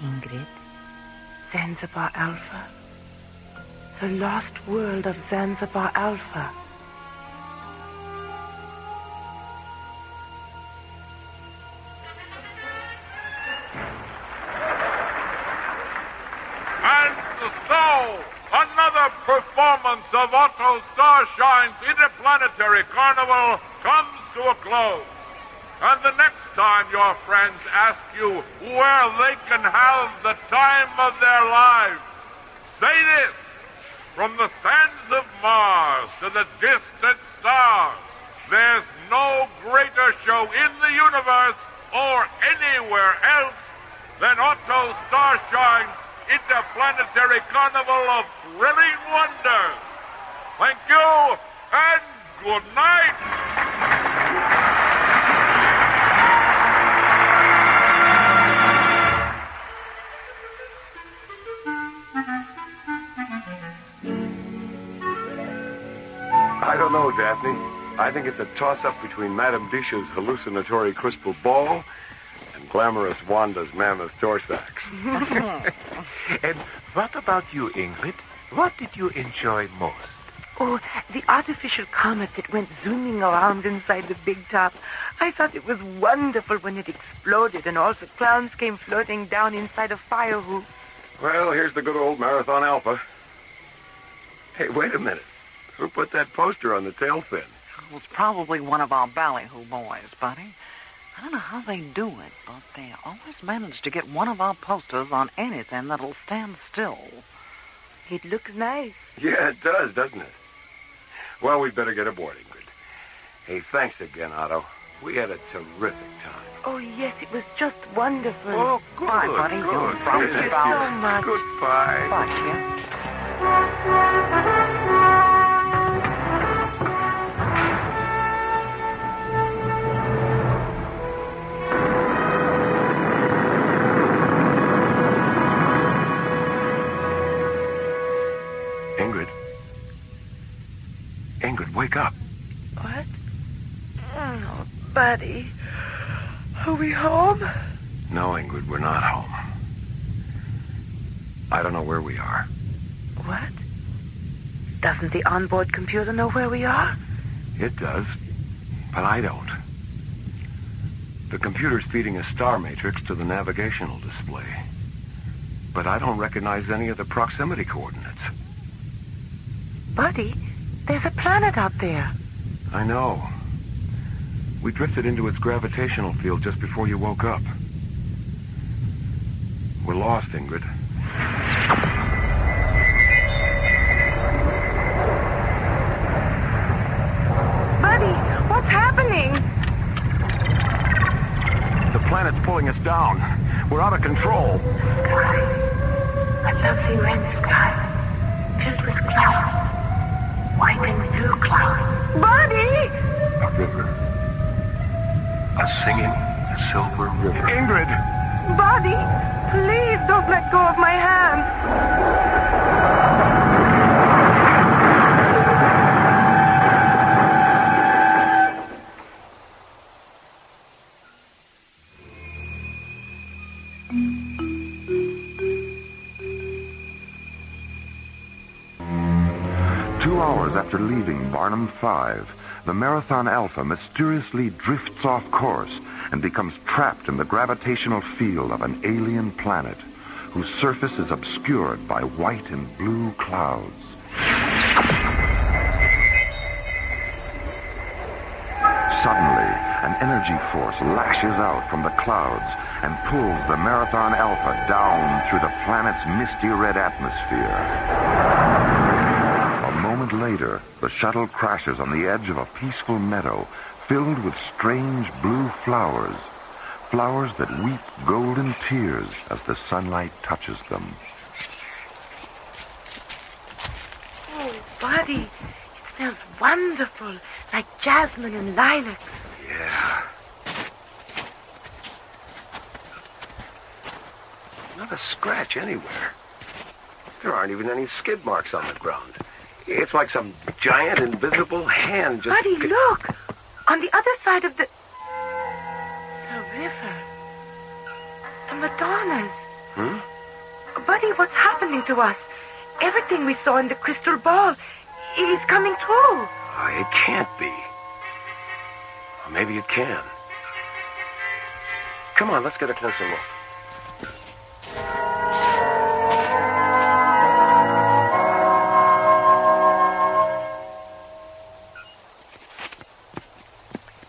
Ingrid? Zanzibar Alpha. The lost world of Zanzibar Alpha. And so, another performance of Otto Starshine's Interplanetary Carnival comes to a close. And the next time your friends ask you where they can have the time of their lives, say this: from the sands of Mars to the distant stars, there's no greater show in the universe or anywhere else than Otto Starshine's Interplanetary Carnival of Thrilling Wonders. Thank you, and good night. I don't know, Daphne. I think it's a toss-up between Madame Disha's hallucinatory crystal ball and glamorous Wanda's mammoth torsax. And what about you, Ingrid? What did you enjoy most? Oh, the artificial comet that went zooming around inside the big top. I thought it was wonderful when it exploded and all the clowns came floating down inside a fire hoop. Well, here's the good old Marathon Alpha. Hey, wait a minute. Who put that poster on the tail fin? It was probably one of our ballyhoo boys, buddy. I don't know how they do it, but they always manage to get one of our posters on anything that'll stand still. It looks nice. Yeah, it does, doesn't it? Well, we'd better get aboard, Ingrid. Hey, thanks again, Otto. We had a terrific time. Oh, yes, it was just wonderful. Oh, good. Bye, buddy. Good. Thank you so much. Goodbye. Bye, kid. Ingrid, wake up. What? Oh, buddy. Are we home? No, Ingrid, we're not home. I don't know where we are. What? Doesn't the onboard computer know where we are? It does, but I don't. The computer's feeding a star matrix to the navigational display. But I don't recognize any of the proximity coordinates. Buddy, there's a planet out there. I know. We drifted into its gravitational field just before you woke up. We're lost, Ingrid. Buddy, what's happening? The planet's pulling us down. We're out of control. Sky. A lovely red sky. Filled with clouds. White and blue clouds. Buddy! A river. A singing silver river. Ingrid! Buddy, please don't let go of my hand. 2 hours after leaving Barnum 5, the Marathon Alpha mysteriously drifts off course and becomes trapped in the gravitational field of an alien planet whose surface is obscured by white and blue clouds. Suddenly, an energy force lashes out from the clouds and pulls the Marathon Alpha down through the planet's misty red atmosphere. A moment later, the shuttle crashes on the edge of a peaceful meadow filled with strange blue flowers, flowers that weep golden tears as the sunlight touches them. Oh, Buddy, it smells wonderful, like jasmine and lilacs. Yeah. Not a scratch anywhere. There aren't even any skid marks on the ground. It's like some giant invisible hand just... Buddy, look! On the other side of the river. The Madonnas. Buddy, what's happening to us? Everything we saw in the crystal ball is coming true. It can't be. Or maybe it can. Come on, let's get a closer look.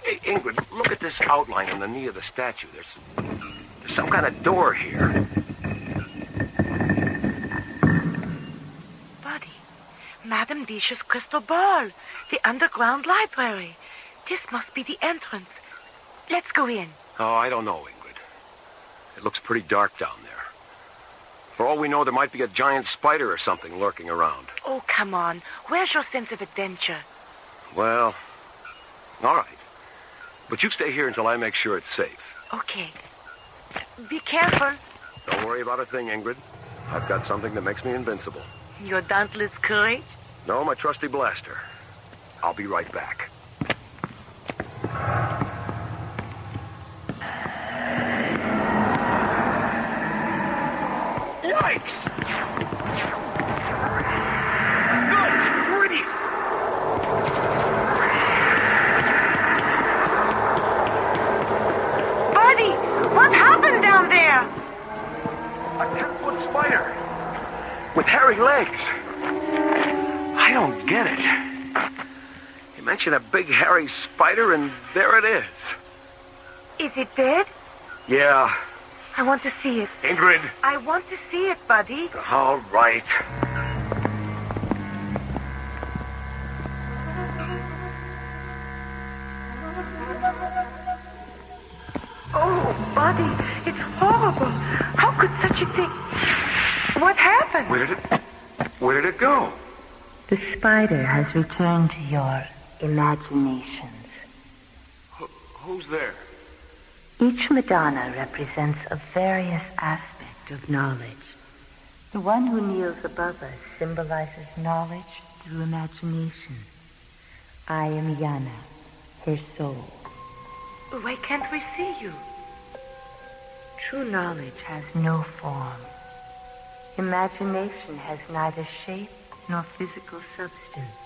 Hey, Ingrid, look at this outline on the knee of the statue. There's some kind of door here. Buddy, Madame Disha's crystal ball, the underground library. This must be the entrance. Let's go in. Oh, I don't know, Ingrid. It looks pretty dark down there. For all we know, there might be a giant spider or something lurking around. Oh, come on. Where's your sense of adventure? Well, all right. But you stay here until I make sure it's safe. Okay. Be careful. Don't worry about a thing, Ingrid. I've got something that makes me invincible. Your dauntless courage? No, my trusty blaster. I'll be right back. Yikes! Good grief! Buddy, what happened down there? A 10-foot spider with hairy legs. I don't get it. You mention a big hairy spider, and there it is. Is it dead? Yeah. I want to see it. Ingrid. I want to see it, Buddy. All right. Oh, Buddy, it's horrible. How could such a thing... What happened? Where did it go? The spider has returned to your imaginations. Who's there? Each Madonna represents a various aspect of knowledge. The one who kneels above us symbolizes knowledge through imagination. I am Yana, her soul. Why can't we see you? True knowledge has no form. Imagination has neither shape nor physical substance.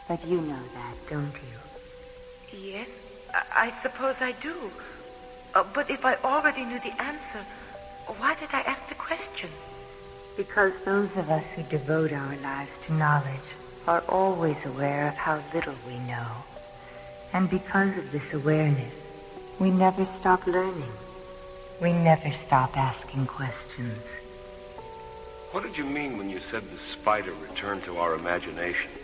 But you know that, don't you? Yes, I suppose I do. But if I already knew the answer, why did I ask the question? Because those of us who devote our lives to knowledge are always aware of how little we know. And because of this awareness, we never stop learning. We never stop asking questions. What did you mean when you said the spider returned to our imaginations?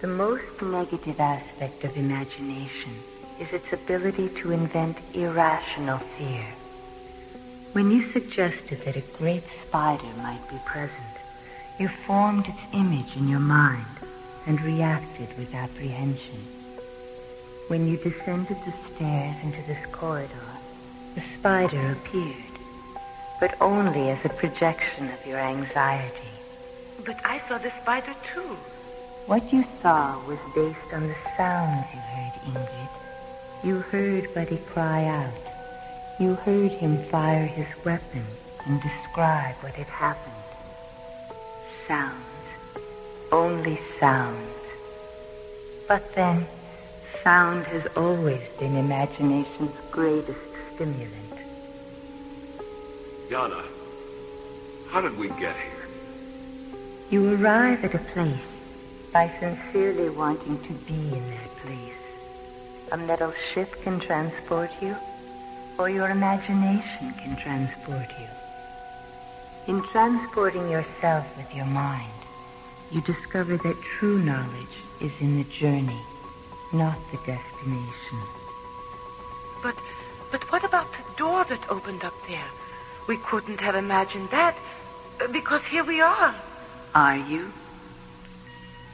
The most negative aspect of imagination is its ability to invent irrational fear. When you suggested that a great spider might be present, you formed its image in your mind and reacted with apprehension. When you descended the stairs into this corridor, the spider appeared, but only as a projection of your anxiety. But I saw the spider too. What you saw was based on the sounds you heard, Ingrid. You heard Buddy cry out. You heard him fire his weapon and describe what had happened. Sounds. Only sounds. But then, sound has always been imagination's greatest stimulant. Yana, how did we get here? You arrive at a place by sincerely wanting to be in that place. A metal ship can transport you, or your imagination can transport you. In transporting yourself with your mind, you discover that true knowledge is in the journey, not the destination. But what about the door that opened up there? We couldn't have imagined that, because here we are. Are you?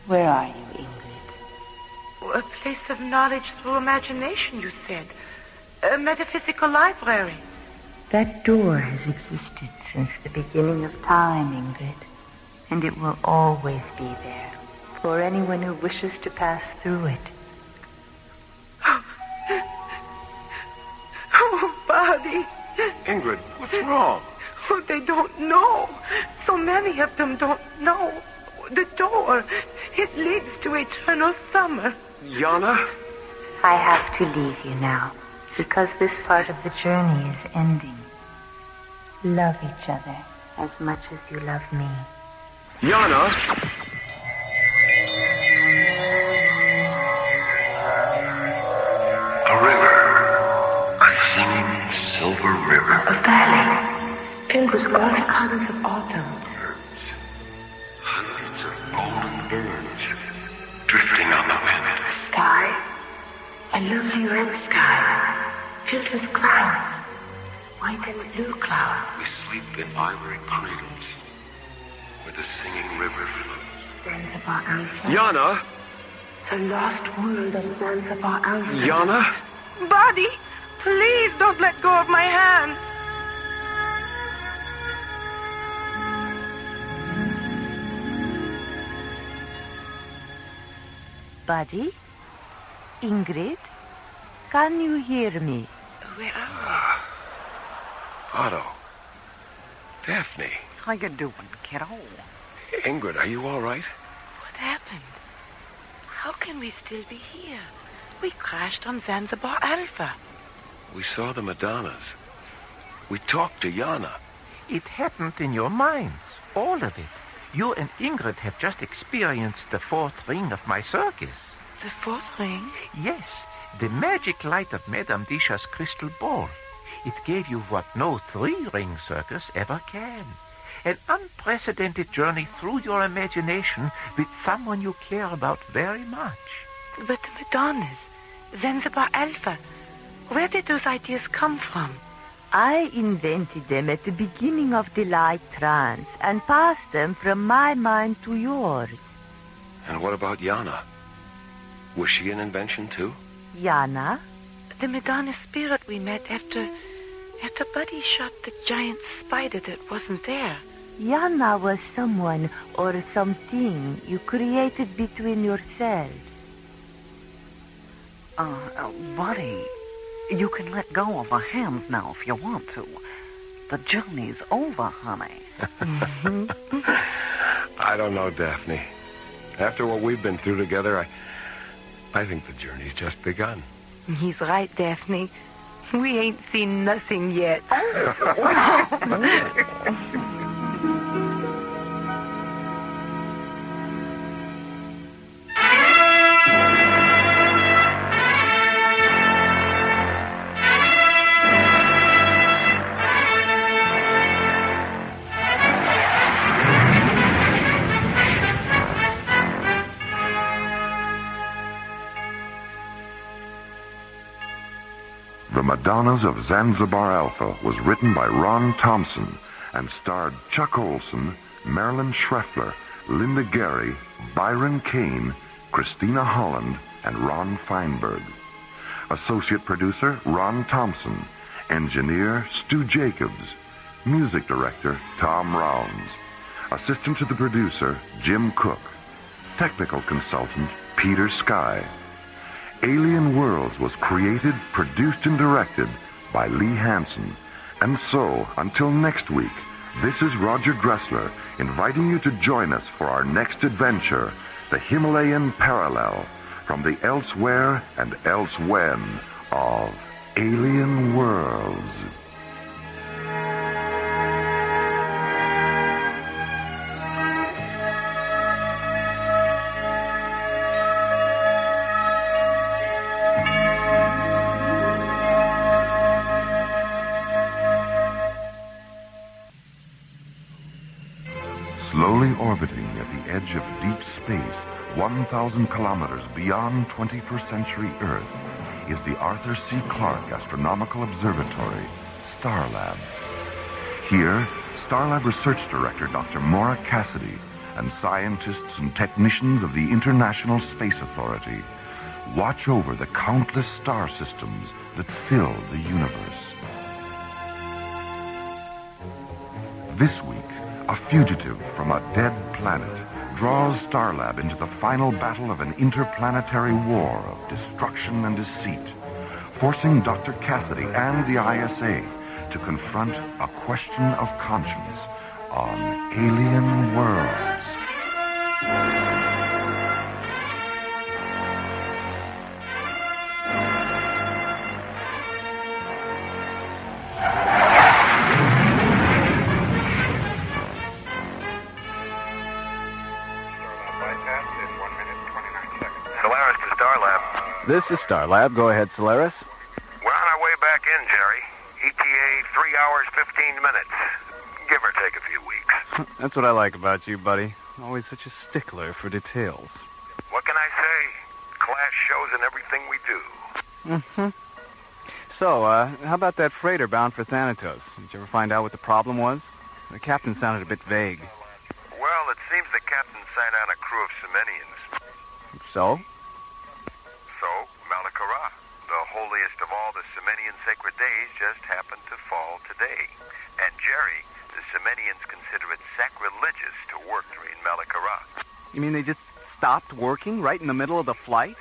Where are you, Ingrid? A place of knowledge through imagination, you said. A metaphysical library. That door has existed since the beginning of time, Ingrid. And it will always be there for anyone who wishes to pass through it. Oh, Buddy. Ingrid, what's wrong? Oh, they don't know. So many of them don't know. The door, it leads to eternal summer. Yana? I have to leave you now, because this part of the journey is ending. Love each other as much as you love me. Yana? A river. A singing silver river. A valley filled with all the colors of autumn. Hundreds of golden birds drifting on the wind. A sky, a lovely red sky, filled with clouds, white and blue clouds. We sleep in ivory cradles where the singing river flows. Zanzibar Alpha. Yana? The lost world of Zanzibar Alpha. Yana? Buddy, please don't let go of my hand. Buddy? Ingrid? Can you hear me? Where are Otto. Daphne. How you doing, kiddo? Ingrid, are you all right? What happened? How can we still be here? We crashed on Zanzibar Alpha. We saw the Madonnas. We talked to Yana. It happened in your minds, all of it. You and Ingrid have just experienced the fourth ring of my circus. The fourth ring? Yes, the magic light of Madame Disha's crystal ball. It gave you what no three-ring circus ever can. An unprecedented journey through your imagination with someone you care about very much. But the Madonnas, Zanzibar Alpha, where did those ideas come from? I invented them at the beginning of the light trance and passed them from my mind to yours. And what about Yana? Was she an invention too? Yana? The Madonna spirit we met after Buddy shot the giant spider that wasn't there. Yana was someone or something you created between yourselves. Buddy, you can let go of our hands now if you want to. The journey's over, honey. I don't know, Daphne. After what we've been through together, I think the journey's just begun. He's right, Daphne. We ain't seen nothing yet. The Madonnas of Zanzibar Alpha was written by Ron Thompson and starred Chuck Olson, Marilyn Schreffler, Linda Gary, Byron Kane, Christina Holland, and Ron Feinberg. Associate producer Ron Thompson. Engineer Stu Jacobs. Music director Tom Rounds. Assistant to the producer Jim Cook. Technical consultant Peter Sky. Alien Worlds was created, produced, and directed by Lee Hansen. And so, until next week, this is Roger Dressler inviting you to join us for our next adventure, the Himalayan Parallel, from the elsewhere and elsewhen of Alien Worlds. Slowly orbiting at the edge of deep space, 1,000 kilometers beyond 21st century Earth, is the Arthur C. Clarke Astronomical Observatory, Starlab. Here, Starlab Research Director Dr. Mora Cassidy and scientists and technicians of the International Space Authority watch over the countless star systems that fill the universe. This week, a fugitive from a dead planet draws Starlab into the final battle of an interplanetary war of destruction and deceit, forcing Dr. Cassidy and the ISA to confront a question of conscience on Alien Worlds. This is Starlab. Go ahead, Solaris. We're on our way back in, Jerry. ETA 3 hours, 15 minutes. Give or take a few weeks. That's what I like about you, buddy. Always such a stickler for details. What can I say? Class shows in everything we do. Mm-hmm. So, how about that freighter bound for Thanatos? Did you ever find out what the problem was? The captain sounded a bit vague. Well, it seems the captain sent out a crew of Semenians. So? So, Malakara, the holiest of all the Semenian sacred days, just happened to fall today. And Jerry, the Semenians consider it sacrilegious to work during Malakara. You mean they just stopped working right in the middle of the flight?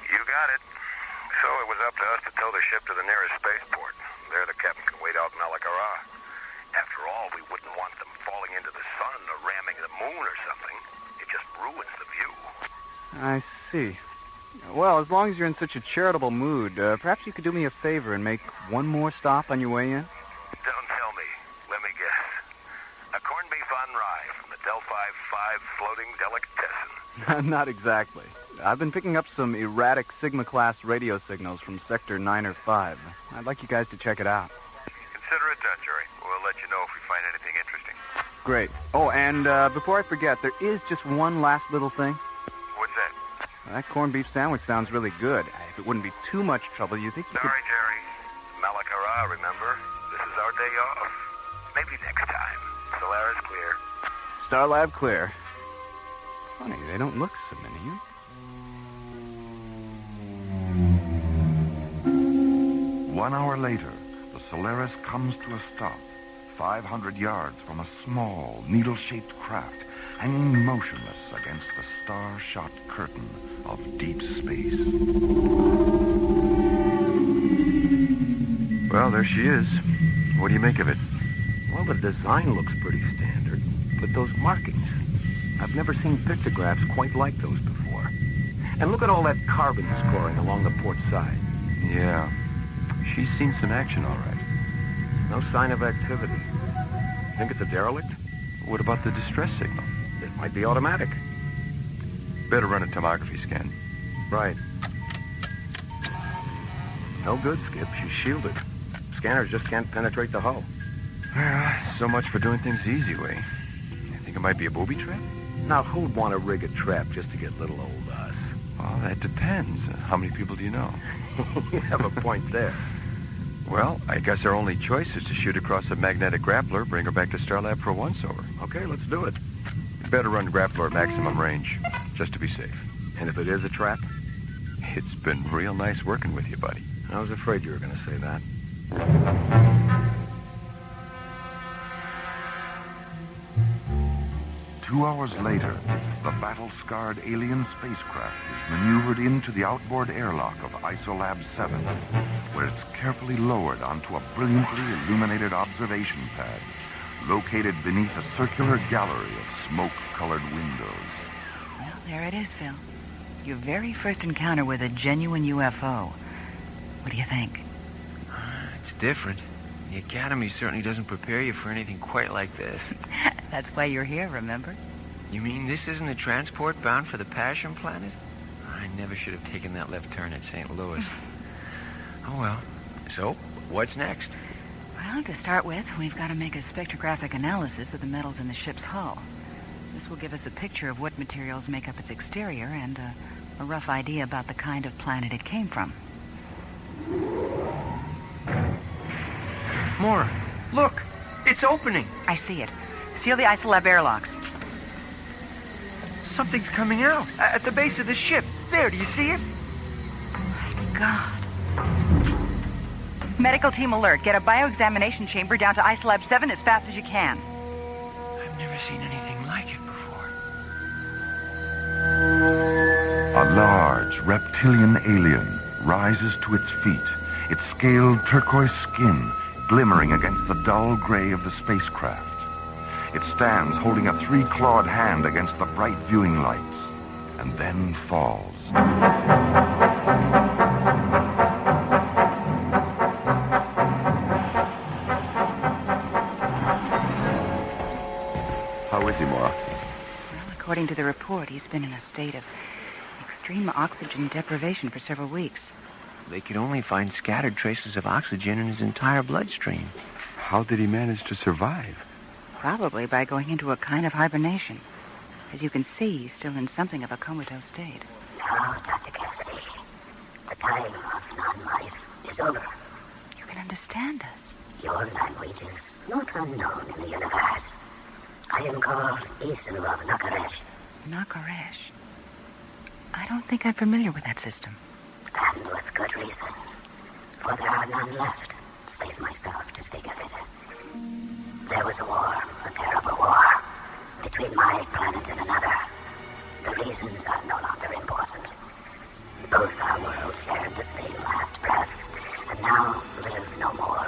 You got it. So it was up to us to tow the ship to the nearest spaceport. There the captain can wait out in Malakara. After all, we wouldn't want them falling into the sun or ramming the moon or something. It just ruins the view. I see. Well, as long as you're in such a charitable mood, perhaps you could do me a favor and make one more stop on your way in? Don't tell me. Let me guess. A corned beef on rye from the Delphi 5 floating delicatessen. Not exactly. I've been picking up some erratic Sigma-class radio signals from Sector 9 or 5. I'd like you guys to check it out. Consider it done, Jerry. We'll let you know if we find anything interesting. Great. Oh, and before I forget, there is just one last little thing. What's that? That corned beef sandwich sounds really good. If it wouldn't be too much trouble, you think you Sorry, Jerry. Malakara, remember? This is our day off. Maybe next time. Solaris clear. Starlab clear. Funny, they don't look Semenian. One hour later, the Solaris comes to a stop, 500 yards from a small, needle-shaped craft hanging motionless against the star-shot curtain of deep space. Well, there she is. What do you make of it? Well, the design looks pretty standard, but those markings, I've never seen pictographs quite like those before. And look at all that carbon scoring along the port side. Yeah. She's seen some action, all right. No sign of activity. Think it's a derelict? What about the distress signal? It might be automatic. Better run a tomography scan. Right. No good, Skip. She's shielded. Scanners just can't penetrate the hull. So much for doing things the easy way. You think it might be a booby trap? Now, who'd want to rig a trap just to get little old us? Well, that depends. How many people do you know? You have a point there. Well, I guess our only choice is to shoot across a magnetic grappler, bring her back to Starlab for a once-over. Okay, let's do it. Better run grappler at maximum range, just to be safe. And if it is a trap? It's been real nice working with you, buddy. I was afraid you were going to say that. 2 hours later, the battle-scarred alien spacecraft is maneuvered into the outboard airlock of Isolab 7, where it's carefully lowered onto a brilliantly illuminated observation pad located beneath a circular gallery of smoke-colored windows. Well, there it is, Phil. Your very first encounter with a genuine UFO. What do you think? It's different. The Academy certainly doesn't prepare you for anything quite like this. That's why you're here, remember? You mean this isn't a transport bound for the Passion Planet? I never should have taken that left turn at St. Louis. Oh, well. So, what's next? Well, to start with, we've got to make a spectrographic analysis of the metals in the ship's hull. This will give us a picture of what materials make up its exterior and a rough idea about the kind of planet it came from. Mora, look! It's opening! I see it. Seal the Isolab airlocks. Something's coming out at the base of the ship. There, do you see it? My God. Medical team alert. Get a bioexamination chamber down to Isolab 7 as fast as you can. I've never seen anything like it before. A large reptilian alien rises to its feet, its scaled turquoise skin glimmering against the dull gray of the spacecraft. It stands holding a 3-clawed hand against the bright viewing lights, and then falls. How is he, Mora? Well, according to the report, he's been in a state of extreme oxygen deprivation for several weeks. They could only find scattered traces of oxygen in his entire bloodstream. How did he manage to survive? Probably by going into a kind of hibernation. As you can see, he's still in something of a comatose state. Now, Dr. Cassidy, the time of non-life is over. You can understand us. Your language is not unknown in the universe. I am called Isu of Nakaresh. Nakaresh? I don't think I'm familiar with that system. And with good reason. For there are none left, save myself to speak of it. There was a war, a terrible war, between my planet and another. The reasons are no longer important. Both our worlds shared the same last breath, and now live no more.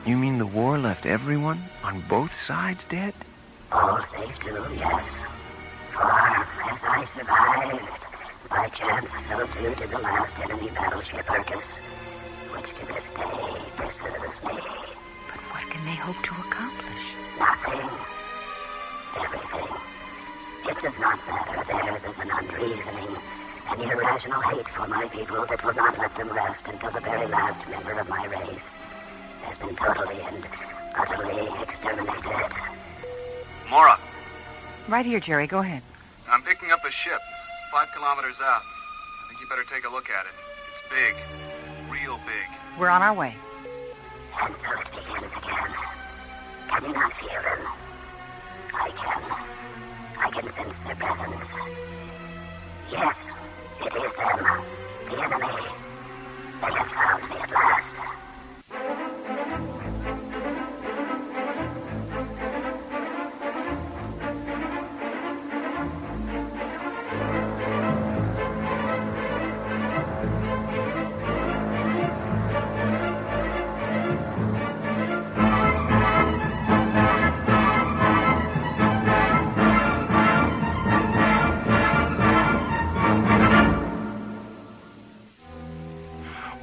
You mean the war left everyone on both sides dead? All save two, yes. For as I survived, by chance so too did the last enemy battleship Urcus, which to this day pursues me. But what can they hope to accomplish? Nothing. Everything. It does not matter. Theirs is an unreasoning and irrational hate for my people that will not let them rest until the very last member of my race has been totally and utterly exterminated. Mora, Right here, Jerry. Go ahead. I'm picking up a ship 5 kilometers out. I think you better take a look at it. It's big. Real big. We're on our way. And so it begins again. Can you not feel them? I can. I can sense their presence. Yes, it is them. The enemy. They have found me at last.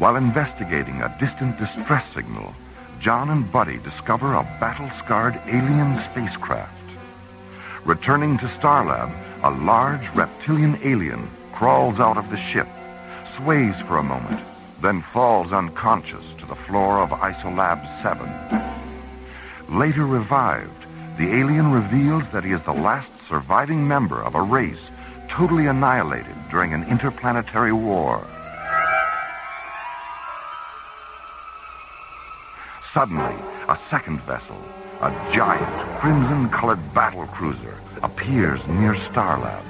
While investigating a distant distress signal, John and Buddy discover a battle-scarred alien spacecraft. Returning to Starlab, a large reptilian alien crawls out of the ship, sways for a moment, then falls unconscious to the floor of Isolab 7. Later revived, the alien reveals that he is the last surviving member of a race totally annihilated during an interplanetary war. Suddenly, a second vessel, a giant crimson-colored battle cruiser, appears near Starlab.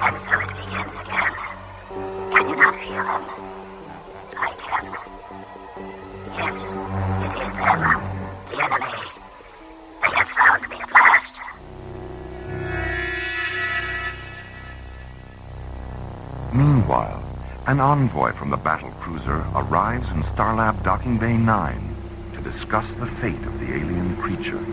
And so it begins again. Can you not feel them? I can. Yes, it is them, the enemy. They have found me at last. Meanwhile, an envoy from the battle cruiser arrives in Starlab Docking Bay 9 to discuss the fate of the alien creature.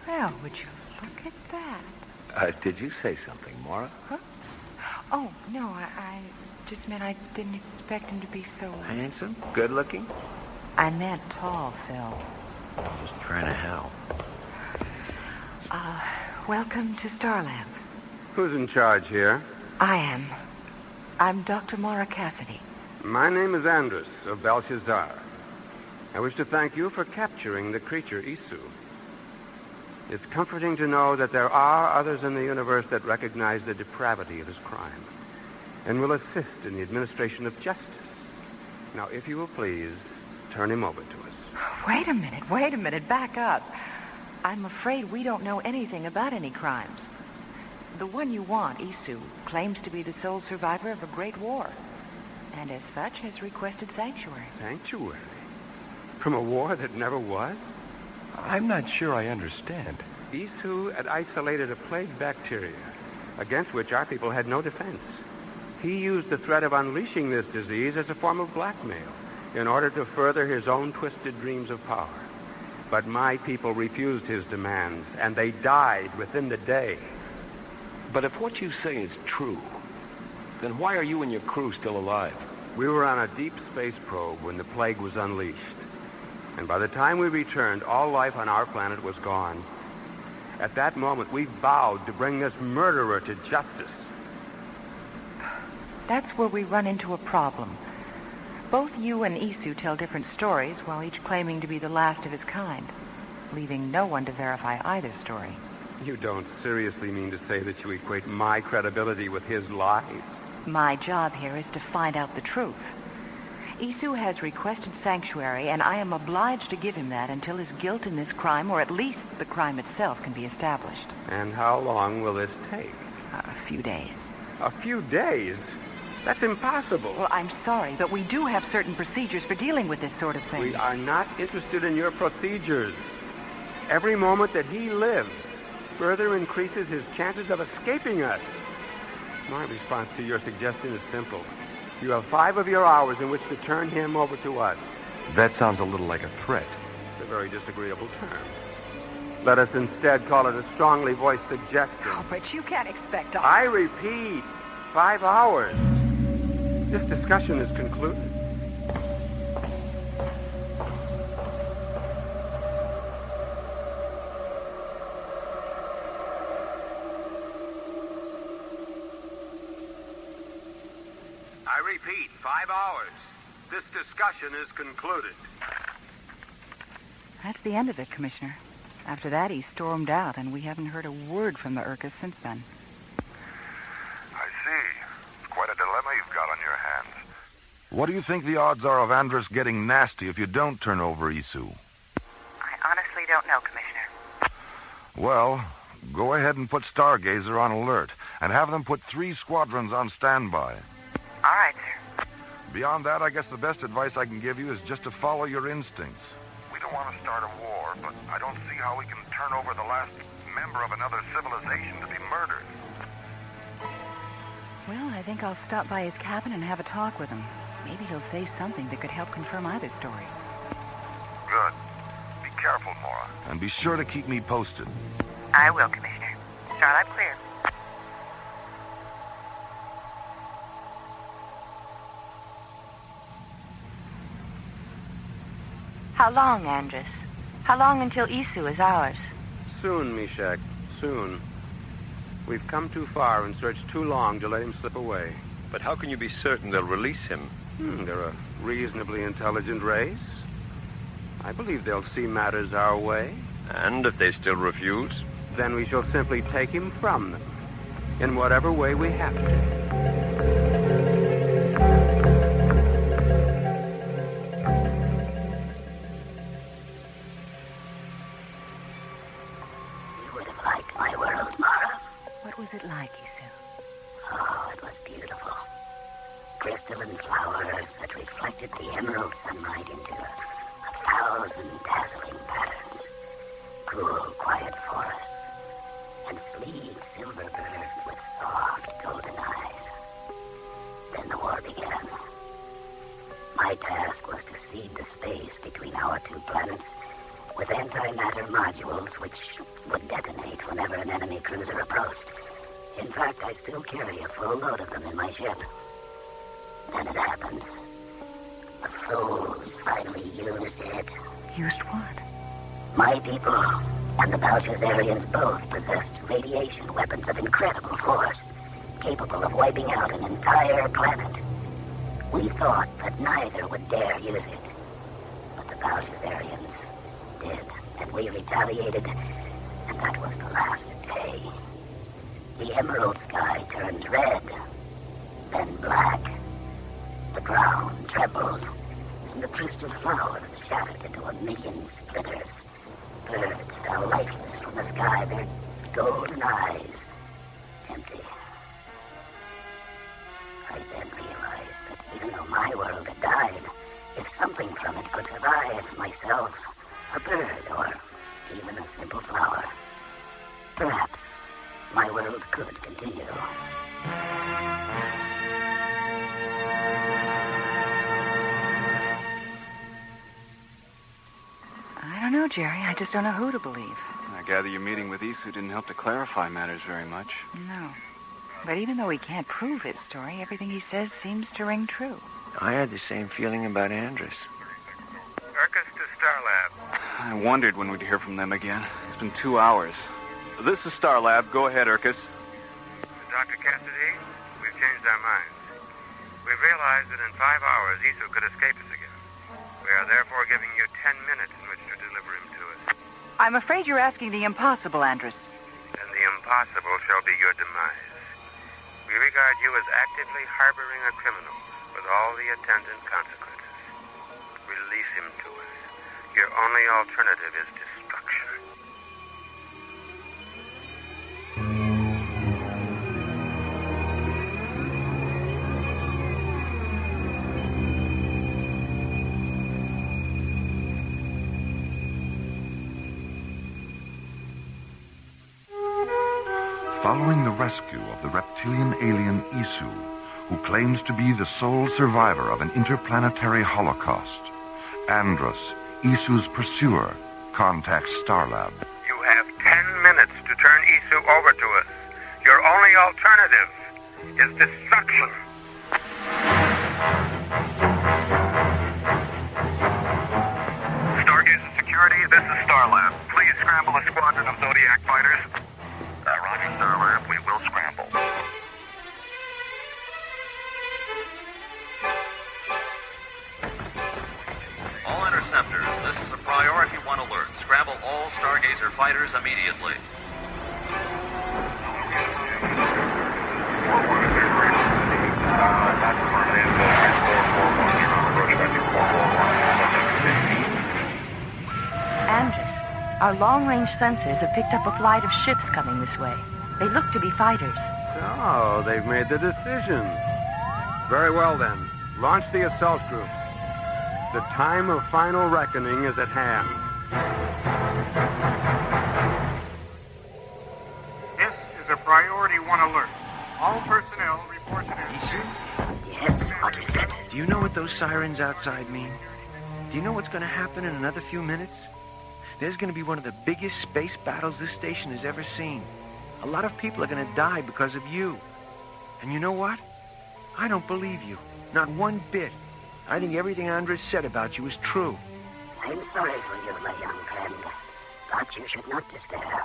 Well, would you look at that? Did you say something, Mora? Huh? Oh, no, I just meant I didn't expect him to be so... Handsome? Good-looking? I meant tall, Phil. Just trying to help. Welcome to Starlab. Who's in charge here? I am. I'm Dr. Mora Cassidy. My name is Andrus of Belshazzar. I wish to thank you for capturing the creature Isu. It's comforting to know that there are others in the universe that recognize the depravity of his crime and will assist in the administration of justice. Now, if you will please, turn him over to us. Wait a minute, back up. I'm afraid we don't know anything about any crimes. The one you want, Isu, claims to be the sole survivor of a great war, and as such has requested sanctuary. Sanctuary? From a war that never was? I'm not sure I understand. Isu had isolated a plague bacteria against which our people had no defense. He used the threat of unleashing this disease as a form of blackmail in order to further his own twisted dreams of power. But my people refused his demands, and they died within the day. But if what you say is true, then why are you and your crew still alive? We were on a deep space probe when the plague was unleashed. And by the time we returned, all life on our planet was gone. At that moment, we vowed to bring this murderer to justice. That's where we run into a problem. Both you and Isu tell different stories, while each claiming to be the last of his kind, leaving no one to verify either story. You don't seriously mean to say that you equate my credibility with his lies? My job here is to find out the truth. Isu has requested sanctuary, and I am obliged to give him that until his guilt in this crime, or at least the crime itself, can be established. And how long will this take? A few days. A few days? That's impossible. Well, I'm sorry, but we do have certain procedures for dealing with this sort of thing. We are not interested in your procedures. Every moment that he lives further increases his chances of escaping us. My response to your suggestion is simple. You have 5 of your hours in which to turn him over to us. That sounds a little like a threat. It's a very disagreeable term. Let us instead call it a strongly voiced suggestion. Oh, but you can't expect us. I repeat, 5 hours. This discussion is concluded. I repeat, 5 hours. This discussion is concluded. That's the end of it, Commissioner. After that, he stormed out, and we haven't heard a word from the Urkas since then. I see. It's quite a dilemma you've got on your hands. What do you think the odds are of Andrus getting nasty if you don't turn over Isu? I honestly don't know, Commissioner. Well, go ahead and put Stargazer on alert, and have them put 3 squadrons on standby. All right, sir. Beyond that, I guess the best advice I can give you is just to follow your instincts. We don't want to start a war, but I don't see how we can turn over the last member of another civilization to be murdered. Well, I think I'll stop by his cabin and have a talk with him. Maybe he'll say something that could help confirm either story. Good. Be careful, And be sure to keep me posted. I will, Commissioner. Starlab clear. How long, Andrus? How long until Isu is ours? Soon, Meshach. Soon. We've come too far and searched too long to let him slip away. But how can you be certain they'll release him? They're a reasonably intelligent race. I believe they'll see matters our way. And if they still refuse? Then we shall simply take him from them, in whatever way we have to. What was it like, Isu? Oh, it was beautiful. Crystalline flowers that reflected the emerald sunlight into 1,000 dazzling patterns. Cool, quiet forests. And sleek silver birds with soft golden eyes. Then the war began. My task was to seed the space between our two planets with antimatter modules which would detonate whenever an enemy cruiser approached. In fact, I still carry a full load of them in my ship. Then it happened. The fools finally used it. Used what? My people and the Belshazzarians both possessed radiation weapons of incredible force, capable of wiping out an entire planet. We thought that neither would dare use it. But the Belshazzarians did, and we retaliated, and that was the last day. The emerald sky turned red, then black. The ground trembled, and the crystal flowers shattered into 1,000,000 splitters. Birds fell lifeless from the sky, their golden eyes empty. I then realized that even though my world had died, if something from it could survive, myself, a bird, or even a simple flower, perhaps my world could continue. I don't know, Jerry. I just don't know who to believe. I gather your meeting with Isu didn't help to clarify matters very much. No. But even though he can't prove his story, everything he says seems to ring true. I had the same feeling about Andrus. Urkus to Starlab. I wondered when we'd hear from them again. It's been 2 hours. This is Starlab. Go ahead, Urkus. Dr. Cassidy, we've changed our minds. We've realized that in 5 hours, Isu could escape us again. We are therefore giving you 10 minutes in which to deliver him to us. I'm afraid you're asking the impossible, Andrus. And the impossible shall be your demise. We regard you as actively harboring a criminal with all the attendant consequences. Release him to us. Your only alternative is destruction. Following the rescue of the reptilian alien Isu, who claims to be the sole survivor of an interplanetary holocaust, Andrus, Isu's pursuer, contacts Starlab. You have 10 minutes to turn Isu over to us. Your only alternative is destruction. Stargazer Security, this is Starlab. Please scramble a squadron of Zodiac fighters. Roger, Starlab. We will scramble. All interceptors, this is a priority 1 alert. Scramble all Stargazer fighters immediately. Andrus, our long-range sensors have picked up a flight of ships coming this way. They look to be fighters. Oh, they've made the decision. Very well, then. Launch the assault group. The time of final reckoning is at hand. This is a priority 1 alert. All personnel report to their... Yes, what is it? Do you know what those sirens outside mean? Do you know what's going to happen in another few minutes? There's going to be one of the biggest space battles this station has ever seen. A lot of people are going to die because of you. And you know what? I don't believe you. Not one bit. I think everything Andres said about you is true. I'm sorry for you, my young friend. But you should not despair,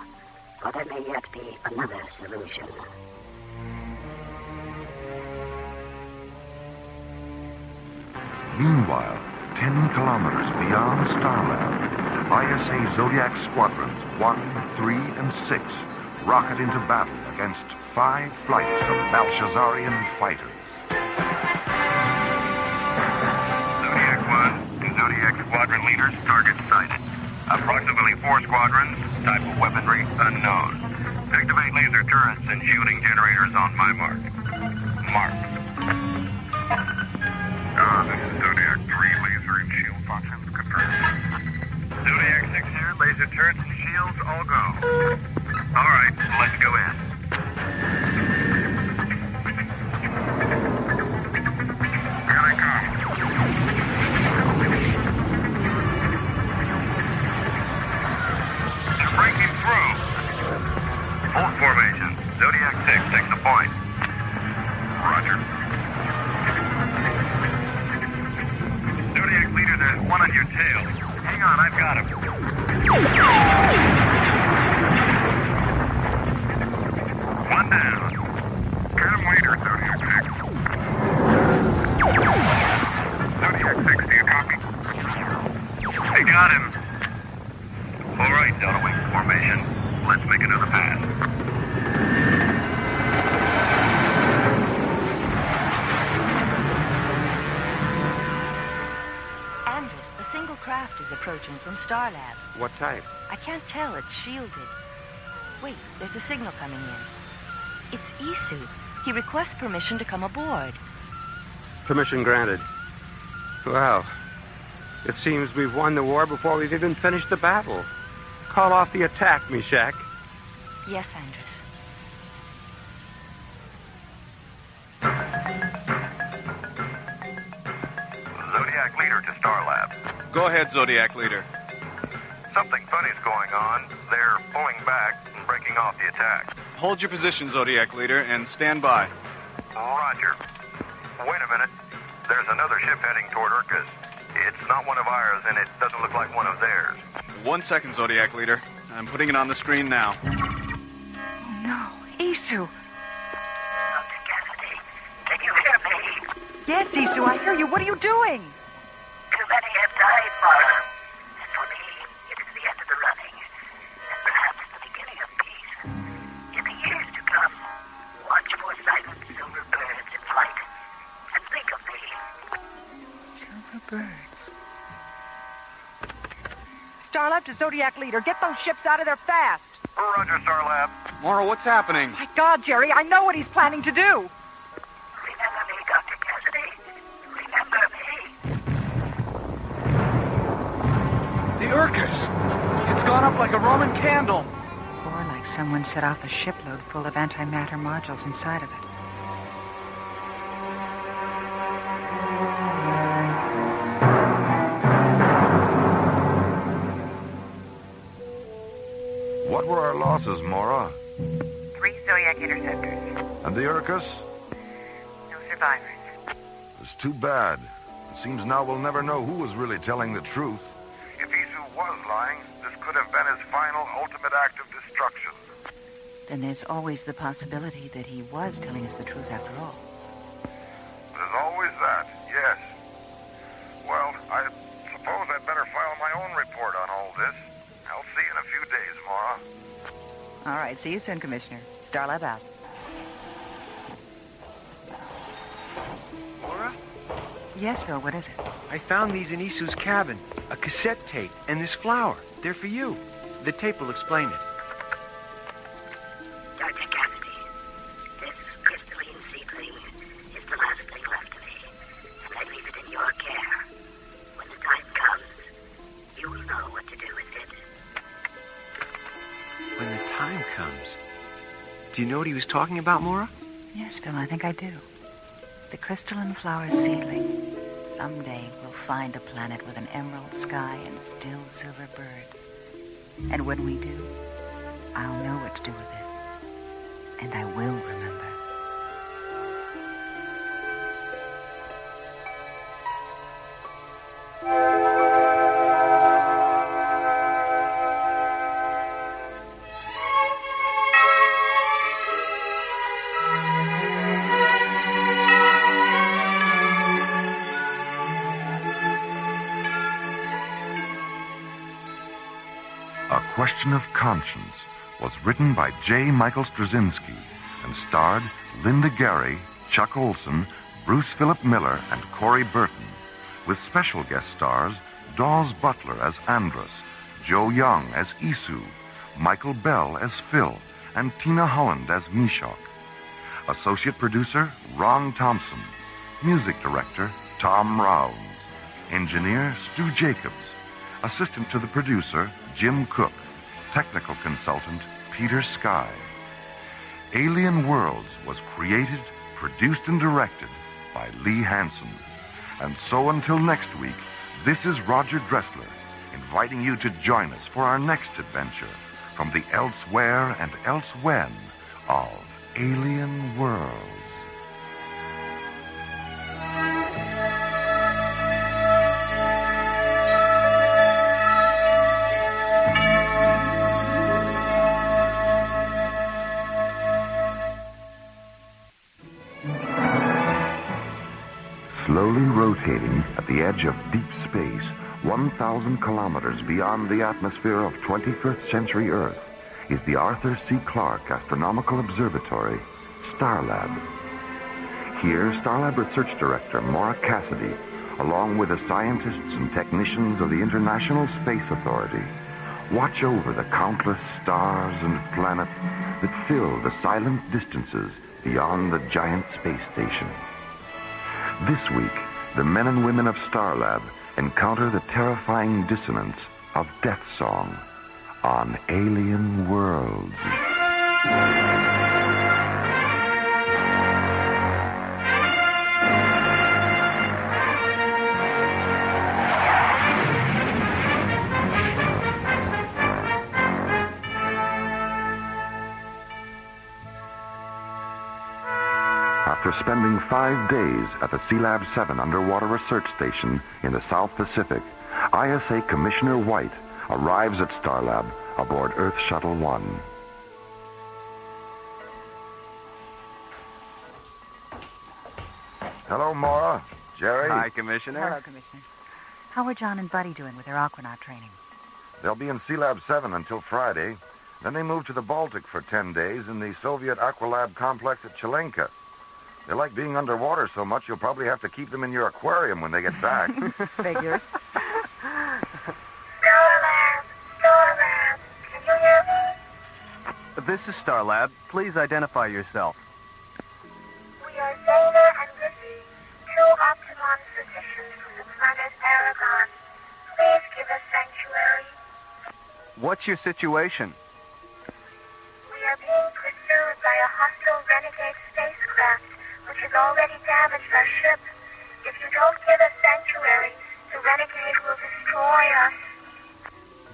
for there may yet be another solution. Meanwhile, 10 kilometers beyond Starlab, ISA Zodiac Squadrons 1, 3, and 6 rocket into battle against 5 flights of Belshazzarian fighters. Zodiac 1 to Zodiac Squadron leaders, target sighted. Approximately 4 squadrons, type of weaponry unknown. Activate laser turrets and shielding generators on my mark. Mark. This is Zodiac 3, laser and shield functions confirmed. Zodiac 6 here, laser turrets and shields all go. All right, let's go in. Here they come. They're breaking through. Full formation. Zodiac 6 takes the point. Roger. Zodiac leader, there's one on your tail. Hang on, I've got him. One down. Get him later, Zodiac 6. Zodiac 6, do you copy? They got him. All right, Delta Wing formation. Let's make another pass. Craft is approaching from Starlab. What type? I can't tell. It's shielded. Wait, there's a signal coming in. It's Isu. He requests permission to come aboard. Permission granted. Well, it seems we've won the war before we've even finished the battle. Call off the attack, Meshach. Yes, Andres. Zodiac leader to Starlab. Go ahead, Zodiac leader. Something funny's going on. They're pulling back and breaking off the attack. Hold your position, Zodiac leader, and stand by. Roger. Wait a minute. There's another ship heading toward Urkus. It's not one of ours, and it doesn't look like one of theirs. 1 second, Zodiac leader. I'm putting it on the screen now. Oh, no. Isu. Dr. Cassidy, can you hear me? Yes, Isu, I hear you. What are you doing? Too many have died, Mora. And for me, it is the end of the running. And perhaps the beginning of peace. In the years to come, watch for silent silver birds in flight. And think of me. Silver birds. Starlab to Zodiac leader. Get those ships out of there fast. Roger, Starlab. Mora, what's happening? My God, Jerry, I know what he's planning to do. Remember me, Dr. Cassidy. Remember me. The Urkus! It's gone up like a Roman candle. Or like someone set off a shipload full of antimatter modules inside of it. What were our losses, Mora? 3 Zodiac interceptors. And the Urkus? No survivors. It's too bad. It seems now we'll never know who was really telling the truth. If Isu was lying, this could have been his final, ultimate act of destruction. Then there's always the possibility that he was telling us the truth after all. There's always that, yes. Well, I suppose I'd better file my own report on all this. I'll see you in a few days, Mora. All right, see you soon, Commissioner. Starlab out. Mora? Yes, Phil, what is it? I found these in Isu's cabin. A cassette tape and this flower. They're for you. The tape will explain it. Dr. Cassidy, this crystalline seedling is the last thing left to me, and I leave it in your care. When the time comes, you will know what to do with it. When the time comes. Do you know what he was talking about, Mora? Yes, Phil, I think I do. The crystalline flower seedling. Someday we'll find a planet with an emerald sky and still silver birds. And when we do, I'll know what to do with this. And I will remember. A Question of Conscience was written by J. Michael Straczynski and starred Linda Gary, Chuck Olson, Bruce Philip Miller, and Corey Burton, with special guest stars Dawes Butler as Andros, Joe Young as Isu, Michael Bell as Phil, and Tina Holland as Meshach. Associate producer Ron Thompson. Music director Tom Rounds. Engineer Stu Jacobs. Assistant to the producer Jim Cook. Technical consultant Peter Sky. Alien Worlds was created, produced, and directed by Lee Hansen. And so until next week, this is Roger Dressler, inviting you to join us for our next adventure from the elsewhere and elsewhen of Alien Worlds. Slowly rotating at the edge of deep space, 1,000 kilometers beyond the atmosphere of 21st century Earth, is the Arthur C. Clarke Astronomical Observatory, Starlab. Here, Starlab Research Director Mora Cassidy, along with the scientists and technicians of the International Space Authority, watch over the countless stars and planets that fill the silent distances beyond the giant space station. This week, the men and women of Starlab encounter the terrifying dissonance of Death Song on Alien Worlds. After spending 5 days at the Sealab 7 underwater research station in the South Pacific, ISA Commissioner White arrives at Starlab aboard Earth Shuttle 1. Hello, Mora. Jerry. Hi, Commissioner. Hello, Commissioner. How are John and Buddy doing with their aquanaut training? They'll be in Sealab 7 until Friday. Then they move to the Baltic for 10 days in the Soviet Aqualab complex at Chilenka. They like being underwater so much, you'll probably have to keep them in your aquarium when they get back. Figures. Starlab, can you hear me? This is Starlab. Please identify yourself. We are Zeta and Lizzie, two Optimon physicians from the planet Aragon. Please give us sanctuary. What's your situation? We are being pursued by a hostile renegade spacecraft, which has already damaged our ship. If you don't give us sanctuary, the renegade will destroy us.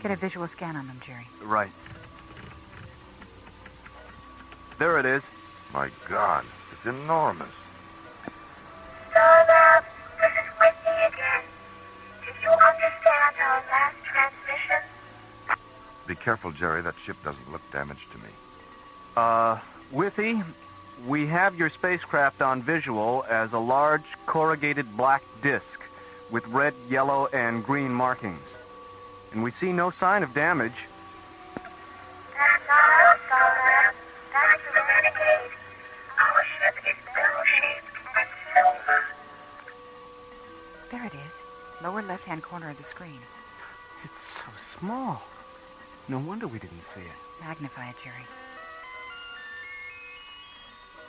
Get a visual scan on them, Jerry. Right. There it is. My God, it's enormous. Starlab, this is Whitney again. Did you understand our last transmission? Be careful, Jerry. That ship doesn't look damaged to me. Withy, we have your spacecraft on visual as a large corrugated black disk with red, yellow, and green markings. And we see no sign of damage. That's not us, Starlab. That's the renegade. Our ship is bell-shaped and silver. There it is. Lower left-hand corner of the screen. It's so small. No wonder we didn't see it. Magnify it, Jerry.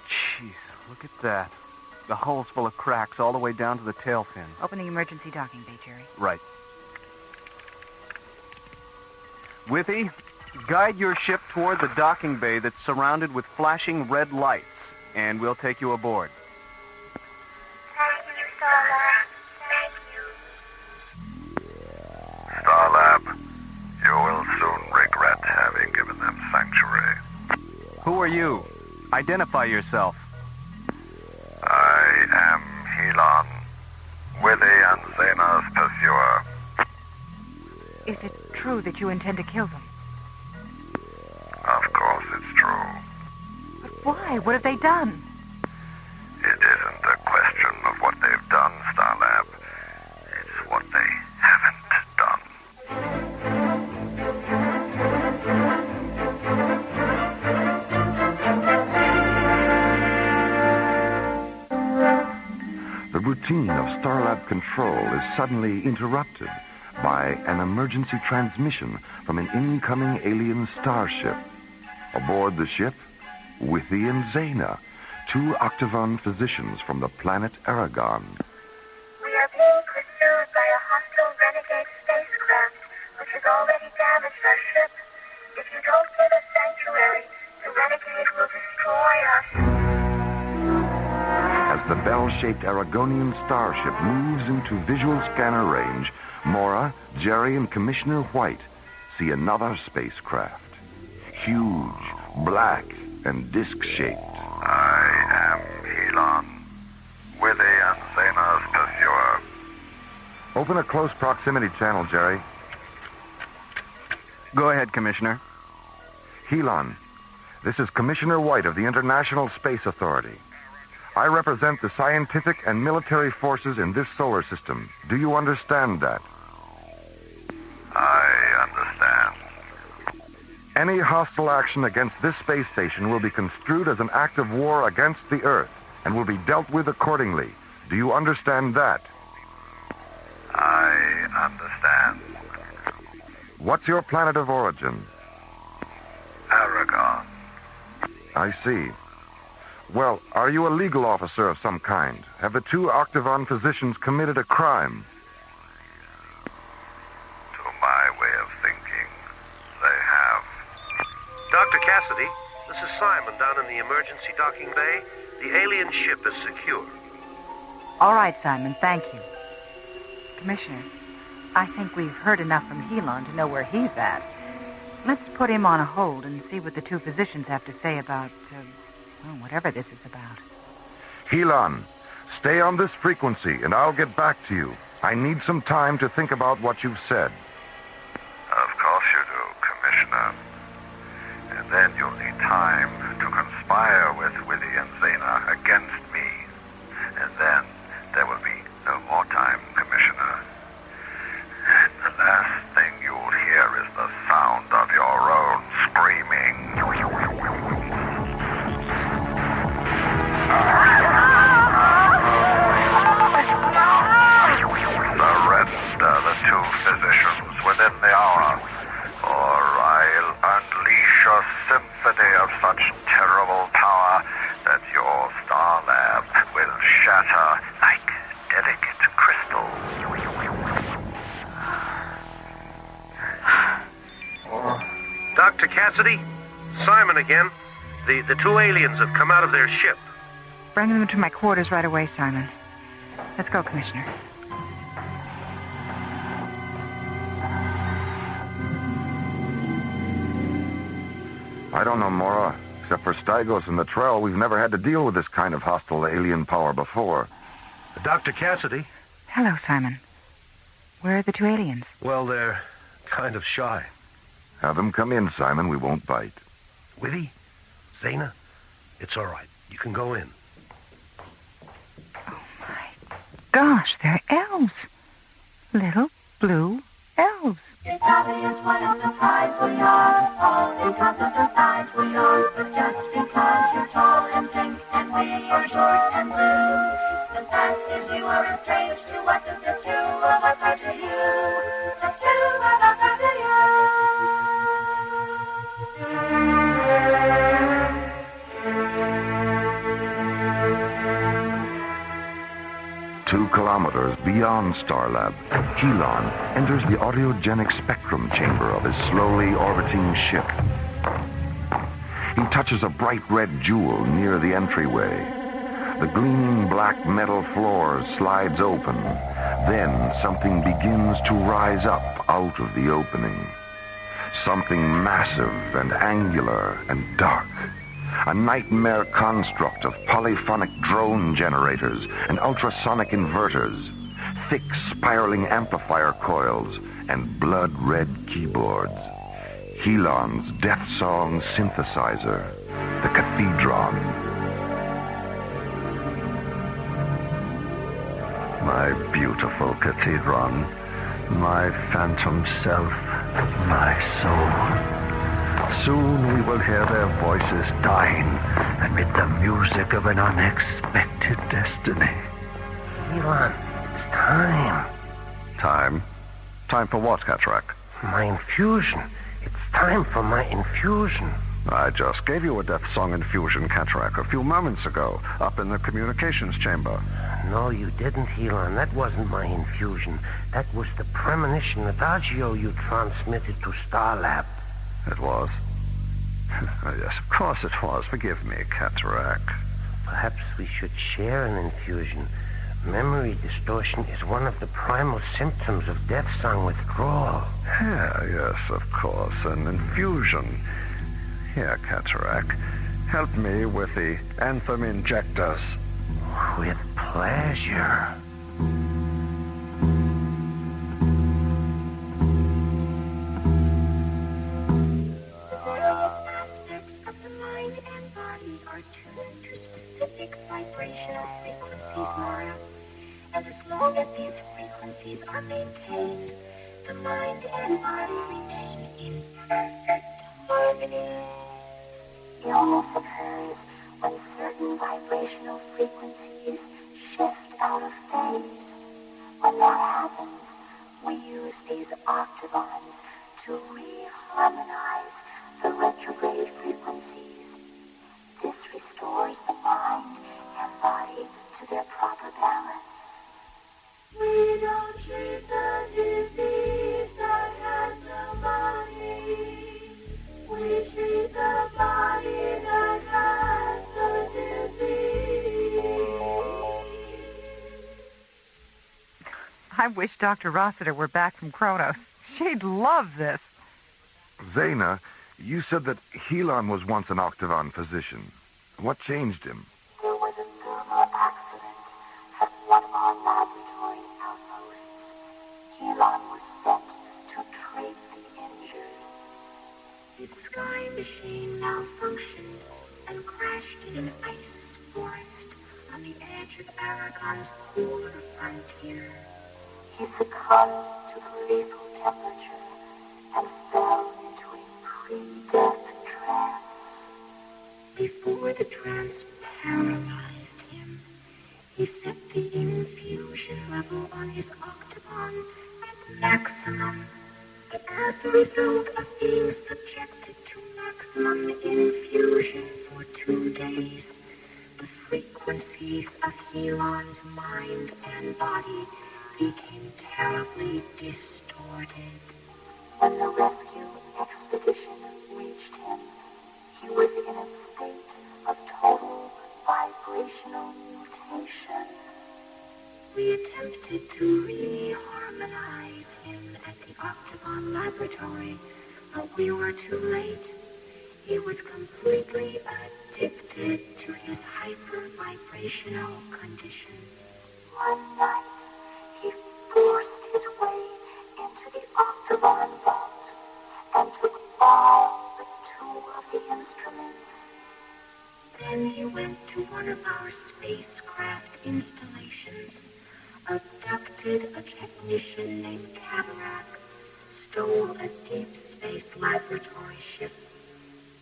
Jeez, look at that. The hull's full of cracks all the way down to the tail fins. Open the emergency docking bay, Jerry. Right. Withy, guide your ship toward the docking bay that's surrounded with flashing red lights, and we'll take you aboard. Thank you, Starlab. Thank you. Starlab, you will soon Who are you? Identify yourself. I am Helon, Willie and Zena's pursuer. Is it true that you intend to kill them? Of course it's true. But why? What have they done? It isn't a question of what they've done, Starlab. It's what they haven't done. The routine of Starlab control is suddenly interrupted by an emergency transmission from an incoming alien starship. Aboard the ship, Withy and Zena, 2 Octagon physicians from the planet Aragon. We are being pursued by a hostile renegade spacecraft, which has already damaged our ship. If you don't give us sanctuary, the renegade will destroy us. As the bell-shaped Aragonian starship moves into visual scanner range, Mora, Jerry, and Commissioner White see another spacecraft. Huge, black, and disc-shaped. I am Helon, Withy and Zena's pursuer. Open a close proximity channel, Jerry. Go ahead, Commissioner. Helon, this is Commissioner White of the International Space Authority. I represent the scientific and military forces in this solar system. Do you understand that? I understand. Any hostile action against this space station will be construed as an act of war against the Earth and will be dealt with accordingly. Do you understand that? I understand. What's your planet of origin? Aragon. I see. Well, are you a legal officer of some kind? Have the 2 Octagon physicians committed a crime? To my way of thinking, they have. Dr. Cassidy, this is Simon down in the emergency docking bay. The alien ship is secure. All right, Simon, thank you. Commissioner, I think we've heard enough from Helon to know where he's at. Let's put him on a hold and see what the 2 physicians have to say about, whatever this is about. Helon, stay on this frequency and I'll get back to you. I need some time to think about what you've said. Of course you do, Commissioner. And then you'll need time to conspire with Withy and Zena against me. And then there will be no more time, Commissioner. And the last thing you'll hear is the sound of your own screaming. Surrender the 2 physicians within the hour, or I'll unleash a symphony of such terrible power that your star lab will shatter like delicate crystal. Dr. Cassidy, Simon again. The 2 aliens have come out of their ship. Bring them to my quarters right away, Simon. Let's go, Commissioner. I don't know, Mora. Except for Stygos and the Teralo, we've never had to deal with this kind of hostile alien power before. Dr. Cassidy? Hello, Simon. Where are the 2 aliens? Well, they're kind of shy. Have them come in, Simon. We won't bite. Withy? Zena? It's all right. You can go in. Gosh, they're elves. Little blue elves. It's obvious what a surprise we are, all because of the size we are. But just because you're tall and pink and we are short and blue, the fact is you are as strange to us as the 2 of us are to you. The 2 of us are to you. 2 kilometers beyond Starlab, Helon enters the audiogenic spectrum chamber of his slowly orbiting ship. He touches a bright red jewel near the entryway. The gleaming black metal floor slides open. Then something begins to rise up out of the opening. Something massive and angular and dark. a nightmare construct of polyphonic drone generators and ultrasonic inverters, thick spiraling amplifier coils, and blood-red keyboards. Helon's death song synthesizer, the Cathedron. My beautiful Cathedron, my phantom self, my soul. Soon we will hear their voices dying amid the music of an unexpected destiny. Elon, it's time. Time? Time for what, Cataract? My infusion. It's time for my infusion. I just gave you a death song infusion, Cataract, a few moments ago, up in the communications chamber. No, you didn't, Elon. That wasn't my infusion. That was the premonition adagio you transmitted to Starlab. It was? Yes, of course it was. Forgive me, Cataract. Perhaps we should share an infusion. Memory distortion is one of the primal symptoms of death song withdrawal. Yeah, yes, of course. An infusion. Here, Cataract. Help me with the anthem injectors. With pleasure. Vibrational frequencies, Mora. And as long as these frequencies are maintained, the mind and body remain in perfect harmony. Illness occurs when certain vibrational frequencies shift out of phase. When that happens, we use these octavons to reharmonize the retrograde frequencies. This restores the mind and body to their proper balance. We don't treat the disease that has no body. We treat the body that has the disease. I wish Dr. Rossiter were back from Kronos. She'd love this. Zaina, you said that Helon was once an Octagon physician. What changed him? There was a thermal accident at one of our laboratory outposts. Helon was sent to treat the injured. His sky machine malfunctioned and crashed in an ice forest on the edge of Aragon's polar frontier. He succumbed to the lethal temperature and fell into a pre-death trance. Before the trance paralyzed him, he set the infusion level on his octagon at maximum. But as a result of being subjected to maximum infusion for 2 days, the frequencies of Helon's mind and body became terribly distorted. When the rescue expedition reached him, he was in a state of total vibrational mutation. We attempted to reharmonize him at the Octagon Laboratory, but we were too late. He was completely addicted to his hyper-vibrational condition. One night, he forced his way into the Octagon vault and took all but 2 of the instruments. Then he went to one of our spacecraft installations, abducted a technician named Cava, stole a deep space laboratory ship,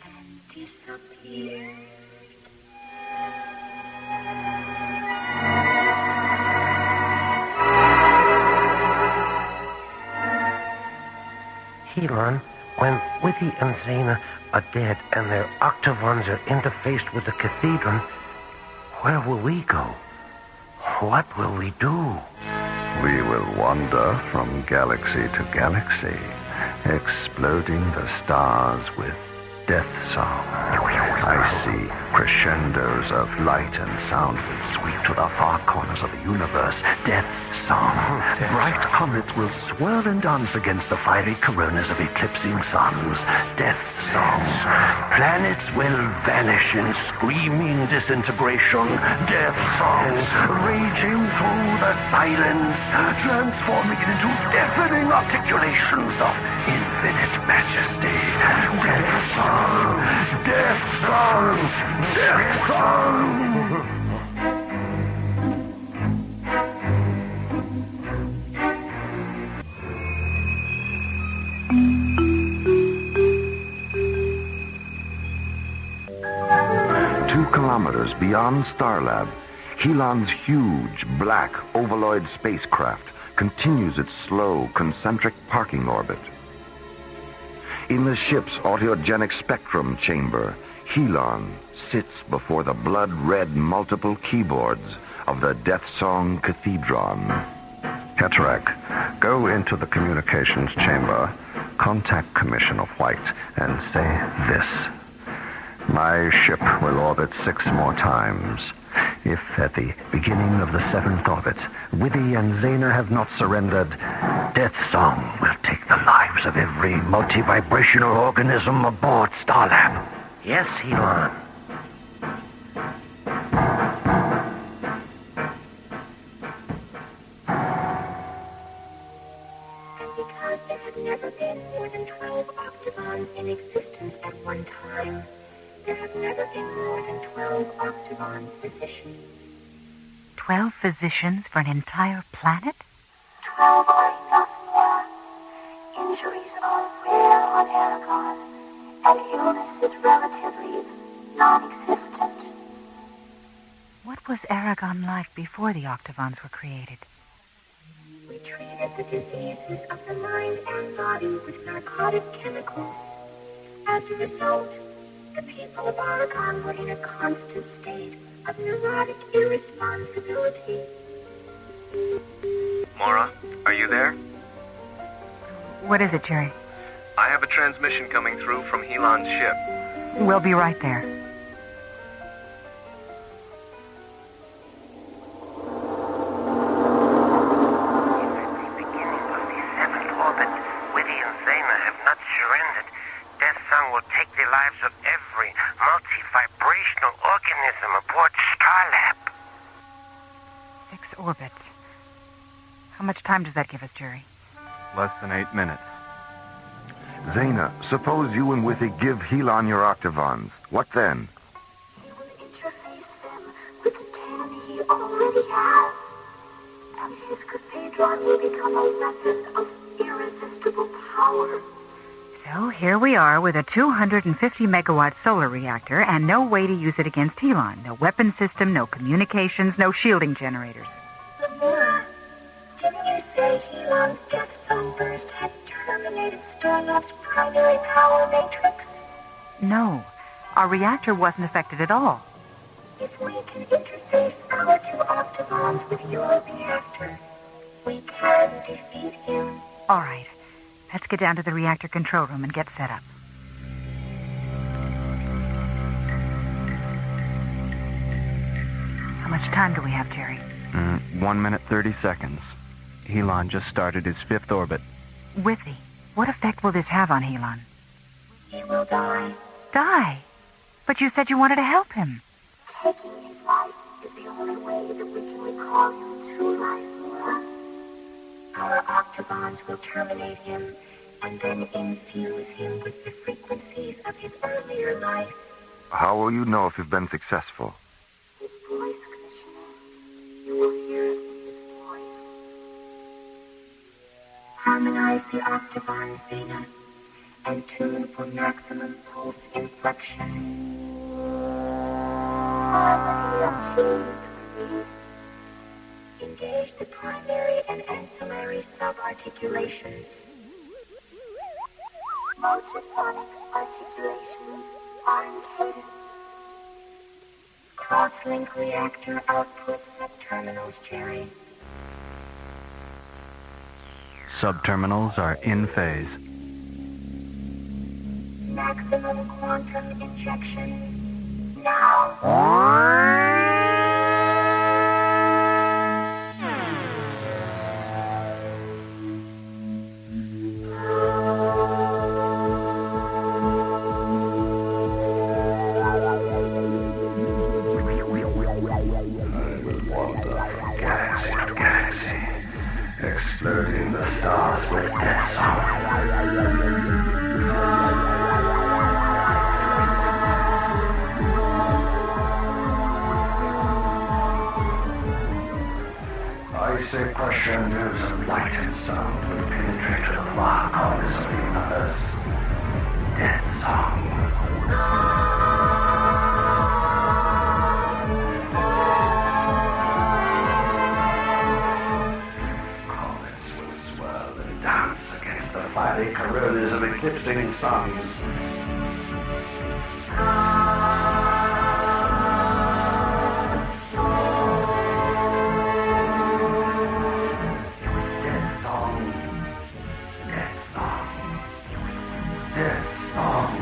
and disappeared. Helon, when Witty and Zaina are dead and their octavons are interfaced with the Cathedron, where will we go? What will we do? We will wander from galaxy to galaxy, exploding the stars with death song. I see crescendos of light and sound will sweep to the far corners of the universe. Death song. Bright comets will swirl and dance against the fiery coronas of eclipsing suns. Death song. Planets will vanish in screaming disintegration. Death songs raging through the silence, transforming into deafening articulations of infinite majesty. Death song. Death song. Death song. 2 kilometers beyond Starlab, Helon's huge, black, ovaloid spacecraft continues its slow, concentric parking orbit. In the ship's autogenic spectrum chamber, Helon sits before the blood-red multiple keyboards of the Death Song Cathedron. Heterak, go into the communications chamber, contact Commissioner White, and say this. My ship will orbit 6 more times. If at the beginning of the 7th orbit, Withy and Zana have not surrendered, Death Song will take the lives of every multi-vibrational organism aboard Starlab. Yes, Helon. And because there have never been more than 12 octagons in existence at one time, there have never been more than 12 octagon physicians. 12 physicians for an entire planet? 12 are enough, Mora. Injuries are rare on Aragon, and illness is relatively non-existent. What was Aragon like before the octagons were created? We treated the diseases of the mind and body with narcotic chemicals. As a result, the people of Aragon were in a constant state of neurotic irresponsibility. Mora, are you there? What is it, Jerry? I have a transmission coming through from Helon's ship. We'll be right there. Of every multi-vibrational organism aboard Starlab. 6 orbits. How much time does that give us, Jerry? Less than 8 minutes. Zana, suppose you and Withy give Helon your octavons. What then? He will interface them with the 10 he already has. And his cathedron will become a weapon of irresistible power. So here we are with a 250-megawatt solar reactor and no way to use it against Helon. No weapon system, no communications, no shielding generators. But Mora, didn't you say Helon's Death Song burst had terminated Starlab's primary power matrix? No, our reactor wasn't affected at all. If we can interface our 2 octagons with your reactor, we can defeat him. All right. Let's get down to the reactor control room and get set up. How much time do we have, Jerry? 1 minute, 30 seconds. Helon just started his 5th orbit. Withy, what effect will this have on Helon? He will die. Die? But you said you wanted to help him. Taking his life is the only way that we can recall him to life, Mora. Our octagons will terminate him and then infuse him with the frequencies of his earlier life. How will you know if you've been successful? His voice, Commissioner. You will hear it in his voice. Harmonize the octagons, Zana, and tune for maximum pulse inflection. Harmony achieved. Engage the primary and ancillary subarticulations. Multiphonic articulations are in cadence. Cross-link reactor output subterminals, Jerry. Subterminals are in phase. Maximum quantum injection. Exploding the stars with death song. Icy pressure, news of light and sound will penetrate to the far corners of the universe. Death song. By the coronas of eclipsing suns. Death song. Death song. Death song.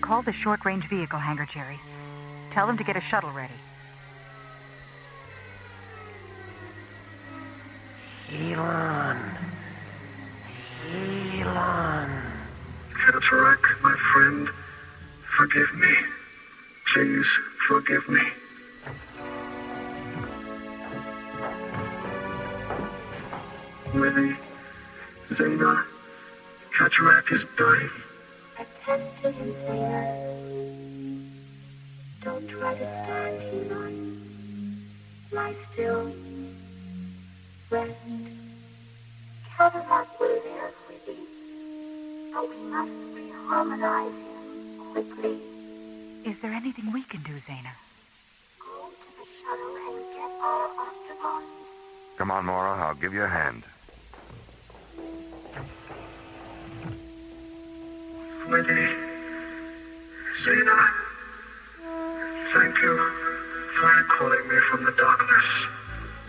Call the short-range vehicle hangar, Jerry. Tell them to get a shuttle ready. Elon. Cataract, my friend, forgive me. Please forgive me. Winnie, Zena, Cataract is dying. Attend to him, Zena. Don't try to stand, Elon. Lie still. Rest. Cataract will live with you. But we must reharmonize him quickly. Is there anything we can do, Zena? Go to the shuttle and get our octagons. Come on, Mora. I'll give you a hand. Winnie, Zena, thank you for calling me from the darkness.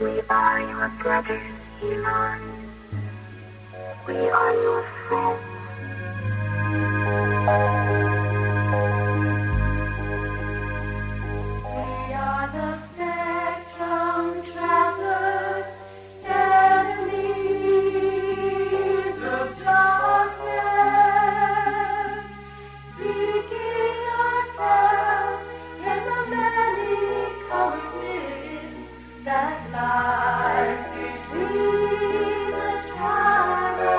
We are your brothers, Elon. We are your friends. We are the spectrum travelers, enemies of darkness, seeking ourselves in the many-colored mist that lies between the twilight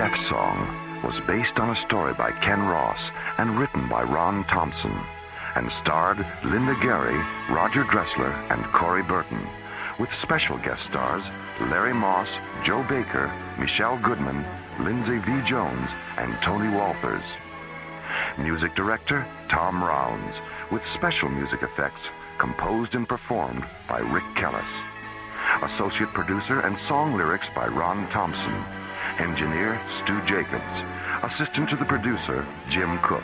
Zodiac Song was based on a story by Ken Ross and written by Ron Thompson, and starred Linda Gary, Roger Dressler, and Corey Burton, with special guest stars Larry Moss, Joe Baker, Michelle Goodman, Lindsay V. Jones, and Tony Walters. Music director Tom Rounds, with special music effects composed and performed by Rick Kellis. Associate producer and song lyrics by Ron Thompson. Engineer Stu Jacobs. Assistant to the producer Jim Cook.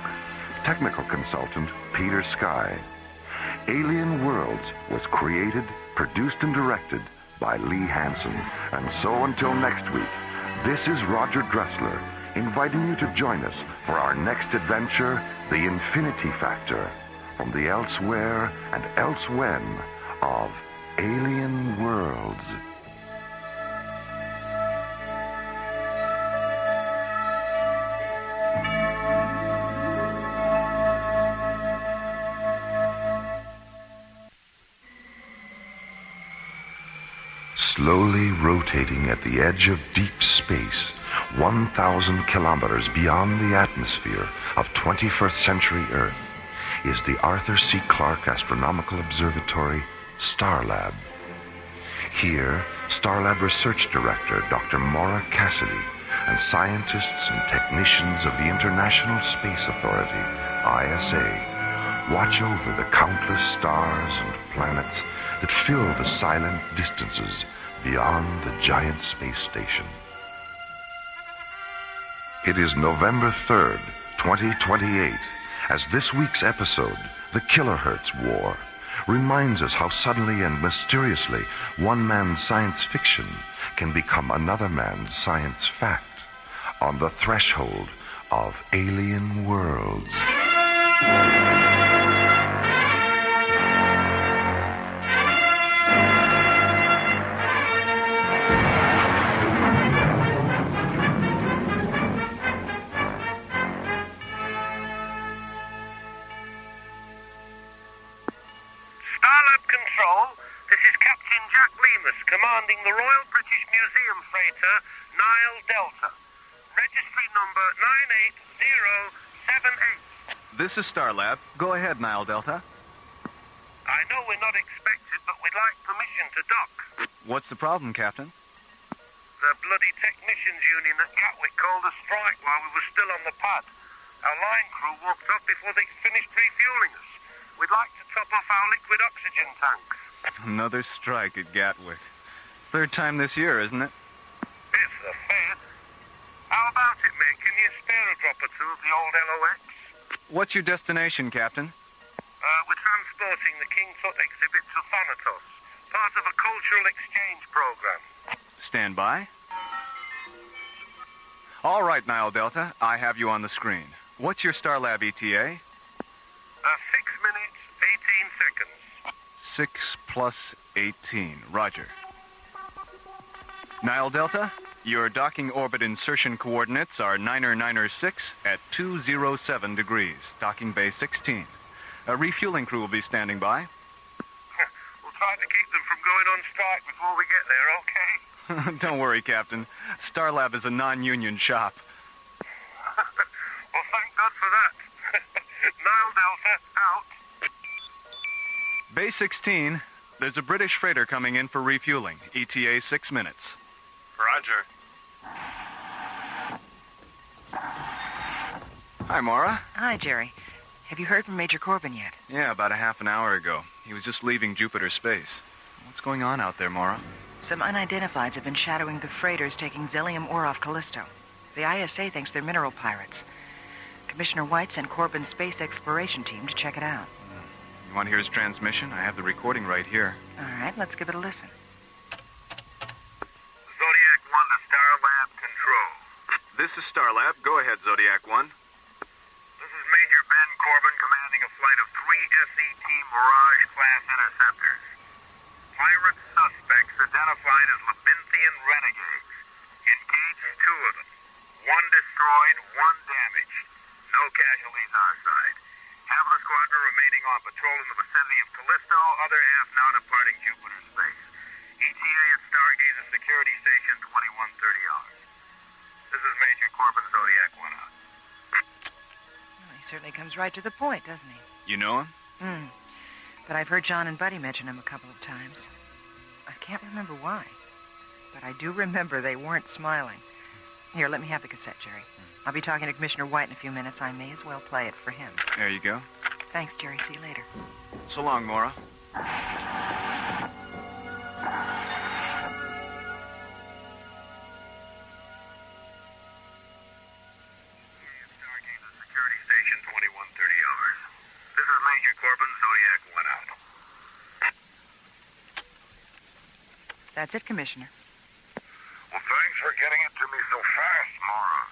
Technical consultant Peter Sky. Alien Worlds was created, produced, and directed by Lee Hansen. And so until next week, this is Roger Dressler inviting you to join us for our next adventure, The Infinity Factor, from the elsewhere and elsewhen of Alien Worlds. Slowly rotating at the edge of deep space, 1,000 kilometers beyond the atmosphere of 21st century Earth, is the Arthur C. Clarke Astronomical Observatory Starlab. Here, Starlab Research Director Dr. Mora Cassidy and scientists and technicians of the International Space Authority, ISA, watch over the countless stars and planets that fill the silent distances beyond the giant space station. It is November 3rd, 2028, as this week's episode, The Kilohertz War, reminds us how suddenly and mysteriously one man's science fiction can become another man's science fact on the threshold of Alien Worlds. Commanding the Royal British Museum freighter Nile Delta. Registry number 98078. This is Starlab. Go ahead, Nile Delta. I know we're not expected, but we'd like permission to dock. What's the problem, Captain? The bloody technicians union at Gatwick called a strike while we were still on the pad. Our line crew walked up before they finished refueling us. We'd like to top off our liquid oxygen tanks. Another strike at Gatwick. Third time this year, isn't it? It's the fair. How about it, mate? Can you spare a drop or two of the old LOX? What's your destination, Captain? We're transporting the King Tut exhibit to Thanatos, part of a cultural exchange program. Stand by. All right, Nile Delta. I have you on the screen. What's your Starlab ETA? 6 minutes, 18 seconds. 6 plus 18. Roger. Nile Delta, your docking orbit insertion coordinates are 9er 6 at 207 degrees, docking bay 16. A refueling crew will be standing by. We'll try to keep them from going on strike before we get there, okay? Don't worry, Captain. Starlab is a non-union shop. Well, thank God for that. Nile Delta, out. Bay 16, there's a British freighter coming in for refueling. ETA 6 minutes. Roger. Hi, Mora. Hi, Jerry. Have you heard from Major Corbin yet? Yeah, about a half an hour ago. He was just leaving Jupiter space. What's going on out there, Mora? Some unidentifieds have been shadowing the freighters taking Zellium ore off Callisto. The ISA thinks they're mineral pirates. Commissioner White sent Corbin's space exploration team to check it out. You want to hear his transmission? I have the recording right here. All right, let's give it a listen. Zodiac 1 to Starlab Control. This is Starlab. Go ahead, Zodiac 1. This is Major Ben Corbin commanding a flight of 3 SET Mirage-class interceptors. Pirate suspects identified as Labinthian renegades. Engaged 2 of them. 1 destroyed, 1 damaged. No casualties our side. Half of the squadron remaining on patrol in the vicinity of Callisto, other half now departing Jupiter space. ETA at Stargazer Security Station 2130 hours. This is Major Corbin, Zodiac 1 out. Well, he certainly comes right to the point, doesn't he? You know him? But I've heard John and Buddy mention him a couple of times. I can't remember why. But I do remember they weren't smiling. Here, let me have the cassette, Jerry. I'll be talking to Commissioner White in a few minutes. I may as well play it for him. There you go. Thanks, Jerry. See you later. So long, Mora. Security station 2130 hours. This is Major Corbin, Zodiac 1 out. That's it, Commissioner. Well, thanks for getting it to me so fast, Mora.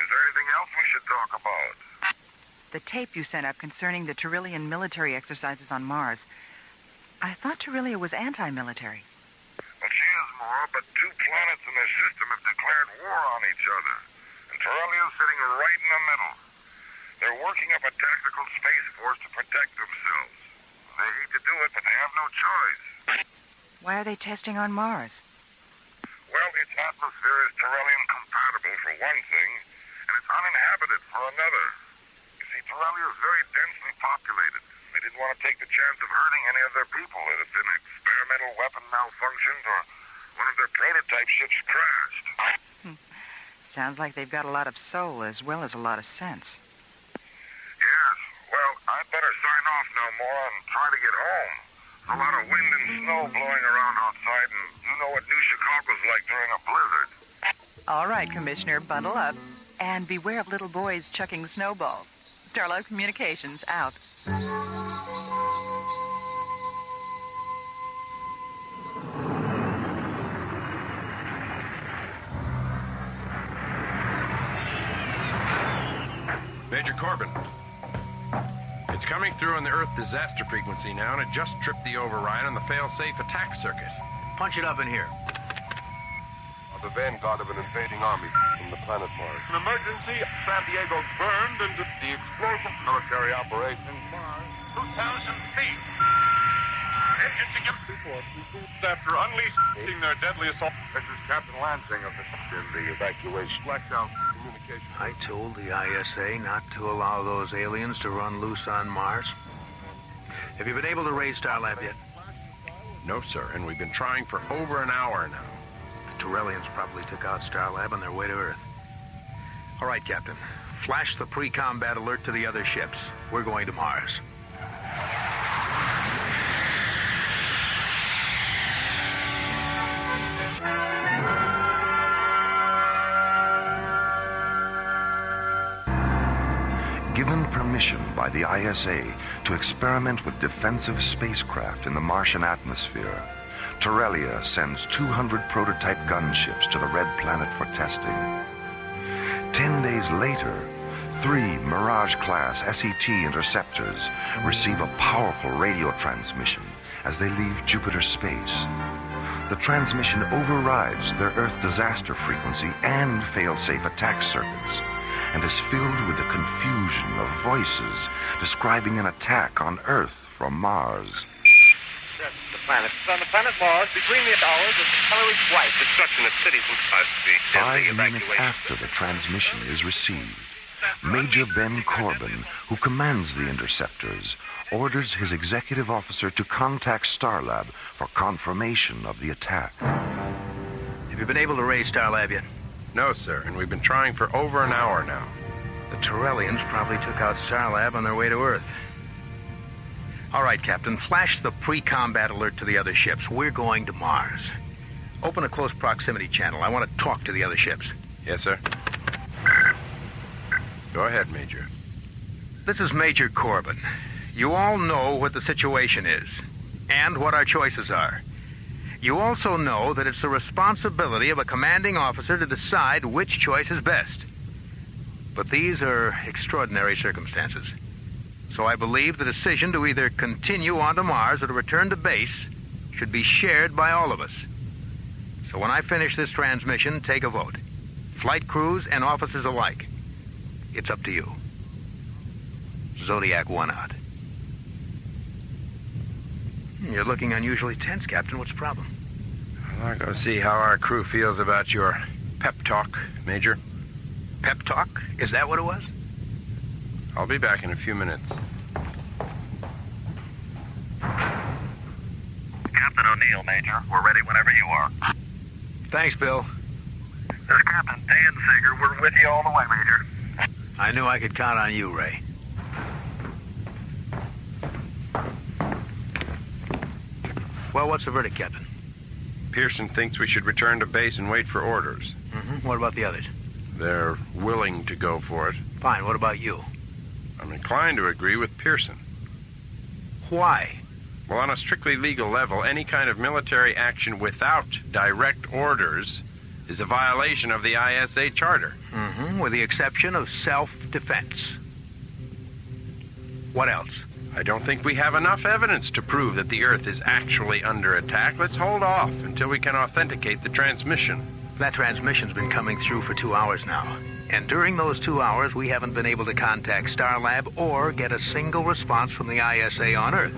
Is there anything else we should talk about? The tape you sent up concerning the Teralian military exercises on Mars. I thought Teralia was anti-military. Well, she is, Mora, but two planets in their system have declared war on each other. And Teralia's sitting right in the middle. They're working up a tactical space force to protect themselves. They hate to do it, but they have no choice. Why are they testing on Mars? Well, its atmosphere is Teralian compatible for one thing, and it's uninhabited for another. You see, Teralia is very densely populated. They didn't want to take the chance of hurting any of their people if an experimental weapon malfunctioned or one of their prototype ships crashed. Sounds like they've got a lot of soul as well as a lot of sense. Yes. Well, I'd better sign off now, Mora, and try to get home. There's a lot of wind and snow blowing around outside, and you know what New Chicago's like during a blizzard. All right, Commissioner, bundle up. And beware of little boys chucking snowballs. Starlight Communications, out. Major Corbin. It's coming through on the Earth disaster frequency now, and it just tripped the override on the fail-safe attack circuit. Punch it up in here. The vanguard of an invading army from the planet Mars. An emergency. San Diego burned into the explosion. Military operation. Mars. 2,000 feet. Engines against report. After unleashing their deadly assault. This is Captain Lansing of the evacuation. Blackout communication. I told the ISA not to allow those aliens to run loose on Mars. Have you been able to raise Starlab yet? No, sir, and we've been trying for over an hour now. The Teralians probably took out Starlab on their way to Earth. All right, Captain. Flash the pre-combat alert to the other ships. We're going to Mars. Given permission by the ISA to experiment with defensive spacecraft in the Martian atmosphere, Teralia sends 200 prototype gunships to the Red Planet for testing. 10 days later, 3 Mirage-class SET interceptors receive a powerful radio transmission as they leave Jupiter space. The transmission overrides their Earth disaster frequency and fail-safe attack circuits, and is filled with the confusion of voices describing an attack on Earth from Mars. The planet. On the planet Mars, between the hours of colored white, destruction of cities and cars. 5 minutes after the transmission is received, Major Ben Corbin, who commands the interceptors, orders his executive officer to contact Starlab for confirmation of the attack. Have you been able to raise Starlab yet? No, sir, and we've been trying for over an hour now. The Teralians probably took out Starlab on their way to Earth. All right, Captain, flash the pre-combat alert to the other ships. We're going to Mars. Open a close proximity channel. I want to talk to the other ships. Yes, sir. Go ahead, Major. This is Major Corbin. You all know what the situation is, and what our choices are. You also know that it's the responsibility of a commanding officer to decide which choice is best. But these are extraordinary circumstances. So I believe the decision to either continue on to Mars or to return to base should be shared by all of us. So when I finish this transmission, take a vote. Flight crews and officers alike. It's up to you. Zodiac 1 out. You're looking unusually tense, Captain. What's the problem? Well, I'll go see how our crew feels about your pep talk, Major. Pep talk? Is that what it was? I'll be back in a few minutes. Captain O'Neill, Major. We're ready whenever you are. Thanks, Bill. This is Captain Dan Sager. We're with you all the way, Major. I knew I could count on you, Ray. Well, what's the verdict, Captain? Pearson thinks we should return to base and wait for orders. Mm-hmm. What about the others? They're willing to go for it. Fine. What about you? I'm inclined to agree with Pearson. Why? Well, on a strictly legal level, any kind of military action without direct orders is a violation of the ISA Charter. Mm-hmm. With the exception of self-defense. What else? I don't think we have enough evidence to prove that the Earth is actually under attack. Let's hold off until we can authenticate the transmission. That transmission's been coming through for 2 hours now. And during those 2 hours, we haven't been able to contact Starlab or get a single response from the ISA on Earth.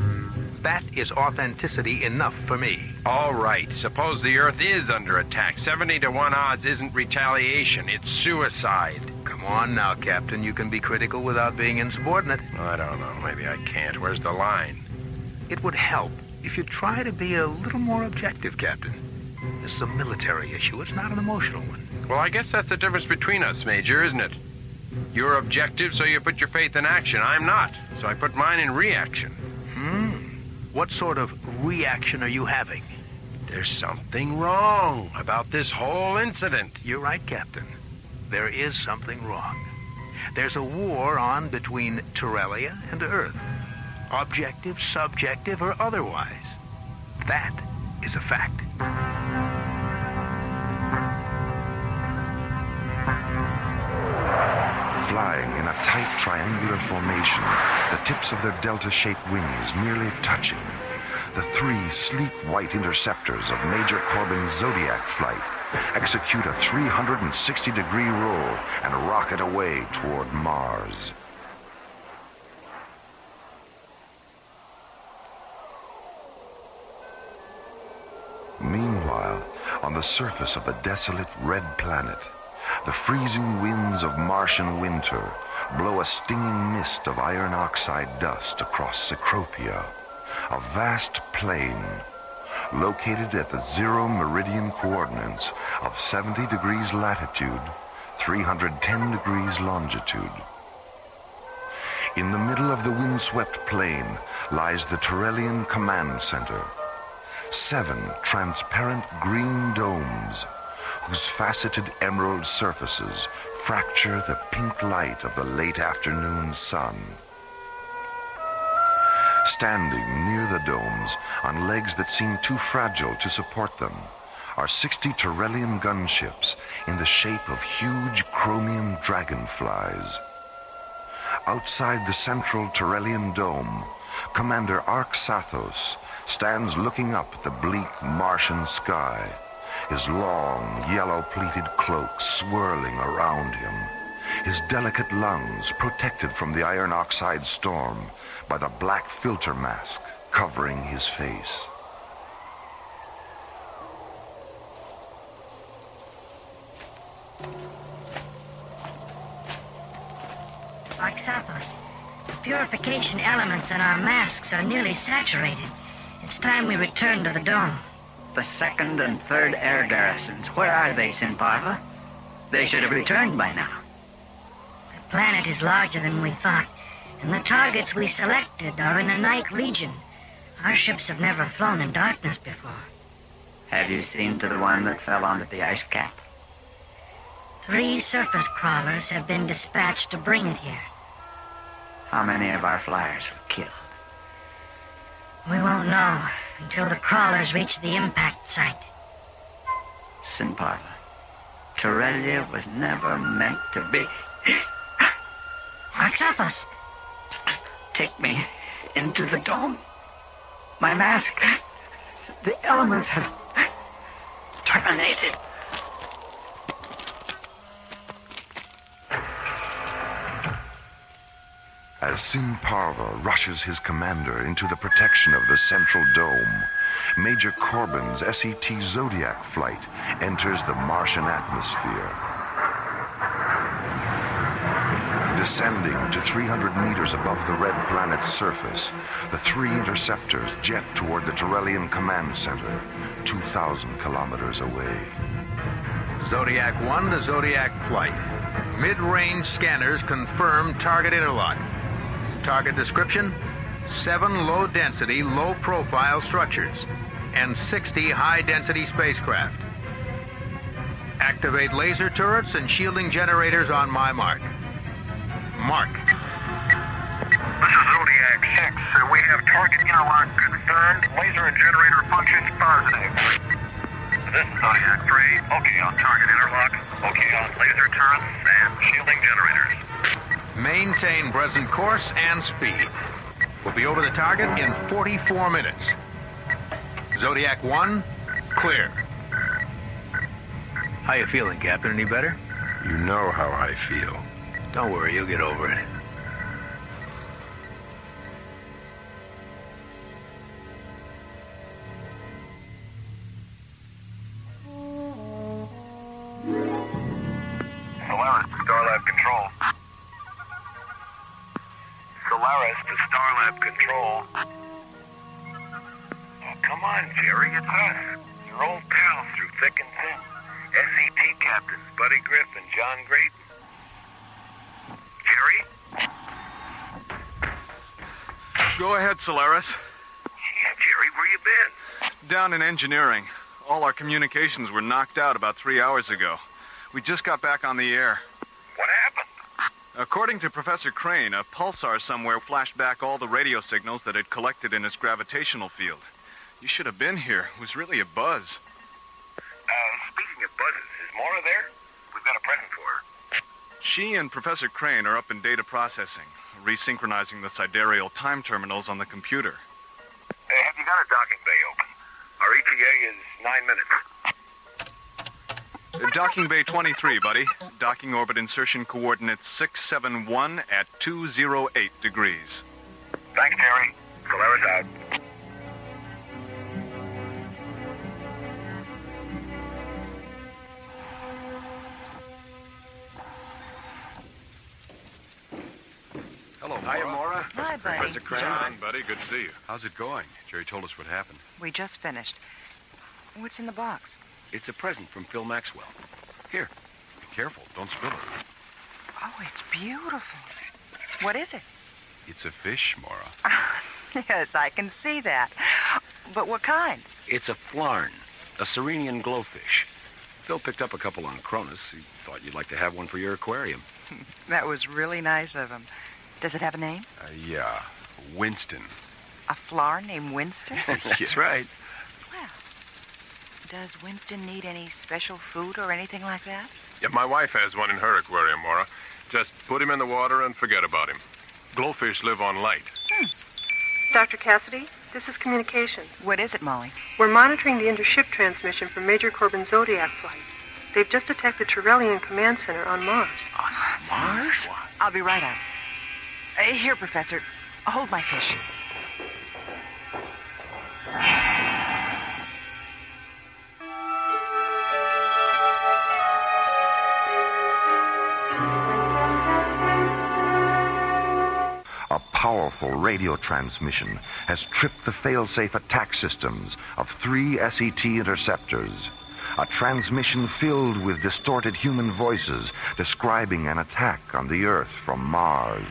That is authenticity enough for me. All right. Suppose the Earth is under attack. 70 to 1 odds isn't retaliation. It's suicide. Come on now, Captain. You can be critical without being insubordinate. I don't know. Maybe I can't. Where's the line? It would help if you try to be a little more objective, Captain. This is a military issue. It's not an emotional one. Well, I guess that's the difference between us, Major, isn't it? You're objective, so you put your faith in action. I'm not, so I put mine in reaction. What sort of reaction are you having? There's something wrong about this whole incident. You're right, Captain. There is something wrong. There's a war on between Terralia and Earth. Objective, subjective, or otherwise. That is a fact. Flying in a tight triangular formation, the tips of their delta-shaped wings nearly touching, the 3 sleek white interceptors of Major Corbin's Zodiac flight execute a 360-degree roll and rocket away toward Mars. Meanwhile, on the surface of the desolate red planet, the freezing winds of Martian winter blow a stinging mist of iron oxide dust across Cecropia, a vast plain located at the 0 meridian coordinates of 70 degrees latitude, 310 degrees longitude. In the middle of the windswept plain lies the Terrelian Command Center, 7 transparent green domes whose faceted emerald surfaces fracture the pink light of the late afternoon sun. Standing near the domes, on legs that seem too fragile to support them, are 60 Terrelian gunships in the shape of huge chromium dragonflies. Outside the central Terrelian dome, Commander Arxathos stands looking up at the bleak Martian sky, his long, yellow-pleated cloak swirling around him, his delicate lungs protected from the iron oxide storm by the black filter mask covering his face. Arxathos, the purification elements in our masks are nearly saturated. It's time we return to the dome. The 2nd and 3rd air garrisons, where are they, Sinparva? They should have returned by now. The planet is larger than we thought, and the targets we selected are in a night region. Our ships have never flown in darkness before. Have you seen to the one that fell onto the ice cap? 3 surface crawlers have been dispatched to bring it here. How many of our flyers were killed? We won't know until the crawlers reach the impact site. Sinparva, Terralia was never meant to be. Arxathos! Take me into the dome. My mask. The elements have terminated. As Sinparva rushes his commander into the protection of the central dome, Major Corbin's SET Zodiac flight enters the Martian atmosphere. Descending to 300 meters above the red planet's surface, the three interceptors jet toward the Teralian Command Center, 2,000 kilometers away. Zodiac 1 to Zodiac flight. Mid-range scanners confirm target interlock. Target description: 7 low-density, low-profile structures and 60 high-density spacecraft. Activate laser turrets and shielding generators on my mark. Mark. This is Zodiac 6. We have target interlock confirmed. Laser and generator functions positive. This is Zodiac 3. Okay on target interlock. Okay on laser turrets and shielding generators. Maintain present course and speed. We'll be over the target in 44 minutes. Zodiac 1, clear. How you feeling, Captain? Any better? You know how I feel. Don't worry, you'll get over it. Solaris to Starlab Control. Solaris to Starlab Control. Oh, come on, Jerry, it's us. Your old pals through thick and thin. SET captains Buddy Griff and John Grayton. Jerry? Go ahead, Solaris. Yeah, Jerry, where you been? Down in engineering. All our communications were knocked out about 3 hours ago. We just got back on the air. What happened? According to Professor Crane, a pulsar somewhere flashed back all the radio signals that had collected in its gravitational field. You should have been here. It was really a buzz. Speaking of buzzes, is Mora there? We've got a present for her. She and Professor Crane are up in data processing, resynchronizing the sidereal time terminals on the computer. Hey, have you got a docking bay open? Our ETA is 9 minutes. Docking bay 23, buddy. Docking orbit insertion coordinates 671 at 208 degrees. Thanks, Jerry. Solaris out. Hello, Mora. Hiya, Mora. Hi, buddy. Professor Crane. John. Buddy, good to see you. How's it going? Jerry told us what happened. We just finished. What's in the box? It's a present from Phil Maxwell. Here, be careful. Don't spill it. Oh, it's beautiful. What is it? It's a fish, Mora. Yes, I can see that. But what kind? It's a flarn, a Serenian glowfish. Phil picked up a couple on Cronus. He thought you'd like to have one for your aquarium. That was really nice of him. Does it have a name? Yeah, Winston. A flower named Winston? That's right. Well, does Winston need any special food or anything like that? Yeah, my wife has one in her aquarium, Mora. Just put him in the water and forget about him. Glowfish live on light. Dr. Cassidy, this is communications. What is it, Molly? We're monitoring the intership transmission from Major Corbin's Zodiac flight. They've just attacked the Teralian Command Center on Mars. On Mars? I'll be right out. Here, Professor. Hold my fish. A powerful radio transmission has tripped the fail-safe attack systems of 3 SET interceptors. A transmission filled with distorted human voices describing an attack on the Earth from Mars.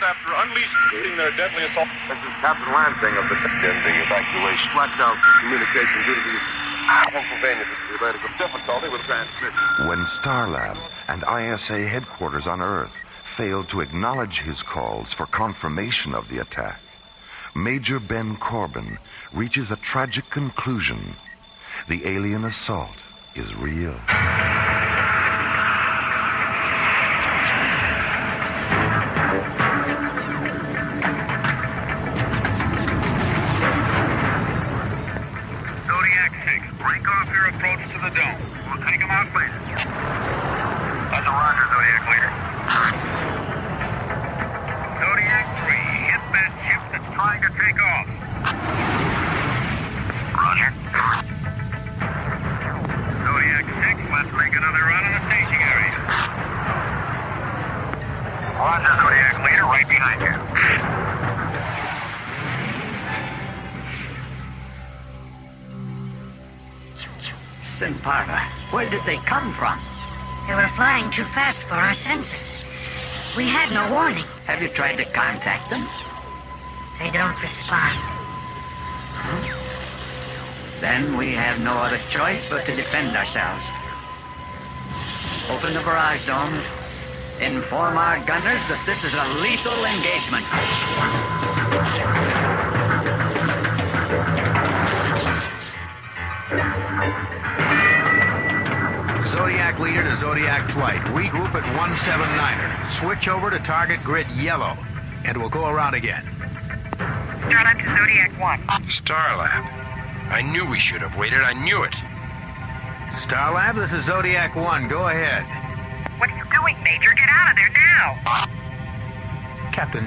After unleashing their deadly assault. This is Captain Lansing of the ending evacuation. Blacked out communication due to the Pennsylvania related with difficulty with transmission. When Starlab and ISA headquarters on Earth failed to acknowledge his calls for confirmation of the attack, Major Ben Corbin reaches a tragic conclusion. The alien assault is real. Zodiac 6, break off your approach to the dome. We'll take them out later. That's a roger, Zodiac leader. Zodiac 3, hit that ship that's trying to take off. Roger. Zodiac 6, let's make another run in the staging area. Sinparva, where did they come from? They were flying too fast for our senses. We had no warning. Have you tried to contact them? They don't respond. Then we have no other choice but to defend ourselves. Open the barrage domes. Inform our gunners that this is a lethal engagement. Zodiac leader to Zodiac flight. Regroup at 179er. Switch over to target grid yellow. And we'll go around again. Starlab to Zodiac 1. Starlab. I knew we should have waited. I knew it. Starlab, this is Zodiac 1. Go ahead. What are you doing, Major? Get out of there now! Captain,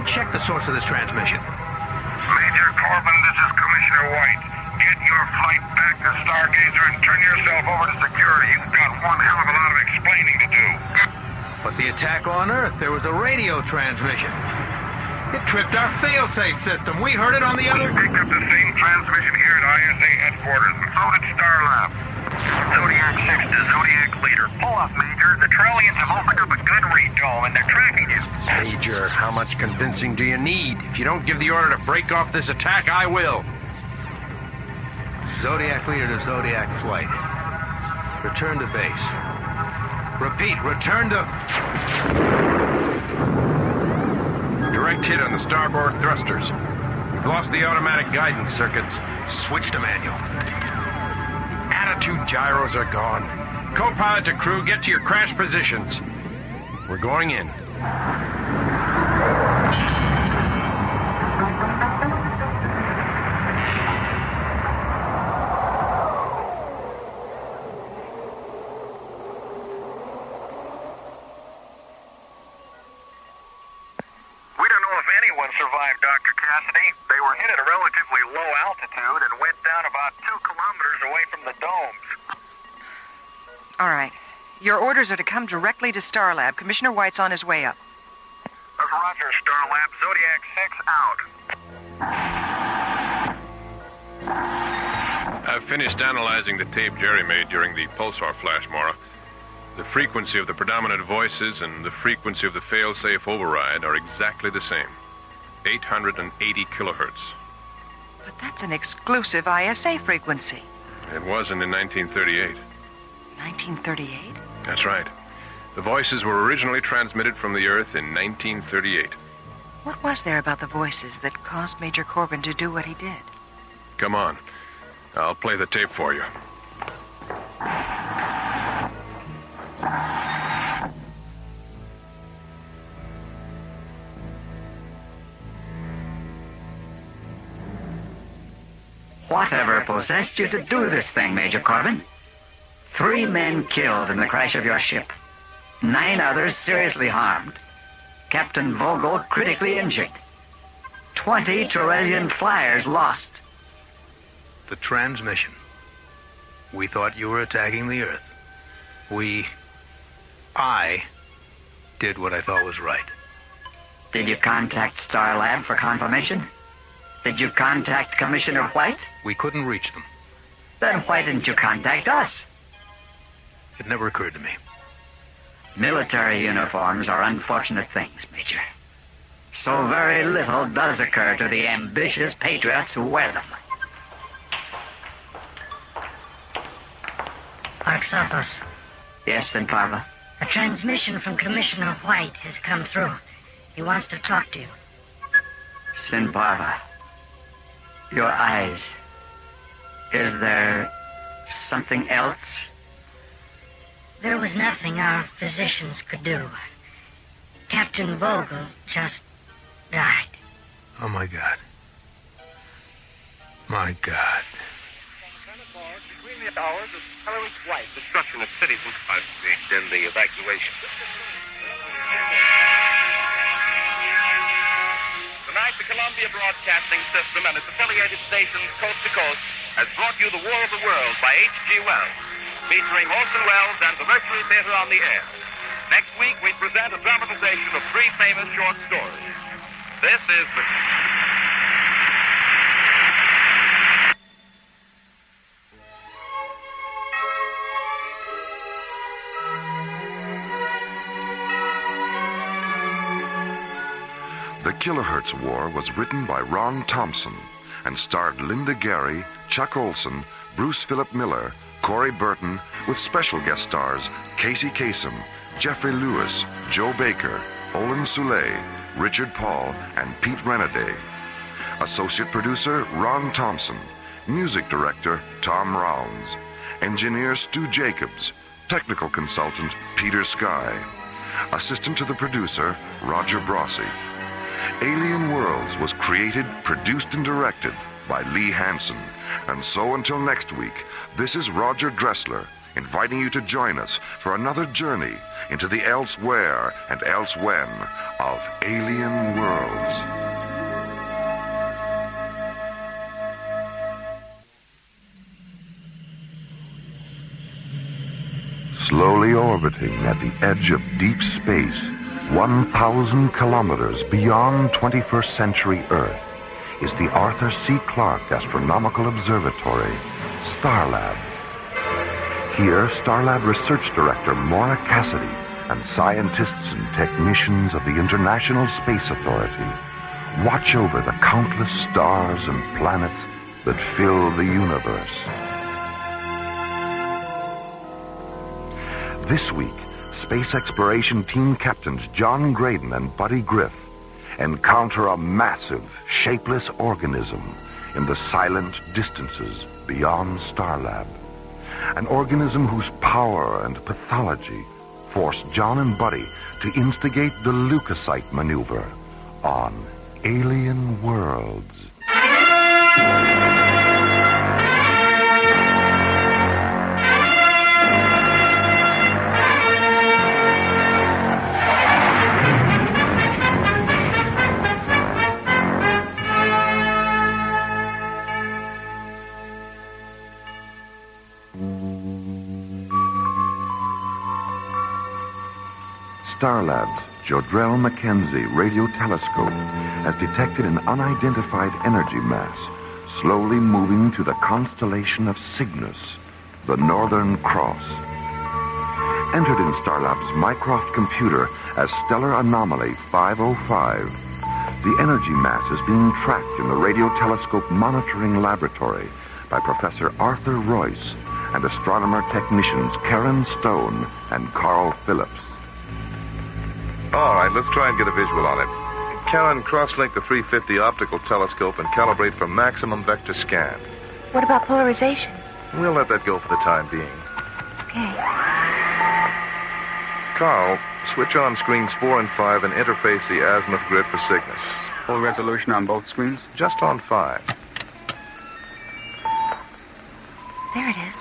check the source of this transmission. Major Corbin, this is Commissioner White. Get your flight back to Stargazer and turn yourself over to security. You've got one hell of a lot of explaining to do. But the attack on Earth, there was a radio transmission. It tripped our failsafe system. We heard it on the other... We picked up the same transmission here at ISA headquarters, and so did Starlab. Zodiac 6 to Zodiac leader. Pull up, Major. The Teralians have opened up a gun read dome, and they're tracking you. Major, how much convincing do you need? If you don't give the order to break off this attack, I will. Zodiac leader to Zodiac flight. Return to base. Repeat, return to... Direct hit on the starboard thrusters. We've lost the automatic guidance circuits. Switch to manual. Attitude gyros are gone. Co-pilot to crew, get to your crash positions. We're going in. Survived, Dr. Cassidy. They were hit at a relatively low altitude and went down about 2 kilometers away from the domes. All right. Your orders are to come directly to Starlab. Commissioner White's on his way up. That's Roger, Starlab. Zodiac 6 out. I've finished analyzing the tape Jerry made during the pulsar flash, Mora. The frequency of the predominant voices and the frequency of the fail-safe override are exactly the same. 880 kilohertz. But that's an exclusive ISA frequency. It wasn't in 1938. 1938? That's right. The voices were originally transmitted from the Earth in 1938. What was there about the voices that caused Major Corbin to do what he did? Come on. I'll play the tape for you. Whatever possessed you to do this thing, Major Corbin? 3 men killed in the crash of your ship. 9 others seriously harmed. Captain Vogel critically injured. 20 Teralian flyers lost. The transmission. We thought you were attacking the Earth. I did what I thought was right. Did you contact Starlab for confirmation? Did you contact Commissioner White? We couldn't reach them. Then why didn't you contact us? It never occurred to me. Military uniforms are unfortunate things, Major. So very little does occur to the ambitious patriots who wear them. Arxathos. Yes, Sinparva? A transmission from Commissioner White has come through. He wants to talk to you. Sinparva. Your eyes. Is there something else? There was nothing our physicians could do. Captain Vogel just died. Oh, my God. My God. Between the hours of following flight, destruction of cities and in the evacuation. Tonight, the Columbia Broadcasting System and its affiliated stations coast to coast has brought you The War of the Worlds by H.G. Wells, featuring Orson Welles and the Mercury Theater on the air. Next week, we present a dramatization of 3 famous short stories. This is the... Kilohertz War was written by Ron Thompson and starred Linda Gary, Chuck Olson, Bruce Philip Miller, Corey Burton, with special guest stars Casey Kasem, Jeffrey Lewis, Joe Baker, Olin Soule, Richard Paul, and Pete Renaday. Associate producer Ron Thompson. Music director Tom Rounds. Engineer Stu Jacobs. Technical consultant Peter Sky. Assistant to the producer Roger Brossi. Alien Worlds was created, produced, and directed by Lee Hansen. And so until next week, this is Roger Dressler inviting you to join us for another journey into the elsewhere and elsewhen of Alien Worlds. Slowly orbiting at the edge of deep space, 1,000 kilometers beyond 21st century Earth, is the Arthur C. Clarke Astronomical Observatory, Starlab. Here, Starlab Research Director Mora Cassidy and scientists and technicians of the International Space Authority watch over the countless stars and planets that fill the universe. This week, Space Exploration Team Captains John Graydon and Buddy Griff encounter a massive, shapeless organism in the silent distances beyond Starlab. An organism whose power and pathology forced John and Buddy to instigate the leukocyte maneuver on Alien Worlds. Starlab's Jodrell Mackenzie radio telescope has detected an unidentified energy mass slowly moving to the constellation of Cygnus, the Northern Cross. Entered in Starlab's Mycroft computer as Stellar Anomaly 505, the energy mass is being tracked in the radio telescope monitoring laboratory by Professor Arthur Royce and astronomer technicians Karen Stone and Carl Phillips. All right, let's try and get a visual on it. Karen, cross-link the 350 optical telescope and calibrate for maximum vector scan. What about polarization? We'll let that go for the time being. Okay. Carl, switch on screens 4 and 5 and interface the azimuth grid for Cygnus. Full resolution on both screens? Just on 5. There it is.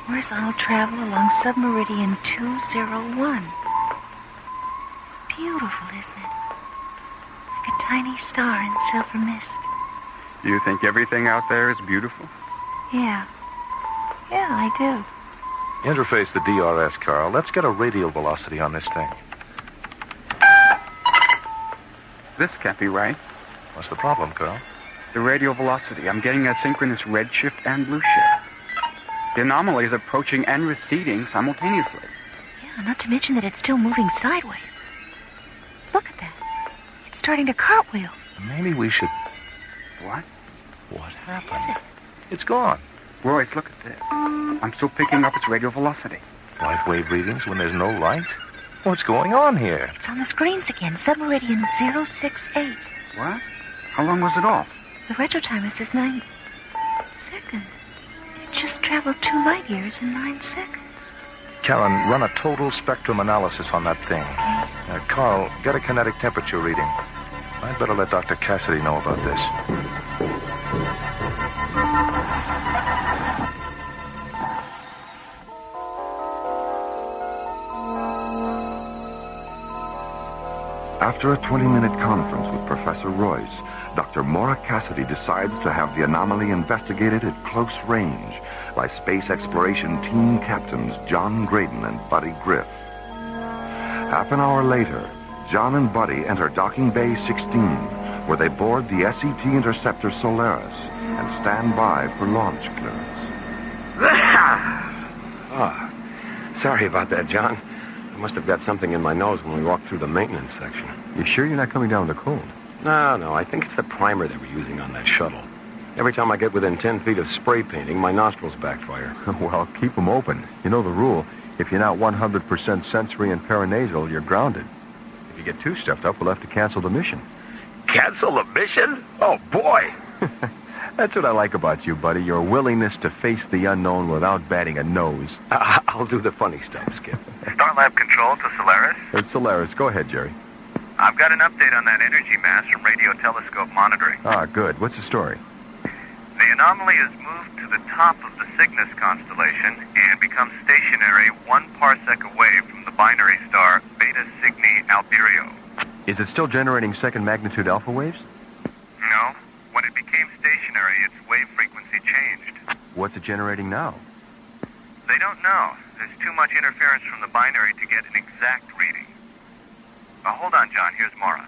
Horizontal travel along submeridian 201. Beautiful, isn't it? Like a tiny star in silver mist. You think everything out there is beautiful? Yeah. Yeah, I do. Interface the DRS, Carl. Let's get a radial velocity on this thing. This can't be right. What's the problem, Carl? The radial velocity. I'm getting a synchronous redshift and blueshift. The anomaly is approaching and receding simultaneously. Yeah, not to mention that it's still moving sideways. Look at that. It's starting to cartwheel. Maybe we should... What? What happened? What is it? It's gone. Royce, look at this. I'm still picking up its radial velocity. Light wave readings when there's no light? What's going on here? It's on the screens again. Submeridian 068. What? How long was it off? The retro timer says 9 seconds. It just traveled 2 light years in 9 seconds. Karen, run a total spectrum analysis on that thing. Okay. Carl, get a kinetic temperature reading. I'd better let Dr. Cassidy know about this. After a 20-minute conference with Professor Royce, Dr. Mora Cassidy decides to have the anomaly investigated at close range by Space Exploration Team Captains John Graydon and Buddy Griff. Half an hour later, John and Buddy enter Docking Bay 16, where they board the SET Interceptor Solaris and stand by for launch clearance. Oh, sorry about that, John. I must have got something in my nose when we walked through the maintenance section. You sure you're not coming down with a cold? No, I think it's the primer they were using on that shuttle. Every time I get within 10 feet of spray painting, my nostrils backfire. Well, keep them open. You know the rule. If you're not 100% sensory and paranasal, you're grounded. If you get too stuffed up, we'll have to cancel the mission. Cancel the mission? Oh, boy! That's what I like about you, buddy. Your willingness to face the unknown without batting a nose. I'll do the funny stuff, Skip. Starlab Control to Solaris. It's Solaris. Go ahead, Jerry. I've got an update on that energy mass from radio telescope monitoring. Ah, good. What's the story? The anomaly has moved to the top of the Cygnus constellation and becomes stationary 1 parsec away from the binary star Beta Cygni Alberio. Is it still generating second magnitude alpha waves? No. When it became stationary, its wave frequency changed. What's it generating now? They don't know. There's too much interference from the binary to get an exact reading. Hold on, John. Here's Mora.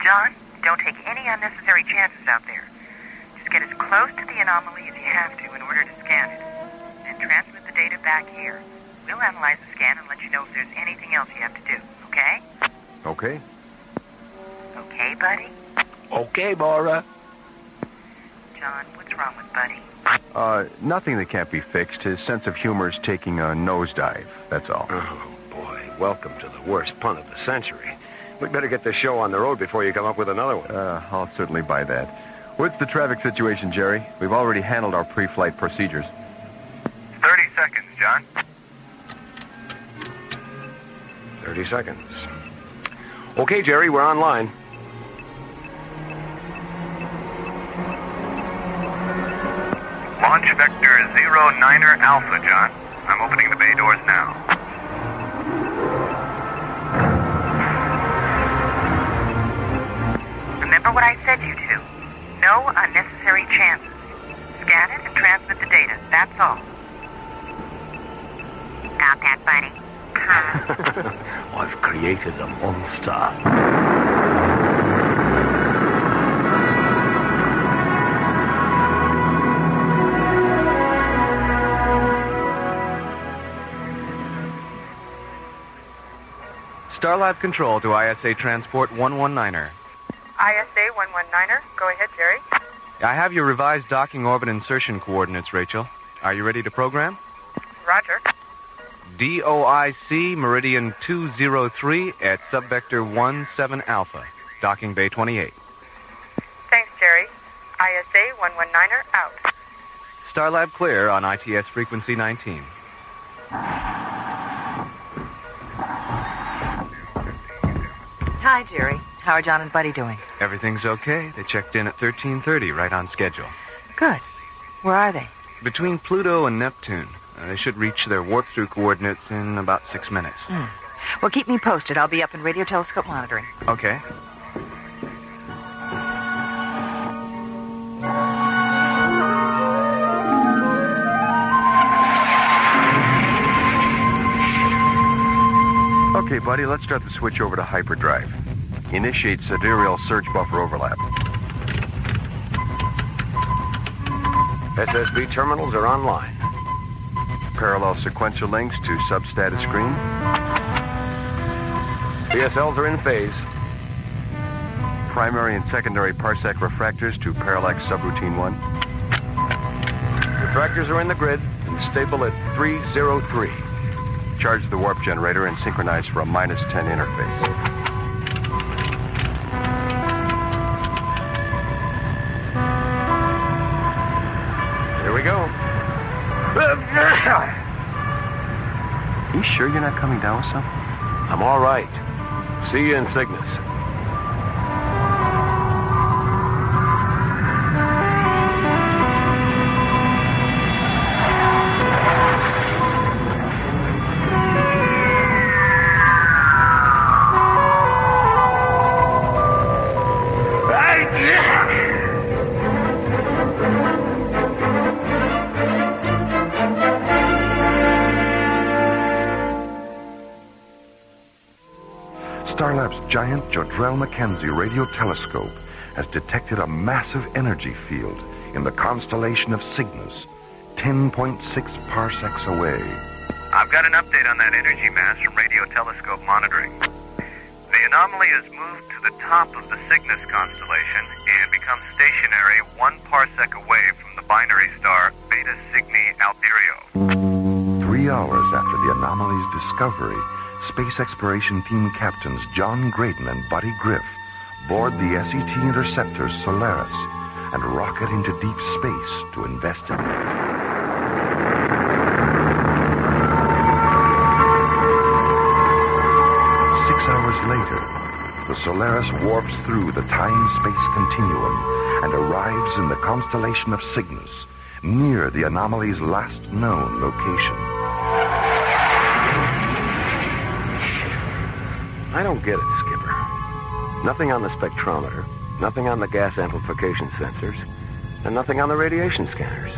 John, don't take any unnecessary chances out there. Just get as close to the anomaly as you have to in order to scan it. And transmit the data back here. We'll analyze the scan and let you know if there's anything else you have to do, okay? Okay. Okay, buddy? Okay, Mora. John, what's wrong with Buddy? Nothing that can't be fixed. His sense of humor is taking a nosedive, that's all. Oh, boy. Welcome to the worst pun of the century. We'd better get this show on the road before you come up with another one. I'll certainly buy that. What's the traffic situation, Jerry? We've already handled our pre-flight procedures. 30 seconds, John. 30 seconds. Okay, Jerry, we're online. Launch vector 09er Alpha, John. I'm opening the bay doors now. Remember what I said you to. No unnecessary chances. Scan it and transmit the data. That's all. Got that, buddy? I've created a monster. Starlab Control to ISA Transport 119er. ISA 119er. Go ahead, Jerry. I have your revised docking orbit insertion coordinates, Rachel. Are you ready to program? Roger. DOIC Meridian 203 at subvector 17 Alpha, docking bay 28. Thanks, Jerry. ISA 119er out. Starlab clear on ITS frequency 19. Hi, Jerry. How are John and Buddy doing? Everything's okay. They checked in at 13:30, right on schedule. Good. Where are they? Between Pluto and Neptune. They should reach their warp-through coordinates in about 6 minutes. Well, keep me posted. I'll be up in radio telescope monitoring. Okay. Okay, buddy, let's start the switch over to hyperdrive. Initiate sidereal search buffer overlap. SSB terminals are online. Parallel sequencer links to substatus screen. PSLs are in phase. Primary and secondary parsec refractors to parallax subroutine 1. Refractors are in the grid and stable at 303. Charge the warp generator and synchronize for a -10 interface. Here we go. You sure you're not coming down with something? I'm all right. See you in Cygnus. Starlab's giant Jodrell Mackenzie radio telescope has detected a massive energy field in the constellation of Cygnus, 10.6 parsecs away. I've got an update on that energy mass from radio telescope monitoring. The anomaly has moved to the top of the Cygnus constellation and becomes stationary 1 parsec away from the binary star Beta Cygni Alberio. 3 hours after the anomaly's discovery, Space Exploration Team Captains John Graydon and Buddy Griff board the SET interceptor Solaris and rocket into deep space to investigate. 6 hours later, the Solaris warps through the time-space continuum and arrives in the constellation of Cygnus, near the anomaly's last known location. I don't get it, Skipper. Nothing on the spectrometer, nothing on the gas amplification sensors, and nothing on the radiation scanners.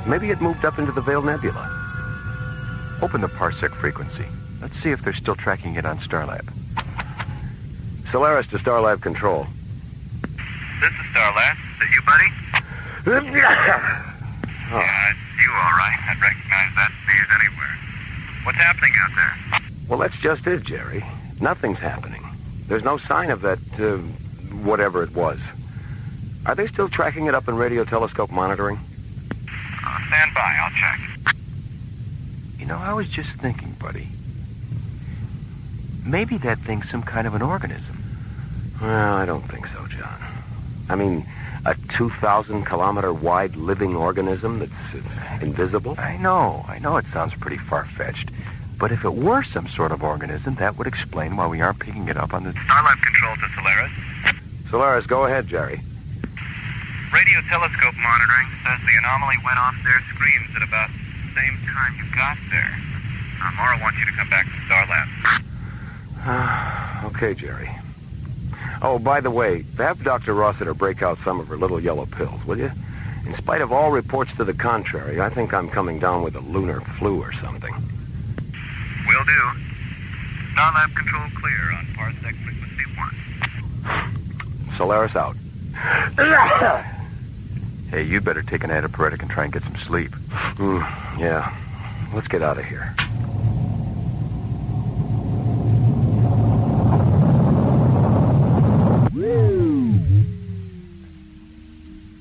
Maybe it moved up into the Veil Nebula. Open the parsec frequency. Let's see if they're still tracking it on Starlab. Solaris to Starlab Control. This is Starlab. Is it you, buddy? Yeah, it's you, all right. I'd recognize that phase anywhere. What's happening out there? Well, that's just it, Jerry. Nothing's happening. There's no sign of that, whatever it was. Are they still tracking it up in radio telescope monitoring? Stand by. I'll check. You know, I was just thinking, buddy. Maybe that thing's some kind of an organism. Well, I don't think so, John. I mean, a 2,000-kilometer wide living organism that's invisible? I know it sounds pretty far-fetched. But if it were some sort of organism, that would explain why we aren't picking it up on the... Starlab Control to Solaris. Solaris, go ahead, Jerry. Radio telescope monitoring says the anomaly went off their screens at about the same time you got there. Mora wants you to come back to Starlab. Okay, Jerry. Oh, by the way, have Dr. Rossiter break out some of her little yellow pills, will you? In spite of all reports to the contrary, I think I'm coming down with a lunar flu or something. Will do. Starlab Control clear on parsec frequency 1. Solaris out. Hey, you better take an antipyretic and try and get some sleep. Yeah. Let's get out of here.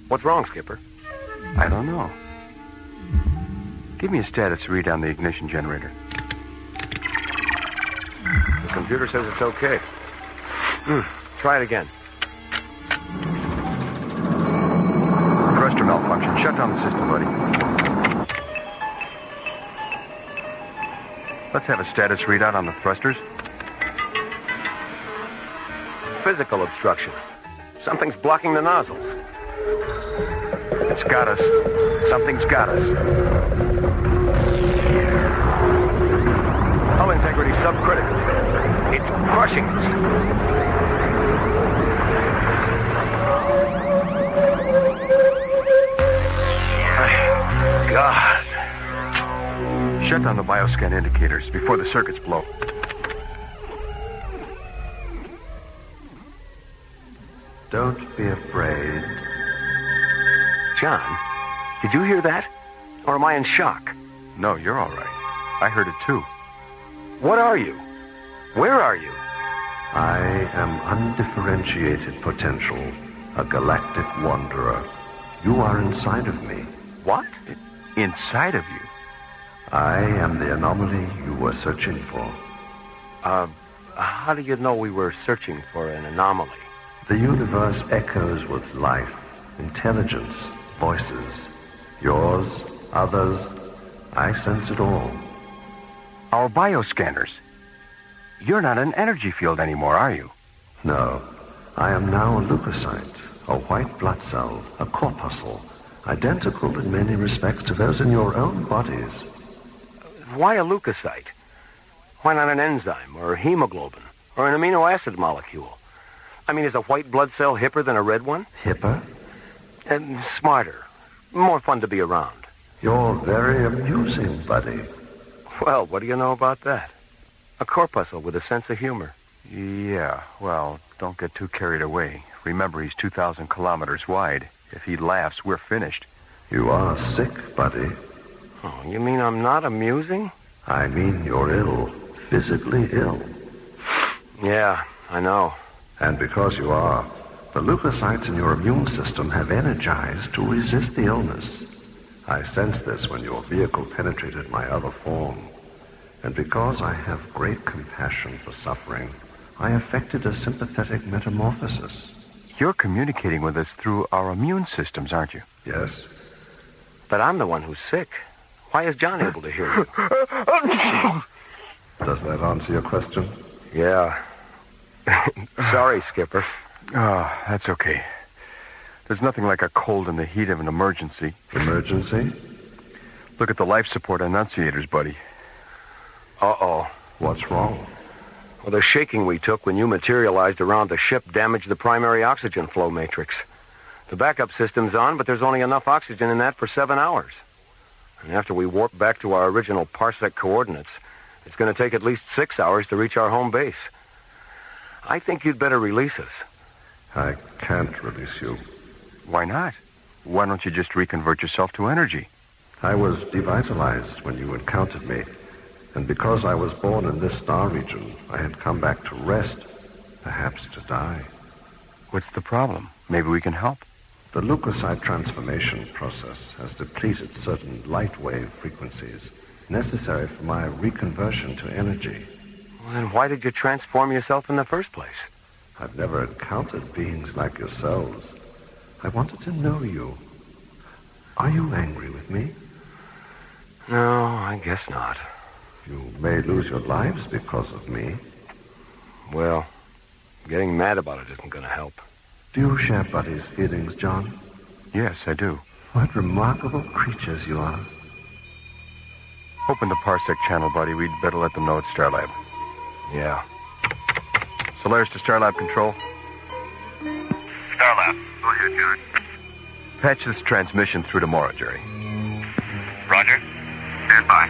What's wrong, Skipper? I don't know. Give me a status read on the ignition generator. The computer says it's okay. Try it again. Thruster malfunction. Shut down the system, buddy. Let's have a status readout on the thrusters. Physical obstruction. Something's blocking the nozzles. It's got us. Something's got us. Hull integrity subcritical. It's crushing us. My God. Shut down the bioscan indicators before the circuits blow. Don't be afraid. John, did you hear that? Or am I in shock? No, you're all right. I heard it too. What are you? Where are you? I am undifferentiated potential, a galactic wanderer. You are inside of me. What? Inside of you? I am the anomaly you were searching for. How do you know we were searching for an anomaly? The universe echoes with life, intelligence, voices. Yours, others, I sense it all. Our bioscanners. You're not an energy field anymore, are you? No. I am now a leukocyte, a white blood cell, a corpuscle, identical in many respects to those in your own bodies. Why a leukocyte? Why not an enzyme, or hemoglobin, or an amino acid molecule? I mean, is a white blood cell hipper than a red one? Hipper? And smarter. More fun to be around. You're very amusing, buddy. Well, what do you know about that? A corpuscle with a sense of humor. Yeah, well, don't get too carried away. Remember, he's 2,000 kilometers wide. If he laughs, we're finished. You are sick, buddy. Oh, you mean I'm not amusing? I mean you're ill. Physically ill. Yeah, I know. And because you are, the leukocytes in your immune system have energized to resist the illness. I sensed this when your vehicle penetrated my other form. And because I have great compassion for suffering, I effected a sympathetic metamorphosis. You're communicating with us through our immune systems, aren't you? Yes. But I'm the one who's sick. Why is John able to hear you? Does that answer your question? Yeah. Sorry, Skipper. Oh, that's okay. There's nothing like a cold in the heat of an emergency. Emergency? Look at the life support annunciators, buddy. Uh-oh. What's wrong? Well, the shaking we took when you materialized around the ship damaged the primary oxygen flow matrix. The backup system's on, but there's only enough oxygen in that for 7 hours. And after we warp back to our original parsec coordinates, it's going to take at least 6 hours to reach our home base. I think you'd better release us. I can't release you. Why not? Why don't you just reconvert yourself to energy? I was devitalized when you encountered me. And because I was born in this star region, I had come back to rest, perhaps to die. What's the problem? Maybe we can help. The leukocyte transformation process has depleted certain light wave frequencies necessary for my reconversion to energy. Well, then why did you transform yourself in the first place? I've never encountered beings like yourselves. I wanted to know you. Are you angry with me? No, I guess not. You may lose your lives because of me. Well, getting mad about it isn't going to help. Do you share Buddy's feelings, John? Yes, I do. What remarkable creatures you are. Open the parsec channel, buddy. We'd better let them know it's Starlab. Yeah. Solaris to Starlab control. Starlab. Go ahead, John. Patch this transmission through to Mora, Jerry. Roger. Stand by.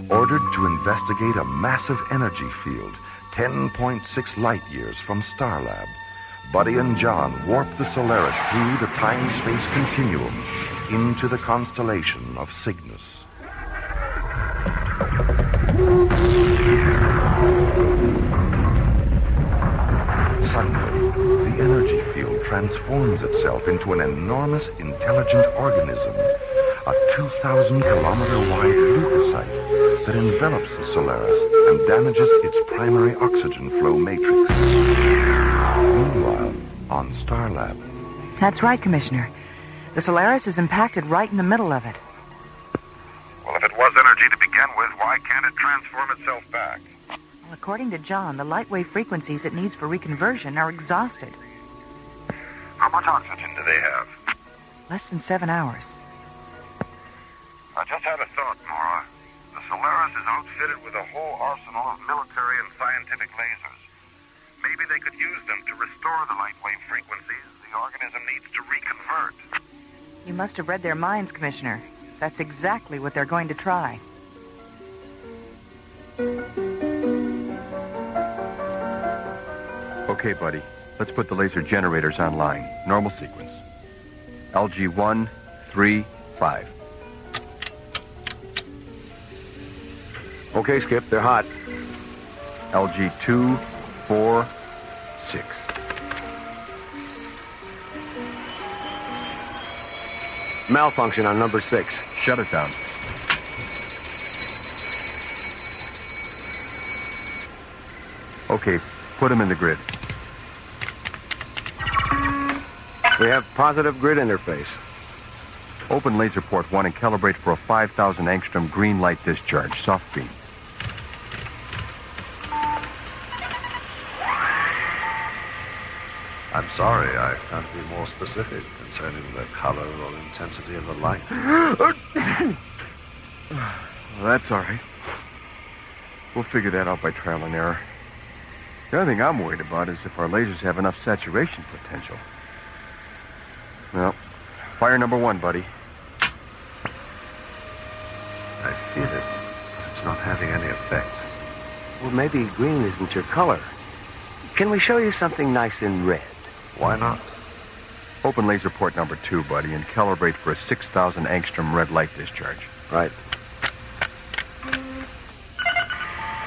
Ordered to investigate a massive energy field 10.6 light years from Starlab, Buddy and John warp the Solaris through the time-space continuum into the constellation of Cygnus. Suddenly, the energy field transforms itself into an enormous intelligent organism, a 2,000-kilometer-wide leukocyte that envelops the Solaris and damages its primary oxygen flow matrix. Meanwhile, on Starlab... That's right, Commissioner. The Solaris is impacted right in the middle of it. Well, if it was energy to begin with, why can't it transform itself back? Well, according to John, the light wave frequencies it needs for reconversion are exhausted. How much oxygen do they have? Less than 7 hours. I just had a thought, Mora. The Solaris is outfitted with a whole arsenal of military and scientific lasers. Maybe they could use them to restore the light wave frequencies the organism needs to reconvert. You must have read their minds, Commissioner. That's exactly what they're going to try. Okay, buddy. Let's put the laser generators online. Normal sequence. LG 1, 3, 5. Okay, Skip, they're hot. LG 2, 4, 6. Malfunction on number 6. Shut it down. Okay, put them in the grid. We have positive grid interface. Open laser port 1 and calibrate for a 5,000 angstrom green light discharge, soft beam. I'm sorry, I can't be more specific concerning the color or intensity of the light. Well, that's all right. We'll figure that out by trial and error. The only thing I'm worried about is if our lasers have enough saturation potential. Well, fire number 1, buddy. I feel it, but it's not having any effect. Well, maybe green isn't your color. Can we show you something nice in red? Why not? Open laser port number 2, buddy, and calibrate for a 6,000 angstrom red light discharge. Right.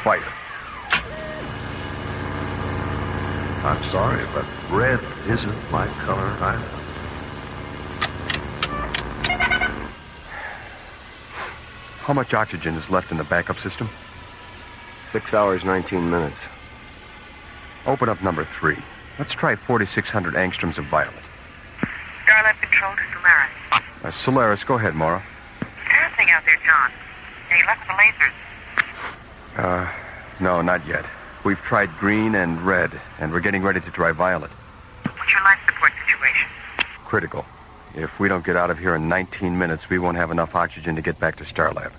Fire. I'm sorry, but red isn't my color either. How much oxygen is left in the backup system? 6 hours, 19 minutes. Open up number 3. Let's try 4,600 angstroms of violet. Starlab control to Solaris. Solaris, go ahead, Mora. Passing out there, John. Any luck with the lasers? No, not yet. We've tried green and red, and we're getting ready to try violet. What's your life support situation? Critical. If we don't get out of here in 19 minutes, we won't have enough oxygen to get back to Starlab.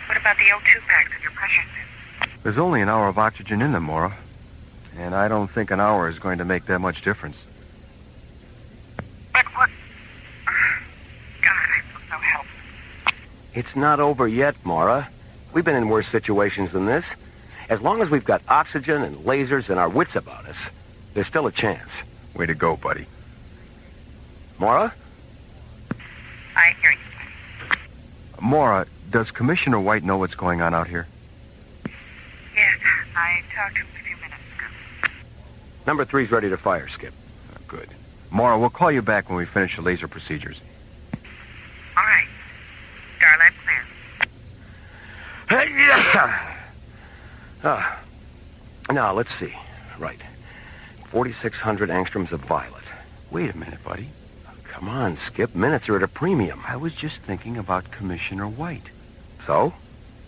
What about the O2 packs and your pressure suit? There's only an hour of oxygen in them, Mora. And I don't think an hour is going to make that much difference. But what? God, I feel so helpless. It's not over yet, Mora. We've been in worse situations than this. As long as we've got oxygen and lasers and our wits about us, there's still a chance. Way to go, buddy. Mora? I hear you. Mora, does Commissioner White know what's going on out here? Yes, I talked to him a few minutes ago. Number 3's ready to fire, Skip. Oh, good. Mora, we'll call you back when we finish the laser procedures. All right. Starlight clear. Now, let's see. Right. 4,600 angstroms of violet. Wait a minute, buddy. Come on, Skip. Minutes are at a premium. I was just thinking about Commissioner White. So?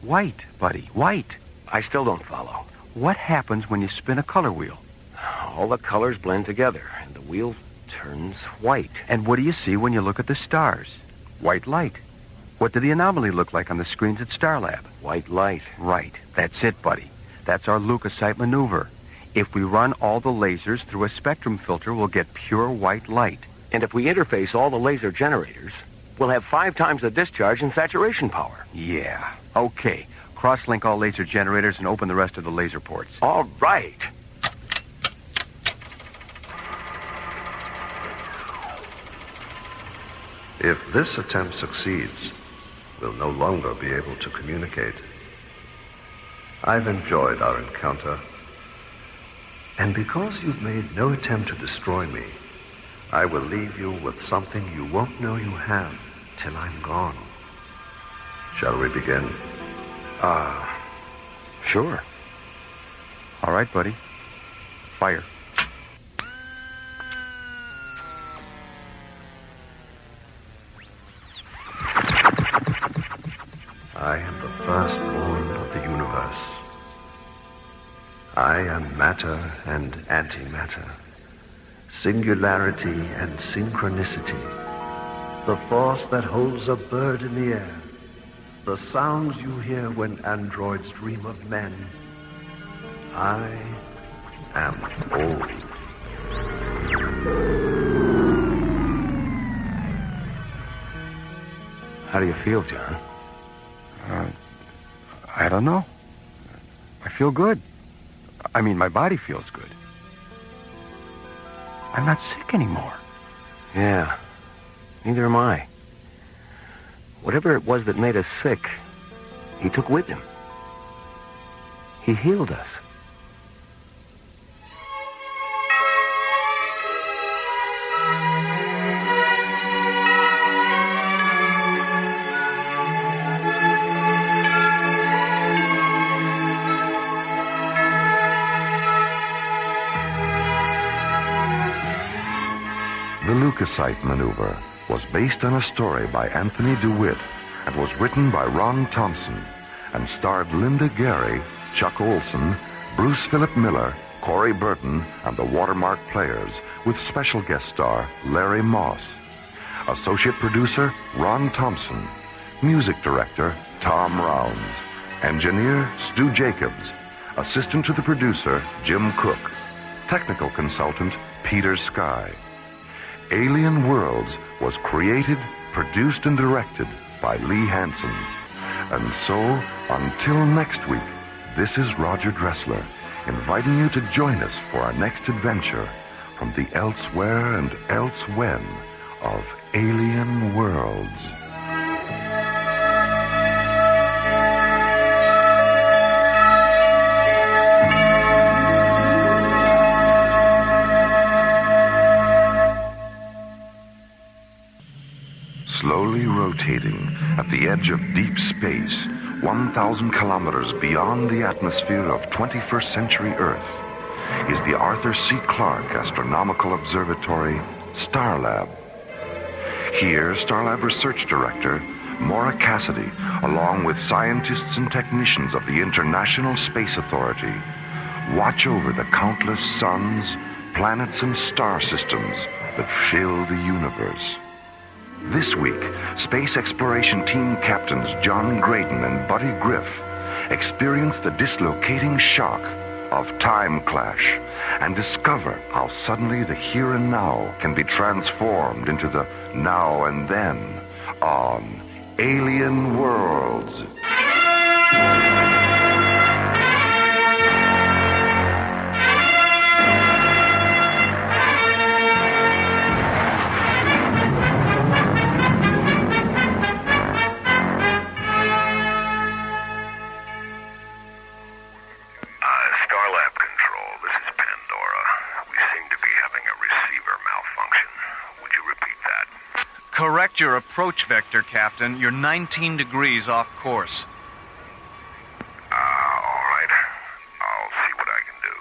White, buddy. White. I still don't follow. What happens when you spin a color wheel? All the colors blend together, and the wheel turns white. And what do you see when you look at the stars? White light. What did the anomaly look like on the screens at Starlab? White light. Right. That's it, buddy. That's our leukocyte maneuver. If we run all the lasers through a spectrum filter, we'll get pure white light. And if we interface all the laser generators, we'll have 5 times the discharge and saturation power. Yeah. Okay. Cross-link all laser generators and open the rest of the laser ports. All right. If this attempt succeeds, we'll no longer be able to communicate. I've enjoyed our encounter. And because you've made no attempt to destroy me, I will leave you with something you won't know you have till I'm gone. Shall we begin? Sure. All right, buddy. Fire. I am the firstborn of the universe. I am matter and antimatter, singularity and synchronicity, the force that holds a bird in the air, the sounds you hear when androids dream of men. I am old. How do you feel, John? I don't know. I feel good. I mean, my body feels good. I'm not sick anymore. Yeah, neither am I. Whatever it was that made us sick, he took with him. He healed us. The leukocyte maneuver was based on a story by Anthony DeWitt and was written by Ron Thompson and starred Linda Gary, Chuck Olson, Bruce Philip Miller, Corey Burton, and the Watermark Players, with special guest star Larry Moss. Associate producer Ron Thompson. Music director Tom Rounds. Engineer Stu Jacobs. Assistant to the producer Jim Cook. Technical consultant Peter Sky. Alien Worlds was created, produced, and directed by Lee Hansen. And so, until next week, this is Roger Dressler, inviting you to join us for our next adventure from the elsewhere and elsewhen of alien worlds. Slowly rotating at the edge of deep space, 1,000 kilometers beyond the atmosphere of 21st century Earth, is the Arthur C. Clarke Astronomical Observatory, Starlab. Here, Starlab Research Director Mora Cassidy, along with scientists and technicians of the International Space Authority, watch over the countless suns, planets, and star systems that fill the universe. This week, Space Exploration Team Captains John Graydon and Buddy Griff experience the dislocating shock of time clash and discover how suddenly the here and now can be transformed into the now and then on Alien Worlds. Correct your approach vector, Captain. You're 19 degrees off course. All right. I'll see what I can do.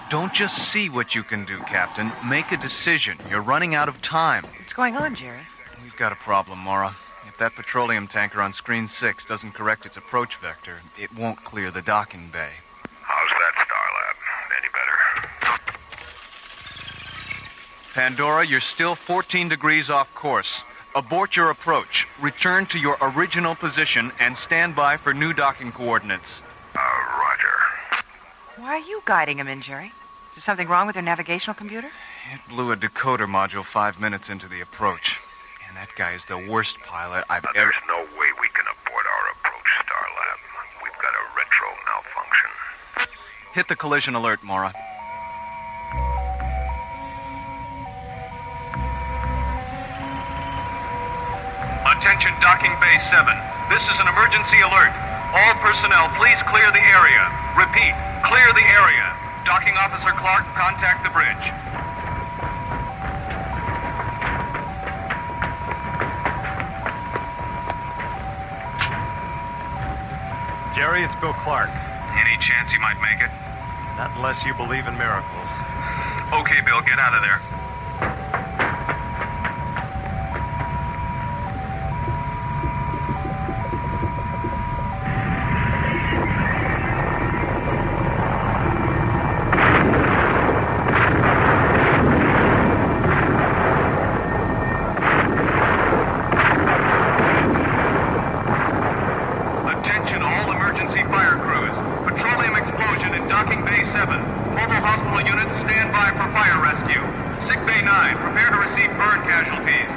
Don't just see what you can do, Captain. Make a decision. You're running out of time. What's going on, Jerry? We've got a problem, Mora. If that petroleum tanker on screen 6 doesn't correct its approach vector, it won't clear the docking bay. How's that, Starlab? Any better? Pandora, you're still 14 degrees off course. Abort your approach. Return to your original position and stand by for new docking coordinates. Roger. Why are you guiding him in, Jerry? Is something wrong with your navigational computer? It blew a decoder module 5 minutes into the approach. And that guy is the worst pilot I've ever... There's no way we can abort our approach, Starlab. We've got a retro malfunction. Hit the collision alert, Mora. Attention Docking Bay 7. This is an emergency alert. All personnel, please clear the area. Repeat, clear the area. Docking Officer Clark, contact the bridge. Jerry, it's Bill Clark. Any chance he might make it? Not unless you believe in miracles. Okay, Bill, get out of there. Attention all emergency fire crews. Petroleum explosion in Docking Bay 7. Mobile hospital units stand by for fire rescue. Sick Bay 9, prepare to receive burn casualties.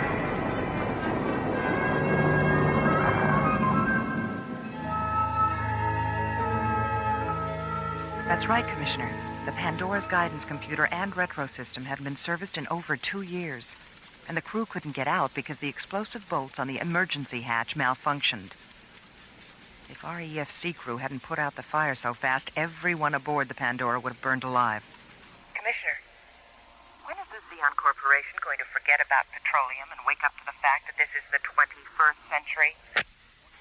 That's right, Commissioner. The Pandora's guidance computer and retro system hadn't been serviced in over 2 years. And the crew couldn't get out because the explosive bolts on the emergency hatch malfunctioned. If our EFC crew hadn't put out the fire so fast, everyone aboard the Pandora would have burned alive. Commissioner, when is the Xeon Corporation going to forget about petroleum and wake up to the fact that this is the 21st century?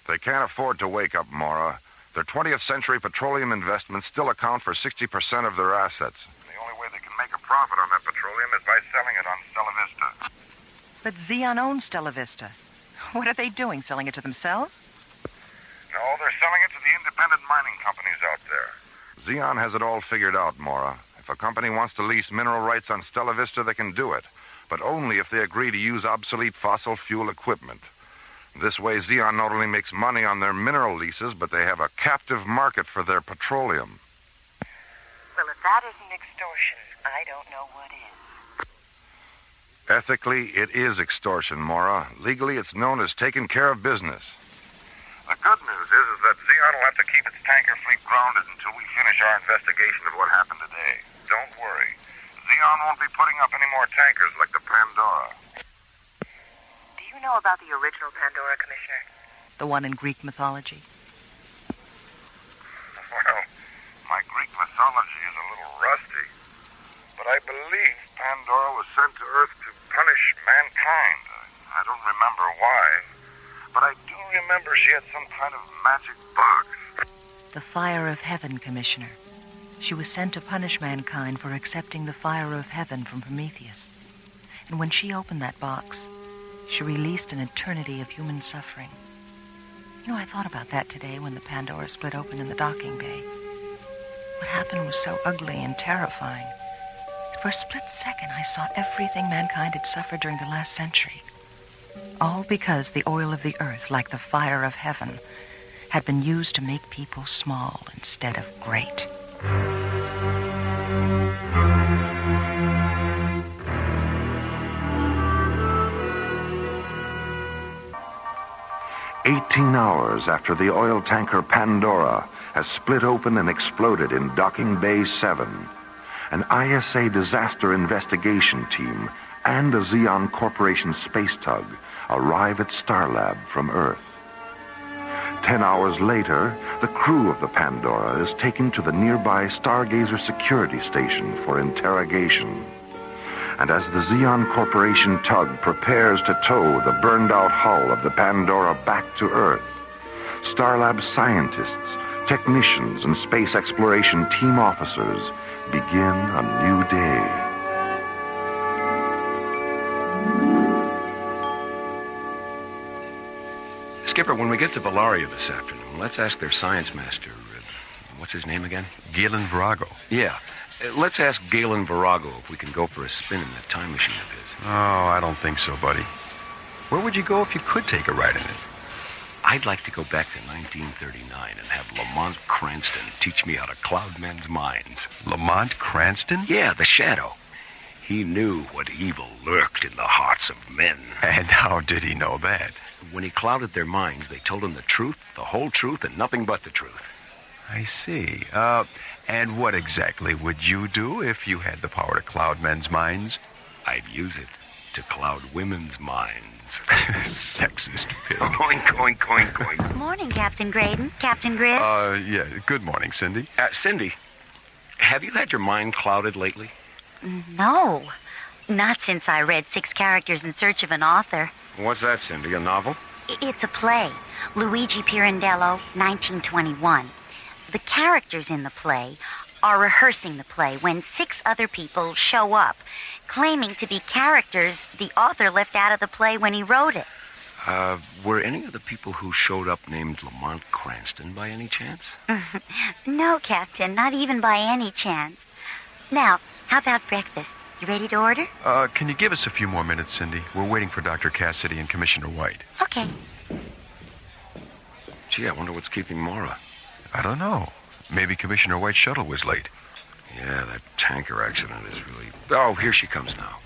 They can't afford to wake up, Mora. Their 20th century petroleum investments still account for 60% of their assets. The only way they can make a profit on that petroleum is by selling it on Stella Vista. But Xeon owns Stella Vista. What are they doing, selling it to themselves? No, they're selling it to the independent mining companies out there. Xeon has it all figured out, Mora. If a company wants to lease mineral rights on Stella Vista, they can do it. But only if they agree to use obsolete fossil fuel equipment. This way, Xeon not only makes money on their mineral leases, but they have a captive market for their petroleum. Well, if that isn't extortion, I don't know what is. Ethically, it is extortion, Mora. Legally, it's known as taking care of business. The good news is that Xeon will have to keep its tanker fleet growing. ungrounded until we finish our investigation of what happened today. Don't worry. Zeon won't be putting up any more tankers like the Pandora. Do you know about the original Pandora, Commissioner? The one in Greek mythology? Well, my Greek mythology is a little rusty, but I believe Pandora was sent to Earth to punish mankind. I don't remember why, but I do remember she had some kind of magic box. The fire of heaven, Commissioner. She was sent to punish mankind for accepting the fire of heaven from Prometheus. And when she opened that box, she released an eternity of human suffering. You know, I thought about that today when the Pandora split open in the docking bay. What happened was so ugly and terrifying. For a split second, I saw everything mankind had suffered during the last century. All because the oil of the earth, like the fire of heaven, had been used to make people small instead of great. "18 hours after the oil tanker Pandora has split open and exploded in Docking Bay 7, an ISA disaster investigation team and a Zeon Corporation space tug arrive at Starlab from Earth. 10 hours later, the crew of the Pandora is taken to the nearby Stargazer security station for interrogation. And as the Zeon Corporation tug prepares to tow the burned-out hull of the Pandora back to Earth, Starlab scientists, technicians, and space exploration team officers begin a new day. Skipper, when we get to Valaria this afternoon, let's ask their science master, what's his name again? Galen Virago. Yeah. Let's ask Galen Virago if we can go for a spin in that time machine of his. Oh, I don't think so, buddy. Where would you go if you could take a ride in it? I'd like to go back to 1939 and have Lamont Cranston teach me how to cloud men's minds. Lamont Cranston? Yeah, the Shadow. He knew what evil lurked in the hearts of men. And how did he know that? When he clouded their minds, they told him the truth, the whole truth, and nothing but the truth. I see. And what exactly would you do if you had the power to cloud men's minds? I'd use it to cloud women's minds. Sexist pig. Oink, oink, oink, oink. Morning, Captain Graydon. Captain Griff. Yeah. Good morning, Cindy. Cindy, have you had your mind clouded lately? No. Not since I read 6 Characters in Search of an Author. What's that, Cindy? A novel? It's a play. Luigi Pirandello, 1921. The characters in the play are rehearsing the play when 6 other people show up, claiming to be characters the author left out of the play when he wrote it. Were any of the people who showed up named Lamont Cranston by any chance? No, Captain, not even by any chance. Now, how about breakfast? You ready to order? Can you give us a few more minutes, Cindy? We're waiting for Dr. Cassidy and Commissioner White. Okay. Gee, I wonder what's keeping Mora. I don't know. Maybe Commissioner White's shuttle was late. Yeah, that tanker accident is really... Oh, here she comes now.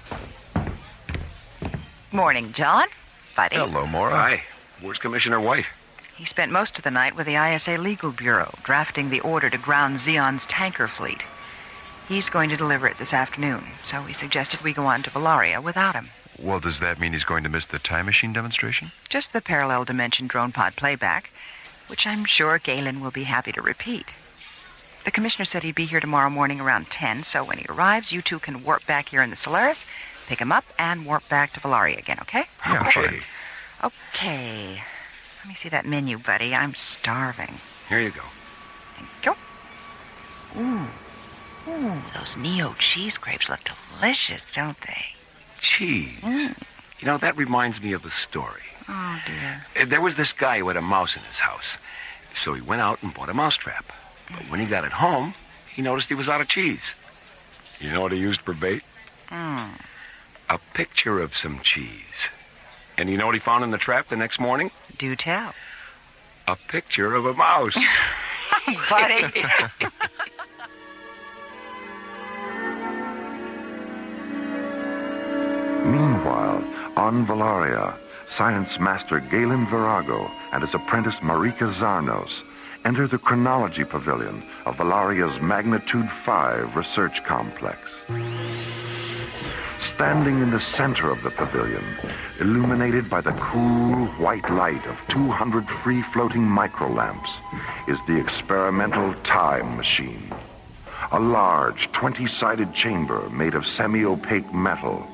Morning, John. Buddy. Hello, Mora. Hi. Where's Commissioner White? He spent most of the night with the ISA Legal Bureau, drafting the order to ground Zeon's tanker fleet. He's going to deliver it this afternoon, so he suggested we go on to Valaria without him. Well, does that mean he's going to miss the time machine demonstration? Just the parallel dimension drone pod playback, which I'm sure Galen will be happy to repeat. The commissioner said he'd be here tomorrow morning around 10, so when he arrives, you two can warp back here in the Solaris, pick him up, and warp back to Valaria again, okay? Yeah, fine. Okay. Let me see that menu, buddy. I'm starving. Here you go. Thank you. Ooh, those Neo cheese grapes look delicious, don't they? Cheese. You know, that reminds me of a story. Oh, dear. There was this guy who had a mouse in his house. So he went out and bought a mousetrap. But when he got it home, he noticed he was out of cheese. You know what he used for bait? A picture of some cheese. And you know what he found in the trap the next morning? Do tell. A picture of a mouse. Buddy. Meanwhile, on Valaria, science master Galen Virago and his apprentice Marika Zarnos enter the Chronology Pavilion of Valaria's Magnitude 5 research complex. Standing in the center of the pavilion, illuminated by the cool white light of 200 free-floating microlamps, is the experimental time machine. A large 20-sided chamber made of semi-opaque metal.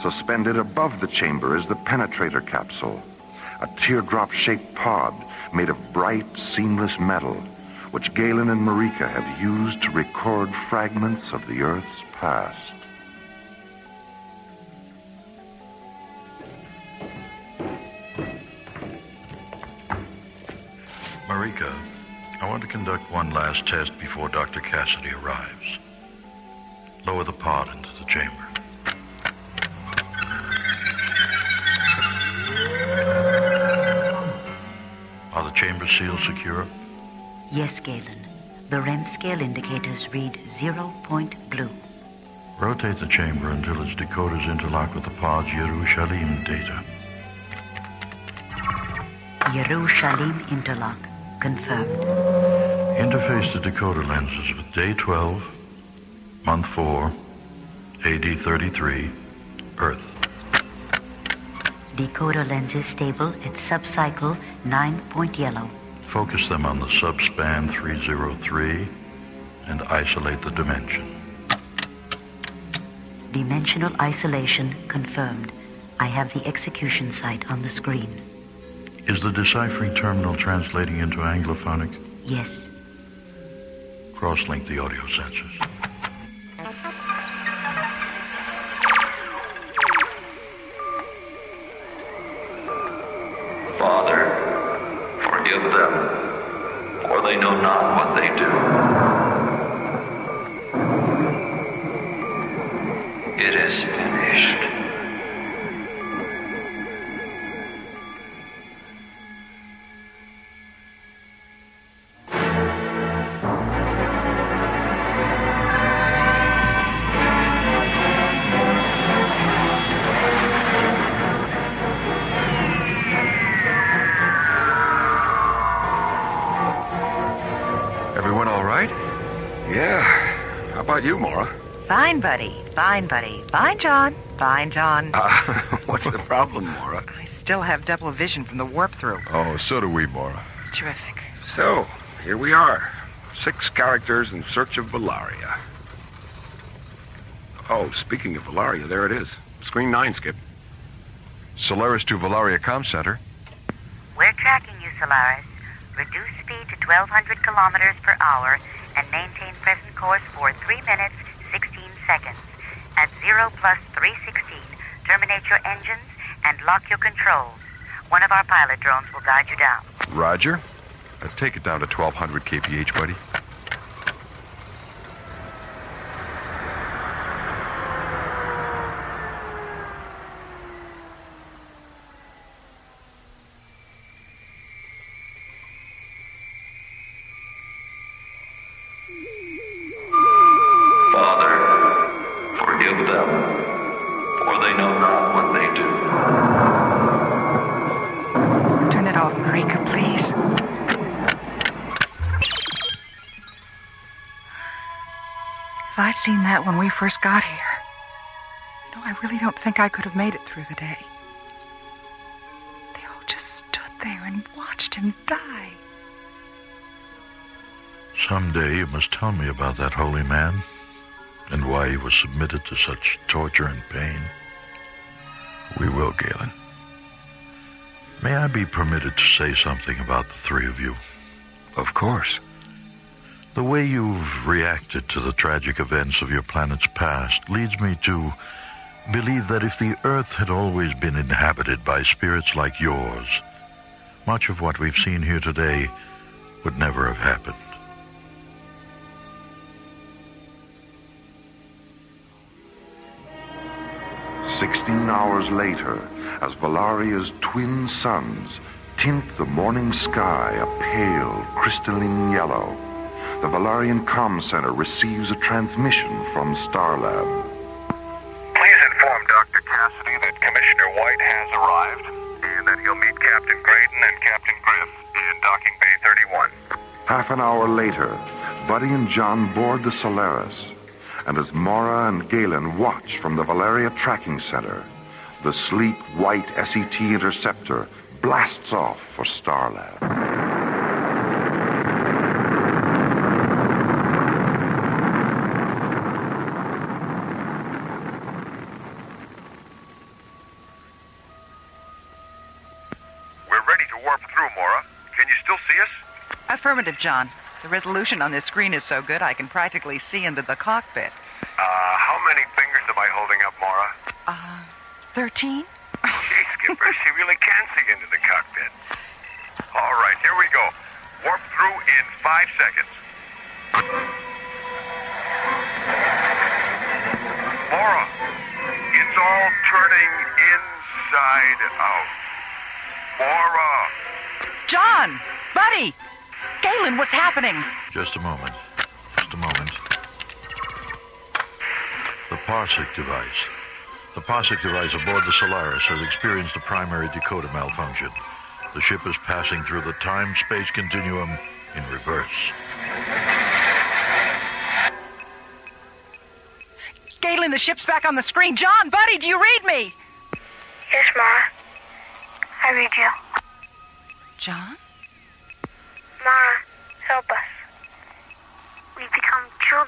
Suspended above the chamber is the penetrator capsule, a teardrop-shaped pod made of bright, seamless metal, which Galen and Marika have used to record fragments of the Earth's past. Marika, I want to conduct one last test before Dr. Cassidy arrives. Lower the pod into the chamber. Are the chamber seals secure? Yes, Galen. The REM scale indicators read 0 point blue. Rotate the chamber until its decoders interlock with the pod's Yerushalayim data. Yerushalayim interlock. Confirmed. Interface the decoder lenses with day 12, month 4, AD 33, Earth. Decoder lenses stable at subcycle 9 point yellow. Focus them on the subspan 303 and isolate the dimension. Dimensional isolation confirmed. I have the execution site on the screen. Is the deciphering terminal translating into Anglophonic? Yes. Cross-link the audio sensors. Father, forgive them, for they know not what they do. It is finished. You, Mora? Fine, buddy. Fine, buddy. Fine, John. Fine, John. What's the problem, Mora? I still have double vision from the warp-through. Oh, so do we, Mora. Terrific. So, here we are. 6 characters in search of Valaria. Oh, speaking of Valaria, there it is. Screen 9, Skip. Solaris to Valaria Comm Center. We're tracking you, Solaris. Reduce speed to 1,200 kilometers per hour and maintain present course for 3 minutes, 16 seconds. At 0 plus 316, terminate your engines and lock your controls. One of our pilot drones will guide you down. Roger. Take it down to 1,200 kph, buddy. I'd seen that when we first got here. You know, I really don't think I could have made it through the day. They all just stood there and watched him die. Someday you must tell me about that holy man and why he was submitted to such torture and pain. We will, Galen. May I be permitted to say something about the 3 of you? Of course. The way you've reacted to the tragic events of your planet's past leads me to believe that if the Earth had always been inhabited by spirits like yours, much of what we've seen here today would never have happened. "16 hours later, as Valaria's twin suns tint the morning sky a pale, crystalline yellow, the Valarian Comm Center receives a transmission from Starlab. Please inform Dr. Cassidy that Commissioner White has arrived and that he'll meet Captain Graydon and Captain Griff in Docking Bay 38. Half an hour later, Buddy and John board the Solaris. And as Mora and Galen watch from the Valeria Tracking Center, the sleek white SET interceptor blasts off for Starlab. We're ready to warp through, Mora. Can you still see us? Affirmative, John. The resolution on this screen is so good I can practically see into the cockpit. How many fingers am I holding up, Mora? 13? Gee, Skipper, she really can see into the cockpit. All right, here we go. Warp through in 5 seconds. Mora, it's all turning inside out. Mora! John! Buddy! Galen, what's happening? Just a moment. Just a moment. The Parsec device. The Parsec device aboard the Solaris has experienced a primary decoder malfunction. The ship is passing through the time-space continuum in reverse. Galen, the ship's back on the screen. John, Buddy, do you read me? Yes, Mara. I read you. John? Mara, help us. We've become